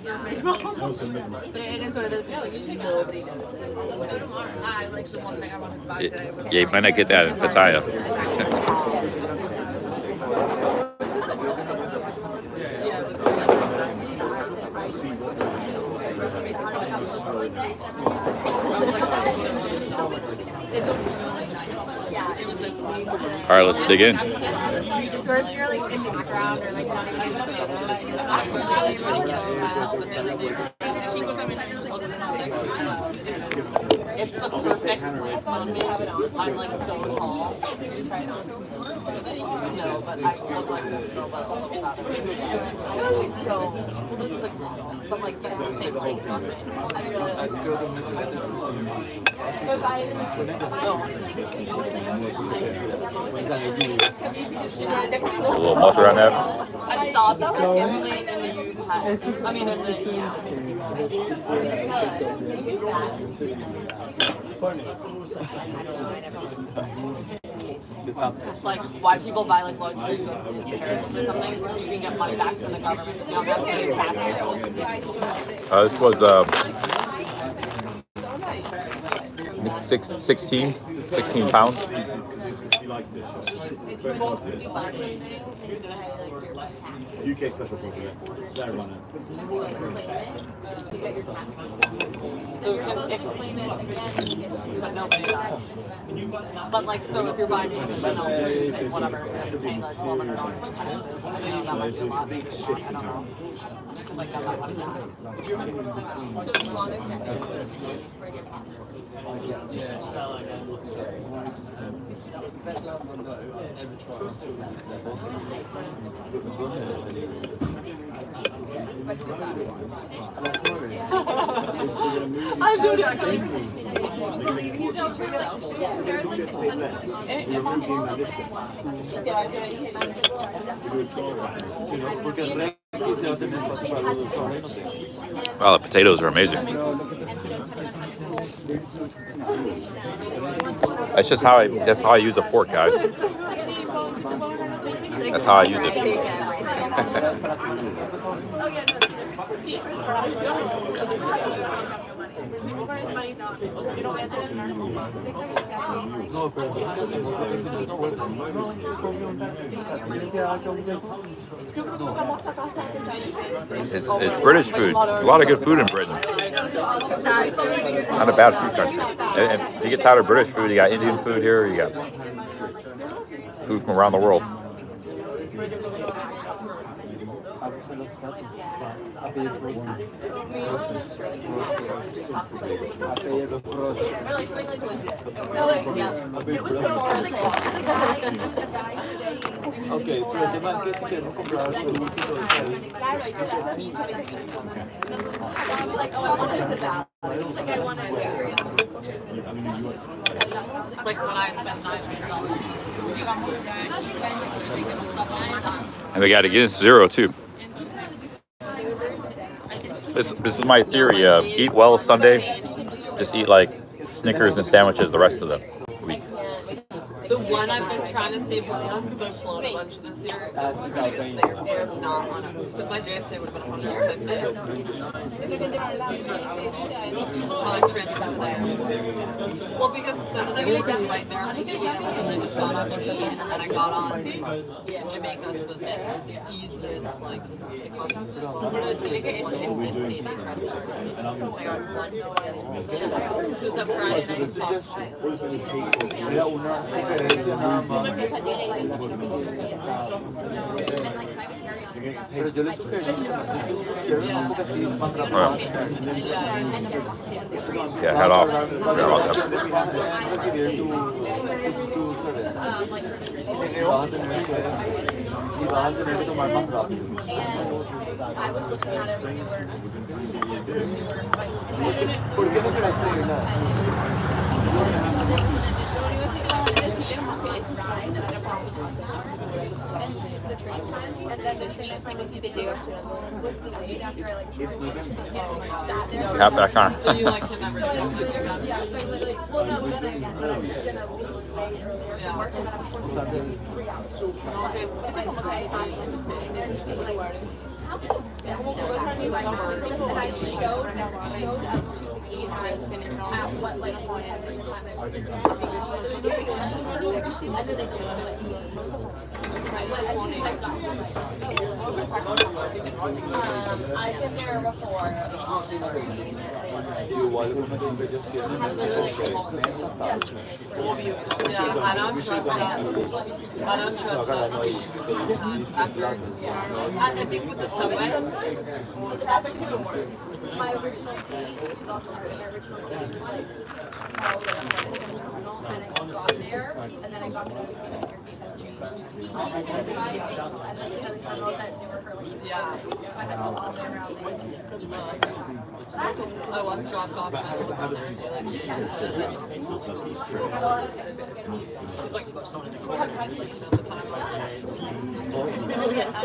But it is one of those things like nobody notices. I like the one thing I wanted to buy today. Yeah, you might not get that in Pattaya. All right, let's dig in. So if you're like in the background or like not even in the photo, it's the perfect moment. I'm like so tall. No, but I look like this girl, but so this is like but like the same place. I really like A little mutter on that. I thought that was in the I mean in the It's like why people buy like luxury goods in Paris or something so you can get money back from the government. You don't have to pay tax. This was 16 pounds. UK special project. They're running. So you're supposed to claim it again, but nobody does. But like, so if you're buying something, but no, whatever, you're paying like $1,200 for tax. I mean, that might be a lot. I don't know. Like that might want to do you remember so as long as you're I'm doing it. Sarah's like Wow, the potatoes are amazing. That's how I use a fork, guys. That's how I use it. It's British food. A lot of good food in Britain. Not a bad food country. And if you get tired of British food, you got Indian food here. You got food from around the world. Okay, pero el tema es que si queremos comprar productos It's like when I spend $900. And they got against zero too. This is my theory. Eat well Sunday. Just eat like Snickers and sandwiches the rest of the week. The one I've been trying to save money on because I've flown a bunch this year is they're not on it. Because my JFK would have been $100 if they had. I like transfer there. Well, because since I was right there on the beach, I just got on the beach and then I got on to Jamaica to the thing. It was the easiest, like, This was a Friday night. Pero yo le sugiero un poco así más rápido. Yeah, head off. recibir tu cerveza y vas a tener que tomar más rápido. ¿Por qué no te la ponen nada? Have that kind. So you like can never do Yeah, so literally, well, no, then I was gonna leave I actually was sitting there just being like, how can I showed up to the gate at what like every time I've been there before. Igual uno de ellos tiene Yeah, I don't trust that. I don't trust that. After, yeah. I think with the subway, traffic's even worse. my original gate, which is also my original gate, was like all the way up in the terminal, and I got there, and then I got the notification your gate has changed. And then the terminals at Newark are like, yeah. So I had to go all the way around I was dropped off at the brother. It's like, at the time.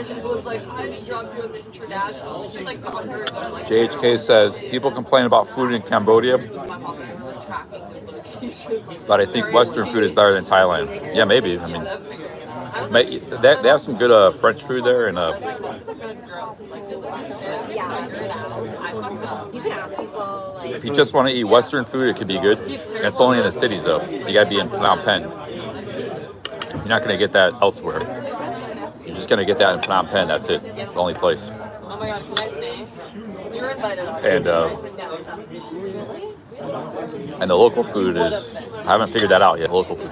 It was like, I'm drunk with international. It's just like talkers that are like. JHK says people complain about food in Cambodia, but I think Western food is better than Thailand. Yeah, maybe. I mean, they have some good French food there, and you can ask people like. if you just want to eat Western food, it could be good. And it's only in the cities though, so you gotta be in Phnom Penh. You're not gonna get that elsewhere. You're just gonna get that in Phnom Penh. That's it. The only place. Oh my god, can I see? You're invited on. And the local food is, I haven't figured that out yet. Local food.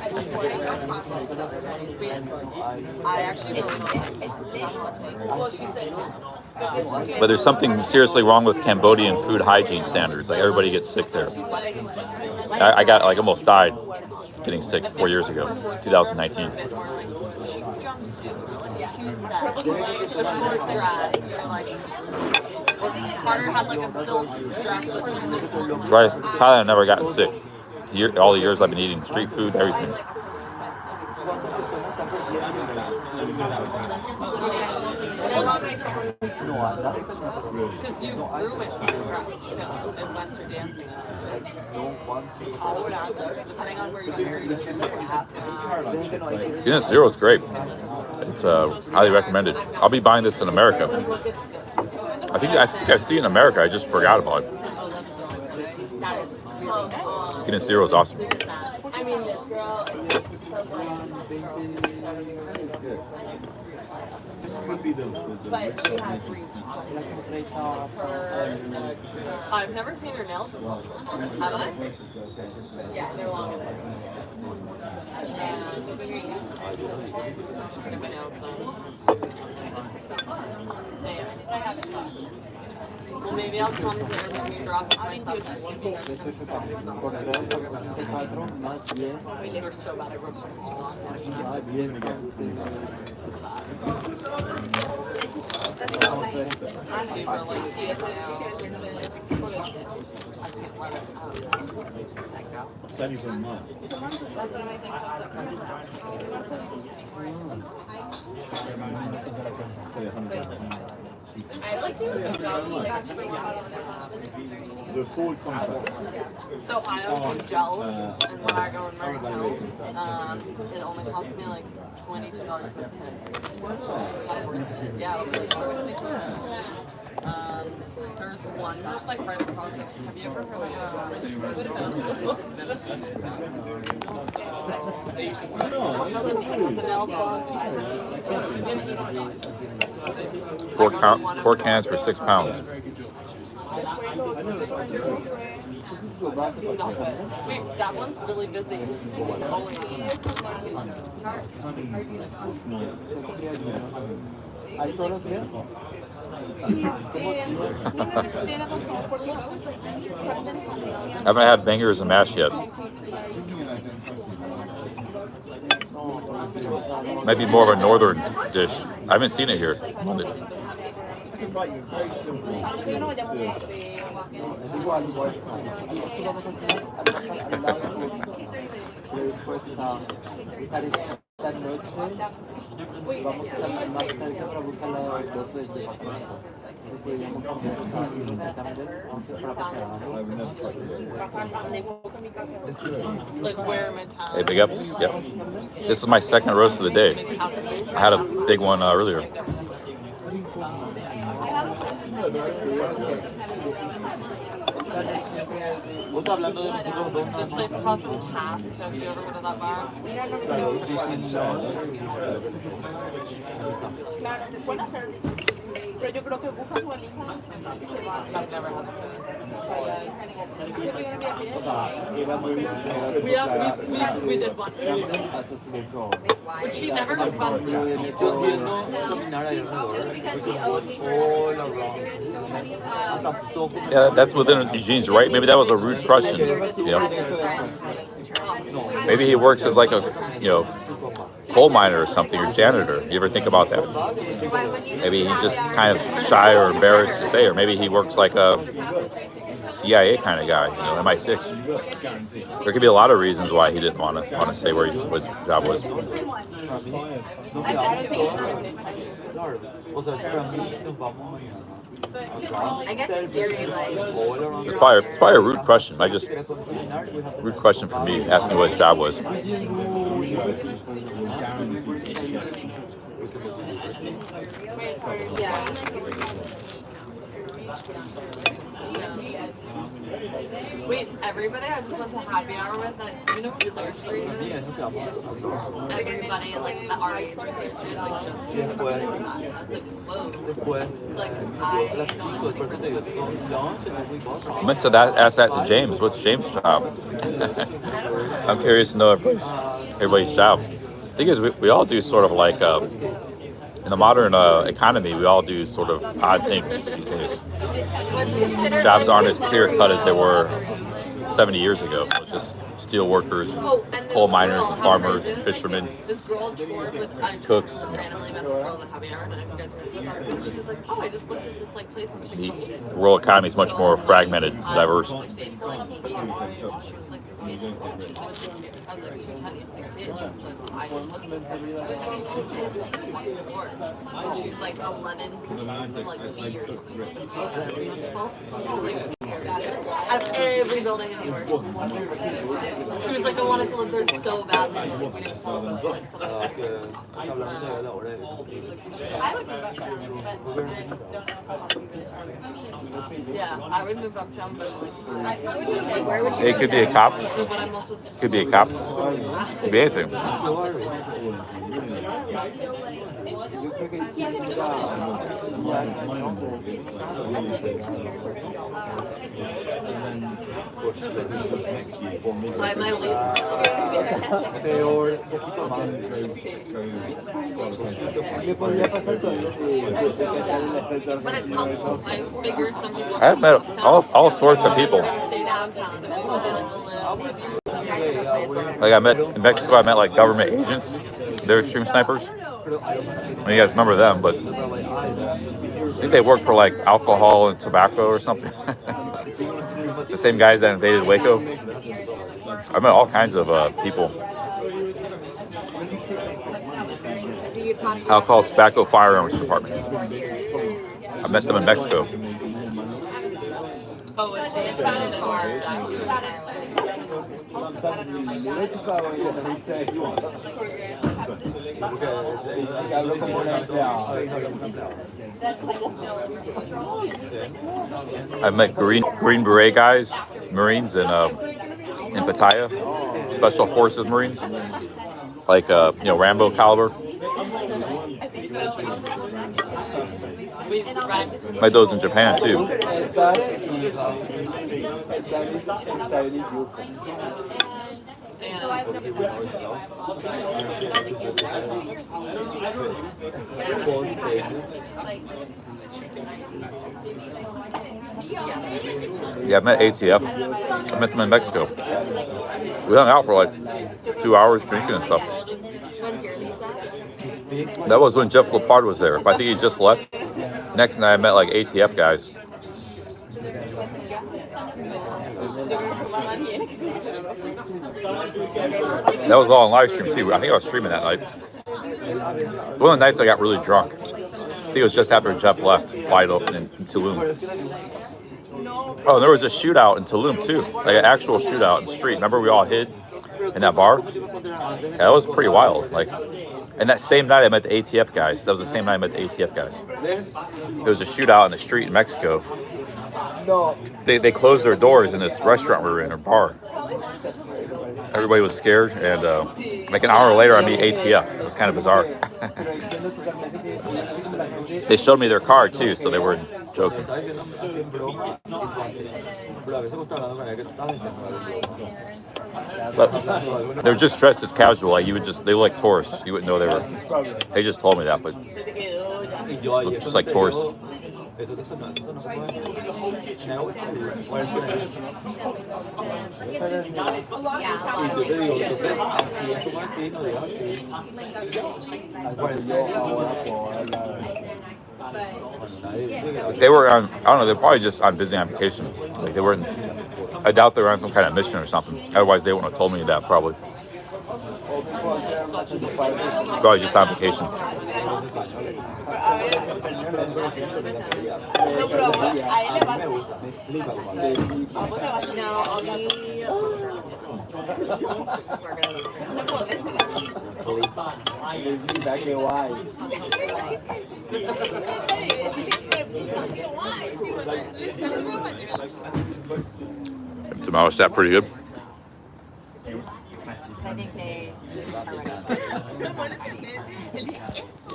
I actually really don't. Well, she said. But there's something seriously wrong with Cambodian food hygiene standards. Like everybody gets sick there. I got like almost died getting sick 4 years ago, 2019. Carter had like a silk dress. Right, Thailand, I've never gotten sick. All the years I've been eating street food, everything. Because you grew it from dress and went through dancing. Depending on where you Guinness Zero is great. It's highly recommended. I'll be buying this in America. I think I see it in America. I just forgot about it. Guinness Zero is awesome. I mean, this girl is so This could be the but she had I've never seen her nails this long. Have I? Yeah, they're long. Well, maybe I'll come to her when you drop my stuff. You're so bad at studies on mud. I'd like to The forward contract. So I own gels, and when I go in my room, it only costs me like $22 per 10. Yeah, there's one that's like right across it. Have you ever heard of 4 cans for £6. Wait, that one's really busy. I haven't had bangers and mash yet. Might be more of a northern dish. I haven't seen it here. in Brighton is very simple. It's igual, después dejar esta noche vamos a estar más cerca para buscar los dos del departamento. Podríamos Like where in Midtown? Hey, big ups. Yep. This is my second roast of the day. I had a big one earlier. Vos hablando de nosotros dos. This place across from Task. Have you ever heard of that bar? Pero yo creo que busca su valija y se va. I've never had we did one. But she never requested. Yo entiendo caminar ahí alrededor. All around. Hasta Soho. Yeah, that's within Eugene's right. Maybe that was a rude Prussian. You know, maybe he works as like a coal miner or something, or janitor. You ever think about that? Maybe he's just kind of shy or embarrassed to say, or maybe he works like a CIA kind of guy, MI6. There could be a lot of reasons why he didn't want to say where his job was. I guess in theory, like It's probably a rude question. Rude question for me, asking what his job was. yeah. Wait, everybody I just went to happy hour with at Clear Street. Everybody like the our age in Clear Street is like just I was like, whoa. It's like I meant to ask that to James. What's James' job? I'm curious to know everybody's job. The thing is, we all do sort of like in the modern economy, we all do sort of odd things these days. Jobs aren't as clear cut as they were 70 years ago. It was just steel workers, and coal miners, and farmers, and fishermen, this girl toured with cooks. randomly met this girl at happy hour, and I think you guys heard of this. She was like, "Oh, I just looked at this like place." The world economy is much more fragmented, diverse. She was like 16. I was like 210, 68. She was like, I just looked at this. She's like 11, like B or something. Out of every building in New York. She was like, I wanted to live there so badly. I was like, we need to tell them like something. I would move uptown, but I don't know how long you guys are. Yeah, I would move uptown, but like, where would you It could be a cop. But I'm also Could be a cop. Could be anything. My least. But it's helpful. I figure some people. I've met all sorts of people. Stay downtown. Like I met in Mexico, I met like government agents. They're stream snipers. I mean, you guys remember them, but I think they worked for like alcohol and tobacco or something. The same guys that invaded Waco. I met all kinds of people. Alcohol, tobacco, firearms department. I met them in Mexico. Oh, it's far. Also, I don't know, my dad. I met Green Beret guys, Marines in Pattaya, Special Forces Marines, like Rambo caliber. Met those in Japan too. Yeah, I met ATF. I met them in Mexico. We hung out for like 2 hours drinking and stuff. When's your lease at? That was when Jeff Lepard was there. I think he just left. Next night I met like ATF guys. That was all on live stream too. I think I was streaming that night. One of the nights I got really drunk. I think it was just after Jeff left Vital in Tulum. Oh, and there was a shootout in Tulum too, like an actual shootout in the street. Remember we all hid in that bar? Yeah, that was pretty wild. Like, and that same night I met the ATF guys. That was the same night I met the ATF guys. There was a shootout in the street in Mexico. They closed their doors in this restaurant we were in, or bar. Everybody was scared, and like an hour later I meet ATF. It was kind of bizarre. They showed me their car too, so they weren't joking. But they're just dressed as casual. Like you would just, they look like tourists. You wouldn't know they were. They just told me that, but look just like tourists. They were on, I don't know, they're probably just on busy on vacation. Like they weren't, I doubt they were on some kind of mission or something. Otherwise they wouldn't have told me that probably. Probably just on vacation. Demolished that pretty good. I think they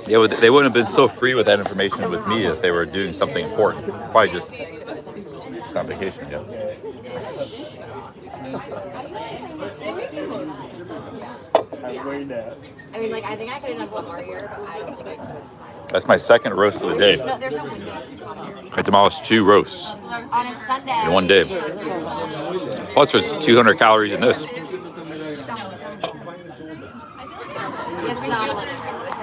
Yeah, well, they wouldn't have been so free with that information with me if they were doing something important. Probably just on vacation, yeah. I mean, like, I think I could have done one more year, but I don't think I could have. That's my second roast of the day. No, there's no windows. I demolished 2 roasts On a Sunday. in one day. Plus, there's 200 calories in this. It's not a living room. It's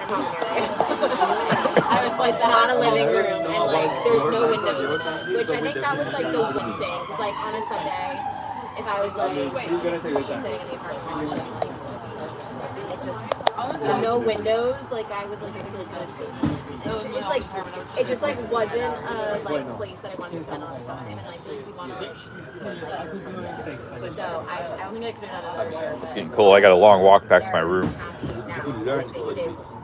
it's not a living room, and like there's no windows, which I think that was like the one thing. Because like on a Sunday, if I was like just sitting in the apartment watching like TV, it just the no windows. Like I was like I feel like kind of crazy. It's like it just like wasn't a like place that I wanted to spend a lot of time, and I feel like we want to like. So I don't think I could have done another year. It's getting cold. I got a long walk back to my room.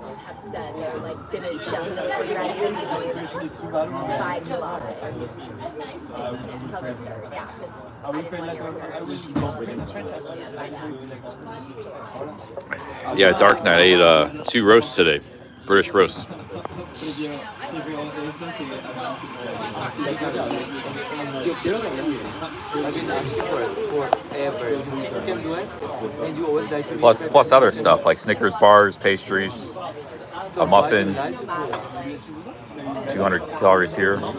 They have said they're like gonna definitely ready by July. Yeah, because I didn't want your Yeah, dark night. I ate 2 roasts today, British roasts. Plus other stuff like Snickers bars, pastries, a muffin, 200 calories here. So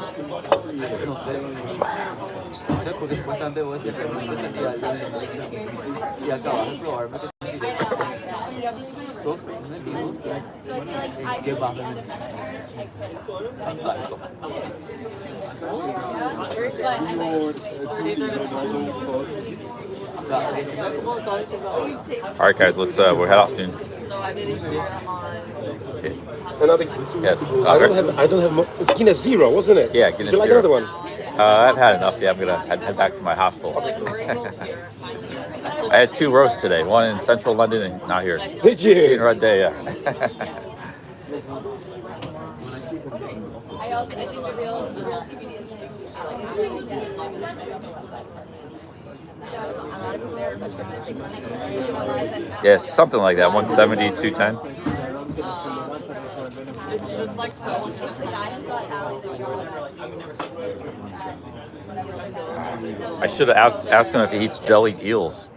I feel like I could be All right, guys, let's we'll head out soon. So I did it here on. Another. Yes. I don't have. It's Guinness Zero, wasn't it? Yeah, Guinness Would you like Zero. another one? I've had enough. Yeah, I'm gonna head back to my hostel. I had 2 roasts today. One in central London and not here. Did you? In Red Day, yeah. I also I think the real TBD is a lot of people have such good things. Yeah, something like that. 170, 210. It's just like so. I should have asked him if he eats jellied eels.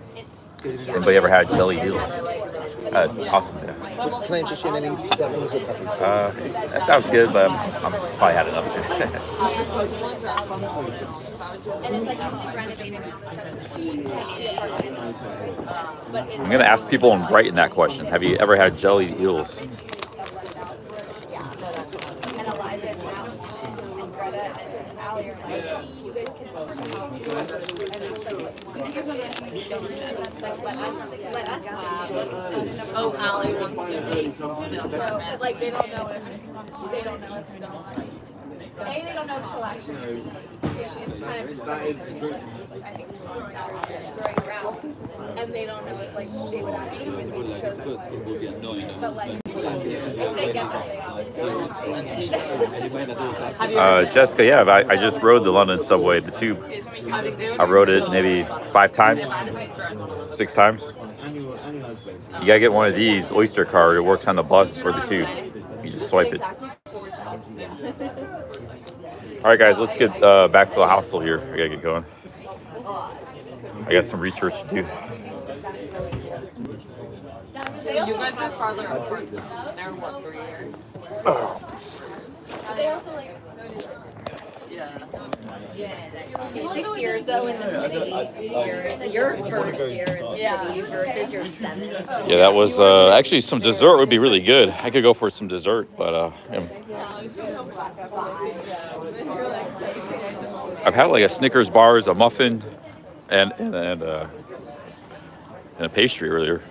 Has anybody ever had jellied eels? That's awesome. Plain chicken and settings or puppies. That sounds good, but I'm probably had enough. I'm gonna ask people in Brighton that question. Have you ever had jellied eels? Oh, Allie wants to be. Like they don't know if we don't. A, they don't know if she'll actually. She's kind of just something that she's like, I think, throwing around, and they don't know if like they would actually win these shows. But like, if they get that, they obviously. Jessica, yeah, I just rode the London subway, the tube. I rode it maybe 5 times, 6 times. You gotta get one of these Oyster card. It works on the bus or the tube. You just swipe it. All right, guys, let's get back to the hostel here. I gotta get going. I got some research to do. You guys are farther apart. They're what, 3 years? They also like. Yeah. 6 years though in the city. Your first year in the city versus your 7th. Yeah, that was actually some dessert would be really good. I could go for some dessert, but I've had like a Snickers bars, a muffin, and a pastry earlier.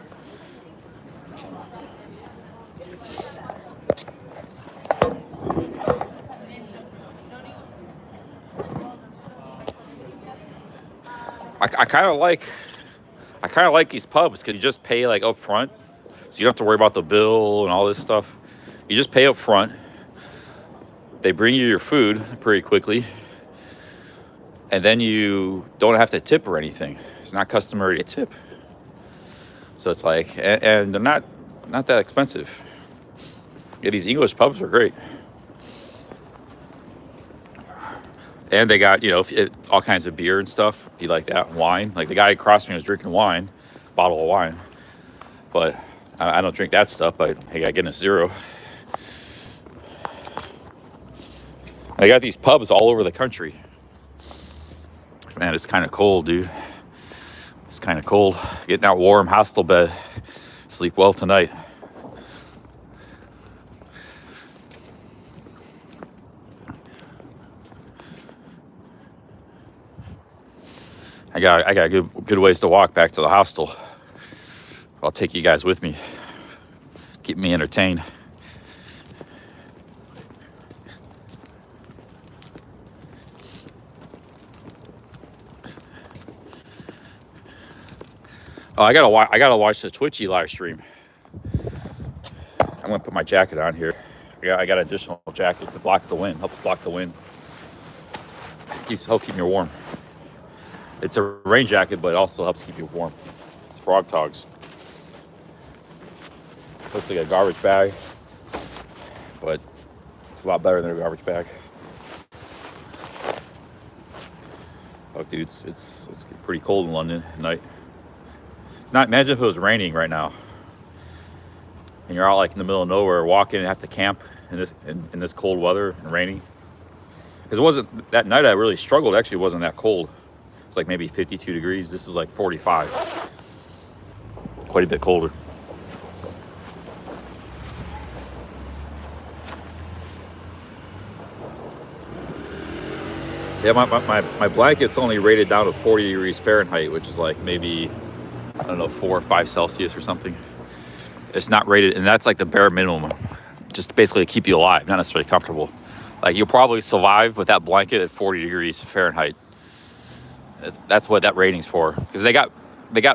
I kind of like these pubs because you just pay like up front, so you don't have to worry about the bill and all this stuff. You just pay up front. They bring you your food pretty quickly, and then you don't have to tip or anything. It's not customary to tip, so it's like, and they're not that expensive. Yeah, these English pubs are great. And they got, all kinds of beer and stuff, if you like that, wine. Like the guy across from me was drinking wine, bottle of wine. But I don't drink that stuff, but hey, I get a 0. They got these pubs all over the country. Man, it's kind of cold, dude. It's kind of cold. Getting out warm, hostel bed. Sleep well tonight. I got good ways to walk back to the hostel. I'll take you guys with me. Keep me entertained. Oh, I gotta watch the Twitchy live stream. I'm gonna put my jacket on here. I got an additional jacket that blocks the wind, helps block the wind. Help keep me warm. It's a rain jacket, but it also helps keep you warm. It's Frog Togs. Looks like a garbage bag, but it's a lot better than a garbage bag. Look, dude, it's pretty cold in London at night. It's not. Imagine if it was raining right now, and you're out like in the middle of nowhere, walking and have to camp in this cold weather and raining. Because it wasn't that night. I really struggled. Actually, it wasn't that cold. It's like maybe 52 degrees. This is like 45. Quite a bit colder. Yeah, my blanket's only rated down to 40 degrees Fahrenheit, which is like maybe, I don't know, 4 or 5 Celsius or something. It's not rated, and that's like the bare minimum. Just basically to keep you alive, not necessarily comfortable. Like you'll probably survive with that blanket at 40 degrees Fahrenheit. That's what that rating's for. Because they got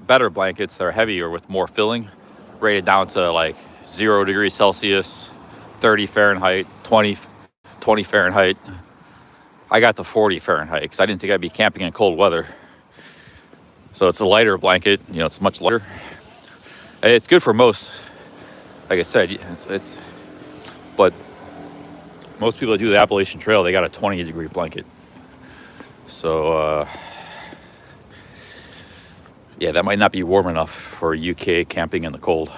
better blankets that are heavier with more filling, rated down to like 0 degrees Celsius, 30 Fahrenheit, 20 Fahrenheit. I got the 40 Fahrenheit because I didn't think I'd be camping in cold weather. So it's a lighter blanket, it's much lighter. It's good for most, like I said, but most people that do the Appalachian Trail, they got a 20 degree blanket. So, yeah, that might not be warm enough for UK camping in the cold.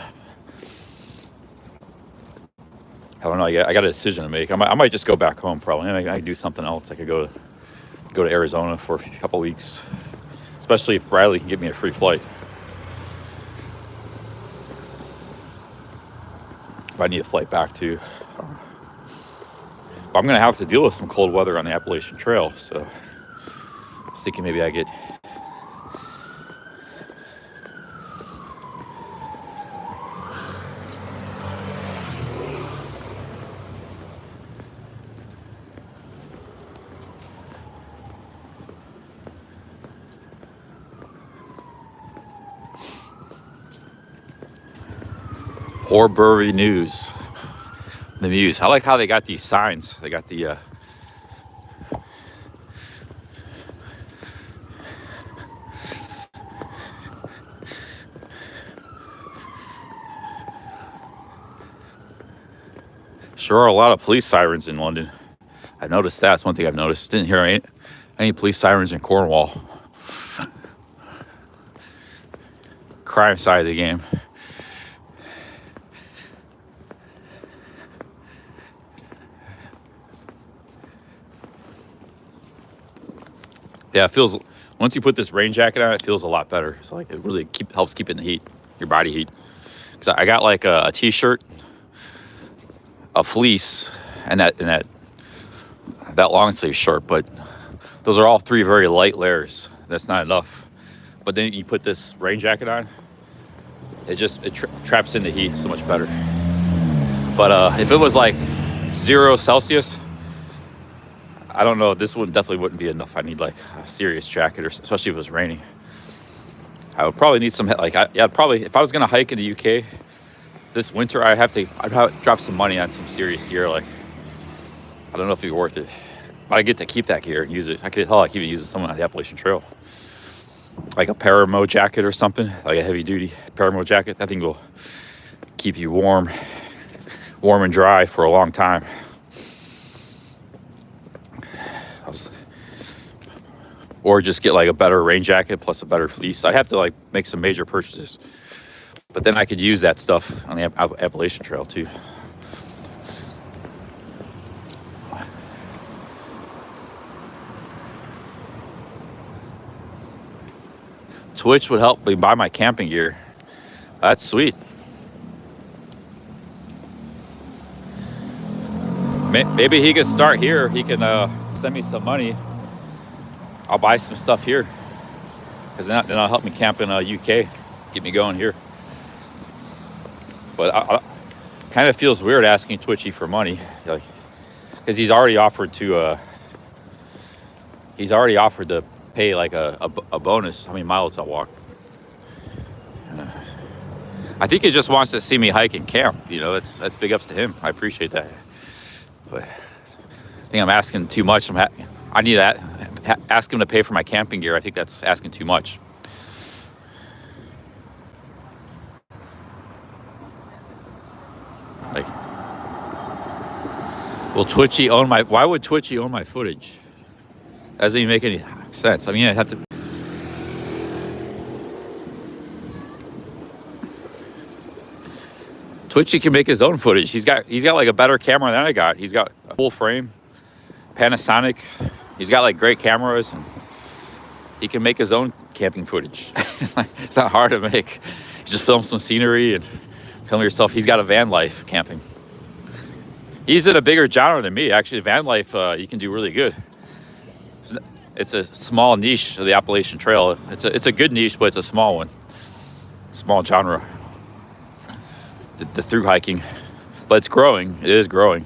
I don't know. I got a decision to make. I might just go back home. Probably. I could do something else. I could go to Arizona for a couple weeks, especially if Bradley can get me a free flight. If I need a flight back too. But I'm gonna have to deal with some cold weather on the Appalachian Trail. So I was thinking maybe I get Horbury News. The Muse. I like how they got these signs. They got the sure are a lot of police sirens in London. I noticed that. That's one thing I've noticed. Didn't hear any police sirens in Cornwall. Crime side of the game. Yeah, it feels, once you put this rain jacket on, it feels a lot better. So like it really helps keep in the heat, your body heat. Cause I got like a t-shirt, a fleece, and that long sleeve shirt, but those are all three very light layers. That's not enough. But then you put this rain jacket on, it traps in the heat so much better. But if it was like 0 Celsius, I don't know, this one definitely wouldn't be enough. I need like a serious jacket, or especially if it was raining. I would probably need some, like, probably, if I was gonna hike in the UK this winter, I'd have to drop some money on some serious gear. Like, I don't know if it'd be worth it. But I get to keep that gear and use it. I could even use it somewhere on the Appalachian Trail. Like a Paramo jacket or something, like a heavy duty Paramo jacket. That thing will keep you warm and dry for a long time. Or just get like a better rain jacket plus a better fleece. I'd have to like make some major purchases. But then I could use that stuff on the Appalachian Trail too. Twitch would help me buy my camping gear. That's sweet. Maybe he could start here. He can send me some money. I'll buy some stuff here. Because then that'll help me camp in UK. Get me going here. But I kind of feels weird asking Twitchy for money. Like, because he's already offered to pay like a bonus how many miles I walk. I think he just wants to see me hike and camp. You know, that's big ups to him. I appreciate that. But I think I'm asking too much. I need to ask him to pay for my camping gear. I think that's asking too much. Like, will Twitchy own my? Why would Twitchy own my footage? That doesn't even make any sense. I mean, I have to. Twitchy can make his own footage. He's got like a better camera than I got. He's got a full frame, Panasonic. He's got like great cameras, and he can make his own camping footage. It's not hard to make. You just film some scenery and film yourself. He's got a van life camping. He's in a bigger genre than me. Actually, van life, you can do really good. It's a small niche of the Appalachian Trail. It's a good niche, but it's a small one. Small genre. The through hiking, but it's growing. It is growing.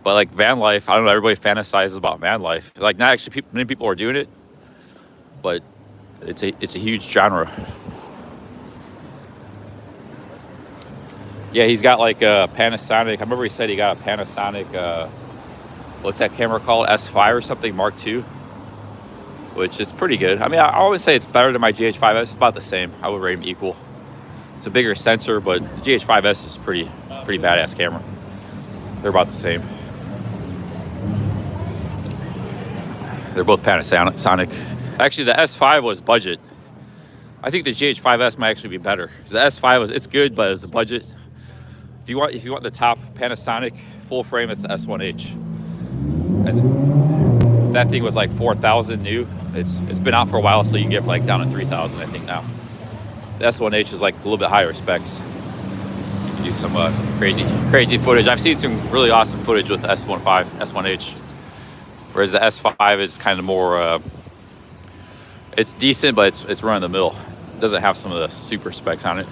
But like van life, I don't know. Everybody fantasizes about van life. Like, not actually, many people are doing it, but it's a huge genre. Yeah, he's got like a Panasonic. I remember he said he got a Panasonic. What's that camera called? S5 or something, Mark II, which is pretty good. I mean, I always say it's better than my GH5S. It's about the same. I would rate them equal. It's a bigger sensor, but the GH5S is pretty badass camera. They're about the same. They're both Panasonic. Actually, the S5 was budget. I think the GH5S might actually be better. Because the S5 it's good, but it's the budget. If you want the top Panasonic full frame, it's the S1H. And that thing was like 4,000 new. It's been out for a while, so you can get it for like down to 3,000, I think now. The S1H is like a little bit higher specs. You can do some crazy footage. I've seen some really awesome footage with the S1H. Whereas the S5 is kind of more, it's decent, but it's run of the mill. It doesn't have some of the super specs on it.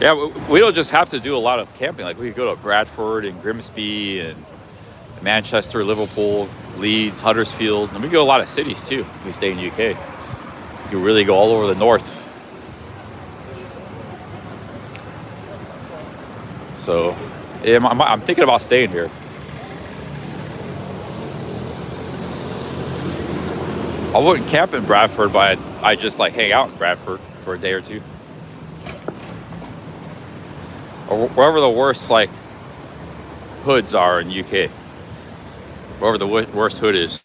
Yeah, we don't just have to do a lot of camping. Like we could go to Bradford and Grimsby and Manchester, Liverpool, Leeds, Huddersfield, and we go to a lot of cities too if we stay in the UK. You can really go all over the north. So yeah, I'm thinking about staying here. I wouldn't camp in Bradford, but I just like hang out in Bradford for a day or two. Or wherever the worst like hoods are in UK. Wherever the worst hood is.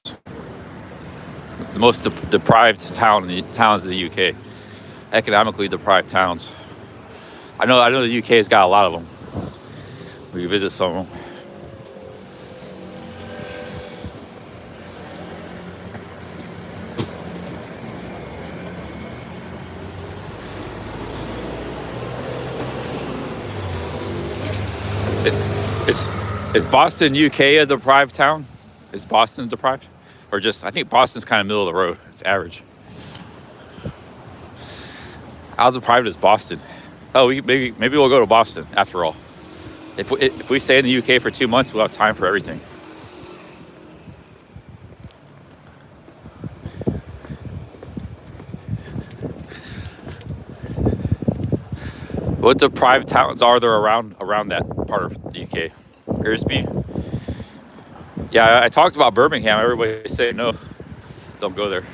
The most deprived towns in the UK. Economically deprived towns. I know the UK has got a lot of them. We can visit some of them. Is Boston, UK a deprived town? Is Boston deprived? Or just, I think Boston's kind of middle of the road. It's average. How deprived is Boston? Oh, maybe we'll go to Boston after all. If we stay in the UK for 2 months, we'll have time for everything. What deprived towns are there around that part of the UK? Grimsby? Yeah, I talked about Birmingham. Everybody's saying no, don't go there.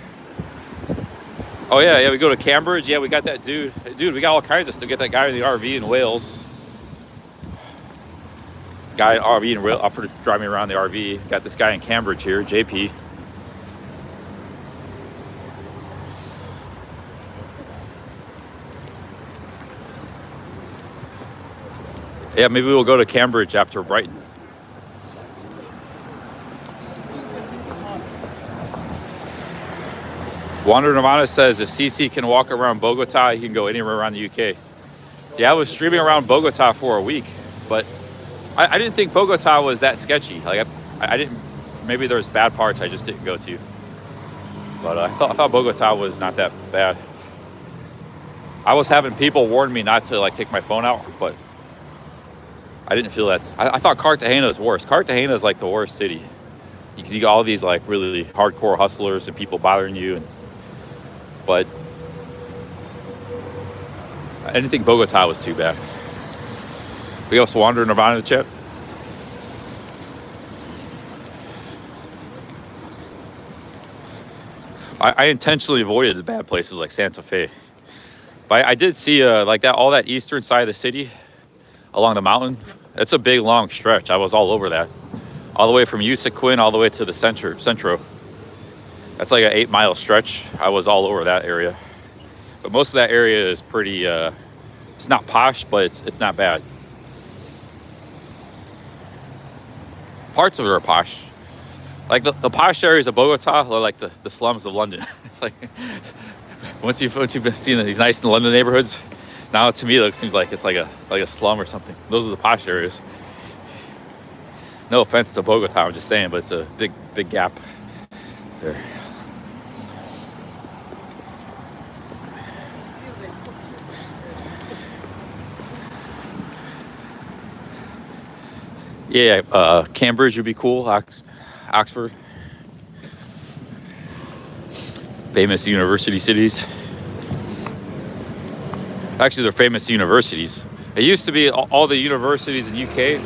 Oh yeah, we go to Cambridge. Yeah, we got that dude. Dude, we got all kinds of stuff. We got that guy in the RV in Wales. Guy in RV in Wales offered to drive me around the RV. Got this guy in Cambridge here, JP. Yeah, maybe we'll go to Cambridge after Brighton. Wander Nirvana says if CC can walk around Bogota, he can go anywhere around the UK. Yeah, I was streaming around Bogota for a week, but I didn't think Bogota was that sketchy. Like I didn't. Maybe there's bad parts I just didn't go to. But I thought Bogota was not that bad. I was having people warn me not to like take my phone out, but I didn't feel that. I thought Cartagena is worse. Cartagena is like the worst city because you got all these like really hardcore hustlers and people bothering you. But I didn't think Bogota was too bad. We also Wander Nirvana in the chat. I intentionally avoided the bad places like Santa Fe. But I did see like that all that eastern side of the city along the mountain. It's a big long stretch. I was all over that. All the way from Usaquin all the way to the Centro. That's like an 8-mile stretch. I was all over that area. But most of that area is pretty, it's not posh, but it's not bad. Parts of it are posh. Like the posh areas of Bogota are like the slums of London. It's like, once you've been seeing these nice London neighborhoods, now to me it seems like it's like a slum or something. Those are the posh areas. No offense to Bogota, I'm just saying, but it's a big gap there. Yeah, Cambridge would be cool. Oxford. Famous university cities. Actually, they're famous universities. It used to be all the universities in UK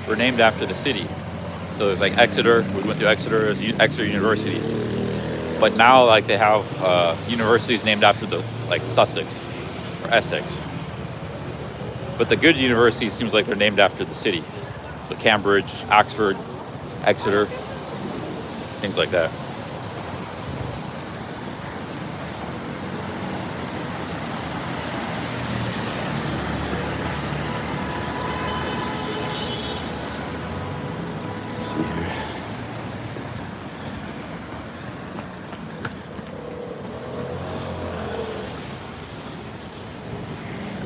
were named after the city. So there's like Exeter. We went to Exeter. There's Exeter University. But now, like they have universities named after the like Sussex or Essex. But the good universities seems like they're named after the city. So Cambridge, Oxford, Exeter, things like that. Let's see here.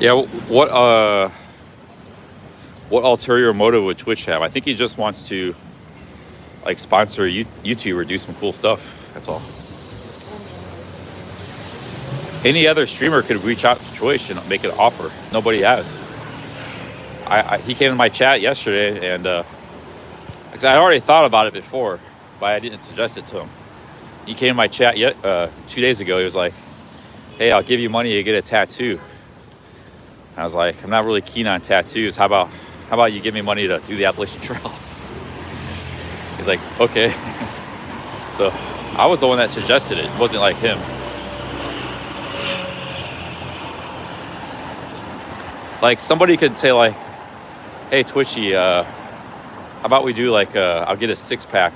Yeah, what ulterior motive would Twitch have? I think he just wants to like sponsor YouTube or do some cool stuff. That's all. Any other streamer could reach out to Twitch and make an offer. Nobody has. He came in my chat yesterday, and because I already thought about it before, but I didn't suggest it to him. He came in my chat 2 days ago. He was like, "Hey, I'll give you money to get a tattoo." I was like, "I'm not really keen on tattoos. How about you give me money to do the Appalachian Trail?" He's like, "Okay." So I was the one that suggested it. It wasn't like him. Like somebody could say like, "Hey Twitchy, how about we do like I'll get a 6-pack."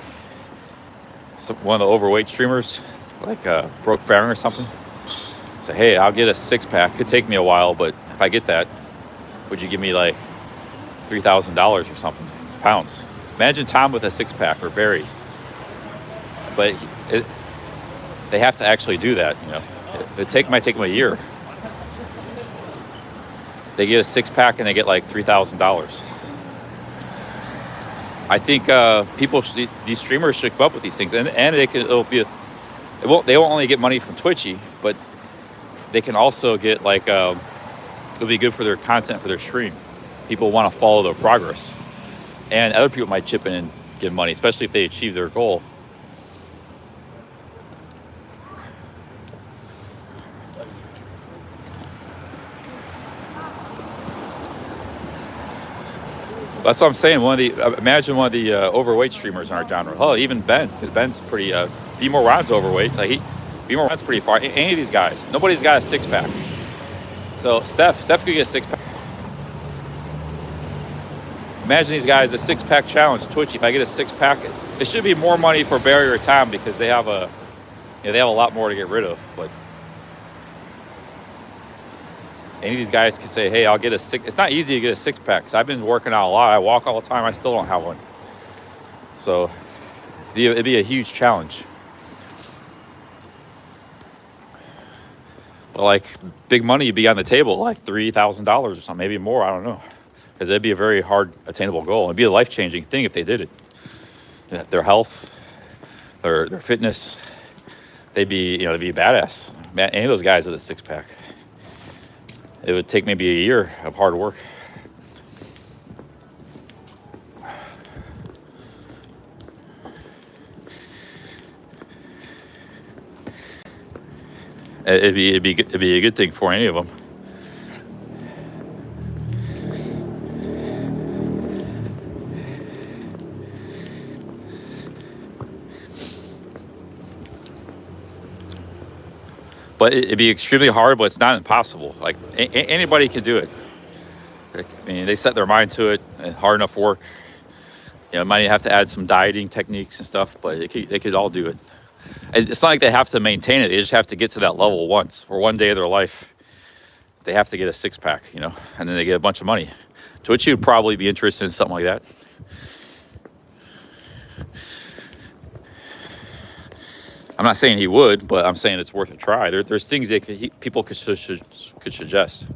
One of the overweight streamers, like Broke Farron or something. Say, "Hey, I'll get a 6-pack. Could take me a while, but if I get that, would you give me like $3,000 or something, pounds?" Imagine Tom with a 6-pack or Barry. But they have to actually do that, you know. It might take them a year. They get a 6-pack and they get like $3,000. I think these streamers should come up with these things, and they won't only get money from Twitchy, but they can also get like it'll be good for their content for their stream. People want to follow their progress, and other people might chip in and give money, especially if they achieve their goal. That's what I'm saying. Imagine one of the overweight streamers in our genre. Oh, even Ben, because Ben's pretty. B-More Ron's overweight. Like B-More Ron's pretty far. Any of these guys, nobody's got a 6-pack. So Steph could get a 6-pack. Imagine these guys, a 6-pack challenge. Twitch, if I get a 6-pack, it should be more money for Barry or Tom because they have a lot more to get rid of. But any of these guys could say, "Hey, I'll get a 6." It's not easy to get a 6-pack because I've been working out a lot. I walk all the time. I still don't have one. So it'd be a huge challenge. But like big money would be on the table, like $3,000 or something, maybe more. I don't know, because it'd be a very hard attainable goal. It'd be a life-changing thing if they did it. Their health, their fitness, they'd be badass. Man, any of those guys with a 6-pack. It would take maybe a year of hard work. It'd be a good thing for any of them. But it'd be extremely hard, but it's not impossible. Like anybody can do it. I mean, they set their mind to it, and hard enough work. You know, might have to add some dieting techniques and stuff, but they could all do it. And it's not like they have to maintain it. They just have to get to that level once, for one day of their life. They have to get a 6-pack, you know, and then they get a bunch of money. Twitch would probably be interested in something like that. I'm not saying he would, but I'm saying it's worth a try. There's things people could suggest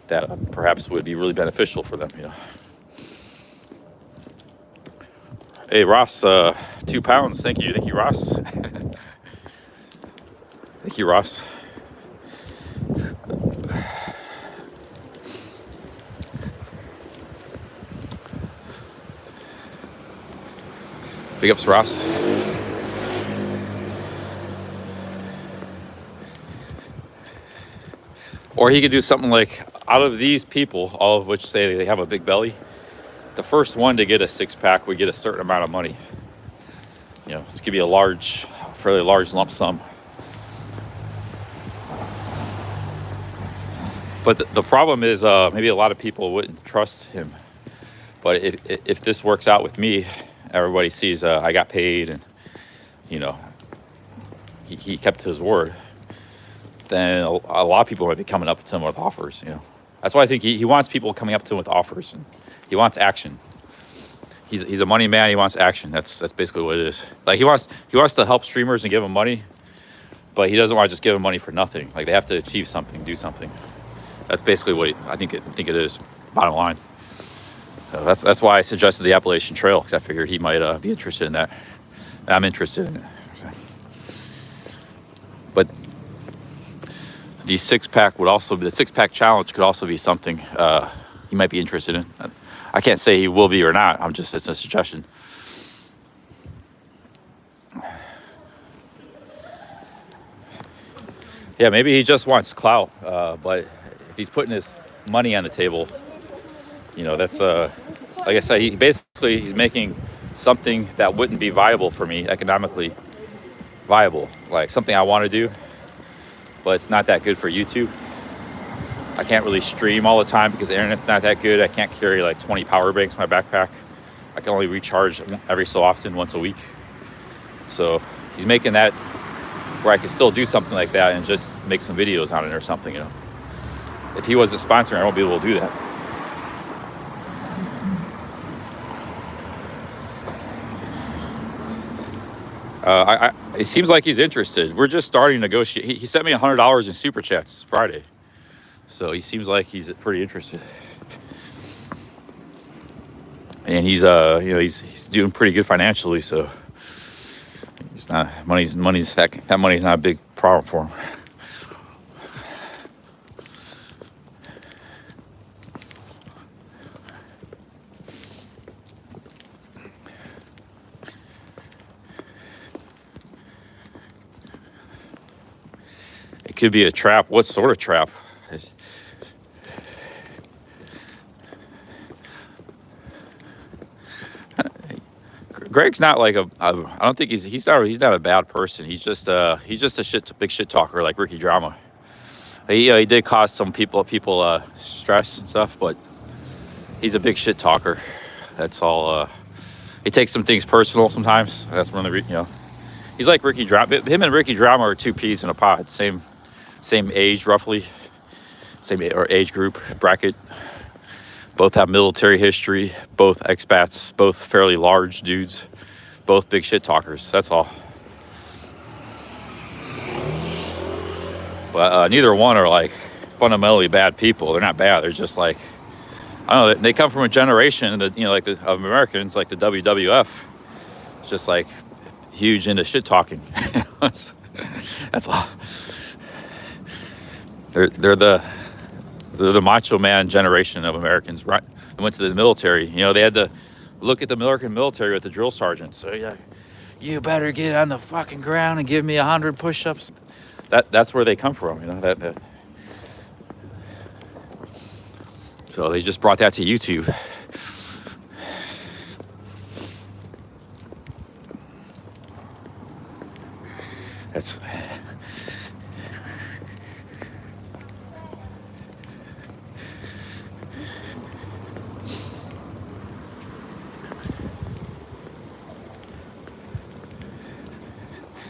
that perhaps would be really beneficial for them, you know. Hey, Ross, 2 pounds. Thank you, Ross. Thank you, Ross. Big ups, Ross. Or he could do something like, out of these people, all of which say they have a big belly, the first one to get a 6-pack would get a certain amount of money. You know, this could be a fairly large lump sum. But the problem is maybe a lot of people wouldn't trust him. But if this works out with me, everybody sees I got paid and, you know, he kept his word, then a lot of people might be coming up to him with offers, you know. That's why I think he wants people coming up to him with offers. And he wants action. He's a money man. He wants action. That's basically what it is. Like he wants to help streamers and give them money, but he doesn't want to just give them money for nothing. Like they have to achieve something, do something. That's basically what I think it is. Bottom line. So that's why I suggested the Appalachian Trail, because I figured he might be interested in that. And I'm interested in it. But the six-pack would also, the six-pack challenge could also be something he might be interested in. I can't say he will be or not. It's a suggestion. Yeah, maybe he just wants clout, but if he's putting his money on the table, you know, that's like I said, he's making something that wouldn't be viable for me, economically viable, like something I want to do, but it's not that good for YouTube. I can't really stream all the time because the internet's not that good. I can't carry like 20 power banks in my backpack. I can only recharge every so often, once a week. So he's making that where I could still do something like that and just make some videos on it or something, you know. If he wasn't sponsoring, I won't be able to do that. It seems like he's interested. We're just starting to negotiate. He sent me $100 in super chats Friday, so he seems like he's pretty interested. And he's you know, he's doing pretty good financially, so it's not that money's not a big problem for him. It could be a trap. What sort of trap? Greg's not like I don't think he's not a bad person. He's just a big shit talker like Ricky Drama. He did cause some people stress and stuff, but he's a big shit talker. That's all. He takes some things personal sometimes. That's one of the, you know, he's like Ricky Drama. Him and Ricky Drama are two peas in a pod. Same age roughly, same age group bracket. Both have military history, both expats, both fairly large dudes, both big shit talkers. That's all. But neither one are like fundamentally bad people. They're not bad. They're just like, I don't know. They come from a generation that, you know, like of Americans, like the WWF, it's just like huge into shit talking. That's all. They're the macho man generation of Americans, right? They went to the military. You know, they had to look at the American military with the drill sergeants. So yeah, you better get on the fucking ground and give me 100 push-ups. That's where they come from, you know. That. So they just brought that to YouTube. That's.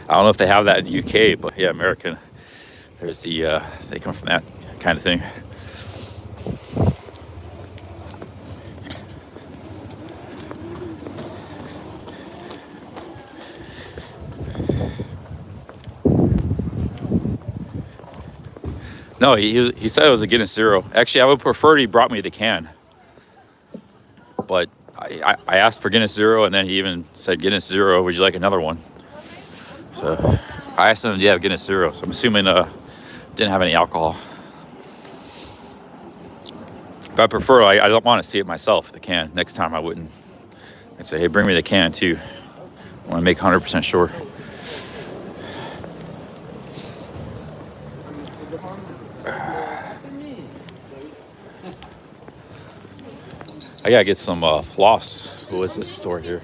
I don't know if they have that in the UK, but yeah, American. There's the they come from that kind of thing. No, he said it was a Guinness Zero. Actually, I would prefer he brought me the can. But I asked for Guinness Zero, and then he even said, Guinness Zero, would you like another one? So I asked him, do you have Guinness Zero? So I'm assuming didn't have any alcohol. But I prefer, I don't want to see it myself, the can. Next time I wouldn't. I'd say, hey, bring me the can too. I want to make 100% sure. I gotta get some floss. Who is this store here?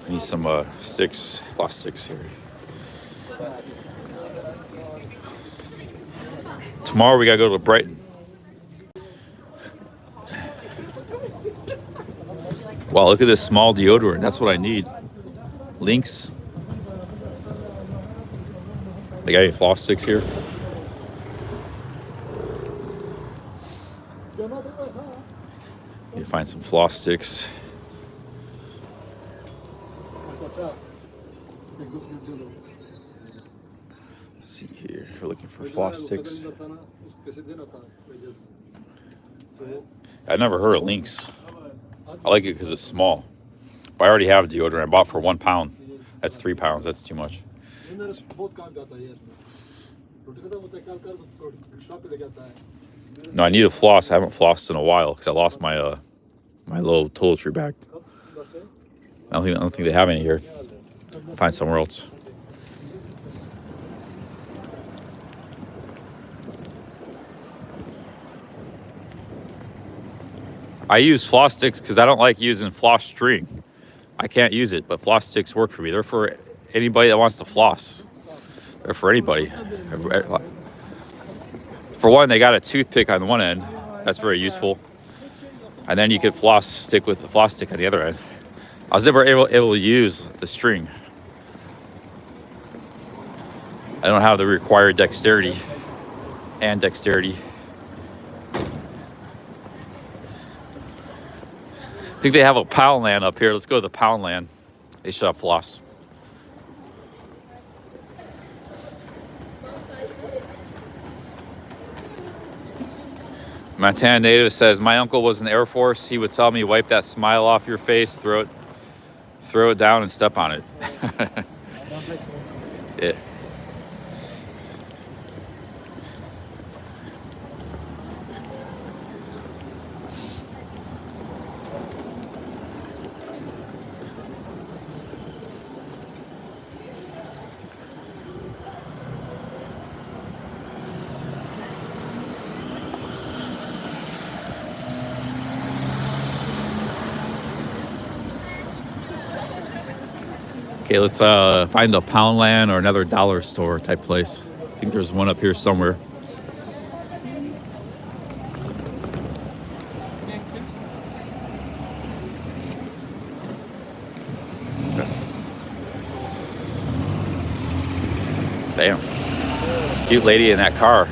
I need some sticks, floss sticks here. Tomorrow we gotta go to Brighton. Wow, look at this small deodorant. That's what I need. Lynx. They got any floss sticks here? Need to find some floss sticks. Let's see here. We're looking for floss sticks. I never heard of Lynx. I like it because it's small. But I already have a deodorant I bought for £1. That's 3 pounds. That's too much. No, I need a floss. I haven't flossed in a while because I lost my my little toiletry bag. I don't think they have any here. I'll find somewhere else. I use floss sticks because I don't like using floss string. I can't use it, but floss sticks work for me. They're for anybody that wants to floss. They're for anybody. For one, they got a toothpick on one end. That's very useful. And then you could floss stick with the floss stick on the other end. I was never able to use the string. I don't have the required dexterity and dexterity. I think they have a pound land up here. Let's go to the pound land. They should have floss. Montana native says, my uncle was in the Air Force. He would tell me, wipe that smile off your face, throw it down and step on it. Yeah. Okay, let's find a Poundland or another dollar store type place. I think there's one up here somewhere. Damn. Cute lady in that car.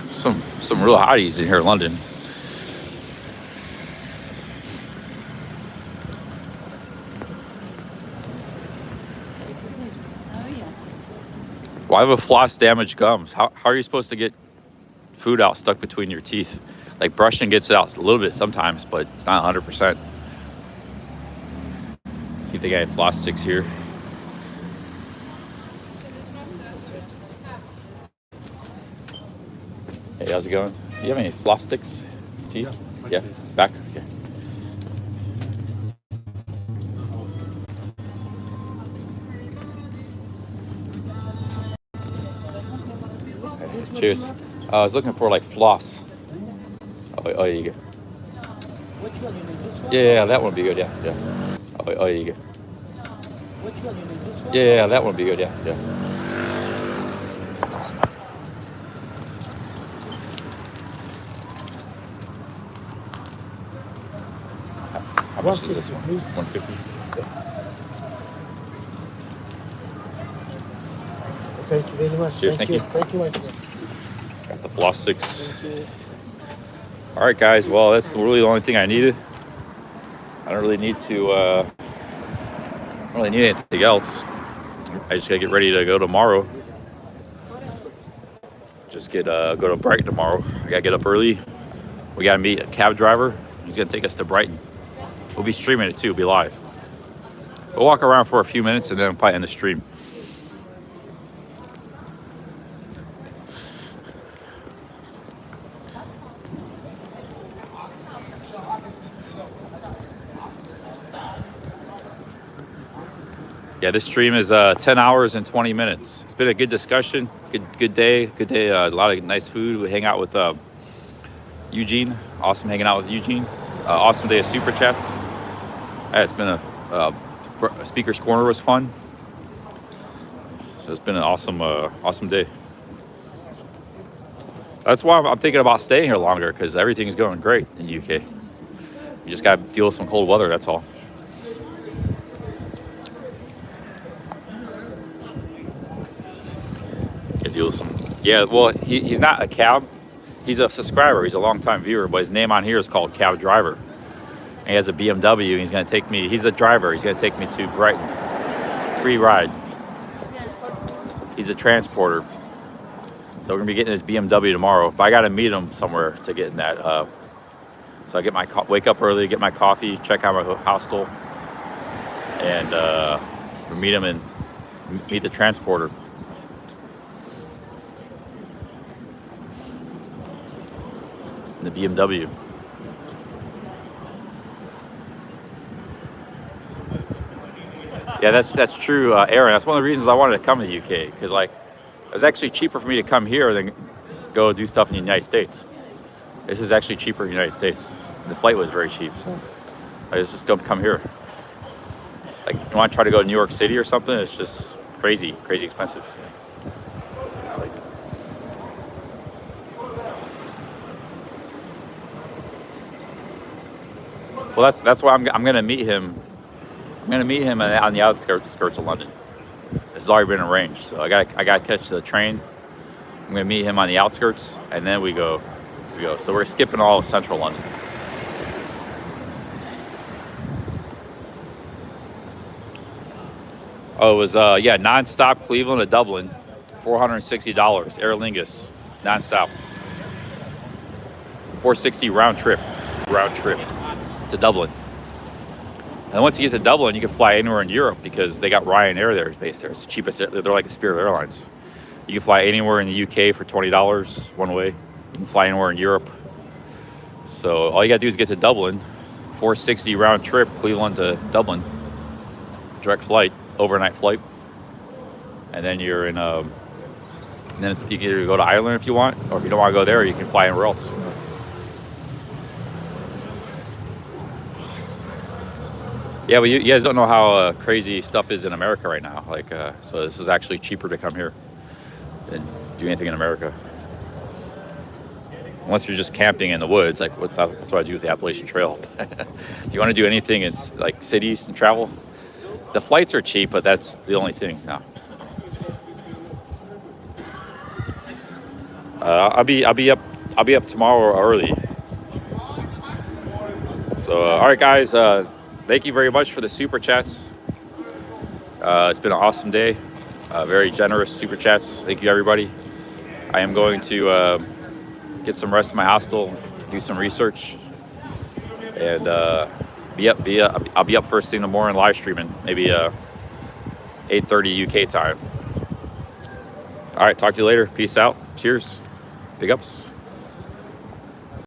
Some real hotties in here in London. Why have floss damaged gums? How are you supposed to get food out stuck between your teeth? Like brushing gets it out a little bit sometimes, but it's not 100%. See if they got any floss sticks here. Hey, how's it going? Do you have any floss sticks? Teeth? Yeah. Back? Okay. Cheers. I was looking for like floss. Oh, you go. Which one you need? This one? Yeah, that one would be good. Yeah. Oh, you go. Which one you need? This one? Yeah, that one would be good. Yeah. How much is this one? 150. Thank you very much. Cheers. Thank you. Thank you, my friend. Got the floss sticks. All right, guys. Well, that's really the only thing I needed. I don't really need to. I don't really need anything else. I just gotta get ready to go tomorrow. Just go to Brighton tomorrow. I gotta get up early. We gotta meet a cab driver. He's gonna take us to Brighton. We'll be streaming it too. We'll be live. We'll walk around for a few minutes and then probably end the stream. Yeah, this stream is 10 hours and 20 minutes. It's been a good discussion, good day. A lot of nice food. We hang out with Eugene. Awesome hanging out with Eugene. Awesome day of super chats. Yeah, it's been a speaker's corner was fun. So it's been an awesome day. That's why I'm thinking about staying here longer, because everything's going great in the UK. You just got to deal with some cold weather. That's all. Yeah, well, he's not a cab. He's a subscriber. He's a longtime viewer, but his name on here is called Cab Driver. And he has a BMW. And he's going to take me. He's the driver. He's going to take me to Brighton. Free ride. He's a transporter. So we're going to be getting his BMW tomorrow. But I got to meet him somewhere to get in that. So I get my wake up early, get my coffee, check out my hostel, and or meet him and meet the transporter. The BMW. Yeah, that's true, Aaron. That's one of the reasons I wanted to come to the UK, because like it was actually cheaper for me to come here than go do stuff in the United States. This is actually cheaper in the United States. The flight was very cheap, so I just come here. Like, you want to try to go to New York City or something? It's just crazy expensive. Like, well, that's why I'm gonna meet him. I'm gonna meet him on the outskirts of London. This has already been arranged, so I gotta catch the train. I'm gonna meet him on the outskirts, and then we go. So we're skipping all of central London. Oh, it was non-stop Cleveland to Dublin, $460 Aer Lingus, non-stop. $460 round trip to Dublin. And once you get to Dublin, you can fly anywhere in Europe because they got Ryanair there based there. It's the cheapest. They're like the Spirit Airlines. You can fly anywhere in the UK for $20 one way. You can fly anywhere in Europe. So all you gotta do is get to Dublin, $460 round trip, Cleveland to Dublin, direct flight, overnight flight, and then you're in. And then you can either go to Ireland if you want, or if you don't want to go there, you can fly anywhere else. Yeah, but you guys don't know how crazy stuff is in America right now. Like, so this is actually cheaper to come here than do anything in America. Unless you're just camping in the woods, like that's what I do with the Appalachian Trail. If you want to do anything in like cities and travel, the flights are cheap, but that's the only thing now. I'll be up tomorrow early. So all right, guys. Thank you very much for the super chats. It's been an awesome day. Very generous super chats. Thank you, everybody. I am going to get some rest in my hostel, do some research, and I'll be up first thing in the morning live streaming, maybe 8:30 UK time. All right, talk to you later. Peace out. Cheers. Big ups.